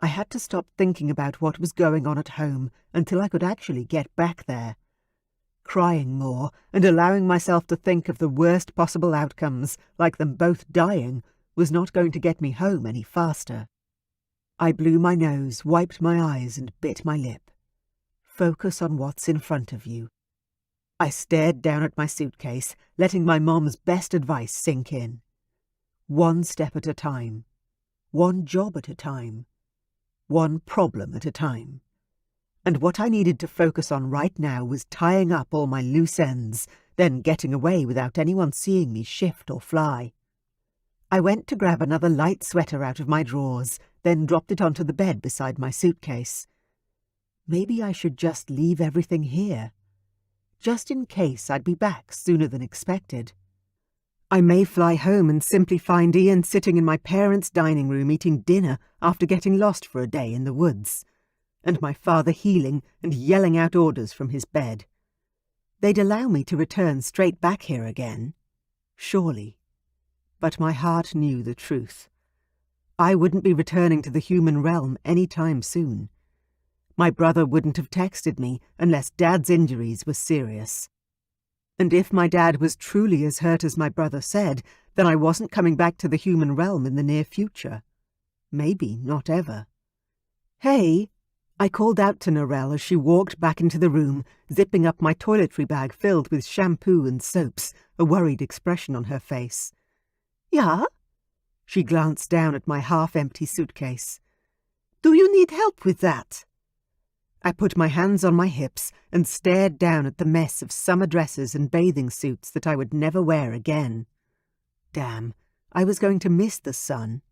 Speaker 1: I had to stop thinking about what was going on at home until I could actually get back there. Crying more and allowing myself to think of the worst possible outcomes, like them both dying, was not going to get me home any faster. I blew my nose, wiped my eyes, and bit my lip. Focus on what's in front of you. I stared down at my suitcase, letting my mom's best advice sink in. One step at a time. One job at a time. One problem at a time. And what I needed to focus on right now was tying up all my loose ends, then getting away without anyone seeing me shift or fly. I went to grab another light sweater out of my drawers, then dropped it onto the bed beside my suitcase. Maybe I should just leave everything here, just in case I'd be back sooner than expected. I may fly home and simply find Ian sitting in my parents' dining room eating dinner after getting lost for a day in the woods, and my father healing and yelling out orders from his bed. They'd allow me to return straight back here again, surely. But my heart knew the truth. I wouldn't be returning to the human realm any time soon. My brother wouldn't have texted me unless Dad's injuries were serious. And if my dad was truly as hurt as my brother said, then I wasn't coming back to the human realm in the near future. Maybe not ever. "Hey!" I called out to Narelle as she walked back into the room, zipping up my toiletry bag filled with shampoo and soaps, a worried expression on her face. "Yeah?" She glanced down at my half-empty suitcase. "Do you need help with that?" I put my hands on my hips and stared down at the mess of summer dresses and bathing suits that I would never wear again. Damn, I was going to miss the sun.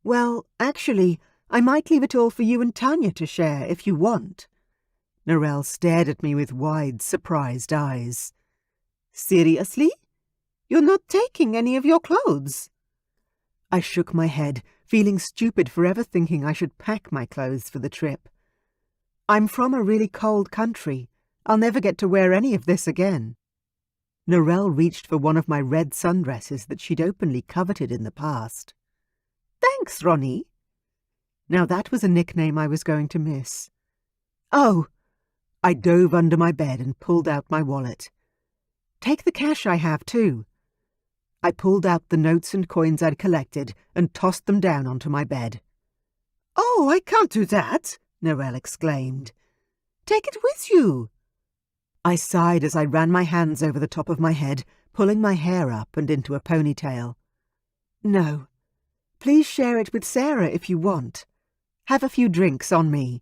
Speaker 1: "Well, actually, I might leave it all for you and Tanya to share if you want." Narelle stared at me with wide, surprised eyes. "Seriously? You're not taking any of your clothes?" I shook my head, feeling stupid for ever thinking I should pack my clothes for the trip. "I'm from a really cold country. I'll never get to wear any of this again." Narelle reached for one of my red sundresses that she'd openly coveted in the past. "Thanks, Ronnie." Now that was a nickname I was going to miss. "Oh!" I dove under my bed and pulled out my wallet. "Take the cash I have, too." I pulled out the notes and coins I'd collected and tossed them down onto my bed. "Oh, I can't do that!" Narelle exclaimed. "Take it with you." I sighed as I ran my hands over the top of my head, pulling my hair up and into a ponytail. "No. Please share it with Sarah if you want. Have a few drinks on me."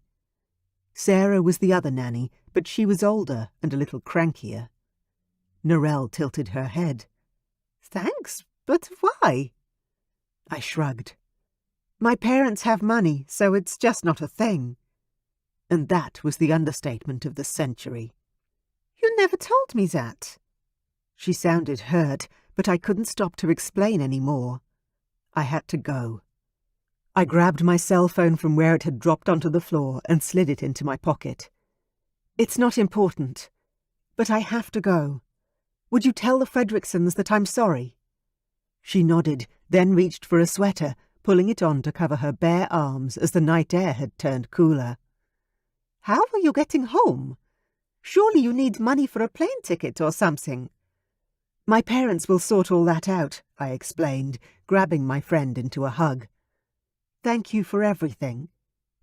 Speaker 1: Sarah was the other nanny, but she was older and a little crankier. Narelle tilted her head. "Thanks, but why?" I shrugged. "My parents have money, so it's just not a thing." And that was the understatement of the century. "You never told me that." She sounded hurt, but I couldn't stop to explain any more. I had to go. I grabbed my cell phone from where it had dropped onto the floor and slid it into my pocket. "It's not important, but I have to go. Would you tell the Fredricksons that I'm sorry?" She nodded, then reached for a sweater, pulling it on to cover her bare arms as the night air had turned cooler. "How are you getting home? Surely you need money for a plane ticket or something." "My parents will sort all that out," I explained, grabbing my friend into a hug. "Thank you for everything.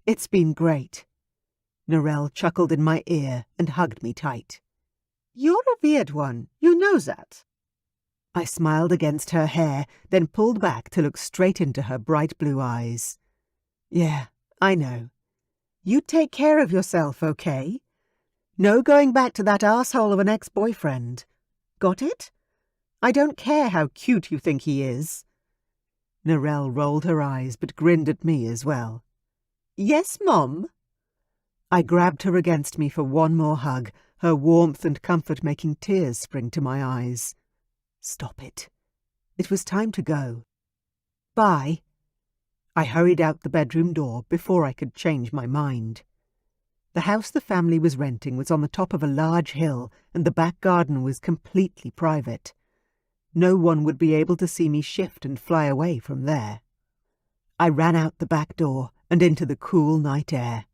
Speaker 1: It's been great." Narelle chuckled in my ear and hugged me tight. "You're a weird one, you know that." I smiled against her hair, then pulled back to look straight into her bright blue eyes. "Yeah, I know. You take care of yourself, okay? No going back to that asshole of an ex-boyfriend. Got it? I don't care how cute you think he is." Narelle rolled her eyes but grinned at me as well. "Yes, Mom?" I grabbed her against me for one more hug, her warmth and comfort making tears spring to my eyes. Stop it. It was time to go. "Bye." I hurried out the bedroom door before I could change my mind. The house the family was renting was on the top of a large hill, and the back garden was completely private. No one would be able to see me shift and fly away from there. I ran out the back door and into the cool night air.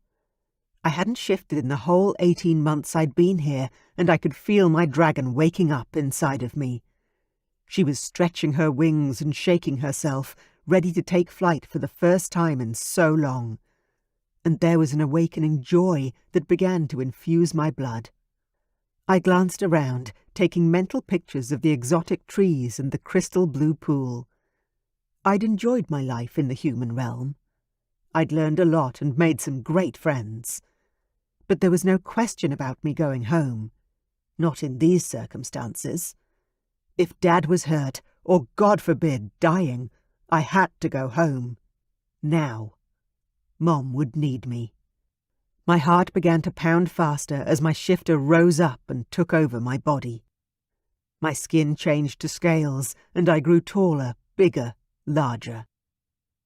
Speaker 1: I hadn't shifted in the whole 18 months I'd been here, and I could feel my dragon waking up inside of me. She was stretching her wings and shaking herself, ready to take flight for the first time in so long. And there was an awakening joy that began to infuse my blood. I glanced around, taking mental pictures of the exotic trees and the crystal blue pool. I'd enjoyed my life in the human realm. I'd learned a lot and made some great friends. But there was no question about me going home. Not in these circumstances. If Dad was hurt, or God forbid, dying, I had to go home. Now, Mom would need me. My heart began to pound faster as my shifter rose up and took over my body. My skin changed to scales, and I grew taller, bigger, larger.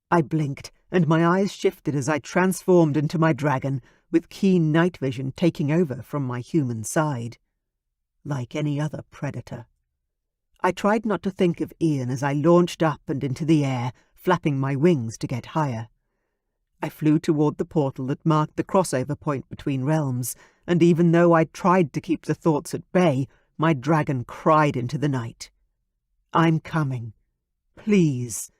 Speaker 1: I blinked, and my eyes shifted as I transformed into my dragon, with keen night vision taking over from my human side. Like any other predator. I tried not to think of Ian as I launched up and into the air, flapping my wings to get higher. I flew toward the portal that marked the crossover point between realms, and even though I tried to keep the thoughts at bay, my dragon cried into the night. I'm coming. Please.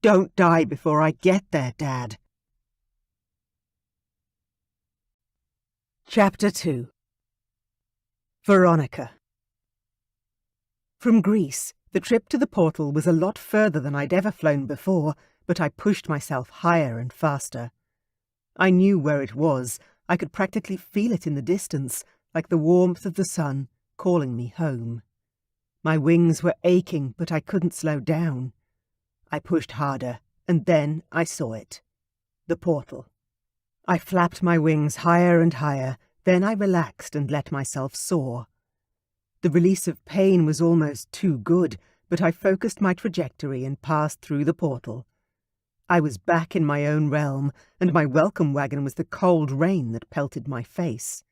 Speaker 1: Don't die before I get there, Dad. Chapter 2. Veronica. From Greece, the trip to the portal was a lot further than I'd ever flown before, but I pushed myself higher and faster. I knew where it was. I could practically feel it in the distance, like the warmth of the sun calling me home. My wings were aching, but I couldn't slow down. I pushed harder, and then I saw it. The portal. I flapped my wings higher and higher, then I relaxed and let myself soar. The release of pain was almost too good, but I focused my trajectory and passed through the portal. I was back in my own realm, and my welcome wagon was the cold rain that pelted my face.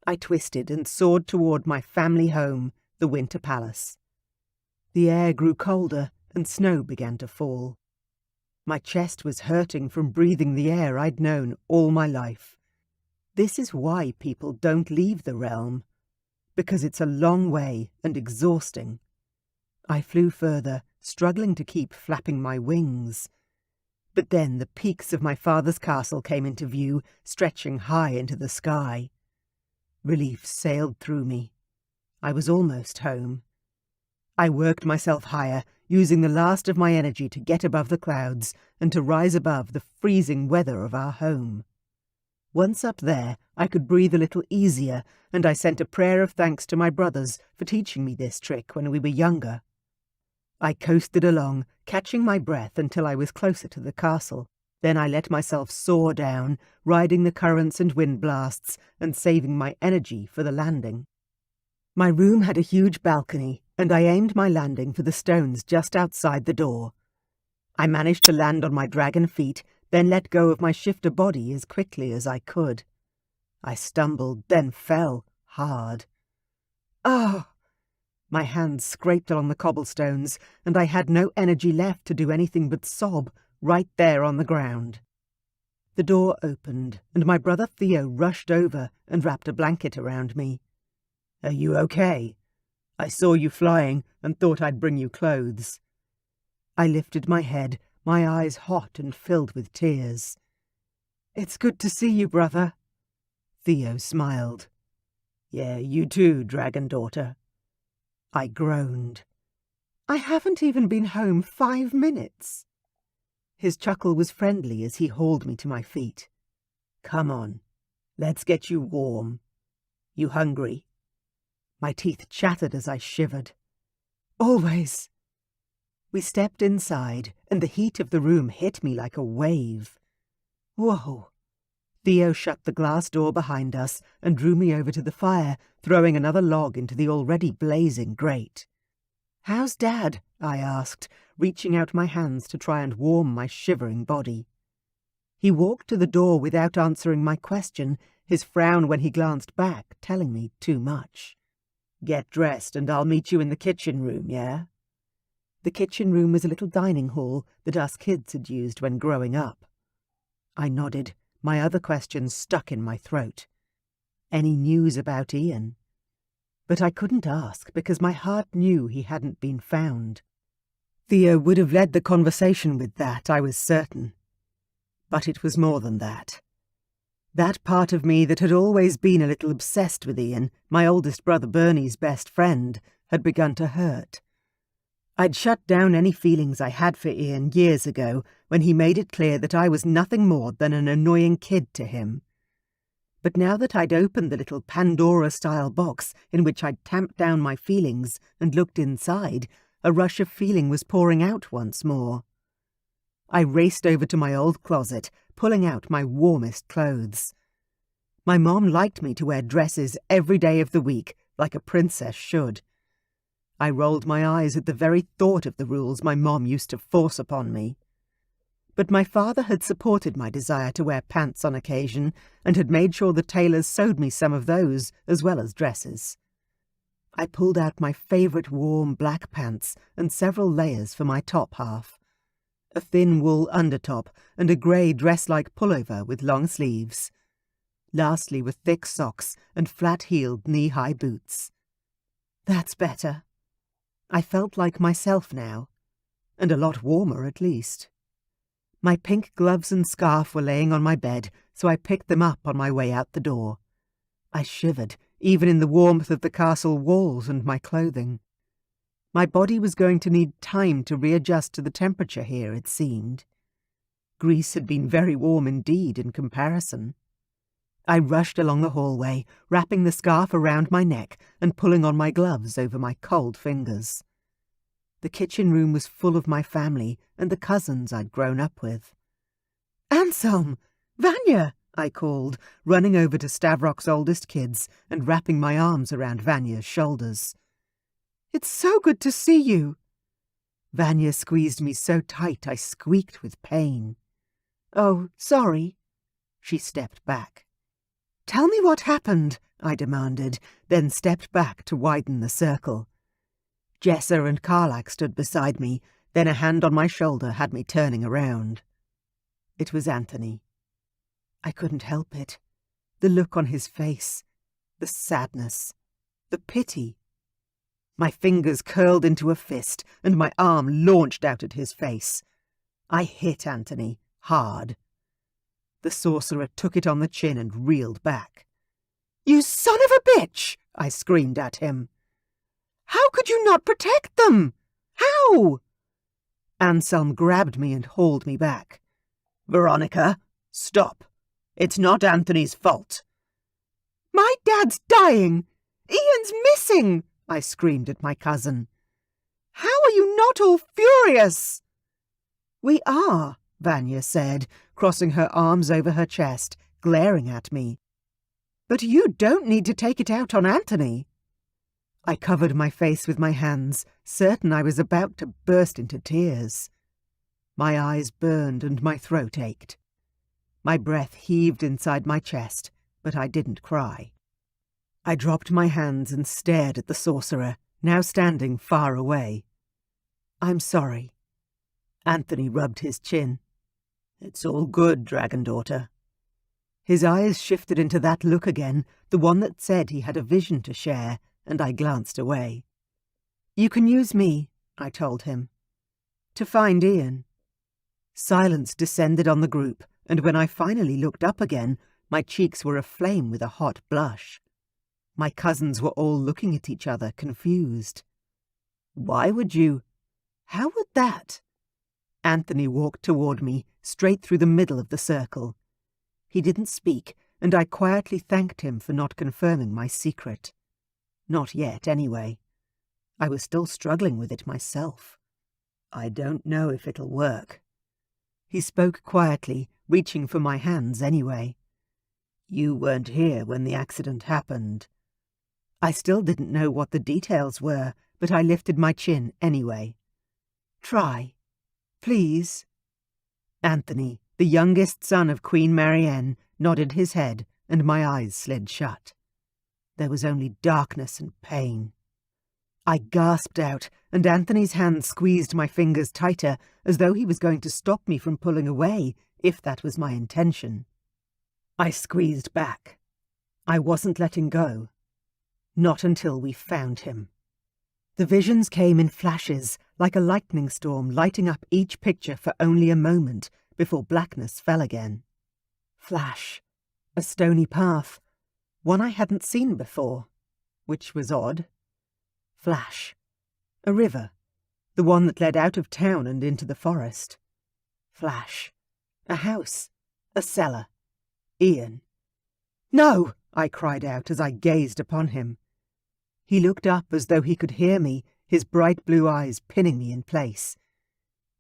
Speaker 1: I twisted and soared toward my family home, the Winter Palace. The air grew colder, and snow began to fall. My chest was hurting from breathing the air I'd known all my life. This is why people don't leave the realm, because it's a long way and exhausting. I flew further, struggling to keep flapping my wings. But then the peaks of my father's castle came into view, stretching high into the sky. Relief sailed through me. I was almost home. I worked myself higher, using the last of my energy to get above the clouds and to rise above the freezing weather of our home. Once up there, I could breathe a little easier, and I sent a prayer of thanks to my brothers for teaching me this trick when we were younger. I coasted along, catching my breath until I was closer to the castle. Then I let myself soar down, riding the currents and wind blasts and saving my energy for the landing. My room had a huge balcony, and I aimed my landing for the stones just outside the door. I managed to land on my dragon feet, then let go of my shifter body as quickly as I could. I stumbled, then fell, hard. Ah! My hands scraped along the cobblestones, and I had no energy left to do anything but sob right there on the ground. The door opened, and my brother Theo rushed over and wrapped a blanket around me. "Are you okay? I saw you flying and thought I'd bring you clothes." I lifted my head, my eyes hot and filled with tears. "It's good to see you, brother." Theo smiled. "Yeah, you too, dragon daughter." I groaned. "I haven't even been home 5 minutes." His chuckle was friendly as he hauled me to my feet. "Come on, let's get you warm. You hungry?" My teeth chattered as I shivered. "Always." We stepped inside, and the heat of the room hit me like a wave. Whoa! Theo shut the glass door behind us and drew me over to the fire, throwing another log into the already blazing grate. "How's Dad?" I asked, reaching out my hands to try and warm my shivering body. He walked to the door without answering my question, his frown when he glanced back telling me too much. "Get dressed and I'll meet you in the kitchen room, yeah?" The kitchen room was a little dining hall that us kids had used when growing up. I nodded, my other questions stuck in my throat. Any news about Ian? But I couldn't ask because my heart knew he hadn't been found. Theo would have led the conversation with that, I was certain. But it was more than that. That part of me that had always been a little obsessed with Ian, my oldest brother Bernie's best friend, had begun to hurt. I'd shut down any feelings I had for Ian years ago when he made it clear that I was nothing more than an annoying kid to him. But now that I'd opened the little Pandora-style box in which I'd tamped down my feelings and looked inside, a rush of feeling was pouring out once more. I raced over to my old closet, pulling out my warmest clothes. My mom liked me to wear dresses every day of the week, like a princess should. I rolled my eyes at the very thought of the rules my mom used to force upon me. But my father had supported my desire to wear pants on occasion and had made sure the tailors sewed me some of those as well as dresses. I pulled out my favourite warm black pants and several layers for my top half. A thin wool undertop and a grey dress-like pullover with long sleeves. Lastly with thick socks and flat-heeled knee-high boots. That's better. I felt like myself now, and a lot warmer at least. My pink gloves and scarf were laying on my bed, so I picked them up on my way out the door. I shivered, even in the warmth of the castle walls and my clothing. My body was going to need time to readjust to the temperature here, it seemed. Greece had been very warm indeed in comparison. I rushed along the hallway, wrapping the scarf around my neck and pulling on my gloves over my cold fingers. The kitchen room was full of my family and the cousins I'd grown up with. "Anselm! Vanya!" I called, running over to Stavrok's oldest kids and wrapping my arms around Vanya's shoulders. "It's so good to see you!" Vanya squeezed me so tight I squeaked with pain. "Oh, sorry." She stepped back. "Tell me what happened," I demanded, then stepped back to widen the circle. Jessa and Karlak stood beside me, then a hand on my shoulder had me turning around. It was Anthony. I couldn't help it. The look on his face, the sadness, the pity. My fingers curled into a fist and my arm launched out at his face. I hit Anthony, hard. The sorcerer took it on the chin and reeled back. "You son of a bitch!" I screamed at him. "How could you not protect them? How?" Anselm grabbed me and hauled me back. "Veronica, stop. It's not Anthony's fault." "My dad's dying! Ian's missing!" I screamed at my cousin. "How are you not all furious?" "We are," Vanya said, crossing her arms over her chest, glaring at me. "But you don't need to take it out on Anthony." I covered my face with my hands, certain I was about to burst into tears. My eyes burned and my throat ached. My breath heaved inside my chest, but I didn't cry. I dropped my hands and stared at the sorcerer, now standing far away. "I'm sorry." Anthony rubbed his chin. "It's all good, dragon daughter." His eyes shifted into that look again, the one that said he had a vision to share, and I glanced away. "You can use me," I told him. "To find Ian." Silence descended on the group, and when I finally looked up again, my cheeks were aflame with a hot blush. My cousins were all looking at each other, confused. "Why would you? How would that?" Anthony walked toward me, straight through the middle of the circle. He didn't speak, and I quietly thanked him for not confirming my secret. Not yet, anyway. I was still struggling with it myself. "I don't know if it'll work." He spoke quietly, reaching for my hands anyway. "You weren't here when the accident happened." I still didn't know what the details were, but I lifted my chin anyway. "Try. Please." Anthony, the youngest son of Queen Marianne, nodded his head, and my eyes slid shut. There was only darkness and pain. I gasped out, and Anthony's hand squeezed my fingers tighter, as though he was going to stop me from pulling away, if that was my intention. I squeezed back. I wasn't letting go. Not until we found him. The visions came in flashes, like a lightning storm lighting up each picture for only a moment, before blackness fell again. Flash. A stony path. One I hadn't seen before, which was odd. Flash. A river. The one that led out of town and into the forest. Flash. A house. A cellar. Ian. "No!" I cried out as I gazed upon him. He looked up as though he could hear me, his bright blue eyes pinning me in place.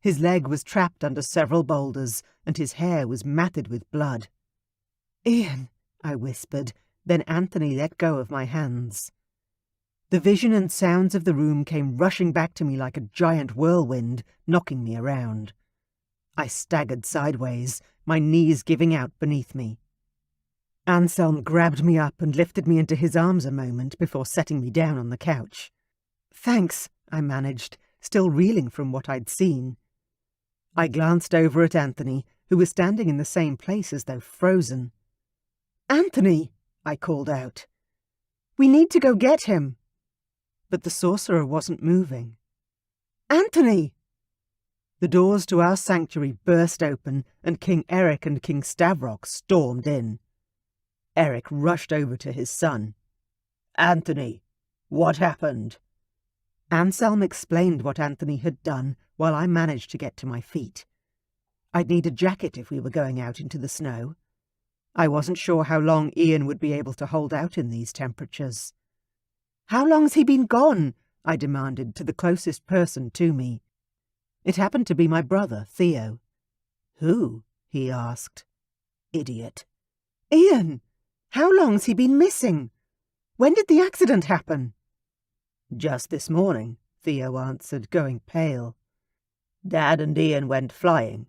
Speaker 1: His leg was trapped under several boulders, and his hair was matted with blood. "Ian," I whispered, then Anthony let go of my hands. The vision and sounds of the room came rushing back to me like a giant whirlwind, knocking me around. I staggered sideways, my knees giving out beneath me. Anselm grabbed me up and lifted me into his arms a moment before setting me down on the couch. "Thanks," I managed, still reeling from what I'd seen. I glanced over at Anthony, who was standing in the same place as though frozen. "Anthony!" I called out. "We need to go get him." But the sorcerer wasn't moving. "Anthony!" The doors to our sanctuary burst open, and King Eric and King Stavrok stormed in. Eric rushed over to his son. "Anthony, what happened?" Anselm explained what Anthony had done while I managed to get to my feet. I'd need a jacket if we were going out into the snow. I wasn't sure how long Ian would be able to hold out in these temperatures. "How long's he been gone?" I demanded to the closest person to me. It happened to be my brother, Theo. "Who?" he asked. Idiot. "Ian! How long's he been missing? When did the accident happen?" "Just this morning," Theo answered, going pale. "Dad and Ian went flying.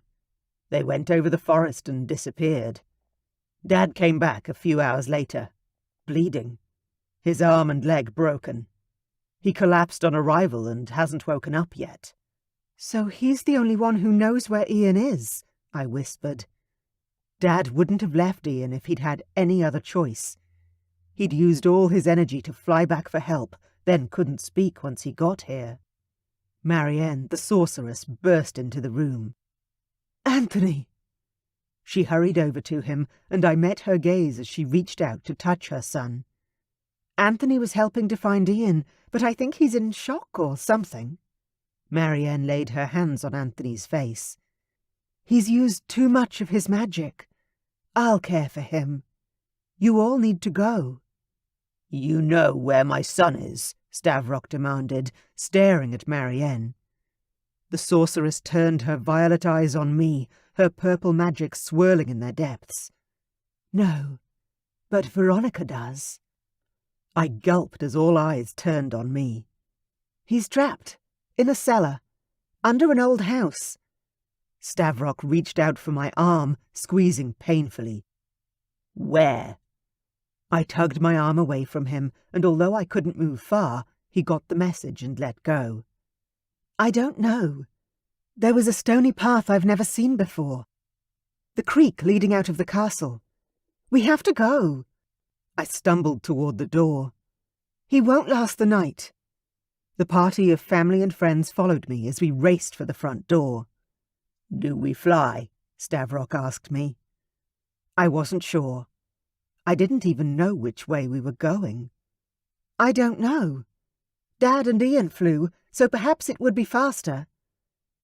Speaker 1: They went over the forest and disappeared. Dad came back a few hours later, bleeding, his arm and leg broken. He collapsed on arrival and hasn't woken up yet." "So he's the only one who knows where Ian is," I whispered. Dad wouldn't have left Ian if he'd had any other choice. He'd used all his energy to fly back for help, then couldn't speak once he got here. Marianne, the sorceress, burst into the room. "Anthony!" She hurried over to him, and I met her gaze as she reached out to touch her son. "Anthony was helping to find Ian, but I think he's in shock or something." Marianne laid her hands on Anthony's face. "He's used too much of his magic. I'll care for him. You all need to go." "You know where my son is?" Stavrok demanded, staring at Marianne. The sorceress turned her violet eyes on me, her purple magic swirling in their depths. "No, but Veronica does." I gulped as all eyes turned on me. "He's trapped, in a cellar, under an old house." Stavrok reached out for my arm, squeezing painfully. "Where?" I tugged my arm away from him, and although I couldn't move far, he got the message and let go. "I don't know. There was a stony path I've never seen before. The creek leading out of the castle. We have to go." I stumbled toward the door. "He won't last the night." The party of family and friends followed me as we raced for the front door. "Do we fly?" Stavrok asked me. I wasn't sure. I didn't even know which way we were going. "I don't know. Dad and Ian flew, so perhaps it would be faster."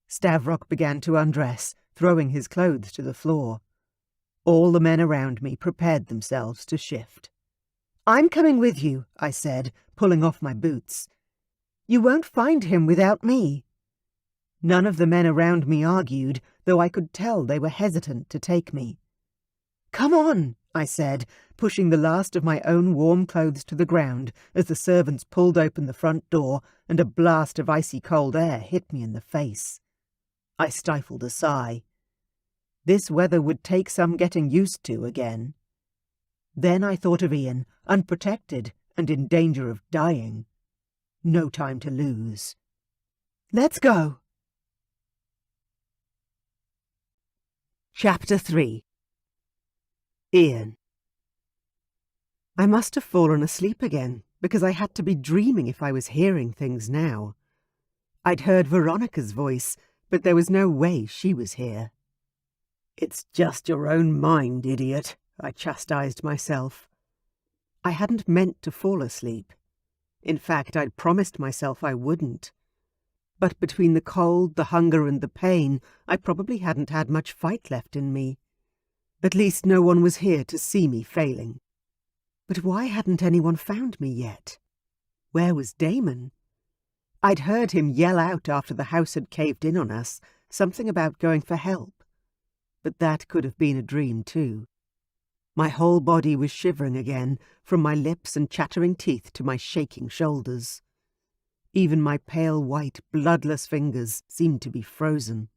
Speaker 1: Stavrok began to undress, throwing his clothes to the floor. All the men around me prepared themselves to shift. "I'm coming with you," I said, pulling off my boots. "You won't find him without me." None of the men around me argued, though I could tell they were hesitant to take me. "Come on," I said, pushing the last of my own warm clothes to the ground as the servants pulled open the front door and a blast of icy cold air hit me in the face. I stifled a sigh. This weather would take some getting used to again. Then I thought of Ian, unprotected and in danger of dying. No time to lose. "Let's go." Chapter 3. Ian. I must have fallen asleep again, because I had to be dreaming if I was hearing things now. I'd heard Veronica's voice, but there was no way she was here. "It's just your own mind, idiot," I chastised myself. I hadn't meant to fall asleep. In fact, I'd promised myself I wouldn't. But between the cold, the hunger, and the pain, I probably hadn't had much fight left in me. At least no one was here to see me failing. But why hadn't anyone found me yet? Where was Damon? I'd heard him yell out after the house had caved in on us, something about going for help. But that could have been a dream too. My whole body was shivering again, from my lips and chattering teeth to my shaking shoulders. Even my pale white, bloodless fingers seemed to be frozen.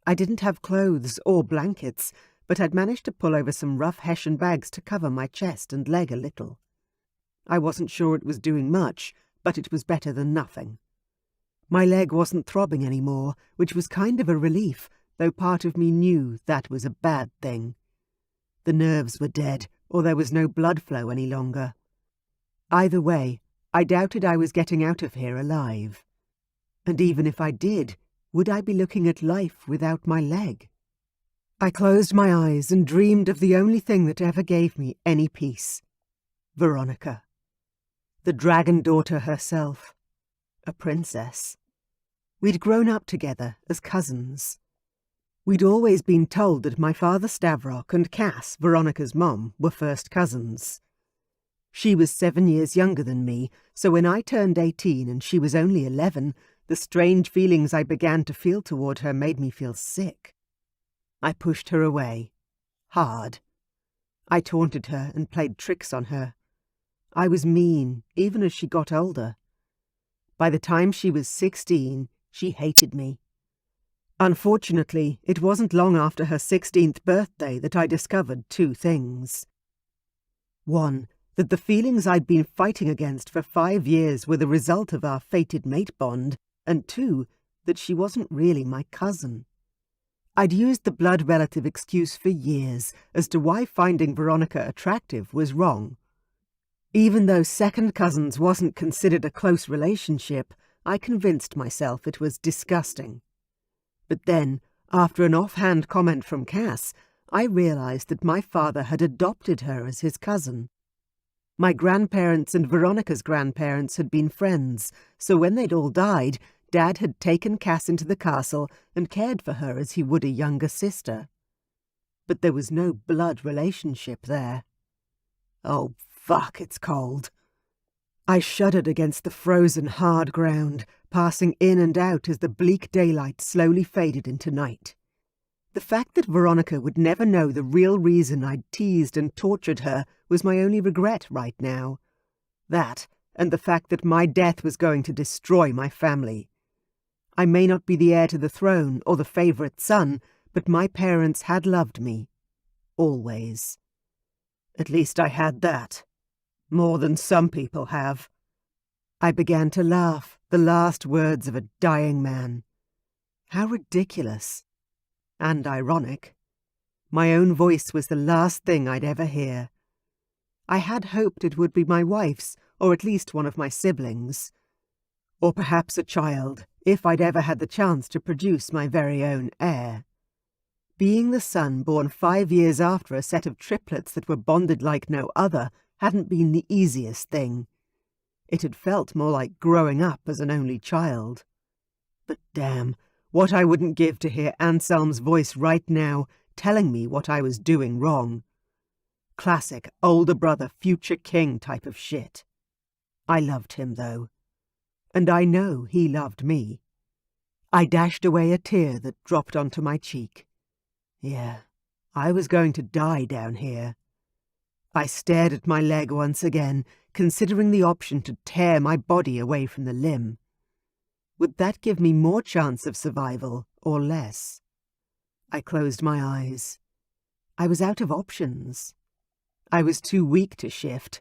Speaker 1: I didn't have clothes or blankets, but I'd managed to pull over some rough Hessian bags to cover my chest and leg a little. I wasn't sure it was doing much, but it was better than nothing. My leg wasn't throbbing anymore, which was kind of a relief, though part of me knew that was a bad thing. The nerves were dead, or there was no blood flow any longer. Either way, I doubted I was getting out of here alive. And even if I did, would I be looking at life without my leg? I closed my eyes and dreamed of the only thing that ever gave me any peace. Veronica. The dragon daughter herself. A princess. We'd grown up together as cousins. We'd always been told that my father Stavrok and Cass, Veronica's mom, were first cousins. She was 7 years younger than me, so when I turned 18 and she was only 11, the strange feelings I began to feel toward her made me feel sick. I pushed her away. Hard. I taunted her and played tricks on her. I was mean, even as she got older. By the time she was 16, she hated me. Unfortunately, it wasn't long after her 16th birthday that I discovered two things. One, that the feelings I'd been fighting against for 5 years were the result of our fated mate bond, and two, that she wasn't really my cousin. I'd used the blood relative excuse for years as to why finding Veronica attractive was wrong. Even though second cousins wasn't considered a close relationship, I convinced myself it was disgusting. But then, after an offhand comment from Cass, I realized that my father had adopted her as his cousin. My grandparents and Veronica's grandparents had been friends, so when they'd all died, Dad had taken Cass into the castle and cared for her as he would a younger sister. But there was no blood relationship there. Oh, fuck, it's cold. I shuddered against the frozen, hard ground, passing in and out as the bleak daylight slowly faded into night. The fact that Veronica would never know the real reason I'd teased and tortured her was my only regret right now. That, and the fact that my death was going to destroy my family. I may not be the heir to the throne or the favourite son, but my parents had loved me. Always. At least I had that. More than some people have. I began to laugh, the last words of a dying man. How ridiculous. And ironic. My own voice was the last thing I'd ever hear. I had hoped it would be my wife's, or at least one of my siblings. Or perhaps a child, if I'd ever had the chance to produce my very own heir. Being the son born 5 years after a set of triplets that were bonded like no other hadn't been the easiest thing. It had felt more like growing up as an only child. But damn, what I wouldn't give to hear Anselm's voice right now, telling me what I was doing wrong. Classic older brother, future king type of shit. I loved him, though. And I know he loved me. I dashed away a tear that dropped onto my cheek. Yeah, I was going to die down here. I stared at my leg once again, considering the option to tear my body away from the limb. Would that give me more chance of survival, or less? I closed my eyes. I was out of options. I was too weak to shift,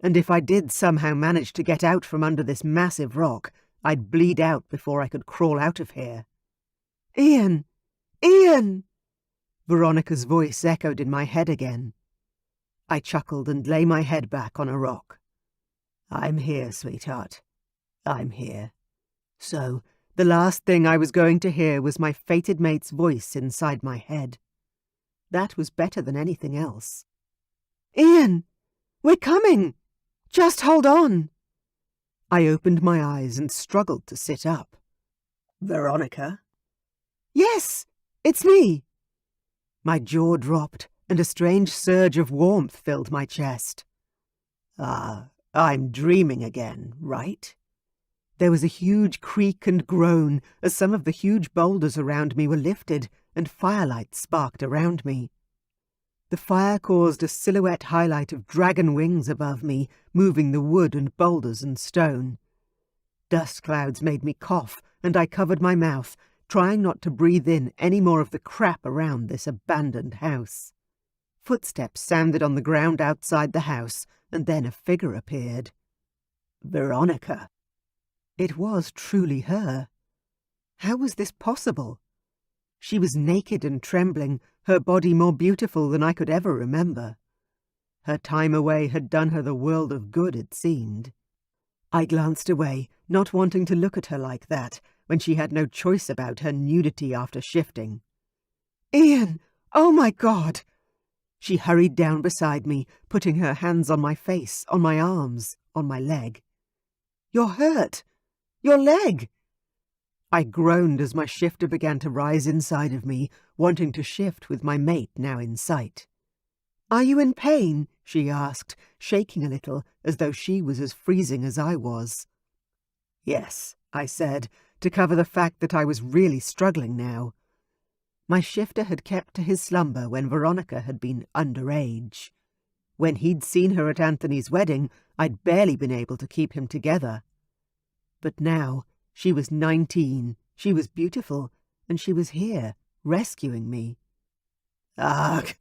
Speaker 1: and if I did somehow manage to get out from under this massive rock, I'd bleed out before I could crawl out of here. "Ian! Ian!" Veronica's voice echoed in my head again. I chuckled and lay my head back on a rock. "I'm here, sweetheart. I'm here." So, the last thing I was going to hear was my fated mate's voice inside my head. That was better than anything else. "Ian! We're coming! Just hold on!" I opened my eyes and struggled to sit up. "Veronica?" "Yes, it's me." My jaw dropped, and a strange surge of warmth filled my chest. "Ah, I'm dreaming again, right?" There was a huge creak and groan as some of the huge boulders around me were lifted and firelight sparked around me. The fire caused a silhouette highlight of dragon wings above me, moving the wood and boulders and stone. Dust clouds made me cough, and I covered my mouth, trying not to breathe in any more of the crap around this abandoned house. Footsteps sounded on the ground outside the house, and then a figure appeared. Veronica. It was truly her. How was this possible? She was naked and trembling, her body more beautiful than I could ever remember. Her time away had done her the world of good, it seemed. I glanced away, not wanting to look at her like that, when she had no choice about her nudity after shifting. "Ian! Oh my God!" She hurried down beside me, putting her hands on my face, on my arms, on my leg. "You're hurt! Your leg!" I groaned as my shifter began to rise inside of me, wanting to shift with my mate now in sight. "Are you in pain?" she asked, shaking a little, as though she was as freezing as I was. "Yes," I said, to cover the fact that I was really struggling now. My shifter had kept to his slumber when Veronica had been underage. When he'd seen her at Anthony's wedding, I'd barely been able to keep him together. But now, she was 19, she was beautiful, and she was here, rescuing me. Ugh!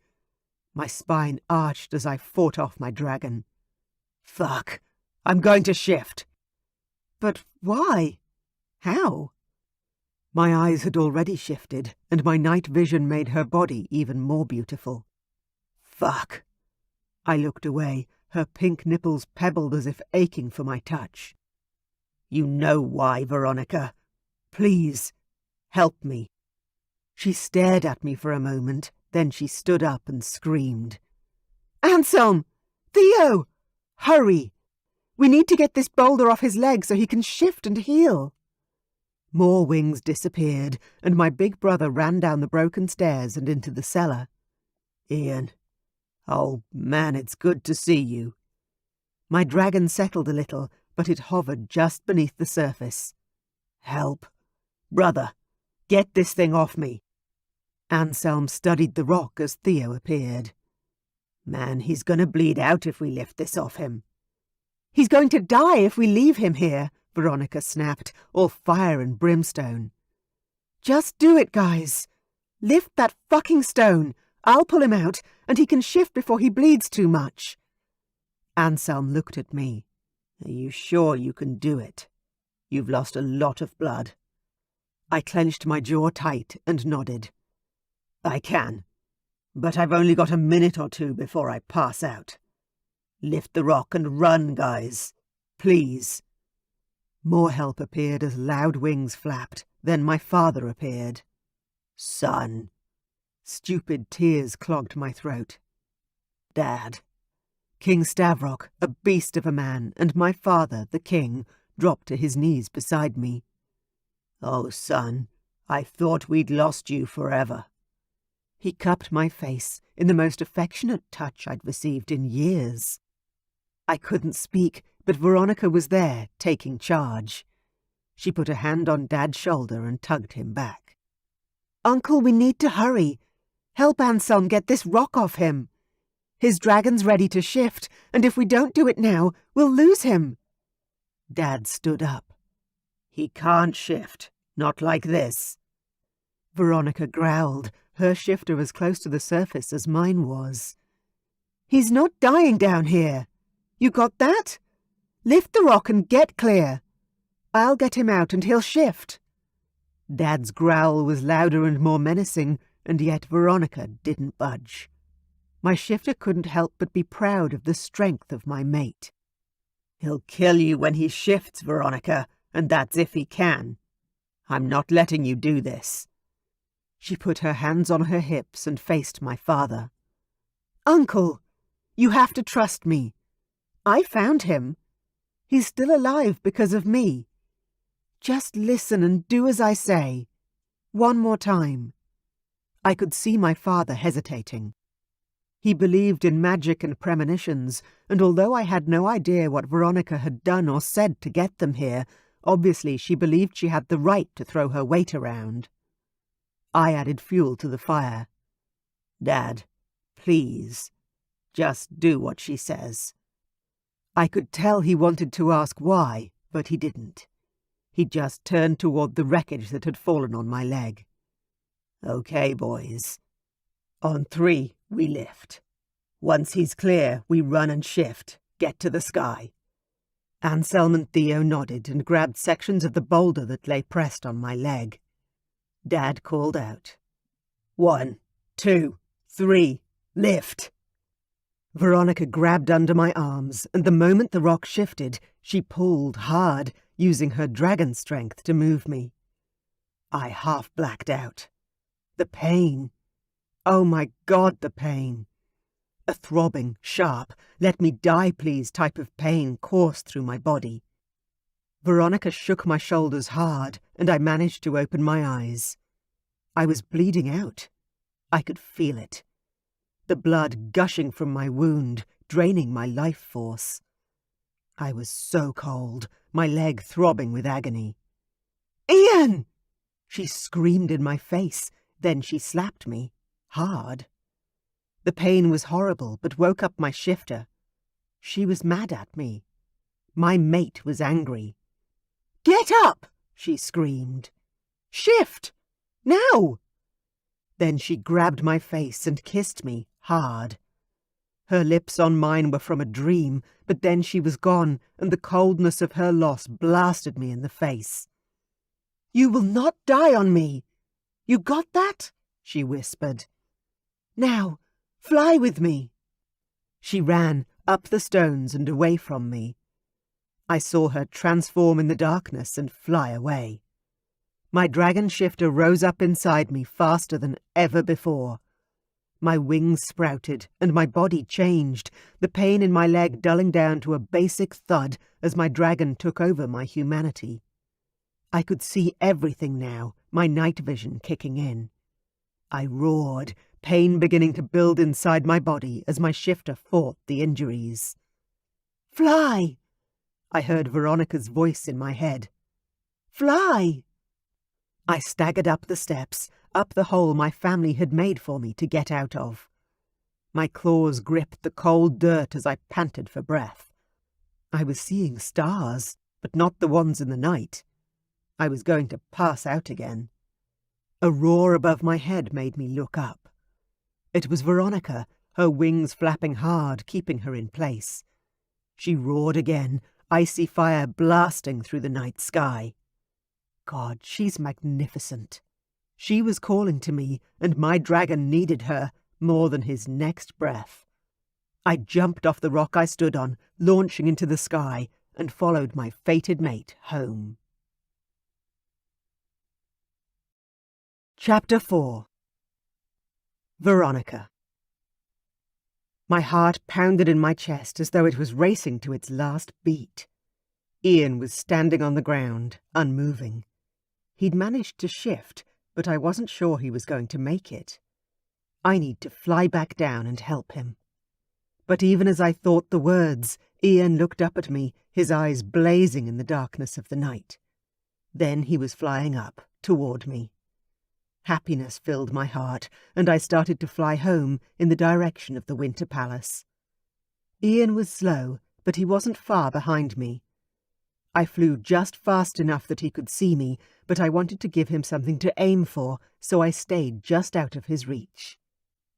Speaker 1: My spine arched as I fought off my dragon. Fuck! I'm going to shift! But why? How? My eyes had already shifted, and my night vision made her body even more beautiful. Fuck! I looked away, her pink nipples pebbled as if aching for my touch. You know why, Veronica. Please, help me. She stared at me for a moment, then she stood up and screamed. Anselm! Theo! Hurry! We need to get this boulder off his leg so he can shift and heal. More wings disappeared, and my big brother ran down the broken stairs and into the cellar. Ian. Oh, man, it's good to see you. My dragon settled a little, but it hovered just beneath the surface. Help. Brother, get this thing off me. Anselm studied the rock as Theo appeared. Man, he's going to bleed out if we lift this off him. He's going to die if we leave him here, Veronica snapped, all fire and brimstone. Just do it, guys. Lift that fucking stone. I'll pull him out, and he can shift before he bleeds too much. Anselm looked at me. Are you sure you can do it? You've lost a lot of blood. I clenched my jaw tight and nodded. I can, but I've only got a minute or two before I pass out. Lift the rock and run, guys. Please. More help appeared as loud wings flapped. Then my father appeared. Son. Stupid tears clogged my throat. Dad. King Stavrok, a beast of a man, and my father, the king, dropped to his knees beside me. Oh, son, I thought we'd lost you forever. He cupped my face in the most affectionate touch I'd received in years. I couldn't speak, but Veronica was there, taking charge. She put a hand on Dad's shoulder and tugged him back. Uncle, we need to hurry. Help Anselm get this rock off him. His dragon's ready to shift, and if we don't do it now, we'll lose him. Dad stood up. He can't shift, not like this. Veronica growled. Her shifter was close to the surface as mine was. He's not dying down here. You got that? Lift the rock and get clear. I'll get him out and he'll shift. Dad's growl was louder and more menacing, and yet Veronica didn't budge. My shifter couldn't help but be proud of the strength of my mate. He'll kill you when he shifts, Veronica, and that's if he can. I'm not letting you do this. She put her hands on her hips and faced my father. Uncle, you have to trust me. I found him. He's still alive because of me. Just listen and do as I say. One more time. I could see my father hesitating. He believed in magic and premonitions, and although I had no idea what Veronica had done or said to get them here, Obviously, she believed she had the right to throw her weight around. I added fuel to the fire. "Dad, please, just do what she says." I could tell he wanted to ask why, but he didn't. He just turned toward the wreckage that had fallen on my leg. "Okay, boys. On 3, we lift. Once he's clear, we run and shift, get to the sky." Anselm and Theo nodded and grabbed sections of the boulder that lay pressed on my leg. Dad called out, "1, 2, 3, lift!" Veronica grabbed under my arms, and the moment the rock shifted, she pulled hard, using her dragon strength to move me. I half blacked out. The pain. Oh my God, the pain. A throbbing, sharp, let me die please type of pain coursed through my body. Veronica shook my shoulders hard, and I managed to open my eyes. I was bleeding out. I could feel it. The blood gushing from my wound, draining my life force. I was so cold, my leg throbbing with agony. "Ian!" She screamed in my face, then she slapped me, hard. The pain was horrible, but woke up my shifter. She was mad at me. My mate was angry. "Get up!" she screamed. "Shift! Now!" Then she grabbed my face and kissed me hard. Her lips on mine were from a dream, but then she was gone, and the coldness of her loss blasted me in the face. "You will not die on me. You got that?" she whispered. "Now, fly with me." She ran up the stones and away from me. I saw her transform in the darkness and fly away. My dragon shifter rose up inside me faster than ever before. My wings sprouted and my body changed, the pain in my leg dulling down to a basic thud as my dragon took over my humanity. I could see everything now, my night vision kicking in. I roared, pain beginning to build inside my body as my shifter fought the injuries. "Fly!" I heard Veronica's voice in my head. "Fly!" I staggered up the steps, up the hole my family had made for me to get out of. My claws gripped the cold dirt as I panted for breath. I was seeing stars, but not the ones in the night. I was going to pass out again. A roar above my head made me look up. It was Veronica, her wings flapping hard, keeping her in place. She roared again, icy fire blasting through the night sky. God, she's magnificent. She was calling to me, and my dragon needed her more than his next breath. I jumped off the rock I stood on, launching into the sky, and followed my fated mate home. Chapter 4. Veronica. My heart pounded in my chest as though it was racing to its last beat. Ian was standing on the ground, unmoving. He'd managed to shift, but I wasn't sure he was going to make it. I need to fly back down and help him. But even as I thought the words, Ian looked up at me, his eyes blazing in the darkness of the night. Then he was flying up, toward me. Happiness filled my heart, and I started to fly home in the direction of the Winter Palace. Ian was slow, but he wasn't far behind me. I flew just fast enough that he could see me, but I wanted to give him something to aim for, so I stayed just out of his reach.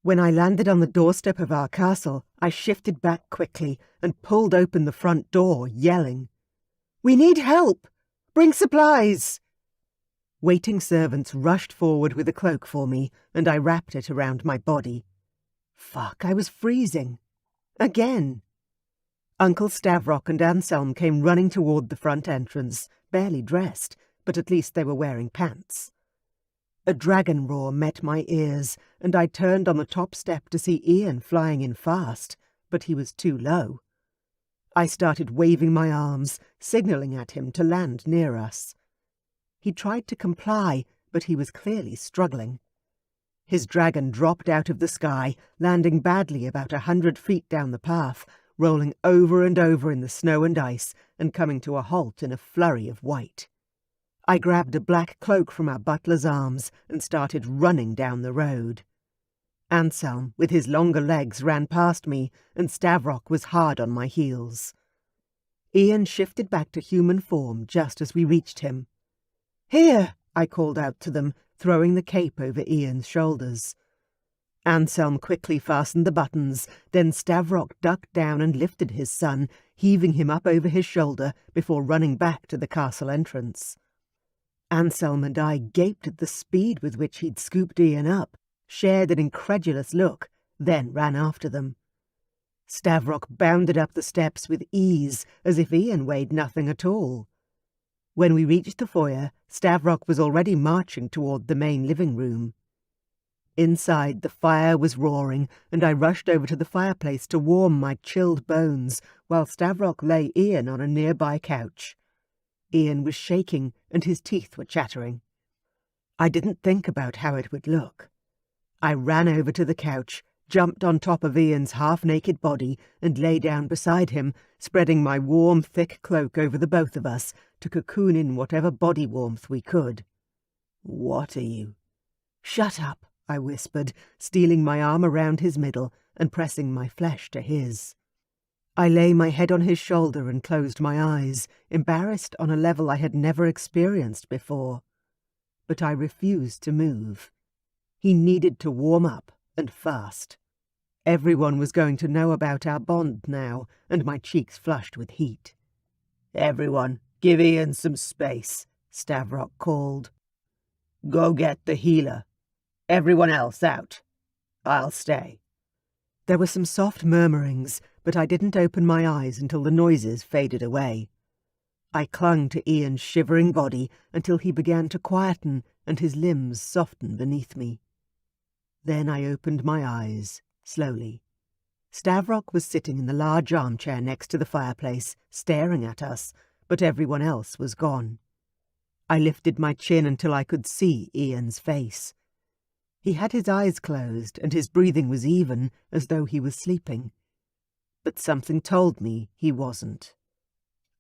Speaker 1: When I landed on the doorstep of our castle, I shifted back quickly and pulled open the front door, yelling, "We need help! Bring supplies!" Waiting servants rushed forward with a cloak for me, and I wrapped it around my body. Fuck, I was freezing. Again. Uncle Stavrok and Anselm came running toward the front entrance, barely dressed, but at least they were wearing pants. A dragon roar met my ears, and I turned on the top step to see Ian flying in fast, but he was too low. I started waving my arms, signalling at him to land near us. He tried to comply, but he was clearly struggling. His dragon dropped out of the sky, landing badly about 100 feet down the path, rolling over and over in the snow and ice and coming to a halt in a flurry of white. I grabbed a black cloak from our butler's arms and started running down the road. Anselm, with his longer legs, ran past me, and Stavrok was hard on my heels. Ian shifted back to human form just as we reached him. "Here!" I called out to them, throwing the cape over Ian's shoulders. Anselm quickly fastened the buttons, then Stavrok ducked down and lifted his son, heaving him up over his shoulder before running back to the castle entrance. Anselm and I gaped at the speed with which he'd scooped Ian up, shared an incredulous look, then ran after them. Stavrok bounded up the steps with ease, as if Ian weighed nothing at all. When we reached the foyer, Stavrok was already marching toward the main living room. Inside, the fire was roaring, and I rushed over to the fireplace to warm my chilled bones, while Stavrok lay Ian on a nearby couch. Ian was shaking, and his teeth were chattering. I didn't think about how it would look. I ran over to the couch, jumped on top of Ian's half-naked body, and lay down beside him, spreading my warm, thick cloak over the both of us to cocoon in whatever body warmth we could. "What are you?" "Shut up," I whispered, stealing my arm around his middle and pressing my flesh to his. I lay my head on his shoulder and closed my eyes, embarrassed on a level I had never experienced before. But I refused to move. He needed to warm up, and fast. Everyone was going to know about our bond now, and my cheeks flushed with heat. "Everyone, give Ian some space," Stavrok called. "Go get the healer. Everyone else out. I'll stay." There were some soft murmurings, but I didn't open my eyes until the noises faded away. I clung to Ian's shivering body until he began to quieten and his limbs soften beneath me. Then I opened my eyes, slowly. Stavrok was sitting in the large armchair next to the fireplace, staring at us, but everyone else was gone. I lifted my chin until I could see Ian's face. He had his eyes closed, and his breathing was even, as though he was sleeping. But something told me he wasn't.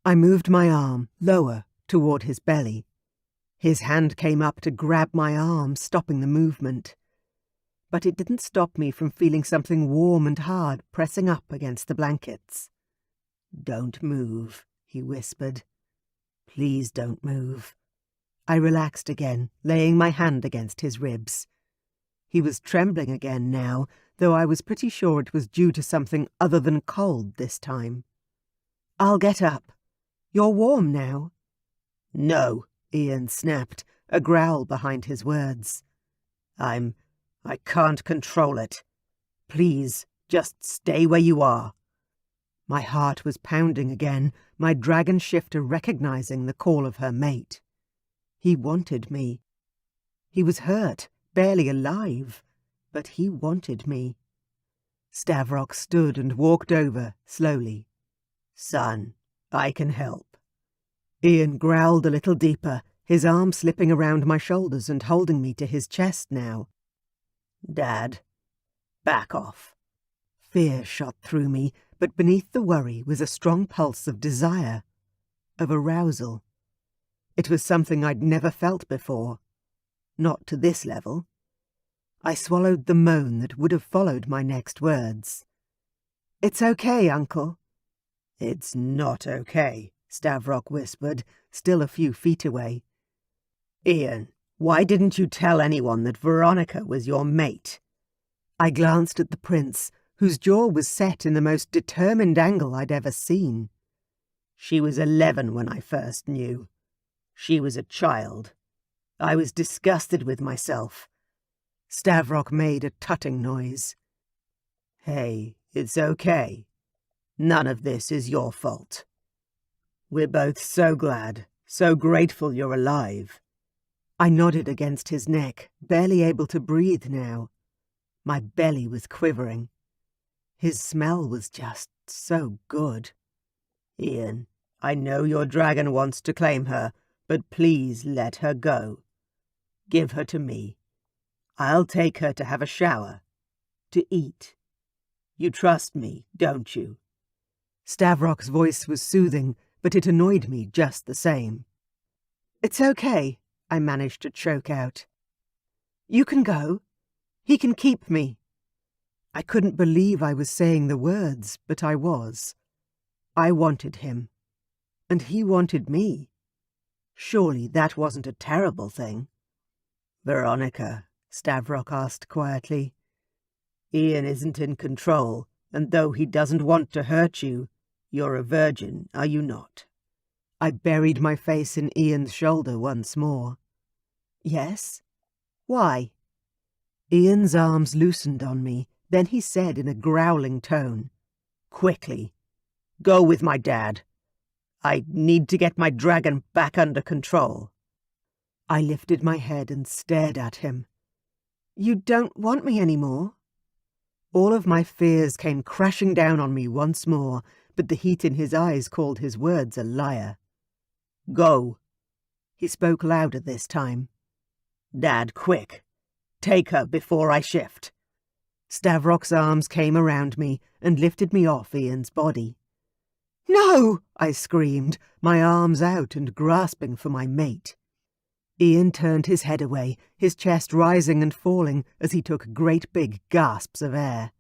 Speaker 1: I moved my arm, lower, toward his belly. His hand came up to grab my arm, stopping the movement. But it didn't stop me from feeling something warm and hard pressing up against the blankets. "Don't move," he whispered. "Please don't move." I relaxed again, laying my hand against his ribs. He was trembling again now, though I was pretty sure it was due to something other than cold this time. "I'll get up. You're warm now." "No," Ian snapped, a growl behind his words. I can't control it. Please, just stay where you are." My heart was pounding again, my dragon shifter recognizing the call of her mate. He wanted me. He was hurt, barely alive, but he wanted me. Stavrok stood and walked over, slowly. "Son, I can help." Ian growled a little deeper, his arm slipping around my shoulders and holding me to his chest now. "Dad, back off." Fear shot through me, but beneath the worry was a strong pulse of desire, of arousal. It was something I'd never felt before. Not to this level. I swallowed the moan that would have followed my next words. "It's okay, Uncle." "It's not okay," Stavrok whispered, still a few feet away. "Ian, why didn't you tell anyone that Veronica was your mate?" I glanced at the prince, whose jaw was set in the most determined angle I'd ever seen. "She was 11 when I first knew. She was a child. I was disgusted with myself." Stavrok made a tutting noise. "Hey, it's okay. None of this is your fault. We're both so glad, so grateful you're alive." I nodded against his neck, barely able to breathe now. My belly was quivering. His smell was just so good. "Ian, I know your dragon wants to claim her, but please let her go. Give her to me. I'll take her to have a shower, to eat. You trust me, don't you?" Stavrok's voice was soothing, but it annoyed me just the same. "It's okay," I managed to choke out. "You can go. He can keep me." I couldn't believe I was saying the words, but I was. I wanted him, and he wanted me. Surely that wasn't a terrible thing. "Veronica," Stavrok asked quietly, "Ian isn't in control, and though he doesn't want to hurt you, you're a virgin, are you not?" I buried my face in Ian's shoulder once more. "Yes? Why?" Ian's arms loosened on me, then he said in a growling tone, "Quickly, go with my dad. I need to get my dragon back under control." I lifted my head and stared at him. "You don't want me anymore?" All of my fears came crashing down on me once more, but the heat in his eyes called his words a liar. "Go." He spoke louder this time. "Dad, quick. Take her before I shift." Stavrok's arms came around me and lifted me off Ian's body. "No!" I screamed, my arms out and grasping for my mate. Ian turned his head away, his chest rising and falling as he took great big gasps of air.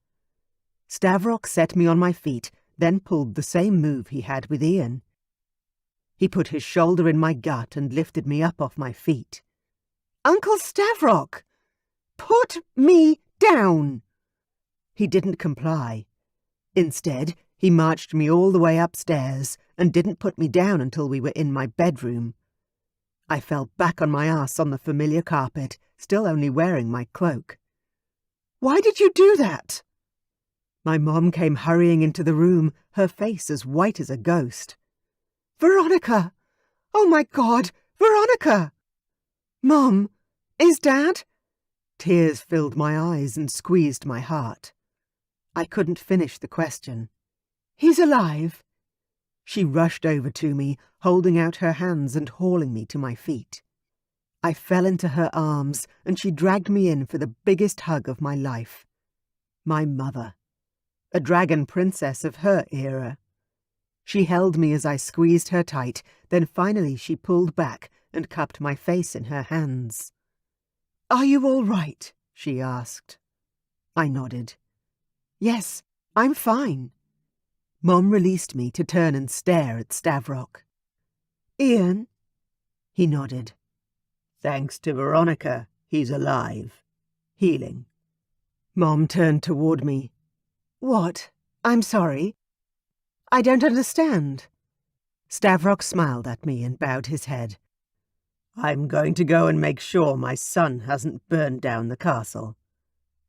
Speaker 1: Stavrok set me on my feet, then pulled the same move he had with Ian. He put his shoulder in my gut and lifted me up off my feet. "Uncle Stavrok! Put me down!" He didn't comply. Instead, he marched me all the way upstairs and didn't put me down until we were in my bedroom. I fell back on my ass on the familiar carpet, still only wearing my cloak. "Why did you do that?" My mom came hurrying into the room, her face as white as a ghost. "Veronica! Oh my God, Veronica!" "Mom, is Dad?" Tears filled my eyes and squeezed my heart. I couldn't finish the question. "He's alive." She rushed over to me, holding out her hands and hauling me to my feet. I fell into her arms, and she dragged me in for the biggest hug of my life. My mother. A dragon princess of her era. She held me as I squeezed her tight, then finally she pulled back and cupped my face in her hands. "Are you all right?" she asked. I nodded. "Yes, I'm fine." Mom released me to turn and stare at Stavrok. "Ian?" He nodded. "Thanks to Veronica, he's alive. Healing." Mom turned toward me. "What? I'm sorry. I don't understand." Stavrok smiled at me and bowed his head. "I'm going to go and make sure my son hasn't burned down the castle.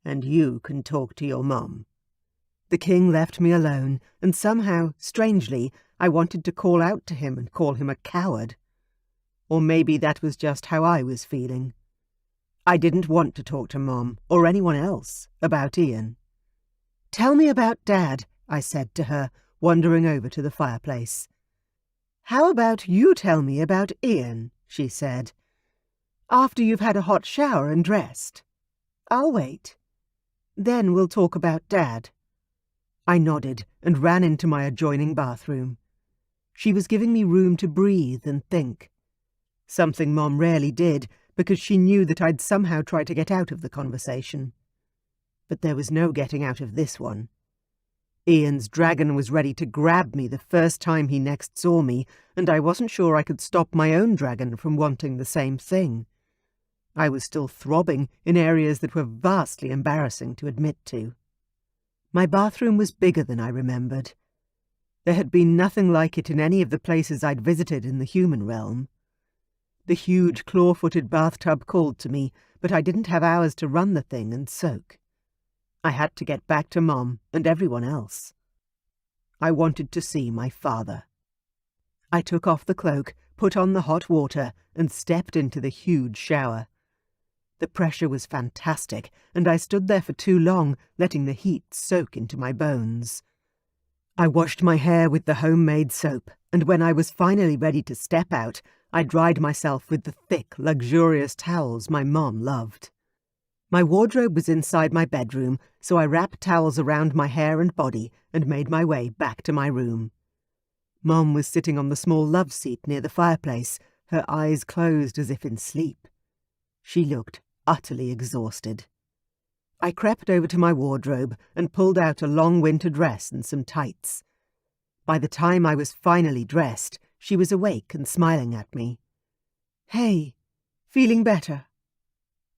Speaker 1: And you can talk to your mom." The king left me alone, and somehow, strangely, I wanted to call out to him and call him a coward. Or maybe that was just how I was feeling. I didn't want to talk to Mom, or anyone else, about Ian. "Tell me about Dad," I said to her, wandering over to the fireplace. "How about you tell me about Ian?" she said. "After you've had a hot shower and dressed. I'll wait. Then we'll talk about Dad." I nodded and ran into my adjoining bathroom. She was giving me room to breathe and think. Something Mom rarely did, because she knew that I'd somehow try to get out of the conversation. But there was no getting out of this one. Ian's dragon was ready to grab me the first time he next saw me, and I wasn't sure I could stop my own dragon from wanting the same thing. I was still throbbing in areas that were vastly embarrassing to admit to. My bathroom was bigger than I remembered. There had been nothing like it in any of the places I'd visited in the human realm. The huge claw-footed bathtub called to me, but I didn't have hours to run the thing and soak. I had to get back to Mom and everyone else. I wanted to see my father. I took off the cloak, put on the hot water, and stepped into the huge shower. The pressure was fantastic, and I stood there for too long, letting the heat soak into my bones. I washed my hair with the homemade soap, and when I was finally ready to step out, I dried myself with the thick, luxurious towels my Mom loved. My wardrobe was inside my bedroom, so I wrapped towels around my hair and body and made my way back to my room. Mom was sitting on the small love seat near the fireplace, her eyes closed as if in sleep. She looked utterly exhausted. I crept over to my wardrobe and pulled out a long winter dress and some tights. By the time I was finally dressed, she was awake and smiling at me. "Hey, feeling better?"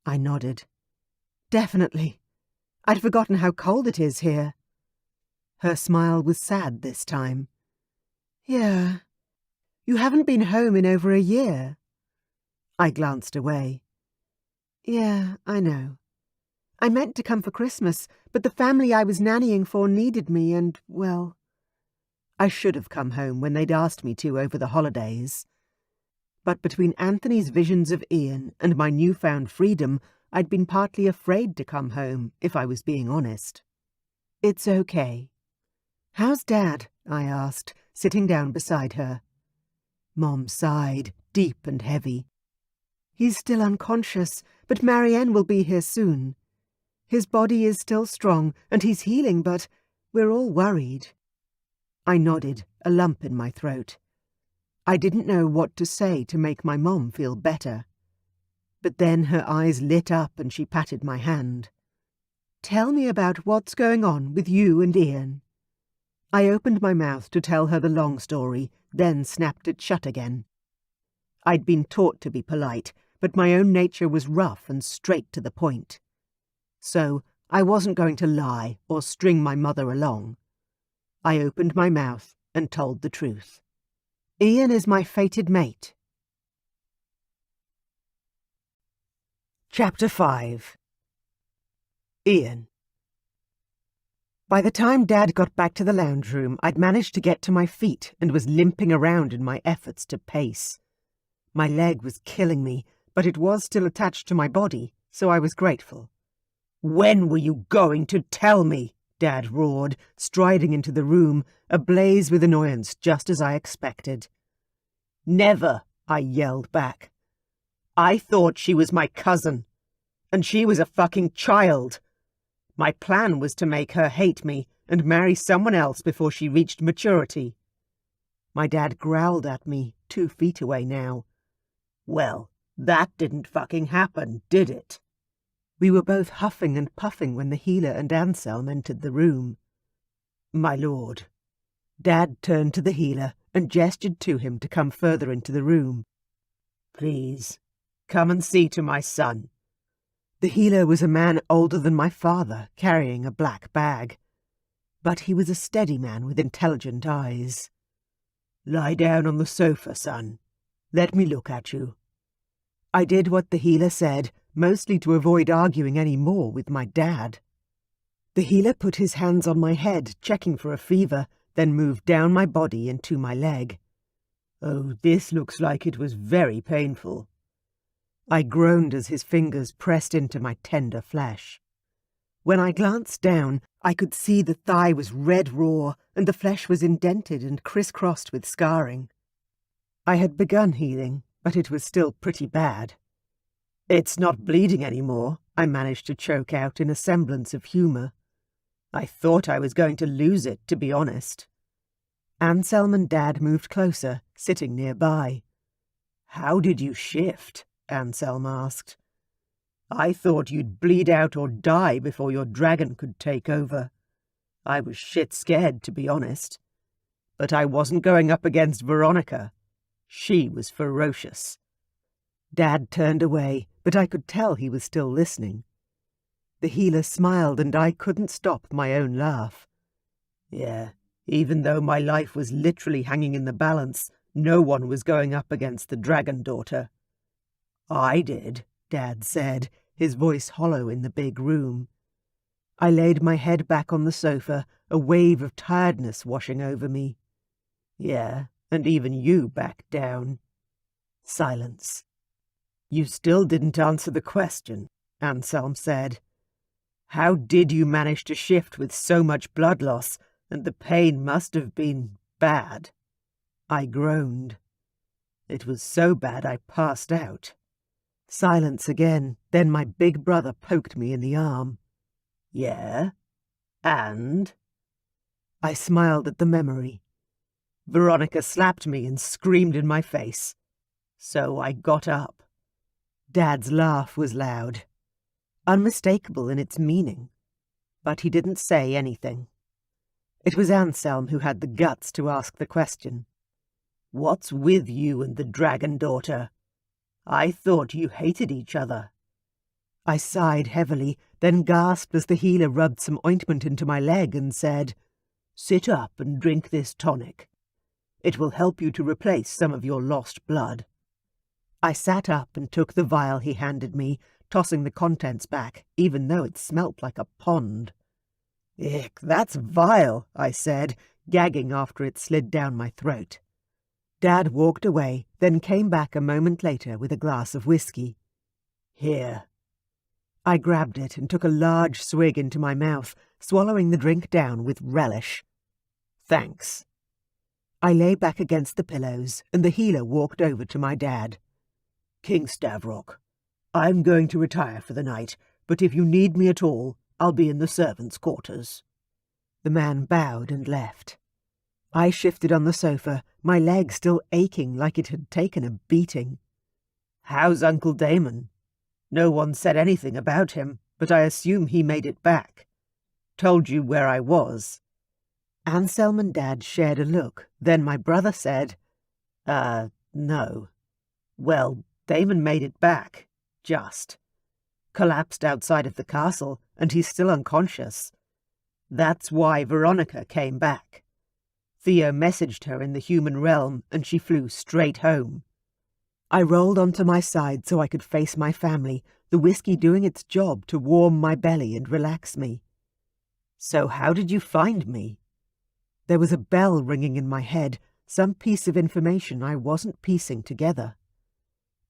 Speaker 1: I nodded. "Definitely. I'd forgotten how cold it is here." Her smile was sad this time. "Yeah. You haven't been home in over a year." I glanced away. "Yeah, I know. I meant to come for Christmas, but the family I was nannying for needed me and, well, I should have come home when they'd asked me to over the holidays. But between Anthony's visions of Ian and my newfound freedom, I'd been partly afraid to come home, if I was being honest." "It's okay." "How's Dad?" I asked, sitting down beside her. Mom sighed, deep and heavy. "He's still unconscious, but Marianne will be here soon. His body is still strong, and he's healing, but we're all worried." I nodded, a lump in my throat. I didn't know what to say to make my mom feel better. But then her eyes lit up and she patted my hand. "Tell me about what's going on with you and Ian." I opened my mouth to tell her the long story, then snapped it shut again. I'd been taught to be polite, but my own nature was rough and straight to the point. So I wasn't going to lie or string my mother along. I opened my mouth and told the truth. "Ian is my fated mate." Chapter 5. Ian. By the time Dad got back to the lounge room, I'd managed to get to my feet and was limping around in my efforts to pace. My leg was killing me, but it was still attached to my body, so I was grateful. "When were you going to tell me?" Dad roared, striding into the room, ablaze with annoyance just as I expected. "Never," I yelled back. "I thought she was my cousin, and she was a fucking child. My plan was to make her hate me and marry someone else before she reached maturity." My dad growled at me, 2 feet away now. "Well, that didn't fucking happen, did it?" We were both huffing and puffing when the healer and Anselm entered the room. "My lord." Dad turned to the healer and gestured to him to come further into the room. "Please, come and see to my son." The healer was a man older than my father, carrying a black bag. But he was a steady man with intelligent eyes. "Lie down on the sofa, son. Let me look at you." I did what the healer said, mostly to avoid arguing any more with my dad. The healer put his hands on my head, checking for a fever, then moved down my body into my leg. "Oh, this looks like it was very painful." I groaned as his fingers pressed into my tender flesh. When I glanced down, I could see the thigh was red raw and the flesh was indented and crisscrossed with scarring. I had begun healing, but it was still pretty bad. "It's not bleeding anymore," I managed to choke out in a semblance of humour. I thought I was going to lose it, to be honest. Anselm and Dad moved closer, sitting nearby. "How did you shift?" Anselm asked. "I thought you'd bleed out or die before your dragon could take over. I was shit scared, to be honest. But I wasn't going up against Veronica. She was ferocious." Dad turned away, but I could tell he was still listening. The healer smiled and I couldn't stop my own laugh. "Yeah, even though my life was literally hanging in the balance, no one was going up against the dragon daughter." "I did," Dad said, his voice hollow in the big room. I laid my head back on the sofa, a wave of tiredness washing over me. "Yeah, and even you backed down." Silence. "You still didn't answer the question," Anselm said. "How did you manage to shift with so much blood loss, and the pain must have been bad?" I groaned. "It was so bad I passed out." Silence again, then my big brother poked me in the arm.
Speaker 2: Yeah? And?
Speaker 1: I smiled at the memory. Veronica slapped me and screamed in my face. So I got up. Dad's laugh was loud, unmistakable in its meaning, but he didn't say anything. It was Anselm who had the guts to ask the question.
Speaker 2: What's with you and the dragon daughter? I thought you hated each other.
Speaker 1: I sighed heavily, then gasped as the healer rubbed some ointment into my leg and said,
Speaker 2: Sit up and drink this tonic. It will help you to replace some of your lost blood.
Speaker 1: I sat up and took the vial he handed me, tossing the contents back, even though it smelt like a pond.
Speaker 2: Ick, that's vile, I said,
Speaker 1: gagging after it slid down my throat. Dad walked away, then came back a moment later with a glass of whiskey.
Speaker 2: Here.
Speaker 1: I grabbed it and took a large swig into my mouth, swallowing the drink down with relish.
Speaker 2: Thanks.
Speaker 1: I lay back against the pillows, and the healer walked over to my dad.
Speaker 2: King Stavrok, I'm going to retire for the night, but if you need me at all, I'll be in the servants' quarters.
Speaker 1: The man bowed and left. I shifted on the sofa, my leg still aching like it had taken a beating.
Speaker 2: How's Uncle Damon? No one said anything about him, but I assume he made it back. Told you where I was.
Speaker 1: Anselm and Dad shared a look. Then my brother said,
Speaker 2: no. Well, Damon made it back. Just. Collapsed outside of the castle, and he's still unconscious. That's why Veronica came back. Theo messaged her in the human realm, and she flew straight home.
Speaker 1: I rolled onto my side so I could face my family, the whiskey doing its job to warm my belly and relax me.
Speaker 2: So how did you find me?
Speaker 1: There was a bell ringing in my head, some piece of information I wasn't piecing together.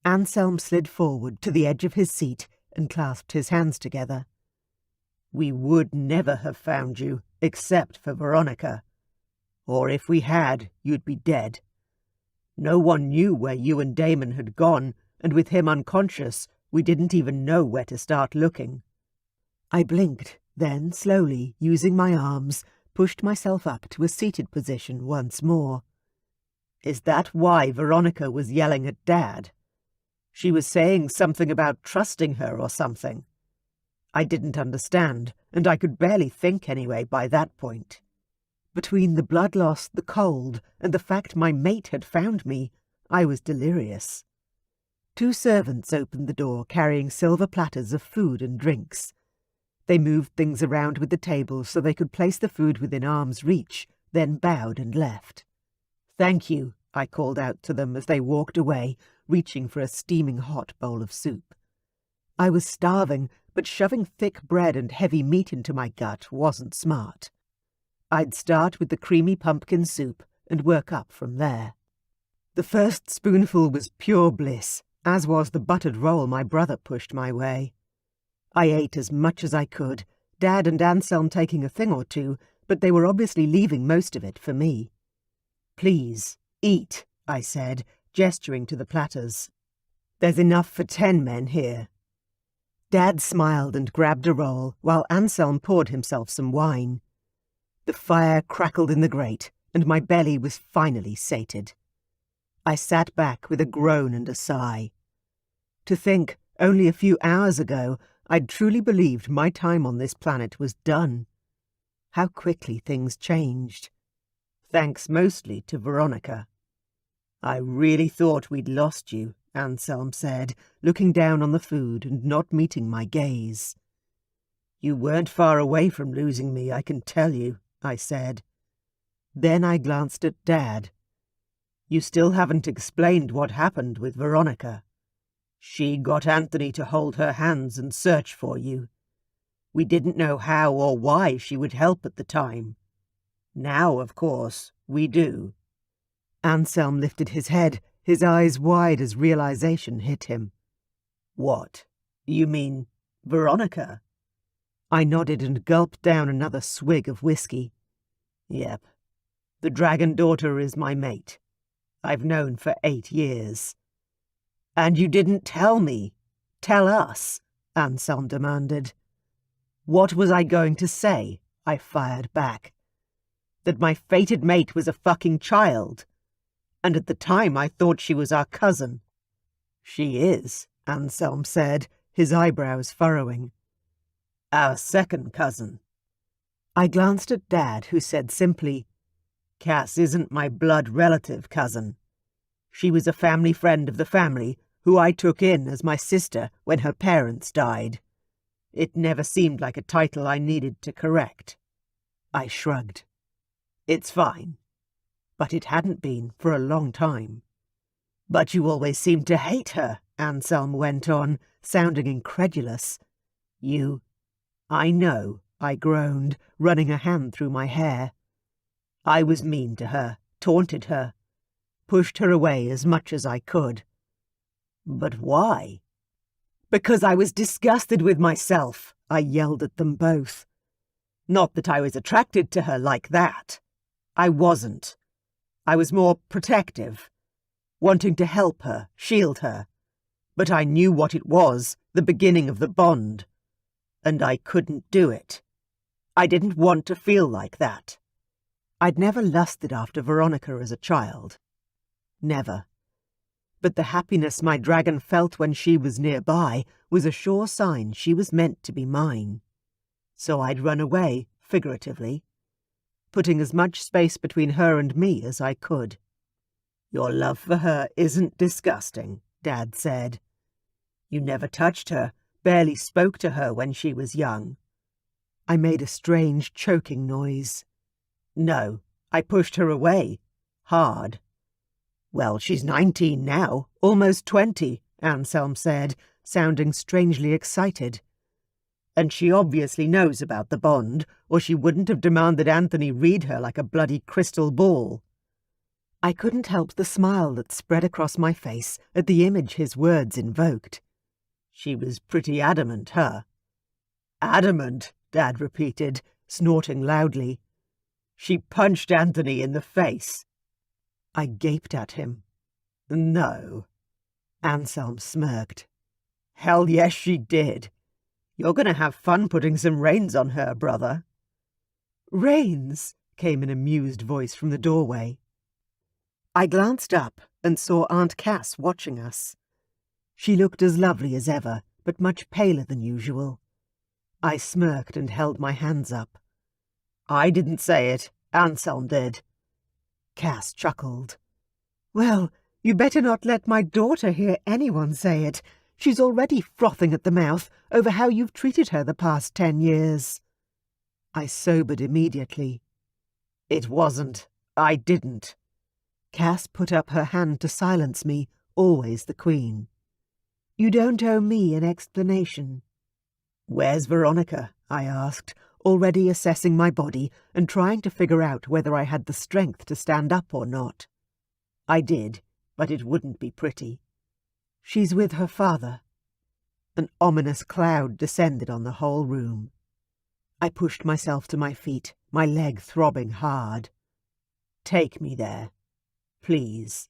Speaker 1: Anselm slid forward to the edge of his seat and clasped his hands together.
Speaker 2: We would never have found you, except for Veronica. Or if we had, you'd be dead. No one knew where you and Damon had gone, and with him unconscious, we didn't even know where to start looking.
Speaker 1: I blinked, then, slowly, using my arms, pushed myself up to a seated position once more.
Speaker 2: Is that why Veronica was yelling at Dad? She was saying something about trusting her or something. I didn't understand, and I could barely think anyway by that point.
Speaker 1: Between the blood loss, the cold, and the fact my mate had found me, I was delirious. 2 servants opened the door carrying silver platters of food and drinks. They moved things around with the table so they could place the food within arm's reach, then bowed and left.
Speaker 2: Thank you,
Speaker 1: I called out to them as they walked away, reaching for a steaming hot bowl of soup. I was starving, but shoving thick bread and heavy meat into my gut wasn't smart. I'd start with the creamy pumpkin soup and work up from there. The first spoonful was pure bliss, as was the buttered roll my brother pushed my way. I ate as much as I could, Dad and Anselm taking a thing or two, but they were obviously leaving most of it for me. Please, eat, I said, gesturing to the platters. There's enough for 10 men here. Dad smiled and grabbed a roll, while Anselm poured himself some wine. The fire crackled in the grate, and my belly was finally sated. I sat back with a groan and a sigh. To think, only a few hours ago, I'd truly believed my time on this planet was done. How quickly things changed.
Speaker 2: Thanks mostly to Veronica. I really thought we'd lost you, Anselm said, looking down on the food and not meeting my gaze. You weren't far away from losing me, I can tell you, I said. Then I glanced at Dad. You still haven't explained what happened with Veronica. She got Anthony to hold her hands and search for you. We didn't know how or why she would help at the time. Now, of course, we do.
Speaker 1: Anselm lifted his head, his eyes wide as realization hit him.
Speaker 2: What? You mean Veronica?
Speaker 1: I nodded and gulped down another swig of whiskey.
Speaker 2: Yep. The dragon daughter is my mate. I've known for 8 years. And you didn't tell me, Tell us, Anselm demanded. What was I going to say? I fired back. That my fated mate was a fucking child. And at the time I thought she was our cousin. She is, Anselm said, his eyebrows furrowing. Our second cousin. I glanced at Dad, who said simply, Cass isn't my blood relative cousin. She was a family friend of the family who I took in as my sister when her parents died. It never seemed like a title I needed to correct. I shrugged. It's fine. But it hadn't been for a long time. But you always seemed to hate her, Anselm went on, sounding incredulous. You... I know, I groaned, running a hand through my hair. I was mean to her, taunted her, pushed her away as much as I could. But why? Because I was disgusted with myself, I yelled at them both. Not that I was attracted to her like that. I wasn't. I was more protective, wanting to help her, shield her. But I knew what it was, the beginning of the bond. And I couldn't do it. I didn't want to feel like that. I'd never lusted after Veronica as a child. Never. But the happiness my dragon felt when she was nearby was a sure sign she was meant to be mine. So I'd run away, figuratively, putting as much space between her and me as I could. Your love for her isn't disgusting, Dad said. You never touched her, barely spoke to her when she was young. I made a strange choking noise. No, I pushed her away. Hard. Well, she's 19 now, almost 20, Anselm said, sounding strangely excited. And she obviously knows about the bond, or she wouldn't have demanded Anthony read her like a bloody crystal ball. I couldn't help the smile that spread across my face at the image his words invoked. She was pretty adamant, her. Adamant, Dad repeated, snorting loudly. She punched Anthony in the face. I gaped at him. No. Anselm smirked. Hell yes, she did. You're going to have fun putting some reins on her, brother. Reins, came an amused voice from the doorway. I glanced up and saw Aunt Cass watching us. She looked as lovely as ever, but much paler than usual. I smirked and held my hands up. I didn't say it. Anselm did. Cass chuckled. Well, you better not let my daughter hear anyone say it. She's already frothing at the mouth over how you've treated her the past 10 years. I sobered immediately. It wasn't. I didn't. Cass put up her hand to silence me, always the queen. You don't owe me an explanation. Where's Veronica? I asked, already assessing my body and trying to figure out whether I had the strength to stand up or not. I did, but it wouldn't be pretty. She's with her father. An ominous cloud descended on the whole room. I pushed myself to my feet, my leg throbbing hard. Take me there, please.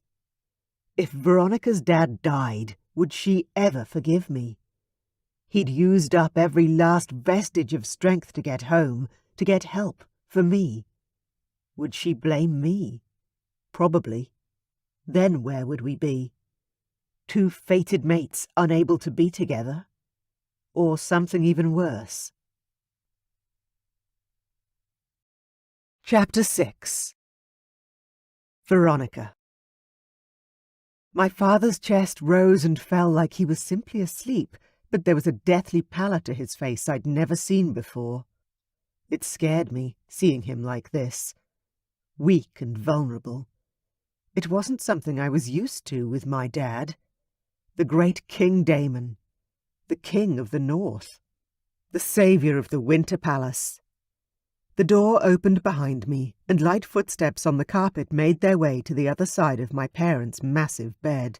Speaker 2: If Veronica's dad died, would she ever forgive me? He'd used up every last vestige of strength to get home, to get help for me. Would she blame me? Probably. Then where would we be? Two fated mates unable to be together? Or something even worse? Chapter 6. Veronica. My father's chest rose and fell like he was simply asleep, but there was a deathly pallor to his face I'd never seen before. It scared me, seeing him like this, weak and vulnerable. It wasn't something I was used to with my dad. The great King Damon, the king of the north, the saviour of the Winter Palace. The door opened behind me, and light footsteps on the carpet made their way to the other side of my parents' massive bed.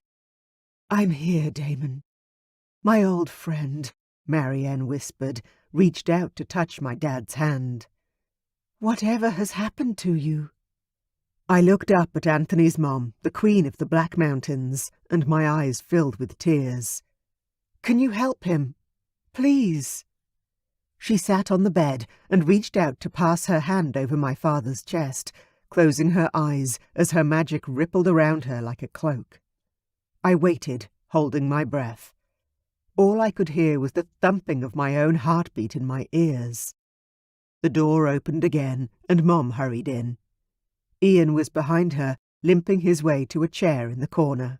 Speaker 2: I'm here, Damon. My old friend, Marianne whispered, reached out to touch my dad's hand. Whatever has happened to you? I looked up at Anthony's mom, the queen of the Black Mountains, and my eyes filled with tears.
Speaker 1: Can you help him? Please." She sat on the bed and reached out to pass her hand over my father's chest, closing her eyes as her magic rippled around her like a cloak. I waited, holding my breath. All I could hear was the thumping of my own heartbeat in my ears. The door opened again, and Mom hurried in. Ian was behind her, limping his way to a chair in the corner.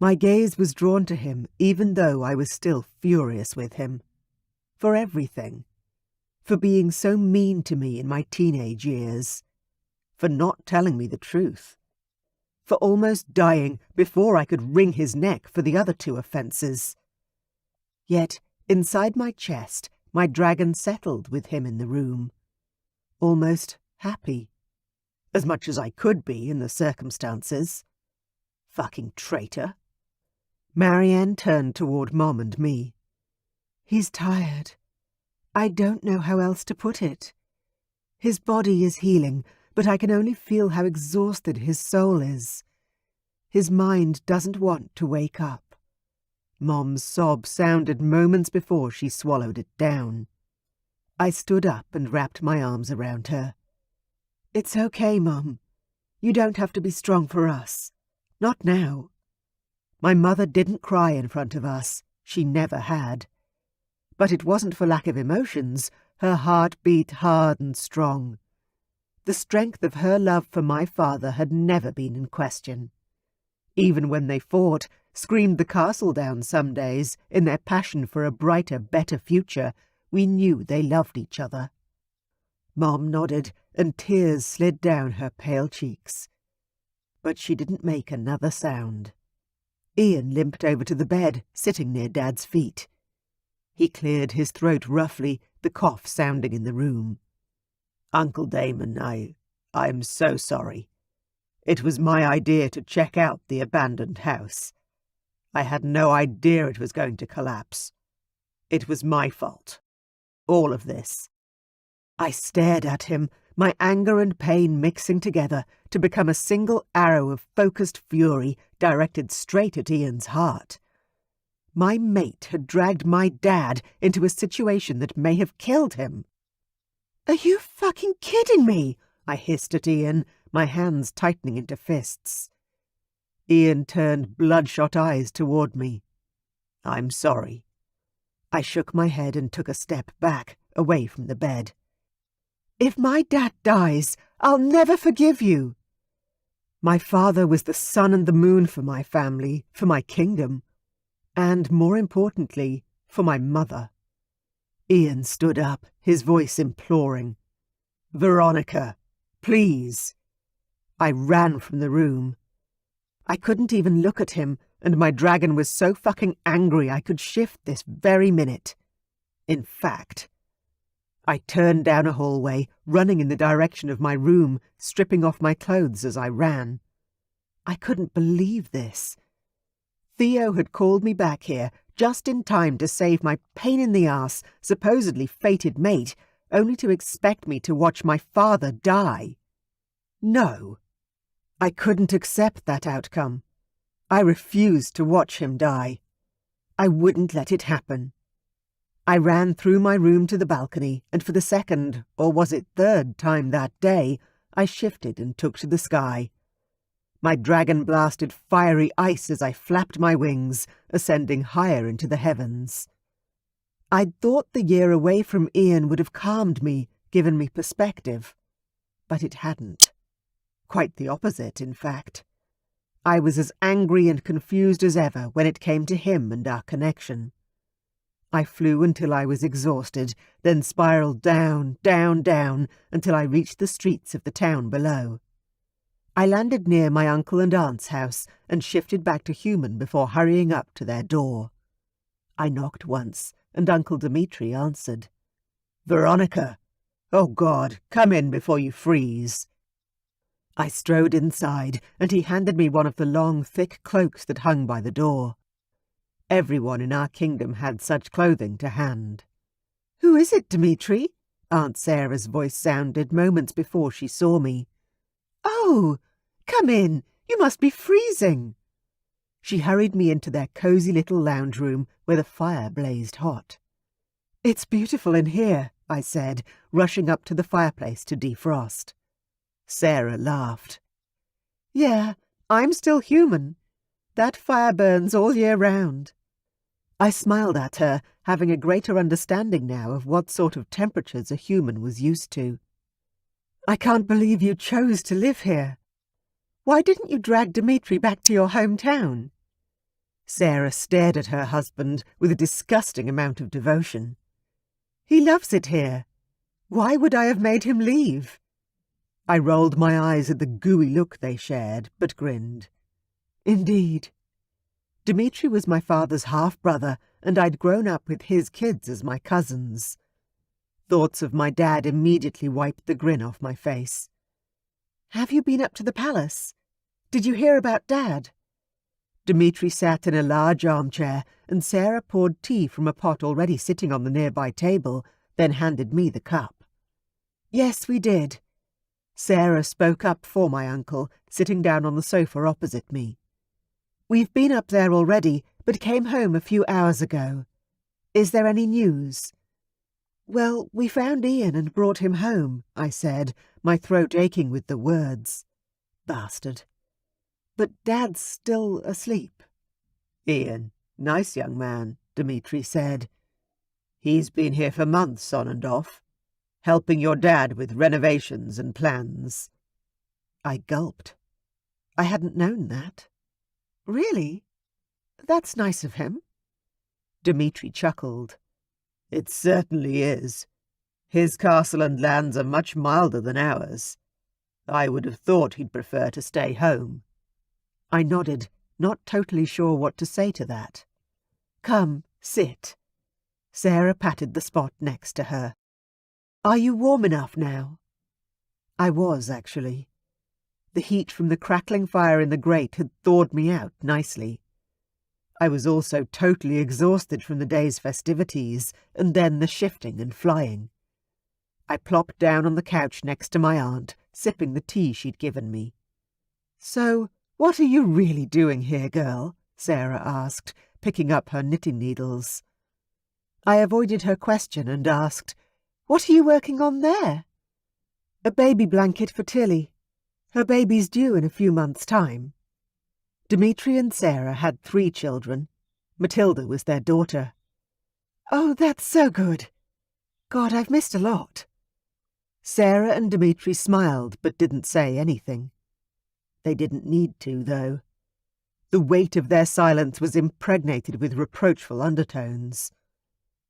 Speaker 1: My gaze was drawn to him, even though I was still furious with him. For everything. For being so mean to me in my teenage years. For not telling me the truth. For almost dying before I could wring his neck for the other 2 offences. Yet, inside my chest, my dragon settled with him in the room. Almost happy. As much as I could be in the circumstances. Fucking traitor. Marianne turned toward Mom and me. "He's tired. I don't know how else to put it. His body is healing, but I can only feel how exhausted his soul is. His mind doesn't want to wake up." Mom's sob sounded moments before she swallowed it down. I stood up and wrapped my arms around her. "It's okay, Mom. You don't have to be strong for us. Not now." My mother didn't cry in front of us. She never had. But it wasn't for lack of emotions. Her heart beat hard and strong. The strength of her love for my father had never been in question. Even when they fought, screamed the castle down some days, in their passion for a brighter, better future, we knew they loved each other. Mom nodded, and tears slid down her pale cheeks. But she didn't make another sound. Ian limped over to the bed, sitting near Dad's feet. He cleared his throat roughly, the cough sounding in the room. "Uncle Damon, I'm so sorry. It was my idea to check out the abandoned house. I had no idea it was going to collapse. It was my fault. All of this." I stared at him, my anger and pain mixing together to become a single arrow of focused fury directed straight at Ian's heart. My mate had dragged my dad into a situation that may have killed him. "Are you fucking kidding me?" I hissed at Ian, my hands tightening into fists. Ian turned bloodshot eyes toward me. "I'm sorry." I shook my head and took a step back, away from the bed. "If my dad dies, I'll never forgive you." My father was the sun and the moon for my family, for my kingdom, and, more importantly, for my mother. Ian stood up, his voice imploring. "Veronica, please." I ran from the room. I couldn't even look at him, and my dragon was so fucking angry I could shift this very minute. In fact, I turned down a hallway, running in the direction of my room, stripping off my clothes as I ran. I couldn't believe this. Theo had called me back here just in time to save my pain-in-the-ass, supposedly fated mate, only to expect me to watch my father die. No. I couldn't accept that outcome. I refused to watch him die. I wouldn't let it happen. I ran through my room to the balcony, and for the second, or was it third time that day, I shifted and took to the sky. My dragon blasted fiery ice as I flapped my wings, ascending higher into the heavens. I'd thought the year away from Ian would have calmed me, given me perspective. But it hadn't. Quite the opposite, in fact. I was as angry and confused as ever when it came to him and our connection. I flew until I was exhausted, then spiraled down, down, down, until I reached the streets of the town below. I landed near my uncle and aunt's house and shifted back to human before hurrying up to their door. I knocked once, and Uncle Dmitri answered. "Veronica! Oh, God, come in before you freeze." I strode inside, and he handed me one of the long, thick cloaks that hung by the door. Everyone in our kingdom had such clothing to hand. "Who is it, Dmitri?" Aunt Sarah's voice sounded moments before she saw me. "Oh, come in. You must be freezing."
Speaker 2: She hurried me into their cosy little lounge room where the fire blazed hot. "It's beautiful in here," I said, rushing up to the fireplace to defrost. Sarah laughed. "Yeah, I'm still human. That fire burns all year round." I smiled at her, having a greater understanding now of what sort of temperatures a human was used to. "I can't believe you chose to live here. Why didn't you drag Dmitri back to your hometown?" Sarah stared at her husband with a disgusting amount of devotion. "He loves it here. Why would I have made him leave?" I rolled my eyes at the gooey look they shared, but grinned. "Indeed. Dmitri was my father's half-brother, and I'd grown up with his kids as my cousins." Thoughts of my dad immediately wiped the grin off my face. "Have you been up to the palace? Did you hear about Dad?" Dmitri sat in a large armchair, and Sarah poured tea from a pot already sitting on the nearby table, then handed me the cup. "Yes, we did." Sarah spoke up for my uncle, sitting down on the sofa opposite me. "We've been up there already, but came home a few hours ago. Is there any news?" "Well, we found Ian and brought him home," I said, my throat aching with the words. Bastard. "But Dad's still asleep." "Ian, nice young man," Dmitri said. "He's been here for months on and off, helping your dad with renovations and plans." I gulped. I hadn't known that. "Really? That's nice of him." Dmitri chuckled. "It certainly is. His castle and lands are much milder than ours. I would have thought he'd prefer to stay home." I nodded, not totally sure what to say to that. "Come, sit." Sarah patted the spot next to her. "Are you warm enough now?" I was, actually. The heat from the crackling fire in the grate had thawed me out nicely. I was also totally exhausted from the day's festivities, and then the shifting and flying. I plopped down on the couch next to my aunt, sipping the tea she'd given me. "So, what are you really doing here, girl?" Sarah asked, picking up her knitting needles. I avoided her question and asked, "What are you working on there?" "A baby blanket for Tilly. Her baby's due in a few months' time." Dmitri and Sarah had 3 children. Matilda was their daughter. "Oh, that's so good. God, I've missed a lot." Sarah and Dmitri smiled but didn't say anything. They didn't need to, though. The weight of their silence was impregnated with reproachful undertones.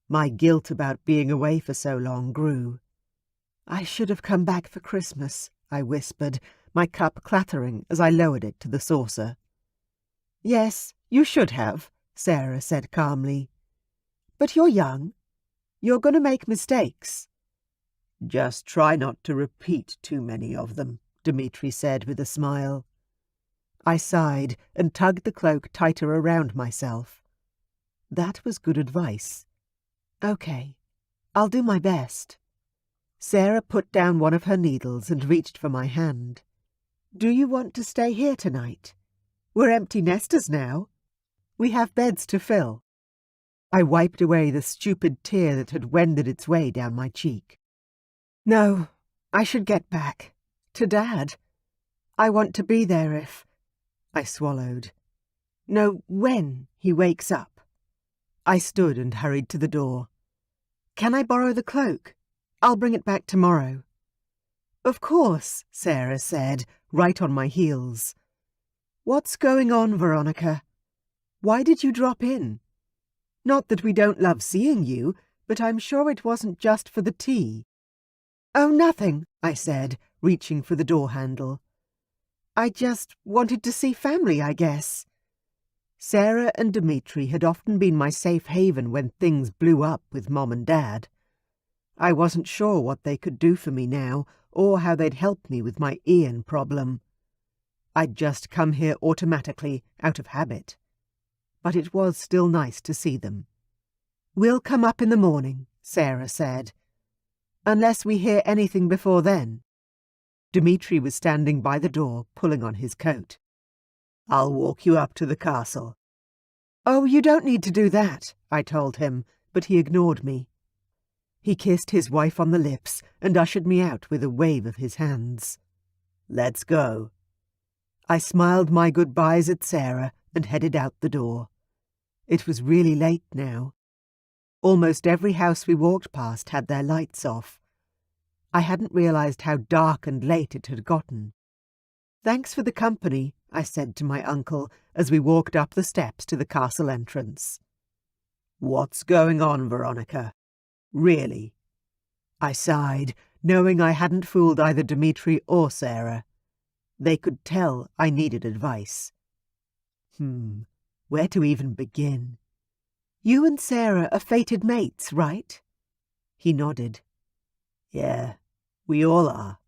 Speaker 2: My guilt about being away for so long grew. "I should have come back for Christmas," I whispered, my cup clattering as I lowered it to the saucer. "Yes, you should have," Sarah said calmly. "But you're young. You're going to make mistakes." "Just try not to repeat too many of them," Dmitri said with a smile. I sighed and tugged the cloak tighter around myself. That was good advice. "Okay, I'll do my best." Sarah put down one of her needles and reached for my hand. "Do you want to stay here tonight? We're empty nesters now. We have beds to fill." I wiped away the stupid tear that had wended its way down my cheek. "No, I should get back. To Dad. I want to be there if—" I swallowed. "No, when he wakes up." I stood and hurried to the door. "Can I borrow the cloak? I'll bring it back tomorrow." "Of course," Sarah said, right on my heels. "What's going on, Veronica? Why did you drop in? Not that we don't love seeing you, but I'm sure it wasn't just for the tea." "Oh, nothing," I said, reaching for the door handle. "I just wanted to see family, I guess." Sarah and Dmitri had often been my safe haven when things blew up with Mom and Dad. I wasn't sure what they could do for me now, or how they'd help me with my Ian problem. I'd just come here automatically, out of habit. But it was still nice to see them. "We'll come up in the morning," Sarah said. "Unless we hear anything before then." Dmitri was standing by the door, pulling on his coat. I'll walk you up to the castle.
Speaker 1: Oh, you don't need to do that, I told him, but he ignored me. He kissed his wife on the lips and ushered me out with a wave of his hands.
Speaker 2: Let's go.
Speaker 1: I smiled my goodbyes at Sarah and headed out the door. It was really late now. Almost every house we walked past had their lights off. I hadn't realized how dark and late it had gotten. Thanks for the company, I said to my uncle as we walked up the steps to the castle entrance.
Speaker 2: What's going on, Veronica? Really?
Speaker 1: I sighed, knowing I hadn't fooled either Dmitri or Sarah. They could tell I needed advice. Where to even begin? You and Sarah are fated mates, right? He nodded.
Speaker 2: Yeah, we all are.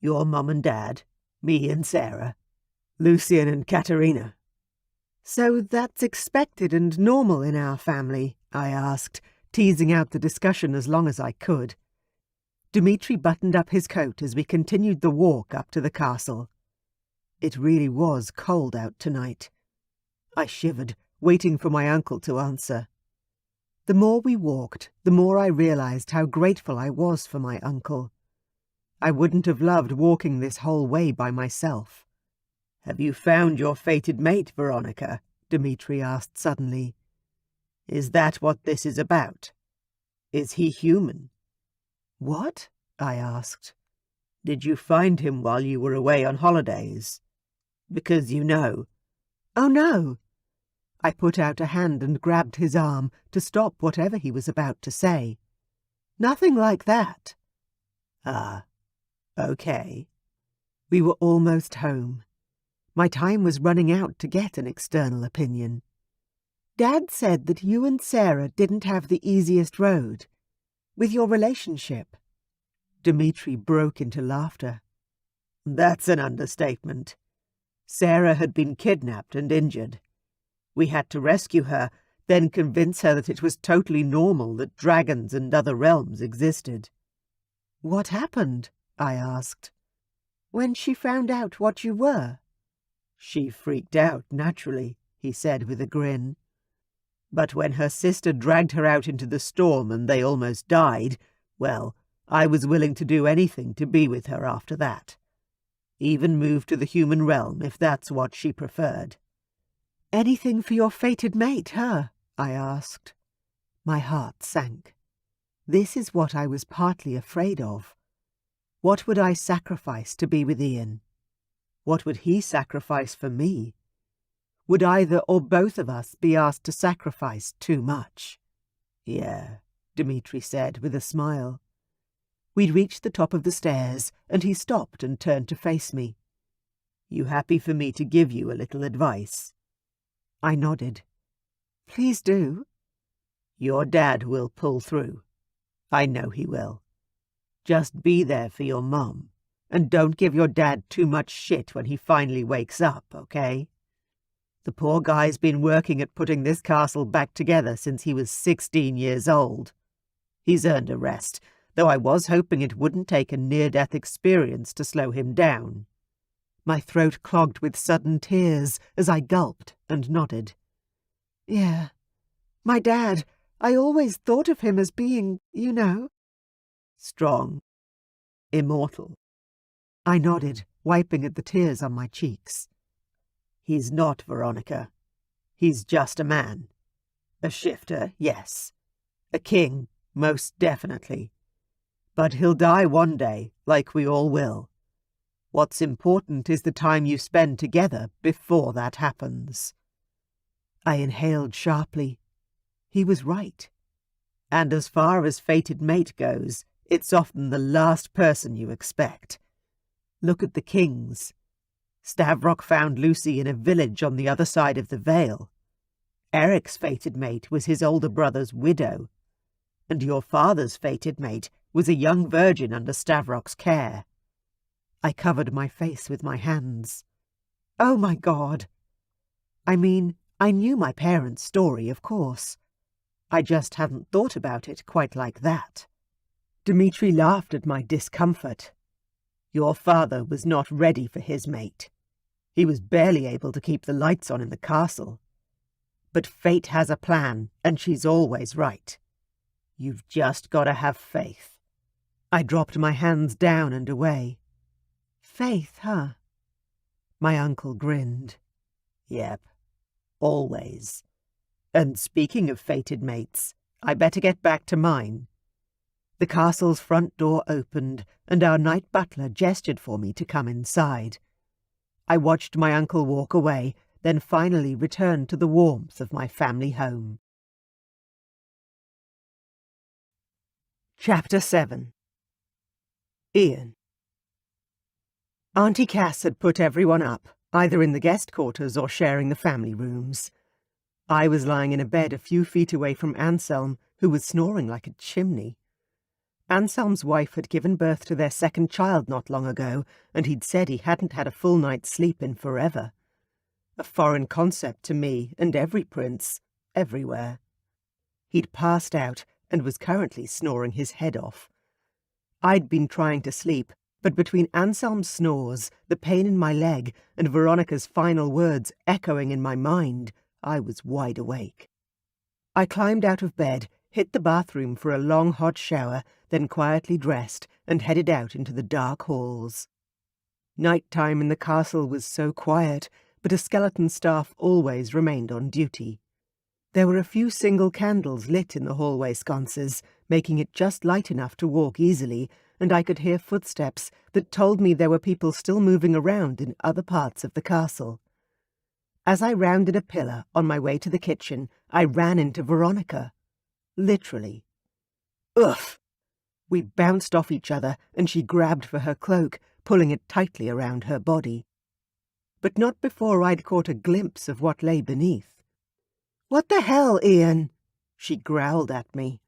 Speaker 2: Your mum and dad, me and Sarah, Lucian and Katerina.
Speaker 1: So that's expected and normal in our family, I asked, teasing out the discussion as long as I could. Dmitri buttoned up his coat as we continued the walk up to the castle. It really was cold out tonight. I shivered, waiting for my uncle to answer. The more we walked, the more I realized how grateful I was for my uncle. I wouldn't have loved walking this whole way by myself.
Speaker 2: Have you found your fated mate, Veronica? Dmitri asked suddenly. Is that what this is about? Is he human?
Speaker 1: What? I asked.
Speaker 2: Did you find him while you were away on holidays? Because you know.
Speaker 1: Oh, no. I put out a hand and grabbed his arm to stop whatever he was about to say. Nothing like that.
Speaker 2: Ah, okay.
Speaker 1: We were almost home. My time was running out to get an external opinion. Dad said that you and Sarah didn't have the easiest road with your relationship. Dmitri broke into laughter.
Speaker 2: That's an understatement. Sarah had been kidnapped and injured. We had to rescue her, then convince her that it was totally normal that dragons and other realms existed.
Speaker 1: What happened? I asked. When she found out what you were?
Speaker 2: She freaked out, naturally, he said with a grin. But when her sister dragged her out into the storm and they almost died, well, I was willing to do anything to be with her after that. Even move to the human realm if that's what she preferred.
Speaker 1: Anything for your fated mate, huh? I asked. My heart sank. This is what I was partly afraid of. What would I sacrifice to be with Ian? What would he sacrifice for me? Would either or both of us be asked to sacrifice too much?
Speaker 2: Yeah, Dmitri said with a smile.
Speaker 1: We'd reached the top of the stairs, and he stopped and turned to face me.
Speaker 2: You happy for me to give you a little advice?
Speaker 1: I nodded. Please do.
Speaker 2: Your dad will pull through. I know he will. Just be there for your mum, and don't give your dad too much shit when he finally wakes up, okay? The poor guy's been working at putting this castle back together since he was 16 years old. He's earned a rest, though I was hoping it wouldn't take a near-death experience to slow him down.
Speaker 1: My throat clogged with sudden tears as I gulped and nodded. Yeah, my dad, I always thought of him as being, you know...
Speaker 2: strong. Immortal.
Speaker 1: I nodded, wiping at the tears on my cheeks.
Speaker 2: He's not, Veronica. He's just a man. A shifter, yes. A king, most definitely. But he'll die one day, like we all will. What's important is the time you spend together before that happens.
Speaker 1: I inhaled sharply. He was right.
Speaker 2: And as far as fated mate goes, it's often the last person you expect. Look at the kings. Stavrok found Lucy in a village on the other side of the Vale. Eric's fated mate was his older brother's widow. And your father's fated mate was a young virgin under Stavrok's care.
Speaker 1: I covered my face with my hands. Oh, my God! I mean, I knew my parents' story, of course. I just hadn't thought about it quite like that.
Speaker 2: Dmitri laughed at my discomfort. Your father was not ready for his mate. He was barely able to keep the lights on in the castle. But fate has a plan, and she's always right. You've just got to have faith. I dropped my hands down and away. Faith, huh? My uncle grinned. Yep, always. And speaking of fated mates, I better get back to mine. The castle's front door opened, and our night butler gestured for me to come inside. I watched my uncle walk away, then finally returned to the warmth of my family home. Chapter 7. Ian. Auntie Cass had put everyone up, either in the guest quarters or sharing the family rooms. I was lying in a bed a few feet away from Anselm, who was snoring like a chimney. Anselm's wife had given birth to their second child not long ago, and he'd said he hadn't had a full night's sleep in forever. A foreign concept to me and every prince, everywhere. He'd passed out and was currently snoring his head off. I'd been trying to sleep, but between Anselm's snores, the pain in my leg, and Veronica's final words echoing in my mind, I was wide awake. I climbed out of bed, hit the bathroom for a long hot shower, then quietly dressed and headed out into the dark halls. Night-time in the castle was so quiet, but a skeleton staff always remained on duty. There were a few single candles lit in the hallway sconces, making it just light enough to walk easily, and I could hear footsteps that told me there were people still moving around in other parts of the castle. As I rounded a pillar on my way to the kitchen, I ran into Veronica. Literally. Ugh! We bounced off each other, and she grabbed for her cloak, pulling it tightly around her body. But not before I'd caught a glimpse of what lay beneath. "What the hell, Ian?" she growled at me.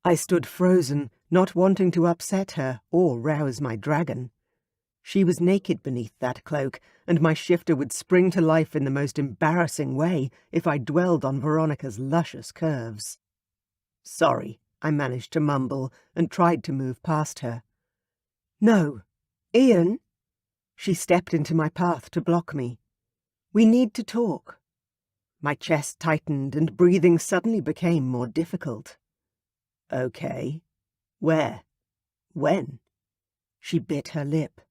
Speaker 2: I stood frozen, not wanting to upset her or rouse my dragon. She was naked beneath that cloak, and my shifter would spring to life in the most embarrassing way if I dwelled on Veronica's luscious curves. "Sorry," I managed to mumble, and tried to move past her. "No. Ian?" She stepped into my path to block me. "We need to talk." My chest tightened, and breathing suddenly became more difficult. "Okay. Where? When?" She bit her lip.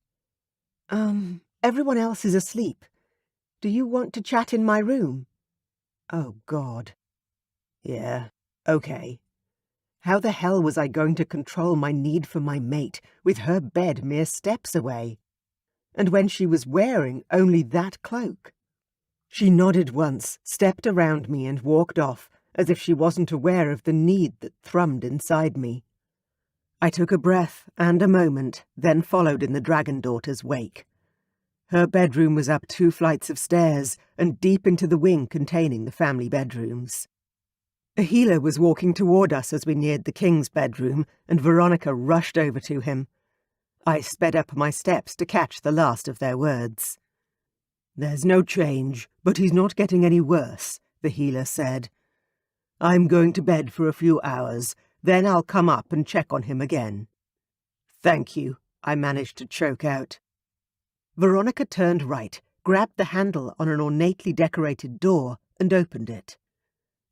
Speaker 2: Everyone else is asleep. Do you want to chat in my room?" Oh, God. Yeah, okay. How the hell was I going to control my need for my mate with her bed mere steps away? And when she was wearing only that cloak? She nodded once, stepped around me and walked off, as if she wasn't aware of the need that thrummed inside me. I took a breath and a moment, then followed in the dragon daughter's wake. Her bedroom was up 2 flights of stairs and deep into the wing containing the family bedrooms. A healer was walking toward us as we neared the king's bedroom, and Veronica rushed over to him. I sped up my steps to catch the last of their words. "There's no change, but he's not getting any worse," the healer said. "I'm going to bed for a few hours, then I'll come up and check on him again." "Thank you," I managed to choke out. Veronica turned right, grabbed the handle on an ornately decorated door, and opened it.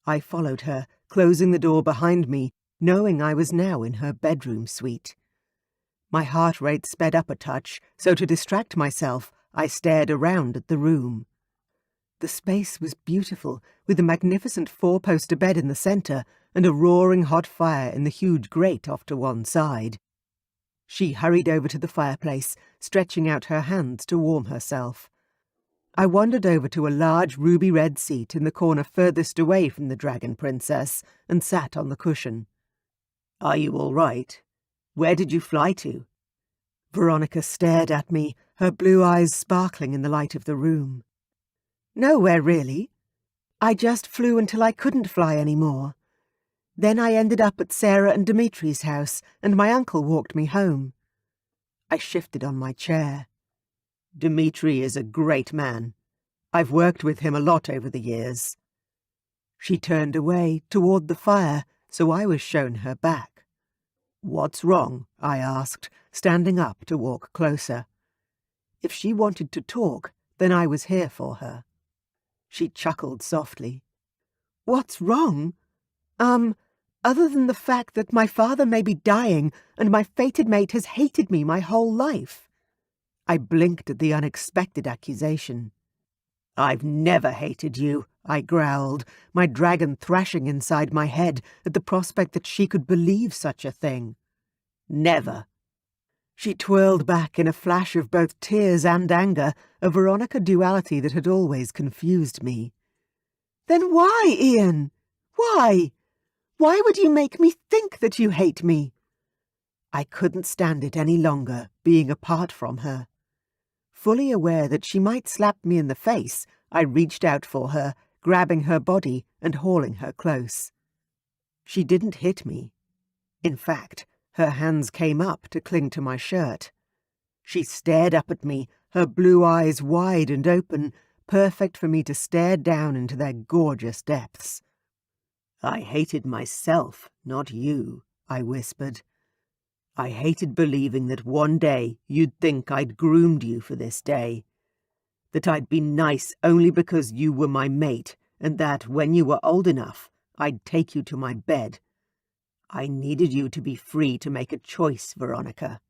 Speaker 2: I followed her, closing the door behind me, knowing I was now in her bedroom suite. My heart rate sped up a touch, so to distract myself, I stared around at the room. The space was beautiful, with a magnificent 4-poster bed in the centre and a roaring hot fire in the huge grate off to one side. She hurried over to the fireplace, stretching out her hands to warm herself. I wandered over to a large ruby-red seat in the corner furthest away from the dragon princess and sat on the cushion. "Are you all right? Where did you fly to?" Veronica stared at me, her blue eyes sparkling in the light of the room. "Nowhere, really. I just flew until I couldn't fly anymore. Then I ended up at Sarah and Dimitri's house, and my uncle walked me home." I shifted on my chair. "Dimitri is a great man. I've worked with him a lot over the years." She turned away, toward the fire, so I was shown her back. "What's wrong?" I asked, standing up to walk closer. If she wanted to talk, then I was here for her. She chuckled softly. What's wrong? Other than the fact that my father may be dying and my fated mate has hated me my whole life. I blinked at the unexpected accusation. I've never hated you, I growled, my dragon thrashing inside my head at the prospect that she could believe such a thing. Never. She twirled back in a flash of both tears and anger, a Veronica duality that had always confused me. Then why, Ian? Why? Why would you make me think that you hate me? I couldn't stand it any longer, being apart from her. Fully aware that she might slap me in the face, I reached out for her, grabbing her body and hauling her close. She didn't hit me. In fact, her hands came up to cling to my shirt. She stared up at me, her blue eyes wide and open, perfect for me to stare down into their gorgeous depths. I hated myself, not you, I whispered. I hated believing that one day you'd think I'd groomed you for this day. That I'd be nice only because you were my mate, and that, when you were old enough, I'd take you to my bed. I needed you to be free to make a choice, Veronica.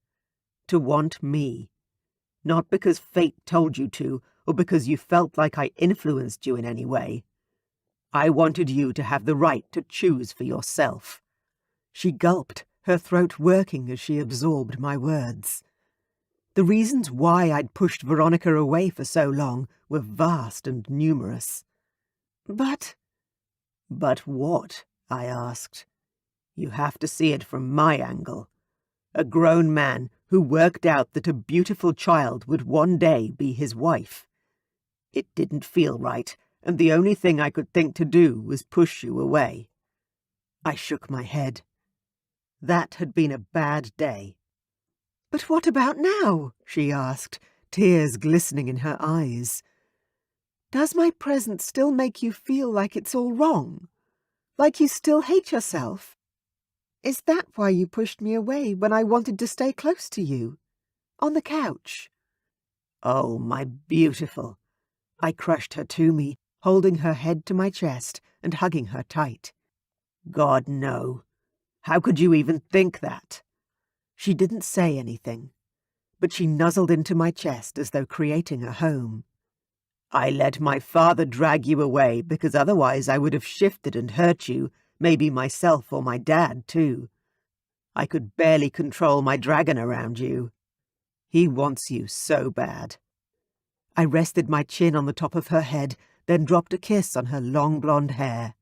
Speaker 2: To want me. Not because fate told you to, or because you felt like I influenced you in any way. I wanted you to have the right to choose for yourself. She gulped, her throat working as she absorbed my words. The reasons why I'd pushed Veronica away for so long were vast and numerous. But what? I asked. You have to see it from my angle. A grown man who worked out that a beautiful child would one day be his wife. It didn't feel right, and the only thing I could think to do was push you away. I shook my head. That had been a bad day. But what about now? She asked, tears glistening in her eyes. Does my presence still make you feel like it's all wrong? Like you still hate yourself? Is that why you pushed me away when I wanted to stay close to you? On the couch? Oh, my beautiful. I crushed her to me, holding her head to my chest and hugging her tight. God, no. How could you even think that? She didn't say anything, but she nuzzled into my chest as though creating a home. I let my father drag you away because otherwise I would have shifted and hurt you, maybe myself or my dad too. I could barely control my dragon around you. He wants you so bad. I rested my chin on the top of her head, then dropped a kiss on her long blonde hair.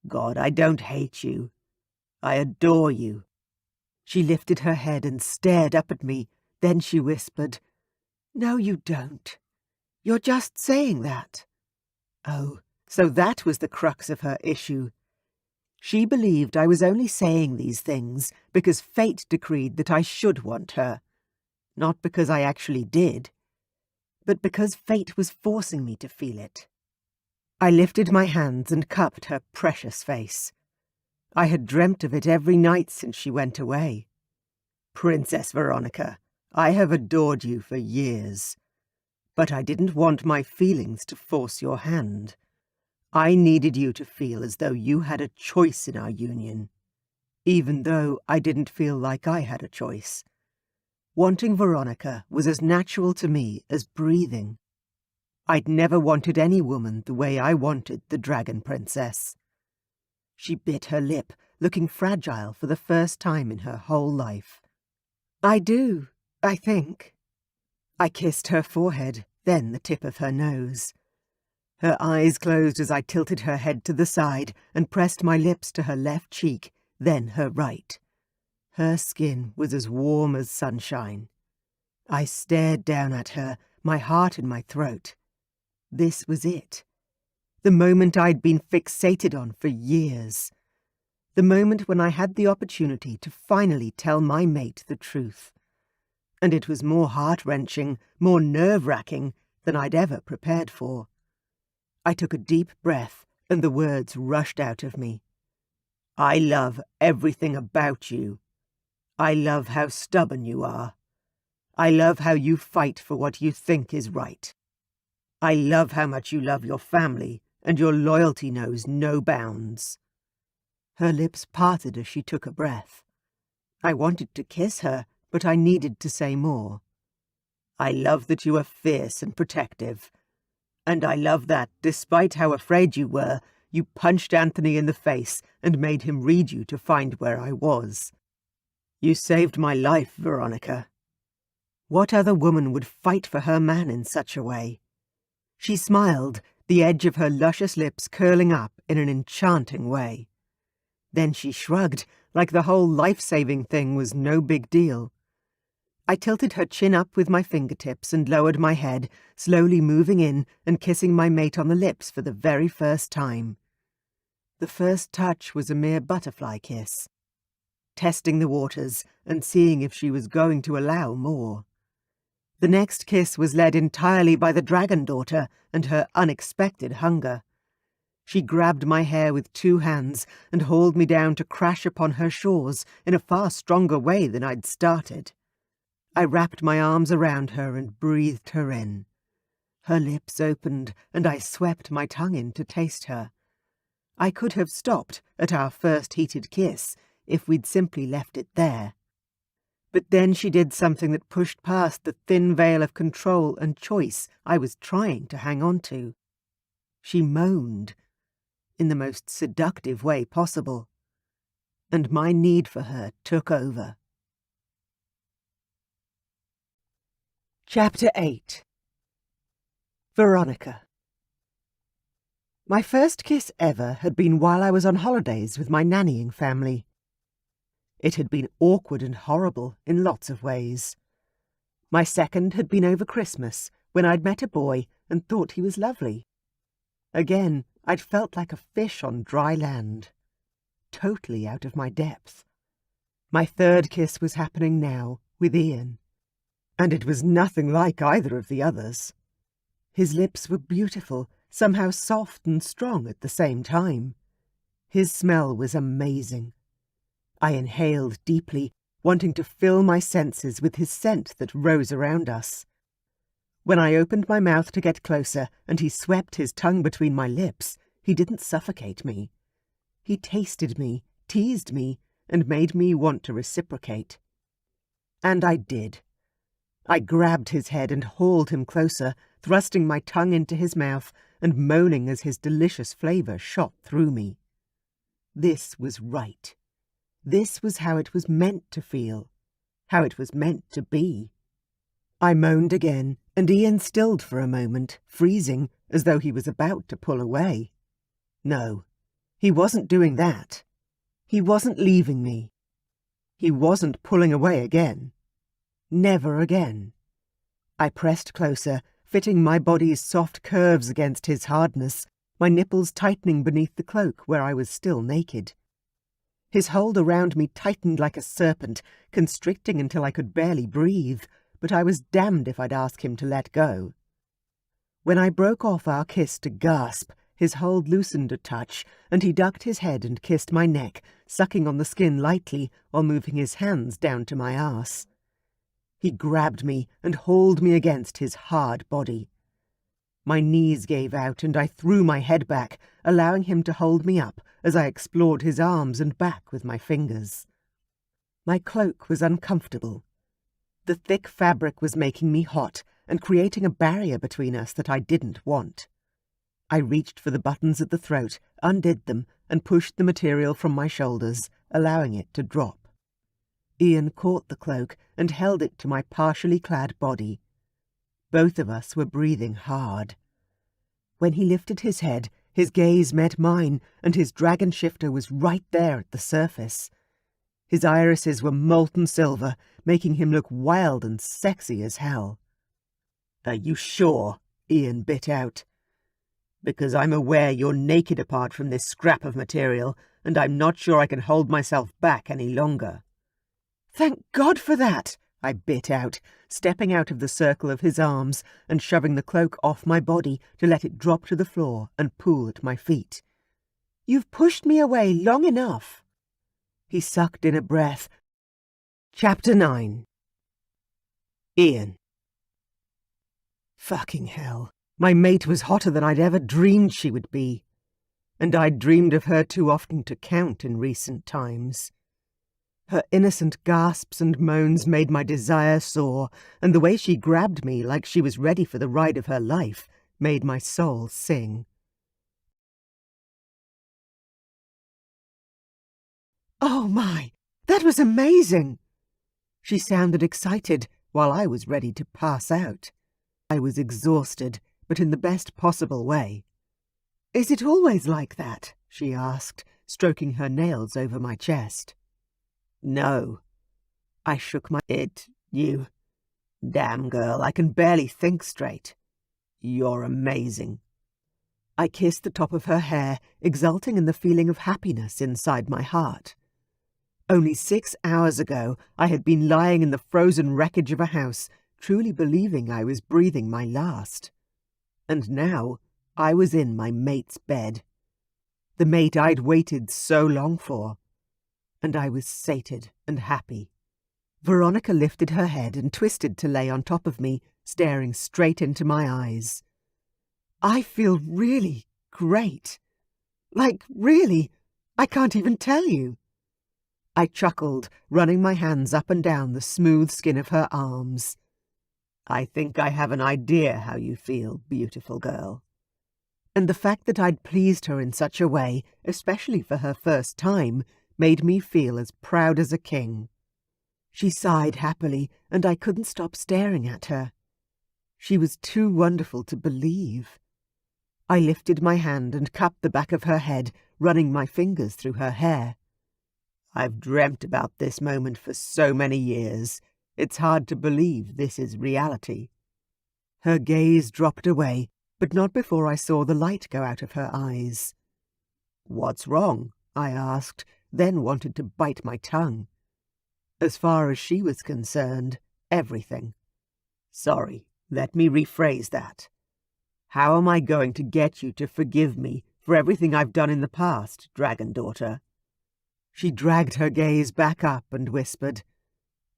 Speaker 2: God, I don't hate you. I adore you. She lifted her head and stared up at me, then she whispered, No, you don't. You're just saying that. Oh, so that was the crux of her issue. She believed I was only saying these things because fate decreed that I should want her. Not because I actually did, but because fate was forcing me to feel it. I lifted my hands and cupped her precious face. I had dreamt of it every night since she went away. Princess Veronica, I have adored you for years. But I didn't want my feelings to force your hand. I needed you to feel as though you had a choice in our union, even though I didn't feel like I had a choice. Wanting Veronica was as natural to me as breathing. I'd never wanted any woman the way I wanted the Dragon Princess. She bit her lip, looking fragile for the first time in her whole life. I do, I think. I kissed her forehead, then the tip of her nose. Her eyes closed as I tilted her head to the side and pressed my lips to her left cheek, then her right. Her skin was as warm as sunshine. I stared down at her, my heart in my throat. This was it. The moment I'd been fixated on for years. The moment when I had the opportunity to finally tell my mate the truth. And it was more heart-wrenching, more nerve-wracking than I'd ever prepared for. I took a deep breath, and the words rushed out of me. I love everything about you. I love how stubborn you are. I love how you fight for what you think is right. I love how much you love your family, and your loyalty knows no bounds." Her lips parted as she took a breath. I wanted to kiss her, but I needed to say more. "I love that you are fierce and protective. And I love that, despite how afraid you were, you punched Anthony in the face and made him read you to find where I was. You saved my life, Veronica." What other woman would fight for her man in such a way? She smiled, the edge of her luscious lips curling up in an enchanting way. Then she shrugged, like the whole life-saving thing was no big deal. I tilted her chin up with my fingertips and lowered my head, slowly moving in and kissing my mate on the lips for the very first time. The first touch was a mere butterfly kiss, testing the waters and seeing if she was going to allow more. The next kiss was led entirely by the dragon daughter and her unexpected hunger. She grabbed my hair with 2 hands and hauled me down to crash upon her shores in a far stronger way than I'd started. I wrapped my arms around her and breathed her in. Her lips opened, and I swept my tongue in to taste her. I could have stopped at our first heated kiss if we'd simply left it there. But then she did something that pushed past the thin veil of control and choice I was trying to hang on to. She moaned, in the most seductive way possible, and my need for her took over. Chapter 8. Veronica. My first kiss ever had been while I was on holidays with my nannying family. It had been awkward and horrible in lots of ways. My second had been over Christmas, when I'd met a boy and thought he was lovely. Again, I'd felt like a fish on dry land, totally out of my depth. My third kiss was happening now, with Ian, and it was nothing like either of the others. His lips were beautiful, somehow soft and strong at the same time. His smell was amazing. I inhaled deeply, wanting to fill my senses with his scent that rose around us. When I opened my mouth to get closer and he swept his tongue between my lips, he didn't suffocate me. He tasted me, teased me, and made me want to reciprocate. And I did. I grabbed his head and hauled him closer, thrusting my tongue into his mouth and moaning as his delicious flavour shot through me. This was right. This was how it was meant to feel, how it was meant to be. I moaned again, and Ian stilled for a moment, freezing, as though he was about to pull away. No, he wasn't doing that. He wasn't leaving me. He wasn't pulling away again. Never again. I pressed closer, fitting my body's soft curves against his hardness, my nipples tightening beneath the cloak where I was still naked. His hold around me tightened like a serpent, constricting until I could barely breathe, but I was damned if I'd ask him to let go. When I broke off our kiss to gasp, his hold loosened a touch, and he ducked his head and kissed my neck, sucking on the skin lightly while moving his hands down to my arse. He grabbed me and hauled me against his hard body. My knees gave out and I threw my head back, allowing him to hold me up as I explored his arms and back with my fingers. My cloak was uncomfortable. The thick fabric was making me hot and creating a barrier between us that I didn't want. I reached for the buttons at the throat, undid them, and pushed the material from my shoulders, allowing it to drop. Ian caught the cloak and held it to my partially clad body. Both of us were breathing hard. When he lifted his head, his gaze met mine, and his dragon shifter was right there at the surface. His irises were molten silver, making him look wild and sexy as hell. "Are you sure?" Ian bit out. "Because I'm aware you're naked apart from this scrap of material, and I'm not sure I can hold myself back any longer." "Thank God for that!" I bit out, stepping out of the circle of his arms and shoving the cloak off my body to let it drop to the floor and pool at my feet. "You've pushed me away long enough." He sucked in a breath. Chapter 9. Ian. Fucking hell. My mate was hotter than I'd ever dreamed she would be, and I'd dreamed of her too often to count in recent times. Her innocent gasps and moans made my desire soar, and the way she grabbed me like she was ready for the ride of her life made my soul sing. "Oh my, that was amazing!" She sounded excited while I was ready to pass out. I was exhausted, but in the best possible way. "Is it always like that?" she asked, stroking her nails over my chest. "No." I shook my head. "You. Damn, girl, I can barely think straight. You're amazing." I kissed the top of her hair, exulting in the feeling of happiness inside my heart. Only 6 hours ago, I had been lying in the frozen wreckage of a house, truly believing I was breathing my last. And now, I was in my mate's bed. The mate I'd waited so long for. And I was sated and happy. Veronica lifted her head and twisted to lay on top of me, staring straight into my eyes. "I feel really great. Like, really, I can't even tell you." I chuckled, running my hands up and down the smooth skin of her arms. "I think I have an idea how you feel, beautiful girl." And the fact that I'd pleased her in such a way, especially for her first time, made me feel as proud as a king. She sighed happily, and I couldn't stop staring at her. She was too wonderful to believe. I lifted my hand and cupped the back of her head, running my fingers through her hair. "I've dreamt about this moment for so many years. It's hard to believe this is reality." Her gaze dropped away, but not before I saw the light go out of her eyes. "What's wrong?" I asked, then wanted to bite my tongue. As far as she was concerned, everything. "Sorry, let me rephrase that. How am I going to get you to forgive me for everything I've done in the past, dragon daughter?" She dragged her gaze back up and whispered,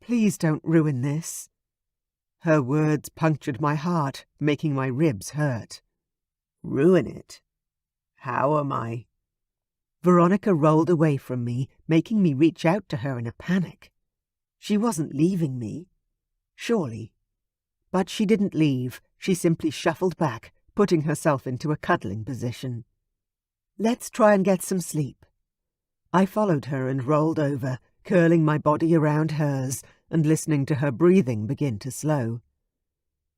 Speaker 2: "Please don't ruin this." Her words punctured my heart, making my ribs hurt. "Ruin it? How am I?" Veronica rolled away from me, making me reach out to her in a panic. She wasn't leaving me. Surely. But she didn't leave. She simply shuffled back, putting herself into a cuddling position. "Let's try and get some sleep." I followed her and rolled over, curling my body around hers and listening to her breathing begin to slow.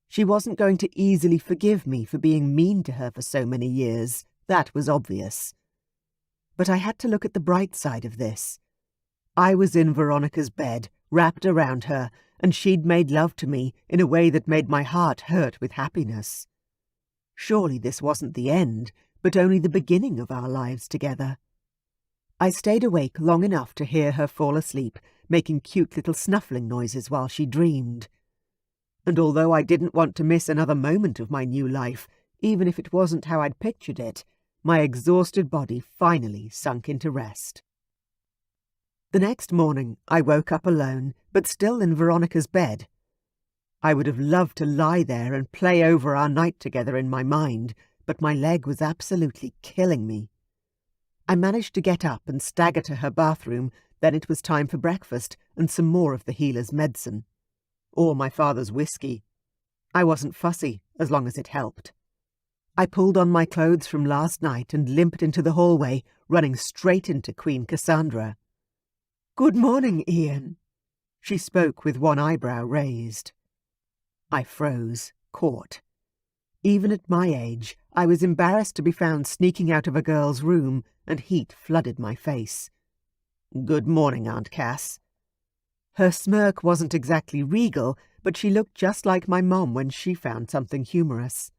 Speaker 2: She wasn't going to easily forgive me for being mean to her for so many years, that was obvious. But I had to look at the bright side of this. I was in Veronica's bed, wrapped around her, and she'd made love to me in a way that made my heart hurt with happiness. Surely this wasn't the end, but only the beginning of our lives together. I stayed awake long enough to hear her fall asleep, making cute little snuffling noises while she dreamed. And although I didn't want to miss another moment of my new life, even if it wasn't how I'd pictured it, my exhausted body finally sunk into rest. The next morning I woke up alone, but still in Veronica's bed. I would have loved to lie there and play over our night together in my mind, but my leg was absolutely killing me. I managed to get up and stagger to her bathroom, then it was time for breakfast and some more of the healer's medicine. Or my father's whiskey. I wasn't fussy, as long as it helped. I pulled on my clothes from last night and limped into the hallway, running straight into Queen Cassandra. "Good morning, Ian." She spoke with one eyebrow raised. I froze, caught. Even at my age, I was embarrassed to be found sneaking out of a girl's room, and heat flooded my face. "Good morning, Aunt Cass." Her smirk wasn't exactly regal, but she looked just like my mom when she found something humorous.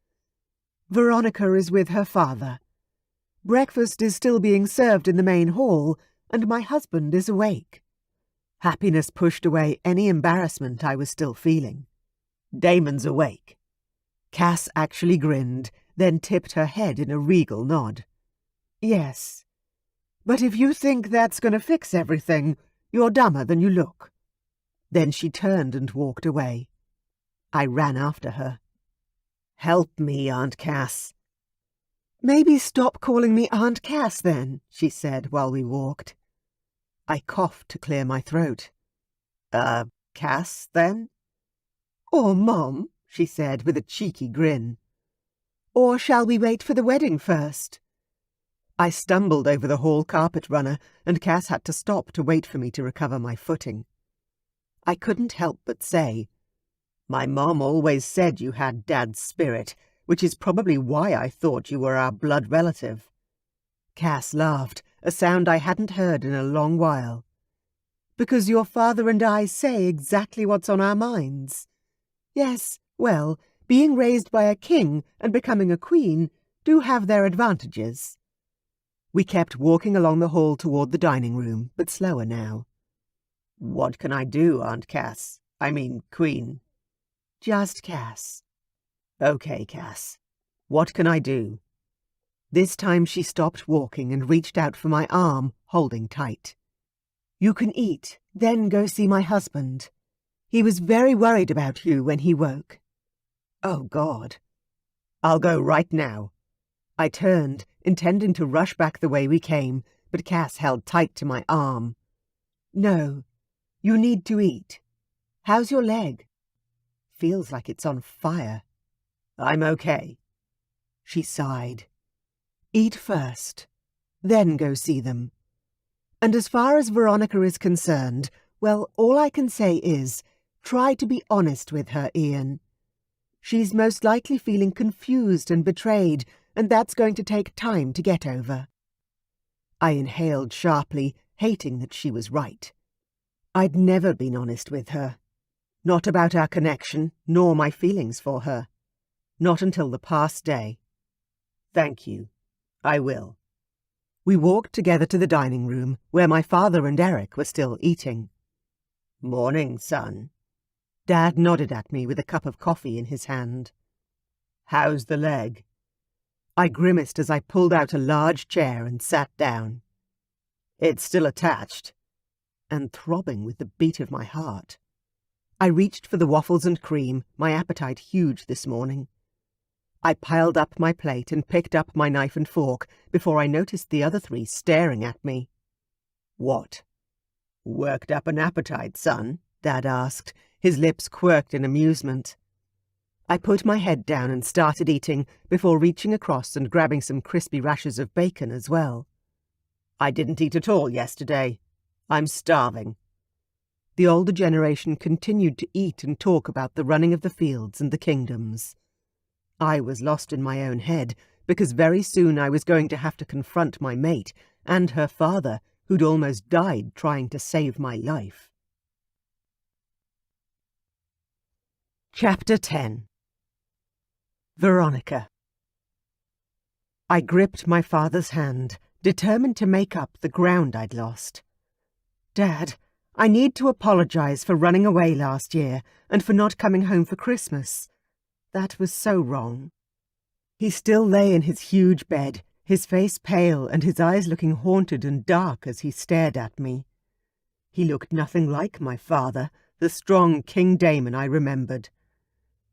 Speaker 2: "Veronica is with her father. Breakfast is still being served in the main hall, and my husband is awake." Happiness pushed away any embarrassment I was still feeling. "Damon's awake." Cass actually grinned, then tipped her head in a regal nod. "Yes. But if you think that's going to fix everything, you're dumber than you look." Then she turned and walked away. I ran after her. Help me, Aunt Cass. Maybe stop calling me Aunt Cass, then, she said while we walked. I coughed to clear my throat. Cass, then? Or Mom, she said with a cheeky grin. Or shall we wait for the wedding first? I stumbled over the hall carpet runner, and Cass had to stop to wait for me to recover my footing. I couldn't help but say, "My mom always said you had Dad's spirit, which is probably why I thought you were our blood relative." Cass laughed, a sound I hadn't heard in a long while. "Because your father and I say exactly what's on our minds. Yes, well, being raised by a king and becoming a queen do have their advantages." We kept walking along the hall toward the dining room, but slower now. "What can I do, Aunt Cass? I mean, Queen." "Just Cass." "Okay, Cass. What can I do?" This time she stopped walking and reached out for my arm, holding tight. "You can eat, then go see my husband. He was very worried about you when he woke." "Oh, God." "I'll go right now." I turned, intending to rush back the way we came, but Cass held tight to my arm. "No, you need to eat. How's your leg?" "Feels like it's on fire." "I'm okay." She sighed. "Eat first, then go see them. And as far as Veronica is concerned, well, all I can say is, try to be honest with her, Ian. She's most likely feeling confused and betrayed, and that's going to take time to get over." I inhaled sharply, hating that she was right. I'd never been honest with her. Not about our connection, nor my feelings for her. Not until the past day. "Thank you. I will." We walked together to the dining room, where my father and Eric were still eating. "Morning, son." Dad nodded at me with a cup of coffee in his hand. "How's the leg?" I grimaced as I pulled out a large chair and sat down. "It's still attached," and throbbing with the beat of my heart. I reached for the waffles and cream, my appetite huge this morning. I piled up my plate and picked up my knife and fork before I noticed the other three staring at me. "What? Worked up an appetite, son?" Dad asked, his lips quirked in amusement. I put my head down and started eating before reaching across and grabbing some crispy rashers of bacon as well. "I didn't eat at all yesterday. I'm starving." The older generation continued to eat and talk about the running of the fields and the kingdoms. I was lost in my own head, because very soon I was going to have to confront my mate and her father, who'd almost died trying to save my life. Chapter 10. Veronica. I gripped my father's hand, determined to make up the ground I'd lost. "Dad, I need to apologize for running away last year and for not coming home for Christmas. That was so wrong." He still lay in his huge bed, his face pale and his eyes looking haunted and dark as he stared at me. He looked nothing like my father, the strong King Damon I remembered.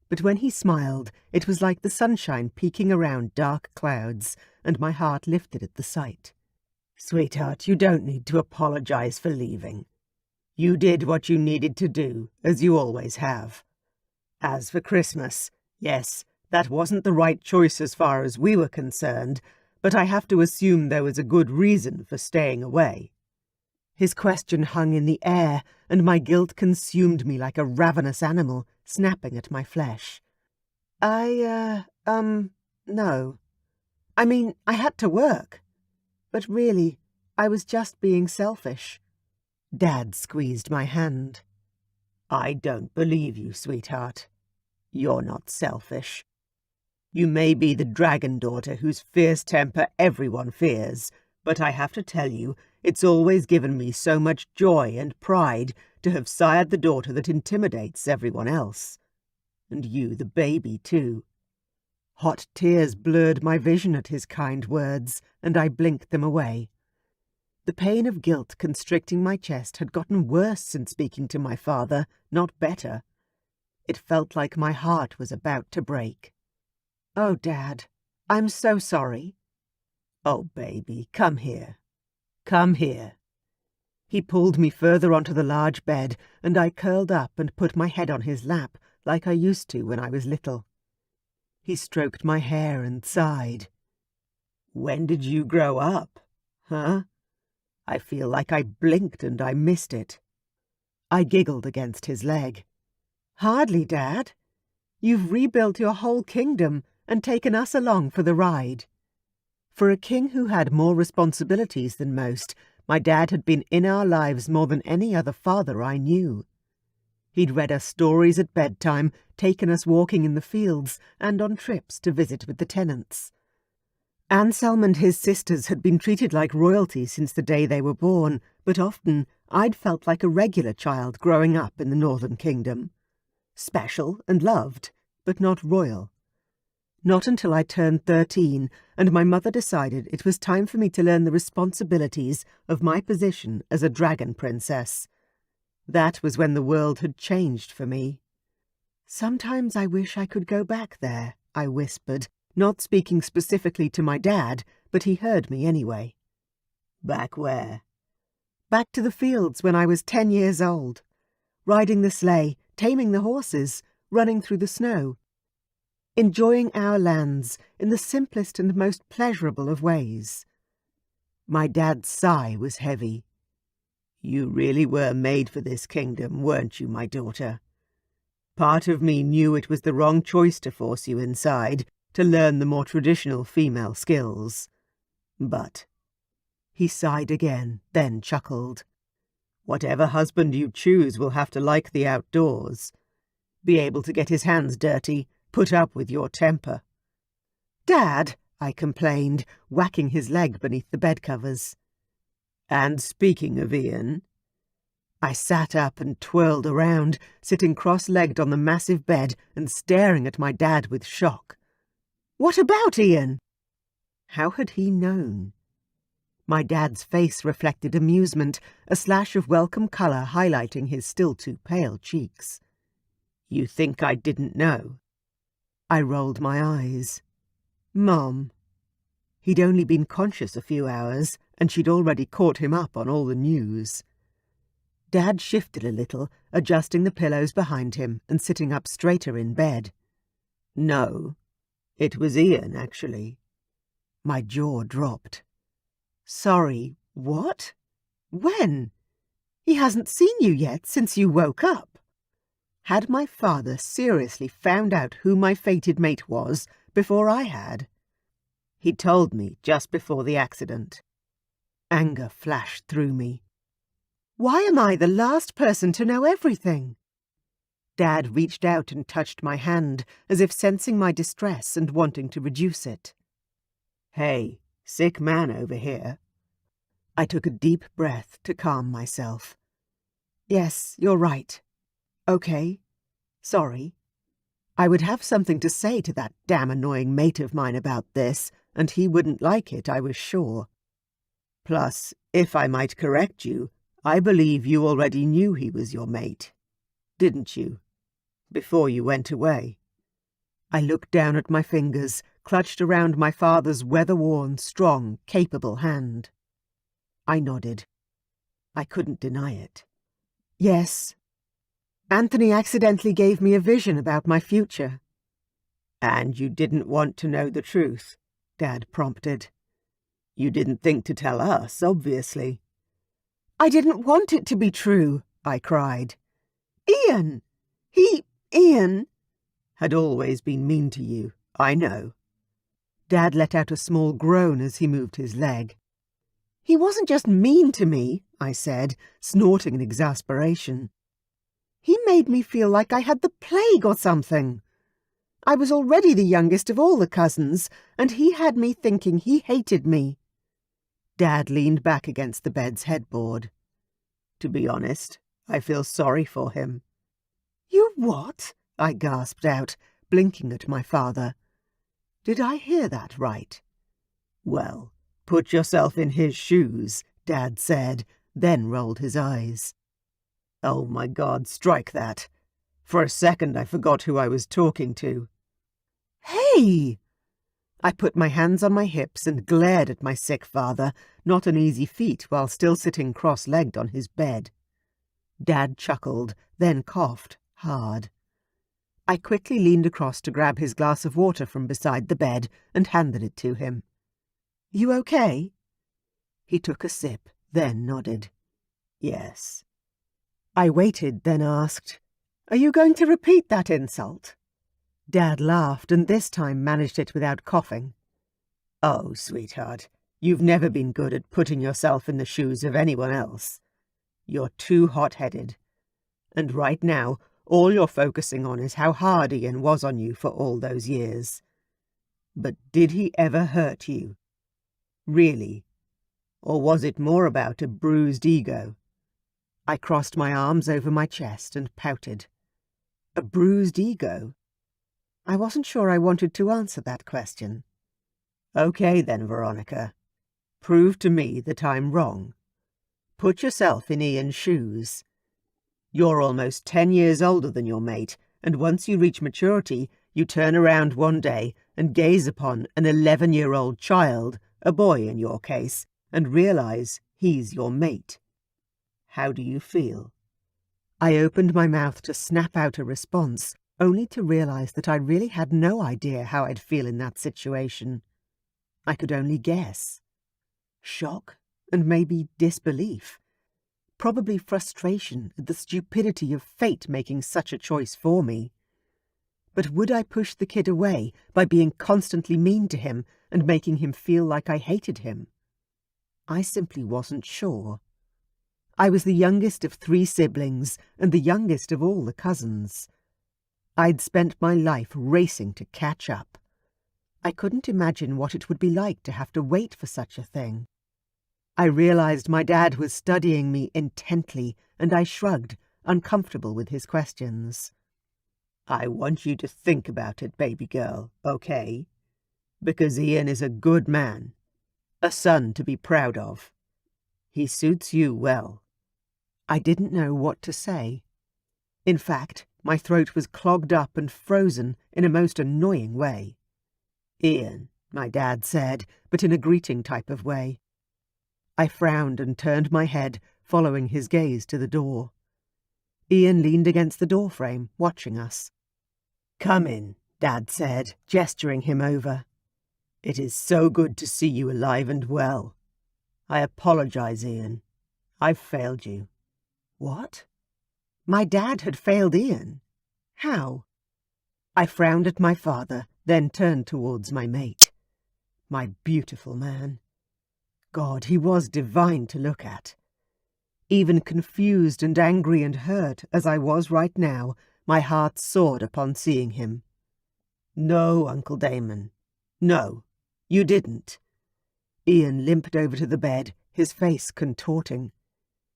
Speaker 2: But when he smiled, it was like the sunshine peeking around dark clouds, and my heart lifted at the sight. "Sweetheart, you don't need to apologize for leaving. You did what you needed to do, as you always have. As for Christmas, yes, that wasn't the right choice as far as we were concerned, but I have to assume there was a good reason for staying away." His question hung in the air, and my guilt consumed me like a ravenous animal, snapping at my flesh. No. I mean, I had to work. But really, I was just being selfish." Dad squeezed my hand. "I don't believe you, sweetheart. You're not selfish. You may be the dragon daughter whose fierce temper everyone fears, but I have to tell you, it's always given me so much joy and pride to have sired the daughter that intimidates everyone else. And you, the baby, too." Hot tears blurred my vision at his kind words, and I blinked them away. The pain of guilt constricting my chest had gotten worse since speaking to my father, not better. It felt like my heart was about to break. Oh, Dad, I'm so sorry. Oh, baby, come here. Come here. He pulled me further onto the large bed, and I curled up and put my head on his lap like I used to when I was little. He stroked my hair and sighed. When did you grow up? Huh? I feel like I blinked and I missed it. I giggled against his leg. Hardly, Dad. You've rebuilt your whole kingdom and taken us along for the ride. For a king who had more responsibilities than most, my dad had been in our lives more than any other father I knew. He'd read us stories at bedtime, taken us walking in the fields, and on trips to visit with the tenants. Anselm and his sisters had been treated like royalty since the day they were born, but often I'd felt like a regular child growing up in the Northern Kingdom. Special and loved, but not royal. Not until I turned 13, and my mother decided it was time for me to learn the responsibilities of my position as a dragon princess. That was when the world had changed for me. Sometimes I wish I could go back there, I whispered, not speaking specifically to my dad, but he heard me anyway. Back where? Back to the fields when I was 10 years old. Riding the sleigh, taming the horses, running through the snow. Enjoying our lands in the simplest and most pleasurable of ways. My dad's sigh was heavy. You really were made for this kingdom, weren't you, my daughter? Part of me knew it was the wrong choice to force you inside, to learn the more traditional female skills. But... He sighed again, then chuckled. Whatever husband you choose will have to like the outdoors. Be able to get his hands dirty, put up with your temper. Dad, I complained, whacking his leg beneath the bedcovers. And speaking of Ian... I sat up and twirled around, sitting cross-legged on the massive bed and staring at my dad with shock. What about Ian? How had he known? My dad's face reflected amusement, a slash of welcome colour highlighting his still too pale cheeks. You think I didn't know? I rolled my eyes. Mom. He'd only been conscious a few hours, and she'd already caught him up on all the news. Dad shifted a little, adjusting the pillows behind him and sitting up straighter in bed. No, it was Ian, actually. My jaw dropped. Sorry, what? When? He hasn't seen you yet since you woke up. Had my father seriously found out who my fated mate was before I had? He told me just before the accident. Anger flashed through me. Why am I the last person to know everything? Dad reached out and touched my hand, as if sensing my distress and wanting to reduce it. Hey, sick man over here. I took a deep breath to calm myself. Yes, you're right. Okay. Sorry. I would have something to say to that damn annoying mate of mine about this, and he wouldn't like it, I was sure. Plus, if I might correct you, I believe you already knew he was your mate, didn't you? Before you went away. I looked down at my fingers, clutched around my father's weather-worn, strong, capable hand. I nodded. I couldn't deny it. Yes. Anthony accidentally gave me a vision about my future. And you didn't want to know the truth, Dad prompted. You didn't think to tell us, obviously. I didn't want it to be true, I cried. Ian! Ian had always been mean to you, I know. Dad let out a small groan as he moved his leg. He wasn't just mean to me, I said, snorting in exasperation. He made me feel like I had the plague or something. I was already the youngest of all the cousins, and he had me thinking he hated me. Dad leaned back against the bed's headboard. To be honest, I feel sorry for him. You what? I gasped out, blinking at my father. Did I hear that right? Well, put yourself in his shoes, Dad said, then rolled his eyes. Oh my God, strike that. For a second I forgot who I was talking to. Hey! I put my hands on my hips and glared at my sick father, not an easy feat while still sitting cross-legged on his bed. Dad chuckled, then coughed hard. I quickly leaned across to grab his glass of water from beside the bed and handed it to him. "You okay?" He took a sip, then nodded. "Yes." I waited, then asked, "Are you going to repeat that insult?" Dad laughed, and this time managed it without coughing. "Oh, sweetheart, you've never been good at putting yourself in the shoes of anyone else. You're too hot-headed. And right now, all you're focusing on is how hard Ian was on you for all those years. But did he ever hurt you? Really? Or was it more about a bruised ego?" I crossed my arms over my chest and pouted. A bruised ego? I wasn't sure I wanted to answer that question. "Okay then, Veronica. Prove to me that I'm wrong. Put yourself in Ian's shoes. You're almost 10 years older than your mate, and once you reach maturity, you turn around one day and gaze upon an 11-year-old child, a boy in your case, and realize he's your mate. How do you feel?" I opened my mouth to snap out a response, only to realize that I really had no idea how I'd feel in that situation. I could only guess. Shock, and maybe disbelief. Probably frustration at the stupidity of fate making such a choice for me. But would I push the kid away by being constantly mean to him and making him feel like I hated him? I simply wasn't sure. I was the youngest of 3 siblings and the youngest of all the cousins. I'd spent my life racing to catch up. I couldn't imagine what it would be like to have to wait for such a thing. I realized my dad was studying me intently, and I shrugged, uncomfortable with his questions. "I want you to think about it, baby girl, okay? Because Ian is a good man, a son to be proud of. He suits you well." I didn't know what to say. In fact, my throat was clogged up and frozen in a most annoying way. "Ian," my dad said, but in a greeting type of way. I frowned and turned my head, following his gaze to the door. Ian leaned against the doorframe, watching us. "Come in," Dad said, gesturing him over. "It is so good to see you alive and well. I apologize, Ian. I've failed you." What? My dad had failed Ian? How? I frowned at my father, then turned towards my mate. My beautiful man. God, he was divine to look at. Even confused and angry and hurt as I was right now, my heart soared upon seeing him. "No, Uncle Damon. No, you didn't." Ian limped over to the bed, his face contorting.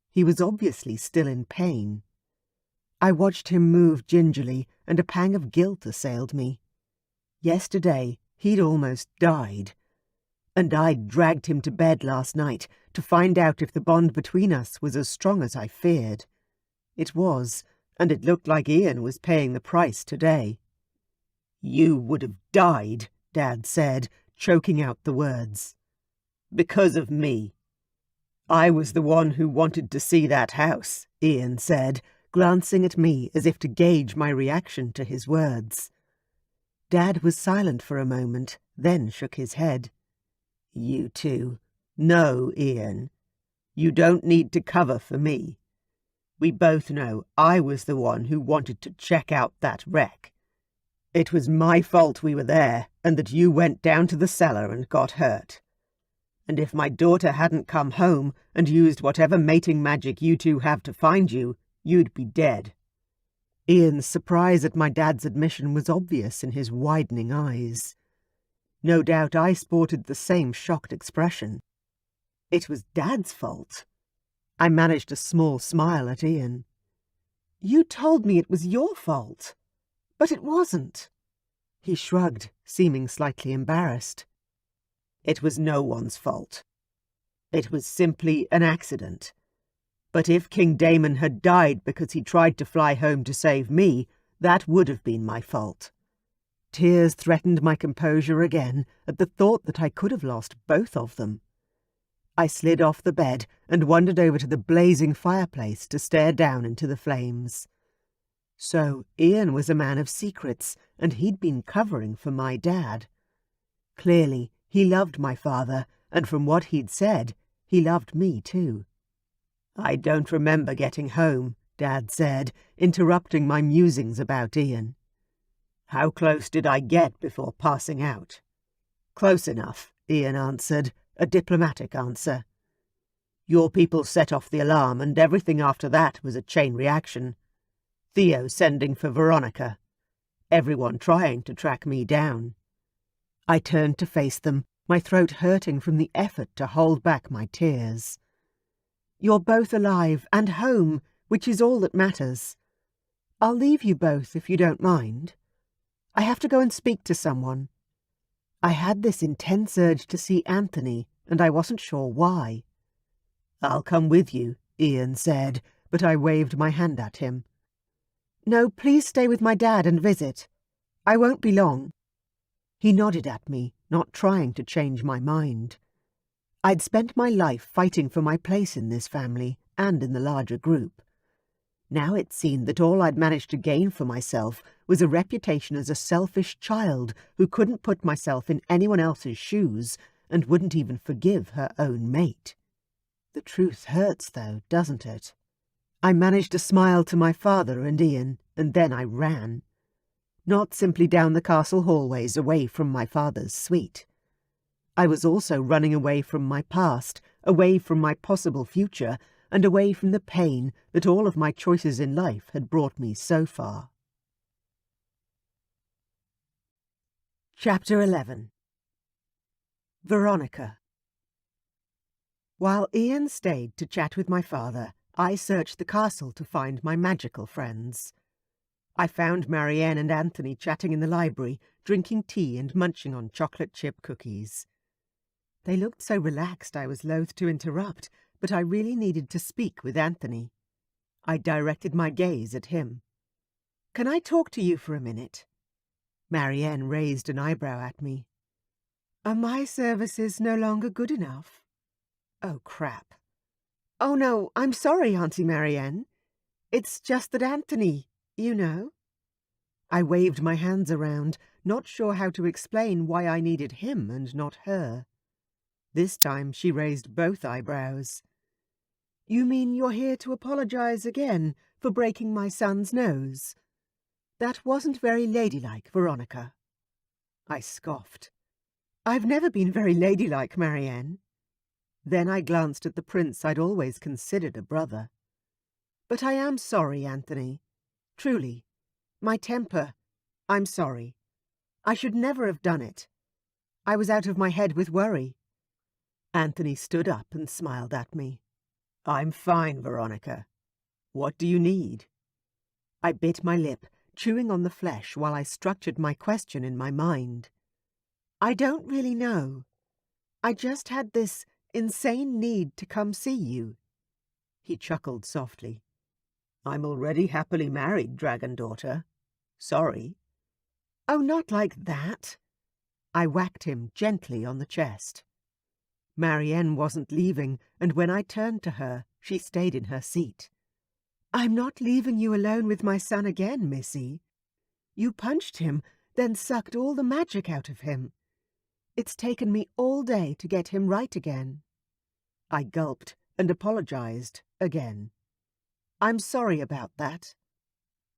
Speaker 2: He was obviously still in pain. I watched him move gingerly, and a pang of guilt assailed me. Yesterday, he'd almost died. And I'd dragged him to bed last night to find out if the bond between us was as strong as I feared. It was, and it looked like Ian was paying the price today. "You would have died," Dad said, choking out the words. "Because of me." "I was the one who wanted to see that house," Ian said, glancing at me as if to gauge my reaction to his words. Dad was silent for a moment, then shook his head. "You two. No, Ian. You don't need to cover for me. We both know I was the one who wanted to check out that wreck. It was my fault we were there, and that you went down to the cellar and got hurt. And if my daughter hadn't come home and used whatever mating magic you two have to find you, you'd be dead." Ian's surprise at my dad's admission was obvious in his widening eyes. No doubt I sported the same shocked expression. It was Dad's fault. I managed a small smile at Ian. "You told me it was your fault. But it wasn't." He shrugged, seeming slightly embarrassed. "It was no one's fault. It was simply an accident. But if King Damon had died because he tried to fly home to save me, that would have been my fault. Tears threatened my composure again at the thought that I could have lost both of them. I slid off the bed and wandered over to the blazing fireplace to stare down into the flames. So Ian was a man of secrets, and he'd been covering for my dad. Clearly, he loved my father, and from what he'd said, he loved me too. "I don't remember getting home," Dad said, interrupting my musings about Ian. "How close did I get before passing out?" "Close enough," Ian answered, a diplomatic answer. "Your people set off the alarm, and everything after that was a chain reaction. Theo sending for Veronica. Everyone trying to track me down." I turned to face them, my throat hurting from the effort to hold back my tears. "You're both alive and home, which is all that matters. I'll leave you both if you don't mind. I have to go and speak to someone." I had this intense urge to see Anthony, and I wasn't sure why. "I'll come with you," Ian said, but I waved my hand at him. "No, please stay with my dad and visit. I won't be long." He nodded at me, not trying to change my mind. I'd spent my life fighting for my place in this family and in the larger group. Now it seemed that all I'd managed to gain for myself was a reputation as a selfish child who couldn't put myself in anyone else's shoes and wouldn't even forgive her own mate. The truth hurts, though, doesn't it? I managed to smile to my father and Ian, and then I ran. Not simply down the castle hallways away from my father's suite. I was also running away from my past, away from my possible future, and away from the pain that all of my choices in life had brought me so far. Chapter 11. Veronica. While Ian stayed to chat with my father, I searched the castle to find my magical friends. I found Marianne and Anthony chatting in the library, drinking tea and munching on chocolate chip cookies. They looked so relaxed I was loath to interrupt, but I really needed to speak with Anthony. I directed my gaze at him. "Can I talk to you for a minute?" Marianne raised an eyebrow at me. "Are my services no longer good enough?" Oh, crap. "Oh, no, I'm sorry, Auntie Marianne. It's just that Anthony, you know." I waved my hands around, not sure how to explain why I needed him and not her. This time she raised both eyebrows. "You mean you're here to apologize again for breaking my son's nose? That wasn't very ladylike, Veronica." I scoffed. "I've never been very ladylike, Marianne." Then I glanced at the prince I'd always considered a brother. "But I am sorry, Anthony. Truly. My temper. I'm sorry. I should never have done it. I was out of my head with worry." Anthony stood up and smiled at me. "I'm fine, Veronica. What do you need?" I bit my lip, chewing on the flesh while I structured my question in my mind. "I don't really know. I just had this insane need to come see you." He chuckled softly. "I'm already happily married, dragon daughter. Sorry." "Oh, not like that." I whacked him gently on the chest. Marianne wasn't leaving, and when I turned to her, she stayed in her seat. "I'm not leaving you alone with my son again, Missy. You punched him, then sucked all the magic out of him. It's taken me all day to get him right again." I gulped and apologized again. "I'm sorry about that."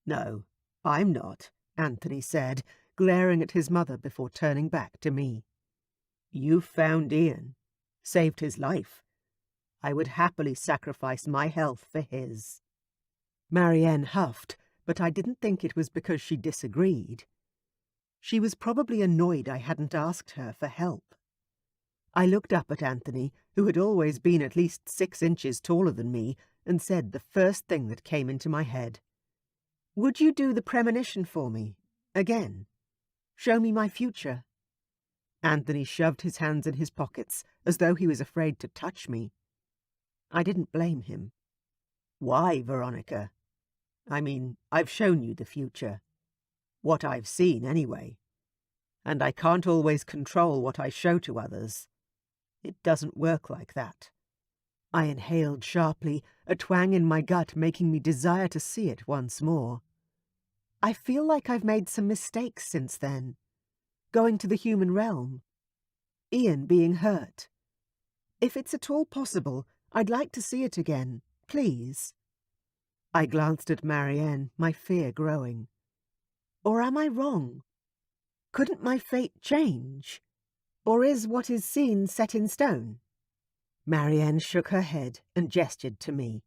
Speaker 2: "No, I'm not," Anthony said, glaring at his mother before turning back to me. "You found Ian, saved his life. I would happily sacrifice my health for his." Marianne huffed, but I didn't think it was because she disagreed. She was probably annoyed I hadn't asked her for help. I looked up at Anthony, who had always been at least 6 inches taller than me, and said the first thing that came into my head. "Would you do the premonition for me? Again? Show me my future?" Anthony shoved his hands in his pockets, as though he was afraid to touch me. I didn't blame him. "Why, Veronica? I mean, I've shown you the future. What I've seen, anyway. and I can't always control what I show to others. It doesn't work like that." I inhaled sharply, a twang in my gut making me desire to see it once more. I feel like I've made some mistakes since then. Going to the human realm. Ian being hurt. If it's at all possible, I'd like to see it again, please. I glanced at Marianne, my fear growing. Or am I wrong? Couldn't my fate change? Or is what is seen set in stone? Marianne shook her head and gestured to me.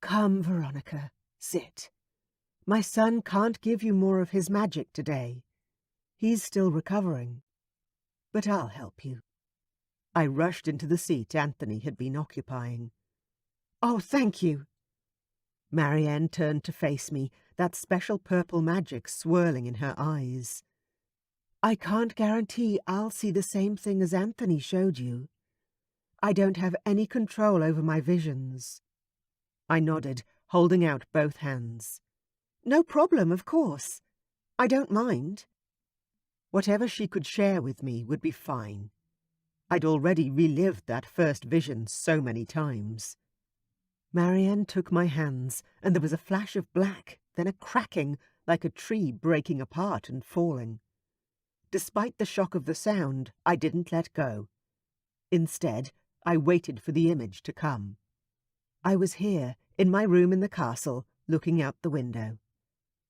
Speaker 2: "Come, Veronica, sit. My son can't give you more of his magic today. He's still recovering. But I'll help you." I rushed into the seat Anthony had been occupying. "Oh, thank you." Marianne turned to face me, that special purple magic swirling in her eyes. "I can't guarantee I'll see the same thing as Anthony showed you. I don't have any control over my visions." I nodded, holding out both hands. "No problem, of course. I don't mind." Whatever she could share with me would be fine. I'd already relived that first vision so many times. Marianne took my hands, and there was a flash of black, then a cracking, like a tree breaking apart and falling. Despite the shock of the sound, I didn't let go. Instead, I waited for the image to come. I was here, in my room in the castle, looking out the window.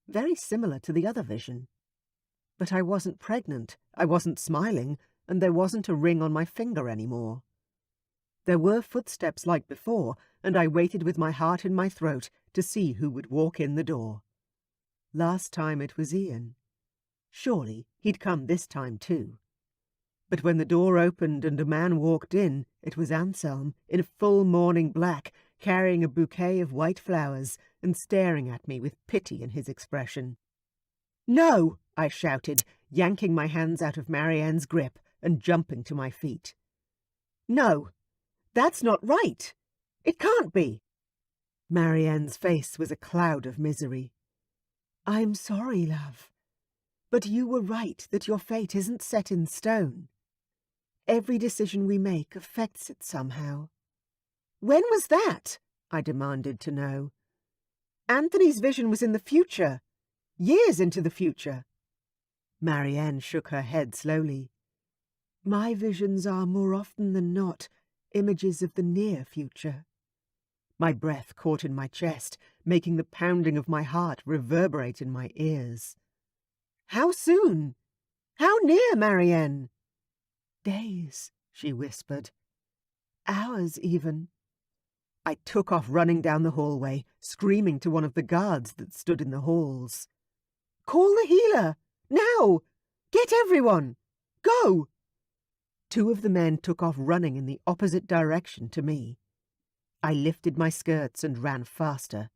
Speaker 2: Very similar to the other vision. But I wasn't pregnant, I wasn't smiling, and there wasn't a ring on my finger anymore. There were footsteps like before, and I waited with my heart in my throat to see who would walk in the door. Last time it was Ian. Surely he'd come this time too. But when the door opened and a man walked in, it was Anselm, in full morning black, carrying a bouquet of white flowers and staring at me with pity in his expression. "No!" I shouted, yanking my hands out of Marianne's grip and jumping to my feet. "No! That's not right! It can't be!" Marianne's face was a cloud of misery. "I'm sorry, love. But you were right that your fate isn't set in stone. Every decision we make affects it somehow." "When was that?" I demanded to know. "Anthony's vision was in the future. Years into the future." Marianne shook her head slowly. "My visions are, more often than not, images of the near future." My breath caught in my chest, making the pounding of my heart reverberate in my ears. "How soon? How near, Marianne?" "Days," she whispered. "Hours, even." I took off running down the hallway, screaming to one of the guards that stood in the halls. "Call the healer! Now! Get everyone! Go!" Two of the men took off running in the opposite direction to me. I lifted my skirts and ran faster.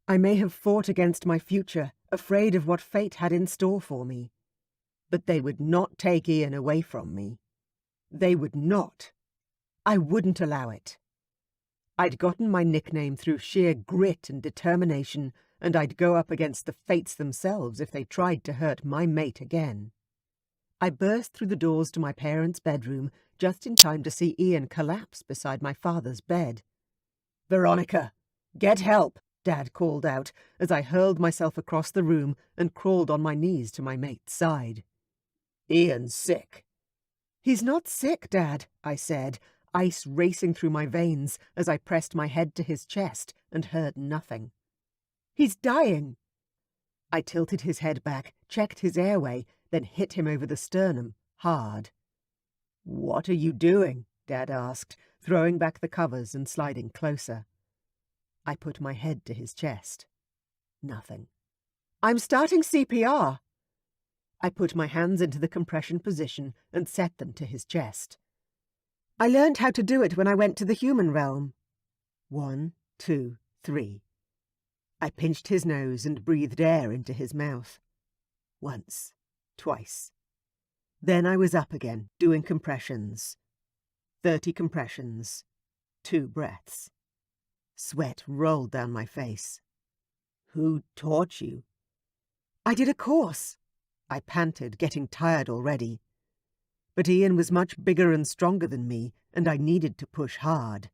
Speaker 2: I may have fought against my future, afraid of what fate had in store for me. But they would not take Ian away from me. They would not. I wouldn't allow it. I'd gotten my nickname through sheer grit and determination, and I'd go up against the fates themselves if they tried to hurt my mate again. I burst through the doors to my parents' bedroom just in time to see Ian collapse beside my father's bed. "Veronica, get help!" Dad called out as I hurled myself across the room and crawled on my knees to my mate's side. "Ian's sick." "He's not sick, Dad," I said, ice racing through my veins as I pressed my head to his chest and heard nothing. "He's dying." I tilted his head back, checked his airway, then hit him over the sternum, hard. "What are you doing?" Dad asked, throwing back the covers and sliding closer. I put my head to his chest. Nothing. "I'm starting CPR." I put my hands into the compression position and set them to his chest. "I learned how to do it when I went to the human realm." 1, 2, 3. I pinched his nose and breathed air into his mouth. Once, twice. Then I was up again, doing compressions. 30 compressions. 2 breaths. Sweat rolled down my face. "Who taught you?" "I did a course."
Speaker 1: I panted, getting tired already. But Ian was much bigger and stronger than me, and I needed to push hard.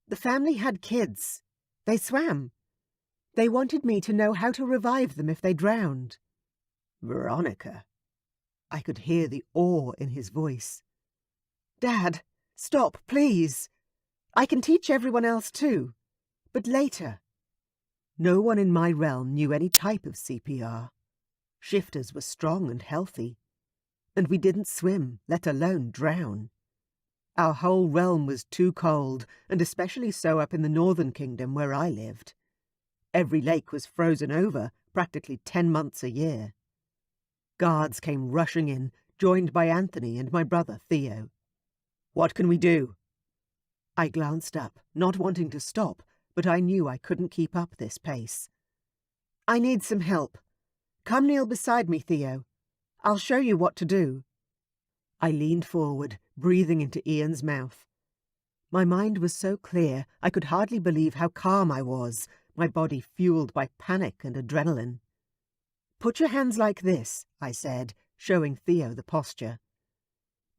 Speaker 1: The family had kids. They swam. They wanted me to know how to revive them if they drowned.
Speaker 2: Veronica.
Speaker 1: I could hear the awe in his voice. Dad, stop, please. I can teach everyone else too, but later. No one in my realm knew any type of CPR. Shifters were strong and healthy, and we didn't swim, let alone drown. Our whole realm was too cold, and especially so up in the northern kingdom where I lived. Every lake was frozen over, practically 10 months a year. Guards came rushing in, joined by Anthony and my brother Theo.
Speaker 2: What can we do?
Speaker 1: I glanced up, not wanting to stop, but I knew I couldn't keep up this pace. I need some help. Come kneel beside me, Theo. I'll show you what to do. I leaned forward, breathing into Ian's mouth. My mind was so clear I could hardly believe how calm I was, my body fueled by panic and adrenaline. Put your hands like this, I said, showing Theo the posture.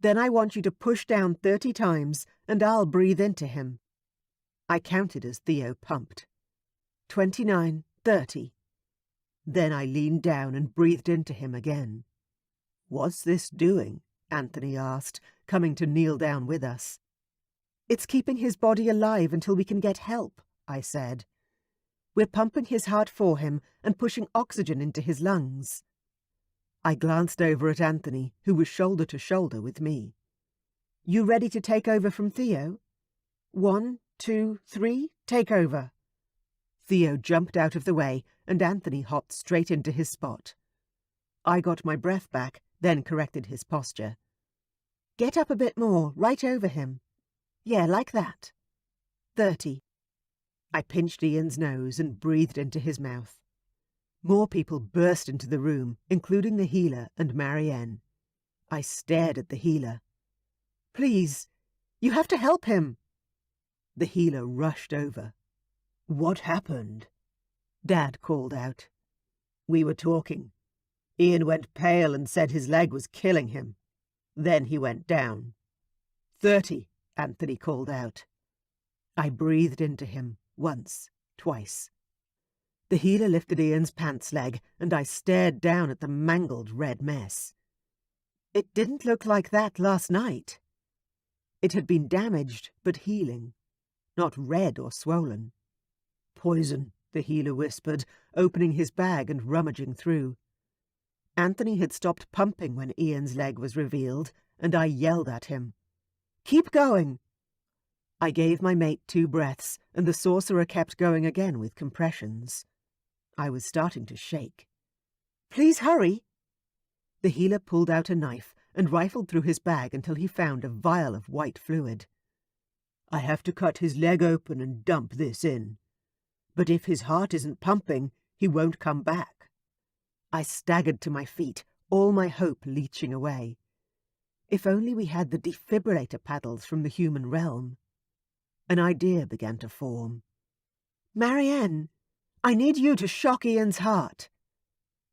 Speaker 1: Then I want you to push down 30 times, and I'll breathe into him. I counted as Theo pumped. 29, 30. Then I leaned down and breathed into him again.
Speaker 2: What's this doing?
Speaker 1: Anthony asked, coming to kneel down with us. It's keeping his body alive until we can get help, I said. We're pumping his heart for him and pushing oxygen into his lungs. I glanced over at Anthony, who was shoulder to shoulder with me. You ready to take over from Theo? 1, 2, 3, take over. Theo jumped out of the way, and Anthony hopped straight into his spot. I got my breath back, then corrected his posture. Get up a bit more, right over him. Yeah, like that. 30. I pinched Ian's nose and breathed into his mouth. More people burst into the room, including the healer and Marianne. I stared at the healer. Please, you have to help him. The healer rushed over.
Speaker 2: What happened?
Speaker 1: Dad called out.
Speaker 2: We were talking. Ian went pale and said his leg was killing him. Then he went down.
Speaker 1: 30, Anthony called out. I breathed into him, once, twice. The healer lifted Ian's pants leg, and I stared down at the mangled red mess. It didn't look like that last night. It had been damaged, but healing, not red or swollen. Poison, the healer whispered, opening his bag and rummaging through. Anthony had stopped pumping when Ian's leg was revealed, and I yelled at him. Keep going! I gave my mate 2 breaths, and the sorcerer kept going again with compressions. I was starting to shake. Please hurry! The healer pulled out a knife and rifled through his bag until he found a vial of white fluid. I have to cut his leg open and dump this in. But if his heart isn't pumping, he won't come back. I staggered to my feet, all my hope leeching away. If only we had the defibrillator paddles from the human realm. An idea began to form. Marianne, I need you to shock Ian's heart.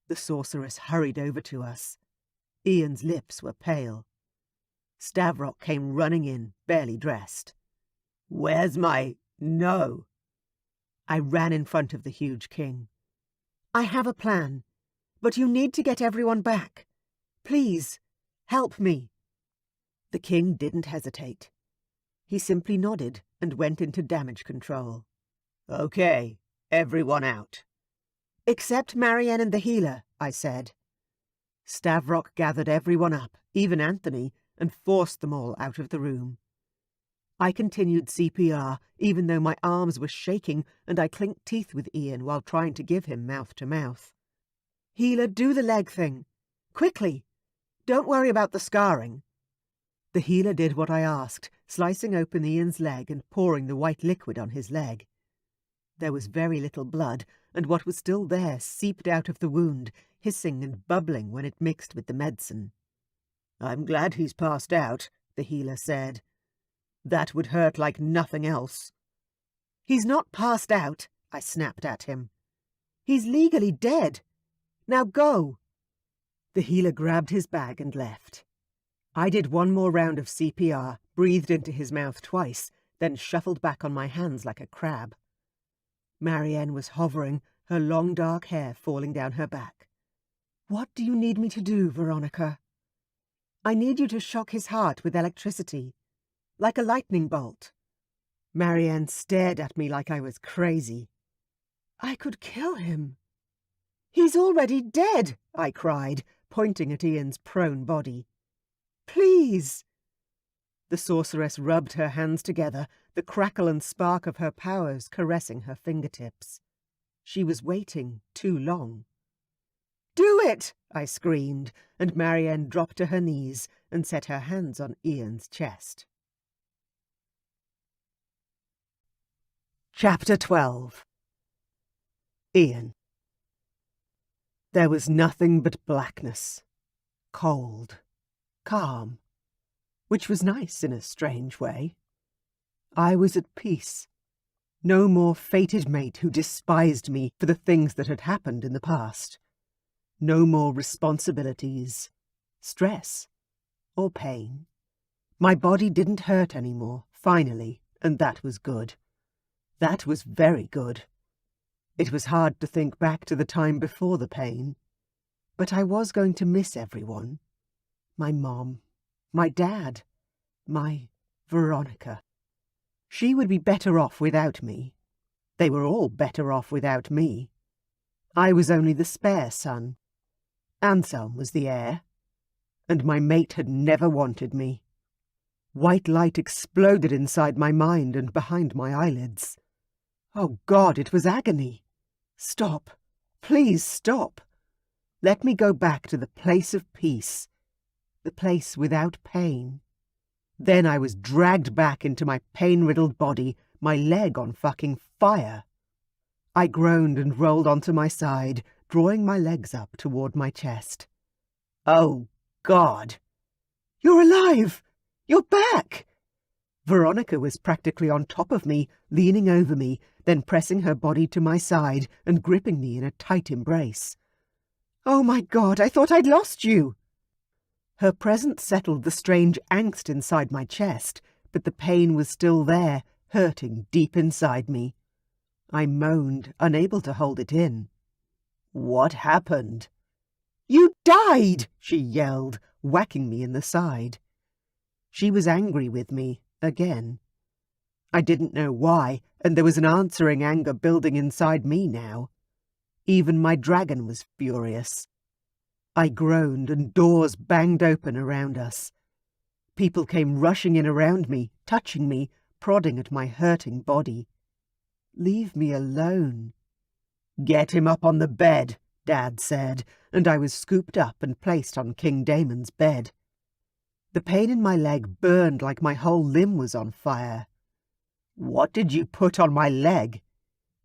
Speaker 1: The sorceress hurried over to us. Ian's lips were pale. Stavrok came running in, barely dressed.
Speaker 2: Where's my... No.
Speaker 1: I ran in front of the huge king. I have a plan, but you need to get everyone back. Please, help me. The king didn't hesitate. He simply nodded and went into damage control.
Speaker 2: Okay, everyone out.
Speaker 1: Except Marianne and the healer, I said. Stavrok gathered everyone up, even Anthony, and forced them all out of the room. I continued CPR, even though my arms were shaking and I clinked teeth with Ian while trying to give him mouth-to-mouth. Healer, do the leg thing. Quickly. Don't worry about the scarring. The healer did what I asked, slicing open Ian's leg and pouring the white liquid on his leg. There was very little blood, and what was still there seeped out of the wound, hissing and bubbling when it mixed with the medicine.
Speaker 2: I'm glad he's passed out, the healer said. That would hurt like nothing else.
Speaker 1: He's not passed out, I snapped at him. He's legally dead. Now go.
Speaker 2: The healer grabbed his bag and left. I did one more round of CPR, breathed into his mouth twice, then shuffled back on my hands like a crab. Marianne was hovering, her long dark hair falling down her back. "What do you need me to do, Veronica?" "I need you to shock his heart with electricity, like a lightning bolt." Marianne stared at me like I was crazy. "I could kill him." "He's already dead," I cried, pointing at Ian's prone body. "Please." The sorceress rubbed her hands together, the crackle and spark of her powers caressing her fingertips. She was waiting too long. "Do it!" I screamed, and Marianne dropped to her knees and set her hands on Ian's chest. Chapter 12. Ian. There was nothing but blackness. Cold. Calm. Which was nice in a strange way. I was at peace. No more fated mate who despised me for the things that had happened in the past. No more responsibilities, stress, or pain. My body didn't hurt anymore, finally, and that was good. That was very good. It was hard to think back to the time before the pain. But I was going to miss everyone. My mom, my dad, my Veronica. She would be better off without me. They were all better off without me. I was only the spare son. Anselm was the heir. And my mate had never wanted me. White light exploded inside my mind and behind my eyelids. Oh God, it was agony. Stop. Please stop. Let me go back to the place of peace. The place without pain. Then I was dragged back into my pain-riddled body, my leg on fucking fire. I groaned and rolled onto my side, drawing my legs up toward my chest. Oh, God! You're alive! You're back! Veronica was practically on top of me, leaning over me, then pressing her body to my side and gripping me in a tight embrace. Oh my God, I thought I'd lost you! Her presence settled the strange angst inside my chest, but the pain was still there, hurting deep inside me. I moaned, unable to hold it in. What happened? You died, she yelled, whacking me in the side. She was angry with me, again. I didn't know why, and there was an answering anger building inside me now. Even my dragon was furious. I groaned, and doors banged open around us. People came rushing in around me, touching me, prodding at my hurting body. Leave me alone. Get him up on the bed, Dad said, and I was scooped up and placed on King Damon's bed. The pain in my leg burned like my whole limb was on fire. What did you put on my leg?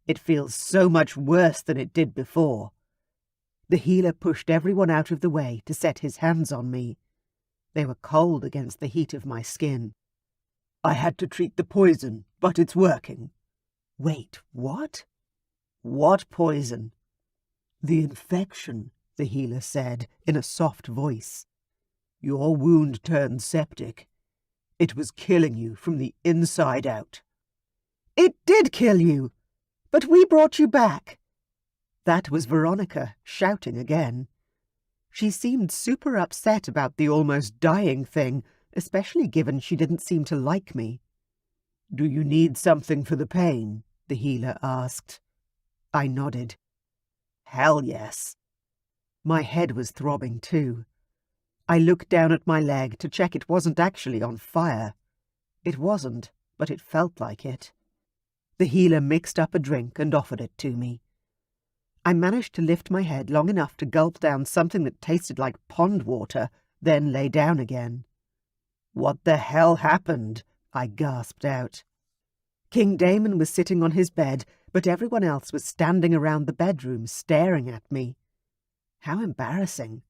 Speaker 2: It feels so much worse than it did before. The healer pushed everyone out of the way to set his hands on me. They were cold against the heat of my skin. I had to treat the poison, but it's working. Wait, what? What poison? The infection, the healer said in a soft voice. Your wound turned septic. It was killing you from the inside out. It did kill you, but we brought you back. That was Veronica, shouting again. She seemed super upset about the almost dying thing, especially given she didn't seem to like me. Do you need something for the pain? The healer asked. I nodded. Hell yes. My head was throbbing too. I looked down at my leg to check it wasn't actually on fire. It wasn't, but it felt like it. The healer mixed up a drink and offered it to me. I managed to lift my head long enough to gulp down something that tasted like pond water, then lay down again. What the hell happened? I gasped out. King Damon was sitting on his bed, but everyone else was standing around the bedroom staring at me. How embarrassing.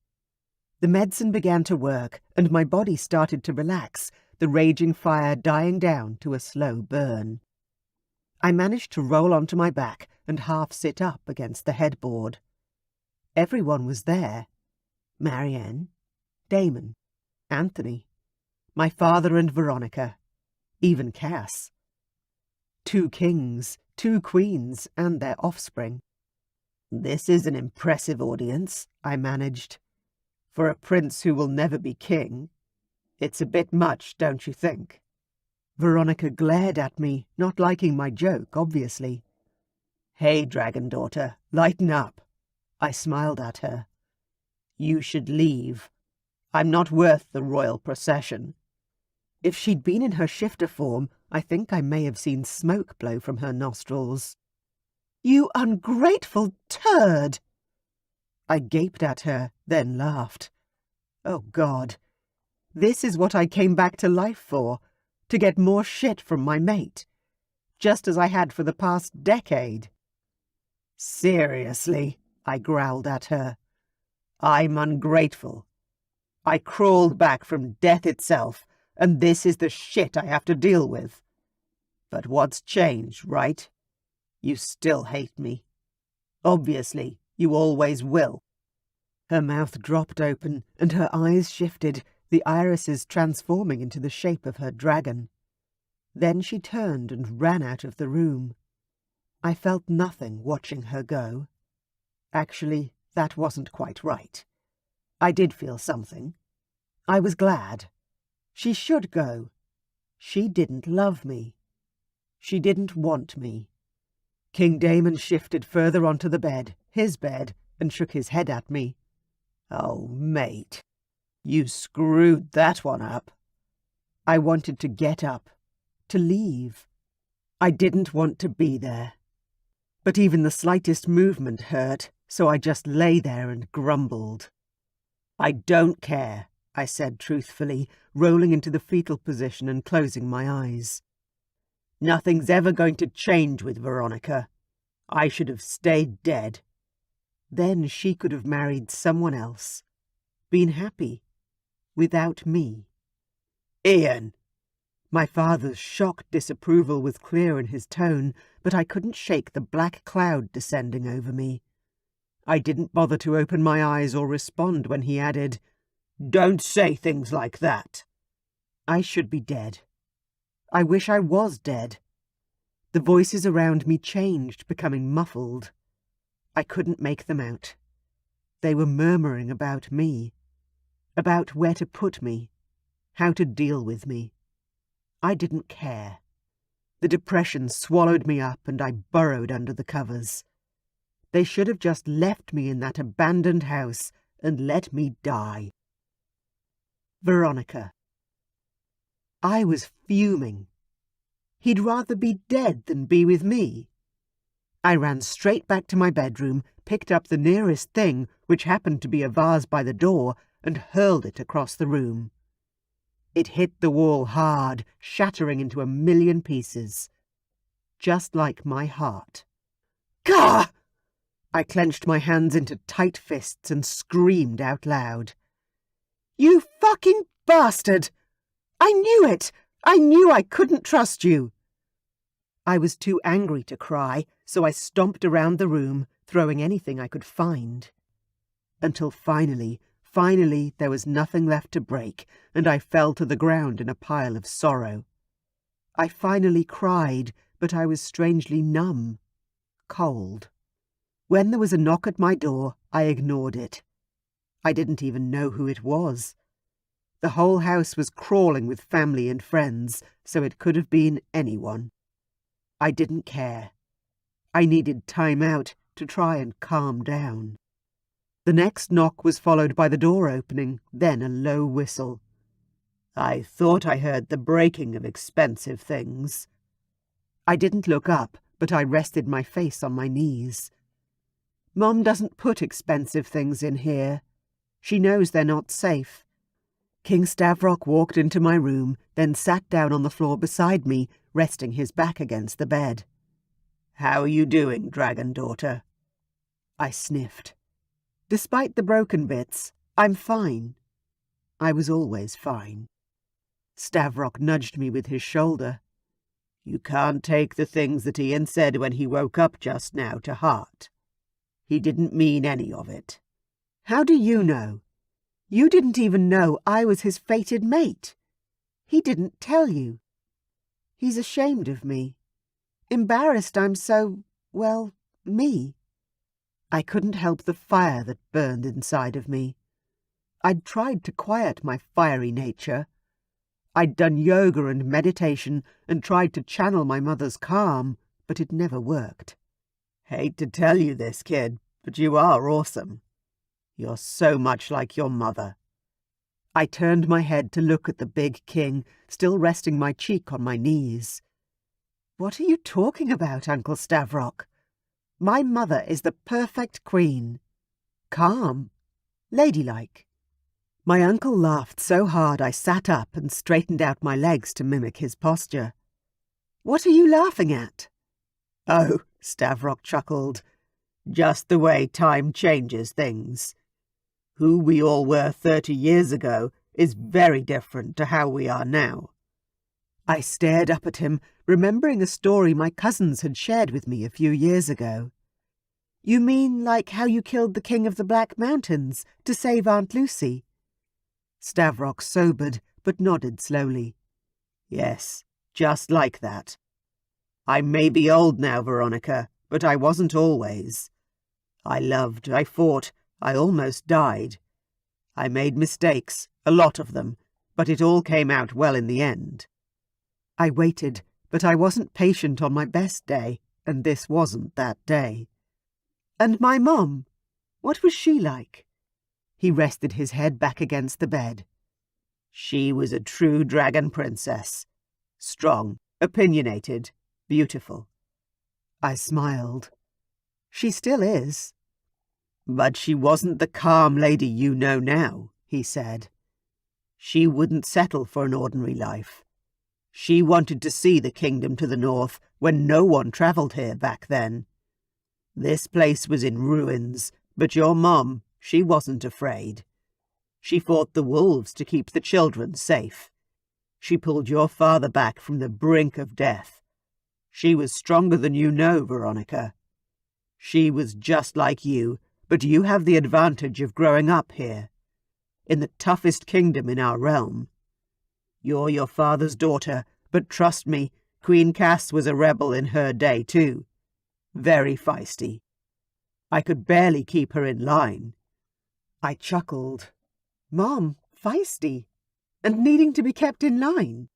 Speaker 2: The medicine began to work, and my body started to relax, the raging fire dying down to a slow burn. I managed to roll onto my back and half sit up against the headboard. Everyone was there. Marianne, Damon, Anthony, my father and Veronica, even Cass. 2 kings, 2 queens, and their offspring. This is an impressive audience, I managed. For a prince who will never be king, it's a bit much, don't you think? Veronica glared at me, not liking my joke, obviously. Hey, dragon daughter, lighten up. I smiled at her. You should leave. I'm not worth the royal procession. If she'd been in her shifter form, I think I may have seen smoke blow from her nostrils. You ungrateful turd! I gaped at her, then laughed. Oh, God. This is what I came back to life for, to get more shit from my mate, just as I had for the past decade. Seriously, I growled at her. I'm ungrateful. I crawled back from death itself, and this is the shit I have to deal with. But what's changed, right? You still hate me. Obviously, you always will. Her mouth dropped open, and her eyes shifted, the irises transforming into the shape of her dragon. Then she turned and ran out of the room. I felt nothing watching her go. Actually, that wasn't quite right. I did feel something. I was glad. She should go. She didn't love me. She didn't want me. King Damon shifted further onto the bed, his bed, and shook his head at me. Oh, mate, you screwed that one up. I wanted to get up, to leave. I didn't want to be there. But even the slightest movement hurt, so I just lay there and grumbled. I don't care, I said truthfully, rolling into the fetal position and closing my eyes. Nothing's ever going to change with Veronica. I should have stayed dead. Then she could have married someone else, been happy, without me. Ian! My father's shocked disapproval was clear in his tone, but I couldn't shake the black cloud descending over me. I didn't bother to open my eyes or respond when he added, Don't say things like that. I should be dead. I wish I was dead. The voices around me changed, becoming muffled. I couldn't make them out. They were murmuring about me, about where to put me, how to deal with me. I didn't care. The depression swallowed me up and I burrowed under the covers. They should have just left me in that abandoned house and let me die. Veronica. I was fuming. He'd rather be dead than be with me. I ran straight back to my bedroom, picked up the nearest thing, which happened to be a vase by the door, and hurled it across the room. It hit the wall hard, shattering into 1,000,000 pieces. Just like my heart. Gah! I clenched my hands into tight fists and screamed out loud. You fucking bastard! I knew it! I knew I couldn't trust you! I was too angry to cry, so I stomped around the room, throwing anything I could find. Until finally, there was nothing left to break, and I fell to the ground in a pile of sorrow. I finally cried, but I was strangely numb, cold. When there was a knock at my door, I ignored it. I didn't even know who it was. The whole house was crawling with family and friends, so it could have been anyone. I didn't care. I needed time out to try and calm down. The next knock was followed by the door opening, then a low whistle. I thought I heard the breaking of expensive things. I didn't look up, but I rested my face on my knees. Mom doesn't put expensive things in here. She knows they're not safe. King Stavrok walked into my room, then sat down on the floor beside me, resting his back against the bed. How are you doing, dragon daughter? I sniffed. Despite the broken bits, I'm fine. I was always fine. Stavrok nudged me with his shoulder. You can't take the things that Ian said when he woke up just now to heart. He didn't mean any of it. How do you know? You didn't even know I was his fated mate. He didn't tell you. He's ashamed of me. Embarrassed I'm so, well, me. I couldn't help the fire that burned inside of me. I'd tried to quiet my fiery nature. I'd done yoga and meditation and tried to channel my mother's calm, but it never worked. Hate to tell you this, kid, but you are awesome. You're so much like your mother. I turned my head to look at the big king, still resting my cheek on my knees. What are you talking about, Uncle Stavrok? My mother is the perfect queen. Calm. Ladylike. My uncle laughed so hard I sat up and straightened out my legs to mimic his posture. What are you laughing at? Oh, Stavrok chuckled. Just the way time changes things. Who we all were 30 years ago is very different to how we are now. I stared up at him, remembering a story my cousins had shared with me a few years ago. You mean like how you killed the King of the Black Mountains to save Aunt Lucy? Stavrok sobered, but nodded slowly. Yes, just like that. I may be old now, Veronica, but I wasn't always. I loved, I fought, I almost died. I made mistakes, a lot of them, but it all came out well in the end. I waited, but I wasn't patient on my best day, and this wasn't that day. And my mom, what was she like? He rested his head back against the bed. She was a true dragon princess. Strong, opinionated, beautiful. I smiled. She still is. But she wasn't the calm lady you know now, he said. She wouldn't settle for an ordinary life. She wanted to see the kingdom to the north when no one travelled here back then. This place was in ruins, but your mom, she wasn't afraid. She fought the wolves to keep the children safe. She pulled your father back from the brink of death. She was stronger than you know, Veronica. She was just like you, but you have the advantage of growing up here, in the toughest kingdom in our realm. You're your father's daughter, but trust me, Queen Cass was a rebel in her day too. Very feisty. I could barely keep her in line. I chuckled. Mom, feisty? And needing to be kept in line?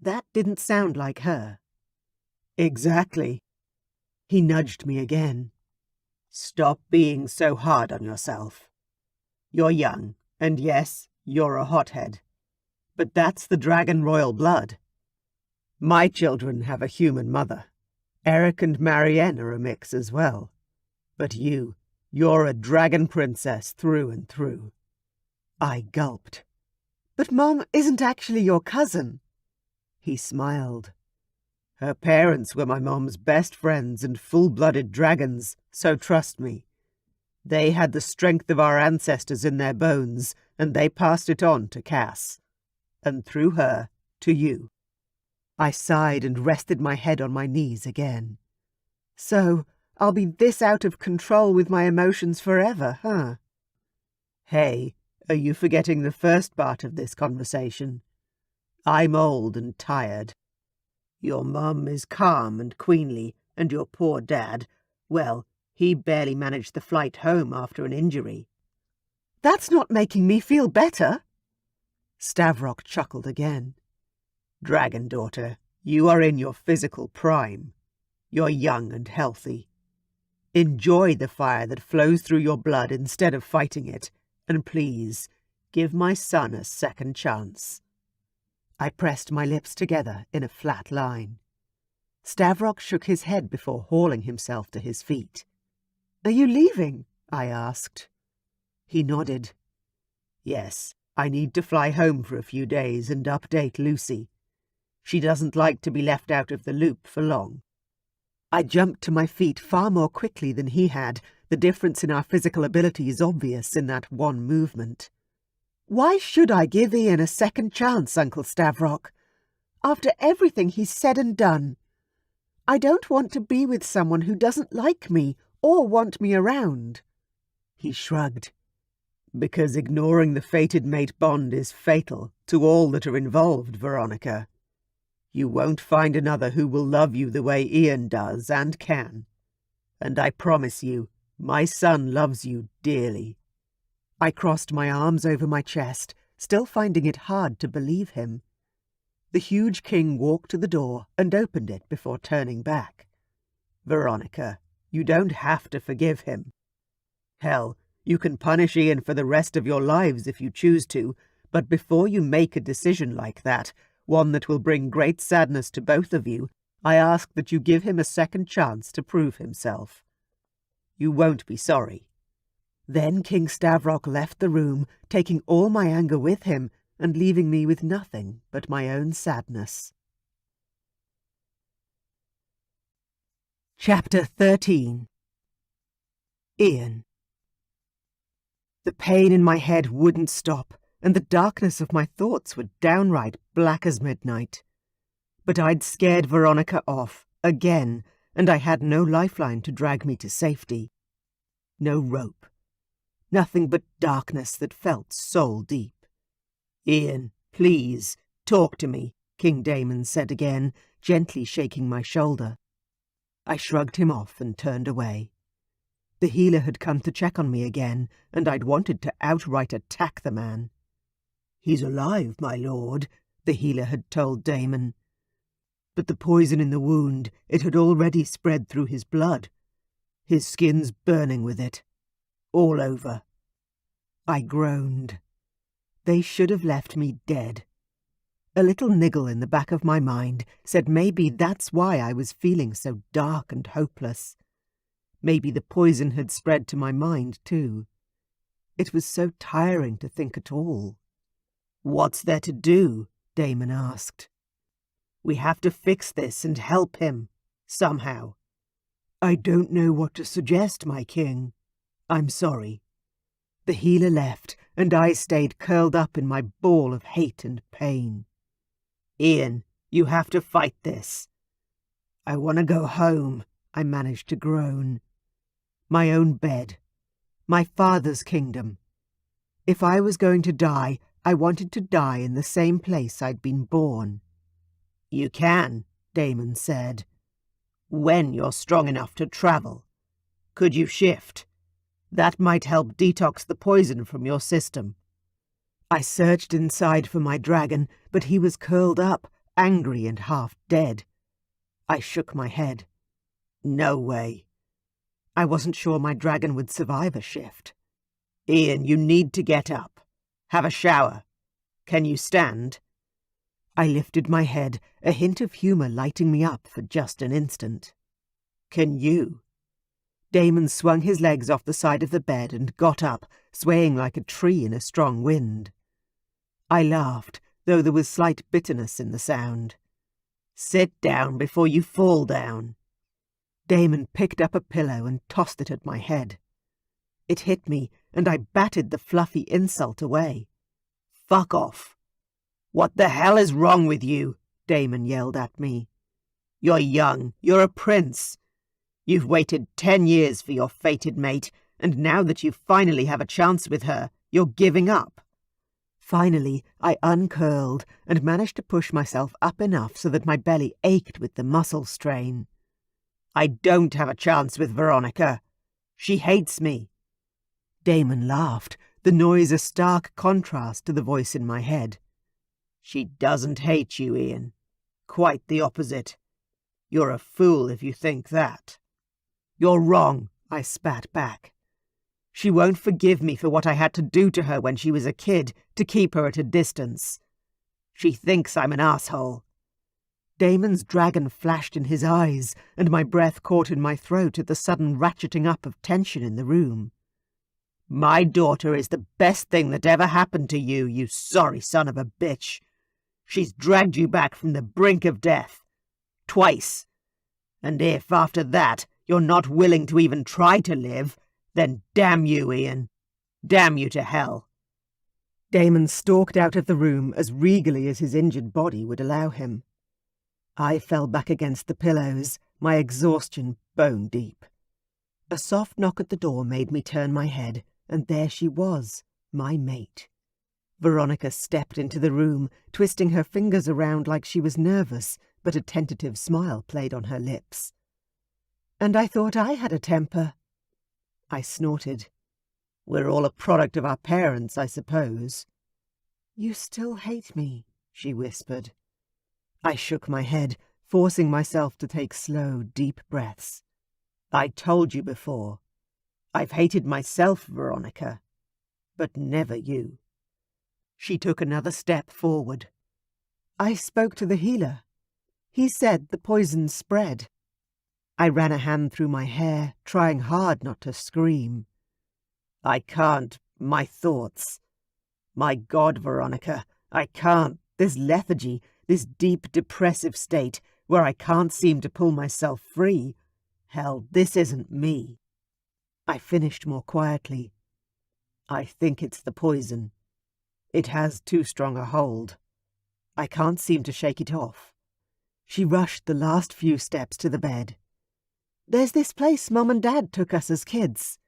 Speaker 2: That didn't sound like her. Exactly. He nudged me again. Stop being so hard on yourself. You're young, and yes, you're a hothead. But that's the dragon royal blood. My children have a human mother. Eric and Marianne are a mix as well. But you're a dragon princess through and through. I gulped. But Mom isn't actually your cousin. He smiled. Her parents were my mom's best friends and full-blooded dragons, so trust me. They had the strength of our ancestors in their bones, and they passed it on to Cass. And through her, to you. I sighed and rested my head on my knees again. So, I'll be this out of control with my emotions forever, huh? Hey, are you forgetting the first part of this conversation? I'm old and tired. Your mum is calm and queenly, and your poor dad, well, he barely managed the flight home after an injury. That's not making me feel better. Stavrok chuckled again. Dragon daughter, you are in your physical prime. You're young and healthy. Enjoy the fire that flows through your blood instead of fighting it, and please, give my son a second chance. I pressed my lips together in a flat line. Stavrok shook his head before hauling himself to his feet. Are you leaving? I asked. He nodded. Yes, I need to fly home for a few days and update Lucy. She doesn't like to be left out of the loop for long. I jumped to my feet far more quickly than he had. The difference in our physical ability is obvious in that one movement. Why should I give Ian a second chance, Uncle Stavrok? After everything he's said and done. I don't want to be with someone who doesn't like me or want me around. He shrugged. Because ignoring the fated mate bond is fatal to all that are involved, Veronica. You won't find another who will love you the way Ian does and can. And I promise you, my son loves you dearly.
Speaker 1: I crossed my arms over my chest, still finding it hard to believe him. The huge king walked to the door and opened it before turning back.
Speaker 2: Veronica, you don't have to forgive him. Hell, you can punish Ian for the rest of your lives if you choose to, but before you make a decision like that, one that will bring great sadness to both of you, I ask that you give him a second chance to prove himself. You won't be sorry.
Speaker 1: Then King Stavrok left the room, taking all my anger with him and leaving me with nothing but my own sadness. Chapter 13. Ian. The pain in my head wouldn't stop, and the darkness of my thoughts were downright black as midnight. But I'd scared Veronica off, again, and I had no lifeline to drag me to safety. No rope. Nothing but darkness that felt soul-deep.
Speaker 2: Ian, please, talk to me,
Speaker 1: King Damon said again, gently shaking my shoulder. I shrugged him off and turned away. The healer had come to check on me again, and I'd wanted to outright attack the man.
Speaker 2: "He's alive, my lord,"
Speaker 1: the healer had told Damon. But the poison in the wound, it had already spread through his blood. His skin's burning with it. All over. I groaned. They should have left me dead. A little niggle in the back of my mind said maybe that's why I was feeling so dark and hopeless. Maybe the poison had spread to my mind, too. It was so tiring to think at all.
Speaker 2: "What's there to do?"
Speaker 1: Damon asked.
Speaker 2: "We have to fix this and help him, somehow."
Speaker 1: "I don't know what to suggest, my king. I'm sorry." The healer left, and I stayed curled up in my ball of hate and pain.
Speaker 2: "Ian, you have to fight this."
Speaker 1: "I want to go home," I managed to groan. My own bed. My father's kingdom. If I was going to die, I wanted to die in the same place I'd been born.
Speaker 2: "You can," Damon said. "When you're strong enough to travel. Could you shift? That might help detox the poison from your system."
Speaker 1: I searched inside for my dragon, but he was curled up, angry and half dead. I shook my head.
Speaker 2: "No way."
Speaker 1: I wasn't sure my dragon would survive a shift.
Speaker 2: "Ian, you need to get up. Have a shower. Can you stand?"
Speaker 1: I lifted my head, a hint of humour lighting me up for just an instant.
Speaker 2: "Can you?"
Speaker 1: Damon swung his legs off the side of the bed and got up, swaying like a tree in a strong wind. I laughed, though there was slight bitterness in the sound.
Speaker 2: "Sit down before you fall down."
Speaker 1: Damon picked up a pillow and tossed it at my head. It hit me, and I batted the fluffy insult away.
Speaker 2: "Fuck off. What the hell is wrong with you?" Damon yelled at me. "You're young. You're a prince. You've waited 10 years for your fated mate, and now that you finally have a chance with her, you're giving up."
Speaker 1: Finally, I uncurled and managed to push myself up enough so that my belly ached with the muscle strain.
Speaker 2: "I don't have a chance with Veronica. She hates me."
Speaker 1: Damon laughed, the noise a stark contrast to the voice in my head.
Speaker 2: "She doesn't hate you, Ian. Quite the opposite. You're a fool if you think that." "You're wrong," I spat back. "She won't forgive me for what I had to do to her when she was a kid to keep her at a distance. She thinks I'm an asshole."
Speaker 1: Damon's dragon flashed in his eyes, and my breath caught in my throat at the sudden ratcheting up of tension in the room.
Speaker 2: "My daughter is the best thing that ever happened to you, you sorry son of a bitch. She's dragged you back from the brink of death. Twice. And if, after that, you're not willing to even try to live, then damn you, Ian. Damn you to hell."
Speaker 1: Damon stalked out of the room as regally as his injured body would allow him. I fell back against the pillows, my exhaustion bone deep. A soft knock at the door made me turn my head, and there she was,
Speaker 2: My mate. Veronica stepped into the room, twisting her fingers around like she was nervous, but a tentative smile played on her lips. "And I thought I had a temper." I snorted. "We're all a product of our parents, I suppose." "You still hate me," she whispered. I shook my head, forcing myself to take slow, deep breaths. "I told you before. I've hated myself, Veronica, but never you." She took another step forward. "I spoke to the healer. He said the poison spread." I ran a hand through my hair, trying hard not to scream. "I can't. My thoughts. My God, Veronica, I can't. This lethargy, this deep depressive state where I can't seem to pull myself free. Hell, this isn't me." I finished more quietly. "I think it's the poison. It has too strong a hold. I can't seem to shake it off." She rushed the last few steps to the bed. "There's this place Mom and Dad took us as kids.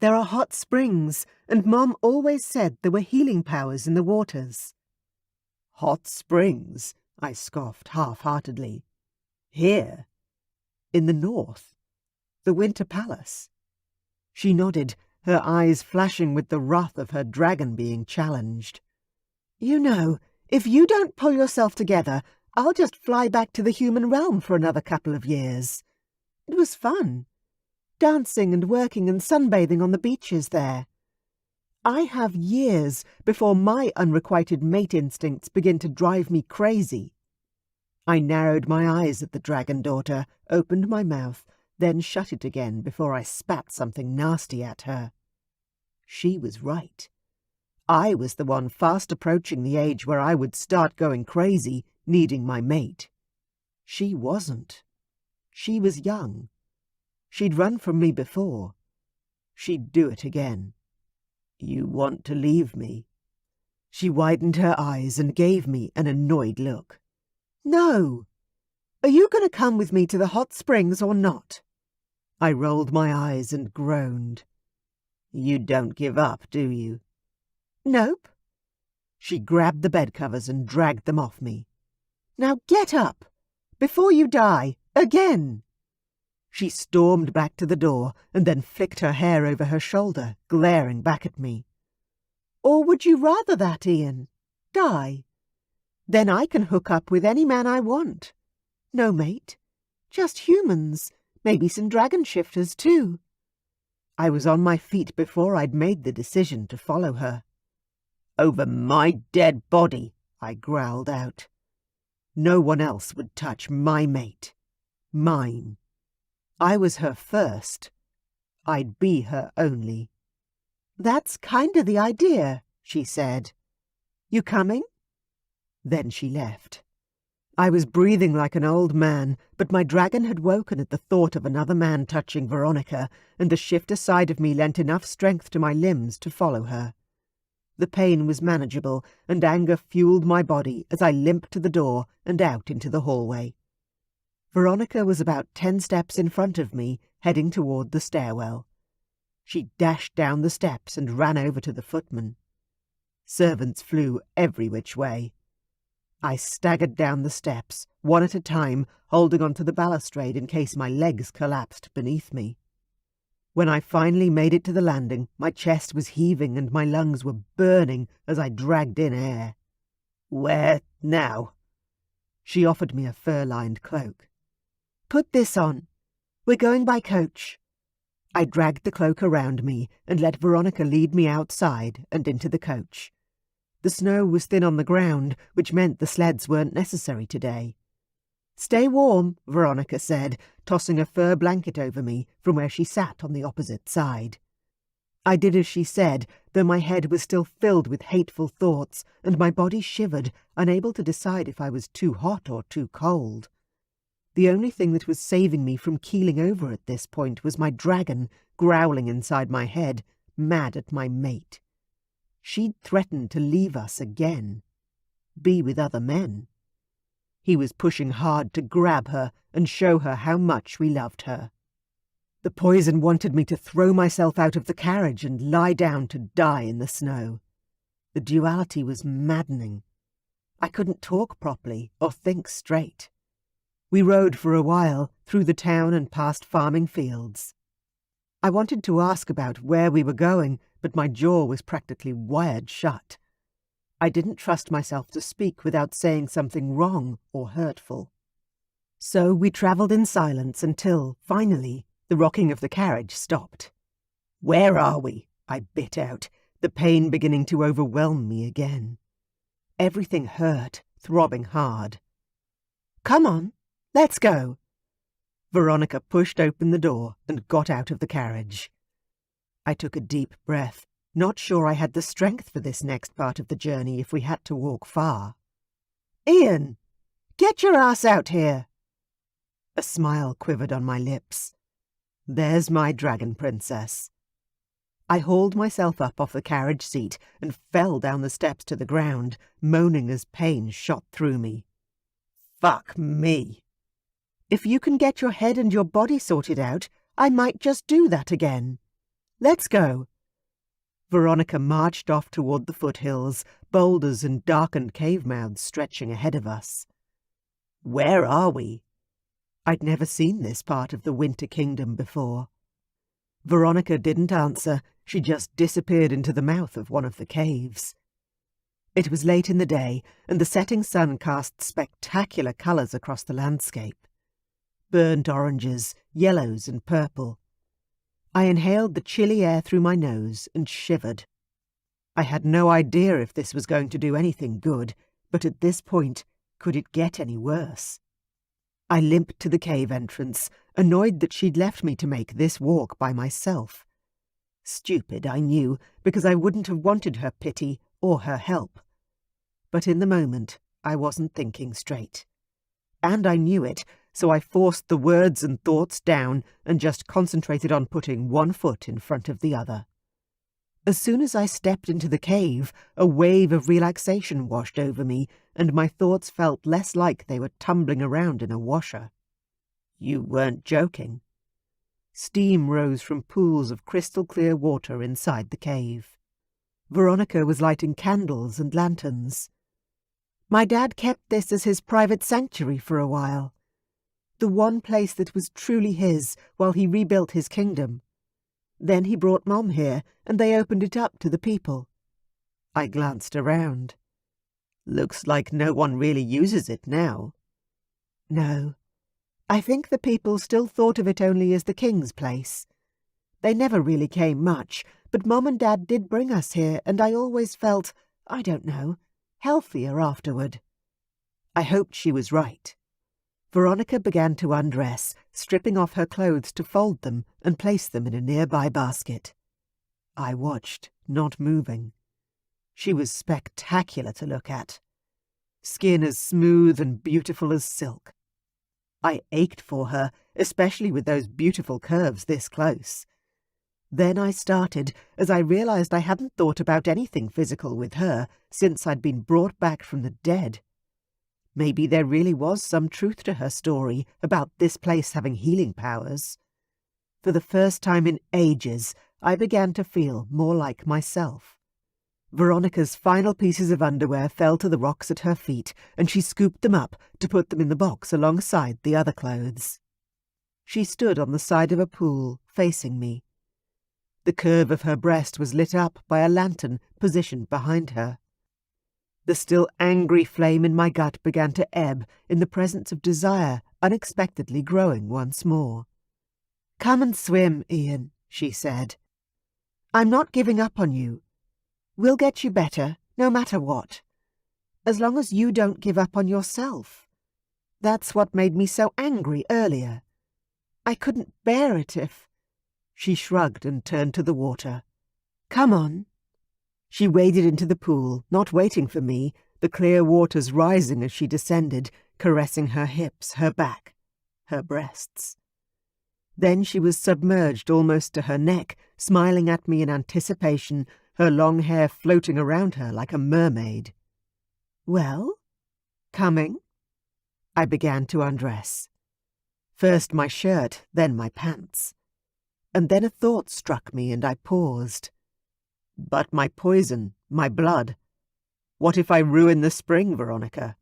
Speaker 2: There are hot springs, and Mom always said there were healing powers in the waters." "Hot springs?" I scoffed half-heartedly. "Here?" "In the north. The Winter Palace." She nodded, her eyes flashing with the wrath of her dragon being challenged. "You know, if you don't pull yourself together, I'll just fly back to the human realm for another couple of years. It was fun. Dancing and working and sunbathing on the beaches there. I have years before my unrequited mate instincts begin to drive me crazy." I narrowed my eyes at the dragon daughter, opened my mouth, then shut it again before I spat something nasty at her. She was right. I was the one fast approaching the age where I would start going crazy, needing my mate. She wasn't. She was young. She'd run from me before. She'd do it again. "You want to leave me?" She widened her eyes and gave me an annoyed look. "No! Are you going to come with me to the hot springs or not?" I rolled my eyes and groaned. "You don't give up, do you?" "Nope." She grabbed the bed covers and dragged them off me. "Now get up! Before you die! Again!" She stormed back to the door and then flicked her hair over her shoulder, glaring back at me. "Or would you rather that, Ian? Die? Then I can hook up with any man I want. No mate. Just humans. Maybe some dragon shifters, too." I was on my feet before I'd made the decision to follow her. "Over my dead body," I growled out. No one else would touch my mate. Mine. I was her first. I'd be her only. "That's kind of the idea," she said. "You coming?" Then she left. I was breathing like an old man, but my dragon had woken at the thought of another man touching Veronica, and the shifter side of me lent enough strength to my limbs to follow her. The pain was manageable, and anger fueled my body as I limped to the door and out into the hallway. Veronica was about 10 steps in front of me, heading toward the stairwell. She dashed down the steps and ran over to the footman. Servants flew every which way. I staggered down the steps, one at a time, holding onto the balustrade in case my legs collapsed beneath me. When I finally made it to the landing, my chest was heaving and my lungs were burning as I dragged in air. "Where now?" She offered me a fur-lined cloak. "Put this on. We're going by coach." I dragged the cloak around me and let Veronica lead me outside and into the coach. The snow was thin on the ground, which meant the sleds weren't necessary today. "Stay warm," Veronica said, tossing a fur blanket over me from where she sat on the opposite side. I did as she said, though my head was still filled with hateful thoughts, and my body shivered, unable to decide if I was too hot or too cold. The only thing that was saving me from keeling over at this point was my dragon, growling inside my head, mad at my mate. She'd threatened to leave us again. Be with other men. He was pushing hard to grab her and show her how much we loved her. The poison wanted me to throw myself out of the carriage and lie down to die in the snow. The duality was maddening. I couldn't talk properly or think straight. We rode for a while through the town and past farming fields. I wanted to ask about where we were going, but my jaw was practically wired shut. I didn't trust myself to speak without saying something wrong or hurtful. So we travelled in silence until, finally, the rocking of the carriage stopped. "Where are we?" I bit out, the pain beginning to overwhelm me again. Everything hurt, throbbing hard. "Come on, let's go." Veronica pushed open the door and got out of the carriage. I took a deep breath, not sure I had the strength for this next part of the journey if we had to walk far. "Ian, get your ass out here." A smile quivered on my lips. There's my dragon princess. I hauled myself up off the carriage seat and fell down the steps to the ground, moaning as pain shot through me. Fuck me. If you can get your head and your body sorted out, I might just do that again. Let's go. Veronica marched off toward the foothills, boulders and darkened cave mouths stretching ahead of us. Where are we? I'd never seen this part of the Winter Kingdom before. Veronica didn't answer. She just disappeared into the mouth of one of the caves. It was late in the day, and the setting sun cast spectacular colours across the landscape. Burnt oranges, yellows and purple. I inhaled the chilly air through my nose and shivered. I had no idea if this was going to do anything good, but at this point, could it get any worse? I limped to the cave entrance, annoyed that she'd left me to make this walk by myself. Stupid, I knew, because I wouldn't have wanted her pity or her help. But in the moment, I wasn't thinking straight. And I knew it, so I forced the words and thoughts down and just concentrated on putting one foot in front of the other. As soon as I stepped into the cave, a wave of relaxation washed over me, and my thoughts felt less like they were tumbling around in a washer. You weren't joking. Steam rose from pools of crystal-clear water inside the cave. Veronica was lighting candles and lanterns. My dad kept this as his private sanctuary for a while. The one place that was truly his while he rebuilt his kingdom. Then he brought Mom here, and they opened it up to the people. I glanced around. Looks like no one really uses it now. No. I think the people still thought of it only as the king's place. They never really came much, but Mom and Dad did bring us here, and I always felt, I don't know, healthier afterward. I hoped she was right. Veronica began to undress, stripping off her clothes to fold them and place them in a nearby basket. I watched, not moving. She was spectacular to look at. Skin as smooth and beautiful as silk. I ached for her, especially with those beautiful curves this close. Then I started, as I realized I hadn't thought about anything physical with her since I'd been brought back from the dead. Maybe there really was some truth to her story about this place having healing powers. For the first time in ages, I began to feel more like myself. Veronica's final pieces of underwear fell to the rocks at her feet, and she scooped them up to put them in the box alongside the other clothes. She stood on the side of a pool, facing me. The curve of her breast was lit up by a lantern positioned behind her. The still angry flame in my gut began to ebb in the presence of desire unexpectedly growing once more. "Come and swim, Ian," she said. "I'm not giving up on you. We'll get you better, no matter what. As long as you don't give up on yourself. That's what made me so angry earlier. I couldn't bear it if—" She shrugged and turned to the water. "Come on." She waded into the pool, not waiting for me, the clear waters rising as she descended, caressing her hips, her back, her breasts. Then she was submerged almost to her neck, smiling at me in anticipation, her long hair floating around her like a mermaid. "Well? Coming?" I began to undress. First my shirt, then my pants. and then a thought struck me and I paused. But my poison, my blood. What if I ruin the spring, Veronica?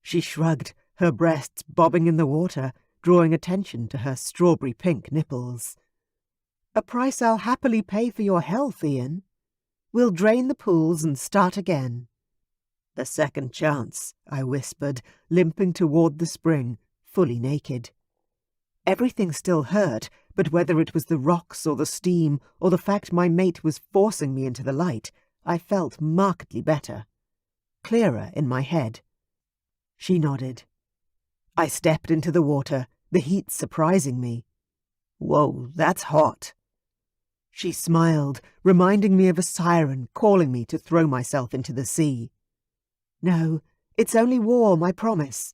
Speaker 2: She shrugged, her breasts bobbing in the water, drawing attention to her strawberry-pink nipples. A price I'll happily pay for your health, Ian. We'll drain the pools and start again. A second chance, I whispered, limping toward the spring, fully naked. Everything still hurt, but whether it was the rocks or the steam or the fact my mate was forcing me into the light, I felt markedly better. Clearer in my head. She nodded. I stepped into the water, the heat surprising me. Whoa, that's hot. She smiled, reminding me of a siren calling me to throw myself into the sea. No, it's only warm, I promise.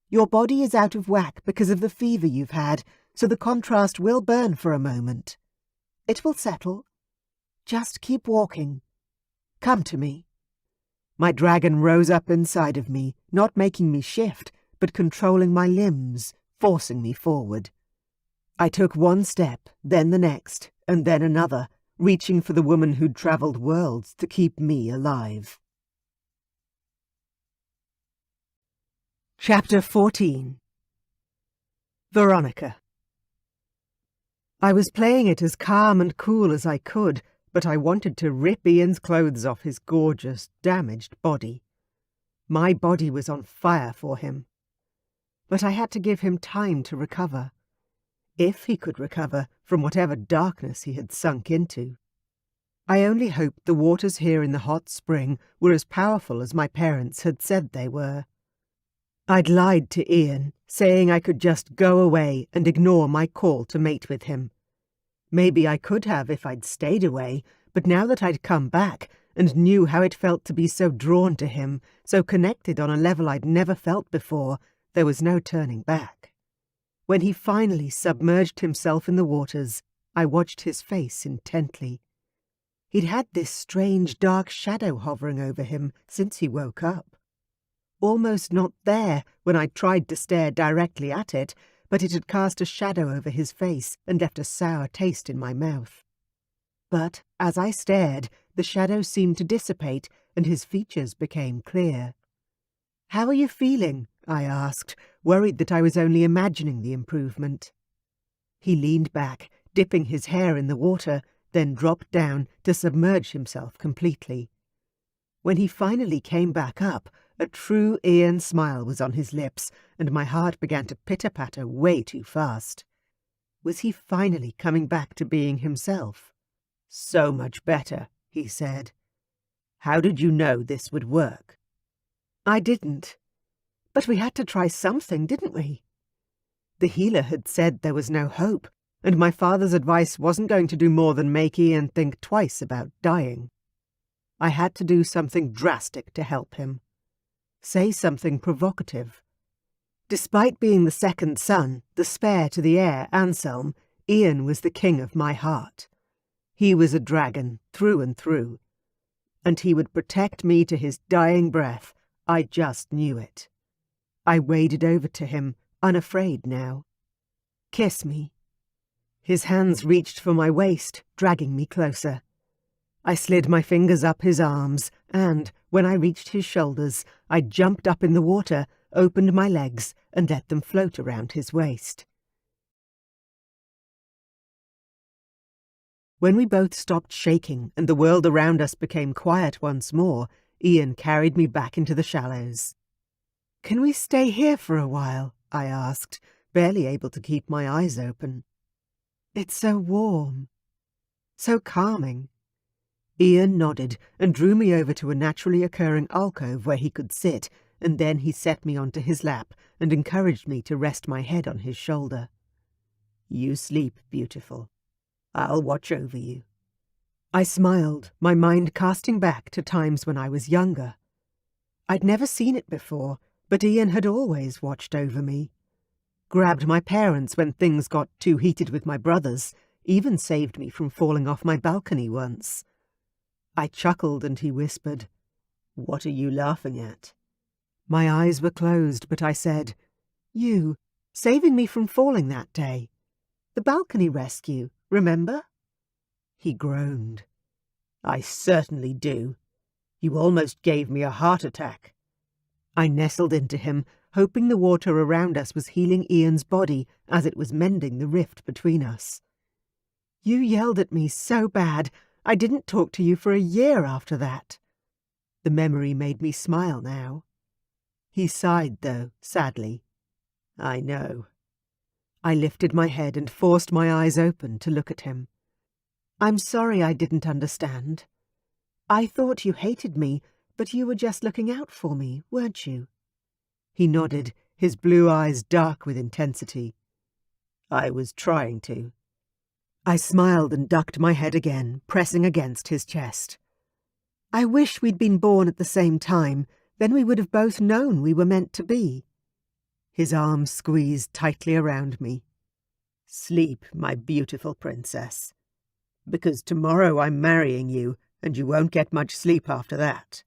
Speaker 2: Your body is out of whack because of the fever you've had, so the contrast will burn for a moment. It will settle. Just keep walking. Come to me. My dragon rose up inside of me, not making me shift, but controlling my limbs, forcing me forward. I took one step, then the next, and then another, reaching for the woman who'd travelled worlds to keep me alive. Chapter 14. Veronica. I was playing it as calm and cool as I could, but I wanted to rip Ian's clothes off his gorgeous, damaged body. My body was on fire for him. But I had to give him time to recover. If he could recover from whatever darkness he had sunk into. I only hoped the waters here in the hot spring were as powerful as my parents had said they were. I'd lied to Ian, saying I could just go away and ignore my call to mate with him. Maybe I could have if I'd stayed away, but now that I'd come back and knew how it felt to be so drawn to him, so connected on a level I'd never felt before, there was no turning back. When he finally submerged himself in the waters, I watched his face intently. He'd had this strange dark shadow hovering over him since he woke up. Almost not there when I tried to stare directly at it, but it had cast a shadow over his face and left a sour taste in my mouth. But as I stared, the shadow seemed to dissipate and his features became clear. "How are you feeling?" I asked, worried that I was only imagining the improvement. He leaned back, dipping his hair in the water, then dropped down to submerge himself completely. When he finally came back up, a true Ian smile was on his lips, and my heart began to pitter-patter way too fast. Was he finally coming back to being himself? "So much better," he said. "How did you know this would work?" "I didn't. But we had to try something, didn't we?" The healer had said there was no hope, and my father's advice wasn't going to do more than make Ian think twice about dying. I had to do something drastic to help him. Say something provocative. Despite being the second son, the spare to the heir, Anselm, Ian was the king of my heart. He was a dragon, through and through. And he would protect me to his dying breath. I just knew it. I waded over to him, unafraid now. "Kiss me." His hands reached for my waist, dragging me closer. I slid my fingers up his arms, and, when I reached his shoulders, I jumped up in the water, opened my legs, and let them float around his waist. When we both stopped shaking and the world around us became quiet once more, Ian carried me back into the shallows. "Can we stay here for a while?" I asked, barely able to keep my eyes open. "It's so warm. So calming." Ian nodded and drew me over to a naturally occurring alcove where he could sit, and then he set me onto his lap and encouraged me to rest my head on his shoulder. "You sleep, beautiful. I'll watch over you." I smiled, my mind casting back to times when I was younger. I'd never seen it before, but Ian had always watched over me. Grabbed my parents when things got too heated with my brothers, even saved me from falling off my balcony once. I chuckled and he whispered, "What are you laughing at?" My eyes were closed, but I said, "You, saving me from falling that day. The balcony rescue, remember?" He groaned. "I certainly do. You almost gave me a heart attack." I nestled into him, hoping the water around us was healing Ian's body as it was mending the rift between us. "You yelled at me so bad, I didn't talk to you for a year after that." The memory made me smile now. He sighed, though, sadly. "I know." I lifted my head and forced my eyes open to look at him. "I'm sorry I didn't understand. I thought you hated me, but you were just looking out for me, weren't you?" He nodded, his blue eyes dark with intensity. "I was trying to." I smiled and ducked my head again, pressing against his chest. "I wish we'd been born at the same time, then we would have both known we were meant to be." His arms squeezed tightly around me. "Sleep, my beautiful princess. Because tomorrow I'm marrying you, and you won't get much sleep after that."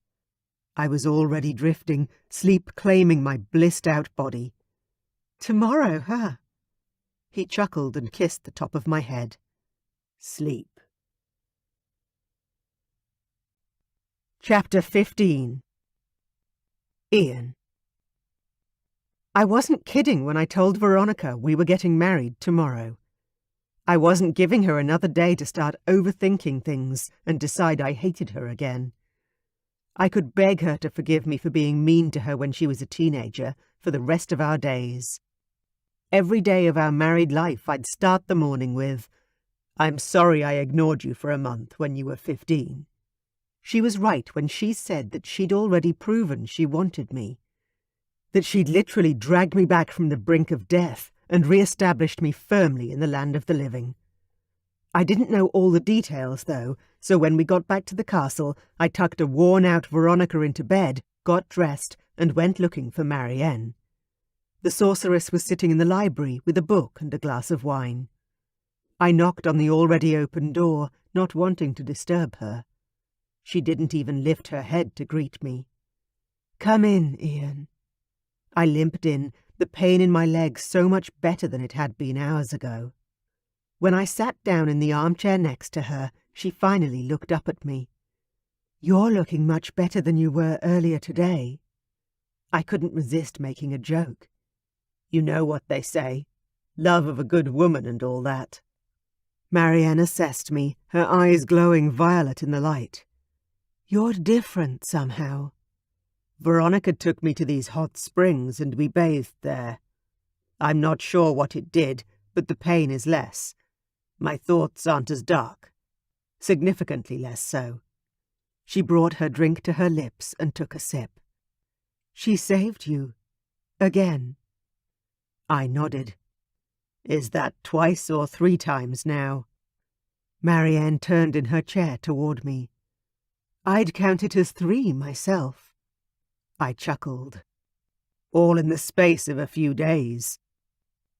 Speaker 2: I was already drifting, sleep claiming my blissed-out body. "Tomorrow, huh?" He chuckled and kissed the top of my head. "Sleep." Chapter 15. Ian. I wasn't kidding when I told Veronica we were getting married tomorrow. I wasn't giving her another day to start overthinking things and decide I hated her again. I could beg her to forgive me for being mean to her when she was a teenager for the rest of our days. Every day of our married life I'd start the morning with, "I'm sorry I ignored you for a month when you were 15. She was right when she said that she'd already proven she wanted me. That she'd literally dragged me back from the brink of death and re-established me firmly in the land of the living. I didn't know all the details, though, so when we got back to the castle, I tucked a worn-out Veronica into bed, got dressed, and went looking for Marianne. The sorceress was sitting in the library with a book and a glass of wine. I knocked on the already open door, not wanting to disturb her. She didn't even lift her head to greet me. "Come in, Ian." I limped in, the pain in my leg so much better than it had been hours ago. When I sat down in the armchair next to her, she finally looked up at me. "You're looking much better than you were earlier today." I couldn't resist making a joke. "You know what they say, love of a good woman and all that." Marianne assessed me, her eyes glowing violet in the light. "You're different somehow." "Veronica took me to these hot springs and we bathed there. I'm not sure what it did, but the pain is less. My thoughts aren't as dark. Significantly less so." She brought her drink to her lips and took a sip. "She saved you. Again." I nodded. "Is that twice or 3 times now?" Marianne turned in her chair toward me. "I'd count it as 3 myself." I chuckled. "All in the space of a few days.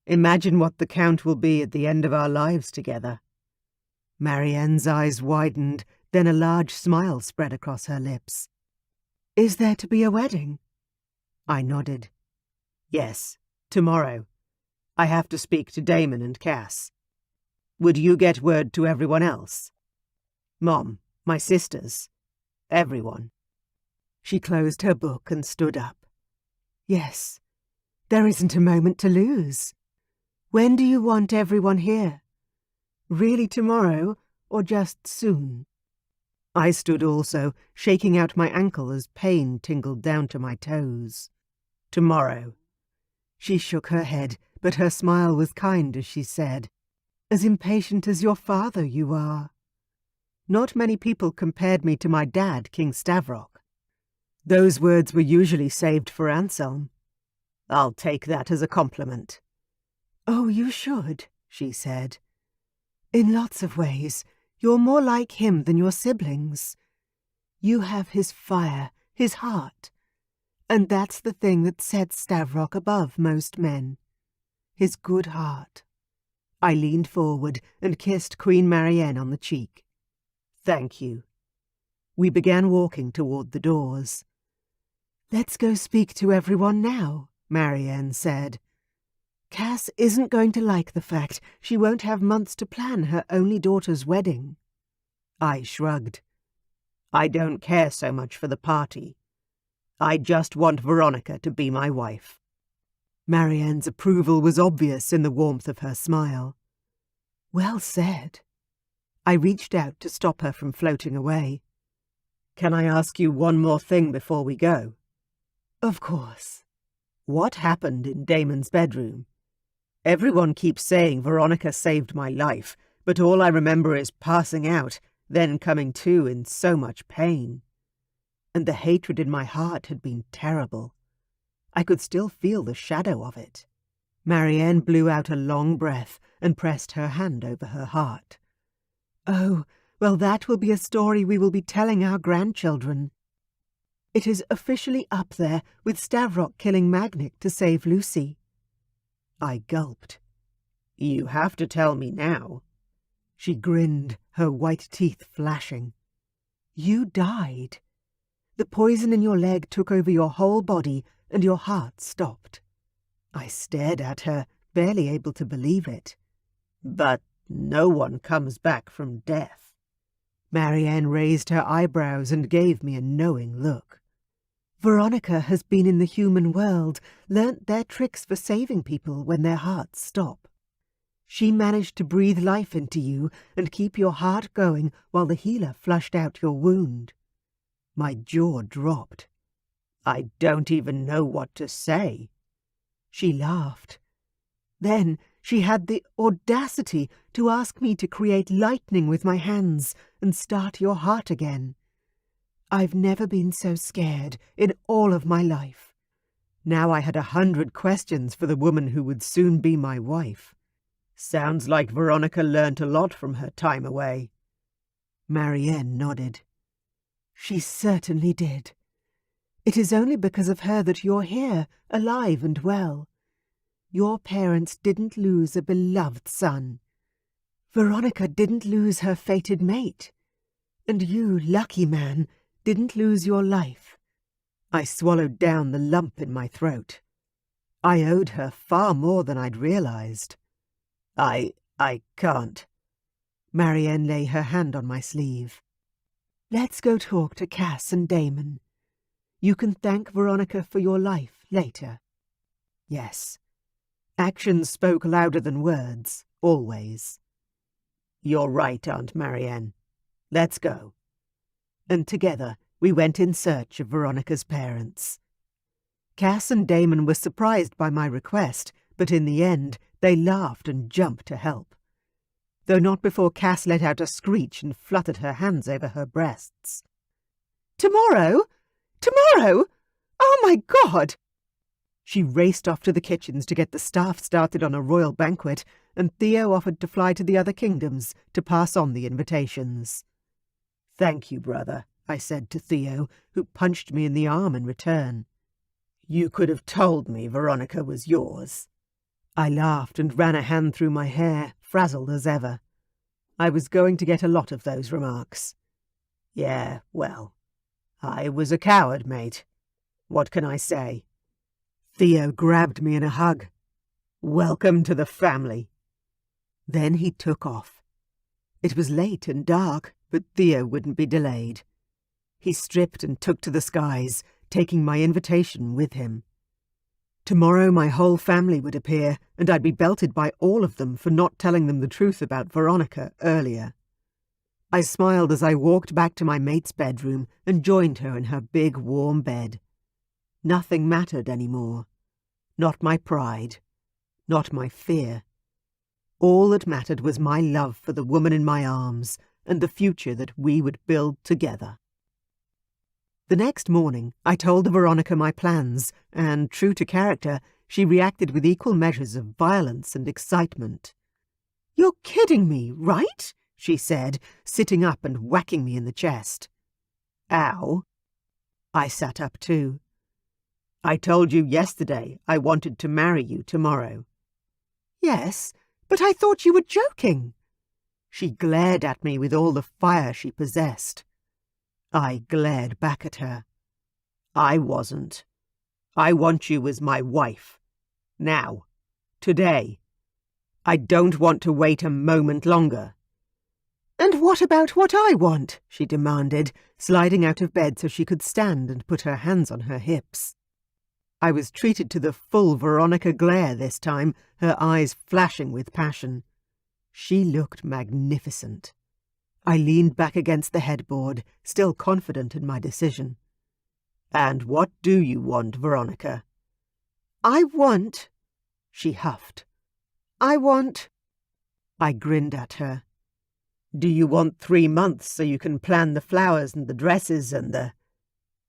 Speaker 2: Imagine what the count will be at the end of our lives together." Marianne's eyes widened, then a large smile spread across her lips. "Is there to be a wedding?" I nodded. "Yes, tomorrow. I have to speak to Damon and Cass. Would you get word to everyone else? Mom, my sisters, everyone." She closed her book and stood up. "Yes, there isn't a moment to lose. When do you want everyone here? Really tomorrow, or just soon?" I stood also, shaking out my ankle as pain tingled down to my toes. "Tomorrow." She shook her head, but her smile was kind as she said, "As impatient as your father you are." Not many people compared me to my dad, King Stavrok. Those words were usually saved for Anselm. "I'll take that as a compliment." "Oh, you should," she said. "In lots of ways, you're more like him than your siblings. You have his fire, his heart. And that's the thing that sets Stavrok above most men. His good heart." I leaned forward and kissed Queen Marianne on the cheek. "Thank you." We began walking toward the doors. "Let's go speak to everyone now," Marianne said. Cass isn't going to like the fact she won't have months to plan her only daughter's wedding. I shrugged. I don't care so much for the party. I just want Veronica to be my wife. Marianne's approval was obvious in the warmth of her smile. Well said. I reached out to stop her from floating away. Can I ask you one more thing before we go? Of course. What happened in Damon's bedroom? Everyone keeps saying Veronica saved my life, but all I remember is passing out, then coming to in so much pain. And the hatred in my heart had been terrible. I could still feel the shadow of it. Marianne blew out a long breath and pressed her hand over her heart. Oh, well, that will be a story we will be telling our grandchildren. It is officially up there with Stavrok killing Magnic to save Lucy. I gulped. You have to tell me now. She grinned, her white teeth flashing. You died. The poison in your leg took over your whole body and your heart stopped. I stared at her, barely able to believe it. But no one comes back from death. Marianne raised her eyebrows and gave me a knowing look. Veronica has been in the human world, learnt their tricks for saving people when their hearts stop. She managed to breathe life into you and keep your heart going while the healer flushed out your wound. My jaw dropped. I don't even know what to say. She laughed. Then she had the audacity to ask me to create lightning with my hands and start your heart again. I've never been so scared in all of my life. Now I had 100 questions for the woman who would soon be my wife. Sounds like Veronica learnt a lot from her time away. Marianne nodded. She certainly did. It is only because of her that you're here, alive and well. Your parents didn't lose a beloved son. Veronica didn't lose her fated mate. And you, lucky man, didn't lose your life. I swallowed down the lump in my throat. I owed her far more than I'd realized. I can't. Marianne lay her hand on my sleeve. Let's go talk to Cass and Damon. You can thank Veronica for your life later. Yes. Actions spoke louder than words, always. You're right, Aunt Marianne. Let's go. And together we went in search of Veronica's parents. Cass and Damon were surprised by my request, but in the end they laughed and jumped to help. Though not before Cass let out a screech and fluttered her hands over her breasts. Tomorrow? Tomorrow? Oh, my God! She raced off to the kitchens to get the staff started on a royal banquet, and Theo offered to fly to the other kingdoms to pass on the invitations. Thank you, brother, I said to Theo, who punched me in the arm in return. You could have told me Veronica was yours. I laughed and ran a hand through my hair, frazzled as ever. I was going to get a lot of those remarks. Yeah, well, I was a coward, mate. What can I say? Theo grabbed me in a hug. Welcome to the family. Then he took off. It was late and dark, but Theo wouldn't be delayed. He stripped and took to the skies, taking my invitation with him. Tomorrow my whole family would appear, and I'd be belted by all of them for not telling them the truth about Veronica earlier. I smiled as I walked back to my mate's bedroom and joined her in her big, warm bed. Nothing mattered anymore. Not my pride. Not my fear. All that mattered was my love for the woman in my arms and the future that we would build together. The next morning, I told Veronica my plans, and, true to character, she reacted with equal measures of violence and excitement. "You're kidding me, right?" she said, sitting up and whacking me in the chest. Ow. I sat up too. I told you yesterday I wanted to marry you tomorrow. Yes, but I thought you were joking. She glared at me with all the fire she possessed. I glared back at her. I wasn't. I want you as my wife. Now. Today. I don't want to wait a moment longer."
Speaker 1: "And what about what I want?" she demanded, sliding out of bed so she could stand and put her hands on her hips. I was treated to the full Veronica glare this time, her eyes flashing with passion. She looked magnificent. I leaned back against the headboard, still confident in my decision.
Speaker 2: "And what do you want, Veronica?"
Speaker 1: "I want—" she huffed. "I want—" I grinned at her.
Speaker 2: "Do you want 3 months so you can plan the flowers and the dresses and the—"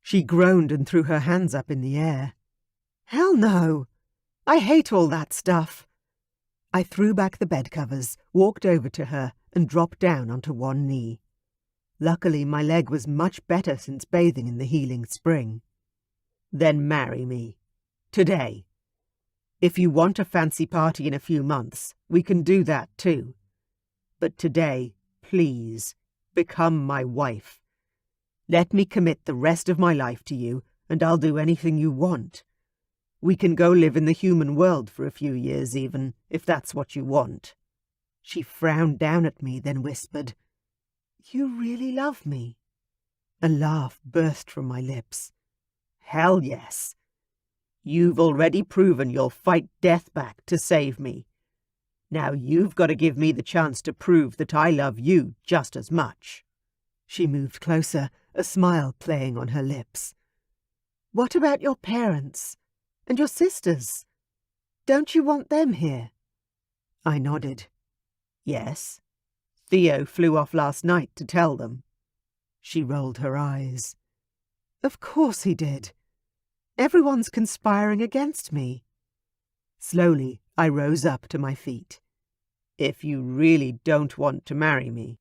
Speaker 1: She groaned and threw her hands up in the air. "Hell no! I hate all that stuff." I threw back the bedcovers, walked over to her, and dropped down onto one knee. Luckily, my leg was much better since bathing in the healing spring.
Speaker 2: "Then marry me. Today. If you want a fancy party in a few months, we can do that too. But today, please, become my wife. Let me commit the rest of my life to you, and I'll do anything you want. We can go live in the human world for a few years even, if that's what you want."
Speaker 1: She frowned down at me, then whispered, "You really love me?" A laugh burst from my lips.
Speaker 2: "Hell yes. You've already proven you'll fight death back to save me. Now you've got to give me the chance to prove that I love you just as much."
Speaker 1: She moved closer, a smile playing on her lips. "What about your parents? And your sisters? Don't you want them here?" I nodded.
Speaker 2: "Yes. Theo flew off last night to tell them."
Speaker 1: She rolled her eyes. "Of course he did. Everyone's conspiring against me." Slowly, I rose up to my feet.
Speaker 2: "If you really don't want to marry me."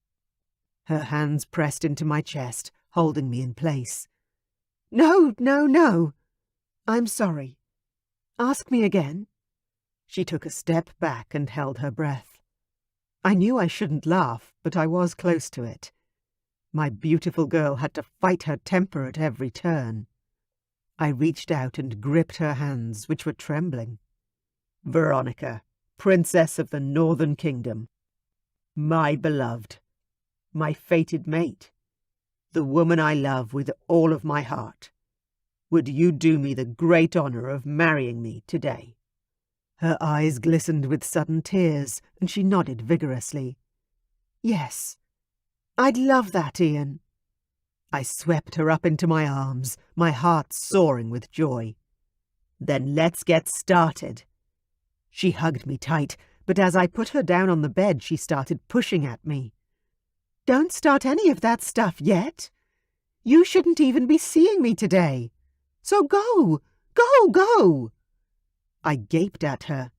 Speaker 1: Her hands pressed into my chest, holding me in place. "No, no, no. I'm sorry. Ask me again." She took a step back and held her breath. I knew I shouldn't laugh, but I was close to it. My beautiful girl had to fight her temper at every turn. I reached out and gripped her hands, which were trembling.
Speaker 2: "Veronica, Princess of the Northern Kingdom. My beloved. My fated mate. The woman I love with all of my heart. Would you do me the great honor of marrying me today?"
Speaker 1: Her eyes glistened with sudden tears, and she nodded vigorously. "Yes, I'd love that, Ian." I swept her up into my arms, my heart soaring with joy.
Speaker 2: "Then let's get started."
Speaker 1: She hugged me tight, but as I put her down on the bed, she started pushing at me. "Don't start any of that stuff yet. You shouldn't even be seeing me today. So go, go, go." I gaped at her.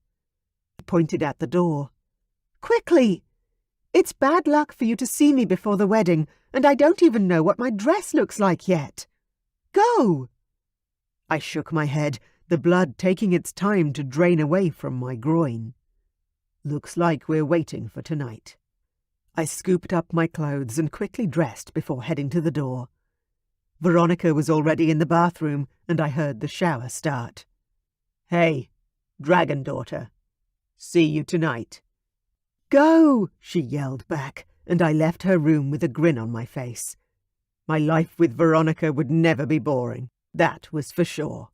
Speaker 1: I pointed at the door. "Quickly! It's bad luck for you to see me before the wedding, and I don't even know what my dress looks like yet. Go!" I shook my head, the blood taking its time to drain away from my groin.
Speaker 2: "Looks like we're waiting for tonight."
Speaker 1: I scooped up my clothes and quickly dressed before heading to the door. Veronica was already in the bathroom, and I heard the shower start.
Speaker 2: "Hey, dragon daughter. See you tonight."
Speaker 1: "Go!" she yelled back, and I left her room with a grin on my face. My life with Veronica would never be boring, that was for sure.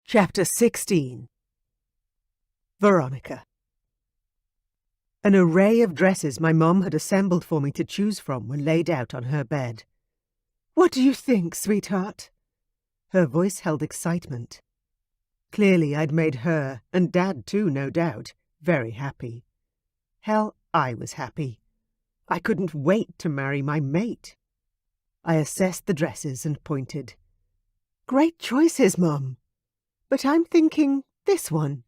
Speaker 1: Chapter 16. Veronica. An array of dresses my mom had assembled for me to choose from were laid out on her bed. "What do you think, sweetheart?" Her voice held excitement. Clearly I'd made her, and Dad too, no doubt, very happy. Hell, I was happy. I couldn't wait to marry my mate. I assessed the dresses and pointed. "Great choices, Mum. But I'm thinking this one.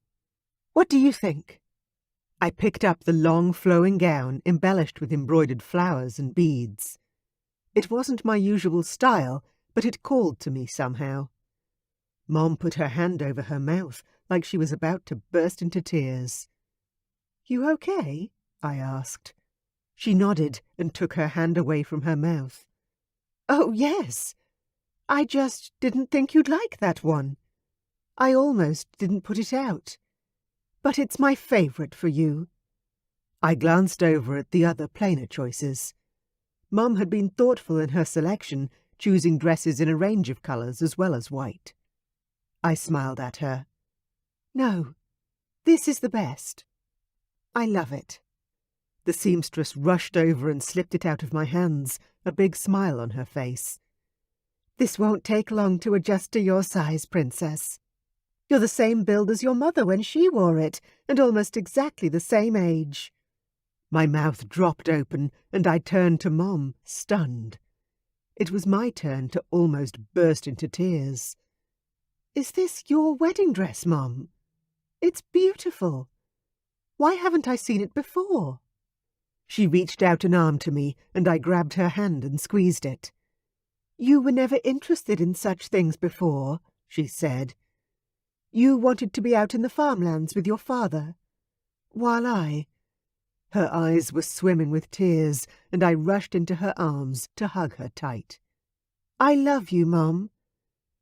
Speaker 1: What do you think?" I picked up the long flowing gown embellished with embroidered flowers and beads. It wasn't my usual style, but it called to me somehow. Mom put her hand over her mouth like she was about to burst into tears. "You okay?" I asked. She nodded and took her hand away from her mouth. "Oh, yes. I just didn't think you'd like that one.
Speaker 2: I almost didn't put it out. But it's my favourite for you." I glanced over at the other plainer choices. Mum had been thoughtful in her selection, choosing dresses in a range of colours as well as white. I smiled at her. "No, this is the best. I love it." The seamstress rushed over and slipped it out of my hands, a big smile on her face. "This won't take long to adjust to your size, Princess. You're the same build as your mother when she wore it, and almost exactly the same age." My mouth dropped open, and I turned to Mom, stunned. It was my turn to almost burst into tears. "Is this your wedding dress, Mom? It's beautiful. Why haven't I seen it before?" She reached out an arm to me, and I grabbed her hand and squeezed it. "You were never interested in such things before," she said. "You wanted to be out in the farmlands with your father, while I—" Her eyes were swimming with tears, and I rushed into her arms to hug her tight. "I love you, Mum.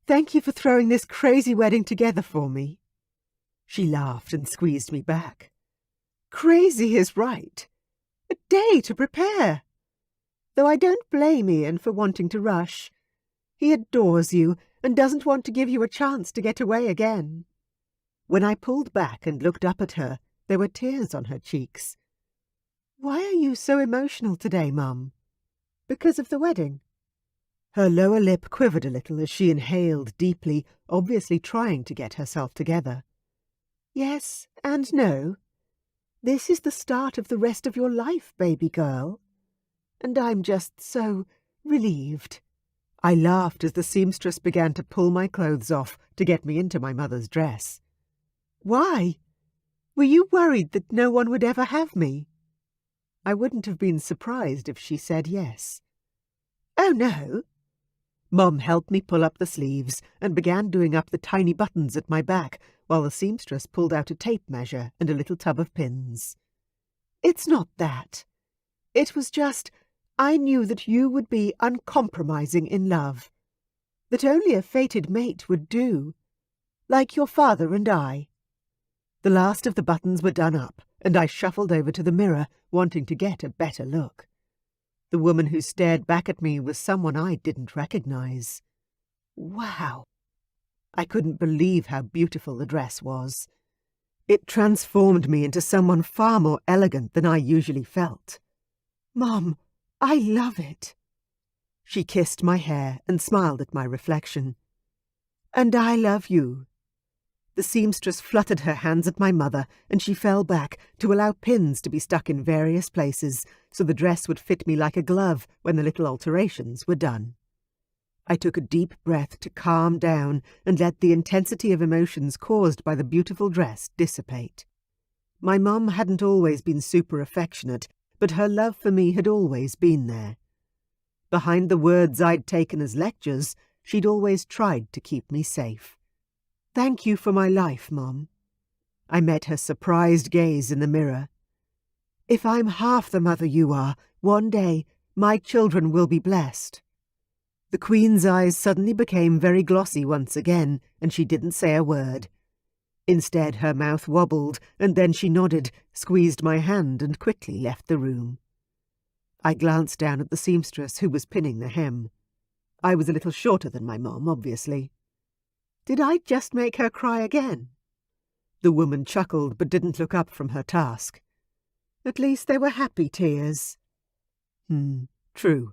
Speaker 2: Thank you for throwing this crazy wedding together for me." She laughed and squeezed me back. "Crazy is right. A day to prepare. Though I don't blame Ian for wanting to rush. He adores you and doesn't want to give you a chance to get away again." When I pulled back and looked up at her, there were tears on her cheeks. "Why are you so emotional today, Mum? Because of the wedding?" Her lower lip quivered a little as she inhaled deeply, obviously trying to get herself together. "Yes and no. This is the start of the rest of your life, baby girl. And I'm just so relieved." I laughed as the seamstress began to pull my clothes off to get me into my mother's dress. "Why? Were you worried that no one would ever have me?" I wouldn't have been surprised if she said yes. "Oh, no." Mum helped me pull up the sleeves and began doing up the tiny buttons at my back while the seamstress pulled out a tape measure and a little tub of pins. "It's not that. It was just, I knew that you would be uncompromising in love. That only a fated mate would do. Like your father and I." The last of the buttons were done up, and I shuffled over to the mirror, wanting to get a better look. The woman who stared back at me was someone I didn't recognize. Wow! I couldn't believe how beautiful the dress was. It transformed me into someone far more elegant than I usually felt. "Mom, I love it." She kissed my hair and smiled at my reflection. "And I love you." The seamstress fluttered her hands at my mother, and she fell back to allow pins to be stuck in various places so the dress would fit me like a glove when the little alterations were done. I took a deep breath to calm down and let the intensity of emotions caused by the beautiful dress dissipate. My mum hadn't always been super affectionate, but her love for me had always been there. Behind the words I'd taken as lectures, she'd always tried to keep me safe. "Thank you for my life, Mum." I met her surprised gaze in the mirror. "If I'm half the mother you are, one day my children will be blessed." The Queen's eyes suddenly became very glossy once again, and she didn't say a word. Instead, her mouth wobbled, and then she nodded, squeezed my hand, and quickly left the room. I glanced down at the seamstress who was pinning the hem. I was a little shorter than my mum, obviously. Did I just make her cry again? The woman chuckled but didn't look up from her task. At least they were happy tears. True.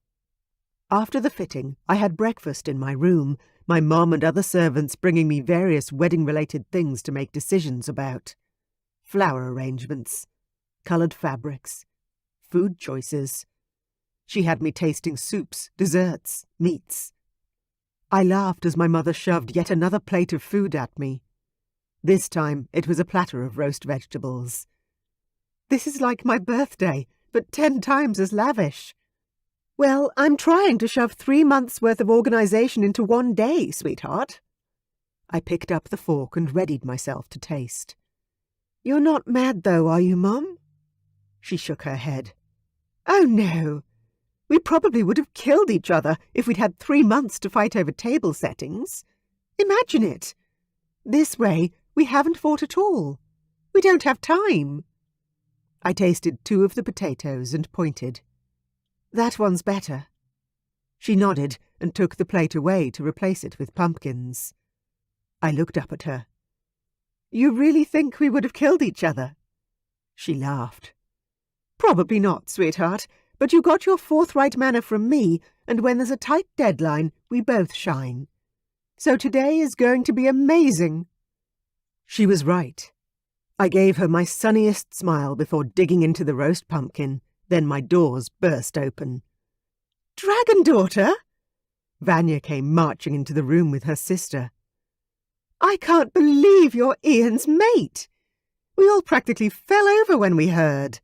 Speaker 2: After the fitting, I had breakfast in my room, my mom and other servants bringing me various wedding-related things to make decisions about. Flower arrangements, coloured fabrics, food choices. She had me tasting soups, desserts, meats. I laughed as my mother shoved yet another plate of food at me. This time it was a platter of roast vegetables. "This is like my birthday, but 10 times as lavish." "Well, I'm trying to shove 3 months' worth of organisation into one day, sweetheart." I picked up the fork and readied myself to taste. "You're not mad, though, are you, Mum?" She shook her head. "Oh, no. We probably would have killed each other if we'd had 3 months to fight over table settings. Imagine it.
Speaker 1: This way, we haven't fought at all. We don't have time. I tasted 2 of the potatoes and pointed. That one's better. She nodded and took the plate away to replace it with pumpkins. I looked up at her. You really think we would have killed each other? She laughed. Probably not, sweetheart, but you got your forthright manner from me, and when there's a tight deadline, we both shine. So today is going to be amazing. She was right. I gave her my sunniest smile before digging into the roast pumpkin, then my doors burst open. Dragon daughter? Vanya came marching into the room with her sister. I can't believe you're Ian's mate. We all practically fell over when we heard.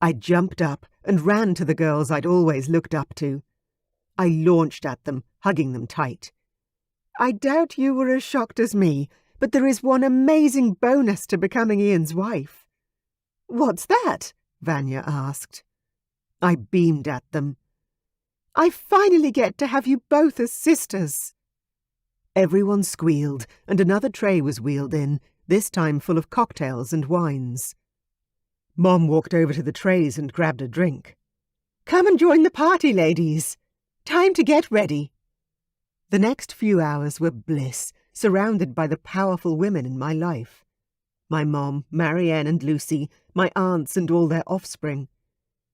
Speaker 1: I jumped up and ran to the girls I'd always looked up to. I launched at them, hugging them tight. I doubt you were as shocked as me, but there is one amazing bonus to becoming Ian's wife. What's that? Vanya asked. I beamed at them. I finally get to have you both as sisters. Everyone squealed, and another tray was wheeled in, this time full of cocktails and wines. Mom walked over to the trays and grabbed a drink. Come and join the party, ladies. Time to get ready. The next few hours were bliss, surrounded by the powerful women in my life. My mom, Marianne and Lucy, my aunts and all their offspring.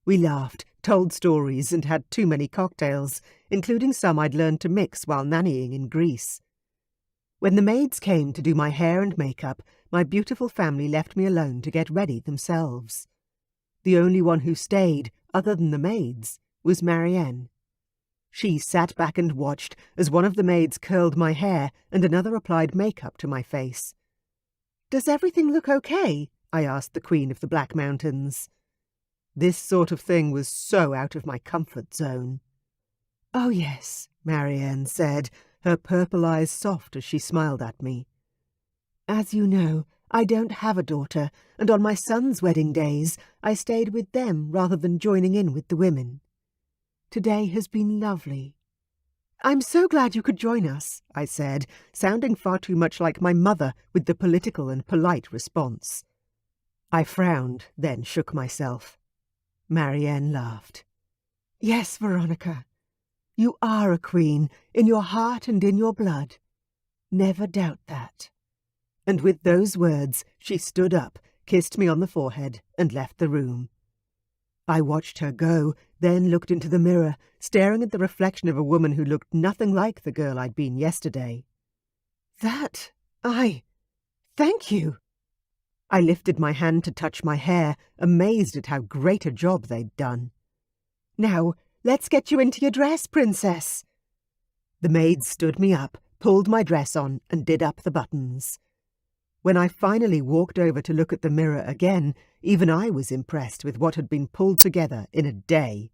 Speaker 1: We laughed, told stories and had too many cocktails, including some I'd learned to mix while nannying in Greece. When the maids came to do my hair and makeup, my beautiful family left me alone to get ready themselves. The only one who stayed, other than the maids, was Marianne. She sat back and watched as one of the maids curled my hair and another applied makeup to my face. "Does everything look okay?" I asked the Queen of the Black Mountains. This sort of thing was so out of my comfort zone. "Oh yes," Marianne said, her purple eyes soft as she smiled at me. "As you know, I don't have a daughter, and on my son's wedding days I stayed with them rather than joining in with the women. Today has been lovely." "I'm so glad you could join us," I said, sounding far too much like my mother with the political and polite response. I frowned, then shook myself. Marianne laughed. "Yes, Veronica, you are a queen, in your heart and in your blood. Never doubt that." And with those words, she stood up, kissed me on the forehead, and left the room. I watched her go, then looked into the mirror, staring at the reflection of a woman who looked nothing like the girl I'd been yesterday. Thank you." I lifted my hand to touch my hair, amazed at how great a job they'd done. "Now, let's get you into your dress, princess." The maid stood me up, pulled my dress on, and did up the buttons. When I finally walked over to look at the mirror again, even I was impressed with what had been pulled together in a day.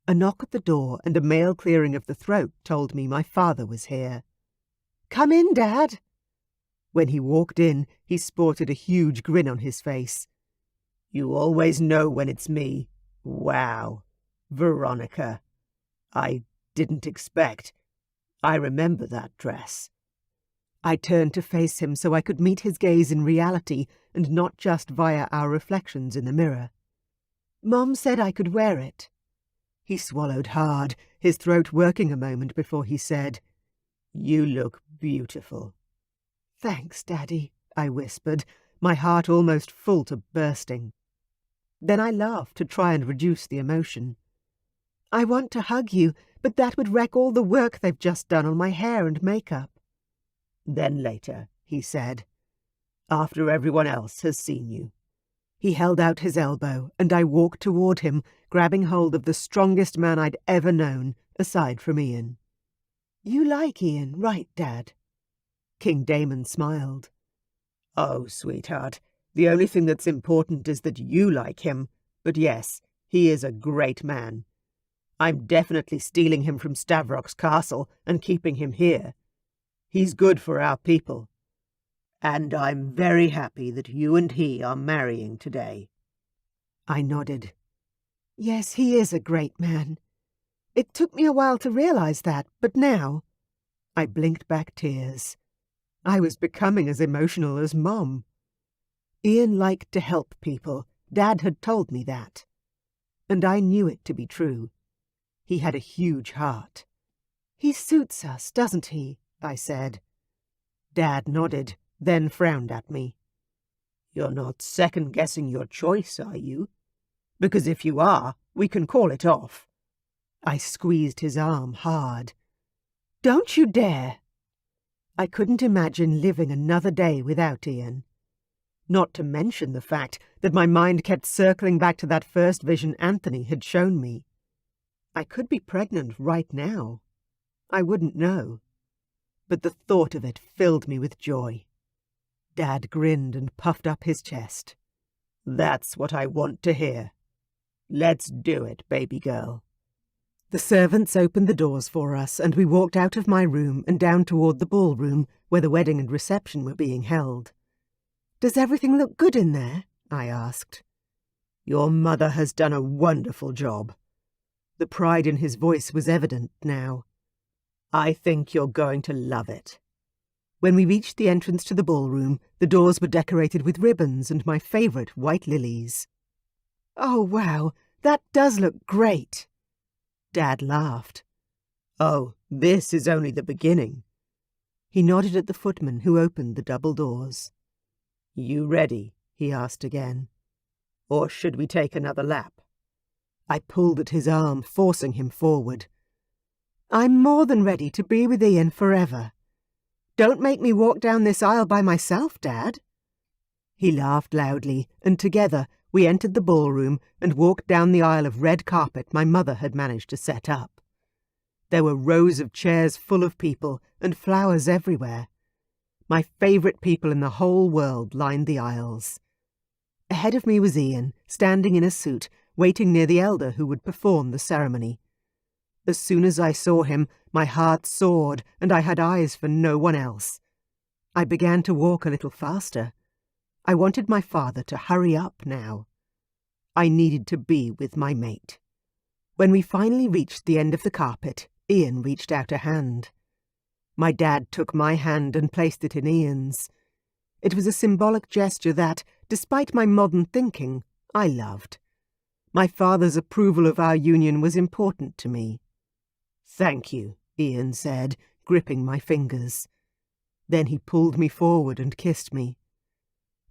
Speaker 1: A knock at the door and a male clearing of the throat told me my father was here. "Come in, Dad." When he walked in, he sported a huge grin on his face. "You always know when it's me. Wow. Veronica. I didn't expect. I remember that dress." I turned to face him so I could meet his gaze in reality and not just via our reflections in the mirror. "Mom said I could wear it." He swallowed hard, his throat working a moment before he said, "You look beautiful." "Thanks, Daddy," I whispered, my heart almost full to bursting. Then I laughed to try and reduce the emotion. "I want to hug you, but that would wreck all the work they've just done on my hair and makeup." "Then later," he said, "after everyone else has seen you." He held out his elbow, and I walked toward him, grabbing hold of the strongest man I'd ever known, aside from Ian. "You like Ian, right, Dad?" King Damon smiled. "Oh, sweetheart, the only thing that's important is that you like him. But yes, he is a great man. I'm definitely stealing him from Stavrok's castle and keeping him here. He's good for our people. And I'm very happy that you and he are marrying today." I nodded. "Yes, he is a great man. It took me a while to realize that, but now—" I blinked back tears. I was becoming as emotional as Mom. Ian liked to help people. Dad had told me that. And I knew it to be true. He had a huge heart. "He suits us, doesn't he?" I said. Dad nodded, then frowned at me. "You're not second-guessing your choice, are you? Because if you are, we can call it off." I squeezed his arm hard. "Don't you dare!" I couldn't imagine living another day without Ian. Not to mention the fact that my mind kept circling back to that first vision Anthony had shown me. I could be pregnant right now. I wouldn't know. But the thought of it filled me with joy. Dad grinned and puffed up his chest. "That's what I want to hear. Let's do it, baby girl." The servants opened the doors for us, and we walked out of my room and down toward the ballroom where the wedding and reception were being held. "Does everything look good in there?" I asked. "Your mother has done a wonderful job." The pride in his voice was evident now. "I think you're going to love it." When we reached the entrance to the ballroom, the doors were decorated with ribbons and my favourite white lilies. "Oh, wow, that does look great." Dad laughed. "Oh, this is only the beginning." He nodded at the footman who opened the double doors. "You ready?" he asked again. "Or should we take another lap?" I pulled at his arm, forcing him forward. "I'm more than ready to be with Ian forever. Don't make me walk down this aisle by myself, Dad." He laughed loudly, and together we entered the ballroom and walked down the aisle of red carpet my mother had managed to set up. There were rows of chairs full of people and flowers everywhere. My favourite people in the whole world lined the aisles. Ahead of me was Ian, standing in a suit, waiting near the elder who would perform the ceremony. As soon as I saw him, my heart soared, and I had eyes for no one else. I began to walk a little faster. I wanted my father to hurry up now. I needed to be with my mate. When we finally reached the end of the carpet, Ian reached out a hand. My dad took my hand and placed it in Ian's. It was a symbolic gesture that, despite my modern thinking, I loved. My father's approval of our union was important to me. "Thank you," Ian said, gripping my fingers. Then he pulled me forward and kissed me.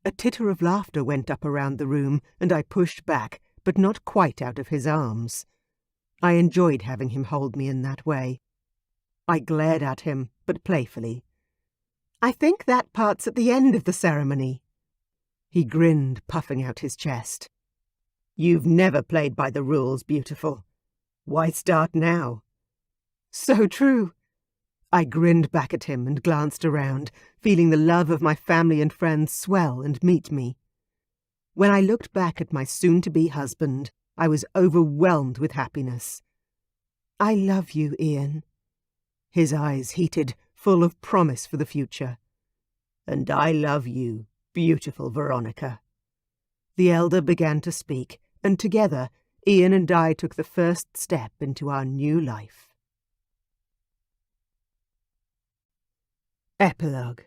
Speaker 1: A titter of laughter went up around the room, and I pushed back, but not quite out of his arms. I enjoyed having him hold me in that way. I glared at him, but playfully. "I think that part's at the end of the ceremony." He grinned, puffing out his chest. "You've never played by the rules, beautiful. Why start now?" "So true." I grinned back at him and glanced around, feeling the love of my family and friends swell and meet me. When I looked back at my soon-to-be husband, I was overwhelmed with happiness. "I love you, Ian." His eyes heated, full of promise for the future. "And I love you, beautiful Veronica." The elder began to speak, and together Ian and I took the first step into our new life. Epilogue.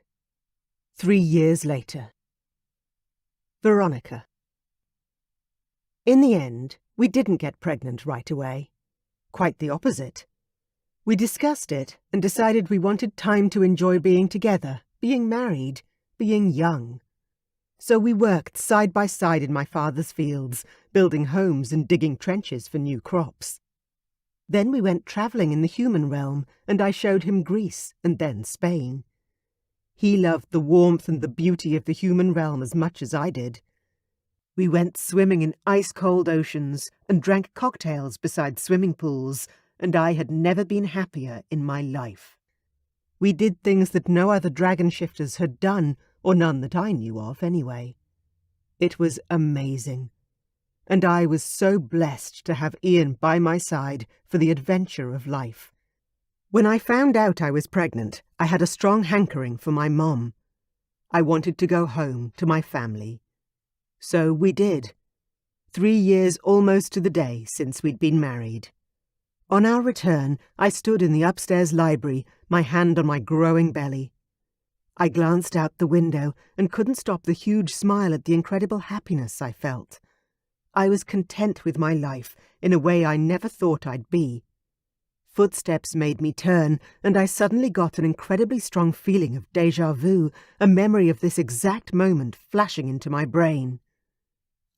Speaker 1: 3 years later. Veronica. In the end, we didn't get pregnant right away. Quite the opposite. We discussed it and decided we wanted time to enjoy being together, being married, being young. So we worked side by side in my father's fields, building homes and digging trenches for new crops. Then we went travelling in the human realm, and I showed him Greece and then Spain. He loved the warmth and the beauty of the human realm as much as I did. We went swimming in ice-cold oceans and drank cocktails beside swimming pools, and I had never been happier in my life. We did things that no other dragon shifters had done, or none that I knew of anyway. It was amazing, and I was so blessed to have Ian by my side for the adventure of life. When I found out I was pregnant, I had a strong hankering for my mom. I wanted to go home to my family. So we did. 3 years almost to the day since we'd been married. On our return, I stood in the upstairs library, my hand on my growing belly. I glanced out the window and couldn't stop the huge smile at the incredible happiness I felt. I was content with my life in a way I never thought I'd be. Footsteps made me turn, and I suddenly got an incredibly strong feeling of déjà vu, a memory of this exact moment flashing into my brain.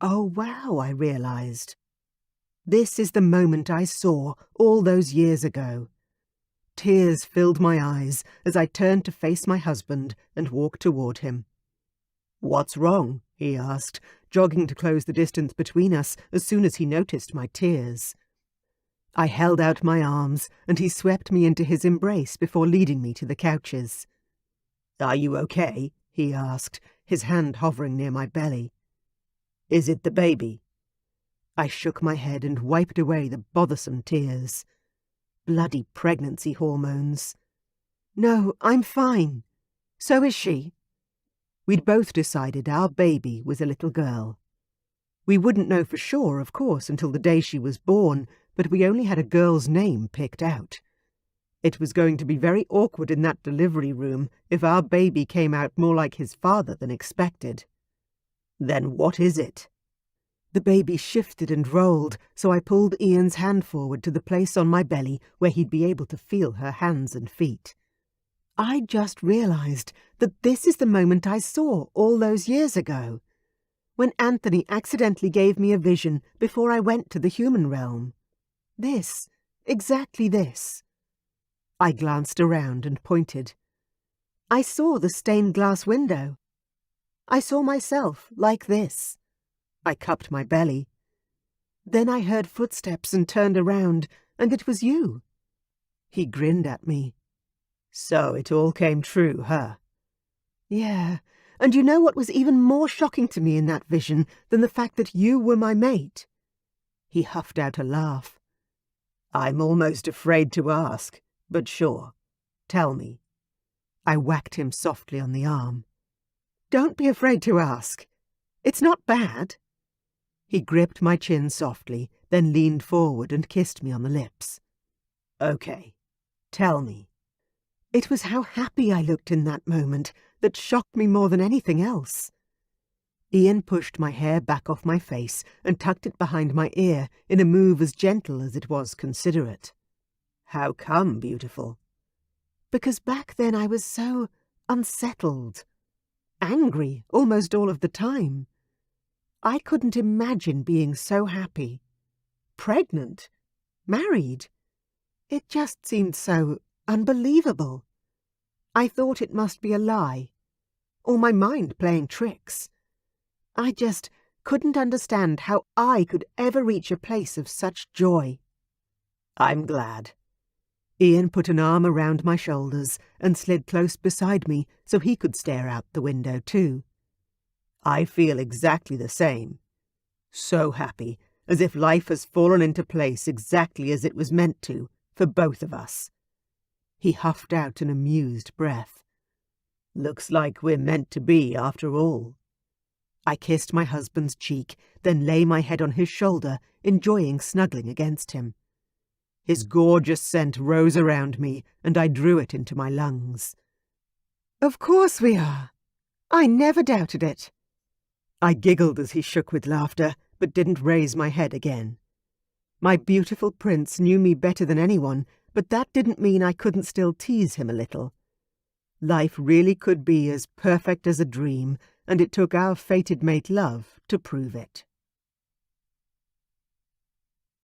Speaker 1: Oh wow, I realized. This is the moment I saw all those years ago. Tears filled my eyes as I turned to face my husband and walked toward him. "What's wrong?" he asked, jogging to close the distance between us as soon as he noticed my tears. I held out my arms, and he swept me into his embrace before leading me to the couches. "Are you okay?" he asked, his hand hovering near my belly. "Is it the baby?" I shook my head and wiped away the bothersome tears. Bloody pregnancy hormones. "No, I'm fine. So is she." We'd both decided our baby was a little girl. We wouldn't know for sure, of course, until the day she was born, but we only had a girl's name picked out. It was going to be very awkward in that delivery room if our baby came out more like his father than expected. "Then what is it?" The baby shifted and rolled, so I pulled Ian's hand forward to the place on my belly where he'd be able to feel her hands and feet. I just realized that this is the moment I saw all those years ago, when Anthony accidentally gave me a vision before I went to the human realm. This, exactly this. I glanced around and pointed. I saw the stained glass window. I saw myself like this. I cupped my belly. Then I heard footsteps and turned around, and it was you. He grinned at me. "So it all came true, huh?" "Yeah, and you know what was even more shocking to me in that vision than the fact that you were my mate?" He huffed out a laugh. "I'm almost afraid to ask, but sure. Tell me." I whacked him softly on the arm. "Don't be afraid to ask. It's not bad." He gripped my chin softly, then leaned forward and kissed me on the lips. "Okay, tell me." It was how happy I looked in that moment that shocked me more than anything else. Ian pushed my hair back off my face and tucked it behind my ear in a move as gentle as it was considerate. "How come, beautiful?" "Because back then I was so unsettled, angry almost all of the time. I couldn't imagine being so happy. Pregnant, married. It just seemed so unbelievable. I thought it must be a lie, or my mind playing tricks. I just couldn't understand how I could ever reach a place of such joy." "I'm glad." Ian put an arm around my shoulders and slid close beside me so he could stare out the window too. "I feel exactly the same. So happy, as if life has fallen into place exactly as it was meant to, for both of us." He huffed out an amused breath. "Looks like we're meant to be after all." I kissed my husband's cheek, then lay my head on his shoulder, enjoying snuggling against him. His gorgeous scent rose around me, and I drew it into my lungs. "Of course we are. I never doubted it." I giggled as he shook with laughter, but didn't raise my head again. My beautiful prince knew me better than anyone, but that didn't mean I couldn't still tease him a little. Life really could be as perfect as a dream, and it took our fated mate love to prove it.